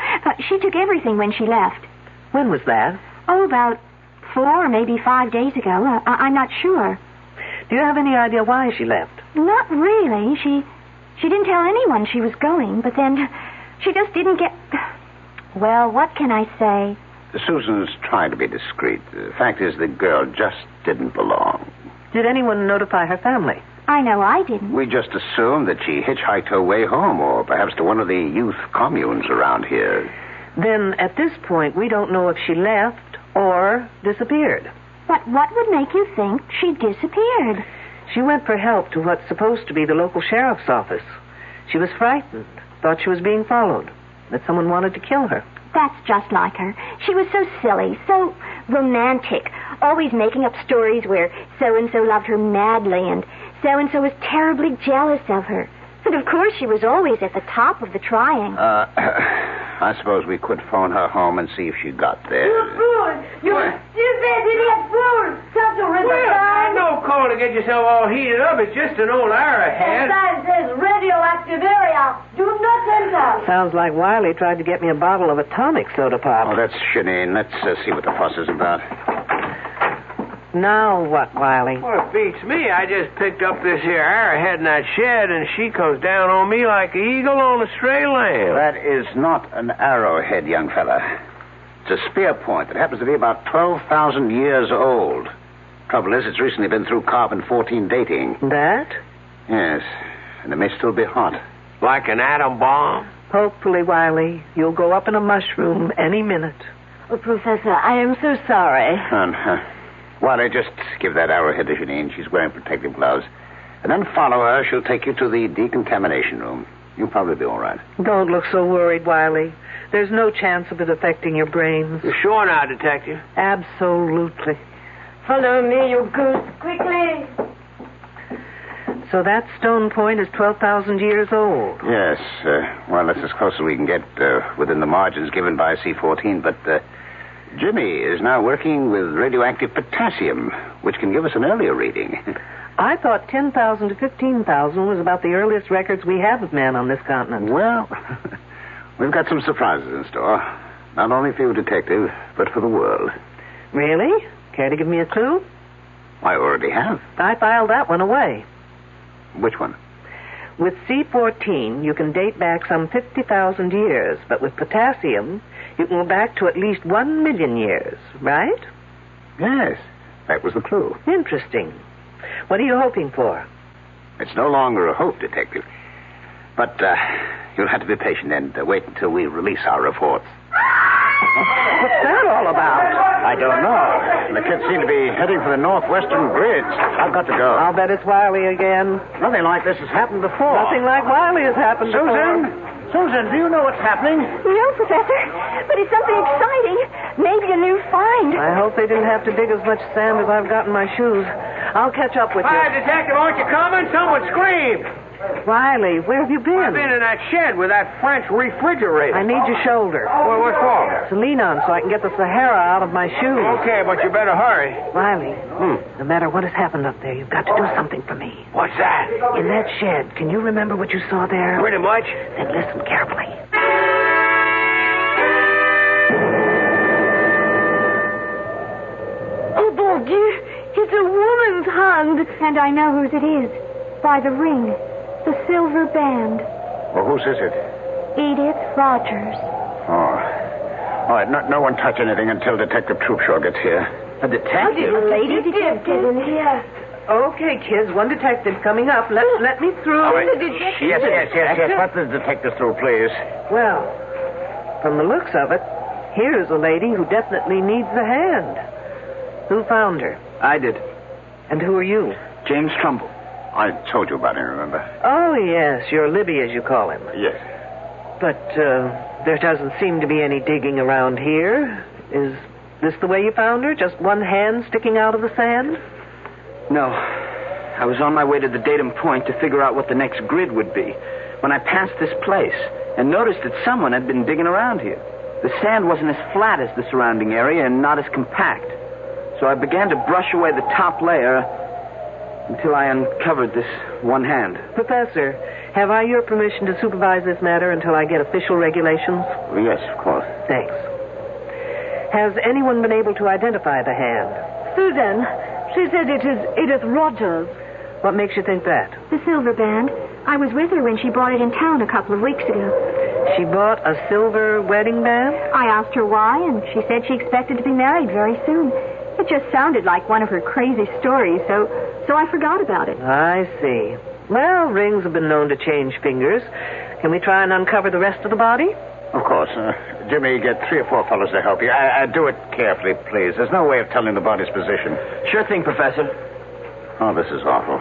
She took everything when she left. When was that? Oh, about 4 or maybe 5 days ago. I'm not sure. Do you have any idea why she left? Not really. She didn't tell anyone she was going, but then she just didn't get... Well, what can I say? Susan's trying to be discreet. The fact is, the girl just didn't belong. Did anyone notify her family? I know I didn't. We just assumed that she hitchhiked her way home, or perhaps to one of the youth communes around here. Then, at this point, we don't know if she left or disappeared. But what would make you think she disappeared? She went for help to what's supposed to be the local sheriff's office. She was frightened, thought she was being followed, that someone wanted to kill her. That's just like her. She was so silly, so romantic, always making up stories where so-and-so loved her madly and so-and-so was terribly jealous of her. And, of course, she was always at the top of the trying. I suppose we could phone her home and see if she got there. You fool! You stupid idiot fool! Come to read the sign. No call to get yourself all heated up. It's just an old arrowhead. The sign says radioactive area. Do not enter. Sounds like Wiley tried to get me a bottle of atomic soda pop. Oh, that's Shanine. Let's see what the fuss is about. Now what, Wiley? Well, it beats me. I just picked up this here arrowhead in that shed, and she comes down on me like an eagle on a stray lamb. That is not an arrowhead, young fella. It's a spear point that happens to be about 12,000 years old. Trouble is, it's recently been through carbon-14 dating. That? Yes, and it may still be hot. Like an atom bomb? Hopefully, Wiley, you'll go up in a mushroom any minute. Oh, Professor, I am so sorry. Wiley, just give that arrowhead to Janine. She's wearing protective gloves. And then follow her. She'll take you to the decontamination room. You'll probably be all right. Don't look so worried, Wiley. There's no chance of it affecting your brains. You're sure now, Detective? Absolutely. Follow me, you goose, quickly. So that stone point is 12,000 years old. Yes. Well, that's as close as we can get within the margins given by C14. But Jimmy is now working with radioactive potassium, which can give us an earlier reading. I thought 10,000 to 15,000 was about the earliest records we have of man on this continent. Well, we've got some surprises in store. Not only for you, Detective, but for the world. Really? Care to give me a clue? I already have. I filed that one away. Which one? With C14, you can date back some 50,000 years, but with potassium, you can go back to at least 1 million years, right? Yes, that was the clue. Interesting. What are you hoping for? It's no longer a hope, Detective. But you'll have to be patient and wait until we release our reports. What's that all about? I don't know. The kids seem to be heading for the northwestern bridge. I've got to go. I'll bet it's Wiley again. Nothing like this has happened before. Nothing like Wiley has happened before. Susan, do you know what's happening? No, Professor, but it's something exciting. Maybe a new find. I hope they didn't have to dig as much sand as I've got in my shoes. I'll catch up with you. Hi, Detective, aren't you coming? Someone screamed. Riley, where have you been? I've been in that shed with that French refrigerator. I need your shoulder. Well, what for? To lean on so I can get the Sahara out of my shoes. Okay, but you better hurry. Riley, no matter what has happened up there, you've got to do something for me. What's that? In that shed, can you remember what you saw there? Pretty much. Then listen carefully. Oh, bon Dieu, it's a woman's hand. And I know whose it is. By the ring. The silver band. Well, whose is it? Edith Rogers. Oh. All right, no one touch anything until Detective Troopshaw gets here. A detective? A lady detective in here. Okay, kids, one detective coming up. Let me through. All right. Yes. Let the detective through, please. Well, from the looks of it, here's a lady who definitely needs a hand. Who found her? I did. And who are you? James Trumbull. I told you about him, remember? Oh, yes, you're Libby, as you call him. Yes. But there doesn't seem to be any digging around here. Is this the way you found her? Just one hand sticking out of the sand? No. I was on my way to the datum point to figure out what the next grid would be when I passed this place and noticed that someone had been digging around here. The sand wasn't as flat as the surrounding area and not as compact. So I began to brush away the top layer until I uncovered this one hand. Professor, have I your permission to supervise this matter until I get official regulations? Yes, of course. Thanks. Has anyone been able to identify the hand? Susan, she said it is Edith Rogers. What makes you think that? The silver band. I was with her when she bought it in town a couple of weeks ago. She bought a silver wedding band? I asked her why, and she said she expected to be married very soon. It just sounded like one of her crazy stories, so I forgot about it. I see. Well, rings have been known to change fingers. Can we try and uncover the rest of the body? Of course. Jimmy, get 3 or 4 fellows to help you. Do it carefully, please. There's no way of telling the body's position. Sure thing, Professor. Oh, this is awful.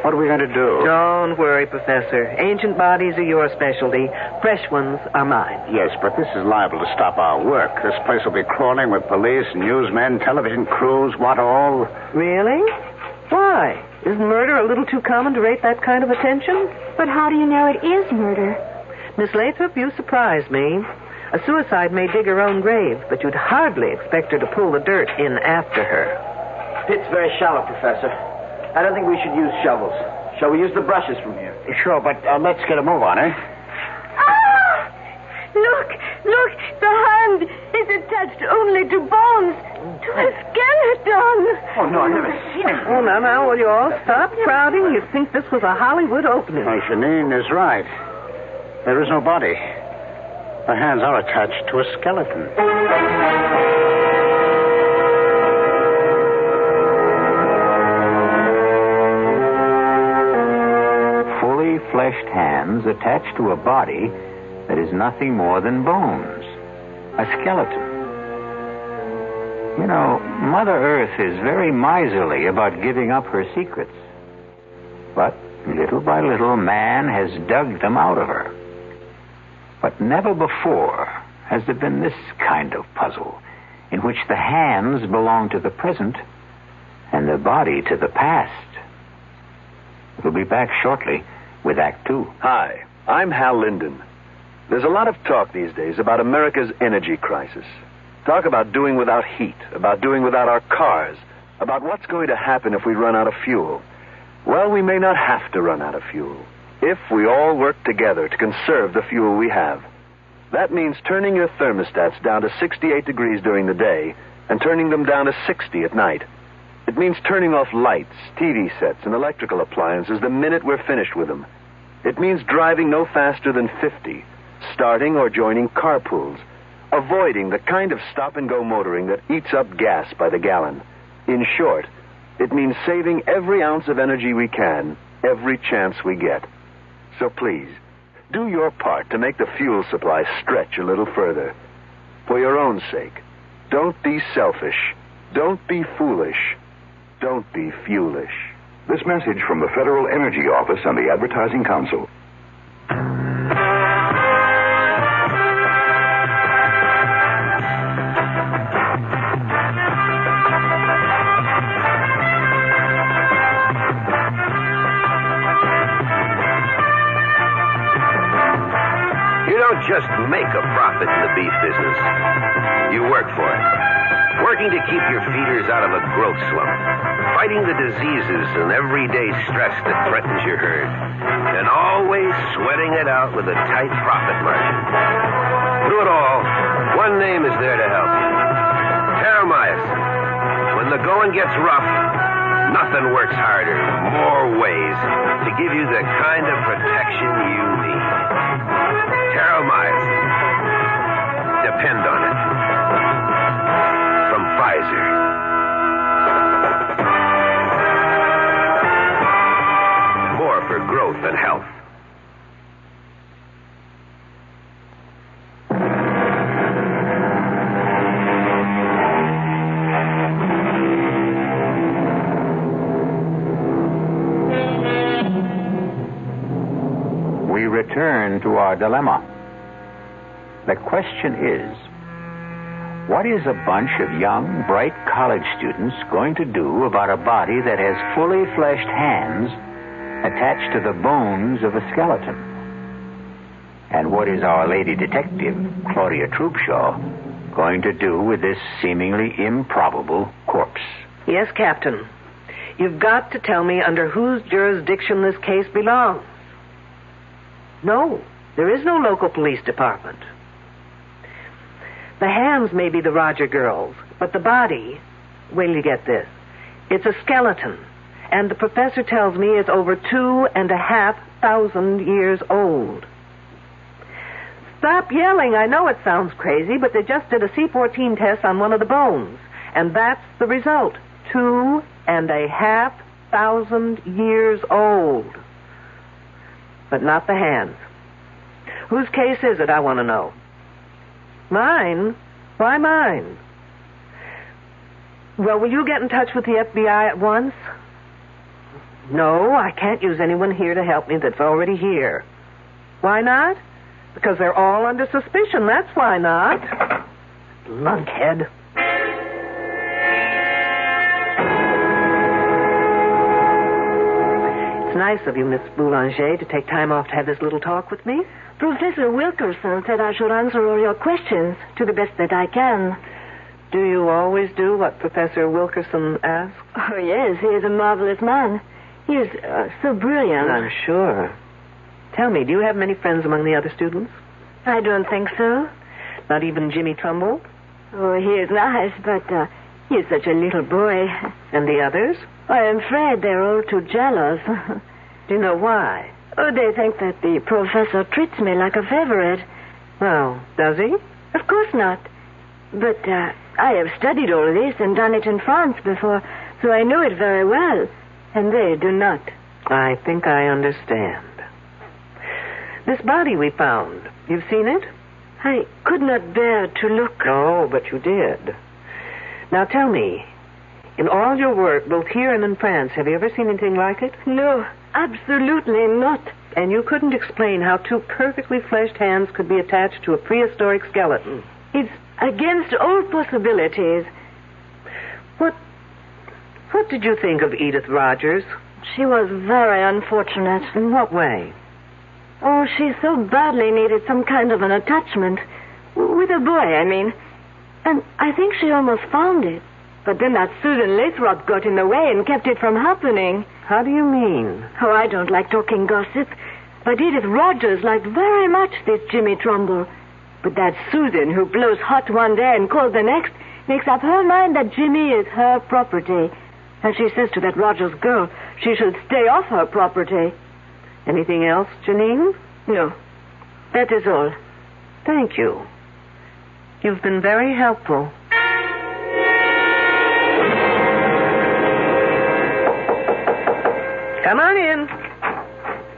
What are we going to do? Don't worry, Professor. Ancient bodies are your specialty. Fresh ones are mine. Yes, but this is liable to stop our work. This place will be crawling with police, newsmen, television crews, what all. Really? Why? Isn't murder a little too common to rate that kind of attention? But how do you know it is murder? Miss Lathrop, you surprise me. A suicide may dig her own grave, but you'd hardly expect her to pull the dirt in after her. Pit's very shallow, Professor. I don't think we should use shovels. Shall we use the brushes from here? Sure, but let's get a move on, eh? Ah! Look! The hand is attached only to bones. To a skeleton. Oh, no, I've never seen it. Oh, now, will you all stop crowding? You'd think this was a Hollywood opening. Oh, Janine is right. There is no body. The hands are attached to a skeleton. Fully fleshed hands attached to a body that is nothing more than bones. A skeleton. You know, Mother Earth is very miserly about giving up her secrets. But little by little, man has dug them out of her. But never before has there been this kind of puzzle, in which the hands belong to the present and the body to the past. We'll be back shortly with Act 2. Hi, I'm Hal Linden. There's a lot of talk these days about America's energy crisis. Talk about doing without heat, about doing without our cars, about what's going to happen if we run out of fuel. Well, we may not have to run out of fuel if we all work together to conserve the fuel we have. That means turning your thermostats down to 68 degrees during the day and turning them down to 60 at night. It means turning off lights, TV sets, and electrical appliances the minute we're finished with them. It means driving no faster than 50, starting or joining carpools, avoiding the kind of stop-and-go motoring that eats up gas by the gallon. In short, it means saving every ounce of energy we can, every chance we get. So please, do your part to make the fuel supply stretch a little further. For your own sake, don't be selfish. Don't be foolish. Don't be fuelish. This message from the Federal Energy Office and the Advertising Council. You don't just make a profit in the beef business. You work for it. Working to keep your feeders out of a growth slump. Fighting the diseases and everyday stress that threatens your herd. And always sweating it out with a tight profit margin. Through it all, one name is there to help you. Terramycin. When the going gets rough, nothing works harder, more ways, to give you the kind of protection you need. Terramycin. Depend on it. From Pfizer. More for growth and health. We return to our dilemma. The question is, what is a bunch of young, bright college students going to do about a body that has fully fleshed hands attached to the bones of a skeleton? And what is our lady detective, Claudia Troopshaw, going to do with this seemingly improbable corpse? Yes, Captain. You've got to tell me under whose jurisdiction this case belongs. No, there is no local police department. The hands may be the Roger girls, but the body, wait till you get this, it's a skeleton, and the professor tells me it's over 2,500 years old. Stop yelling. I know it sounds crazy, but they just did a C14 test on one of the bones, and that's the result. 2,500 years old. But not the hands. Whose case is it, I want to know? Mine? Why mine? Well, will you get in touch with the FBI at once? No, I can't use anyone here to help me that's already here. Why not? Because they're all under suspicion, that's why not. Lunkhead. It's nice of you, Miss Boulanger, to take time off to have this little talk with me. Professor Wilkerson said I should answer all your questions to the best that I can. Do you always do what Professor Wilkerson asks? Oh, yes, he is a marvelous man. He is so brilliant. I'm sure. Tell me, do you have many friends among the other students? I don't think so. Not even Jimmy Trumbull? Oh, he is nice, but he is such a little boy. And the others? I am afraid they're all too jealous. Do you know why? Oh, they think that the professor treats me like a favorite. Well, does he? Of course not. But I have studied all this and done it in France before, so I know it very well. And they do not. I think I understand. This body we found, you've seen it? I could not bear to look. Oh, but you did. Now tell me, in all your work, both here and in France, have you ever seen anything like it? No, absolutely not. And you couldn't explain how two perfectly fleshed hands could be attached to a prehistoric skeleton? It's against all possibilities. What did you think of Edith Rogers? She was very unfortunate. In what way? Oh, she so badly needed some kind of an attachment. With a boy, I mean. And I think she almost found it. But then that Susan Lathrop got in the way and kept it from happening. How do you mean? Oh, I don't like talking gossip. But Edith Rogers liked very much this Jimmy Trumbull. But that Susan, who blows hot one day and cold the next, makes up her mind that Jimmy is her property. And she says to that Rogers girl she should stay off her property. Anything else, Janine? No. That is all. Thank you. You've been very helpful. Come on in.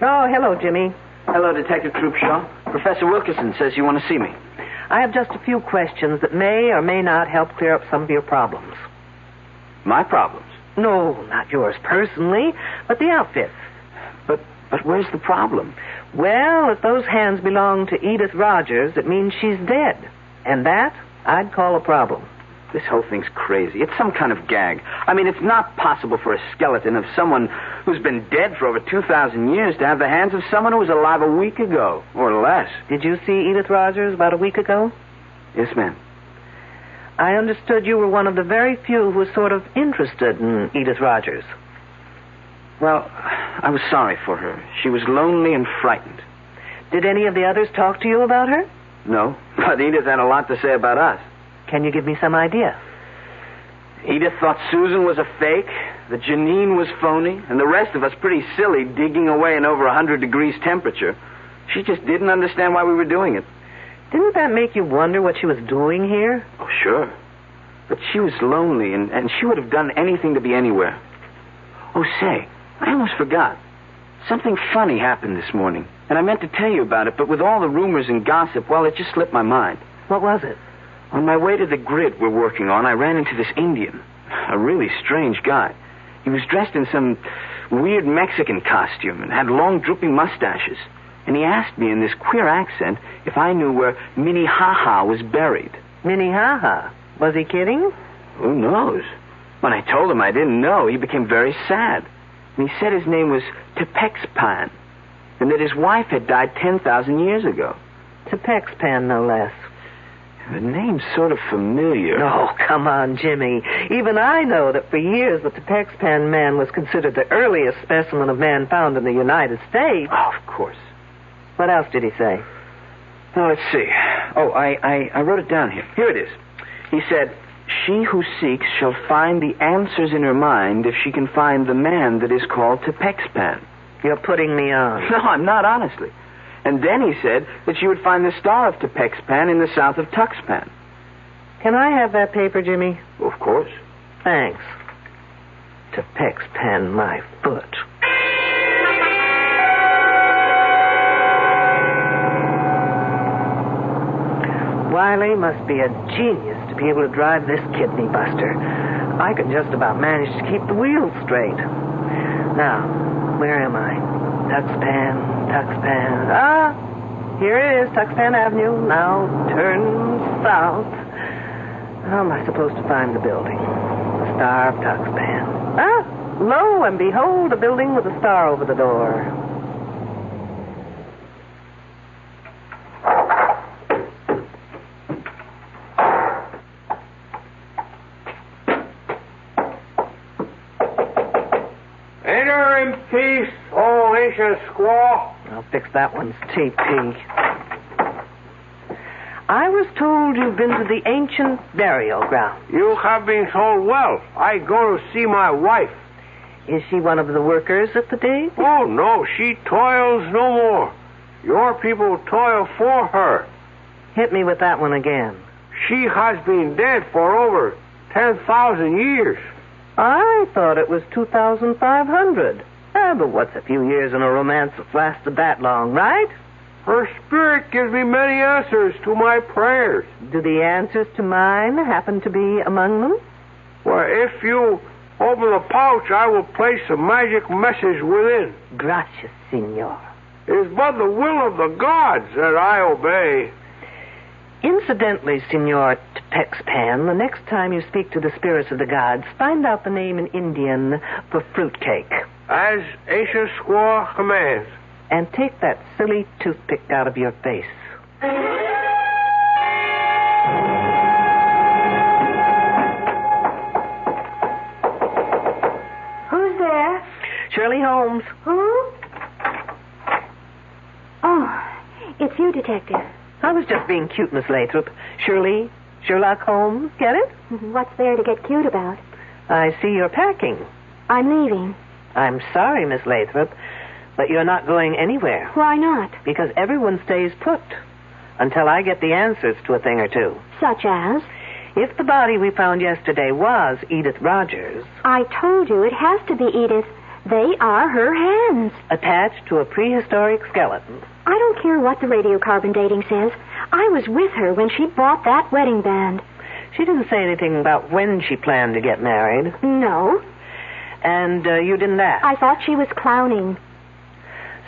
Oh, hello, Jimmy. Hello, Detective Troopshaw. Professor Wilkerson says you want to see me. I have just a few questions that may or may not help clear up some of your problems. My problems? No, not yours personally, but the outfit. But where's the problem? Well, if those hands belong to Edith Rogers, it means she's dead. And that, I'd call a problem. This whole thing's crazy. It's some kind of gag. I mean, it's not possible for a skeleton of someone who's been dead for over 2,000 years to have the hands of someone who was alive a week ago, or less. Did you see Edith Rogers about a week ago? Yes, ma'am. I understood you were one of the very few who was sort of interested in Edith Rogers. Well, I was sorry for her. She was lonely and frightened. Did any of the others talk to you about her? No, but Edith had a lot to say about us. Can you give me some idea? Edith thought Susan was a fake, that Janine was phony, and the rest of us pretty silly digging away in over 100 degrees temperature. She just didn't understand why we were doing it. Didn't that make you wonder what she was doing here? Oh, sure. But she was lonely, and she would have done anything to be anywhere. Oh, say, I almost forgot. Something funny happened this morning, and I meant to tell you about it, but with all the rumors and gossip, well, it just slipped my mind. What was it? On my way to the grid we're working on, I ran into this Indian. A really strange guy. He was dressed in some weird Mexican costume and had long drooping mustaches. And he asked me in this queer accent if I knew where Minnehaha was buried. Minnehaha? Was he kidding? Who knows? When I told him I didn't know, he became very sad. And he said his name was Tepexpan, and that his wife had died 10,000 years ago. Tepexpan, no less. The name's sort of familiar. Oh, come on, Jimmy. Even I know that for years the Tepexpan man was considered the earliest specimen of man found in the United States. Oh, of course. What else did he say? Oh, let's see. Oh, I wrote it down here. Here it is. He said, "She who seeks shall find the answers in her mind if she can find the man that is called Tepexpan." You're putting me on. No, I'm not, honestly. And then he said that she would find the star of Tepexpan in the south of Tuxpan. Can I have that paper, Jimmy? Of course. Thanks. Tepexpan, my foot. Wiley must be a genius to be able to drive this kidney buster. I can just about manage to keep the wheels straight. Now, where am I? Tuxpan. Ah, here it is, Tuxpan Avenue. Now turn south. How am I supposed to find the building? The Star of Tuxpan. Ah, lo and behold, a building with a star over the door. Enter in peace, old ancient squaw. I'll fix that one's TP. I was told you've been to the ancient burial ground. You have been told well. I go to see my wife. Is she one of the workers at the dig? Oh, no, she toils no more. Your people toil for her. Hit me with that one again. She has been dead for over 10,000 years. I thought it was 2,500. But what's a few years in a romance that lasted that long, right? Her spirit gives me many answers to my prayers. Do the answers to mine happen to be among them? Well, if you open the pouch, I will place a magic message within. Gracias, senor. It is but the will of the gods that I obey. Incidentally, Senor Tepexpan, the next time you speak to the spirits of the gods, find out the name in Indian for fruitcake. As ancient squaw commands. And take that silly toothpick out of your face. Who's there? Shirley Holmes. Who? Oh, it's you, Detective. I was just being cute, Miss Lathrop. Shirley, Sherlock Holmes, get it? What's there to get cute about? I see you're packing. I'm leaving. I'm sorry, Miss Lathrop, but you're not going anywhere. Why not? Because everyone stays put. until I get the answers to a thing or two. Such as? If the body we found yesterday was Edith Rogers... I told you it has to be Edith. They are her hands. Attached to a prehistoric skeleton. I don't care what the radiocarbon dating says. I was with her when she bought that wedding band. She didn't say anything about when she planned to get married. No. And you didn't ask? I thought she was clowning.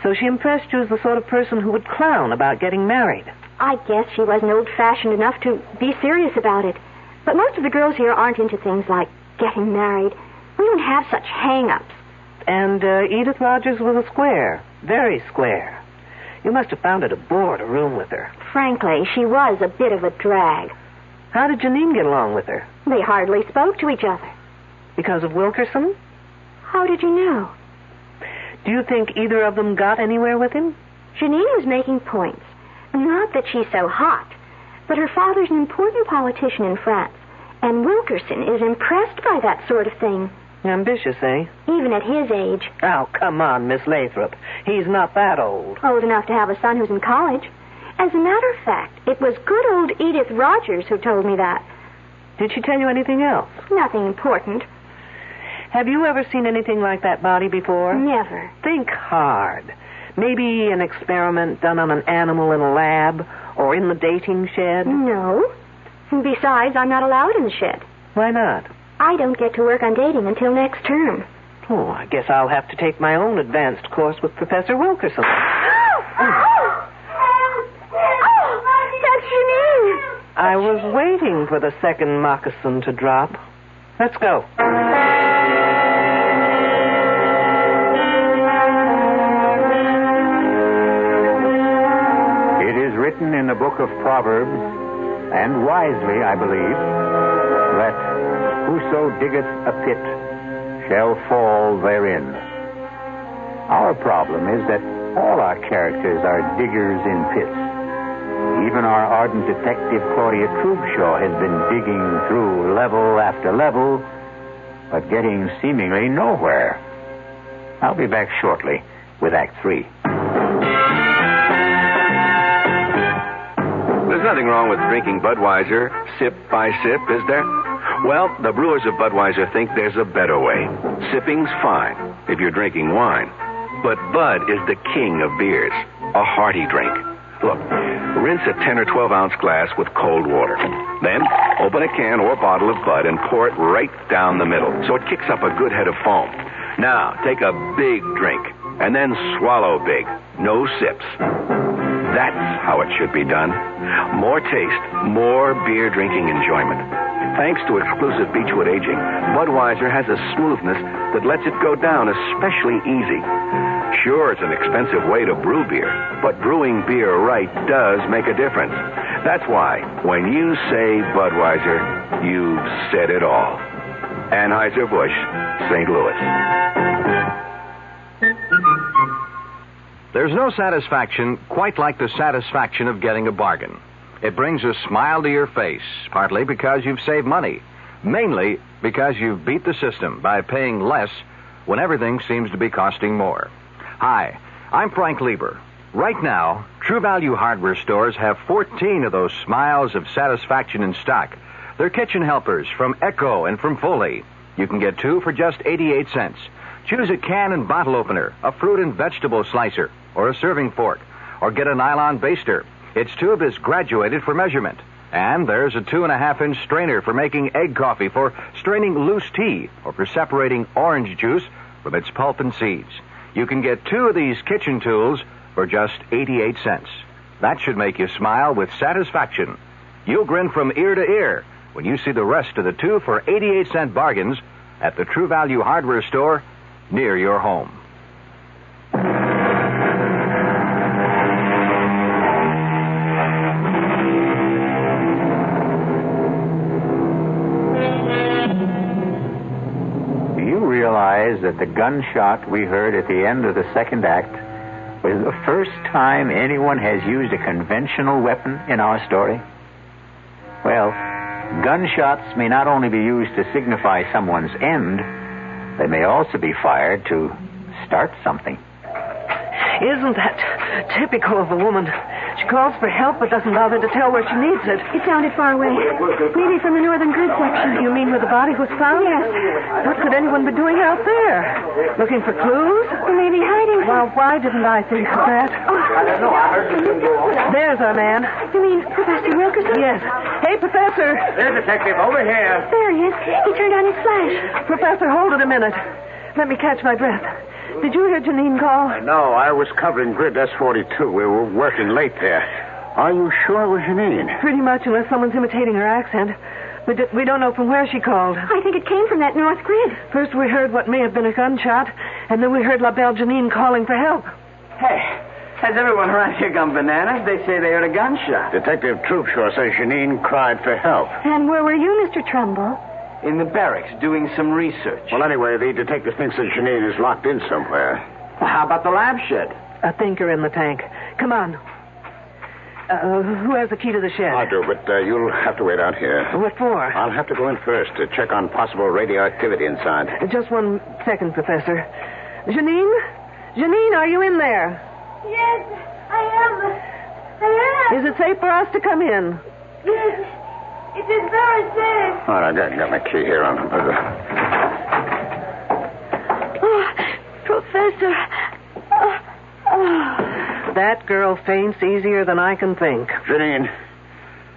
So she impressed you as the sort of person who would clown about getting married? I guess she wasn't old-fashioned enough to be serious about it. But most of the girls here aren't into things like getting married. We don't have such hang-ups. And Edith Rogers was a square. Very square. You must have found it a bore to room with her. Frankly, she was a bit of a drag. How did Janine get along with her? They hardly spoke to each other. Because of Wilkerson? How did you know? Do you think either of them got anywhere with him? Janine was making points. Not that she's so hot, but her father's an important politician in France, and Wilkerson is impressed by that sort of thing. Ambitious, eh? Even at his age. Oh, come on, Miss Lathrop. He's not that old. Old enough to have a son who's in college. As a matter of fact, it was good old Edith Rogers who told me that. Did she tell you anything else? Nothing important. Have you ever seen anything like that body before? Never. Think hard. Maybe an experiment done on an animal in a lab or in the dating shed? No. Besides, I'm not allowed in the shed. Why not? I don't get to work on dating until next term. Oh, I guess I'll have to take my own advanced course with Professor Wilkerson. That's Janine. I was waiting for the second moccasin to drop. Let's go. It is written in the book of Proverbs, and wisely, I believe, that whoso diggeth a pit shall fall therein. Our problem is that all our characters are diggers in pits. Even our ardent detective Claudia Trubshaw has been digging through level after level, but getting seemingly nowhere. I'll be back shortly with Act 3. There's nothing wrong with drinking Budweiser sip by sip, is there? Well, the brewers of Budweiser think there's a better way. Sipping's fine if you're drinking wine. But Bud is the king of beers, a hearty drink. Look, rinse a 10 or 12-ounce glass with cold water. Then open a can or bottle of Bud and pour it right down the middle so it kicks up a good head of foam. Now, take a big drink and then swallow big. No sips. That's how it should be done. More taste, more beer drinking enjoyment. Thanks to exclusive Beechwood aging, Budweiser has a smoothness that lets it go down especially easy. Sure, it's an expensive way to brew beer, but brewing beer right does make a difference. That's why, when you say Budweiser, you've said it all. Anheuser-Busch, St. Louis. There's no satisfaction quite like the satisfaction of getting a bargain. It brings a smile to your face, partly because you've saved money, mainly because you've beat the system by paying less when everything seems to be costing more. Hi, I'm Frank Lieber. Right now, True Value hardware stores have 14 of those smiles of satisfaction in stock. They're kitchen helpers from Echo and from Foley. You can get 2 for just 88 cents. Choose a can and bottle opener, a fruit and vegetable slicer, or a serving fork, or get a nylon baster. Its tube is graduated for measurement. And there's a 2.5-inch strainer for making egg coffee, for straining loose tea, or for separating orange juice from its pulp and seeds. You can get 2 of these kitchen tools for just 88 cents. That should make you smile with satisfaction. You'll grin from ear to ear when you see the rest of the 2 for 88-cent bargains at the True Value hardware store near your home. That the gunshot we heard at the end of the second act was the first time anyone has used a conventional weapon in our story? Well, gunshots may not only be used to signify someone's end, they may also be fired to start something. Isn't that typical of a woman? She calls for help but doesn't bother to tell where she needs it. It sounded far away. Maybe from the northern grid section. You mean where the body was found? Yes. What could anyone be doing out there? Looking for clues? Or maybe hiding. Well, why didn't I think of that? I don't know. I heard you go. There's our man. You mean Professor Wilkerson? Yes. Hey, Professor. There, Detective. Over here. There he is. He turned on his flash. Professor, hold it a minute. Let me catch my breath. Did you hear Janine call? No, I was covering grid S42. We were working late there. Are you sure it was Janine? Pretty much, unless someone's imitating her accent. We don't know from where she called. I think it came from that north grid. First we heard what may have been a gunshot, and then we heard La Belle Janine calling for help. Hey, has everyone around here gone bananas? They say they heard a gunshot. Detective Troopshaw says Janine cried for help. And where were you, Mr. Trumbull? In the barracks, doing some research. Well, anyway, the detective thinks that Janine is locked in somewhere. Well, how about the lab shed? A thinker in the tank. Come on. Who has the key to the shed? I do, but you'll have to wait out here. What for? I'll have to go in first to check on possible radioactivity inside. Just 1 second, Professor. Janine? Janine, are you in there? Yes, I am. Is it safe for us to come in? Yes. It is very safe. All right, I got my key here. Oh, Professor. That girl faints easier than I can think. Janine,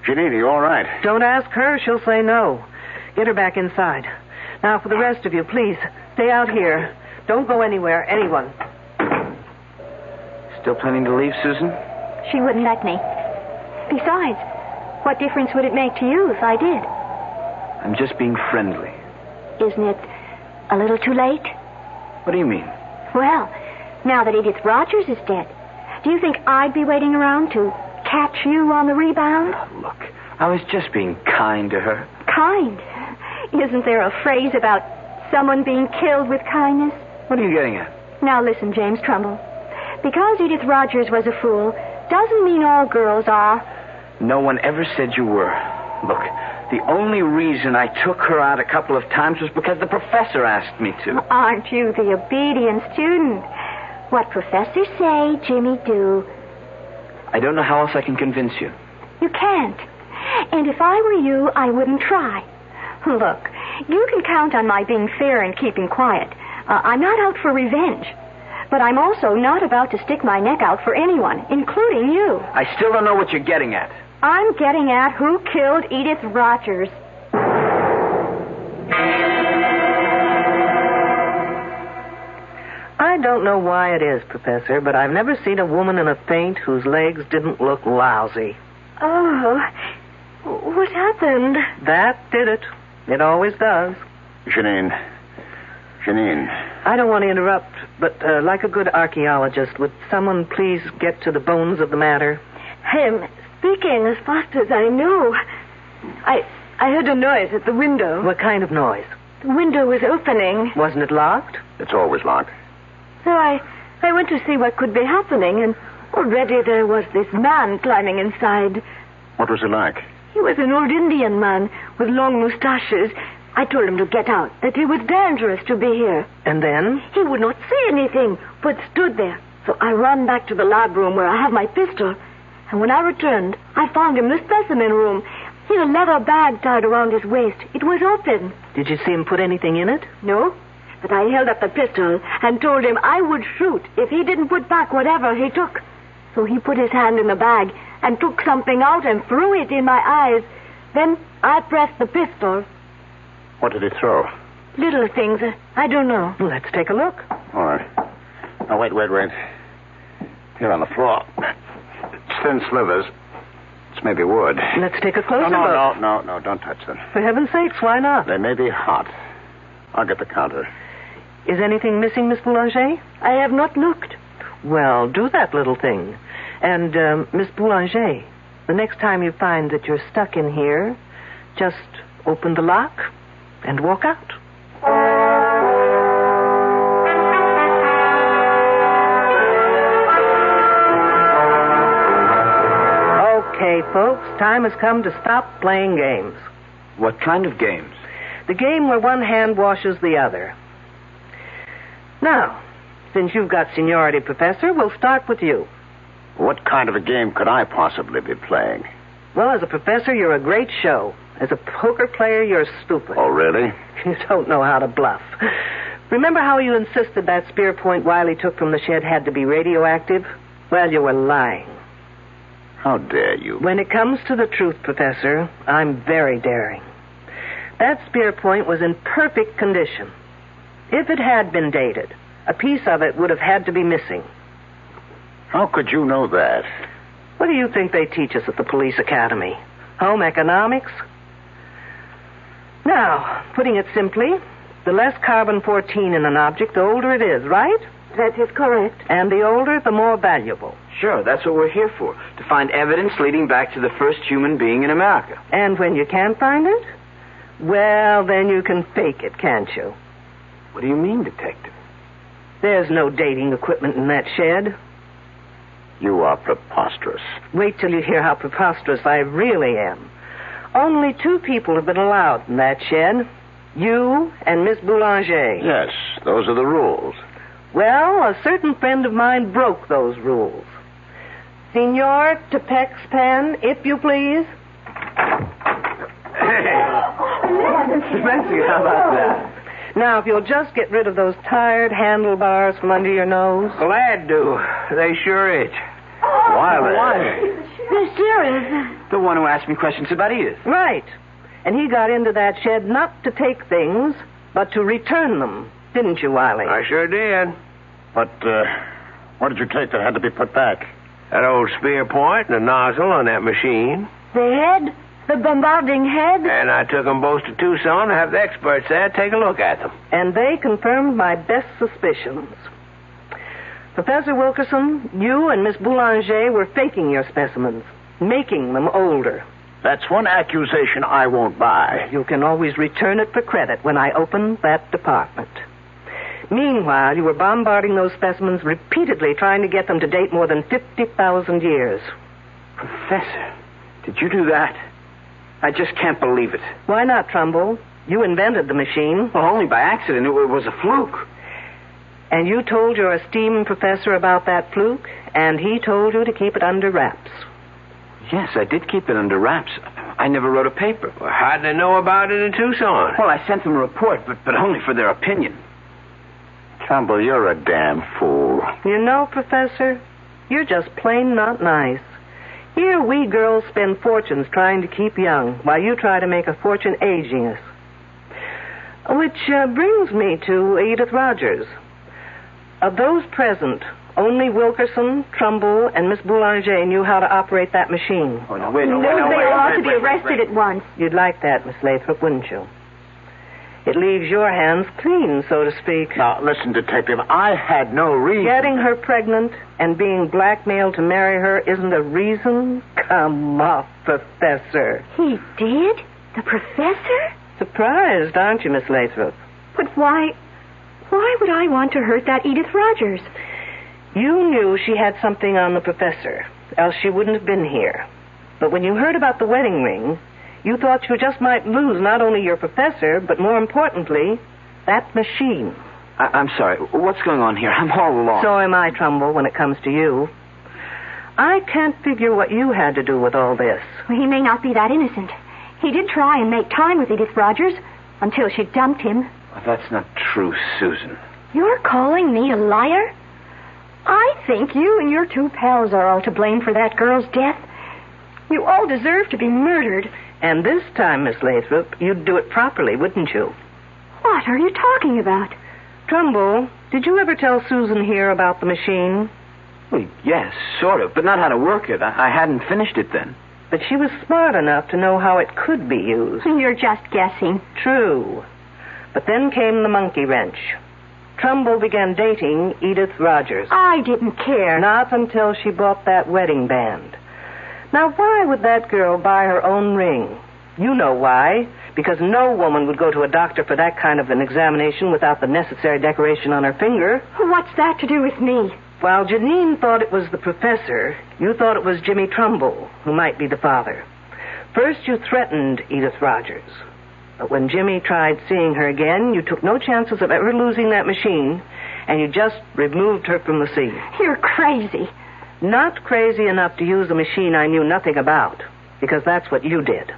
are you all right? Don't ask her. She'll say no. Get her back inside. Now, for the rest of you, please, stay out here. Don't go anywhere, anyone. Still planning to leave, Susan? She wouldn't let me. Besides, what difference would it make to you if I did? I'm just being friendly. Isn't it a little too late? What do you mean? Well, now that Edith Rogers is dead, do you think I'd be waiting around to catch you on the rebound? Look, I was just being kind to her. Kind? Isn't there a phrase about someone being killed with kindness? What are you getting at? Now listen, James Trumbull. Because Edith Rogers was a fool doesn't mean all girls are. No one ever said you were. Look, the only reason I took her out a couple of times was because the professor asked me to. Aren't you the obedient student? What professors say, Jimmy do. I don't know how else I can convince you. You can't. And if I were you, I wouldn't try. Look, you can count on my being fair and keeping quiet. I'm not out for revenge. But I'm also not about to stick my neck out for anyone, including you. I still don't know what you're getting at. I'm getting at who killed Edith Rogers. I don't know why it is, Professor, but I've never seen a woman in a faint whose legs didn't look lousy. Oh, what happened? That did it. It always does. Janine. I don't want to interrupt, but like a good archaeologist, would someone please get to the bones of the matter? I'm speaking as fast as I know. I heard a noise at the window. What kind of noise? The window was opening. Wasn't it locked? It's always locked. So I went to see what could be happening, and already there was this man climbing inside. What was he like? He was an old Indian man with long mustaches. I told him to get out, that it was dangerous to be here. And then? He would not say anything, but stood there. So I ran back to the lab room where I have my pistol. And when I returned, I found him in the specimen room. He had a leather bag tied around his waist. It was open. Did you see him put anything in it? No, but I held up the pistol and told him I would shoot if he didn't put back whatever he took. So he put his hand in the bag and took something out and threw it in my eyes. Then I pressed the pistol. What did he throw? Little things. I don't know. Let's take a look. All right. Now, wait. Here on the floor. It's thin slivers. It's maybe wood. Let's take a closer look. No, don't touch them. For heaven's sakes, why not? They may be hot. I'll get the counter. Is anything missing, Miss Boulanger? I have not looked. Well, do that little thing. And, Miss Boulanger, the next time you find that you're stuck in here, just open the lock and walk out. Okay, folks, time has come to stop playing games. What kind of games? The game where one hand washes the other. Now, since you've got seniority, Professor, we'll start with you. What kind of a game could I possibly be playing? Well, as a professor, you're a great show. As a poker player, you're stupid. Oh, really? You don't know how to bluff. Remember how you insisted that spear point Wiley took from the shed had to be radioactive? Well, you were lying. How dare you? When it comes to the truth, Professor, I'm very daring. That spear point was in perfect condition. If it had been dated, a piece of it would have had to be missing. How could you know that? What do you think they teach us at the police academy? Home economics? Now, putting it simply, the less carbon-14 in an object, the older it is, right? That is correct. And the older, the more valuable. Sure, that's what we're here for. To find evidence leading back to the first human being in America. And when you can't find it? Well, then you can fake it, can't you? What do you mean, Detective? There's no dating equipment in that shed. You are preposterous. Wait till you hear how preposterous I really am. Only 2 people have been allowed in that shed. You and Miss Boulanger. Yes, those are the rules. Well, a certain friend of mine broke those rules. Senor Tepex Pen, if you please. Fancy, how about that? Now, if you'll just get rid of those tired handlebars from under your nose. Glad to. They sure itch. Wiley. They're serious. The one who asked me questions about Edith. Right. And he got into that shed not to take things, but to return them. Didn't you, Wiley? I sure did. But, what did you take that had to be put back? That old spear point and the nozzle on that machine. The head? The bombarding head? And I took them both to Tucson to have the experts there take a look at them. And they confirmed my best suspicions. Professor Wilkerson, you and Miss Boulanger were faking your specimens, making them older. That's one accusation I won't buy. You can always return it for credit when I open that department. Meanwhile, you were bombarding those specimens repeatedly, trying to get them to date more than 50,000 years. Professor, did you do that? I just can't believe it. Why not, Trumbull? You invented the machine. Well, only by accident. It was a fluke. And you told your esteemed professor about that fluke, and he told you to keep it under wraps. Yes, I did keep it under wraps. I never wrote a paper. Well, how'd they know about it in Tucson? Well, I sent them a report, but only for their opinion. Trumbull, you're a damn fool. You know, Professor, you're just plain not nice. Here we girls spend fortunes trying to keep young, while you try to make a fortune aging us. Which brings me to Edith Rogers. Of those present, only Wilkerson, Trumbull, and Miss Boulanger knew how to operate that machine. Oh, no, wait. They ought to be arrested at once. You'd like that, Miss Lathrop, wouldn't you? It leaves your hands clean, so to speak. Now, listen, Detective, I had no reason. Getting her pregnant and being blackmailed to marry her isn't a reason? Come off, Professor. He did? The professor? Surprised, aren't you, Miss Lathrop? But why would I want to hurt that Edith Rogers? You knew she had something on the professor, else she wouldn't have been here. But when you heard about the wedding ring, you thought you just might lose not only your professor, but more importantly, that machine. I'm sorry. What's going on here? I'm all alone. So am I, Trumbull, when it comes to you. I can't figure what you had to do with all this. Well, he may not be that innocent. He did try and make time with Edith Rogers until she dumped him. Well, that's not true, Susan. You're calling me a liar? I think you and your 2 pals are all to blame for that girl's death. You all deserve to be murdered. And this time, Miss Lathrop, you'd do it properly, wouldn't you? What are you talking about? Trumbull, did you ever tell Susan here about the machine? Well, yes, sort of, but not how to work it. I hadn't finished it then. But she was smart enough to know how it could be used. You're just guessing. True. But then came the monkey wrench. Trumbull began dating Edith Rogers. I didn't care. Not until she bought that wedding band. Now, why would that girl buy her own ring? You know why. Because no woman would go to a doctor for that kind of an examination without the necessary decoration on her finger. What's that to do with me? While Janine thought it was the professor, you thought it was Jimmy Trumbull, who might be the father. First, you threatened Edith Rogers. But when Jimmy tried seeing her again, you took no chances of ever losing that machine, and you just removed her from the scene. You're crazy. Not crazy enough to use a machine I knew nothing about, because that's what you did.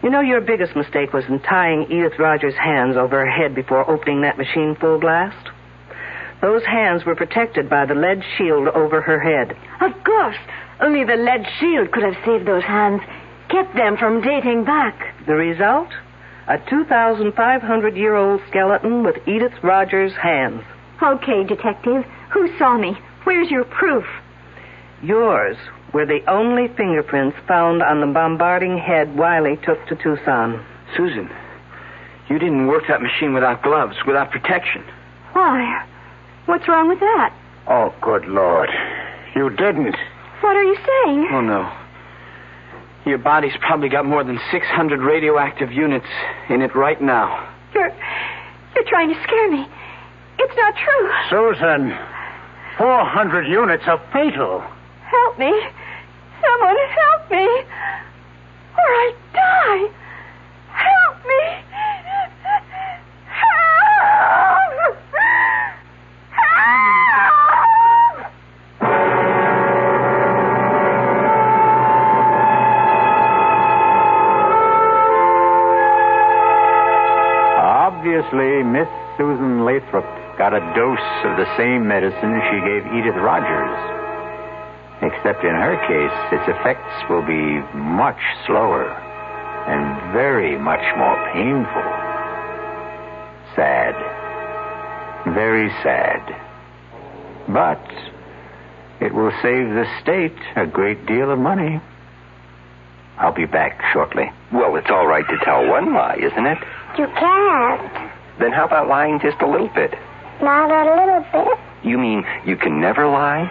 You know, your biggest mistake was in tying Edith Rogers' hands over her head before opening that machine full blast. Those hands were protected by the lead shield over her head. Of course. Only the lead shield could have saved those hands, kept them from dating back. The result? A 2,500-year-old skeleton with Edith Rogers' hands. Okay, Detective. Who saw me? Where's your proof? Yours were the only fingerprints found on the bombarding head Wiley took to Tucson. Susan, you didn't work that machine without gloves, without protection. Why? What's wrong with that? Oh, good Lord. You didn't. What are you saying? Oh, no. Your body's probably got more than 600 radioactive units in it right now. You're trying to scare me. It's not true. Susan, 400 units are fatal. Help me. Someone help me. Or I die. Help me. Help! Help! Obviously, Miss Susan Lathrop got a dose of the same medicine she gave Edith Rogers. Except in her case, its effects will be much slower and very much more painful. Sad. Very sad. But it will save the state a great deal of money. I'll be back shortly. Well, it's all right to tell one lie, isn't it? You can't. Then how about lying just a little bit? Not a little bit. You mean you can never lie?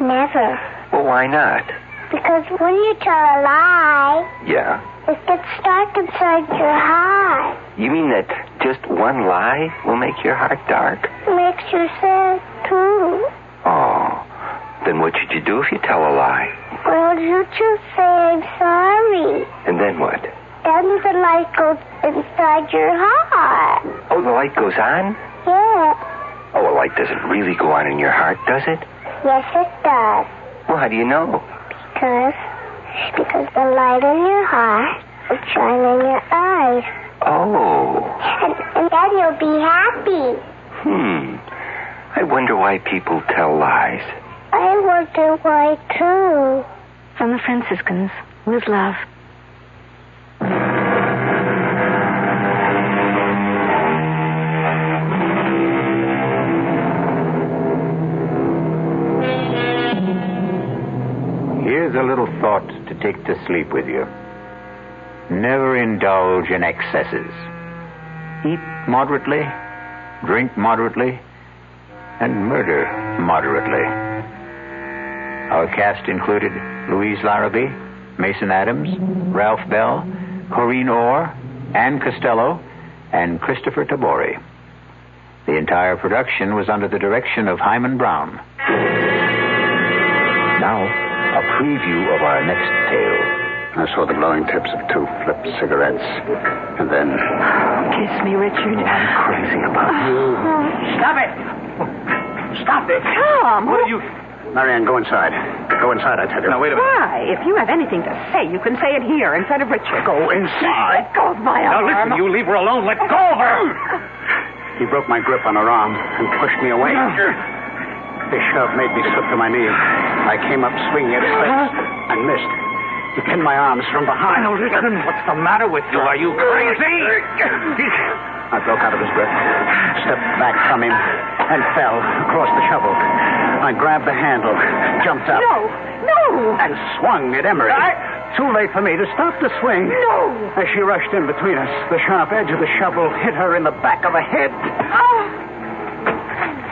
Never. Well, why not? Because when you tell a lie, Yeah? it gets dark inside your heart. You mean that just one lie will make your heart dark? It makes you sad, too. Oh, then what should you do if you tell a lie? Well, you just say I'm sorry. And then what? Then the light goes inside your heart. Oh, the light goes on? Yeah. Oh, a light doesn't really go on in your heart, does it? Yes, it does. Well, how do you know? Because the light in your heart will shine in your eyes. Oh. And then you'll be happy. I wonder why people tell lies. I wonder why, too. From the Franciscans, with love. Here's a little thought to take to sleep with you. Never indulge in excesses. Eat moderately, drink moderately, and murder moderately. Our cast included Louise Larrabee, Mason Adams, Ralph Bell, Corrine Orr, Ann Costello, and Christopher Tabori. The entire production was under the direction of Hyman Brown. Now, a preview of our next tale. I saw the glowing tips of two flipped cigarettes. And then... Kiss me, Richard. I'm crazy about you. Stop it! Stop it! Tom! What are you... Marianne, go inside. Go inside, I tell you. Now, wait a minute. Why? If you have anything to say, you can say it here in front of Richard. Go inside. Let go of my arm. Now, listen, you leave her alone. Let go of her. He broke my grip on her arm and pushed me away. His shove made me slip to my knees. I came up swinging at his face and missed. He pinned my arms from behind. Oh, listen. What's the matter with you? Are you crazy? I broke out of his grip, stepped back from him, and fell across the shovel. I grabbed the handle, jumped up. No! And swung at Emery. Too late for me to stop the swing. No! As she rushed in between us, the sharp edge of the shovel hit her in the back of the head. Oh.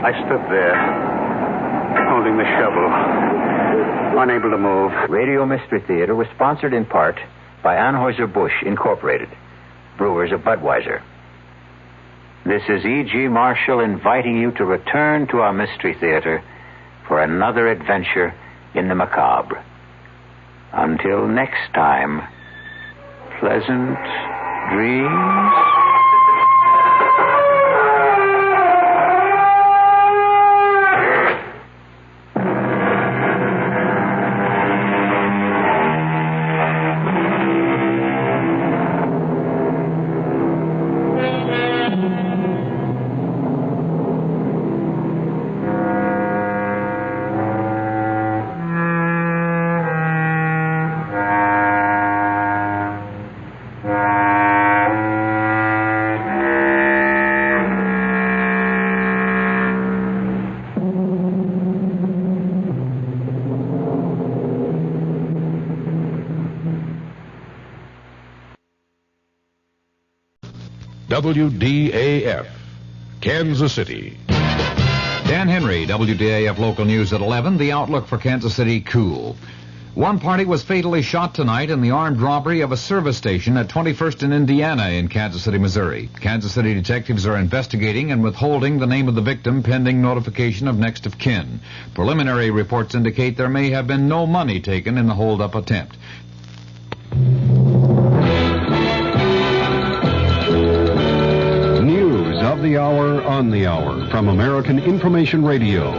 I stood there, holding the shovel, unable to move. Radio Mystery Theater was sponsored in part by Anheuser-Busch Incorporated, brewers of Budweiser. This is E.G. Marshall inviting you to return to our Mystery Theater for another adventure in the macabre. Until next time, pleasant dreams. WDAF, Kansas City. Dan Henry, WDAF Local News at 11. The outlook for Kansas City, cool. One party was fatally shot tonight in the armed robbery of a service station at 21st and Indiana in Kansas City, Missouri. Kansas City detectives are investigating and withholding the name of the victim pending notification of next of kin. Preliminary reports indicate there may have been no money taken in the hold-up attempt. News of the hour on the hour from American Information Radio.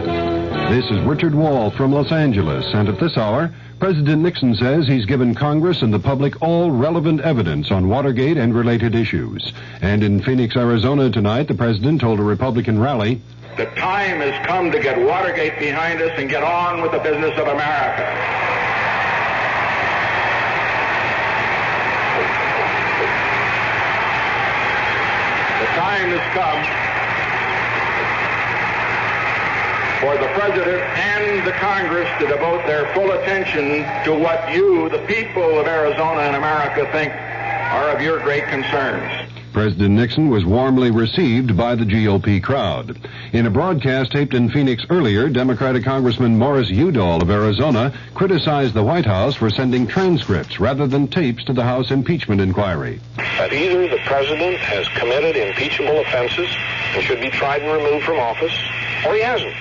This is Richard Wall from Los Angeles, and at this hour, President Nixon says he's given Congress and the public all relevant evidence on Watergate and related issues. And in Phoenix, Arizona tonight, the president told a Republican rally, "The time has come to get Watergate behind us and get on with the business of America." The time has come for the President and the Congress to devote their full attention to what you, the people of Arizona and America, think are of your great concerns. President Nixon was warmly received by the GOP crowd. In a broadcast taped in Phoenix earlier, Democratic Congressman Morris Udall of Arizona criticized the White House for sending transcripts rather than tapes to the House impeachment inquiry. That either the President has committed impeachable offenses and should be tried and removed from office, or he hasn't.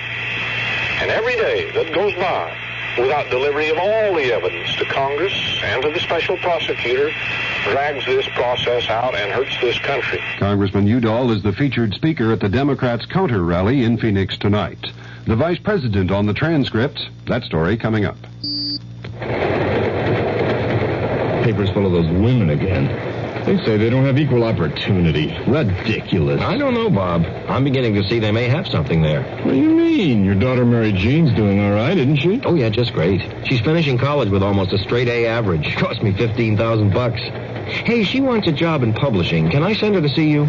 And every day that goes by without delivery of all the evidence to Congress and to the special prosecutor drags this process out and hurts this country. Congressman Udall is the featured speaker at the Democrats' counter rally in Phoenix tonight. The vice president on the transcripts, that story coming up. Paper's full of those women again. They say they don't have equal opportunity. Ridiculous. I don't know, Bob. I'm beginning to see they may have something there. What do you mean? Your daughter Mary Jean's doing all right, isn't she? Oh, yeah, just great. She's finishing college with almost a straight A average. Cost me $15,000. Hey, she wants a job in publishing. Can I send her to see you?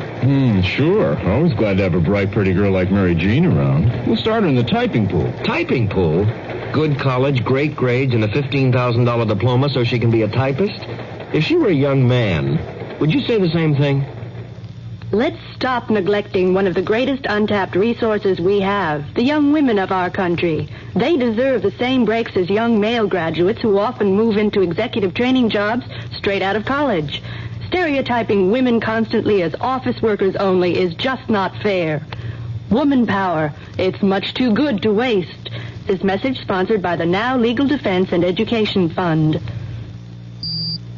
Sure. Always glad to have a bright, pretty girl like Mary Jean around. We'll start her in the typing pool. Typing pool? Good college, great grades, and a $15,000 diploma so she can be a typist? If she were a young man, would you say the same thing? Let's stop neglecting one of the greatest untapped resources we have, the young women of our country. They deserve the same breaks as young male graduates who often move into executive training jobs straight out of college. Stereotyping women constantly as office workers only is just not fair. Woman power, it's much too good to waste. This message sponsored by the Now Legal Defense and Education Fund.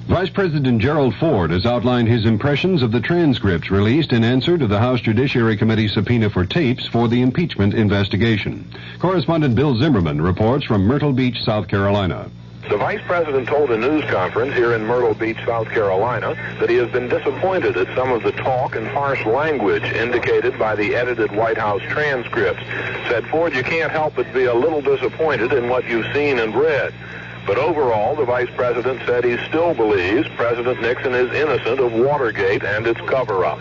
Vice President Gerald Ford has outlined his impressions of the transcripts released in answer to the House Judiciary Committee subpoena for tapes for the impeachment investigation. Correspondent Bill Zimmerman reports from Myrtle Beach, South Carolina. The Vice President told a news conference here in Myrtle Beach, South Carolina, that he has been disappointed at some of the talk and harsh language indicated by the edited White House transcripts. Said Ford, you can't help but be a little disappointed in what you've seen and read. But overall, the Vice President said he still believes President Nixon is innocent of Watergate and its cover-up.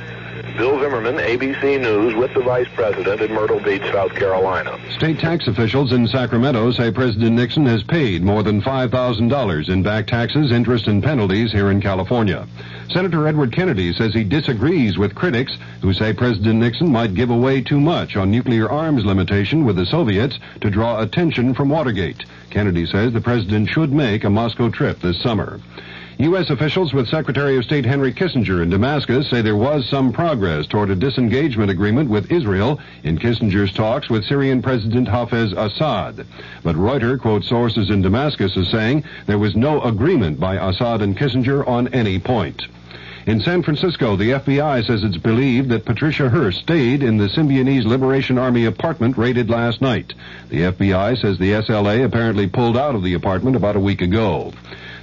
Bill Zimmerman, ABC News, with the Vice President in Myrtle Beach, South Carolina. State tax officials in Sacramento say President Nixon has paid more than $5,000 in back taxes, interest, and penalties here in California. Senator Edward Kennedy says he disagrees with critics who say President Nixon might give away too much on nuclear arms limitation with the Soviets to draw attention from Watergate. Kennedy says the president should make a Moscow trip this summer. U.S. officials with Secretary of State Henry Kissinger in Damascus say there was some progress toward a disengagement agreement with Israel in Kissinger's talks with Syrian President Hafez Assad. But Reuters quotes sources in Damascus as saying there was no agreement by Assad and Kissinger on any point. In San Francisco, the FBI says it's believed that Patricia Hearst stayed in the Symbionese Liberation Army apartment raided last night. The FBI says the SLA apparently pulled out of the apartment about a week ago.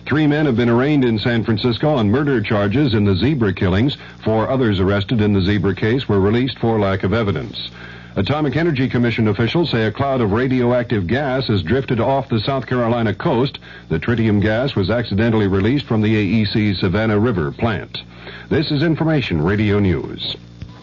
3 men have been arraigned in San Francisco on murder charges in the zebra killings. 4 others arrested in the zebra case were released for lack of evidence. Atomic Energy Commission officials say a cloud of radioactive gas has drifted off the South Carolina coast. The tritium gas was accidentally released from the AEC Savannah River plant. This is Information Radio News.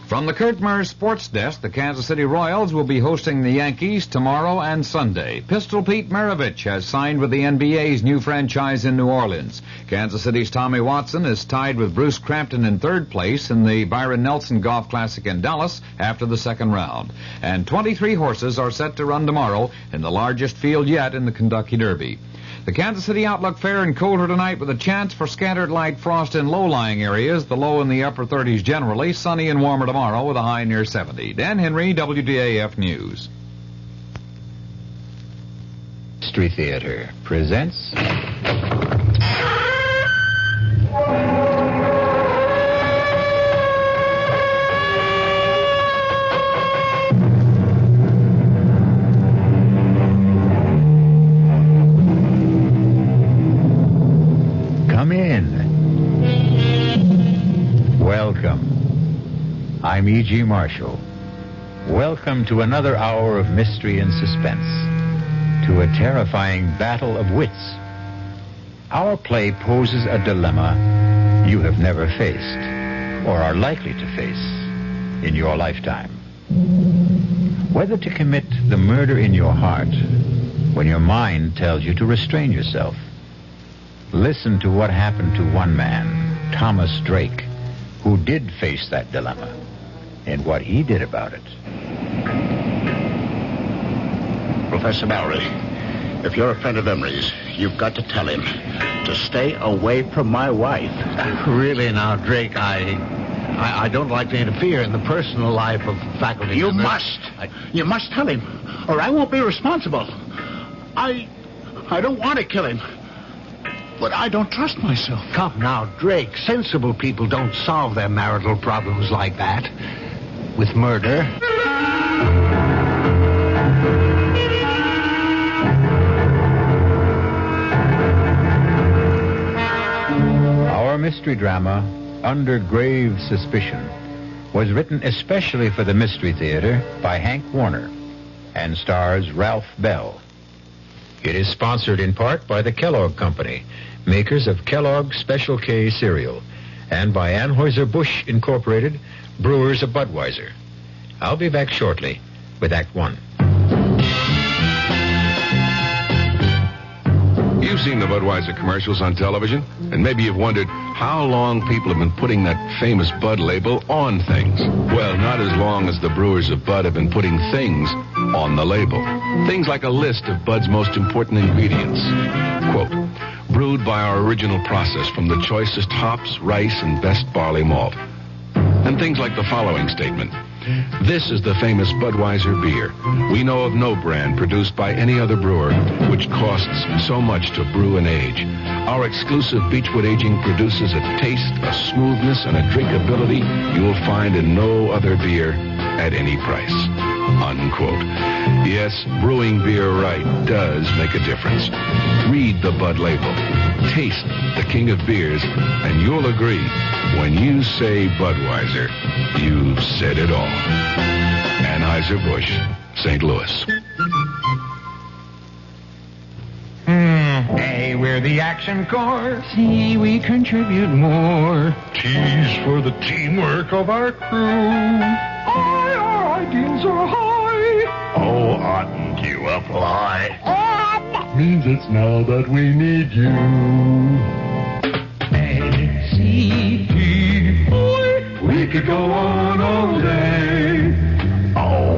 From the Kurt Murray Sports Desk, the Kansas City Royals will be hosting the Yankees tomorrow and Sunday. Pistol Pete Maravich has signed with the NBA's new franchise in New Orleans. Kansas City's Tommy Watson is tied with Bruce Crampton in third place in the Byron Nelson Golf Classic in Dallas after the second round. And 23 horses are set to run tomorrow in the largest field yet in the Kentucky Derby. The Kansas City outlook fair and colder tonight with a chance for scattered light frost in low-lying areas, the low in the upper 30s generally, sunny and warmer tomorrow with a high near 70. Dan Henry, WDAF News. Mystery Theater presents... Welcome. I'm E.G. Marshall. Welcome to another hour of mystery and suspense, to a terrifying battle of wits. Our play poses a dilemma you have never faced, or are likely to face in your lifetime. Whether to commit the murder in your heart when your mind tells you to restrain yourself. Listen to what happened to one man, Thomas Drake, who did face that dilemma, and what he did about it. Professor Mallory, if you're a friend of Emery's, you've got to tell him to stay away from my wife. Really now, Drake, I don't like to interfere in the personal life of faculty. You must. You must tell him, or I won't be responsible. I don't want to kill him. But I don't trust myself. Come now, Drake. Sensible people don't solve their marital problems like that. With murder. Our mystery drama, Under Grave Suspicion, was written especially for the Mystery Theater by Hank Warner and stars Ralph Bell. It is sponsored in part by the Kellogg Company, makers of Kellogg's Special K cereal, and by Anheuser-Busch Incorporated, brewers of Budweiser. I'll be back shortly with Act One. You've seen the Budweiser commercials on television, and maybe you've wondered how long people have been putting that famous Bud label on things. Well, not as long as the brewers of Bud have been putting things on the label. Things like a list of Bud's most important ingredients. Quote, brewed by our original process from the choicest hops, rice, and best barley malt. And things like the following statement. This is the famous Budweiser beer. We know of no brand produced by any other brewer which costs so much to brew and age. Our exclusive Beechwood aging produces a taste, a smoothness, and a drinkability you'll find in no other beer at any price. Unquote. Yes, brewing beer right does make a difference. Read the Bud label. Taste the king of beers, and you'll agree. When you say Budweiser, you've said it all. Anheuser-Busch, St. Louis. A, we're the action corps. C, we contribute more. T's for the teamwork of our crew. I, our ideals are high. O, oughtn't you apply? Means it's now that we need you. A, C, D, I. We could go on all day. Oh.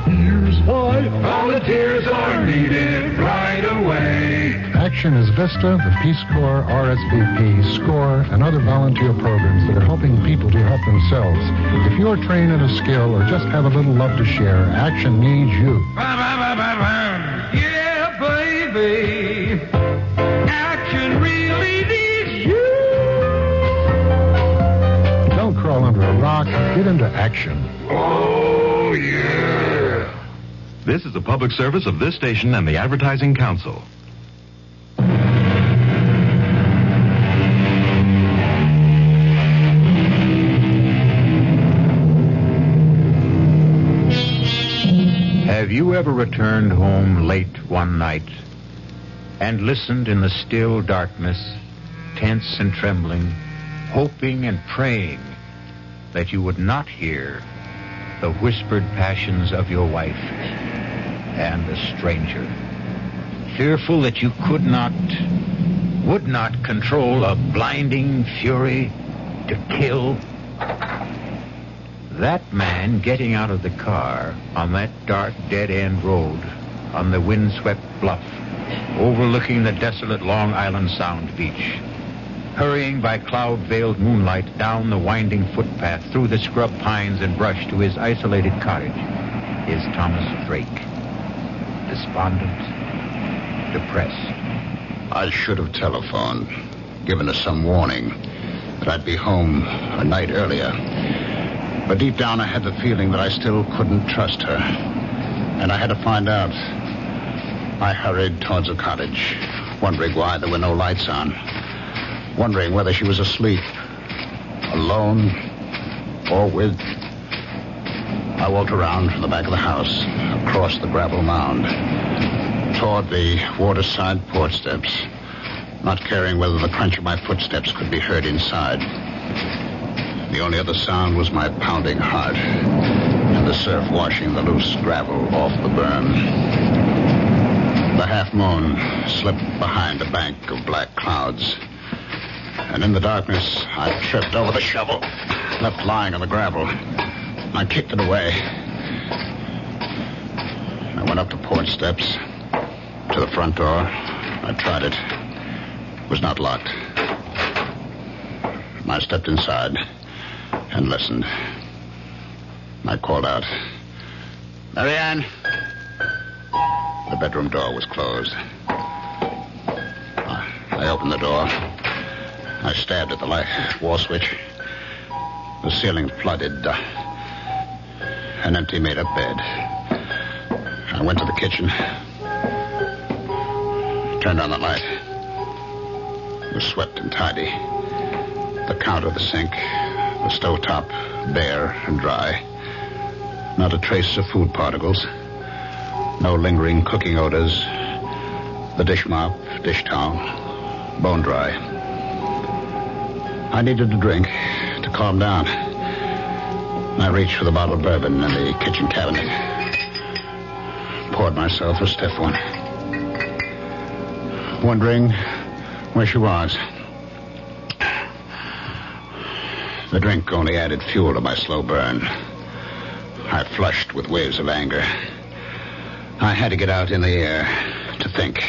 Here's why volunteers are needed right away. Action is VISTA, the Peace Corps, RSVP, SCORE, and other volunteer programs that are helping people to help themselves. If you're trained in a skill or just have a little love to share, Action needs you. Yeah, baby. Action really needs you. Don't crawl under a rock. Get into action. Oh, yeah. This is a public service of this station and the Advertising Council. Have you ever returned home late one night and listened in the still darkness, tense and trembling, hoping and praying that you would not hear the whispered passions of your wife and a stranger. Fearful that you would not control a blinding fury to kill. That man getting out of the car on that dark dead-end road on the windswept bluff overlooking the desolate Long Island Sound beach, hurrying by cloud-veiled moonlight down the winding footpath through the scrub pines and brush to his isolated cottage, is Thomas Drake. Despondent, depressed. I should have telephoned, given us some warning that I'd be home a night earlier. But deep down I had the feeling that I still couldn't trust her. And I had to find out. I hurried towards the cottage, wondering why there were no lights on. Wondering whether she was asleep, alone, or with. I walked around from the back of the house, across the gravel mound, toward the waterside porch steps, not caring whether the crunch of my footsteps could be heard inside. The only other sound was my pounding heart and the surf washing the loose gravel off the berm. The half-moon slipped behind a bank of black clouds. And in the darkness, I tripped over the shovel, left lying on the gravel. I kicked it away. I went up the porch steps to the front door. I tried it. It was not locked. I stepped inside and listened. I called out, "Marianne!" The bedroom door was closed. I opened the door. I stabbed at the light wall switch. The ceiling flooded. An empty made-up bed. I went to the kitchen. Turned on the light. It was swept and tidy. The counter, the sink, the stovetop, bare and dry. Not a trace of food particles. No lingering cooking odors. The dish mop, dish towel, bone dry. I needed a drink to calm down. I reached for the bottle of bourbon in the kitchen cabinet. Poured myself a stiff one. Wondering where she was. The drink only added fuel to my slow burn. I flushed with waves of anger. I had to get out in the air to think.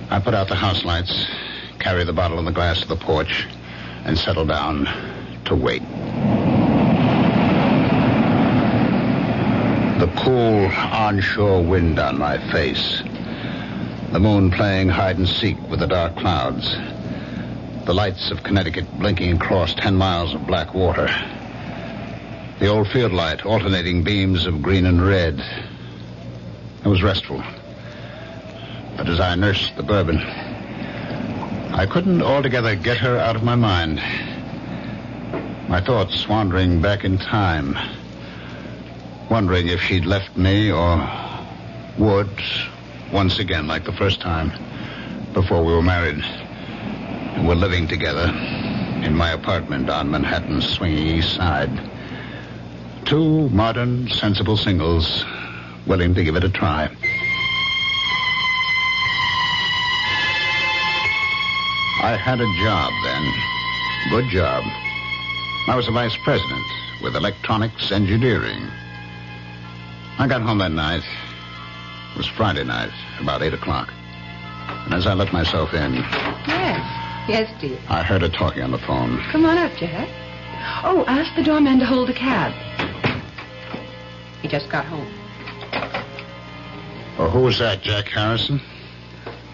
I put out the house lights, carried the bottle and the glass to the porch, and settled down to wait. The cool onshore wind on my face. The moon playing hide and seek with the dark clouds. The lights of Connecticut blinking across 10 miles of black water. The old field light alternating beams of green and red. It was restful. But as I nursed the bourbon, I couldn't altogether get her out of my mind. My thoughts wandering back in time, wondering if she'd left me or would once again like the first time before we were married and were living together in my apartment on Manhattan's swinging east side. Two modern, sensible singles willing to give it a try. I had a job then. Good job. I was a vice president with electronics engineering. I got home that night. It was Friday night, about 8 o'clock. And as I let myself in... Yes, dear. I heard her talking on the phone. Come on up, Jack. Oh, ask the doorman to hold a cab. He just got home. Oh, who was that, Jack Harrison?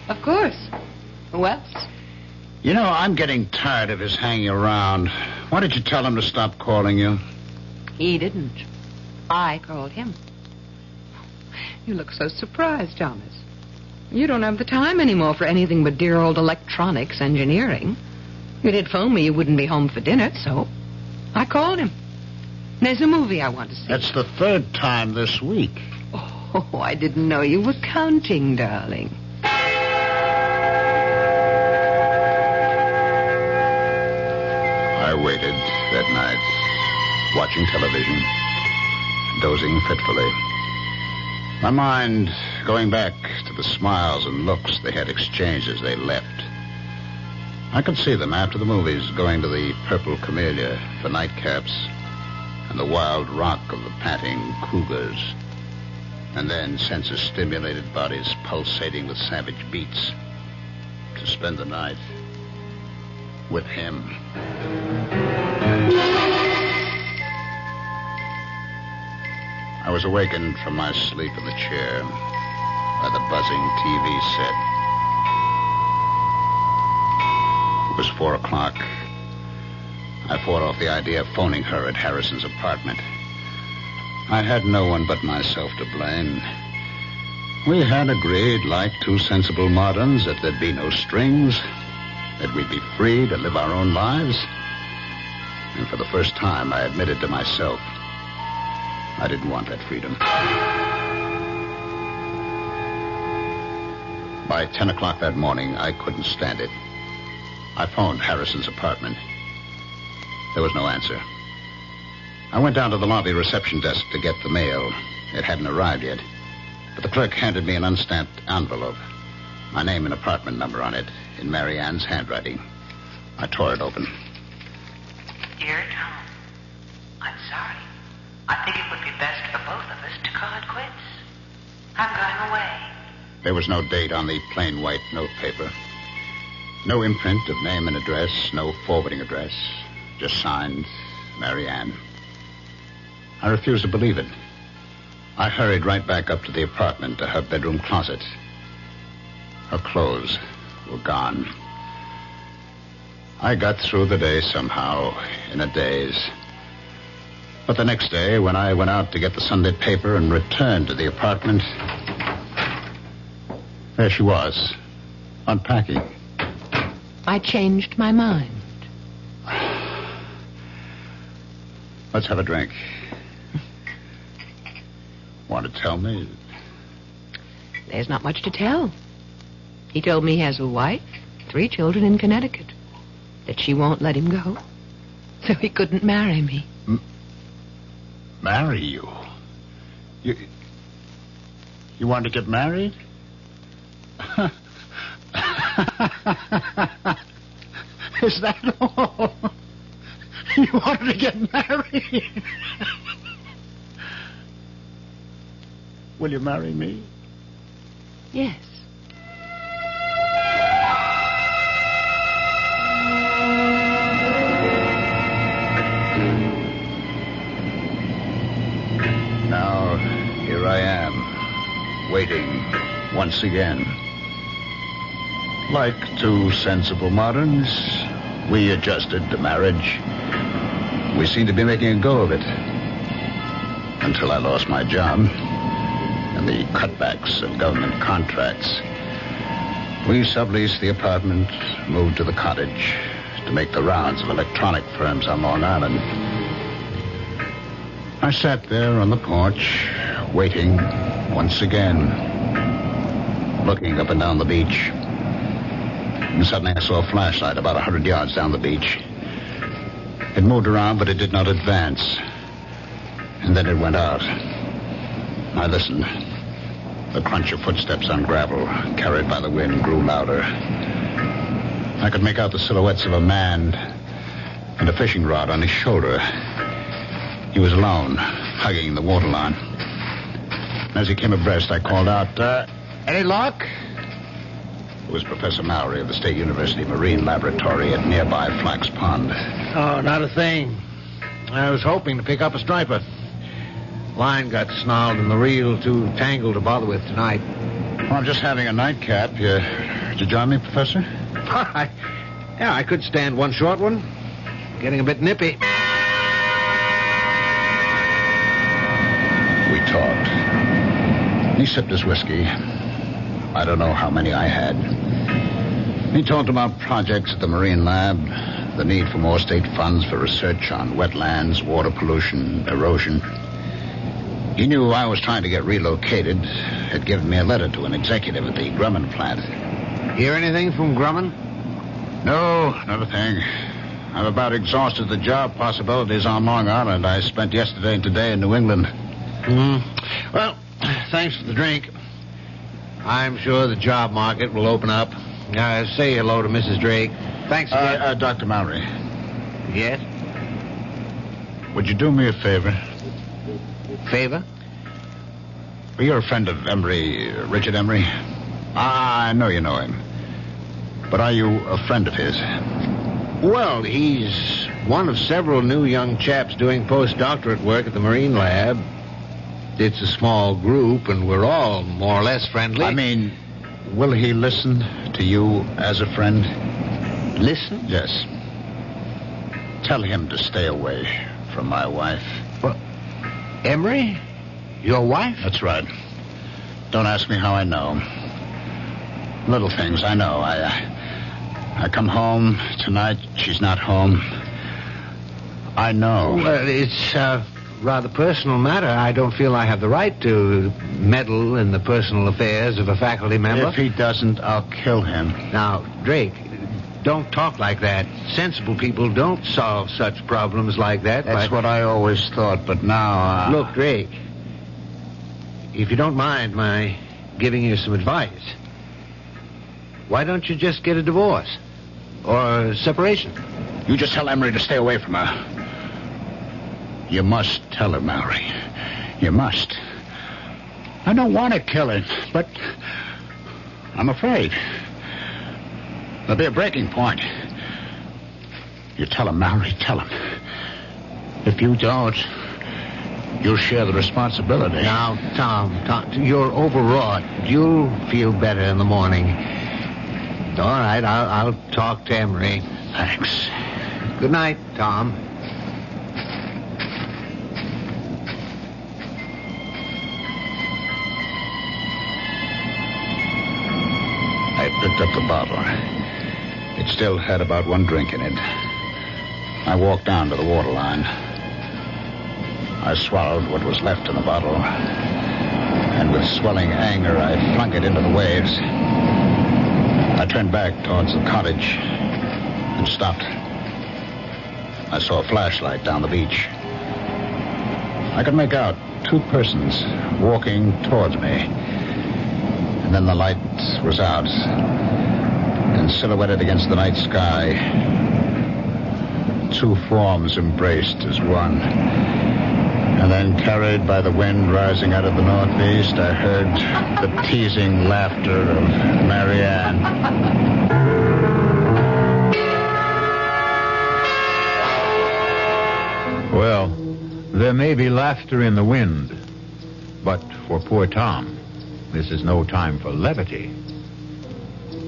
Of course. Who else? You know, I'm getting tired of his hanging around. Why did you tell him to stop calling you? He didn't. I called him. You look so surprised, Thomas. You don't have the time anymore for anything but dear old electronics engineering. You did phone me you wouldn't be home for dinner, so I called him. There's a movie I want to see. That's the third time this week. Oh, I didn't know you were counting, darling. I waited that night watching television, dozing fitfully. My mind going back to the smiles and looks they had exchanged as they left. I could see them after the movies going to the Purple Camellia for nightcaps and the wild rock of the panting cougars, and then senses-stimulated bodies pulsating with savage beats to spend the night with him. I was awakened from my sleep in the chair by the buzzing TV set. It was 4 o'clock. I fought off the idea of phoning her at Harrison's apartment. I had no one but myself to blame. We had agreed, like two sensible moderns, that there'd be no strings, that we'd be free to live our own lives. And for the first time, I admitted to myself I didn't want that freedom. By 10 o'clock that morning, I couldn't stand it. I phoned Harrison's apartment. There was no answer. I went down to the lobby reception desk to get the mail. It hadn't arrived yet. But the clerk handed me an unstamped envelope. My name and apartment number on it, in Mary Ann's handwriting. I tore it open. Dear Tom, I'm sorry. I think it would be best for both of us to call it quits. I'm going away. There was no date on the plain white notepaper. No imprint of name and address, no forwarding address. Just signed, Mary Ann. I refused to believe it. I hurried right back up to the apartment, to her bedroom closet. Her clothes were gone. I got through the day somehow, in a daze. But the next day, when I went out to get the Sunday paper and returned to the apartment, there she was, unpacking. I changed my mind. Let's have a drink. Want to tell me? There's not much to tell. He told me he has a wife, 3 children in Connecticut, that she won't let him go, so he couldn't marry me. Marry you? You want to get married? Is that all? You wanted to get married? Will you marry me? Yes. Now, here I am, waiting once again. Like two sensible moderns, we adjusted to marriage. We seemed to be making a go of it. Until I lost my job and the cutbacks of government contracts. We subleased the apartment, moved to the cottage to make the rounds of electronic firms on Long Island. I sat there on the porch, waiting once again, looking up and down the beach. And suddenly I saw a flashlight about 100 yards down the beach. It moved around, but it did not advance. And then it went out. I listened. The crunch of footsteps on gravel, carried by the wind, grew louder. I could make out the silhouettes of a man and a fishing rod on his shoulder. He was alone, hugging the waterline. As he came abreast, I called out, any luck? It was Professor Mowry of the State University Marine Laboratory at nearby Flax Pond. Oh, not a thing. I was hoping to pick up a striper. Line got snarled and the reel too tangled to bother with tonight. Well, I'm just having a nightcap. Did you join me, Professor? I could stand one short one. Getting a bit nippy. We talked. He sipped his whiskey. I don't know how many I had. He talked about projects at the Marine Lab, the need for more state funds for research on wetlands, water pollution, erosion. He knew I was trying to get relocated, had given me a letter to an executive at the Grumman plant. Hear anything from Grumman? No, not a thing. I've about exhausted the job possibilities on Long Island. I spent yesterday and today in New England. Well, thanks for the drink. I'm sure the job market will open up. Say hello to Mrs. Drake. Thanks again. Dr. Mallory. Yes? Would you do me a favor? Favor? Well, you're a friend of Emery, Richard Emery. I know you know him. But are you a friend of his? Well, he's one of several new young chaps doing postdoctorate work at the Marine Lab. It's a small group, and we're all more or less friendly. I mean, will he listen to you as a friend? Listen? Yes. Tell him to stay away from my wife. What? Emery? Your wife? That's right. Don't ask me how I know. Little things, I know. I come home tonight. She's not home. I know. Well, it's a rather personal matter. I don't feel I have the right to meddle in the personal affairs of a faculty member. If he doesn't, I'll kill him. Now, Drake, don't talk like that. Sensible people don't solve such problems like that. That's what I always thought, but now... Look, Drake, if you don't mind my giving you some advice, why don't you just get a divorce? Or a separation? You just tell Emery to stay away from her. You must tell her, Mallory. You must. I don't want to kill her, but I'm afraid. There'll be a breaking point. You tell him, Mallory, tell him. If you don't, you'll share the responsibility. Now, Tom, you're overwrought. You'll feel better in the morning. All right, I'll talk to Emery. Thanks. Good night, Tom. I picked up the bottle. It still had about one drink in it. I walked down to the waterline. I swallowed what was left in the bottle. And with swelling anger, I flung it into the waves. I turned back towards the cottage and stopped. I saw a flashlight down the beach. I could make out two persons walking towards me. And then the light was out, and silhouetted against the night sky, two forms embraced as one. And then, carried by the wind rising out of the northeast, I heard the teasing laughter of Marianne. Well, there may be laughter in the wind, but for poor Tom, this is no time for levity.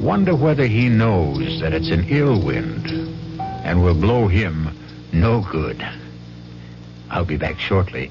Wonder whether he knows that it's an ill wind and will blow him no good. I'll be back shortly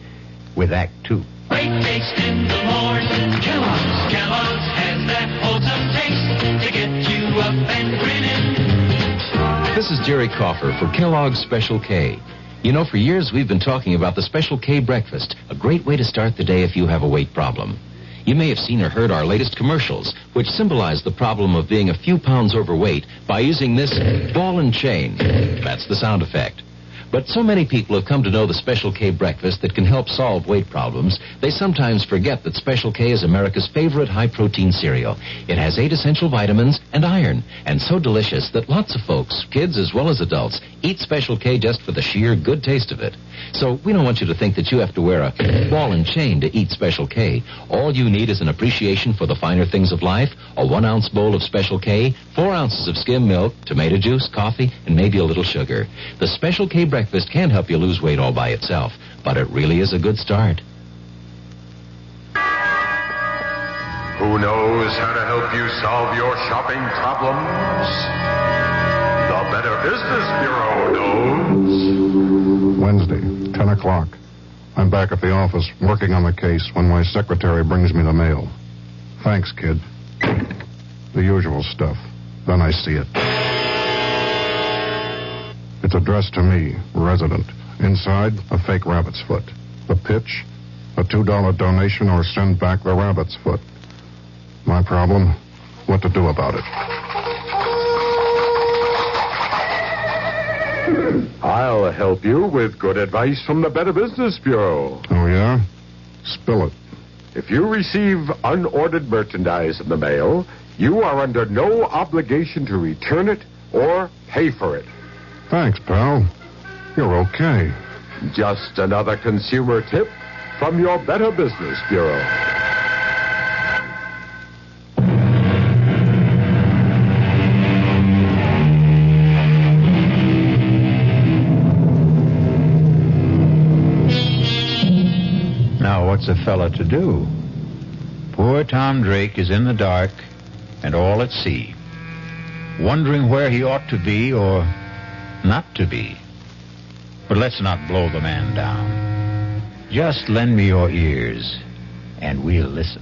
with Act 2. Breakfast in the morning. Kellogg's has that wholesome taste to get you up and grinning. This is Jerry Coffer for Kellogg's Special K. You know, for years we've been talking about the Special K breakfast, a great way to start the day if you have a weight problem. You may have seen or heard our latest commercials, which symbolize the problem of being a few pounds overweight by using this ball and chain. That's the sound effect. But so many people have come to know the Special K breakfast that can help solve weight problems, they sometimes forget that Special K is America's favorite high-protein cereal. It has 8 essential vitamins and iron, and so delicious that lots of folks, kids as well as adults, eat Special K just for the sheer good taste of it. So we don't want you to think that you have to wear a ball and chain to eat Special K. All you need is an appreciation for the finer things of life, a 1-ounce bowl of Special K, 4 ounces of skim milk, tomato juice, coffee, and maybe a little sugar. The Special K breakfast can help you lose weight all by itself, but it really is a good start. Who knows how to help you solve your shopping problems? The Better Business Bureau knows. Wednesday, 10 o'clock. I'm back at the office working on the case when my secretary brings me the mail. Thanks, kid. The usual stuff. Then I see it. It's addressed to me, resident. Inside, a fake rabbit's foot. The pitch, a $2 donation or send back the rabbit's foot. My problem, what to do about it. I'll help you with good advice from the Better Business Bureau. Oh, yeah? Spill it. If you receive unordered merchandise in the mail, you are under no obligation to return it or pay for it. Thanks, pal. You're okay. Just another consumer tip from your Better Business Bureau. Now, what's a fella to do? Poor Tom Drake is in the dark and all at sea, wondering where he ought to be or not to be. But let's not blow the man down. Just lend me your ears, and we'll listen.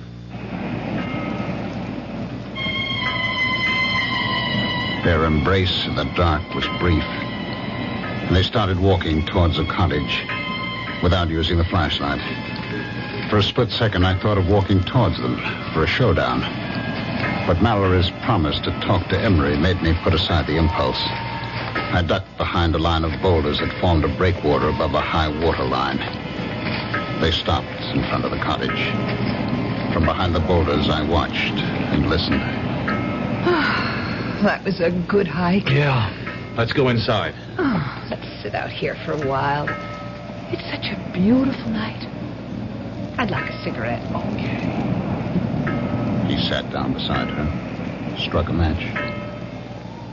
Their embrace in the dark was brief, and they started walking towards the cottage without using the flashlight. For a split second, I thought of walking towards them for a showdown. But Mallory's promise to talk to Emery made me put aside the impulse. I ducked behind a line of boulders that formed a breakwater above a high water line. They stopped in front of the cottage. From behind the boulders, I watched and listened. That was a good hike. Yeah. Let's go inside. Oh, let's sit out here for a while. It's such a beautiful night. I'd like a cigarette. Okay. He sat down beside her, struck a match,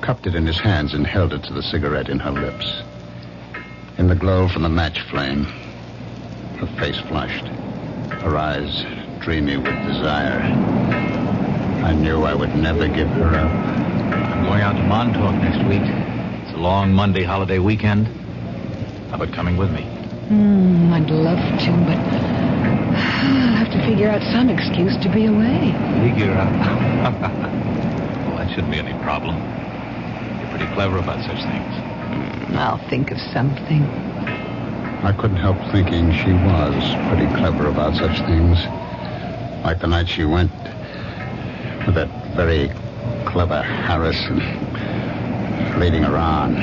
cupped it in his hands and held it to the cigarette in her lips. In the glow from the match flame, her face flushed, her eyes dreamy with desire. I knew I would never give her up. I'm going out to Montauk next week. It's a long Monday holiday weekend. How about coming with me? I'd love to, but I'll have to figure out some excuse to be away. Figure out? Well, that shouldn't be any problem. You're pretty clever about such things. I'll think of something. I couldn't help thinking she was pretty clever about such things. Like the night she went with that very clever Harrison leading her on.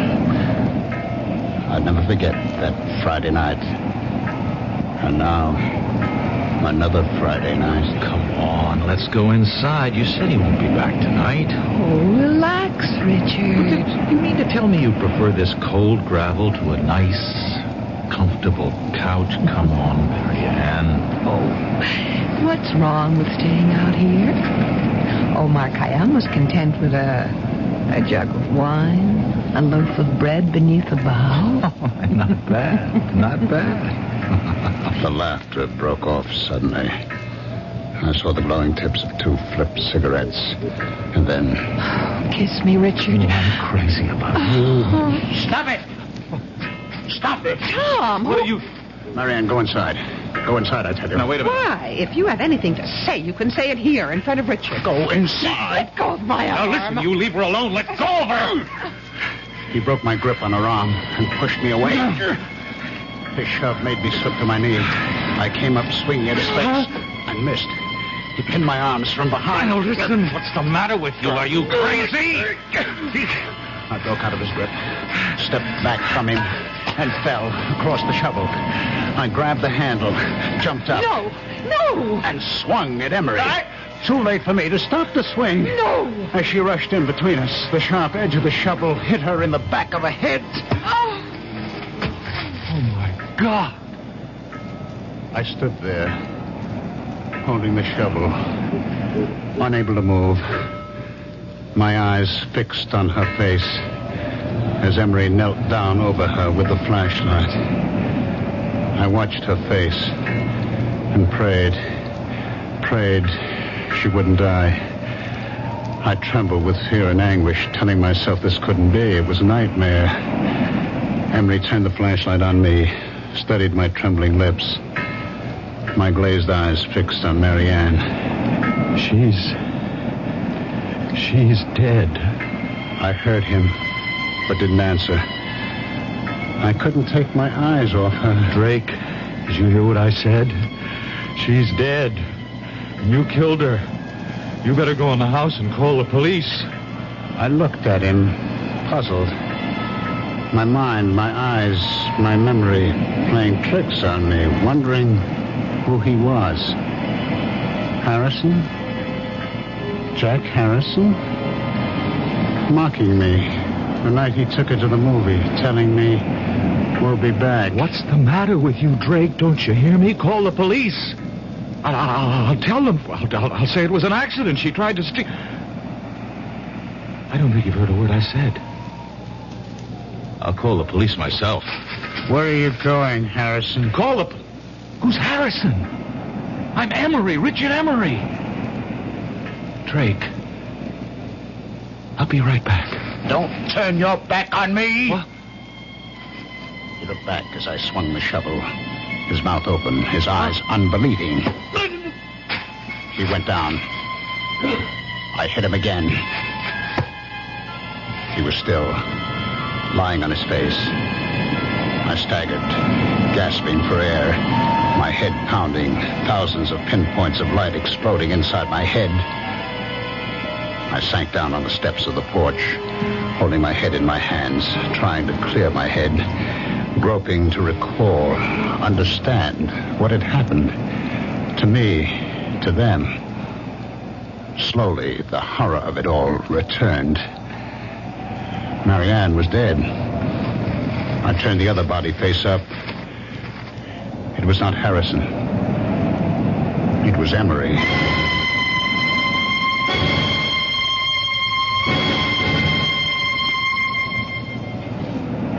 I'd never forget that Friday night. And now, another Friday night. Come on, let's go inside. You said he won't be back tonight. Oh, relax, Richard. You mean to tell me you prefer this cold gravel to a nice, comfortable couch? Come on, Marianne. Oh, what's wrong with staying out here? Omar Khayyam was content with a jug of wine, a loaf of bread beneath a bough. Oh, not bad, not bad. The laughter broke off suddenly. I saw the glowing tips of two flipped cigarettes, and then... Kiss me, Richard. Oh, I'm crazy about you. Stop it! Stop it! Tom! What are you... Marianne, go inside. Go inside, I tell you. Now, wait a minute. Why? If you have anything to say, you can say it here in front of Richard. Go inside. Let go of my arm. Now, listen, you leave her alone. Let go of her. He broke my grip on her arm and pushed me away. His shove made me slip to my knee. I came up swinging at his face and missed. He pinned my arms from behind. Now, listen. What's the matter with you? Are you crazy? I broke out of his grip, stepped back from him, and fell across the shovel. I grabbed the handle, jumped up. No! And swung at Emery. Too late for me to stop the swing. No! As she rushed in between us, the sharp edge of the shovel hit her in the back of the head. Oh, my God. I stood there, holding the shovel, unable to move, my eyes fixed on her face as Emery knelt down over her with the flashlight. I watched her face and prayed she wouldn't die. I trembled with fear and anguish, telling myself this couldn't be. It was a nightmare. Emery turned the flashlight on me, studied my trembling lips, my glazed eyes fixed on Marianne. She's dead. I heard him, but didn't answer. I couldn't take my eyes off her. Drake, did you hear what I said? She's dead. You killed her. You better go in the house and call the police. I looked at him, puzzled. My mind, my eyes, my memory playing tricks on me, wondering who he was. Harrison? Jack Harrison? Mocking me the night he took her to the movie, telling me we'll be back. What's the matter with you, Drake? Don't you hear me? Call the police. I'll tell them. I'll say it was an accident. She tried to steal. I don't think you've heard a word I said. I'll call the police myself. Where are you going, Harrison? Call the... Who's Harrison? I'm Emery, Richard Emery. Drake. I'll be right back. Don't turn your back on me. What? He looked back as I swung the shovel, his mouth open, his eyes unbelieving. He went down. I hit him again. He was still, lying on his face. I staggered, gasping for air, my head pounding, thousands of pinpoints of light exploding inside my head. I sank down on the steps of the porch, holding my head in my hands, trying to clear my head, groping to recall, understand what had happened to me, to them. Slowly, the horror of it all returned. Marianne was dead. I turned the other body face up. It was not Harrison. It was Emery.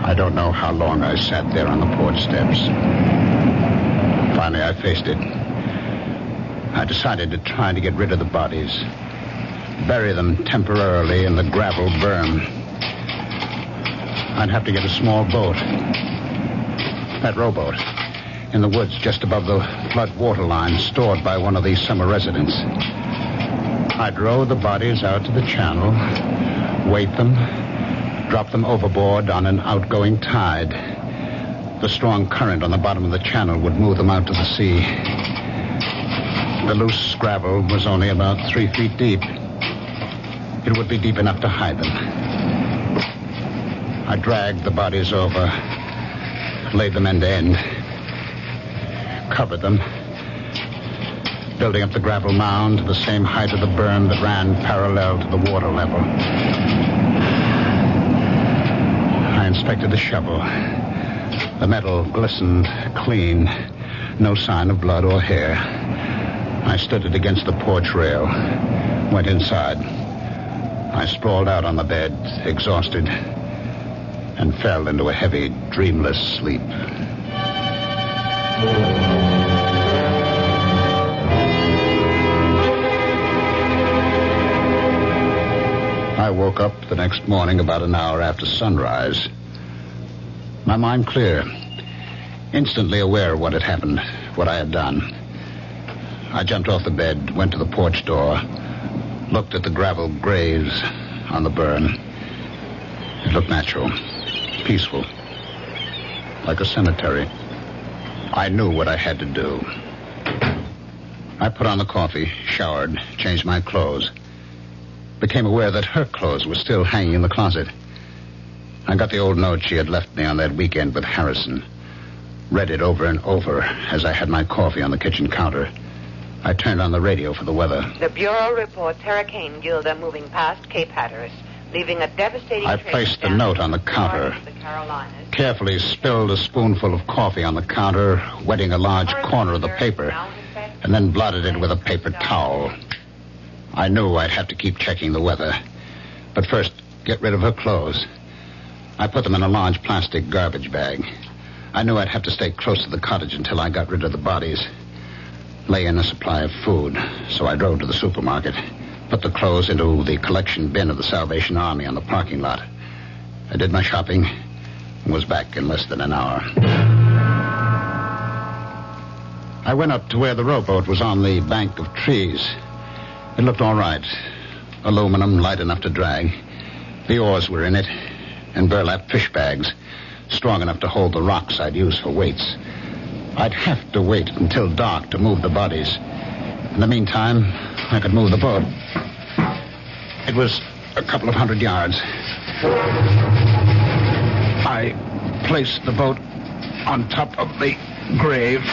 I don't know how long I sat there on the porch steps. Finally, I faced it. I decided to try to get rid of the bodies, bury them temporarily in the gravel berm. I'd have to get a small boat. That rowboat in the woods just above the flood water line stored by one of these summer residents. I'd row the bodies out to the channel, weight them, drop them overboard on an outgoing tide. The strong current on the bottom of the channel would move them out to the sea. The loose gravel was only about 3 feet deep. It would be deep enough to hide them. I dragged the bodies over, laid them end to end, covered them, building up the gravel mound to the same height of the berm that ran parallel to the water level. I inspected the shovel. The metal glistened clean, no sign of blood or hair. I stood it against the porch rail, went inside. I sprawled out on the bed, exhausted, and fell into a heavy, dreamless sleep. I woke up the next morning about an hour after sunrise. My mind clear, instantly aware of what had happened, what I had done. I jumped off the bed, went to the porch door, looked at the gravel graves on the burn. It looked natural, peaceful, like a cemetery. I knew what I had to do. I put on the coffee, showered, changed my clothes. Became aware that her clothes were still hanging in the closet. I got the old note she had left me on that weekend with Harrison. Read it over and over as I had my coffee on the kitchen counter. I turned on the radio for the weather. The Bureau reports Hurricane Gilda moving past Cape Hatteras, leaving a devastating... I placed the note on the counter, carefully spilled a spoonful of coffee on the counter, wetting a large corner of the paper, and then blotted it with a paper towel. I knew I'd have to keep checking the weather, but first get rid of her clothes. I put them in a large plastic garbage bag. I knew I'd have to stay close to the cottage until I got rid of the bodies. Lay in a supply of food, so I drove to the supermarket, put the clothes into the collection bin of the Salvation Army on the parking lot. I did my shopping and was back in less than an hour. I went up to where the rowboat was on the bank of trees. It looked all right. Aluminum, light enough to drag. The oars were in it, and burlap fish bags, strong enough to hold the rocks I'd use for weights. I'd have to wait until dark to move the bodies. In the meantime, I could move the boat. It was a couple of 100 yards. I I placed the boat on top of the grave.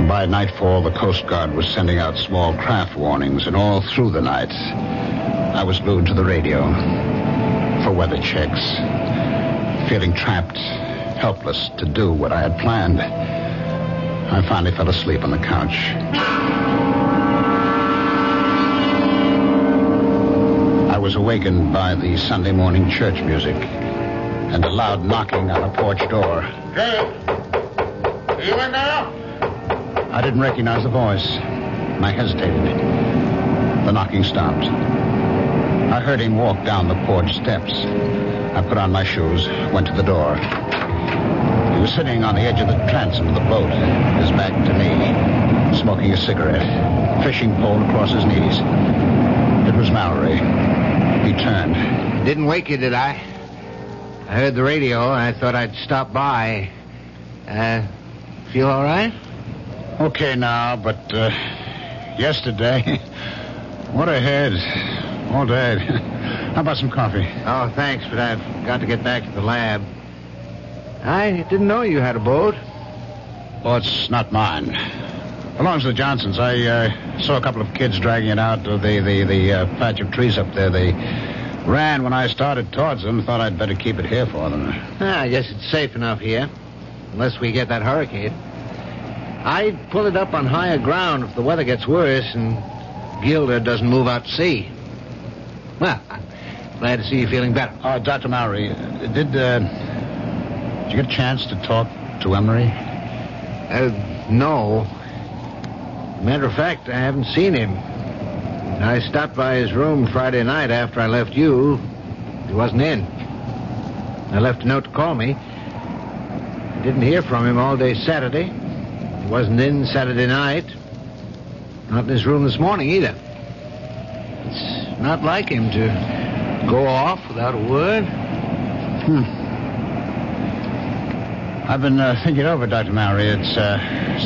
By nightfall, the Coast Guard was sending out small craft warnings, and all through the night, I was glued to the radio for weather checks, feeling trapped, helpless to do what I had planned. I finally fell asleep on the couch. I was awakened by the Sunday morning church music and a loud knocking on the porch door. Dave, are you in now? I didn't recognize the voice. I hesitated. The knocking stopped. I heard him walk down the porch steps. I put on my shoes, went to the door. He was sitting on the edge of the transom of the boat, his back to me, smoking a cigarette, fishing pole across his knees. It was Mallory. He turned. Didn't wake you, did I? I heard the radio, and I thought I'd stop by. Feel all right? Okay now, but yesterday, what a head. All day. How about some coffee? Oh, thanks, but I've got to get back to the lab. I didn't know you had a boat. Well, it's not mine. Belongs to the Johnsons. I saw a couple of kids dragging it out of the patch of trees up there. They ran when I started towards them. Thought I'd better keep it here for them. I guess it's safe enough here, unless we get that hurricane. I'd pull it up on higher ground if the weather gets worse and Gilder doesn't move out to sea. Well, I'm glad to see you feeling better. Dr. Mallory, did you get a chance to talk to Emery? No. Matter of fact, I haven't seen him. I stopped by his room Friday night after I left you. He wasn't in. I left a note to call me. I didn't hear from him all day Saturday. He wasn't in Saturday night. Not in his room this morning either. It's not like him to go off without a word. I've been thinking over, Dr. Mallory. It's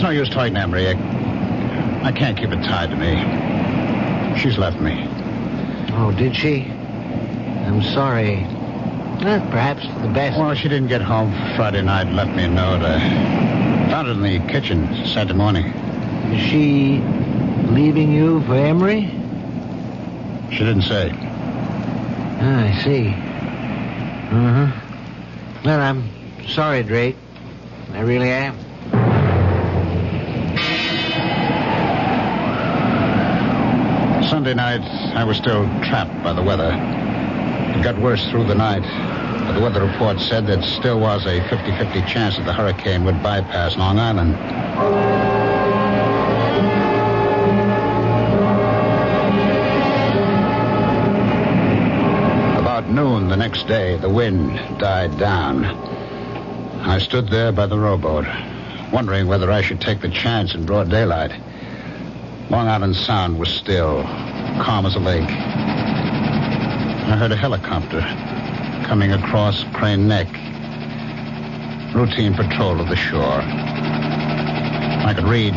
no use talking to Emery. I can't keep it tied to me. She's left me. Oh, did she? I'm sorry. Perhaps for the best. Well, she didn't get home Friday night and left me a note. I found it in the kitchen Saturday morning. Is she leaving you for Emery? She didn't say. I see. Well, I'm sorry, Drake. I really am. Sunday night, I was still trapped by the weather. It got worse through the night. But the weather report said there still was a 50-50 chance that the hurricane would bypass Long Island. About noon the next day, the wind died down. I stood there by the rowboat, wondering whether I should take the chance in broad daylight. Long Island Sound was still, calm as a lake. I heard a helicopter coming across Crane Neck. Routine patrol of the shore. I could read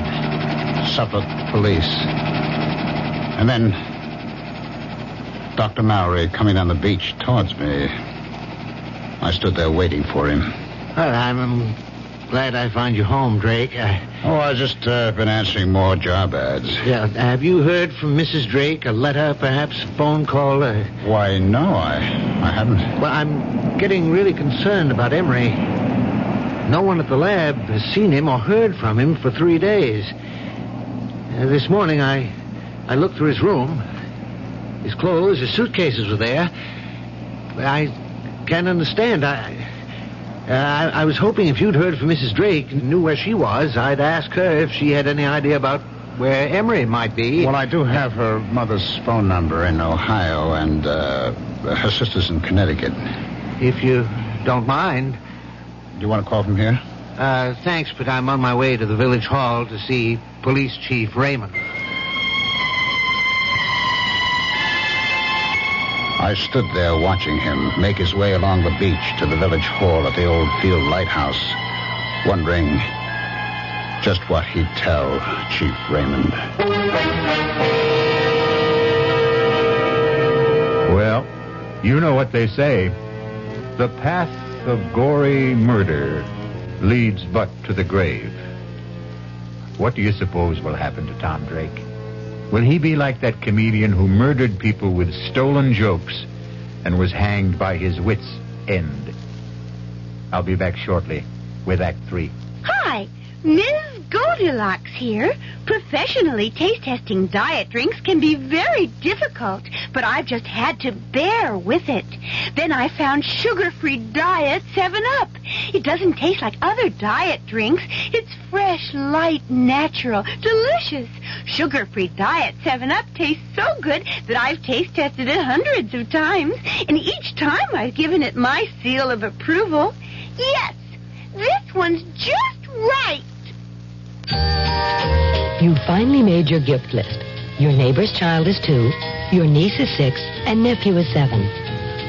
Suffolk Police. And then Dr. Mallory coming down the beach towards me. I stood there waiting for him. Well, I'm glad I found you home, Drake. I've just been answering more job ads. Yeah, have you heard from Mrs. Drake? A letter, perhaps? A phone call? Why, no, I haven't. Well, I'm getting really concerned about Emery. No one at the lab has seen him or heard from him for 3 days. This morning, I looked through his room. His clothes, his suitcases were there. I can't understand. I was hoping if you'd heard from Mrs. Drake and knew where she was, I'd ask her if she had any idea about where Emery might be. Well, I do have her mother's phone number in Ohio and her sister's in Connecticut. If you don't mind. Do you want to call from here? Thanks, but I'm on my way to the village hall to see Police Chief Raymond. I stood there watching him make his way along the beach to the village hall at the old field lighthouse, wondering just what he'd tell Chief Raymond. Well, You know what they say. The path of gory murder leads but to the grave. What do you suppose will happen to Tom Drake? Will he be like that comedian who murdered people with stolen jokes and was hanged by his wits' end? I'll be back shortly with Act 3. Hi, Ms. Goldilocks here. Professionally taste-testing diet drinks can be very difficult, but I've just had to bear with it. Then I found sugar-free Diet 7-Up. It doesn't taste like other diet drinks. It's fresh, light, natural, delicious. Sugar-free Diet 7-Up tastes so good that I've taste-tested it hundreds of times, and each time I've given it my seal of approval. Yes, this one's just right. You've finally made your gift list. Your neighbor's child is 2, your niece is 6, and nephew is 7.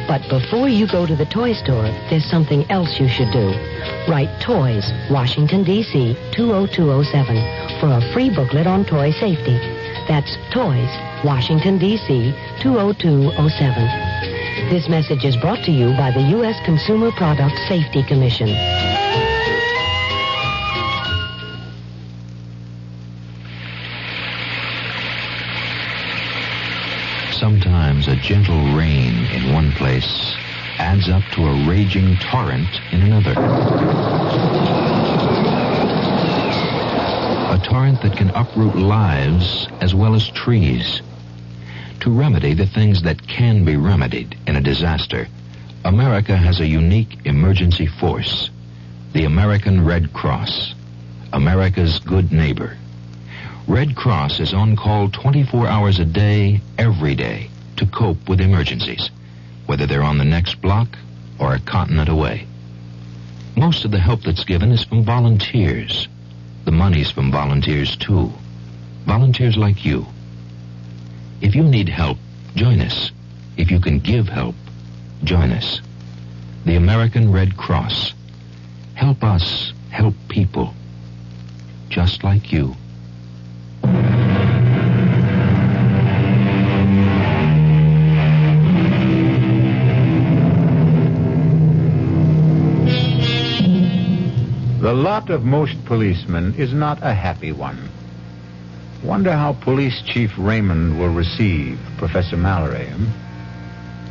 But before you go to the toy store, there's something else you should do. Write Toys, Washington, D.C., 20207 for a free booklet on toy safety. That's Toys, Washington, D.C., 20207. This message is brought to you by the U.S. Consumer Product Safety Commission. Sometimes a gentle rain in one place adds up to a raging torrent in another. A torrent that can uproot lives as well as trees. To remedy the things that can be remedied in a disaster, America has a unique emergency force, the American Red Cross, America's good neighbor. Red Cross is on call 24 hours a day, every day, to cope with emergencies, whether they're on the next block or a continent away. Most of the help that's given is from volunteers. The money's from volunteers, too. Volunteers like you. If you need help, join us. If you can give help, join us. The American Red Cross. Help us help people. Just like you. The lot of most policemen is not a happy one. Wonder how Police Chief Raymond will receive Professor Mallory.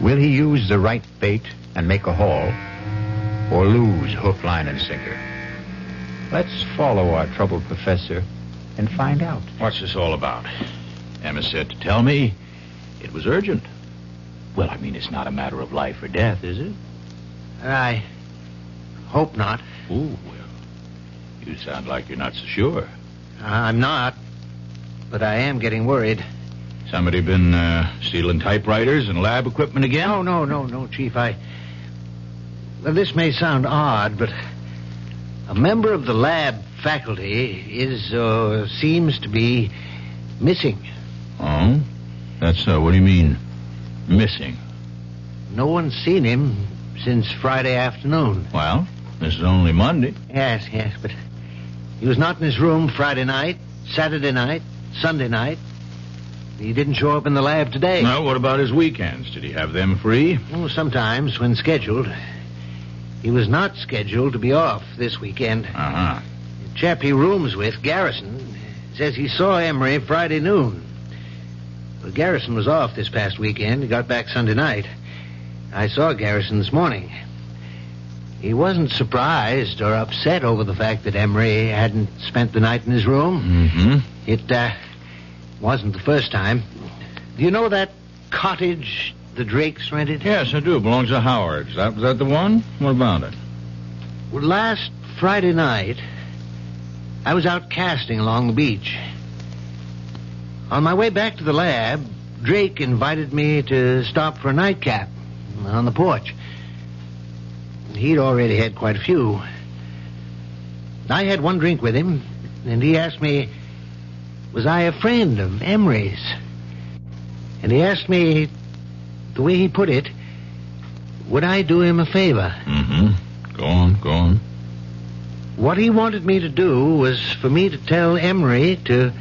Will he use the right bait and make a haul, or lose hook, line, and sinker? Let's follow our troubled professor and find out. What's this all about? Emma said to tell me it was urgent. Well, I mean, it's not a matter of life or death, is it? I hope not. Ooh, well, you sound like you're not so sure. I'm not, but I am getting worried. Somebody been stealing typewriters and lab equipment again? No, Chief. Well, this may sound odd, but a member of the lab faculty seems to be missing. Oh? That's so. What do you mean, missing? No one's seen him since Friday afternoon. Well, this is only Monday. Yes, but he was not in his room Friday night, Saturday night, Sunday night. He didn't show up in the lab today. Well, what about his weekends? Did he have them free? Oh, sometimes, when scheduled. He was not scheduled to be off this weekend. Uh-huh. The chap he rooms with, Garrison, says he saw Emery Friday noon. Well, Garrison was off this past weekend. He got back Sunday night. I saw Garrison this morning. He wasn't surprised or upset over the fact that Emery hadn't spent the night in his room. Mm-hmm. It wasn't the first time. Do you know that cottage the Drakes rented? Yes, I do. It belongs to Howard. Is that the one? What about it? Well, last Friday night, I was out casting along the beach. On my way back to the lab, Drake invited me to stop for a nightcap on the porch. He'd already had quite a few. I had one drink with him, and he asked me, was I a friend of Emery's? And he asked me, the way he put it, would I do him a favor? Mm-hmm. Go on. What he wanted me to do was for me to tell Emery to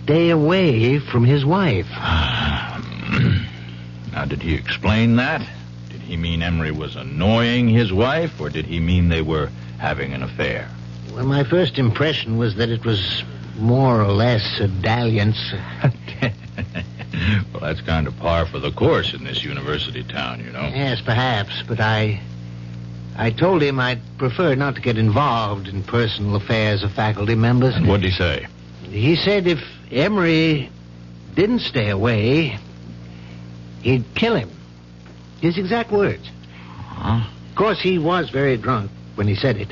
stay away from his wife. Now, did he explain that? Did he mean Emery was annoying his wife, or did he mean they were having an affair? Well, my first impression was that it was more or less a dalliance. Well, that's kind of par for the course in this university town, you know. Yes, perhaps, but I told him I'd prefer not to get involved in personal affairs of faculty members. And what'd he say? He said if Emery didn't stay away, he'd kill him. His exact words. Huh? Of course, he was very drunk when he said it.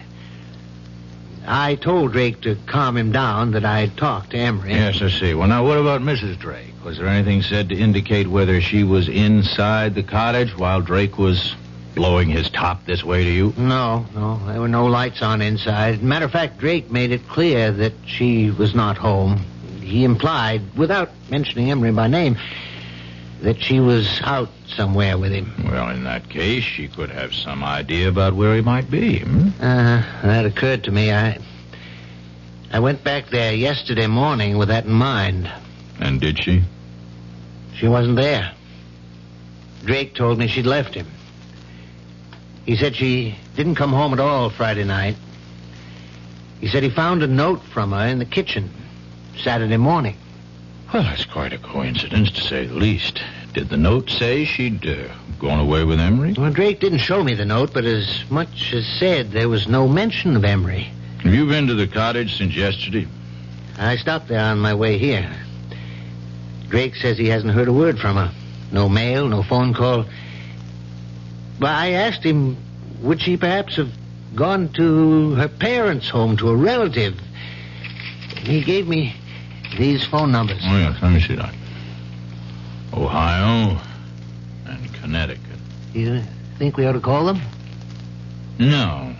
I told Drake to calm him down, that I'd talked to Emery. Yes, I see. Well, now, what about Mrs. Drake? Was there anything said to indicate whether she was inside the cottage while Drake was blowing his top this way to you? No. There were no lights on inside. Matter of fact, Drake made it clear that she was not home. He implied, without mentioning Emery by name, that she was out somewhere with him. Well, in that case, she could have some idea about where he might be. That occurred to me. I went back there yesterday morning with that in mind. And did she? She wasn't there. Drake told me she'd left him. He said she didn't come home at all Friday night. He said he found a note from her in the kitchen Saturday morning. Well, that's quite a coincidence, to say the least. Did the note say she'd gone away with Emery? Well, Drake didn't show me the note, but as much as said, there was no mention of Emery. Have you been to the cottage since yesterday? I stopped there on my way here. Drake says he hasn't heard a word from her. No mail, no phone call. But I asked him, would she perhaps have gone to her parents' home, to a relative? He gave me these phone numbers. Oh, yes, let me see that. Ohio and Connecticut. You think we ought to call them? No.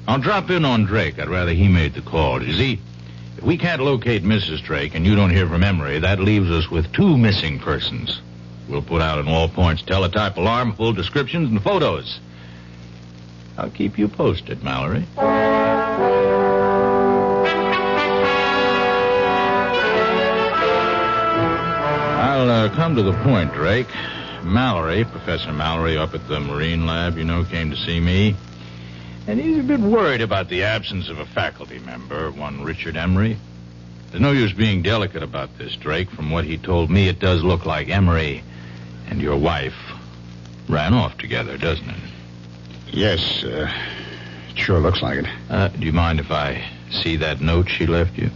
I'll drop in on Drake. I'd rather he made the call. You see, if we can't locate Mrs. Drake and you don't hear from Emery, that leaves us with 2 missing persons. We'll put out an all-points teletype alarm, full descriptions and photos. I'll keep you posted, Mallory. I'll come to the point, Drake. Mallory, Professor Mallory up at the Marine Lab, came to see me. And he's a bit worried about the absence of a faculty member, one Richard Emery. There's no use being delicate about this, Drake. From what he told me, it does look like Emery and your wife ran off together, doesn't it? Yes, it sure looks like it. Do you mind if I see that note she left you?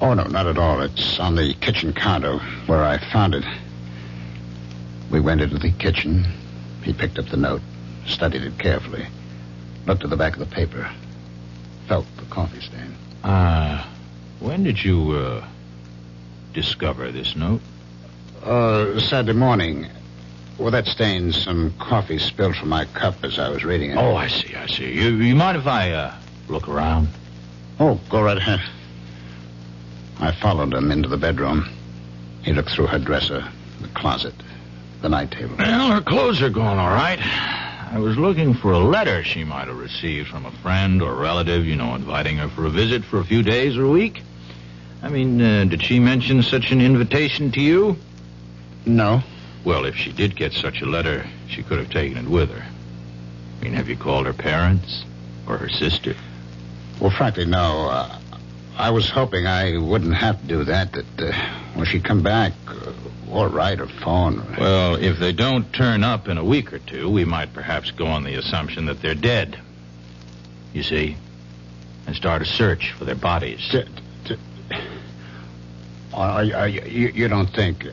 Oh, no, not at all. It's on the kitchen counter where I found it. We went into the kitchen. He picked up the note, studied it carefully, looked at the back of the paper, felt the coffee stain. When did you, discover this note? Saturday morning. Well, that stain's some coffee spilled from my cup as I was reading it. Oh, I see. You mind if I, look around? Oh, go right ahead. I followed him into the bedroom. He looked through her dresser, the closet, the night table. Well, her clothes are gone, all right. I was looking for a letter she might have received from a friend or relative, inviting her for a visit for a few days or a week. I mean, did she mention such an invitation to you? No. Well, if she did get such a letter, she could have taken it with her. I mean, have you called her parents or her sister? Well, frankly, no. I was hoping I wouldn't have to do that when she come back, or write or phone. Well, if they don't turn up in a week or two, we might perhaps go on the assumption that they're dead. You see? And start a search for their bodies. You don't think...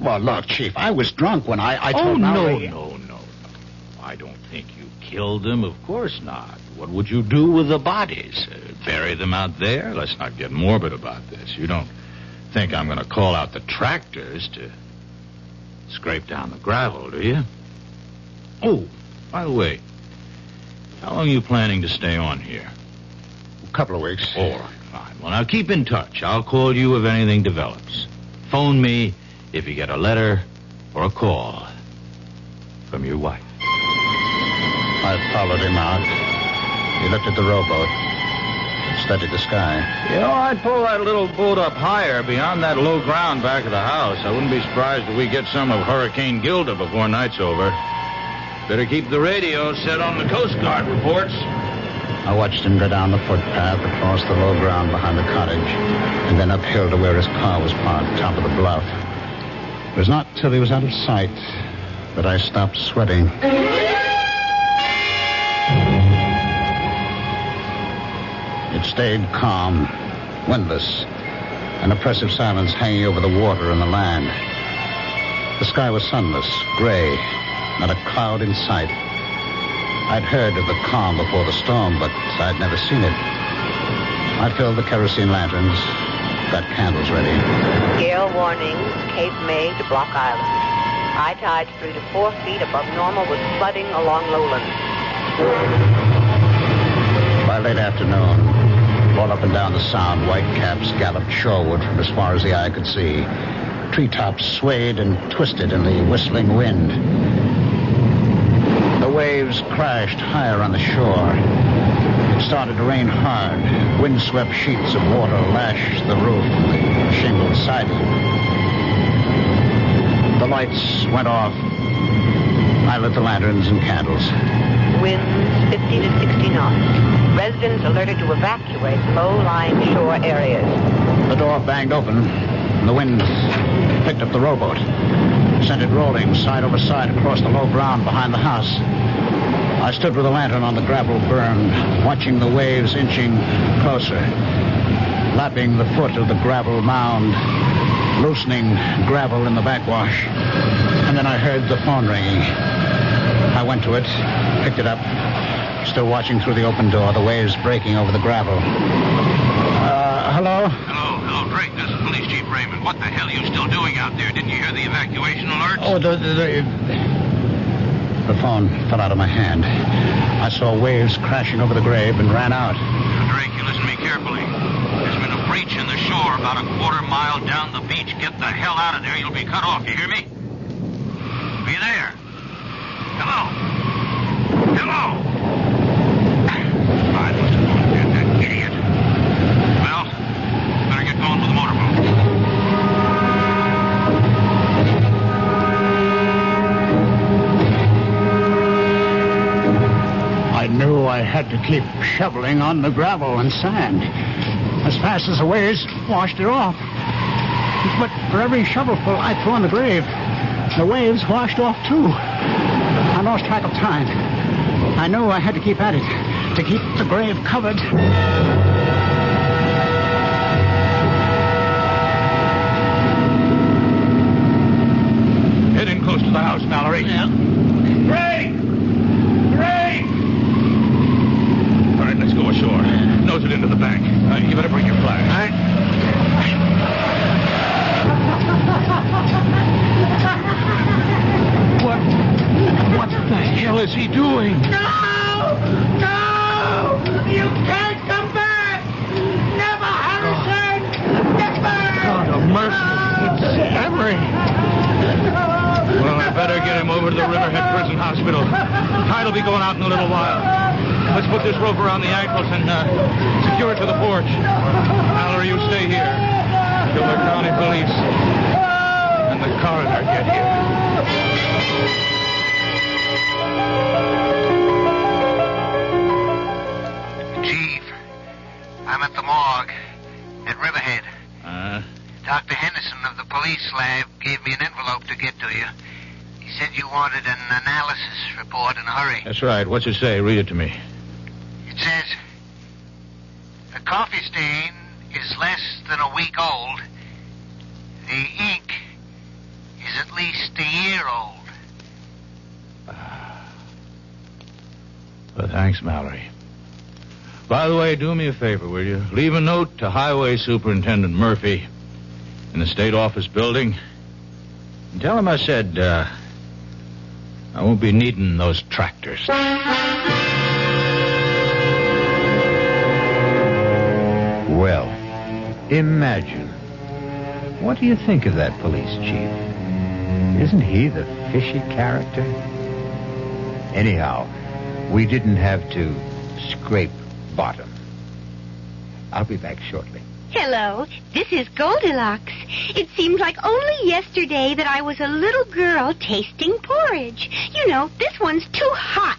Well, look, Chief, I was drunk when I told Mallory... No. I don't think you killed them. Of course not. What would you do with the bodies? Bury them out there? Let's not get morbid about this. You don't think I'm going to call out the tractors to scrape down the gravel, do you? Oh, by the way, how long are you planning to stay on here? A couple of weeks. All right, fine. Well, now keep in touch. I'll call you if anything develops. Phone me if you get a letter or a call from your wife. I followed him out. He looked at the rowboat. It steadied the sky. I'd pull that little boat up higher beyond that low ground back of the house. I wouldn't be surprised if we get some of Hurricane Gilda before night's over. Better keep the radio set on the Coast Guard reports. I watched him go down the footpath across the low ground behind the cottage and then uphill to where his car was parked, top of the bluff. It was not till he was out of sight that I stopped sweating. It stayed calm, windless, an oppressive silence hanging over the water and the land. The sky was sunless, gray, not a cloud in sight. I'd heard of the calm before the storm, but I'd never seen it. I filled the kerosene lanterns, got candles ready. Gale warning, Cape May to Block Island. High tides 3 to 4 feet above normal with flooding along lowlands. By late afternoon, all up and down the sound, white caps galloped shoreward from as far as the eye could see. Treetops swayed and twisted in the whistling wind. The waves crashed higher on the shore. It started to rain hard. Windswept sheets of water lashed the roof and the shingled siding. The lights went off. I lit the lanterns and candles. Winds 50 to 60 knots. Residents alerted to evacuate low-lying shore areas. The door banged open, and the wind picked up the rowboat, sent it rolling side over side across the low ground behind the house. I stood with a lantern on the gravel berm, watching the waves inching closer, lapping the foot of the gravel mound, loosening gravel in the backwash. And then I heard the phone ringing. I went to it, picked it up, still watching through the open door, the waves breaking over the gravel. Hello? Hello, Drake. This is Police Chief Raymond. What the hell are you still doing out there? Didn't you hear the evacuation alerts? Oh, the phone fell out of my hand. I saw waves crashing over the grave and ran out. Now, Drake, you listen to me carefully. There's been a breach in the shore about a quarter mile down the beach. Get the hell out of there. You'll be cut off. You hear me? Be there. Hello? Hello? I must have gone to get that idiot. Well, better get going with the motorboat. I knew I had to keep shoveling on the gravel and sand as fast as the waves washed it off. But for every shovelful I threw on the grave, the waves washed off too. I lost track of time. I knew I had to keep at it to keep the grave covered. Head in close to the house, Mallory. Yeah. Ray! Ray! All right, let's go ashore. Nose it into the bank. You better bring your flag. All right. What the hell is he doing? No! No! You can't come back! Never, Harrison! Never! God of mercy. It's Emery. Well, I better get him over to the Riverhead Prison Hospital. Tide will be going out in a little while. Let's put this rope around the ankles and secure it to the porch. Mallory, you stay here till the county police and the coroner get here. Chief, I'm at the morgue at Riverhead. Dr. Henderson of the police lab gave me an envelope to get to you. He said you wanted an analysis report in a hurry. That's right. What's it say? Read it to me. It says, the coffee stain is less than a week old. The ink is at least a year old. Well, thanks, Mallory. By the way, do me a favor, will you? Leave a note to Highway Superintendent Murphy in the State Office building. And tell him I said, I won't be needing those tractors. Well, imagine. What do you think of that police chief? Isn't he the fishy character? Anyhow, we didn't have to scrape bottom. I'll be back shortly. Hello, this is Goldilocks. It seems like only yesterday that I was a little girl tasting porridge. You know, this one's too hot.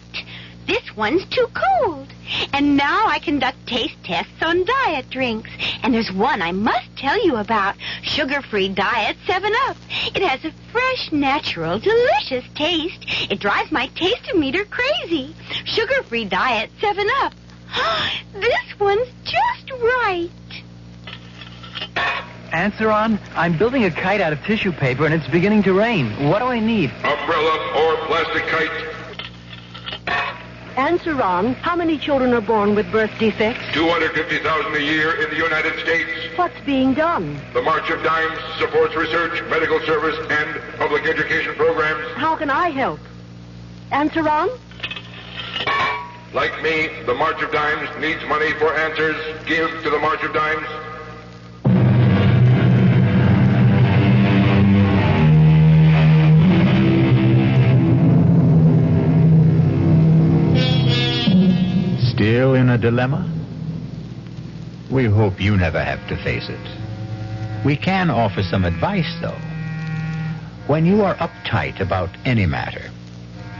This one's too cold. And now I conduct taste tests on diet drinks. And there's one I must tell you about. Sugar-free diet 7-Up. It has a fresh, natural, delicious taste. It drives my taste-o-meter crazy. Sugar-free diet 7-Up. This one's just right. Answeron, I'm building a kite out of tissue paper, and it's beginning to rain. What do I need? Umbrella or plastic kite. Answeron, how many children are born with birth defects? 250,000 a year in the United States. What's being done? The March of Dimes supports research, medical service, and public education programs. How can I help? Answeron? Like me, the March of Dimes needs money for answers. Give to the March of Dimes. Still in a dilemma? We hope you never have to face it. We can offer some advice, though. When you are uptight about any matter,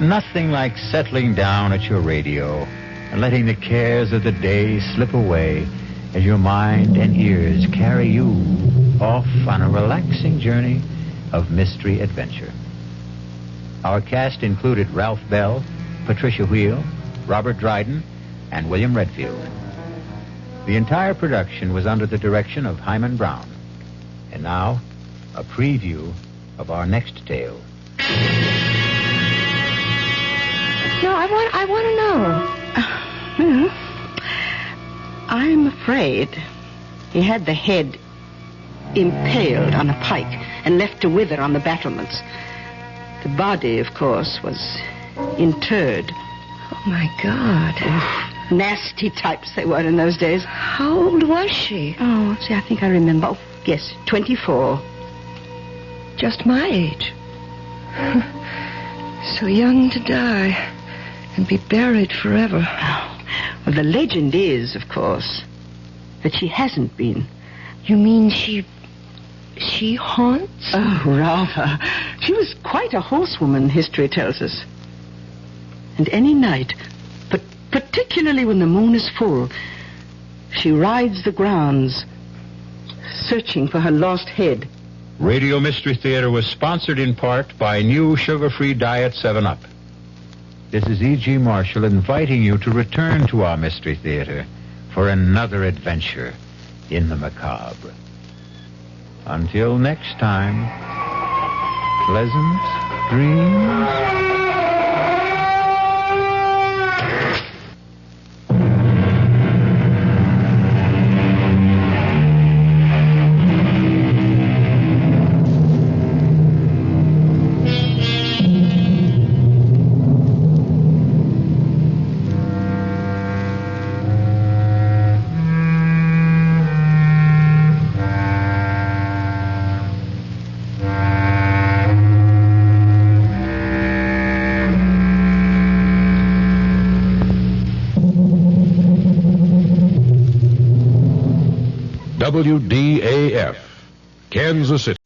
nothing like settling down at your radio and letting the cares of the day slip away as your mind and ears carry you off on a relaxing journey of mystery adventure. Our cast included Ralph Bell, Patricia Wheel, Robert Dryden, and William Redfield. The entire production was under the direction of Hyman Brown. And now, a preview of our next tale. No, I want to know. I'm afraid he had the head impaled on a pike and left to wither on the battlements. The body, of course, was interred. Oh, my God. Nasty types they were in those days. How old was she? Oh, see, I think I remember. Oh, yes, 24. Just my age. So young to die and be buried forever. Well, the legend is, of course, that she hasn't been. You mean she haunts? Oh, rather. She was quite a horsewoman, history tells us. And any night, but particularly when the moon is full, she rides the grounds, searching for her lost head. Radio Mystery Theater was sponsored in part by new sugar-free diet 7-Up. This is E.G. Marshall inviting you to return to our Mystery Theater for another adventure in the macabre. Until next time, pleasant dreams. WDAF, Kansas City.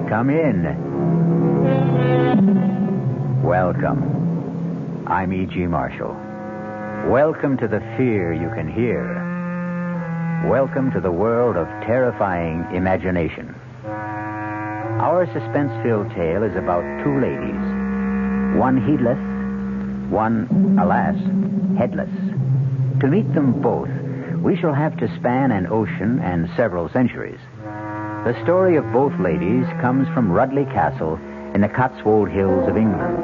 Come in. Welcome. I'm E.G. Marshall. Welcome to the fear you can hear. Welcome to the world of terrifying imagination. Our suspense-filled tale is about two ladies. One heedless, one, alas, headless. To meet them both, we shall have to span an ocean and several centuries. The story of both ladies comes from Rudley Castle in the Cotswold Hills of England.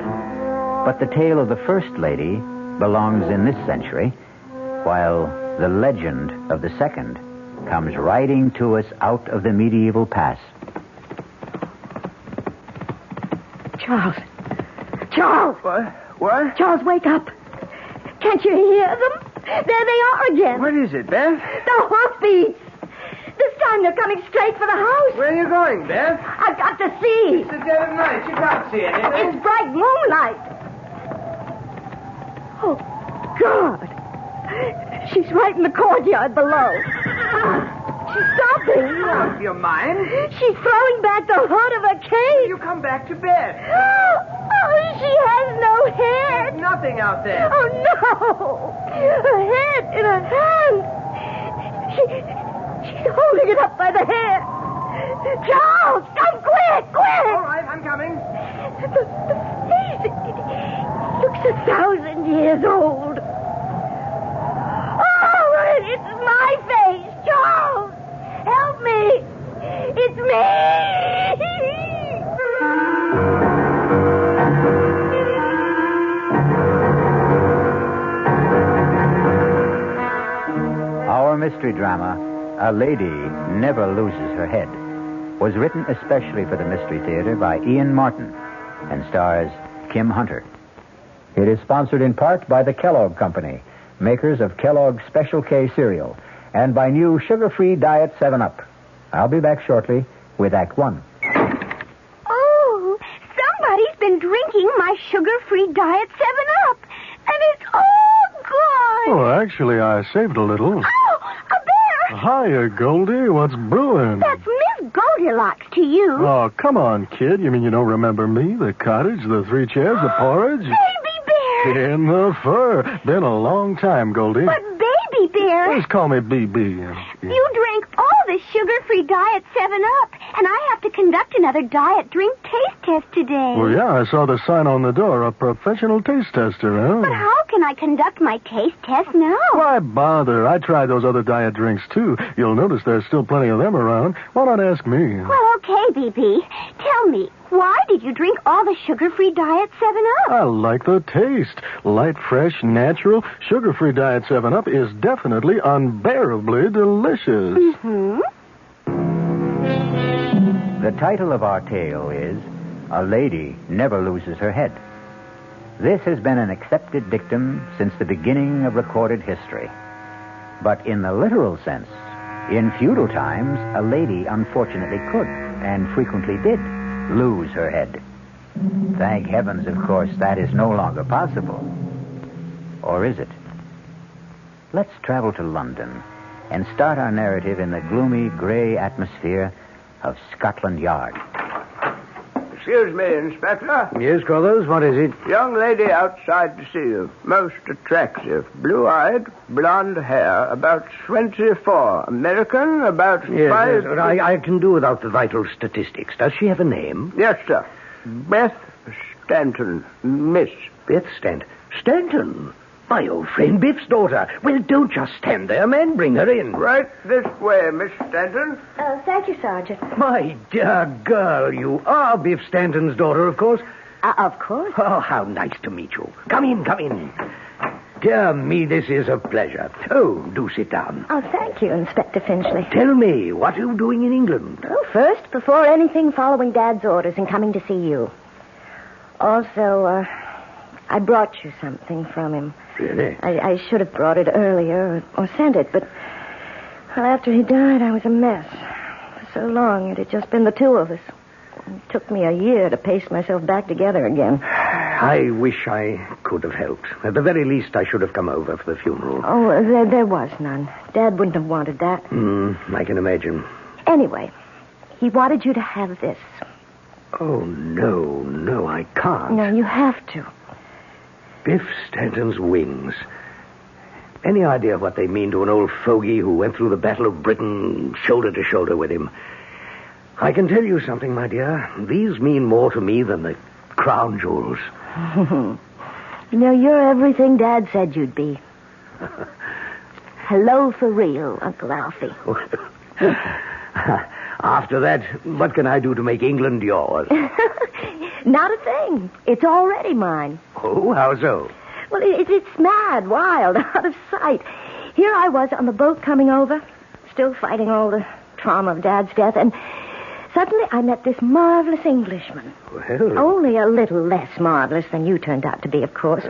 But the tale of the first lady belongs in this century, while the legend of the second comes riding to us out of the medieval past. Charles. Charles! What? Charles, wake up. Can't you hear them? There they are again. What is it, Beth? The hoofbeats. This time they're coming straight for the house. Where are you going, Beth? I've got to see. It's the dead of night. You can't see anything. It's bright moonlight. Oh, God. She's right in the courtyard below. She's stopping. Out of your mind? She's throwing back the hood of her cage. You come back to bed. Oh, she has no head. There's nothing out there. Oh, no. Her head in her hand. She's holding it up by the hair. Charles, come quick. All right, I'm coming. The face, it looks 1,000 years old. Oh, it's my face, Charles. Help me. It's me. Our mystery drama, A Lady Never Loses Her Head, was written especially for the Mystery Theater by Ian Martin and stars Kim Hunter. It is sponsored in part by the Kellogg Company, makers of Kellogg's Special K cereal, and by new sugar-free Diet 7-Up. I'll be back shortly with Act One. Oh, somebody's been drinking my sugar-free Diet 7-Up, and it's all gone. Oh, actually, I saved a little. Oh, a bear! Hiya, Goldie. What's brewing? That's Miss Goldilocks to you. Oh, come on, kid. You mean you don't remember me? The cottage, the 3 chairs, the porridge? Baby bear! In the fur. Been a long time, Goldie. But baby bear... Just call me BB. You drank all the sugar-free Diet 7-Up, and I have to conduct another diet drink taste test today. Well, yeah, I saw the sign on the door, a professional taste tester, huh? But how can I conduct my taste test now? Why bother? I tried those other diet drinks, too. You'll notice there's still plenty of them around. Why not ask me? Well, okay, BB. Tell me, why did you drink all the sugar-free Diet 7-Up? I like the taste. Light, fresh, natural. Sugar-free Diet 7-Up is definitely unbearably delicious. Mm-hmm. The title of our tale is A Lady Never Loses Her Head. This has been an accepted dictum since the beginning of recorded history. But in the literal sense, in feudal times, a lady unfortunately could, and frequently did, lose her head. Thank heavens, of course, that is no longer possible. Or is it? Let's travel to London and start our narrative in the gloomy, gray atmosphere of Scotland Yard. Excuse me, Inspector. Yes, Crothers, what is it? Young lady outside to see you. Most attractive. Blue-eyed, blonde hair, about 24. American, about 5... Yes, I can do without the vital statistics. Does she have a name? Yes, sir. Beth Stanton, Miss. Beth Stanton? Stanton? My old friend Biff's daughter. Well, don't just stand there, man. Bring her in. Right this way, Miss Stanton. Thank you, Sergeant. My dear girl, you are Biff Stanton's daughter, of course. Of course. Oh, how nice to meet you. Come in, come in. Dear me, this is a pleasure. Oh, do sit down. Oh, thank you, Inspector Finchley. Tell me, what are you doing in England? Well, first, before anything, following Dad's orders and coming to see you. Also, I brought you something from him. Really? I should have brought it earlier or sent it, but well, after he died, I was a mess. For so long, it had just been the two of us. It took me a year to paste myself back together again. I wish I could have helped. At the very least, I should have come over for the funeral. Oh, there was none. Dad wouldn't have wanted that. I can imagine. Anyway, he wanted you to have this. Oh, no, I can't. No, you have to. Biff Stanton's wings. Any idea what they mean to an old fogey who went through the Battle of Britain shoulder to shoulder with him? I can tell you something, my dear. These mean more to me than the crown jewels. You know, you're everything Dad said you'd be. Hello for real, Uncle Alfie. After that, what can I do to make England yours? Not a thing. It's already mine. Oh, how so? Well, it's mad, wild, out of sight. Here I was on the boat coming over, still fighting all the trauma of Dad's death, and suddenly I met this marvelous Englishman. Well... Only a little less marvelous than you turned out to be, of course.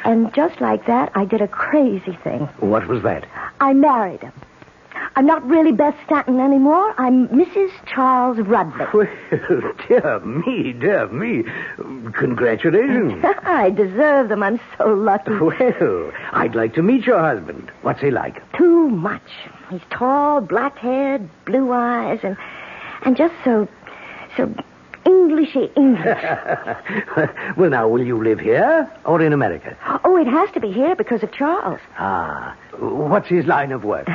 And just like that, I did a crazy thing. What was that? I married him. I'm not really Beth Stanton anymore. I'm Mrs. Charles Rudley. Well, dear me. Congratulations. I deserve them. I'm so lucky. Well, I'd like to meet your husband. What's he like? Too much. He's tall, black-haired, blue eyes, and just so Englishy English. Well, now, will you live here or in America? Oh, it has to be here because of Charles. Ah, what's his line of work?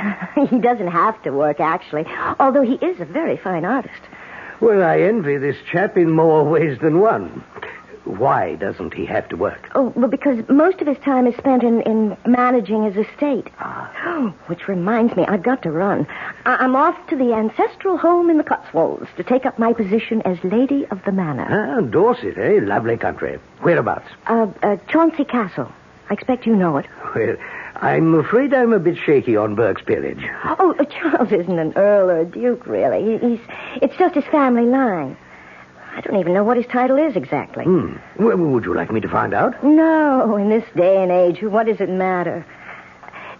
He doesn't have to work, actually, although he is a very fine artist. Well, I envy this chap in more ways than one. Why doesn't he have to work? Oh, well, because most of his time is spent in managing his estate. Oh, which reminds me, I've got to run. I'm off to the ancestral home in the Cotswolds to take up my position as Lady of the Manor. Ah, Dorset, eh? Lovely country. Whereabouts? Chauncey Castle. I expect you know it. Well, I'm afraid I'm a bit shaky on Burke's peerage. Oh, Charles isn't an earl or a duke, really. It's just his family line. I don't even know what his title is exactly. Well, would you like me to find out? No, in this day and age, what does it matter?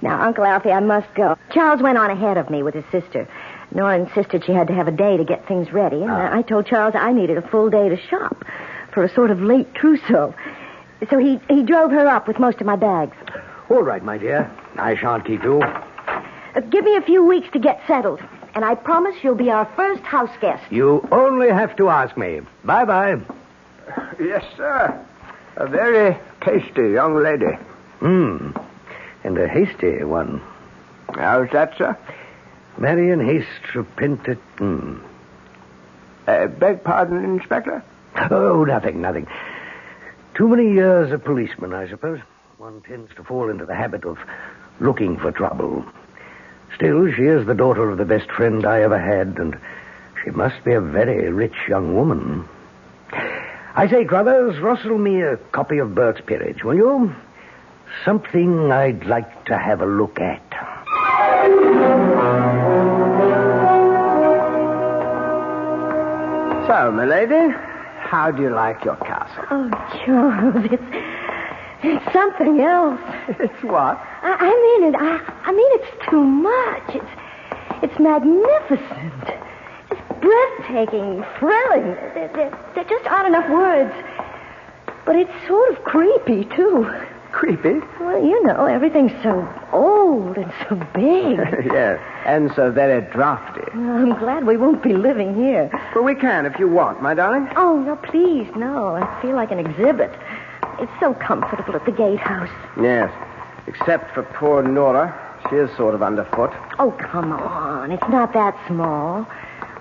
Now, Uncle Alfie, I must go. Charles went on ahead of me with his sister. Nora insisted she had to have a day to get things ready, and I told Charles I needed a full day to shop for a sort of late trousseau. So he drove her up with most of my bags. All right, my dear. I shan't keep you. Give me a few weeks to get settled, and I promise you'll be our first house guest. You only have to ask me. Bye-bye. Yes, sir. A very tasty young lady. And a hasty one. How's that, sir? Marry in haste, repent it. Beg pardon, Inspector? Oh, nothing. Too many years a policeman, I suppose. One tends to fall into the habit of looking for trouble. Still, she is the daughter of the best friend I ever had, and she must be a very rich young woman. I say, Crothers, rustle me a copy of Burke's Peerage, will you? Something I'd like to have a look at. So, milady, how do you like your castle? Oh, Charles, it's something else. It's what? I mean, it's too much. It's magnificent. It's breathtaking, thrilling. There just aren't enough words. But it's sort of creepy, too. Creepy? Well, you know, everything's so old and so big. Yes, and so very drafty. I'm glad we won't be living here. Well, we can if you want, my darling. Oh, no, please, no. I feel like an exhibit. It's so comfortable at the gatehouse. Yes, except for poor Nora. She is sort of underfoot. Oh, come on. It's not that small.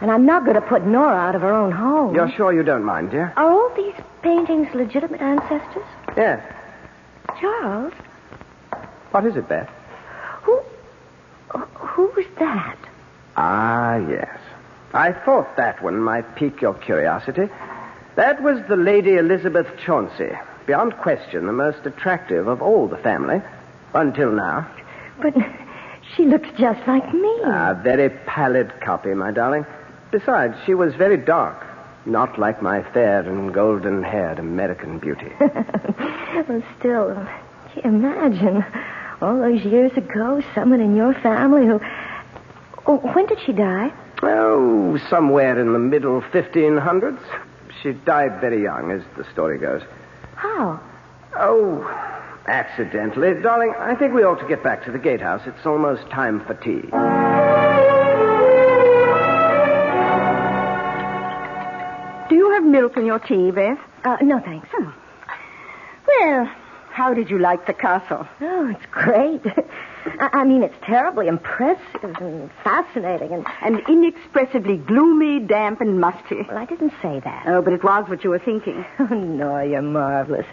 And I'm not going to put Nora out of her own home. You're sure you don't mind, dear? Are all these paintings legitimate ancestors? Yes. Charles? What is it, Beth? Who's that? Ah, yes. I thought that one might pique your curiosity. That was the Lady Elizabeth Chauncey. Beyond question, the most attractive of all the family. Until now. But she looks just like me. A very pallid copy, my darling. Besides, she was very dark. Not like my fair and golden-haired American beauty. Well, still, gee, imagine all those years ago, someone in your family who... Oh, when did she die? Oh, somewhere in the middle 1500s. She died very young, as the story goes. How? Oh, accidentally. Darling, I think we ought to get back to the gatehouse. It's almost time for tea. Do you have milk in your tea, Beth? No, thanks. Oh. Well, how did you like the castle? Oh, it's great. I mean, it's terribly impressive and fascinating and inexpressibly gloomy, damp, and musty. Well, I didn't say that. Oh, but it was what you were thinking. Oh, no, you're marvelous.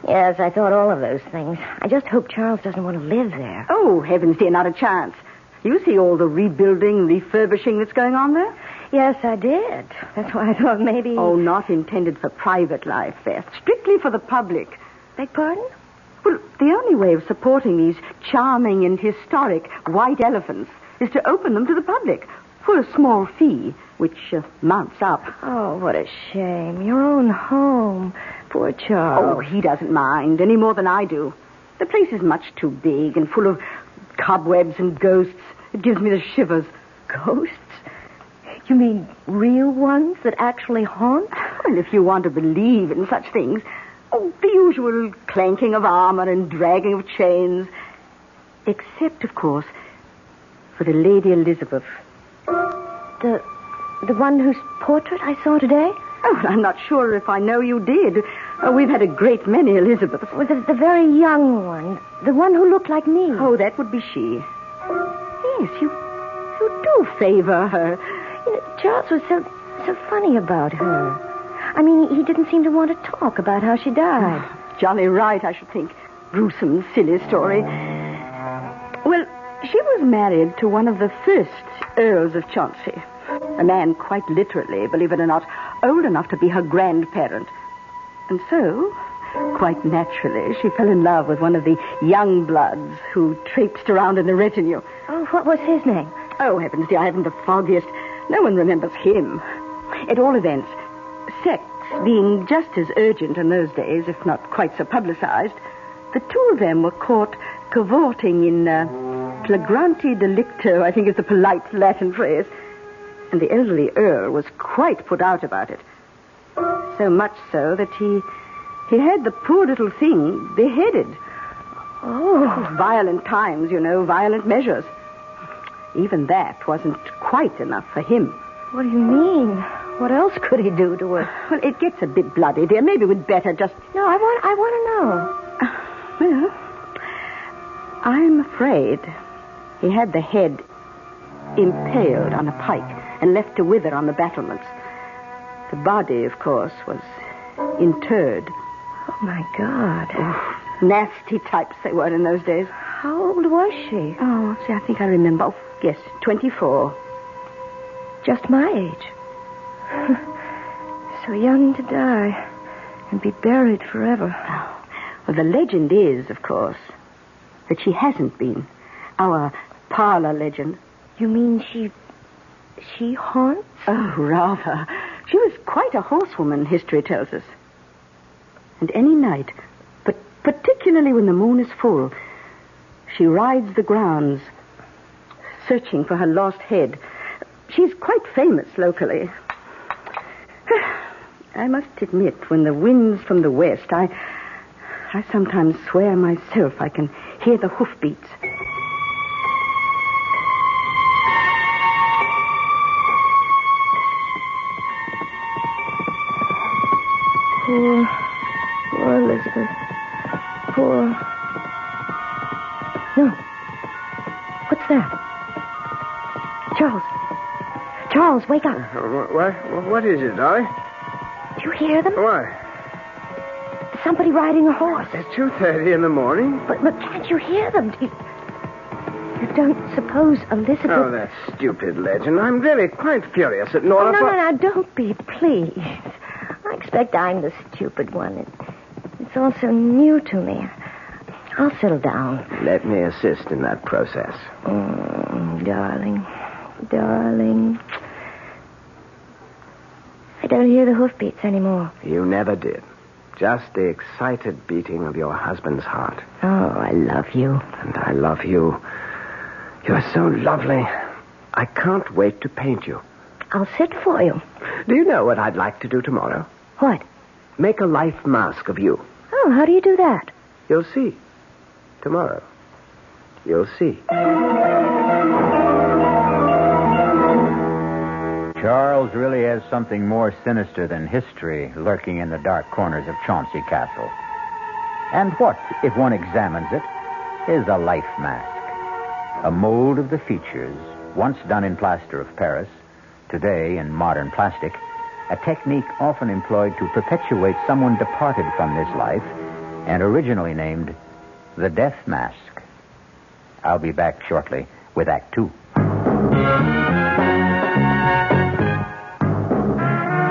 Yes, I thought all of those things. I just hope Charles doesn't want to live there. Oh, heavens, dear, not a chance. You see all the rebuilding, refurbishing that's going on there? Yes, I did. That's why I thought maybe... Oh, not intended for private life, Beth. Strictly for the public. Beg pardon? Well, the only way of supporting these charming and historic white elephants is to open them to the public for a small fee, which mounts up. Oh, what a shame. Your own home. Poor Charles. Oh, he doesn't mind any more than I do. The place is much too big and full of cobwebs and ghosts. It gives me the shivers. Ghosts? You mean real ones that actually haunt? Well, if you want to believe in such things. Oh, the usual clanking of armor and dragging of chains. Except, of course, for the Lady Elizabeth. The one whose portrait I saw today? Oh, I'm not sure if I know you did. We've had a great many Elizabeths. Well, the very young one. The one who looked like me. Oh, that would be she. Yes, you do favor her. You know, Charles was so funny about her. I mean, he didn't seem to want to talk about how she died. Jolly right, I should think. Gruesome, silly story. Well, she was married to one of the first Earls of Chauncey. A man quite literally, believe it or not, old enough to be her grandparent. And so, quite naturally, she fell in love with one of the young bloods who traipsed around in the retinue. Oh, what was his name? Oh, heavens, dear, I haven't the foggiest. No one remembers him. At all events, sex being just as urgent in those days, if not quite so publicized, the two of them were caught cavorting in flagrante delicto, I think is the polite Latin phrase. And the elderly Earl was quite put out about it. So much so that he had the poor little thing beheaded. Oh, violent times, you know, violent measures. Even that wasn't quite enough for him. What do you mean? What else could he do to her? Well, it gets a bit bloody, dear. Maybe we'd better just... No, I want to know. Well, I'm afraid he had the head impaled on a pike and left to wither on the battlements. The body, of course, was interred. Oh, my God. Oh, nasty types they were in those days. How old was she? Oh, see, I think I remember. Oh, yes, 24. Just my age. So young to die and be buried forever. Oh. Well, the legend is, of course, that she hasn't been. Our parlor legend. You mean she haunts? Oh, rather. She was quite a horsewoman, history tells us. And any night, but particularly when the moon is full, she rides the grounds, searching for her lost head. She's quite famous locally. I must admit, when the wind's from the west, I sometimes swear myself I can hear the hoofbeats. Poor Elizabeth. Poor... No. What's that? Charles, wake up. What is it, Dolly? Do you hear them? What? Somebody riding a horse. It's 2:30 in the morning. But can't you hear them? You don't suppose Elizabeth... Oh, that stupid legend. I'm really quite furious at Nora. No, don't be, please. I expect I'm the stupid one. It's all so new to me. I'll settle down. Let me assist in that process. Darling. I don't hear the hoofbeats anymore. You never did. Just the excited beating of your husband's heart. Oh, I love you. And I love you. You're so lovely. I can't wait to paint you. I'll sit for you. Do you know what I'd like to do tomorrow? What? Make a life mask of you. Oh, how do you do that? You'll see. Tomorrow. You'll see. Charles really has something more sinister than history lurking in the dark corners of Chauncey Castle. And what, if one examines it, is a life mask? A mold of the features, once done in plaster of Paris, today in modern plastic, a technique often employed to perpetuate someone departed from this life and originally named the death mask. I'll be back shortly with Act 2.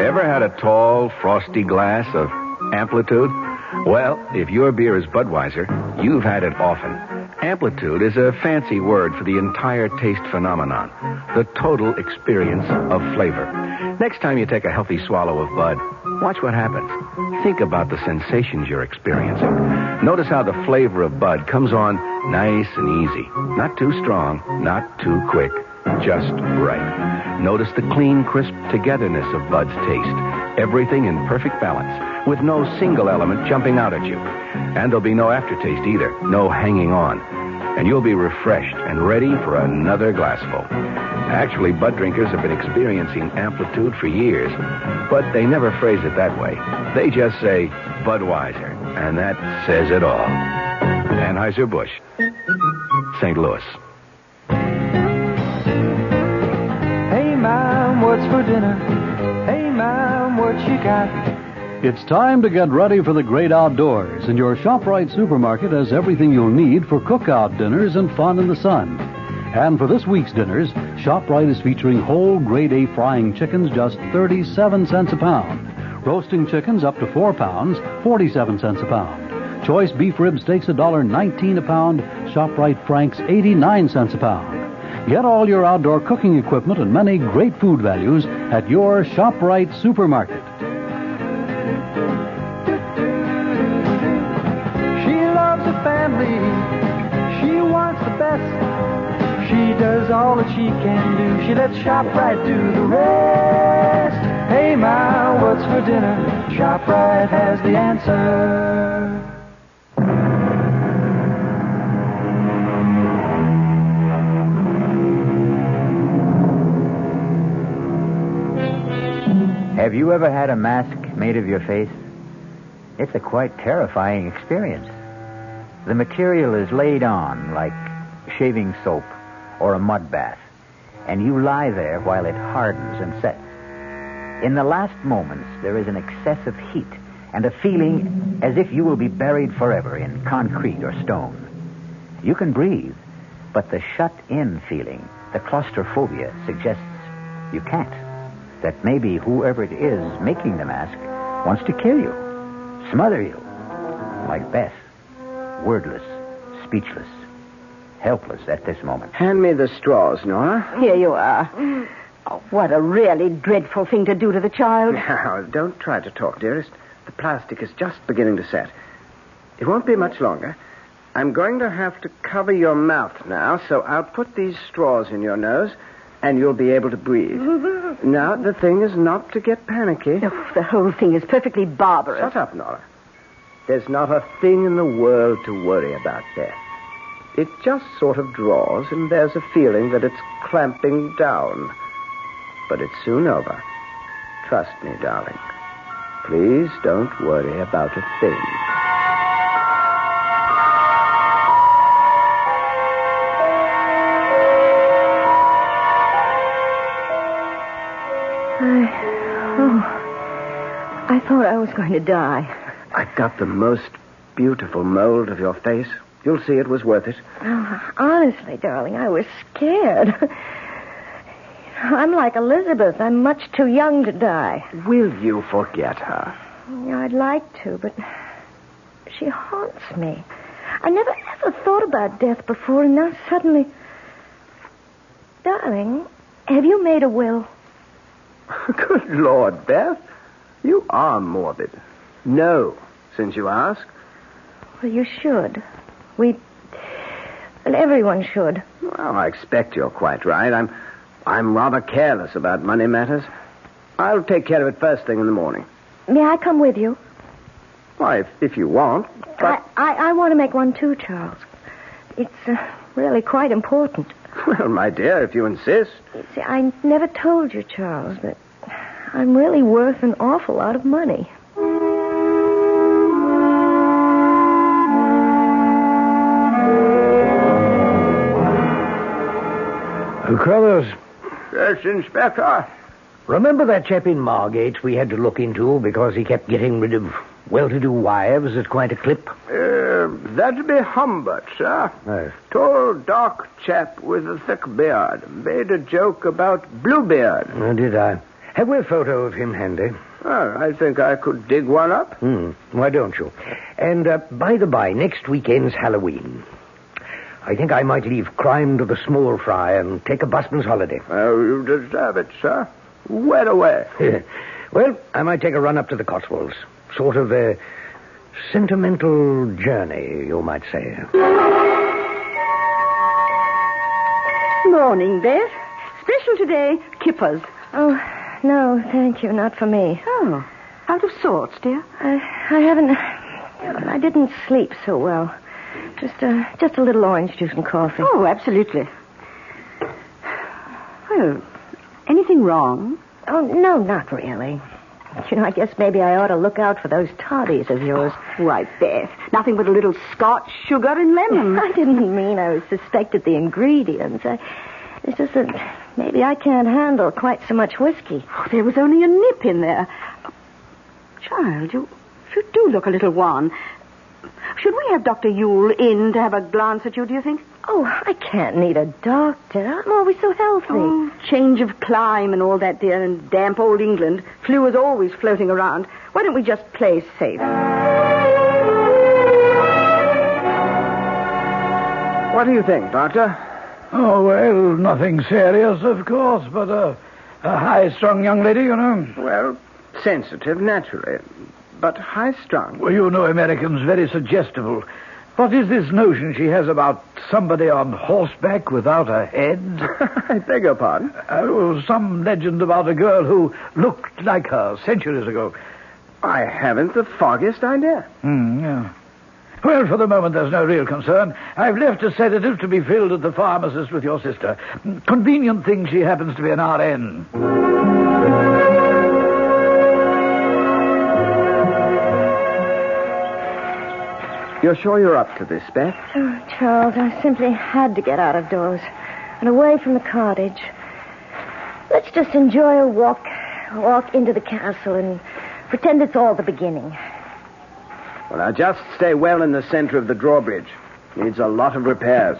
Ever had a tall, frosty glass of Amplitude? Well, if your beer is Budweiser, you've had it often. Amplitude is a fancy word for the entire taste phenomenon, the total experience of flavor. Next time you take a healthy swallow of Bud, watch what happens. think about the sensations you're experiencing. Notice how the flavor of Bud comes on nice and easy. Not too strong, not too quick, just right. Notice the clean, crisp togetherness of Bud's taste. Everything in perfect balance, with no single element jumping out at you. And there'll be no aftertaste either, no hanging on. And you'll be refreshed and ready for another glassful. Actually, Bud drinkers have been experiencing amplitude for years, but they never phrase it that way. They just say Budweiser, and that says it all. Anheuser-Busch, St. Louis. Hey, Mom, what's for dinner? Hey, Mom, what you got? It's time to get ready for the great outdoors, and your ShopRite supermarket has everything you'll need for cookout dinners and fun in the sun. And for this week's dinners, ShopRite is featuring whole grade A frying chickens just 37 cents a pound. Roasting chickens up to 4 pounds, 47 cents a pound. Choice beef rib steaks $1.19 a pound. ShopRite Franks 89 cents a pound. Get all your outdoor cooking equipment and many great food values at your ShopRite supermarket. She loves her family. She wants the best. She does all that she can do. She lets ShopRite do the rest. Hey, Ma, what's for dinner? ShopRite has the answer. Have you ever had a mask made of your face? It's a quite terrifying experience. The material is laid on like shaving soap or a mud bath, and you lie there while it hardens and sets. In the last moments, there is an excess of heat and a feeling as if you will be buried forever in concrete or stone. You can breathe, but the shut-in feeling, the claustrophobia, suggests you can't. That maybe whoever it is making the mask wants to kill you, smother you, like Beth, wordless, speechless, helpless at this moment. Hand me the straws, Nora. Here you are. Oh, what a really dreadful thing to do to the child. Now, don't try to talk, dearest. The plastic is just beginning to set. It won't be much longer. I'm going to have to cover your mouth now, so I'll put these straws in your nose, and you'll be able to breathe. Now, the thing is not to get panicky. Oh, the whole thing is perfectly barbarous. Shut up, Nora. There's not a thing in the world to worry about, Beth. It just sort of draws, and there's a feeling that it's clamping down. But it's soon over. Trust me, darling. Please don't worry about a thing. I thought I was going to die. I've got the most beautiful mold of your face. You'll see it was worth it. Oh, honestly, darling, I was scared. I'm like Elizabeth. I'm much too young to die. Will you forget her? Yeah, I'd like to, but she haunts me. I never ever thought about death before, and now suddenly... Darling, have you made a will? Good Lord, Beth. You are morbid. No, since you ask. Well, you should. Well, everyone should. Well, I expect you're quite right. I'm rather careless about money matters. I'll take care of it first thing in the morning. May I come with you? Why, if you want. But... I want to make one too, Charles. It's really quite important. Well, my dear, if you insist. See, I never told you, Charles, but I'm really worth an awful lot of money. Carlos. Yes, Inspector. Remember that chap in Margate we had to look into because he kept getting rid of well-to-do wives at quite a clip? That'd be Humbert, sir. Yes. Tall, dark chap with a thick beard. Made a joke about Bluebeard. Oh, did I? Have we a photo of him handy? Well, I think I could dig one up. Why don't you? And, by the by, next weekend's Halloween. I think I might leave crime to the small fry and take a busman's holiday. Oh, you deserve it, sir. Where away? Well, I might take a run up to the Cotswolds. sort of a sentimental journey, you might say. Morning, Beth. Special today, kippers. Oh, no, thank you. Not for me. Oh, out of sorts, dear. I didn't sleep so well. Just a little orange juice and coffee. Oh, absolutely. Well, anything wrong? Oh, no, not really. I guess maybe I ought to look out for those toddies of yours. Why, Beth, nothing but a little Scotch, sugar, and lemon. I didn't mean I suspected the ingredients. It's just that maybe I can't handle quite so much whiskey. Oh, there was only a nip in there. Child, you do look a little wan. Should we have Dr. Yule in to have a glance at you, do you think? Oh, I can't need a doctor. I'm always so healthy. Oh, change of clime and all that, dear, and damp old England. Flu is always floating around. Why don't we just play safe? What do you think, Doctor? Oh, well, nothing serious, of course, but a high-strung young lady, you know. Well, sensitive, naturally, but high-strung. Well, you know Americans, very suggestible. What is this notion she has about somebody on horseback without a head? I beg your pardon? Some legend about a girl who looked like her centuries ago. I haven't the foggiest idea. Yeah. Well, for the moment, there's no real concern. I've left a sedative to be filled at the pharmacist with your sister. Convenient thing she happens to be an RN. You're sure you're up to this, Beth? Oh, Charles, I simply had to get out of doors and away from the cottage. Let's just enjoy a walk into the castle and pretend it's all the beginning. Well, now, just stay well in the center of the drawbridge. Needs a lot of repairs.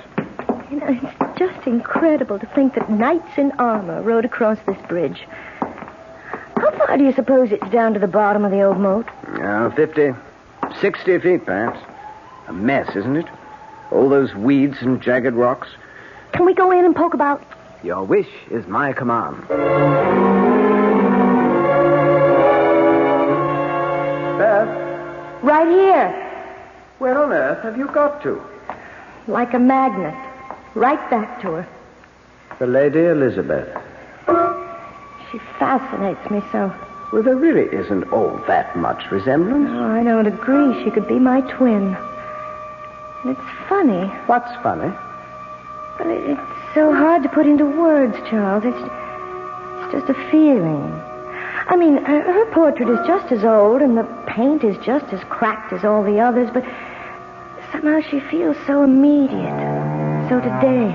It's just incredible to think that knights in armor rode across this bridge. How far do you suppose it's down to the bottom of the old moat? 50, 60 feet, perhaps. A mess, isn't it? All those weeds and jagged rocks. Can we go in and poke about? Your wish is my command. Beth? Right here. Where on earth have you got to? Like a magnet. Right back to her. The Lady Elizabeth. She fascinates me so. Well, there really isn't all that much resemblance. Oh, I don't agree. She could be my twin. And it's funny. What's funny? But it's so hard to put into words, Charles. It's just a feeling. I mean, her portrait is just as old, and the paint is just as cracked as all the others, but somehow she feels so immediate, so today.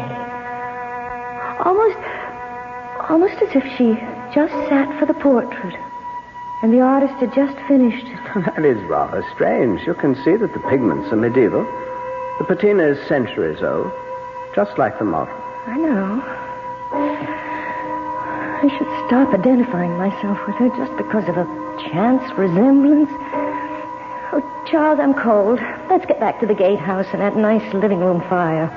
Almost as if she just sat for the portrait, and the artist had just finished it. That is rather strange. You can see that the pigments are medieval. The patina is centuries old, just like the model. I know. I should stop identifying myself with her just because of a chance resemblance. Oh, Charles, I'm cold. Let's get back to the gatehouse and that nice living room fire.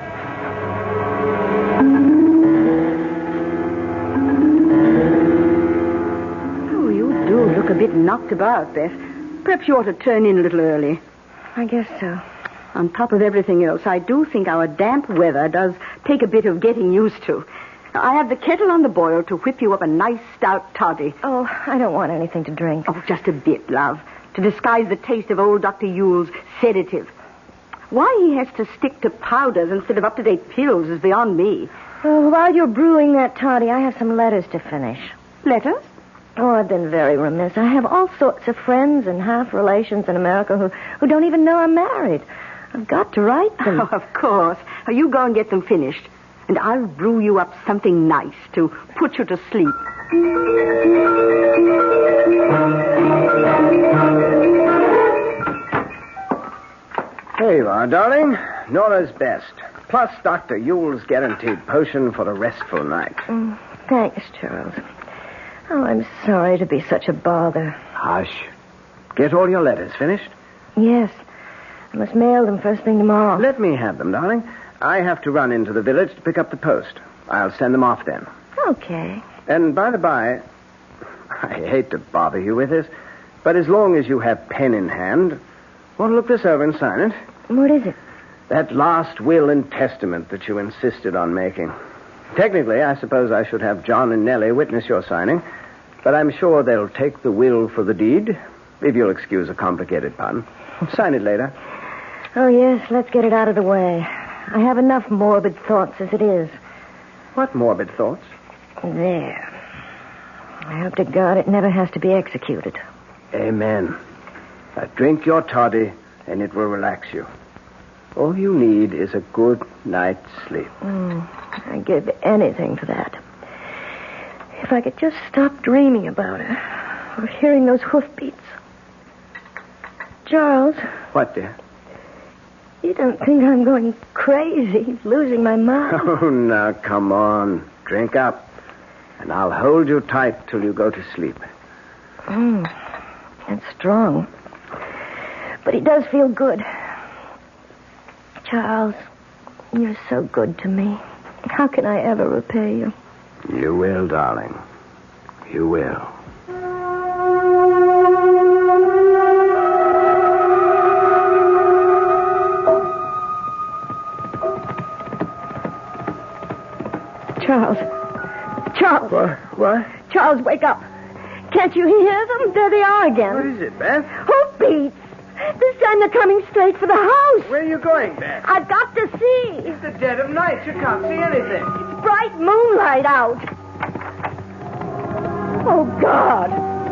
Oh, you do look a bit knocked about, Beth. Perhaps you ought to turn in a little early. I guess so. On top of everything else, I do think our damp weather does take a bit of getting used to. I have the kettle on the boil to whip you up a nice stout toddy. Oh, I don't want anything to drink. Oh, just a bit, love, to disguise the taste of old Dr. Yule's sedative. Why he has to stick to powders instead of up-to-date pills is beyond me. Oh, while you're brewing that toddy, I have some letters to finish. Letters? Oh, I've been very remiss. I have all sorts of friends and half-relations in America who don't even know I'm married. I've got to write them. Oh, of course. You go and get them finished. And I'll brew you up something nice to put you to sleep. Here you are, darling. Nora's best. Plus Dr. Yule's guaranteed potion for a restful night. Thanks, Charles. Oh, I'm sorry to be such a bother. Hush. Get all your letters finished? Yes. I must mail them first thing tomorrow. Let me have them, darling. I have to run into the village to pick up the post. I'll send them off then. Okay. And by the by, I hate to bother you with this, But as long as you have pen in hand, want to look this over and sign it? What is it? That last will and testament that you insisted on making. Technically, I suppose I should have John and Nellie witness your signing, but I'm sure they'll take the will for the deed, if you'll excuse a complicated pun. Sign it later. Oh, yes, let's get it out of the way. I have enough morbid thoughts as it is. What morbid thoughts? There. I hope to God it never has to be executed. Amen. Now drink your toddy, and it will relax you. All you need is a good night's sleep. I'd give anything for that. If I could just stop dreaming about it, or hearing those hoofbeats. Charles. What, dear? You don't think I'm going crazy, losing my mind? Oh, now, come on. Drink up, and I'll hold you tight till you go to sleep. It's strong. But it does feel good. Charles, you're so good to me. How can I ever repay you? You will, darling. You will. Charles. What? Charles, wake up. Can't you hear them? There they are again. What is it, Beth? Hoofbeats. This time they're coming straight for the house. Where are you going, Beth? I've got to see. It's the dead of night. You can't see anything. It's bright moonlight out. Oh, God.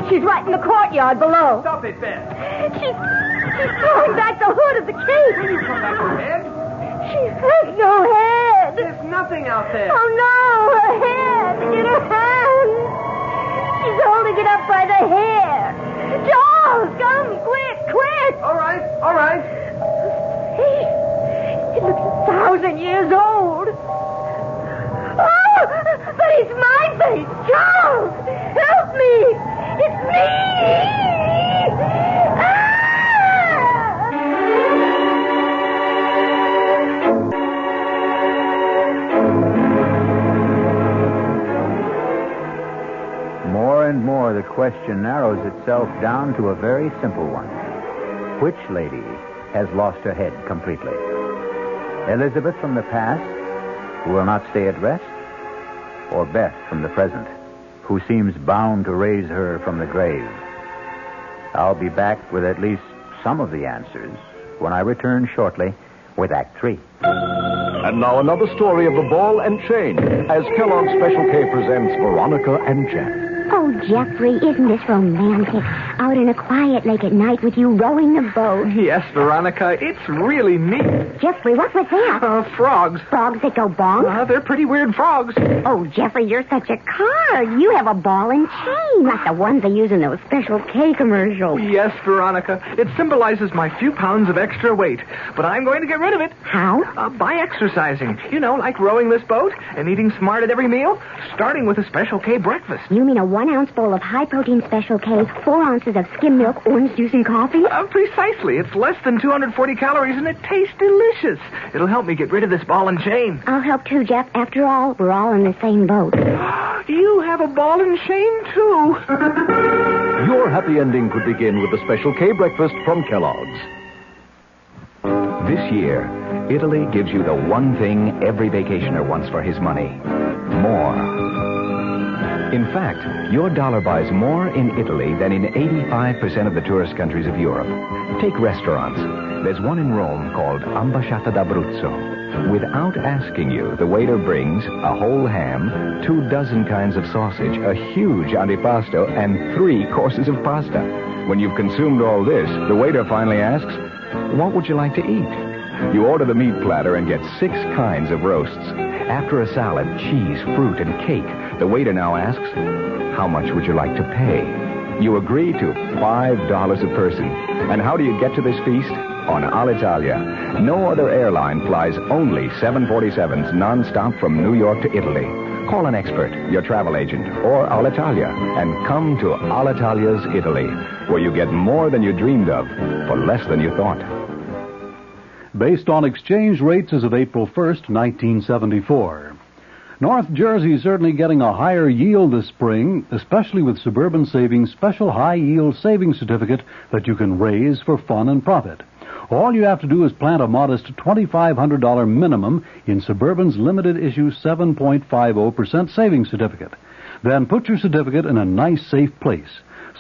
She's right in the courtyard below. Stop it, Beth. She's throwing back the hood of the cape. Will you come back her head? She has no head. There's nothing out there. Oh, no. Her head. In her hand. She's holding it up by the hair. Charles, come, quick. All right. Hey, it looks 1,000 years old. Oh, but it's my face. Charles, help me. It's me. More and more, the question narrows itself down to a very simple one. Which lady has lost her head completely? Elizabeth from the past, who will not stay at rest? Or Beth from the present, who seems bound to raise her from the grave? I'll be back with at least some of the answers when I return shortly with Act 3. And now another story of the ball and chain as Kellogg's Special K presents Veronica and Jack. Oh, Jeffrey, isn't this romantic? Out in a quiet lake at night with you rowing the boat. Yes, Veronica, it's really neat. Jeffrey, what was that? Frogs. Frogs that go bonk? They're pretty weird frogs. Oh, Jeffrey, you're such a card. You have a ball and chain, like the ones they use in those Special K commercials. Yes, Veronica. It symbolizes my few pounds of extra weight. But I'm going to get rid of it. How? By exercising. You know, like rowing this boat and eating smart at every meal, starting with a Special K breakfast. You mean a 1-ounce bowl of high-protein Special K, 4 ounces of skim milk, orange juice, and coffee? Precisely. It's less than 240 calories, and it tastes delicious. It'll help me get rid of this ball and chain. I'll help too, Jeff. After all, we're all in the same boat. You have a ball and chain, too. Your happy ending could begin with the Special K breakfast from Kellogg's. This year, Italy gives you the one thing every vacationer wants for his money. More. In fact, your dollar buys more in Italy than in 85% of the tourist countries of Europe. Take restaurants. There's one in Rome called Ambasciata d'Abruzzo. Without asking you, the waiter brings a whole ham, 24 kinds of sausage, a huge antipasto, and 3 courses of pasta. When you've consumed all this, the waiter finally asks, "What would you like to eat?" You order the meat platter and get 6 kinds of roasts. After a salad, cheese, fruit, and cake, the waiter now asks, "How much would you like to pay?" You agree to $5 a person. And how do you get to this feast? On Alitalia. No other airline flies only 747s nonstop from New York to Italy. Call an expert, your travel agent, or Alitalia, and come to Alitalia's Italy, where you get more than you dreamed of for less than you thought. Based on exchange rates as of April 1st, 1974. North Jersey is certainly getting a higher yield this spring, especially with Suburban Savings' special high-yield savings certificate that you can raise for fun and profit. All you have to do is plant a modest $2,500 minimum in Suburban's limited-issue 7.50% savings certificate. Then put your certificate in a nice, safe place.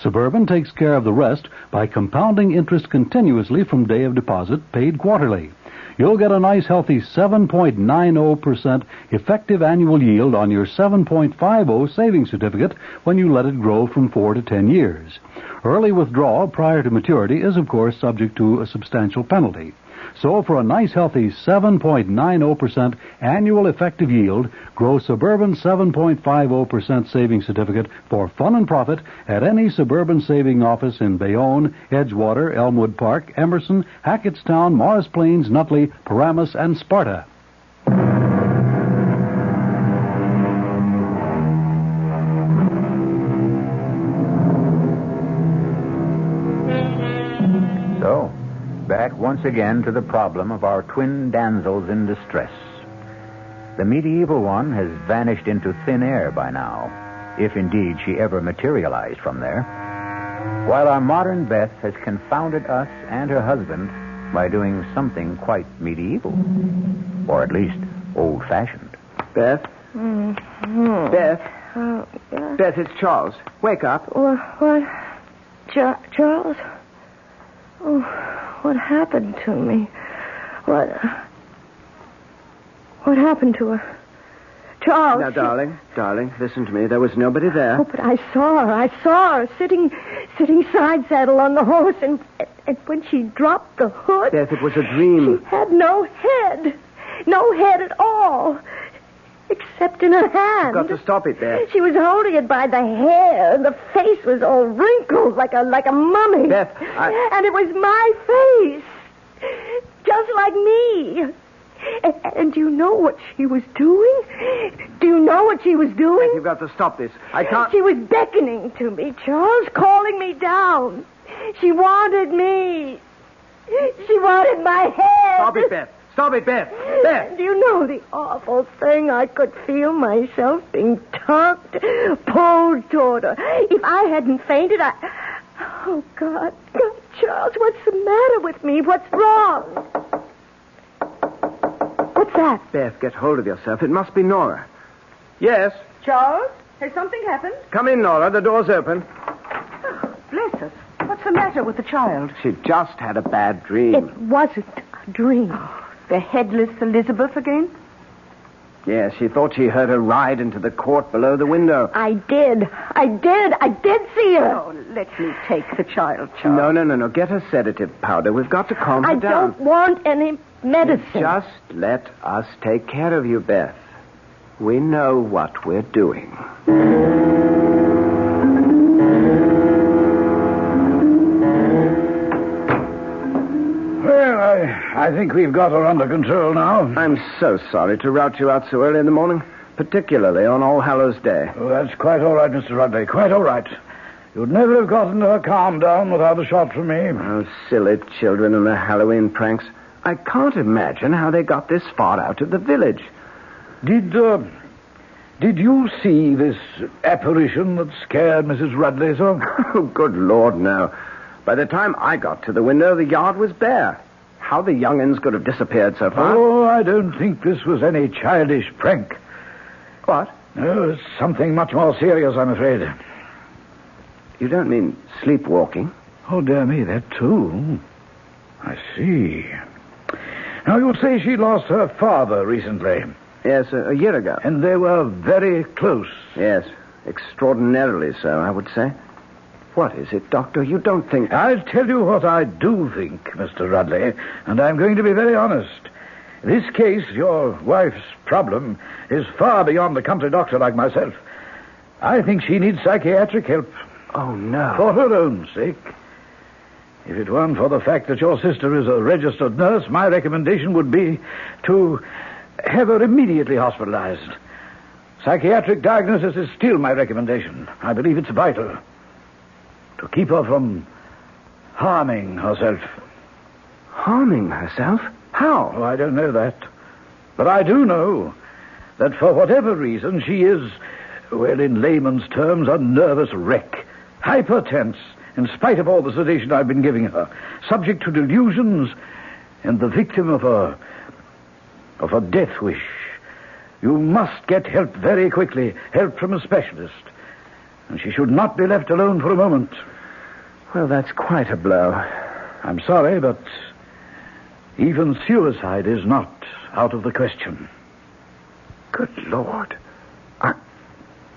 Suburban takes care of the rest by compounding interest continuously from day of deposit, paid quarterly. You'll get a nice, healthy 7.90% effective annual yield on your 7.50 savings certificate when you let it grow from 4 to 10 years. Early withdrawal prior to maturity is, of course, subject to a substantial penalty. So for a nice, healthy 7.90% annual effective yield, grow Suburban 7.50% savings certificate for fun and profit at any Suburban saving office in Bayonne, Edgewater, Elmwood Park, Emerson, Hackettstown, Morris Plains, Nutley, Paramus, and Sparta. So, back once again to the problem of our twin damsels in distress. The medieval one has vanished into thin air by now, if indeed she ever materialized from there, while our modern Beth has confounded us and her husband by doing something quite medieval, or at least old-fashioned. Beth? Mm-hmm. Beth? Yeah. Beth, it's Charles. Wake up. What? Charles? Oh, what happened to me? What happened to her? Charles. Now, darling, listen to me. There was nobody there. Oh, but I saw her sitting side saddle on the horse, and when she dropped the hood... Beth, it was a dream. She had no head at all, except in her hand. You've got to stop it, Beth. She was holding it by the hair, and the face was all wrinkled like a mummy. Beth, And it was my face, just like me. And do you know what she was doing? Do you know what she was doing? Beth, you've got to stop this. I can't... She was beckoning to me, Charles, calling me down. She wanted me. She wanted my head. Stop it, Beth. Stop it, Beth. Beth. Do you know the awful thing? I could feel myself being tugged, pulled toward her. If I hadn't fainted, Oh, God, Charles, what's the matter with me? What's wrong? What's that? Beth, get hold of yourself. It must be Nora. Yes? Charles, has something happened? Come in, Nora. The door's open. Oh, bless us. What's the matter with the child? She just had a bad dream. It wasn't a dream. The headless Elizabeth again? Yes, she thought she heard her ride into the court below the window. I did see her. Oh, let me take the child, Charles. No. Get her sedative powder. We've got to calm her I down. don't want any medicine. Just let us take care of you, Beth. We know what we're doing. Well, I think we've got her under control now. I'm so sorry to rout you out so early in the morning, particularly on All Hallows Day. Oh, that's quite all right, Mr. Rudley. Quite all right. You'd never have gotten her calmed down without a shot from me. Oh, silly children and their Halloween pranks. I can't imagine how they got this far out of the village. Did you see this apparition that scared Mrs. Rudley so? Oh, good Lord, no. By the time I got to the window, the yard was bare. How the young'uns could have disappeared so far? Oh, I don't think this was any childish prank. What? No, it's something much more serious, I'm afraid. You don't mean sleepwalking? Oh, dear me, that too. I see. Now, you say she lost her father recently. Yes, a year ago. And they were very close. Yes, extraordinarily so, I would say. What is it, Doctor? You don't think... I'll tell you what I do think, Mr. Rudley, and I'm going to be very honest. This case, your wife's problem, is far beyond a country doctor like myself. I think she needs psychiatric help. Oh, no. For her own sake. If it weren't for the fact that your sister is a registered nurse, my recommendation would be to have her immediately hospitalized. Psychiatric diagnosis is still my recommendation. I believe it's vital to keep her from harming herself. Harming herself? How? Oh, I don't know that. But I do know that for whatever reason she is, well, in layman's terms, a nervous wreck. Hypertense, in spite of all the sedation I've been giving her. Subject to delusions and the victim of a death wish. You must get help very quickly. Help from a specialist. And she should not be left alone for a moment. Well, that's quite a blow. I'm sorry, but even suicide is not out of the question. Good Lord.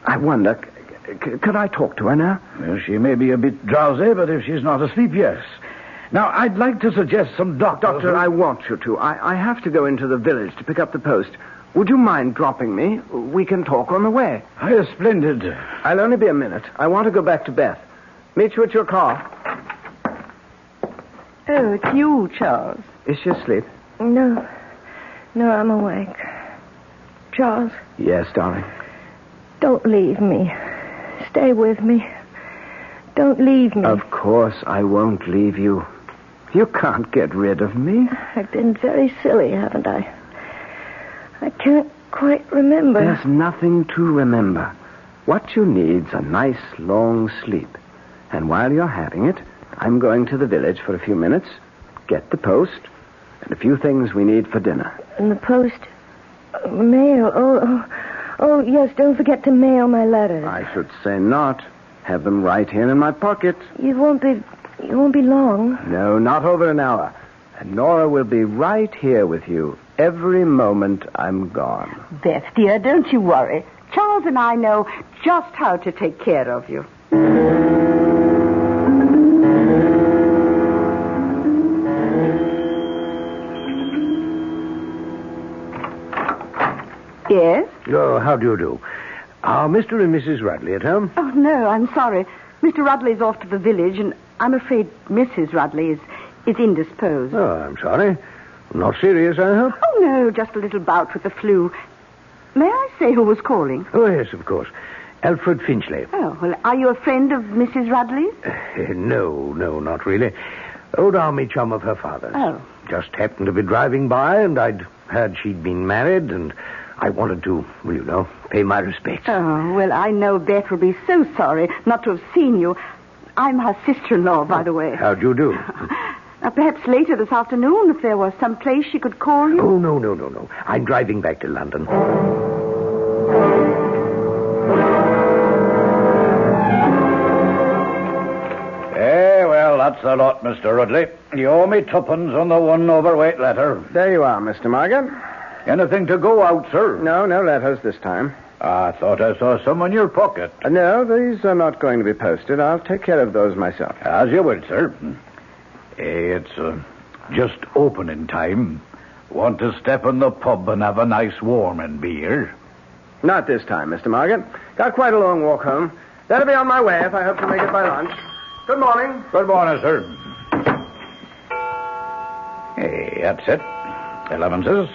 I wonder, could I talk to her now? Well, she may be a bit drowsy, but if she's not asleep, yes. Now, I'd like to suggest some doctors... Doctor, I want you to. I have to go into the village to pick up the post. Would you mind dropping me? We can talk on the way. Splendid. I'll only be a minute. I want to go back to Beth. Meet you at your car. Oh, it's you, Charles. Is she asleep? No, I'm awake. Charles. Yes, darling. Don't leave me. Stay with me. Don't leave me. Of course I won't leave you. You can't get rid of me. I've been very silly, haven't I? I can't quite remember. There's nothing to remember. What you need's a nice, long sleep. And while you're having it, I'm going to the village for a few minutes, get the post, and a few things we need for dinner. And the post? Mail? Oh, yes, don't forget to mail my letters. I should say not. Have them right here in my pocket. It won't be long. No, not over an hour. And Nora will be right here with you every moment I'm gone. Beth, dear, don't you worry. Charles and I know just how to take care of you. Yes? Oh, how do you do? Are Mr. and Mrs. Rudley at home? Oh, no, I'm sorry. Mr. Rudley's off to the village, and I'm afraid Mrs. Rudley is indisposed. Oh, I'm sorry. Not serious, I hope? Oh, no, just a little bout with the flu. May I say who was calling? Oh, yes, of course. Alfred Finchley. Oh, well, are you a friend of Mrs. Rudley's? No, not really. Old army chum of her father's. Oh. Just happened to be driving by, and I'd heard she'd been married, and I wanted to, well, you know, pay my respects. Oh, well, I know Beth will be so sorry not to have seen you. I'm her sister-in-law, by the way. How'd you do? Perhaps later this afternoon, if there was some place she could call you. Oh, no. I'm driving back to London. Well, that's the lot, Mr. Rudley. You owe me tuppence on the one overweight letter. There you are, Mr. Morgan. Anything to go out, sir? No letters this time. I thought I saw some in your pocket. No, these are not going to be posted. I'll take care of those myself. As you will, sir. It's just opening time. Want to step in the pub and have a nice warming beer? Not this time, Mr. Morgan. Got quite a long walk home. That'll be on my way if I hope to make it by lunch. Good morning. Good morning, sir. Hey, that's it. 11's.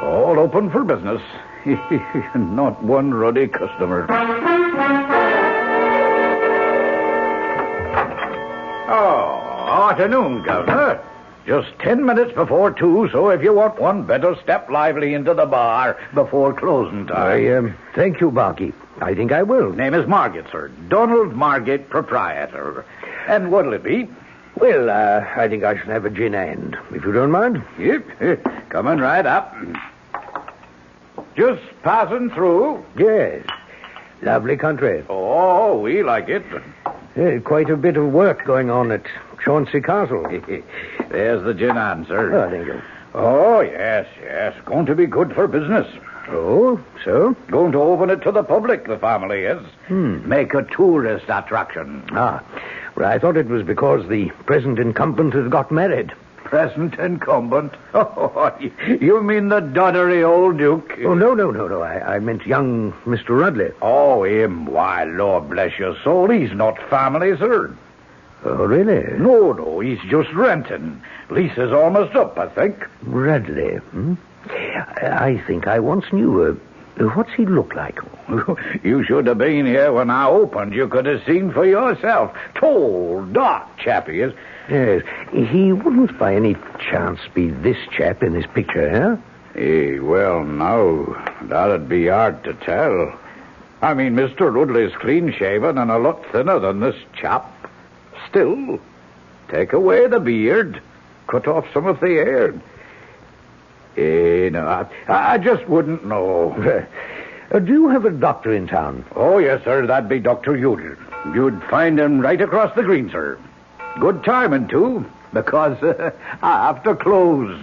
All open for business. Not one ruddy customer. Oh, afternoon, Governor. Just 10 minutes before 2, so if you want one, better step lively into the bar before closing time. Thank you, Barkeep. I think I will. Name is Margate, sir. Donald Margate, proprietor. And what'll it be? Well, I think I shall have a gin and, if you don't mind. Yep. Coming right up. Just passing through. Yes. Lovely country. Oh, we like it. Quite a bit of work going on at Chauncey Castle. There's the gin and, sir. Oh, thank you. Oh, yes. Going to be good for business. Oh, so? Going to open it to the public, the family is. Make a tourist attraction. Well, I thought it was because the present incumbent has got married. Present incumbent? Oh, you mean the doddery old Duke? Oh, no. I meant young Mr. Rudley. Oh, him? Why, Lord bless your soul, he's not family, sir. Oh, really? No, he's just renting. Lease is almost up, I think. Rudley, I think I once knew what's he look like? You should have been here when I opened. You could have seen for yourself. Tall, dark chap he is. Yes, he wouldn't by any chance be this chap in this picture, huh? Well, now, that'd be hard to tell. I mean, Mr. Rudley's clean-shaven and a lot thinner than this chap. Still, take away the beard, cut off some of the hair. No, I just wouldn't know. Do you have a doctor in town? Oh, yes, sir. That'd be Dr. Udall. You'd find him right across the green, sir. Good timing, too, because I have to close.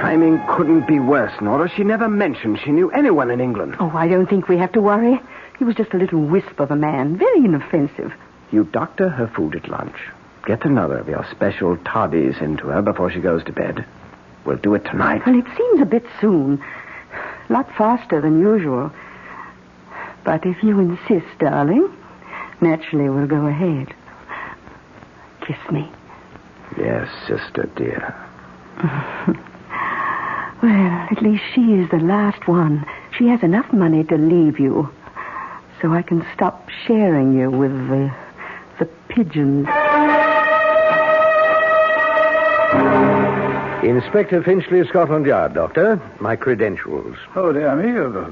Timing couldn't be worse, Nora. She never mentioned she knew anyone in England. Oh, I don't think we have to worry. He was just a little wisp of a man, very inoffensive. You doctor her food at lunch. Get another of your special toddies into her before she goes to bed. We'll do it tonight. Well, it seems a bit soon. A lot faster than usual. But if you insist, darling, naturally we'll go ahead. Kiss me. Yes, sister dear. Well, at least she is the last one. She has enough money to leave you. So I can stop sharing you with the pigeons. Inspector Finchley, Scotland Yard, Doctor. My credentials. Oh, dear me,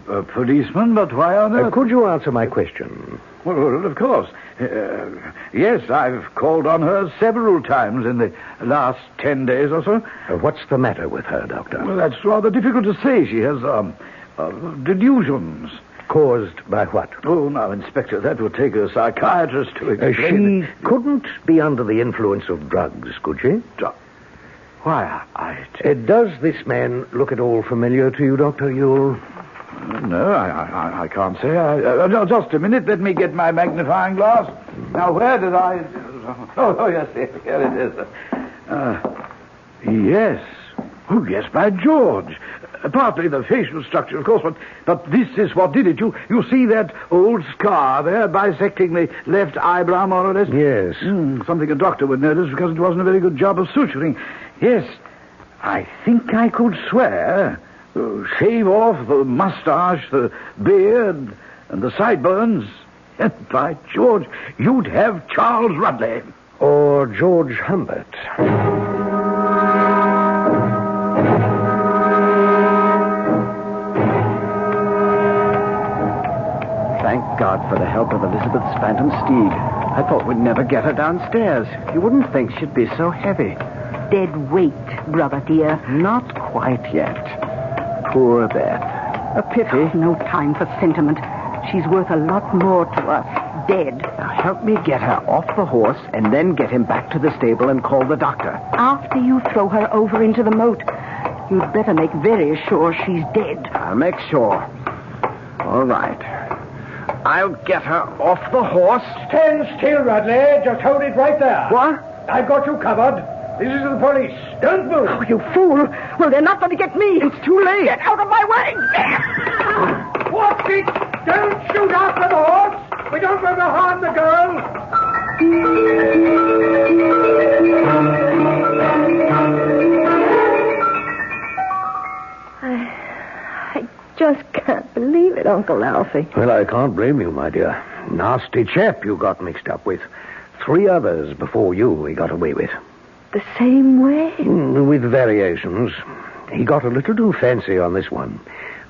a policeman, but why on earth? Could you answer my question? Well, of course. Yes, I've called on her several times in the last 10 days or so. What's the matter with her, Doctor? Well, that's rather difficult to say. She has delusions. Caused by what? Oh, now, Inspector, that would take a psychiatrist to explain. She couldn't be under the influence of drugs, could she? Why, does this man look at all familiar to you, Dr. Ewell? No, I can't say. Just a minute. Let me get my magnifying glass. Now, where did I... Oh, yes, here it is. Yes. Oh, yes, by George. Partly the facial structure, of course, but this is what did it. You see that old scar there bisecting the left eyebrow, more or less? Yes. Something a doctor would notice because it wasn't a very good job of suturing. Yes, I think I could swear. Shave off the mustache, the beard, and the sideburns. And by George, you'd have Charles Rudley. Or George Humbert. Thank God for the help of Elizabeth's phantom steed. I thought we'd never get her downstairs. You wouldn't think she'd be so heavy. Dead weight, brother dear. Not quite yet. Poor Beth. A pity. No time for sentiment. She's worth a lot more to us. Dead. Now help me get her off the horse and then get him back to the stable and call the doctor. After you throw her over into the moat, you'd better make very sure she's dead. I'll make sure. All right. I'll get her off the horse. Stand still, Rudley. Just hold it right there. What? I've got you covered. This is the police. Don't move. Oh, you fool. Well, they're not going to get me. It's too late. Get out of my way. Watch it. Don't shoot after the horse. We don't want to harm the girl. I just can't believe it, Uncle Alfie. Well, I can't blame you, my dear. Nasty chap you got mixed up with. 3 others before you he got away with. The same way? With variations. He got a little too fancy on this one.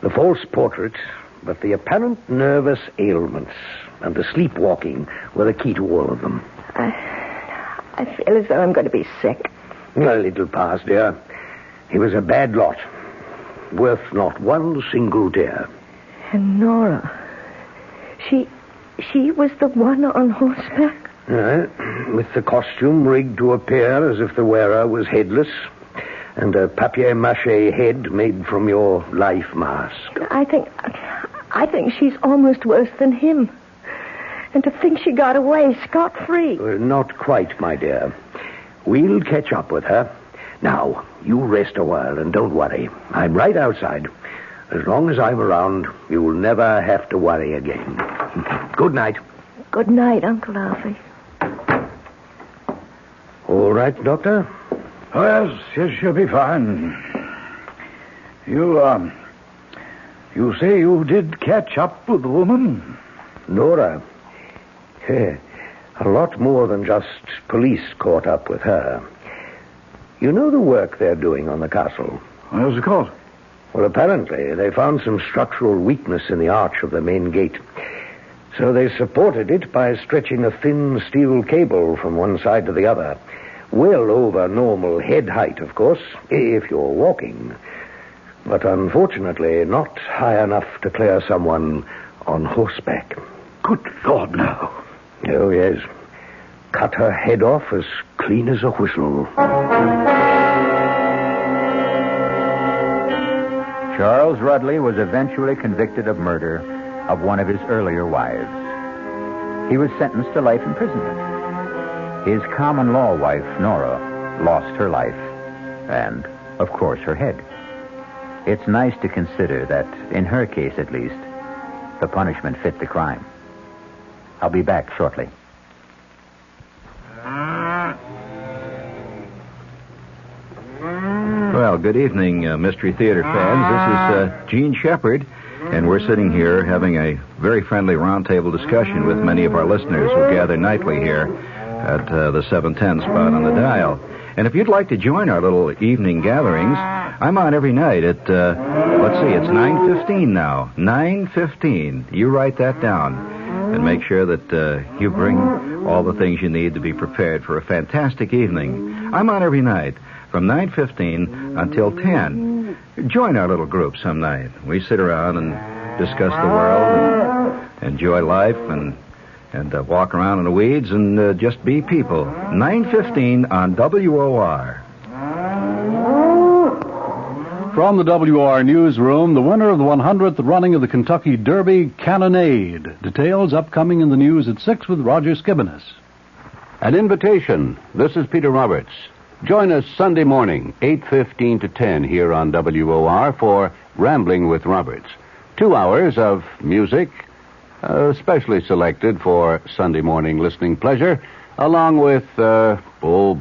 The false portrait, but the apparent nervous ailments and the sleepwalking were the key to all of them. I feel as though I'm going to be sick. A little pass, dear. He was a bad lot. Worth not one single tear. And Nora, she was the one on horseback? With the costume rigged to appear as if the wearer was headless, and a papier-mâché head made from your life mask. I think she's almost worse than him. And to think she got away scot-free. Not quite, my dear. We'll catch up with her. Now, you rest a while and don't worry. I'm right outside. As long as I'm around, you'll never have to worry again. Good night. Good night, Uncle Alfie. All right, Doctor? Oh, yes, she'll be fine. You say you did catch up with the woman? Nora. A lot more than just police caught up with her. You know the work they're doing on the castle? What's it called? Well, apparently they found some structural weakness in the arch of the main gate. So they supported it by stretching a thin steel cable from one side to the other. Well over normal head height, of course, if you're walking. But unfortunately not high enough to clear someone on horseback. Good Lord, no. Oh, yes. Cut her head off as clean as a whistle. Charles Rudley was eventually convicted of murder of one of his earlier wives. He was sentenced to life imprisonment. His common law wife, Nora, lost her life and, of course, her head. It's nice to consider that, in her case at least, the punishment fit the crime. I'll be back shortly. Well, good evening, Mystery Theater fans. This is Gene Shepard, and we're sitting here having a very friendly roundtable discussion with many of our listeners who gather nightly here at the 710 spot on the dial. And if you'd like to join our little evening gatherings, I'm on every night at, let's see, it's 9:15 now. 9:15. You write that down and make sure that you bring all the things you need to be prepared for a fantastic evening. I'm on every night from 9:15 until 10. Join our little group some night. We sit around and discuss the world and enjoy life and walk around in the weeds and just be people. 9:15 on WOR. From the WR newsroom, the winner of the 100th running of the Kentucky Derby, Cannonade. Details upcoming in the news at 6 with Roger Skibinis. An invitation. This is Peter Roberts. Join us Sunday morning, 8:15 to 10 here on WOR for Rambling with Roberts. 2 hours of music, specially selected for Sunday morning listening pleasure, along with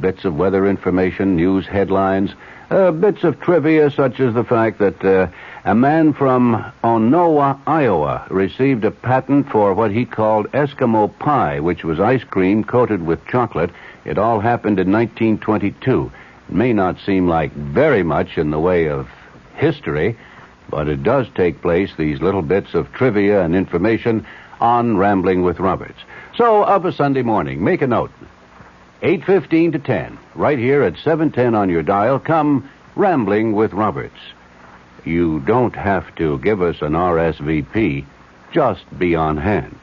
bits of weather information, news headlines, bits of trivia such as the fact that a man from Onowa, Iowa, received a patent for what he called Eskimo pie, which was ice cream coated with chocolate. It all happened in 1922. It may not seem like very much in the way of history, but it does take place, these little bits of trivia and information, on Rambling with Roberts. So, of a Sunday morning, make a note. 8:15 to 10, right here at 710 on your dial, come Rambling with Roberts. You don't have to give us an RSVP, just be on hand.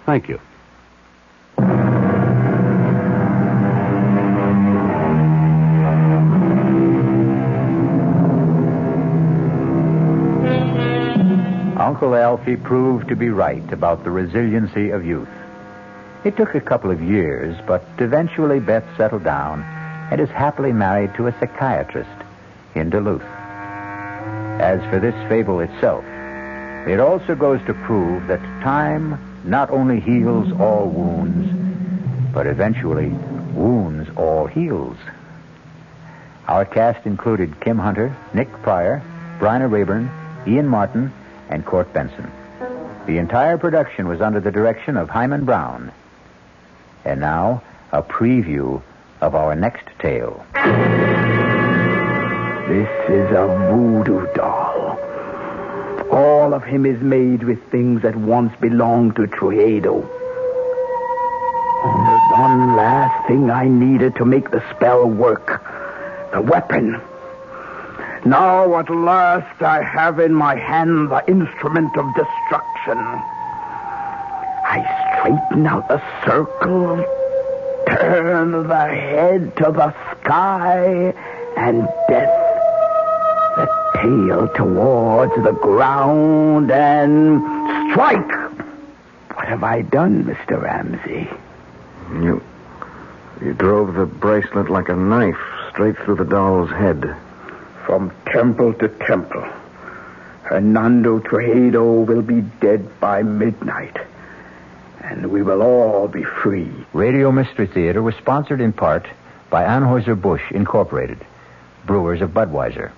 Thank you. Uncle Alfie proved to be right about the resiliency of youth. It took a couple of years, but eventually Beth settled down and is happily married to a psychiatrist in Duluth. As for this fable itself, it also goes to prove that time not only heals all wounds, but eventually wounds all heals. Our cast included Kim Hunter, Nick Pryor, Bryna Rayburn, Ian Martin, and Court Benson. The entire production was under the direction of Hyman Brown. And now, a preview of our next tale. This is a voodoo doll. All of him is made with things that once belonged to Truedo. There's one last thing I needed to make the spell work. The weapon. Now at last I have in my hand the instrument of destruction. I straighten out the circle, turn the head to the sky, and death, the tail towards the ground, and strike! What have I done, Mr. Ramsey? You drove the bracelet like a knife straight through the doll's head. From temple to temple, Hernando Truedo will be dead by midnight, and we will all be free. Radio Mystery Theater was sponsored in part by Anheuser-Busch Incorporated, brewers of Budweiser.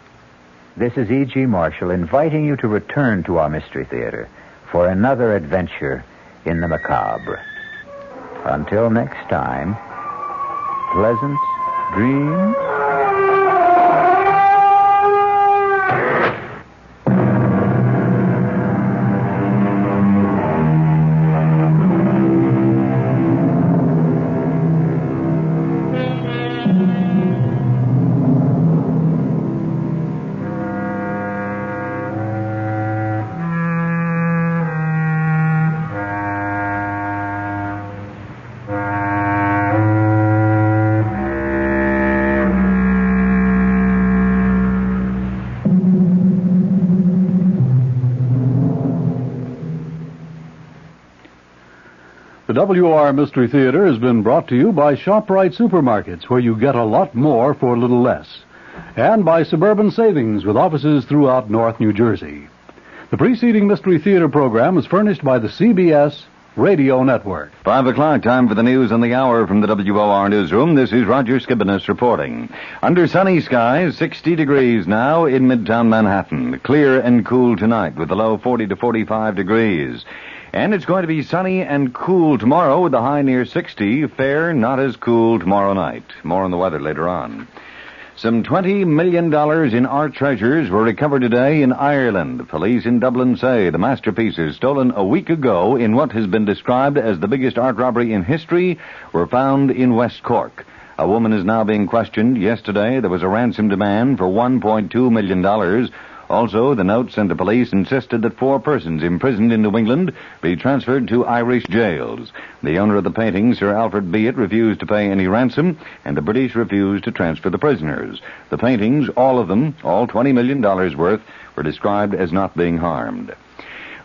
This is E.G. Marshall inviting you to return to our Mystery Theater for another adventure in the macabre. Until next time, pleasant dreams. The WOR Mystery Theater has been brought to you by ShopRite Supermarkets, where you get a lot more for a little less, and by Suburban Savings, with offices throughout North New Jersey. The preceding Mystery Theater program is furnished by the CBS Radio Network. 5 o'clock, time for the news on the hour from the WOR newsroom. This is Roger Skibinis reporting. Under sunny skies, 60 degrees now in Midtown Manhattan. Clear and cool tonight with the low 40 to 45 degrees. And it's going to be sunny and cool tomorrow with the high near 60. Fair, not as cool tomorrow night. More on the weather later on. Some $20 million in art treasures were recovered today in Ireland. Police in Dublin say the masterpieces stolen a week ago in what has been described as the biggest art robbery in history were found in West Cork. A woman is now being questioned. Yesterday, there was a ransom demand for $1.2 million. Also, the note sent to police insisted that 4 persons imprisoned in New England be transferred to Irish jails. The owner of the painting, Sir Alfred Beat, refused to pay any ransom, and the British refused to transfer the prisoners. The paintings, all of them, all $20 million worth, were described as not being harmed.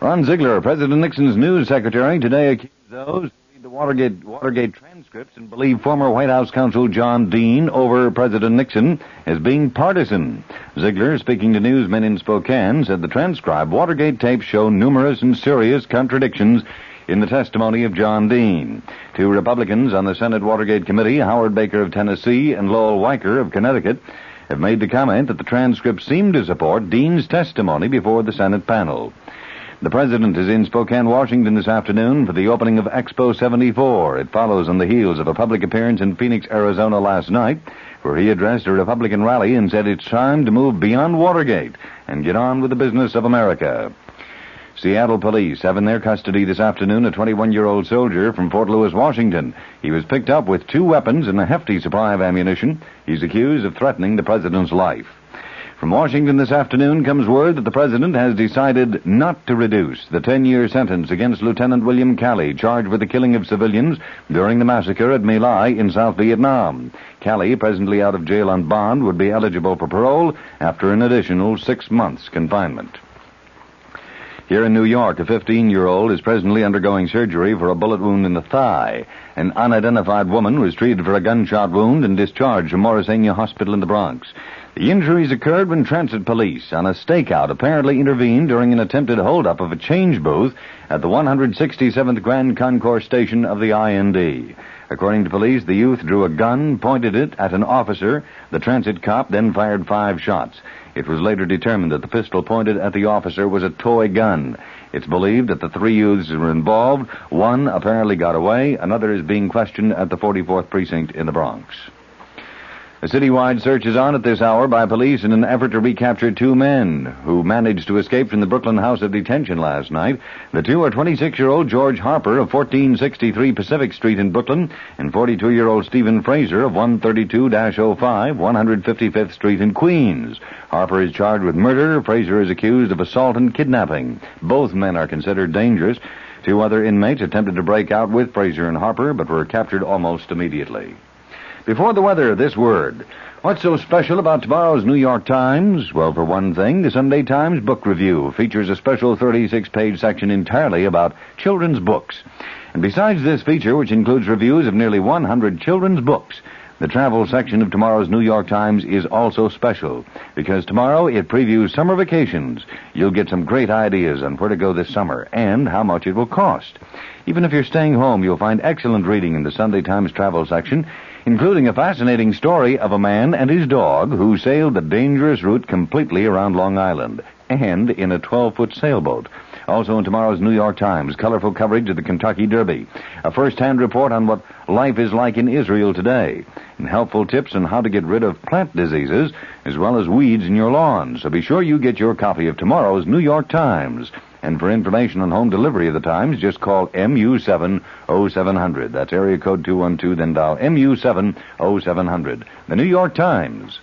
Ron Ziegler, President Nixon's news secretary, today accused those the Watergate transcripts and believe former White House counsel John Dean over President Nixon as being partisan. Ziegler, speaking to newsmen in Spokane, said the transcribed Watergate tapes show numerous and serious contradictions in the testimony of John Dean. 2 Republicans on the Senate Watergate Committee, Howard Baker of Tennessee and Lowell Weicker of Connecticut, have made the comment that the transcripts seem to support Dean's testimony before the Senate panel. The President is in Spokane, Washington this afternoon for the opening of Expo 74. It follows on the heels of a public appearance in Phoenix, Arizona last night, where he addressed a Republican rally and said it's time to move beyond Watergate and get on with the business of America. Seattle police have in their custody this afternoon a 21-year-old soldier from Fort Lewis, Washington. He was picked up with 2 weapons and a hefty supply of ammunition. He's accused of threatening the president's life. From Washington this afternoon comes word that the president has decided not to reduce the 10-year sentence against Lieutenant William Calley, charged with the killing of civilians during the massacre at My Lai in South Vietnam. Calley, presently out of jail on bond, would be eligible for parole after an additional 6 months confinement. Here in New York, a 15-year-old is presently undergoing surgery for a bullet wound in the thigh. An unidentified woman was treated for a gunshot wound and discharged from Morrisania Hospital in the Bronx. The injuries occurred when transit police on a stakeout apparently intervened during an attempted holdup of a change booth at the 167th Grand Concourse station of the IND. According to police, the youth drew a gun, pointed it at an officer. The transit cop then fired 5 shots. It was later determined that the pistol pointed at the officer was a toy gun. It's believed that the 3 youths were involved. 1 apparently got away. Another is being questioned at the 44th Precinct in the Bronx. A citywide search is on at this hour by police in an effort to recapture 2 men who managed to escape from the Brooklyn House of Detention last night. The 2 are 26-year-old George Harper of 1463 Pacific Street in Brooklyn and 42-year-old Stephen Fraser of 132-05 155th Street in Queens. Harper is charged with murder. Fraser is accused of assault and kidnapping. Both men are considered dangerous. 2 other inmates attempted to break out with Fraser and Harper, but were captured almost immediately. Before the weather, this word. What's so special about tomorrow's New York Times? Well, for one thing, the Sunday Times Book Review features a special 36-page section entirely about children's books. And besides this feature, which includes reviews of nearly 100 children's books, the travel section of tomorrow's New York Times is also special, because tomorrow it previews summer vacations. You'll get some great ideas on where to go this summer and how much it will cost. Even if you're staying home, you'll find excellent reading in the Sunday Times travel section, including a fascinating story of a man and his dog who sailed the dangerous route completely around Long Island, and in a 12-foot sailboat. Also in tomorrow's New York Times, colorful coverage of the Kentucky Derby, a first-hand report on what life is like in Israel today, and helpful tips on how to get rid of plant diseases as well as weeds in your lawn. So be sure you get your copy of tomorrow's New York Times. And for information on home delivery of the Times, just call MU7-0700. That's area code 212, then dial MU7-0700. The New York Times.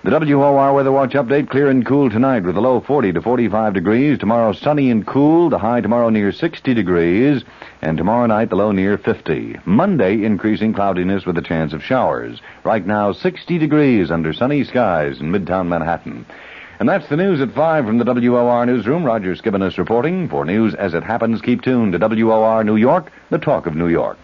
The WOR Weather Watch update, clear and cool tonight with a low 40 to 45 degrees. Tomorrow sunny and cool, the high tomorrow near 60 degrees. And tomorrow night the low near 50. Monday increasing cloudiness with a chance of showers. Right now 60 degrees under sunny skies in Midtown Manhattan. And that's the news at 5 from the WOR newsroom. Roger Skibinis reporting. For news as it happens, keep tuned to WOR New York, the talk of New York.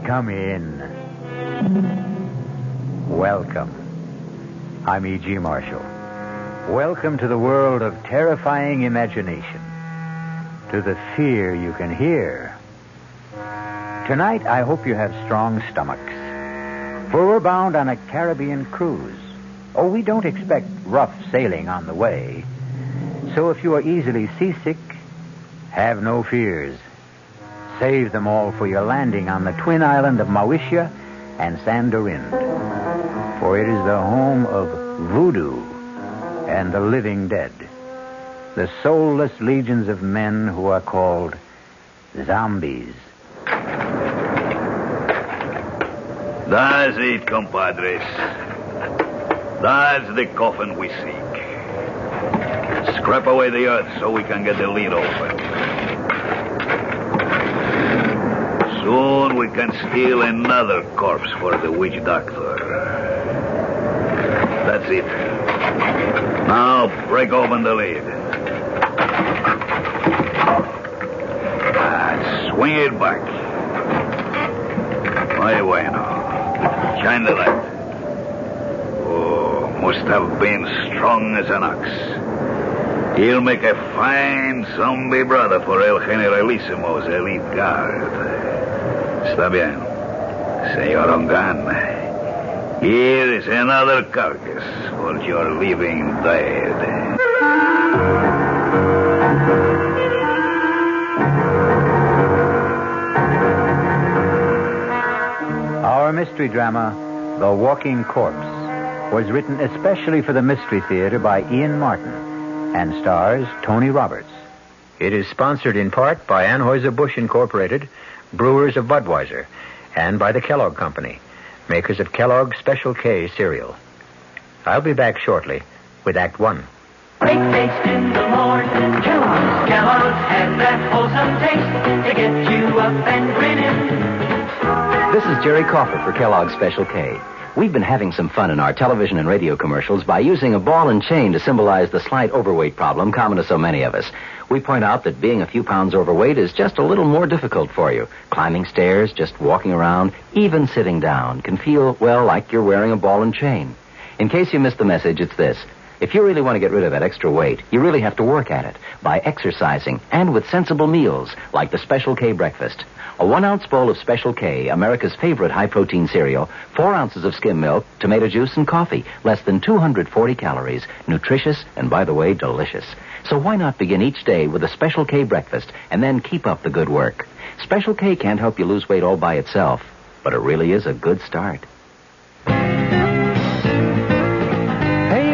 Come in. Welcome. I'm E.G. Marshall. Welcome to the world of terrifying imagination. To the fear you can hear. Tonight, I hope you have strong stomachs. For we're bound on a Caribbean cruise. Oh, we don't expect rough sailing on the way. So if you are easily seasick, have no fears. Save them all for your landing on the twin island of Mauritius and Sandorin. For it is the home of voodoo and the living dead. The soulless legions of men who are called zombies. That's it, compadres. That's the coffin we seek. Scrap away the earth so we can get the lid open. Soon we can steal another corpse for the witch doctor. That's it. Now break open the lid. And swing it back. Muy bueno. Shine the light. Oh, must have been strong as an ox. He'll make a fine zombie brother for El Generalissimo's elite guard. Está bien. Señor Ongan, here is another carcass for your living dead. Our mystery drama, The Walking Corpse, was written especially for the Mystery Theater by Ian Martin and stars Tony Roberts. It is sponsored in part by Anheuser-Busch Incorporated, Brewers of Budweiser, and by the Kellogg Company, makers of Kellogg's Special K cereal. I'll be back shortly with Act One. Great taste in the morning. Kellogg's have that wholesome taste to get you up and grinning. This is Jerry Coffer for Kellogg's Special K. We've been having some fun in our television and radio commercials by using a ball and chain to symbolize the slight overweight problem common to so many of us. We point out that being a few pounds overweight is just a little more difficult for you. Climbing stairs, just walking around, even sitting down can feel, well, like you're wearing a ball and chain. In case you missed the message, it's this. If you really want to get rid of that extra weight, you really have to work at it by exercising and with sensible meals like the Special K breakfast. A 1-ounce bowl of Special K, America's favorite high-protein cereal, 4 ounces of skim milk, tomato juice, and coffee. Less than 240 calories. Nutritious and, by the way, delicious. So why not begin each day with a Special K breakfast and then keep up the good work? Special K can't help you lose weight all by itself, but it really is a good start. Hey,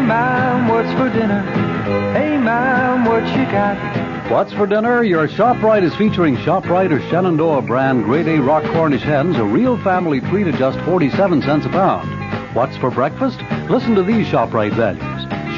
Mom, what's for dinner? Hey, Mom, what you got? What's for dinner? Your ShopRite is featuring ShopRite or Shenandoah brand Grade A Rock Cornish hens, a real family treat at just 47 cents a pound. What's for breakfast? Listen to these ShopRite values.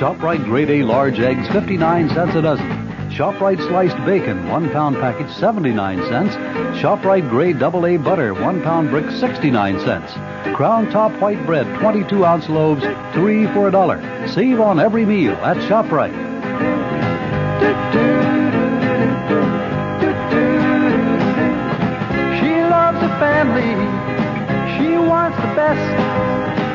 ShopRite Grade A large eggs, 59 cents a dozen. ShopRite sliced bacon, 1 pound package, 79 cents. ShopRite Grade AA butter, 1 pound brick, 69 cents. Crown Top white bread, 22-ounce loaves, 3 for $1. Save on every meal at ShopRite. She loves the family. She wants the best.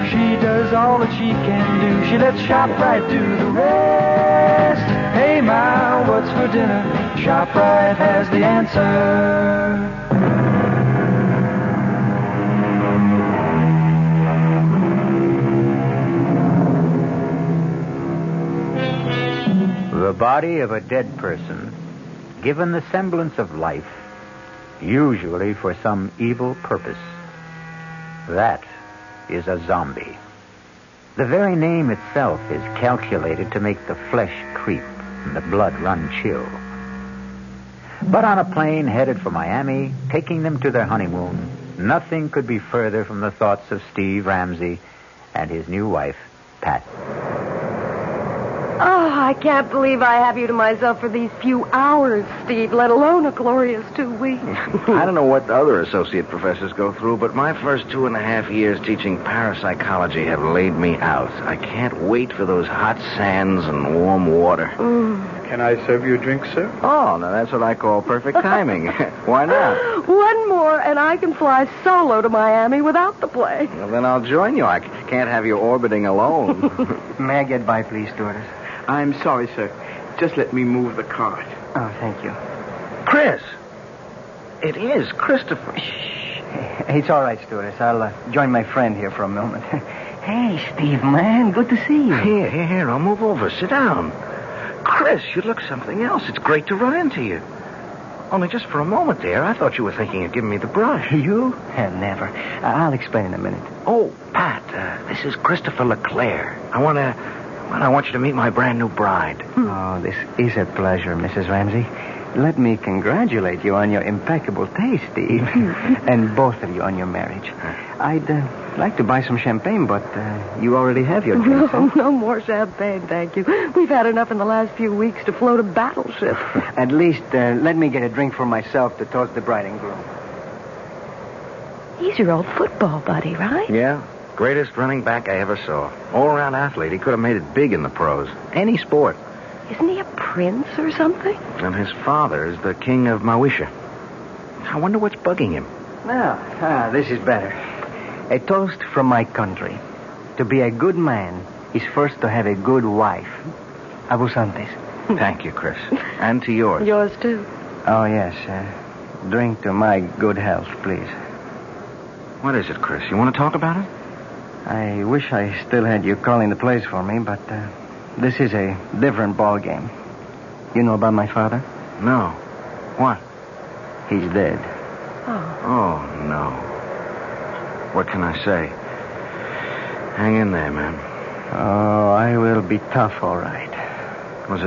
She does all that she can do. She lets ShopRite do the rest. Hey, Ma, what's for dinner? ShopRite has the answer. The body of a dead person, given the semblance of life, usually for some evil purpose. That is a zombie. The very name itself is calculated to make the flesh creep and the blood run chill. But on a plane headed for Miami, taking them to their honeymoon, Nothing could be further from the thoughts of Steve Ramsey and his new wife, Pat. Oh, I can't believe I have you to myself for these few hours, Steve, let alone a glorious 2 weeks. I don't know what other associate professors go through, but my first 2.5 years teaching parapsychology have laid me out. I can't wait for those hot sands and warm water. Can I serve you a drink, sir? Oh, now that's what I call perfect timing. Why not? One more, and I can fly solo to Miami without the plane. Well, then I'll join you. I can't have you orbiting alone. May I get by, please, stewardess? I'm sorry, sir. Just let me move the cart. Oh, thank you. Chris! It is Christopher. It's all right, stewardess. I'll join my friend here for a moment. Hey, Steve, man. Good to see you. Here. I'll move over. Sit down. Chris, you look something else. It's great to run into you. Only just for a moment there, I thought you were thinking of giving me the brush. You? Never. I'll explain in a minute. Oh, Pat, this is Christopher LeClaire. I want you to meet my brand new bride. Oh, this is a pleasure, Mrs. Ramsey. Let me congratulate you on your impeccable taste, Steve. And both of you on your marriage. I'd like to buy some champagne, but you already have your drink. No more champagne, thank you. We've had enough in the last few weeks to float a battleship. At least, let me get a drink for myself to toast the bride and groom. He's your old football buddy, right? Yeah. Greatest running back I ever saw. All-around athlete. He could have made it big in the pros. Any sport. Isn't he a prince or something? And his father is the king of Mawisha. I wonder what's bugging him. Now, this is better. A toast from my country. To be a good man is first to have a good wife. Abusantes. Thank you, Chris. And to yours. Yours, too. Oh, yes. Drink to my good health, please. What is it, Chris? You want to talk about it? I wish I still had you calling the plays for me, but this is a different ball game. You know about my father? No. What? He's dead. Oh, no. What can I say? Hang in there, man. Oh, I will be tough, all right. Was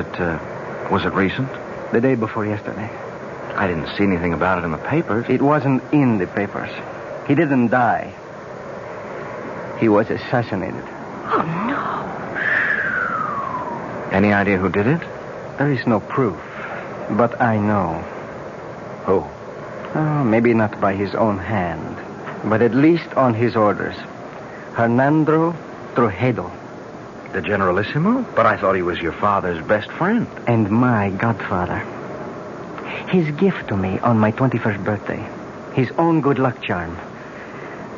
it recent? The day before yesterday. I didn't see anything about it in the papers. It wasn't in the papers. He didn't die. He was assassinated. Oh, no. Any idea who did it? There is no proof, but I know. Who? Oh, maybe not by his own hand, but at least on his orders. Hernando Trujillo. The Generalissimo? But I thought he was your father's best friend. And my godfather. His gift to me on my 21st birthday. His own good luck charm.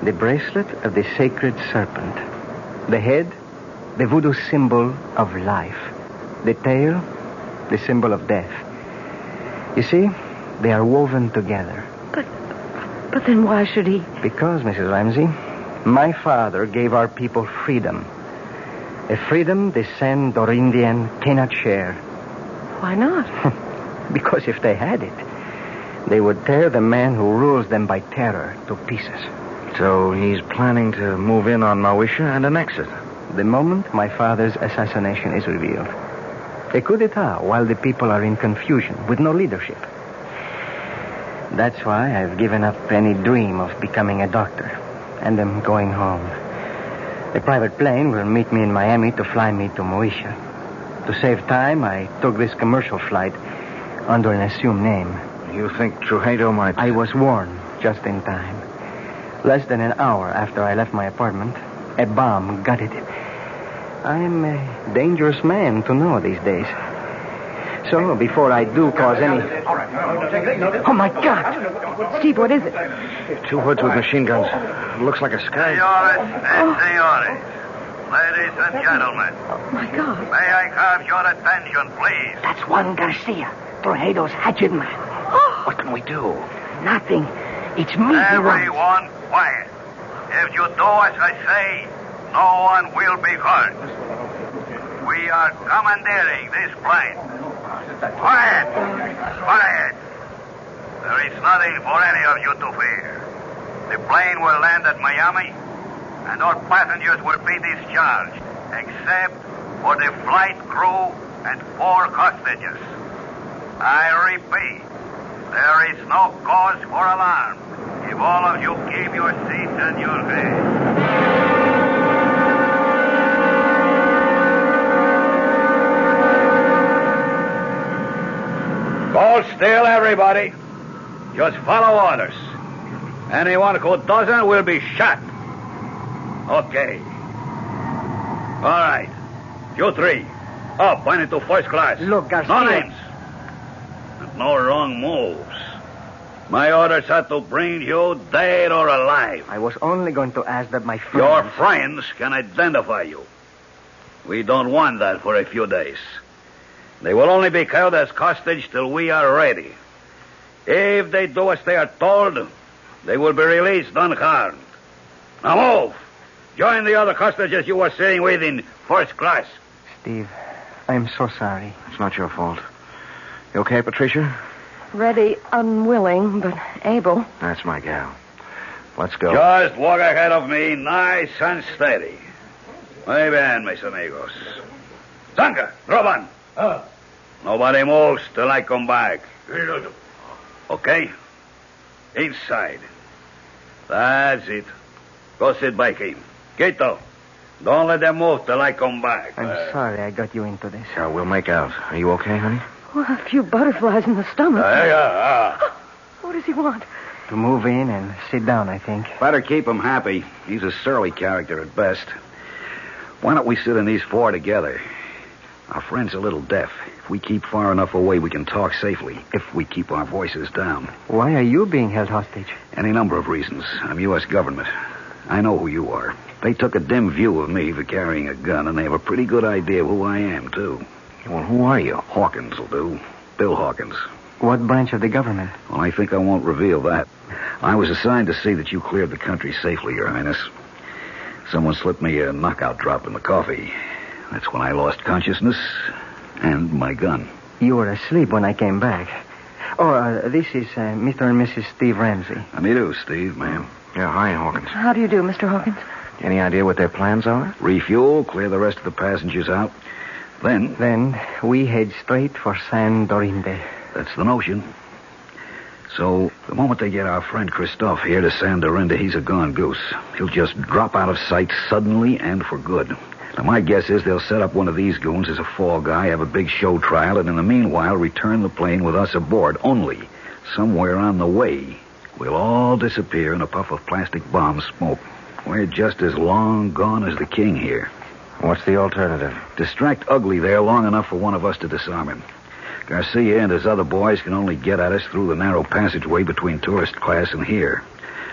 The bracelet of the sacred serpent. The head, the voodoo symbol of life. The tail, the symbol of death. You see, they are woven together. But then why should he? Because, Mrs. Ramsey, my father gave our people freedom. A freedom the San Dorindian cannot share. Why not? Because if they had it, they would tear the man who rules them by terror to pieces. So he's planning to move in on Mawisha and annex it. The moment my father's assassination is revealed. A coup d'etat while the people are in confusion with no leadership. That's why I've given up any dream of becoming a doctor and am going home. A private plane will meet me in Miami to fly me to Mawisha. To save time, I took this commercial flight under an assumed name. You think Trujillo might... I was warned just in time. Less than an hour after I left my apartment, a bomb gutted it. I'm a dangerous man to know these days. So, before I do cause any... Oh, my God! Steve, what is it? Two hoods with machine guns. Looks like a sky. Senores. Ladies and gentlemen. Oh, my God. May I have your attention, please? That's Juan Garcia, Trujillo's hatchet man. Oh. What can we do? Nothing. It's me. Everyone quiet. If you do as I say, no one will be hurt. We are commandeering this plane. Quiet! Quiet! There is nothing for any of you to fear. The plane will land at Miami, and all passengers will be discharged, except for the flight crew and 4 hostages. I repeat, there is no cause for alarm. if all of you keep your seats and your heads. Hold still, everybody. Just follow orders. Anyone who doesn't will be shot. Okay. All right. You three. Up, point into first class. Look, Garcia. No names. And no wrong moves. My orders are to bring you dead or alive. I was only going to ask that my friends... Your friends can identify you. We don't want that for a few days. They will only be held as hostage till we are ready. If they do as they are told, they will be released unharmed. Now move. Join the other hostages you were sitting with in first class. Steve, I'm so sorry. It's not your fault. You okay, Patricia? Ready, unwilling, but able. That's my gal. Let's go. Just walk ahead of me, nice and steady. Muy bien, mis amigos. Zanka, Roban. Nobody moves till I come back. Okay? Inside. That's it. Go sit by him. Quito, don't let them move till I come back. I'm sorry I got you into this. Yeah, we'll make out. Are you okay, honey? Well, a few butterflies in the stomach. What does he want? To move in and sit down, I think. Better keep him happy. He's a surly character at best. Why don't we sit in these four together? Our friend's a little deaf. If we keep far enough away, we can talk safely. If we keep our voices down. Why are you being held hostage? Any number of reasons. I'm U.S. government. I know who you are. They took a dim view of me for carrying a gun, and they have a pretty good idea of who I am, too. Well, who are you? Hawkins will do. Bill Hawkins. What branch of the government? Well, I think I won't reveal that. I was assigned to see that you cleared the country safely, Your Highness. Someone slipped me a knockout drop in the coffee. That's when I lost consciousness and my gun. You were asleep when I came back. Oh, this is Mr. and Mrs. Steve Ramsey. How do you do, Steve, ma'am? Yeah, hi, Hawkins. How do you do, Mr. Hawkins? Any idea what their plans are? Refuel, clear the rest of the passengers out. Then we head straight for San Dorinde. That's the notion. So, the moment they get our friend Christophe here to San Dorinde, he's a gone goose. He'll just drop out of sight suddenly and for good. Now, my guess is they'll set up one of these goons as a fall guy, have a big show trial, and in the meanwhile return the plane with us aboard. Only, somewhere on the way, we'll all disappear in a puff of plastic bomb smoke. We're just as long gone as the king here. What's the alternative? Distract Ugly there long enough for one of us to disarm him. Garcia and his other boys can only get at us through the narrow passageway between tourist class and here.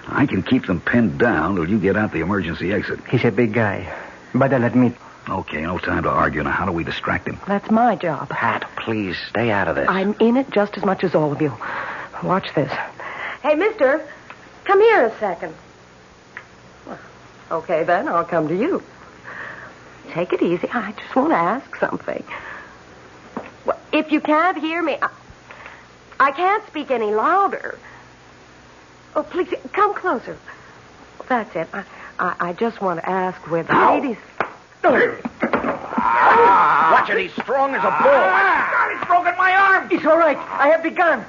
I can keep them pinned down till you get out the emergency exit. He's a big guy, but I'll admit... Okay, no time to argue. Now, how do we distract him? That's my job. Pat, please, stay out of this. I'm in it just as much as all of you. Watch this. Hey, mister, come here a second. Okay, then, I'll come to you. Take it easy. I just want to ask something. Well, if you can't hear me, I can't speak any louder. Oh, please, come closer. That's it. I just want to ask where the ladies... Watch it, he's strong as a bull. God, he's broken my arm. It's all right. I have the gun.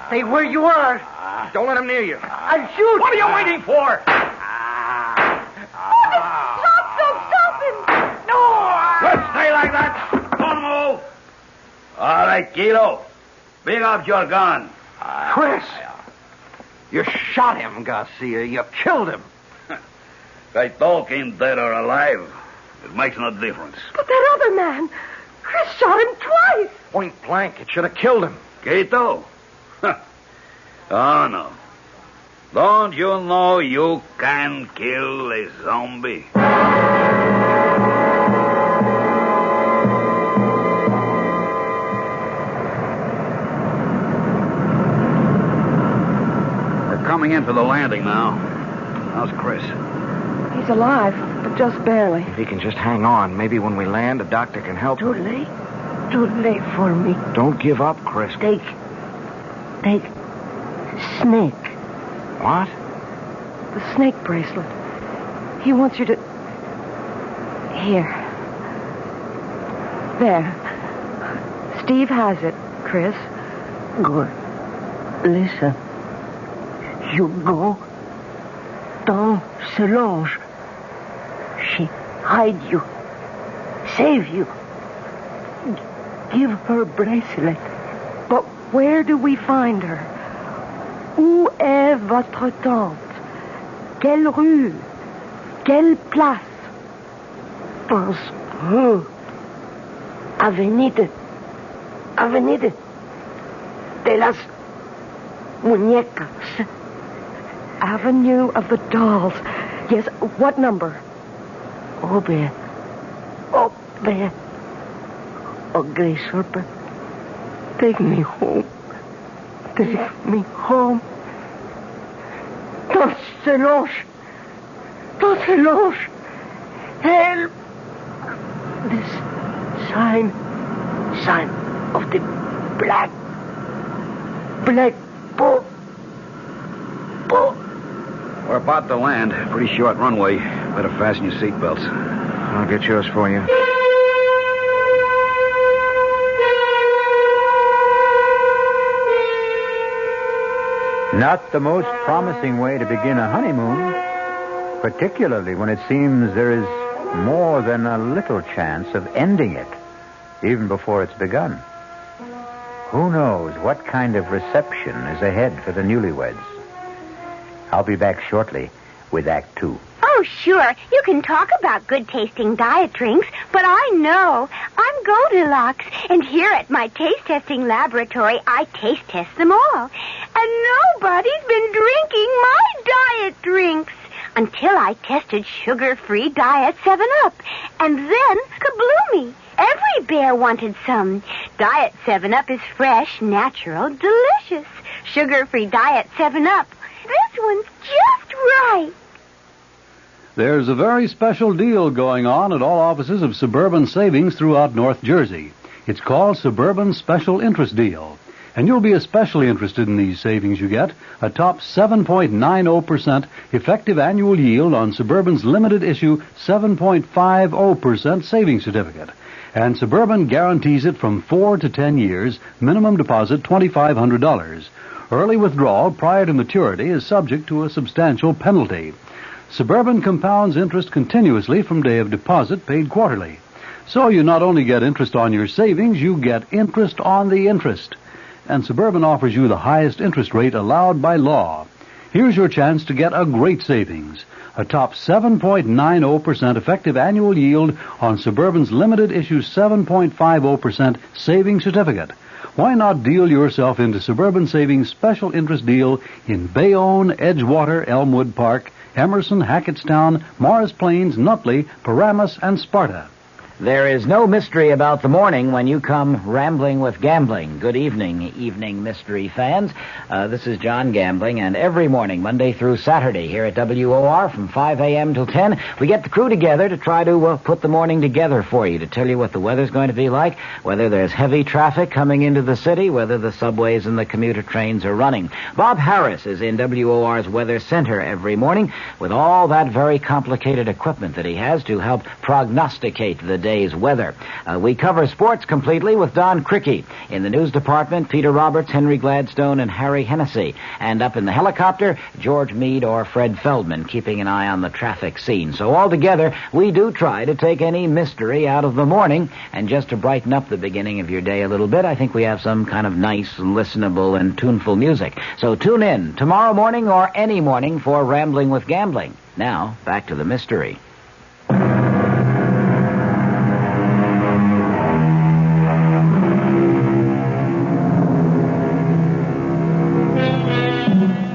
Stay where you are. Don't let him near you. I'll shoot. What are you waiting for? Stop him! No! Let's stay like that. Don't move. All right, Kilo. Bring up your gun. Chris! You shot him, Garcia. You killed him. If I talk him dead or alive, it makes no difference. But that other man, Chris shot him twice. Point blank. It should have killed him. Quito? Oh, no. Don't you know you can kill a zombie? We're coming in for the landing now. How's Chris? He's alive, but just barely. If he can just hang on, maybe when we land, a doctor can help Too him. late. Too late for me. Don't give up, Chris. Take Snake. What? The snake bracelet. He wants you to... Here. There. Steve has it, Chris. Good. Listen. You go dans ce lounge. She hide you, save you, give her bracelet. But where do we find her? Où est votre tante? Quelle rue? Quelle place? Dans Avenida de las Muñecas. Avenue of the Dolls. Yes, what number? Oh, there. Oh, Grace Harper. Take me home. Take me home. Dans ce loge. Help. This sign of the black boat. We're about to land. Pretty short runway. Better fasten your seatbelts. I'll get yours for you. Not the most promising way to begin a honeymoon, particularly when it seems there is more than a little chance of ending it, even before it's begun. Who knows what kind of reception is ahead for the newlyweds? I'll be back shortly with Act 2. Oh, sure. You can talk about good-tasting diet drinks, but I know. I'm Goldilocks, and here at my taste-testing laboratory, I taste-test them all. And nobody's been drinking my diet drinks until I tested sugar-free Diet 7-Up. And then, kabloomy! Every bear wanted some. Diet 7-Up is fresh, natural, delicious. Sugar-free Diet 7-Up. This one's just right. There's a very special deal going on at all offices of Suburban Savings throughout North Jersey. It's called Suburban Special Interest Deal. And you'll be especially interested in these savings you get. A top 7.90% effective annual yield on Suburban's limited issue 7.50% savings certificate. And Suburban guarantees it from 4 to 10 years, minimum deposit $2,500. Early withdrawal prior to maturity is subject to a substantial penalty. Suburban compounds interest continuously from day of deposit, paid quarterly. So you not only get interest on your savings, you get interest on the interest. And Suburban offers you the highest interest rate allowed by law. Here's your chance to get a great savings. A top 7.90% effective annual yield on Suburban's limited issue 7.50% savings certificate. Why not deal yourself into Suburban Savings Special Interest Deal in Bayonne, Edgewater, Elmwood Park, Emerson, Hackettstown, Morris Plains, Nutley, Paramus, and Sparta. There is no mystery about the morning when you come rambling with gambling. Good evening mystery fans. This is John Gambling, and every morning, Monday through Saturday, here at WOR from 5 a.m. till 10, we get the crew together to try to put the morning together for you, to tell you what the weather's going to be like, whether there's heavy traffic coming into the city, whether the subways and the commuter trains are running. Bob Harris is in WOR's Weather Center every morning with all that very complicated equipment that he has to help prognosticate the day's weather. We cover sports completely with Don Crickey. In the news department, Peter Roberts, Henry Gladstone, and Harry Hennessy. And up in the helicopter, George Meade or Fred Feldman, keeping an eye on the traffic scene. So altogether, we do try to take any mystery out of the morning. And just to brighten up the beginning of your day a little bit, I think we have some kind of nice, listenable, and tuneful music. So tune in tomorrow morning or any morning for Rambling with Gambling. Now, back to the mystery.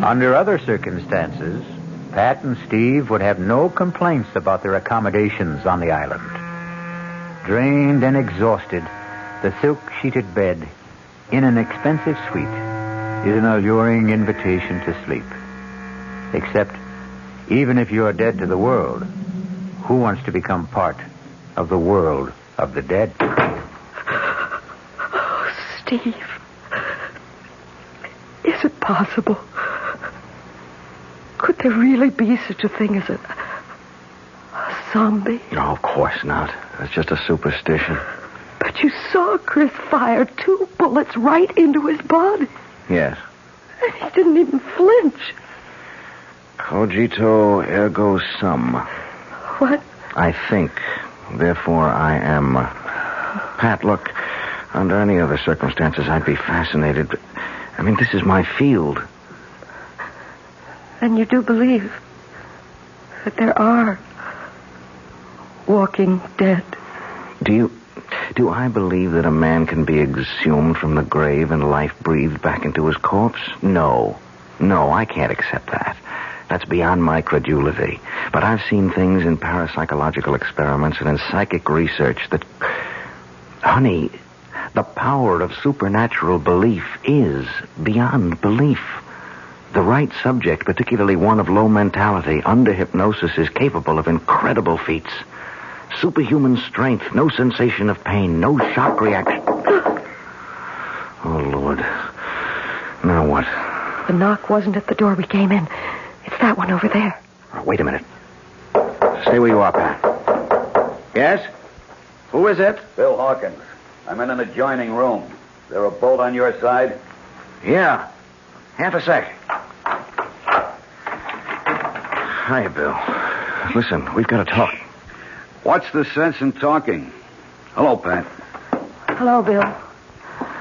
Under other circumstances, Pat and Steve would have no complaints about their accommodations on the island. Drained and exhausted, the silk-sheeted bed in an expensive suite is an alluring invitation to sleep. Except, even if you're dead to the world, who wants to become part of the world of the dead? Oh, Steve. Is it possible? Could there really be such a thing as a zombie? No, of course not. That's just a superstition. But you saw Chris fire 2 bullets right into his body. Yes. And he didn't even flinch. Cogito ergo sum. What? I think, therefore I am. Pat, look, under any other circumstances, I'd be fascinated. But, I mean, this is my field. Then you do believe that there are walking dead? Do I believe that a man can be exhumed from the grave and life breathed back into his corpse? No, I can't accept that. That's beyond my credulity. But I've seen things in parapsychological experiments and in psychic research that... Honey, the power of supernatural belief is beyond belief. The right subject, particularly one of low mentality, under hypnosis, is capable of incredible feats. Superhuman strength, no sensation of pain, no shock reaction. Oh, Lord. Now what? The knock wasn't at the door we came in. It's that one over there. Oh, wait a minute. Stay where you are, Pat. Yes? Who is it? Bill Hawkins. I'm in an adjoining room. Is there a bolt on your side? Yeah. Half a sec. Hi, Bill. Listen, we've got to talk. What's the sense in talking? Hello, Pat. Hello, Bill.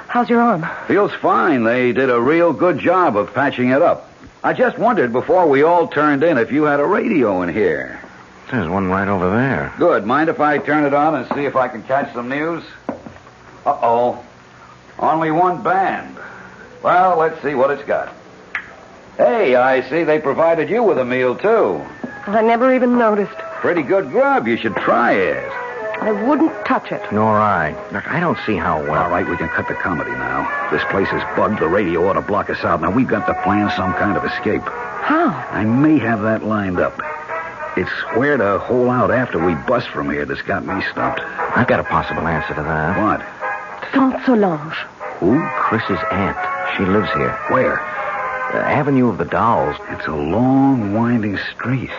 How's your arm? Feels fine. They did a real good job of patching it up. I just wondered before we all turned in if you had a radio in here. There's one right over there. Good. Mind if I turn it on and see if I can catch some news? Uh-oh. Only one band. Well, let's see what it's got. Hey, I see they provided you with a meal, too. I never even noticed. Pretty good grub. You should try it. I wouldn't touch it. Nor I. Look, I don't see how well... All right, we can cut the comedy now. This place is bugged. The radio ought to block us out. Now, we've got to plan some kind of escape. How? I may have that lined up. It's where to hole out after we bust from here that's got me stumped. I've got a possible answer to that. What? Saint Solange. Who? Chris's aunt. She lives here. Where? The Avenue of the Dolls. It's a long, winding street.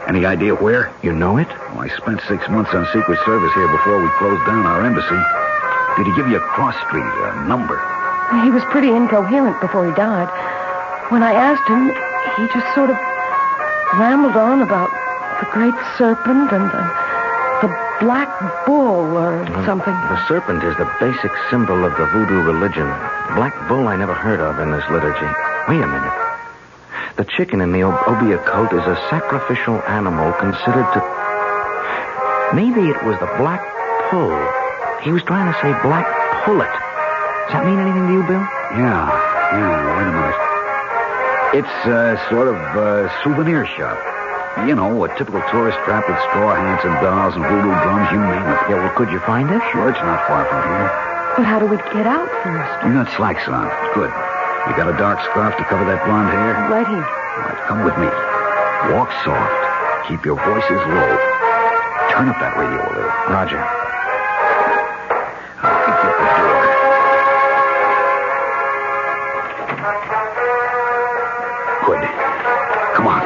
Any idea where? You know it? Oh, I spent 6 months on Secret Service here before we closed down our embassy. Did he give you a cross street, a number? He was pretty incoherent before he died. When I asked him, he just sort of rambled on about the great serpent and the black bull or something. The serpent is the basic symbol of the voodoo religion. Black bull I never heard of in this liturgy. Wait a minute. The chicken in the Obeah cult is a sacrificial animal considered to... Maybe it was the black pull. He was trying to say black pullet. Does that mean anything to you, Bill? Yeah, wait a minute. It's sort of a souvenir shop. You know, a typical tourist trap with straw hats and dolls and voodoo drums, you name it. Yeah, well, could you find it? Sure, it's not far from here. But how do we get out first? You got slacks on. Good. You got a dark scarf to cover that blonde hair? Right here. All right, come with me. Walk soft. Keep your voices low. Turn up that radio a little. Roger. I'll pick you at the door. Good. Come on.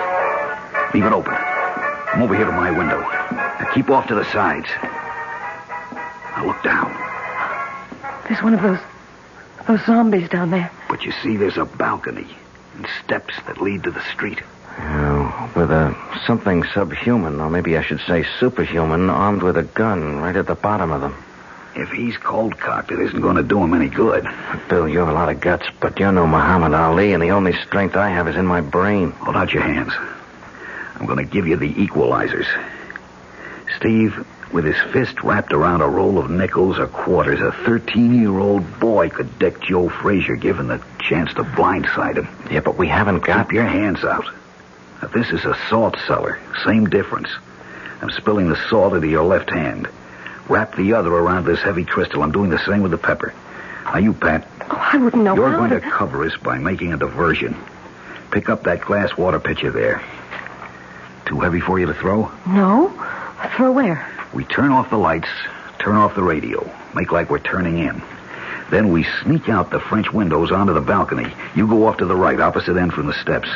Leave it open. Come over here to my window. Now keep off to the sides. Now look down. There's one of those zombies down there. But you see, there's a balcony and steps that lead to the street. With something subhuman, or maybe I should say superhuman, armed with a gun right at the bottom of them. If he's cold-cocked, it isn't going to do him any good. Bill, you have a lot of guts, but you're no Muhammad Ali, and the only strength I have is in my brain. Hold out your hands. I'm going to give you the equalizers. Steve, with his fist wrapped around a roll of nickels or quarters, a 13-year-old boy could deck Joe Frazier, given the chance to blindside him. Yeah, but we haven't got... Keep your hands out. Now, this is a salt cellar. Same difference. I'm spilling the salt into your left hand. Wrap the other around this heavy crystal. I'm doing the same with the pepper. Now, you, Pat. Oh, I wouldn't know You're how going to cover us by making a diversion. Pick up that glass water pitcher there. Too heavy for you to throw? No. Throw where? We turn off the lights, turn off the radio, make like we're turning in. Then we sneak out the French windows onto the balcony. You go off to the right, opposite end from the steps.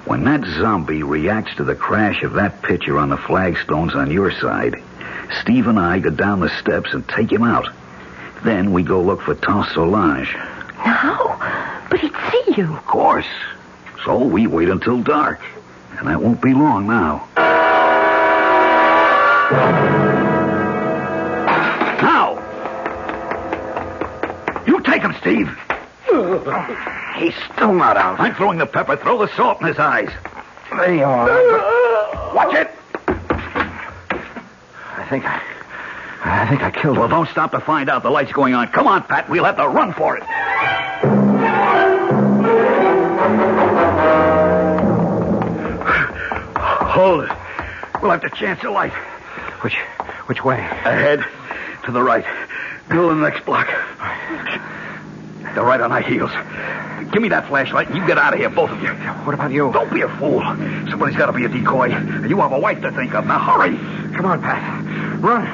When that zombie reacts to the crash of that pitcher on the flagstones on your side, Steve and I go down the steps and take him out. Then we go look for Saint Solange. No, but he'd see you. Of course. So we wait until dark. And that won't be long now. Now! You take him, Steve. He's still not out. I'm throwing the pepper. Throw the salt in his eyes. There you are. Watch it. I think I killed him. Well, don't stop to find out. The light's going on. Come on, Pat. We'll have to run for it. Hold it. We'll have to chance a light. Which way? Ahead. To the right. Middle of the next block. They're right on our heels. Give me that flashlight and you get out of here, both of you. What about you? Don't be a fool. Somebody's got to be a decoy. You have a wife to think of. Now hurry. Come on, Pat. Run.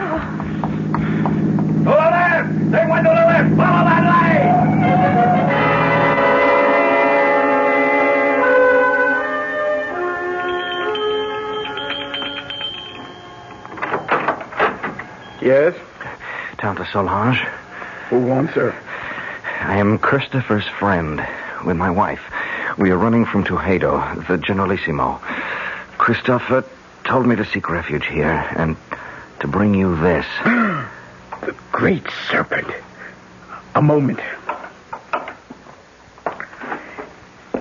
To the left! They went to the left! Follow that light! Yes? Tante Solange. Who wants her? I am Christopher's friend with my wife. We are running from Tuxedo, the Generalissimo. Christopher told me to seek refuge here and to bring you this. The great serpent. A moment.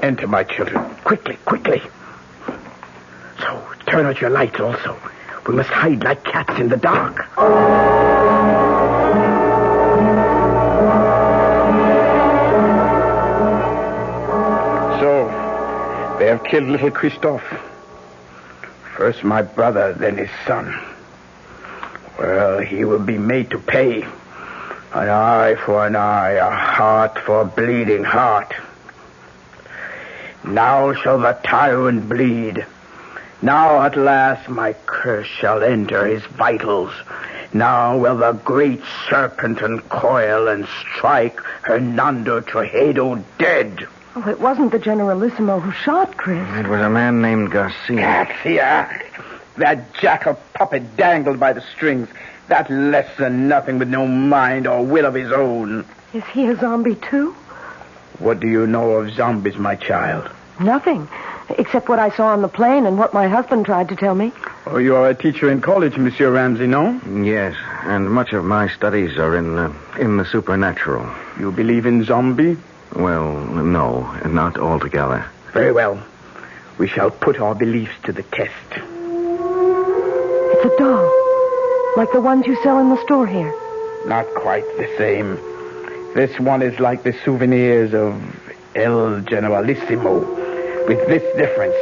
Enter, my children. Quickly, quickly. So, turn out your lights also. We must hide like cats in the dark. So, they have killed little Christophe. First my brother, then his son. Well, he will be made to pay. An eye for an eye, a heart for a bleeding heart. Now shall the tyrant bleed. Now at last my curse shall enter his vitals. Now will the great serpent uncoil and strike Hernando Tuxedo dead. Oh, it wasn't the Generalissimo who shot Chris. It was a man named Garcia. Garcia! That jackal puppet dangled by the strings. That less than nothing with no mind or will of his own. Is he a zombie, too? What do you know of zombies, my child? Nothing, except what I saw on the plane and what my husband tried to tell me. Oh, you are a teacher in college, Monsieur Ramsey, no? Yes, and much of my studies are in the supernatural. You believe in zombie? Well, no, not altogether. Very well. We shall put our beliefs to the test. It's a doll, like the ones you sell in the store here. Not quite the same. This one is like the souvenirs of El Generalissimo, with this difference.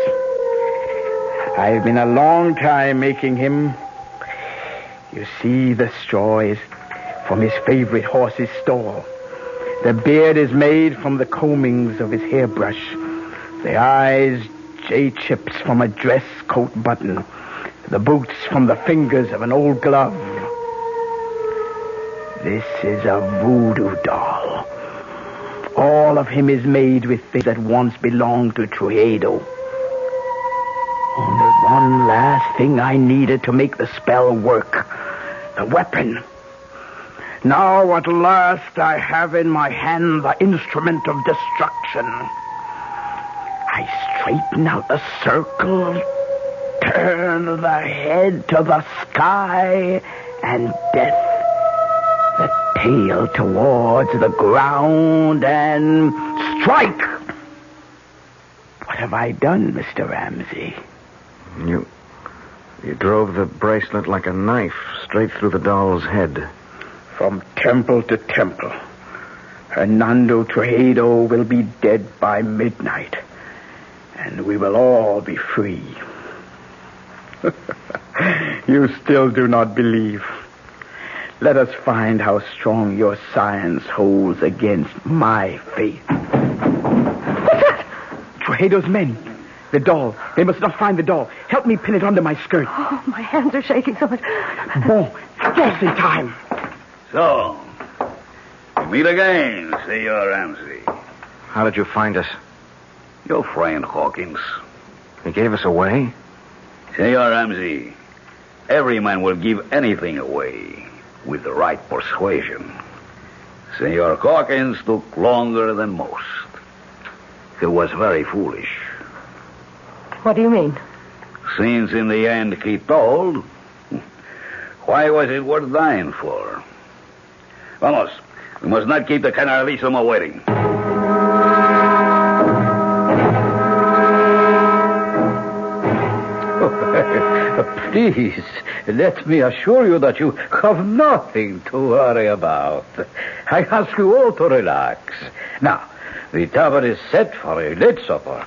I've been a long time making him. You see, the straw is from his favorite horse's stall. The beard is made from the combings of his hairbrush. The eyes, J-chips from a dress coat button. The boots from the fingers of an old glove. This is a voodoo doll. All of him is made with things that once belonged to Tuxedo. Only one last thing I needed to make the spell work. The weapon. Now at last I have in my hand the instrument of destruction. I straighten out the circle, turn the head to the sky, and death. The tail towards the ground, and strike! What have I done, Mr. Ramsey? You drove the bracelet like a knife straight through the doll's head. From temple to temple. Hernando Tuxedo will be dead by midnight. And we will all be free. You still do not believe. Let us find how strong your science holds against my faith. What's that? Tuxedo's men. The doll. They must not find the doll. Help me pin it under my skirt. Oh, my hands are shaking so much. Bon, just in time. So, we meet again, Senor Ramsey. How did you find us? Your friend Hawkins. He gave us away? Senor Ramsey, every man will give anything away with the right persuasion. Senor Hawkins took longer than most. He was very foolish. What do you mean? Since in the end he told, why was it worth dying for? Vamos, we must not keep the Generalissimo waiting. Please, let me assure you that you have nothing to worry about. I ask you all to relax. Now, the table is set for a late supper.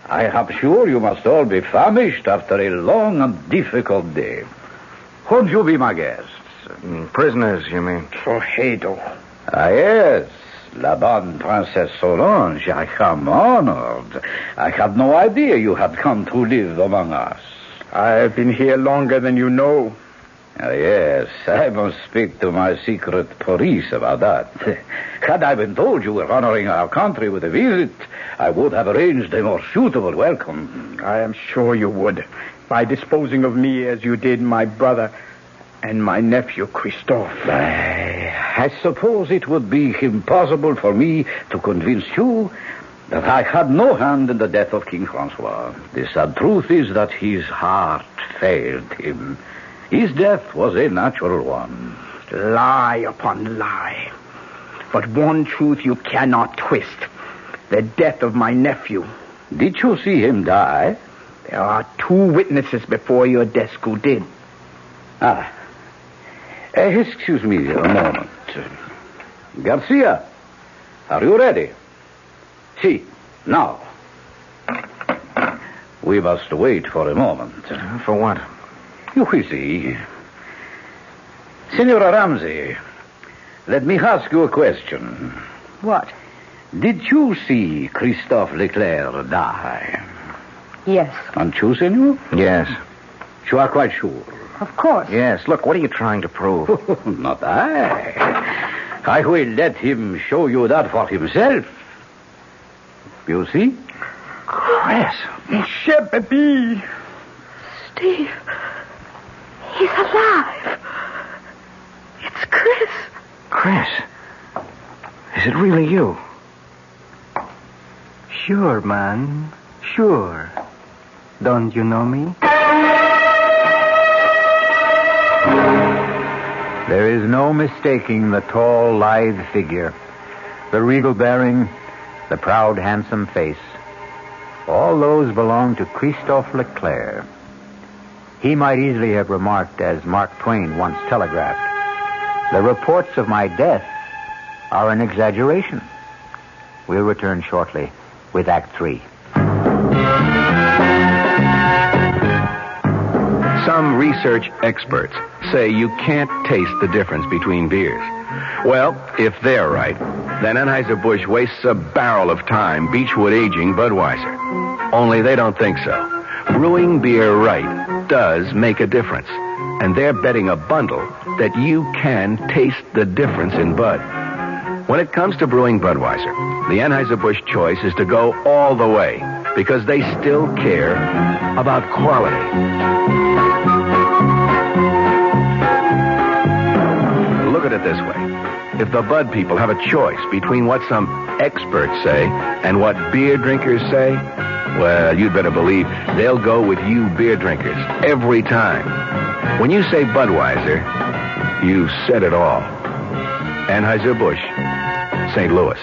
I am sure you must all be famished after a long and difficult day. Won't you be my guests? Prisoners, you mean? Trojedo. Ah, yes. La bonne Princess Solange, I am honored. I had no idea you had come to live among us. I've been here longer than you know. Ah, yes, I must speak to my secret police about that. Had I been told you were honoring our country with a visit, I would have arranged a more suitable welcome. I am sure you would, by disposing of me as you did my brother and my nephew, Christophe. I suppose it would be impossible for me to convince you that I had no hand in the death of King Francois. The sad truth is that his heart failed him. His death was a natural one. Lie upon lie. But one truth you cannot twist. The death of my nephew. Did you see him die? There are 2 witnesses before your desk who did. Excuse me a moment. Garcia, are you ready? See, now. We must wait for a moment. For what? You will see. Senora Ramsey, let me ask you a question. What? Did you see Christophe Leclerc die? Yes. And you, senor? Yes. You are quite sure? Of course. Yes. Look, what are you trying to prove? Not I. I will let him show you that for himself. You see? Chris. Monsieur Baby. Steve. He's alive. It's Chris. Chris? Is it really you? Sure, man. Sure. Don't you know me? There is no mistaking the tall, lithe figure, the regal bearing, the proud, handsome face. All those belong to Christophe Leclerc. He might easily have remarked, as Mark Twain once telegraphed, "The reports of my death are an exaggeration." We'll return shortly with Act 3. Some research experts say you can't taste the difference between beers. Well, if they're right, then Anheuser-Busch wastes a barrel of time Beechwood aging Budweiser. Only they don't think so. Brewing beer right does make a difference. And they're betting a bundle that you can taste the difference in Bud. When it comes to brewing Budweiser, the Anheuser-Busch choice is to go all the way because they still care about quality. Look at it this way. If the Bud people have a choice between what some experts say and what beer drinkers say, well, you'd better believe they'll go with you beer drinkers every time. When you say Budweiser, you've said it all. Anheuser-Busch, St. Louis.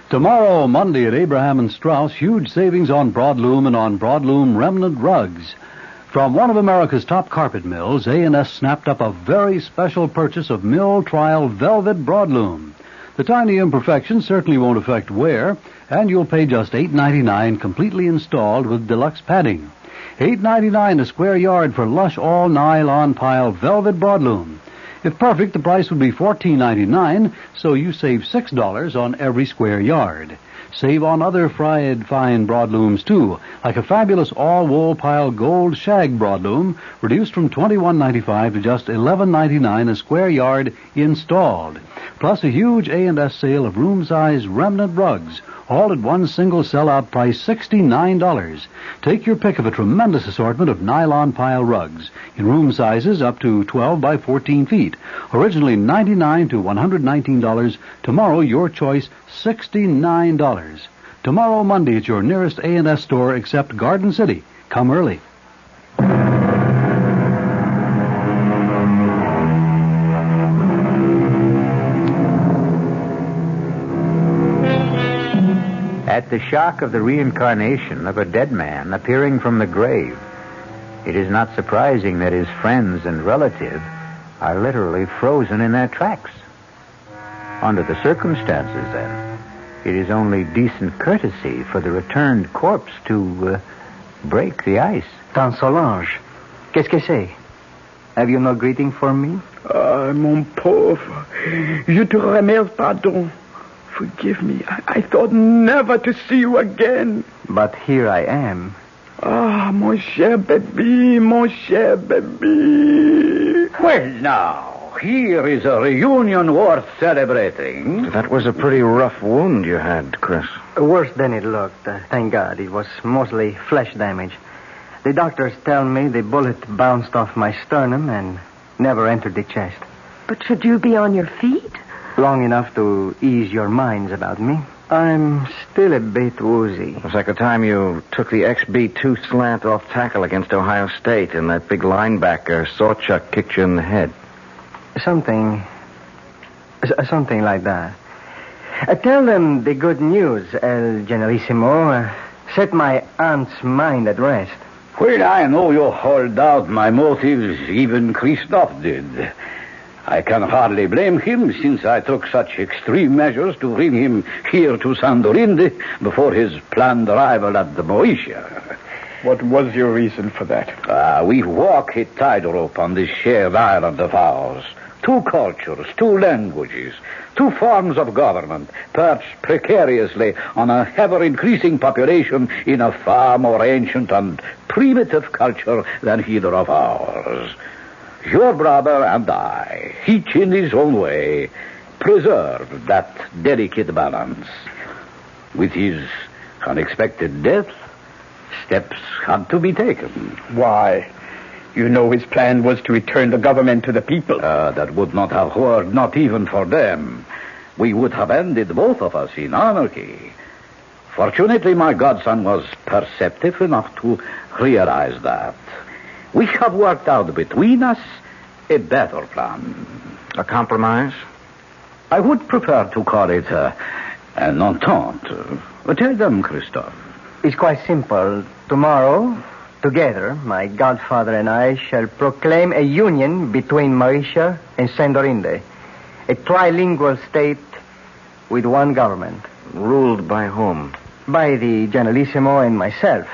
Tomorrow, Monday at Abraham and Strauss, huge savings on broadloom and on broadloom remnant rugs. From one of America's top carpet mills, A&S snapped up a very special purchase of mill trial velvet broadloom. The tiny imperfections certainly won't affect wear, and you'll pay just $8.99 completely installed with deluxe padding. $8.99 a square yard for lush all-nylon pile velvet broadloom. If perfect, the price would be $14.99, so you save $6 on every square yard. Save on other fried fine broadlooms, too, like a fabulous all-wool pile gold shag broadloom, reduced from $21.95 to just $11.99 a square yard installed. Plus a huge A&S sale of room-size remnant rugs, all at one single sell-out price, $69. Take your pick of a tremendous assortment of nylon pile rugs in room sizes up to 12 by 14 feet. Originally $99 to $119. Tomorrow, your choice, $69. Tomorrow, Monday, at your nearest A&S store except Garden City. Come early. At the shock of the reincarnation of a dead man appearing from the grave, it is not surprising that his friends and relatives are literally frozen in their tracks. Under the circumstances, then, it is only decent courtesy for the returned corpse to break the ice. Tante Solange, qu'est-ce que c'est? Have you no greeting for me? Ah, mon pauvre, je te remercie pardon. Forgive me. I thought never to see you again. But here I am. Ah, mon cher baby, mon cher baby. Well, now, here is a reunion worth celebrating. That was a pretty rough wound you had, Chris. Worse than it looked. Thank God. It was mostly flesh damage. The doctors tell me the bullet bounced off my sternum and never entered the chest. But should you be on your feet? Long enough to ease your minds about me. I'm still a bit woozy. It was like the time you took the XB2 slant off tackle against Ohio State and that big linebacker, Sawchuck, kicked you in the head. Something like that. Tell them the good news, El Generalissimo. Set my aunt's mind at rest. Well, I know you hold out my motives, even Christophe did. I can hardly blame him, since I took such extreme measures to bring him here to Sandorinde before his planned arrival at the Moesia. What was your reason for that? We walk a tightrope on this shared island of ours. 2 cultures, 2 languages, 2 forms of government, perched precariously on a ever-increasing population in a far more ancient and primitive culture than either of ours. Your brother and I, each in his own way, preserved that delicate balance. With his unexpected death, steps had to be taken. Why? You know his plan was to return the government to the people. That would not have worked, not even for them. We would have ended, both of us, in anarchy. Fortunately, my godson was perceptive enough to realize that. We have worked out between us a better plan. A compromise? I would prefer to call it an entente. Tell them, Christophe. It's quite simple. Tomorrow, together, my godfather and I shall proclaim a union between Mauritius and Sandorinde. A trilingual state with one government. Ruled by whom? By the Generalissimo and myself.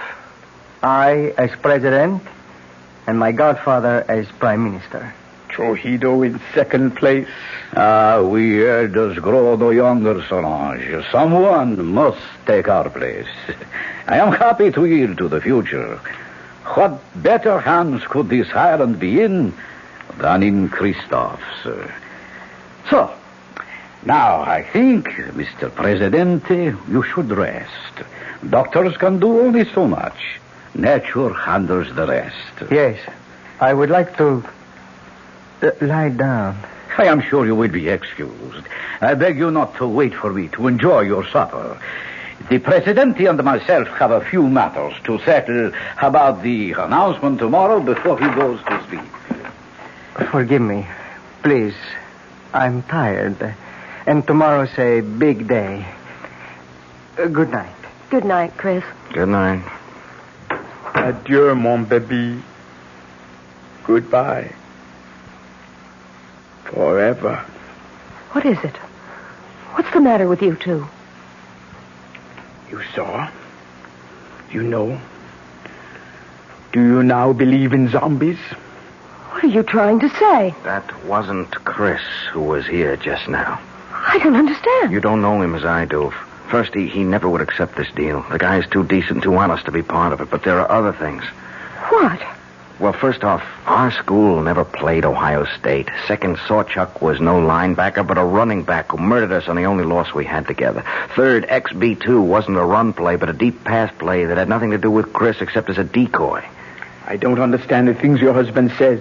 I as president, and my godfather as prime minister. Trujillo in second place. We elders grow no younger, Solange. Someone must take our place. I am happy to yield to the future. What better hands could this island be in than in Christophe's? So, now I think, Mr. Presidente, you should rest. Doctors can do only so much. Nature handles the rest. Yes, I would like to lie down. I am sure you will be excused. I beg you not to wait for me to enjoy your supper. The Presidente and myself have a few matters to settle about the announcement tomorrow before he goes to sleep. Forgive me, please. I'm tired, and tomorrow's a big day. Good night. Good night, Chris. Good night. Adieu, mon baby. Goodbye. Forever. What is it? What's the matter with you two? You saw? You know? Do you now believe in zombies? What are you trying to say? That wasn't Chris who was here just now. I don't understand. You don't know him as I do. First, he never would accept this deal. The guy's too decent, too honest to be part of it. But there are other things. What? Well, first off, our school never played Ohio State. Second, Sawchuck was no linebacker, but a running back who murdered us on the only loss we had together. Third, XB2 wasn't a run play, but a deep pass play that had nothing to do with Chris except as a decoy. I don't understand the things your husband says,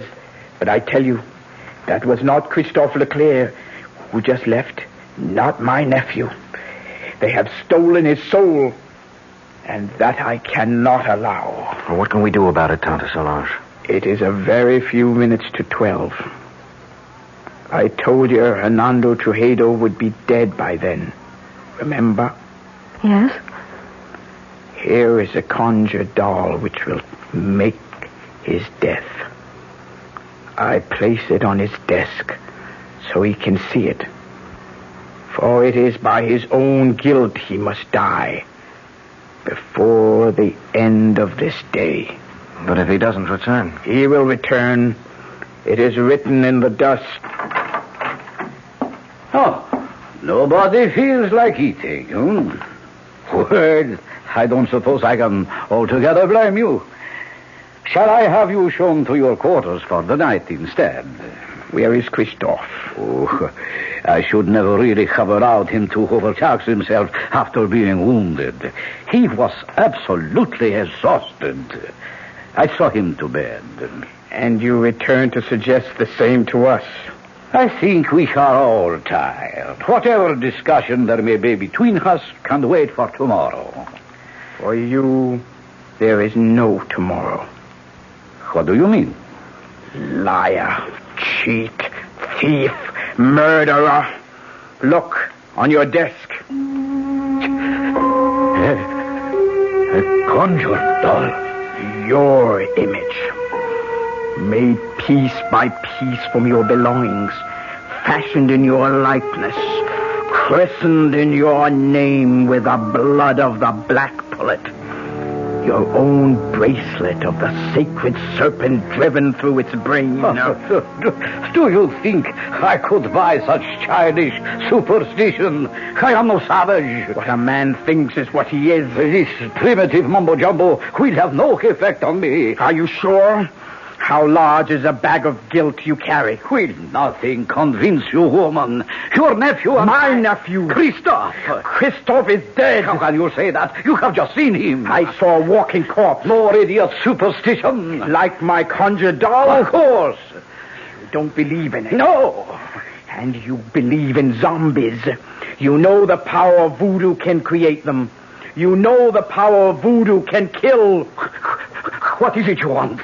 but I tell you, that was not Christophe Leclerc who just left. Not my nephew. They have stolen his soul. And that I cannot allow. Well, what can we do about it, Tante Solange? It is a very few minutes to 12. I told you Hernando Trujillo would be dead by then. Remember? Yes? Here is a conjured doll which will make his death. I place it on his desk so he can see it. For it is by his own guilt he must die before the end of this day. But if he doesn't return? He will return. It is written in the dust. Oh, nobody feels like eating, Well, I don't suppose I can altogether blame you. Shall I have you shown to your quarters for the night instead? Where is Christoph? Oh, I should never really have allowed him to overtax himself after being wounded. He was absolutely exhausted. I saw him to bed. And you return to suggest the same to us? I think we are all tired. Whatever discussion there may be between us can wait for tomorrow. For you, there is no tomorrow. What do you mean? Liar, cheat, thief, murderer. Look, on your desk. A conjured doll. Your image. Made piece by piece from your belongings. Fashioned in your likeness. Christened in your name with the blood of the black pullet. Your own bracelet of the sacred serpent driven through its brain. Do you think I could buy such childish superstition? I am no savage. What a man thinks is what he is. This primitive mumbo-jumbo will have no effect on me. Are you sure? How large is a bag of guilt you carry? Will nothing convince you, woman? Your nephew and my nephew. Christoph. Christoph is dead. How can you say that? You have just seen him. I saw a walking corpse. More idiot superstition. Like my conjured doll? Of course. You don't believe in it. No. And you believe in zombies. You know the power of voodoo can create them. You know the power of voodoo can kill. What is it you want?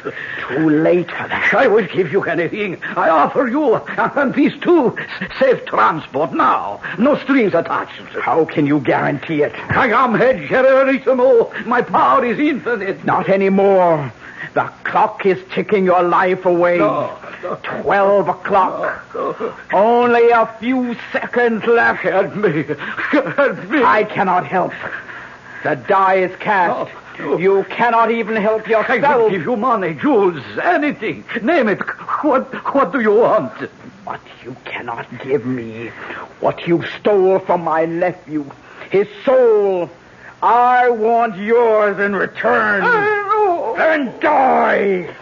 Too late for that. I will give you anything. I offer you, and these two, safe transport now. No strings attached. How can you guarantee it? I am head generalissimo. My power is infinite. Not anymore. The clock is ticking your life away. No. 12 o'clock. No. Only a few seconds left. Help me. Help me. I cannot help. The die is cast. No. You cannot even help yourself. I will give you money, jewels, anything. Name it. What do you want? But you cannot give me what you stole from my nephew. His soul. I want yours in return. Then die.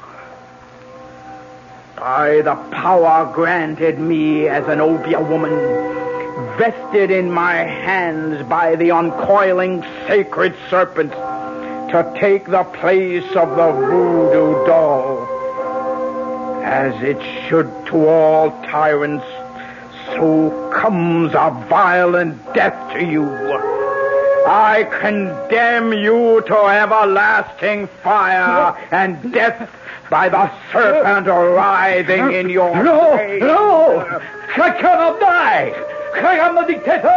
By the power granted me as an Obia woman, vested in my hands by the uncoiling sacred serpent, to take the place of the voodoo doll. As it should to all tyrants, so comes a violent death to you. I condemn you to everlasting fire and death by the serpent writhing in your face. No! I cannot die! I am the dictator!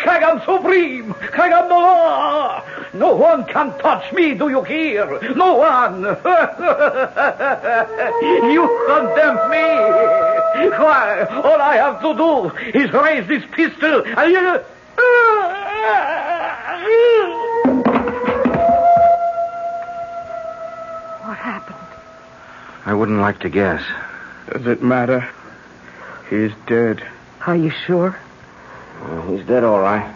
I am supreme! I am the law! No one can touch me, do you hear? No one! You condemn me! Why, all I have to do is raise this pistol and you... What happened? I wouldn't like to guess. Does it matter? He's dead. Are you sure? Well, he's dead, all right.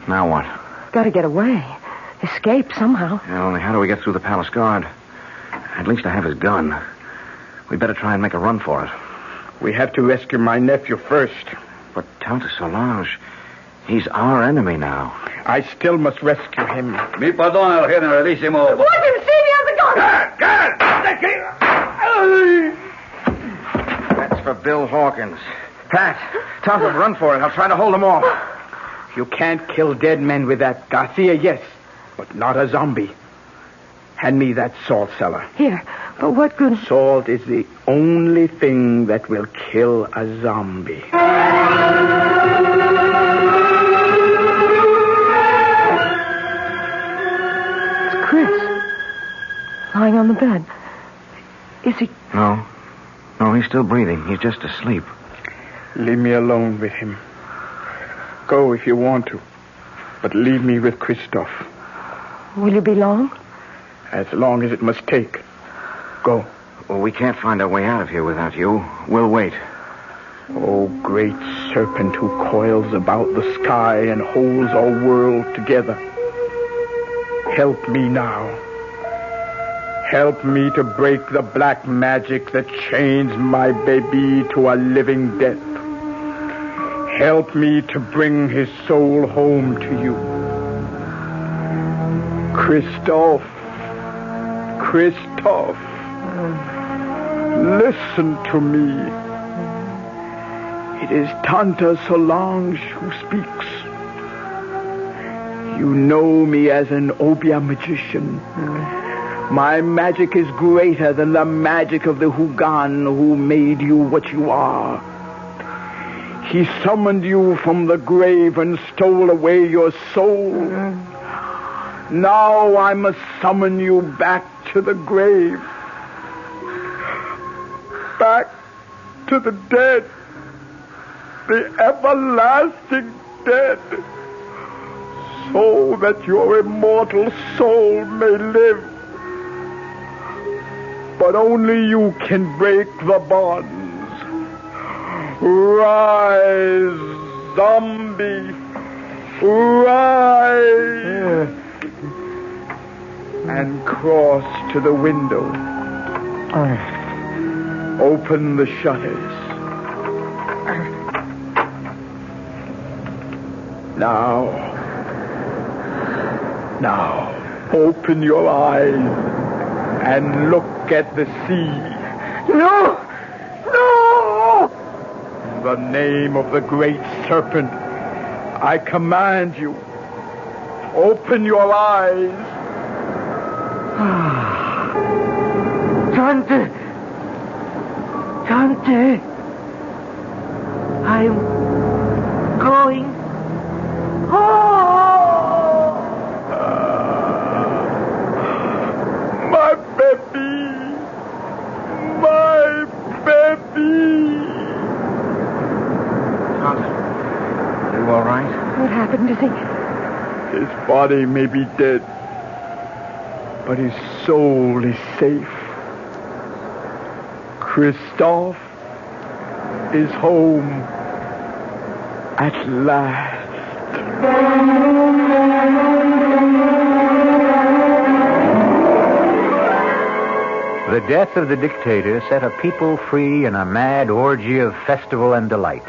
Now what? Gotta get away. Escape somehow. Yeah, only how do we get through the palace guard? At least I have his gun. We better try and make a run for it. We have to rescue my nephew first. But Tante Solange, he's our enemy now. I still must rescue him. Mi perdona, generalissimo. Let him see me on the gun! That's for Bill Hawkins. Pat, Tonto, run for it. I'll try to hold them off. You can't kill dead men with that. Garcia, yes, but not a zombie. Hand me that salt cellar. Here, but what good... Salt is the only thing that will kill a zombie. It's Chris. Lying on the bed. Is he... No, he's still breathing. He's just asleep. Leave me alone with him. Go if you want to, but leave me with Christoph. Will you be long? As long as it must take. Go. Well, we can't find our way out of here without you. We'll wait. Oh, great serpent who coils about the sky and holds our world together. Help me now. Help me to break the black magic that chains my baby to a living death. Help me to bring his soul home to you. Christoph. Listen to me. It is Tante Solange who speaks. You know me as an Obia magician. My magic is greater than the magic of the Hugan who made you what you are. He summoned you from the grave and stole away your soul. Now I must summon you back to the grave. Back to the dead. The everlasting dead. So that your immortal soul may live. But only you can break the bonds. Rise, zombie. Rise. And cross to the window. Open the shutters. Now, open your eyes and look at the sea. No! In the name of the great serpent, I command you, open your eyes. Tante, I'm going home. My baby. Tante, you all right? What happened to him? His body may be dead, but his soul is safe. Christoph is home at last. The death of the dictator set a people free in a mad orgy of festival and delight.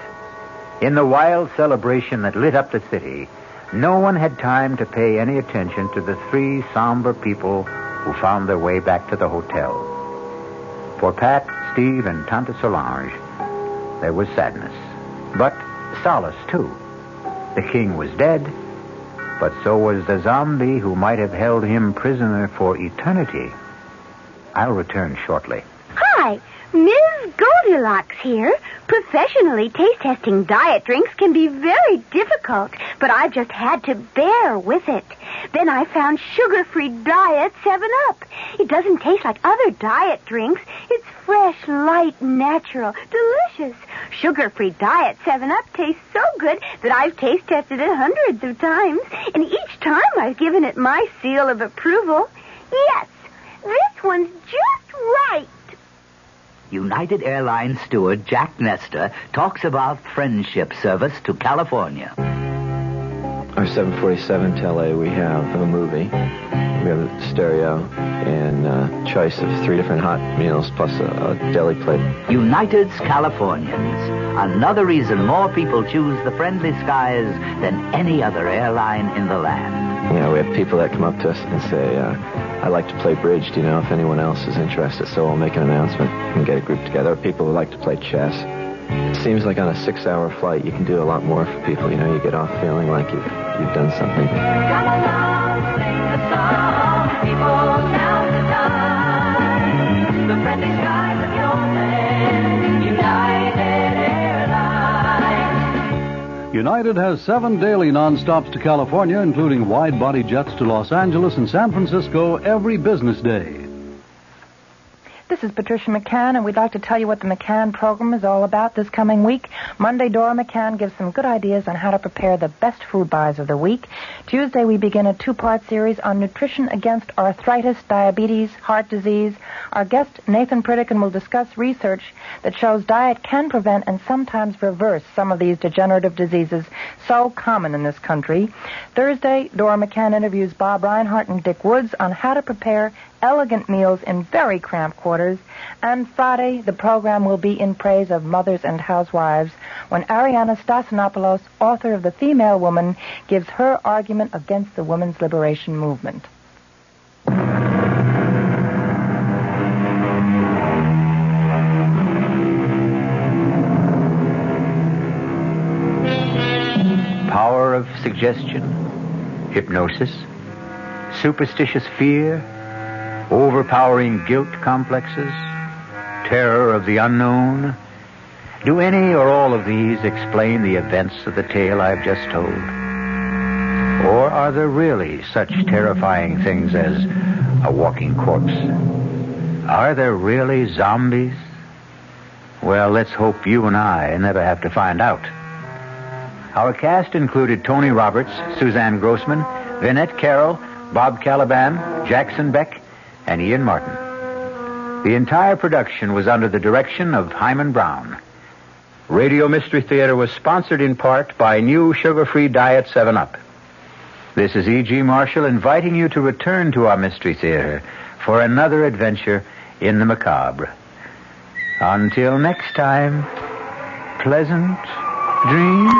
In the wild celebration that lit up the city, no one had time to pay any attention to the three somber people who found their way back to the hotel. For Pat, Steve, and Tante Solange, there was sadness, but solace, too. The king was dead, but so was the zombie who might have held him prisoner for eternity. I'll return shortly. Hi, Ms. Goldilocks here. Professionally taste-testing diet drinks can be very difficult, but I just had to bear with it. Then I found sugar-free Diet 7-Up. It doesn't taste like other diet drinks. It's fresh, light, natural, delicious. Sugar-free Diet 7-Up tastes so good that I've taste-tested it hundreds of times, and each time I've given it my seal of approval. Yes, this one's just right. United Airlines steward Jack Nestor talks about friendship service to California. Our 747 to LA, we have a movie. We have a stereo and a choice of 3 different hot meals plus a deli plate. United's Californians. Another reason more people choose the friendly skies than any other airline in the land. You know, we have people that come up to us and say, I like to play bridge. Do you know if anyone else is interested? So we'll make an announcement and get a group together. People who like to play chess. it seems like on a 6-hour flight, you can do a lot more for people. You know, you get off feeling like you've done something. Come along, sing a song, people, now's the time. The friendly skies of your land, United Airlines. United has 7 daily non-stops to California, including wide-body jets to Los Angeles and San Francisco every business day. This is Patricia McCann, and we'd like to tell you what the McCann program is all about this coming week. Monday, Dora McCann gives some good ideas on how to prepare the best food buys of the week. Tuesday, we begin a 2-part series on nutrition against arthritis, diabetes, heart disease. Our guest, Nathan Pritikin, will discuss research that shows diet can prevent and sometimes reverse some of these degenerative diseases so common in this country. Thursday, Dora McCann interviews Bob Reinhart and Dick Woods on how to prepare elegant meals in very cramped quarters. And Friday, the program will be in praise of mothers and housewives when Ariana Stasinopoulos, author of The Female Woman, gives her argument against the women's liberation movement. Power of suggestion, hypnosis, superstitious fear, overpowering guilt complexes, terror of the unknown. Do any or all of these explain the events of the tale I've just told? Or are there really such terrifying things as a walking corpse? Are there really zombies? Well, let's hope you and I never have to find out. Our cast included Tony Roberts, Suzanne Grossman, Vinette Carroll, Bob Caliban, Jackson Beck, and Ian Martin. The entire production was under the direction of Hyman Brown. Radio Mystery Theater was sponsored in part by new sugar-free Diet 7-Up. This is E.G. Marshall inviting you to return to our Mystery Theater for another adventure in the macabre. Until next time, pleasant dreams.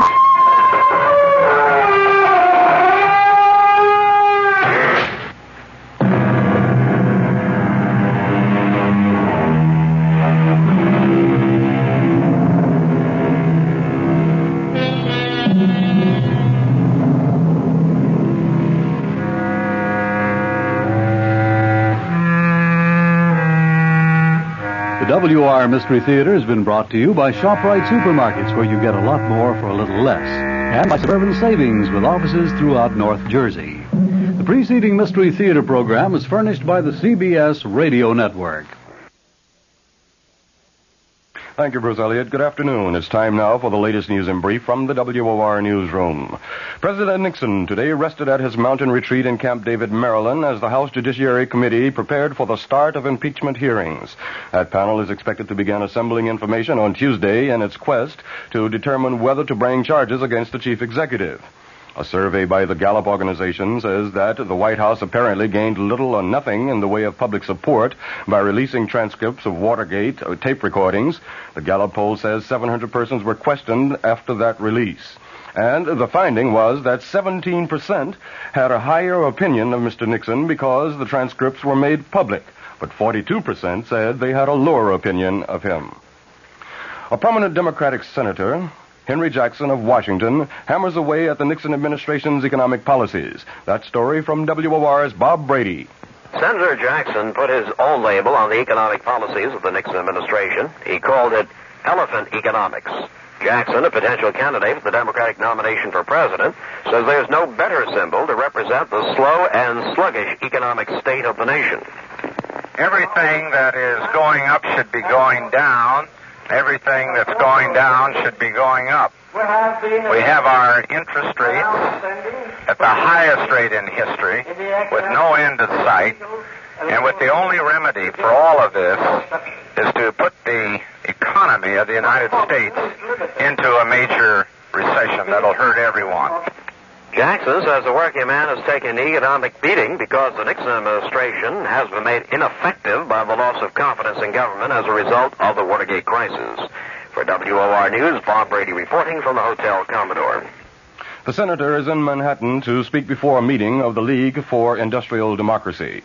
WR Mystery Theater has been brought to you by ShopRite Supermarkets, where you get a lot more for a little less, and by Suburban Savings with offices throughout North Jersey. The preceding Mystery Theater program is furnished by the CBS Radio Network. Thank you, Bruce Elliott. Good afternoon. It's time now for the latest news in brief from the WOR newsroom. President Nixon today rested at his mountain retreat in Camp David, Maryland, as the House Judiciary Committee prepared for the start of impeachment hearings. That panel is expected to begin assembling information on Tuesday in its quest to determine whether to bring charges against the chief executive. A survey by the Gallup organization says that the White House apparently gained little or nothing in the way of public support by releasing transcripts of Watergate tape recordings. The Gallup poll says 700 persons were questioned after that release. And the finding was that 17% had a higher opinion of Mr. Nixon because the transcripts were made public, but 42% said they had a lower opinion of him. A prominent Democratic senator, Henry Jackson of Washington, hammers away at the Nixon administration's economic policies. That story from WOR's Bob Brady. Senator Jackson put his own label on the economic policies of the Nixon administration. He called it elephant economics. Jackson, a potential candidate for the Democratic nomination for president, says there's no better symbol to represent the slow and sluggish economic state of the nation. Everything that is going up should be going down. Everything that's going down should be going up. We have our interest rates at the highest rate in history, with no end in sight, and with the only remedy for all of this is to put the economy of the United States into a major recession that'll hurt everyone. Jackson says the working man has taken the economic beating because the Nixon administration has been made ineffective by the loss of confidence in government as a result of the Watergate crisis. For WOR News, Bob Brady reporting from the Hotel Commodore. The senator is in Manhattan to speak before a meeting of the League for Industrial Democracy.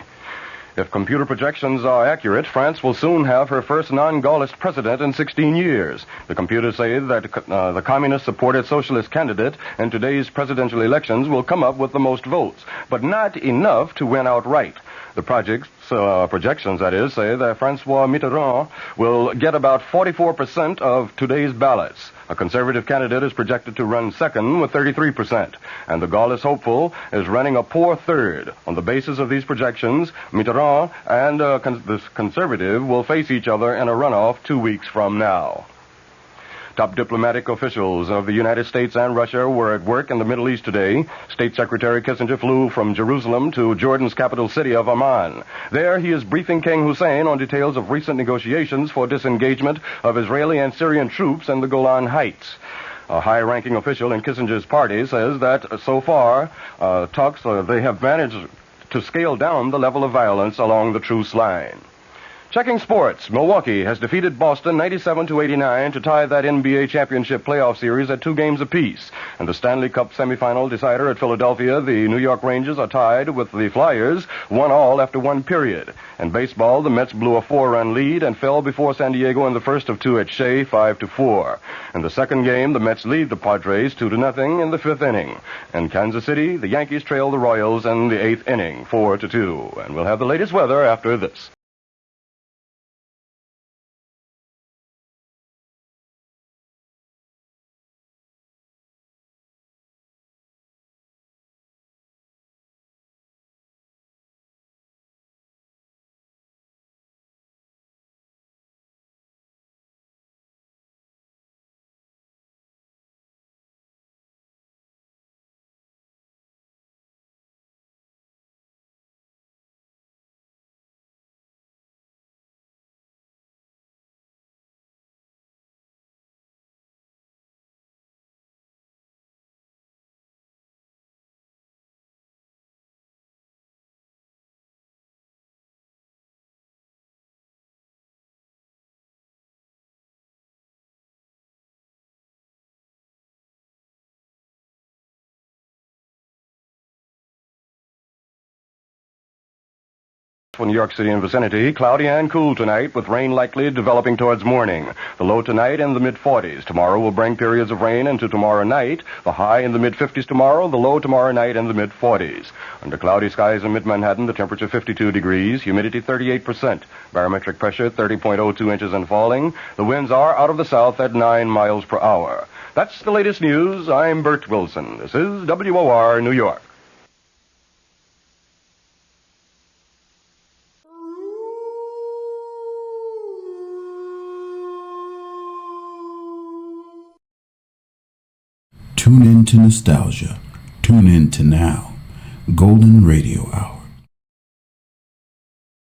If computer projections are accurate, France will soon have her first non-Gaullist president in 16 years. The computers say that the communist-supported socialist candidate in today's presidential elections will come up with the most votes, but not enough to win outright. The projections, that is, say that Francois Mitterrand will get about 44% of today's ballots. A conservative candidate is projected to run second with 33%, and the Gaullist hopeful is running a poor third. On the basis of these projections, Mitterrand and the conservative will face each other in a runoff 2 weeks from now. Top diplomatic officials of the United States and Russia were at work in the Middle East today. State Secretary Kissinger flew from Jerusalem to Jordan's capital city of Amman. There he is briefing King Hussein on details of recent negotiations for disengagement of Israeli and Syrian troops in the Golan Heights. A high-ranking official in Kissinger's party says that so far, they have managed to scale down the level of violence along the truce line. Checking sports, Milwaukee has defeated Boston 97-89 to tie that NBA championship playoff series at 2 games apiece. And the Stanley Cup semifinal decider at Philadelphia, the New York Rangers are tied with the Flyers, 1-1 after 1 period. In baseball, the Mets blew a 4-run lead and fell before San Diego in the first of 2 at Shea, 5-4. In the second game, the Mets lead the Padres 2-0 in the 5th inning. In Kansas City, the Yankees trail the Royals in the 8th inning, 4-2. And we'll have the latest weather after this. For New York City and vicinity, cloudy and cool tonight with rain likely developing towards morning. The low tonight in the mid-40s. Tomorrow will bring periods of rain into tomorrow night. The high in the mid-50s tomorrow, the low tomorrow night in the mid-40s. Under cloudy skies in mid-Manhattan, the temperature 52 degrees, humidity 38%, barometric pressure 30.02 inches and falling. The winds are out of the south at 9 miles per hour. That's the latest news. I'm Bert Wilson. This is WOR New York. Tune in to nostalgia. Tune in to now. Golden Radio Hour.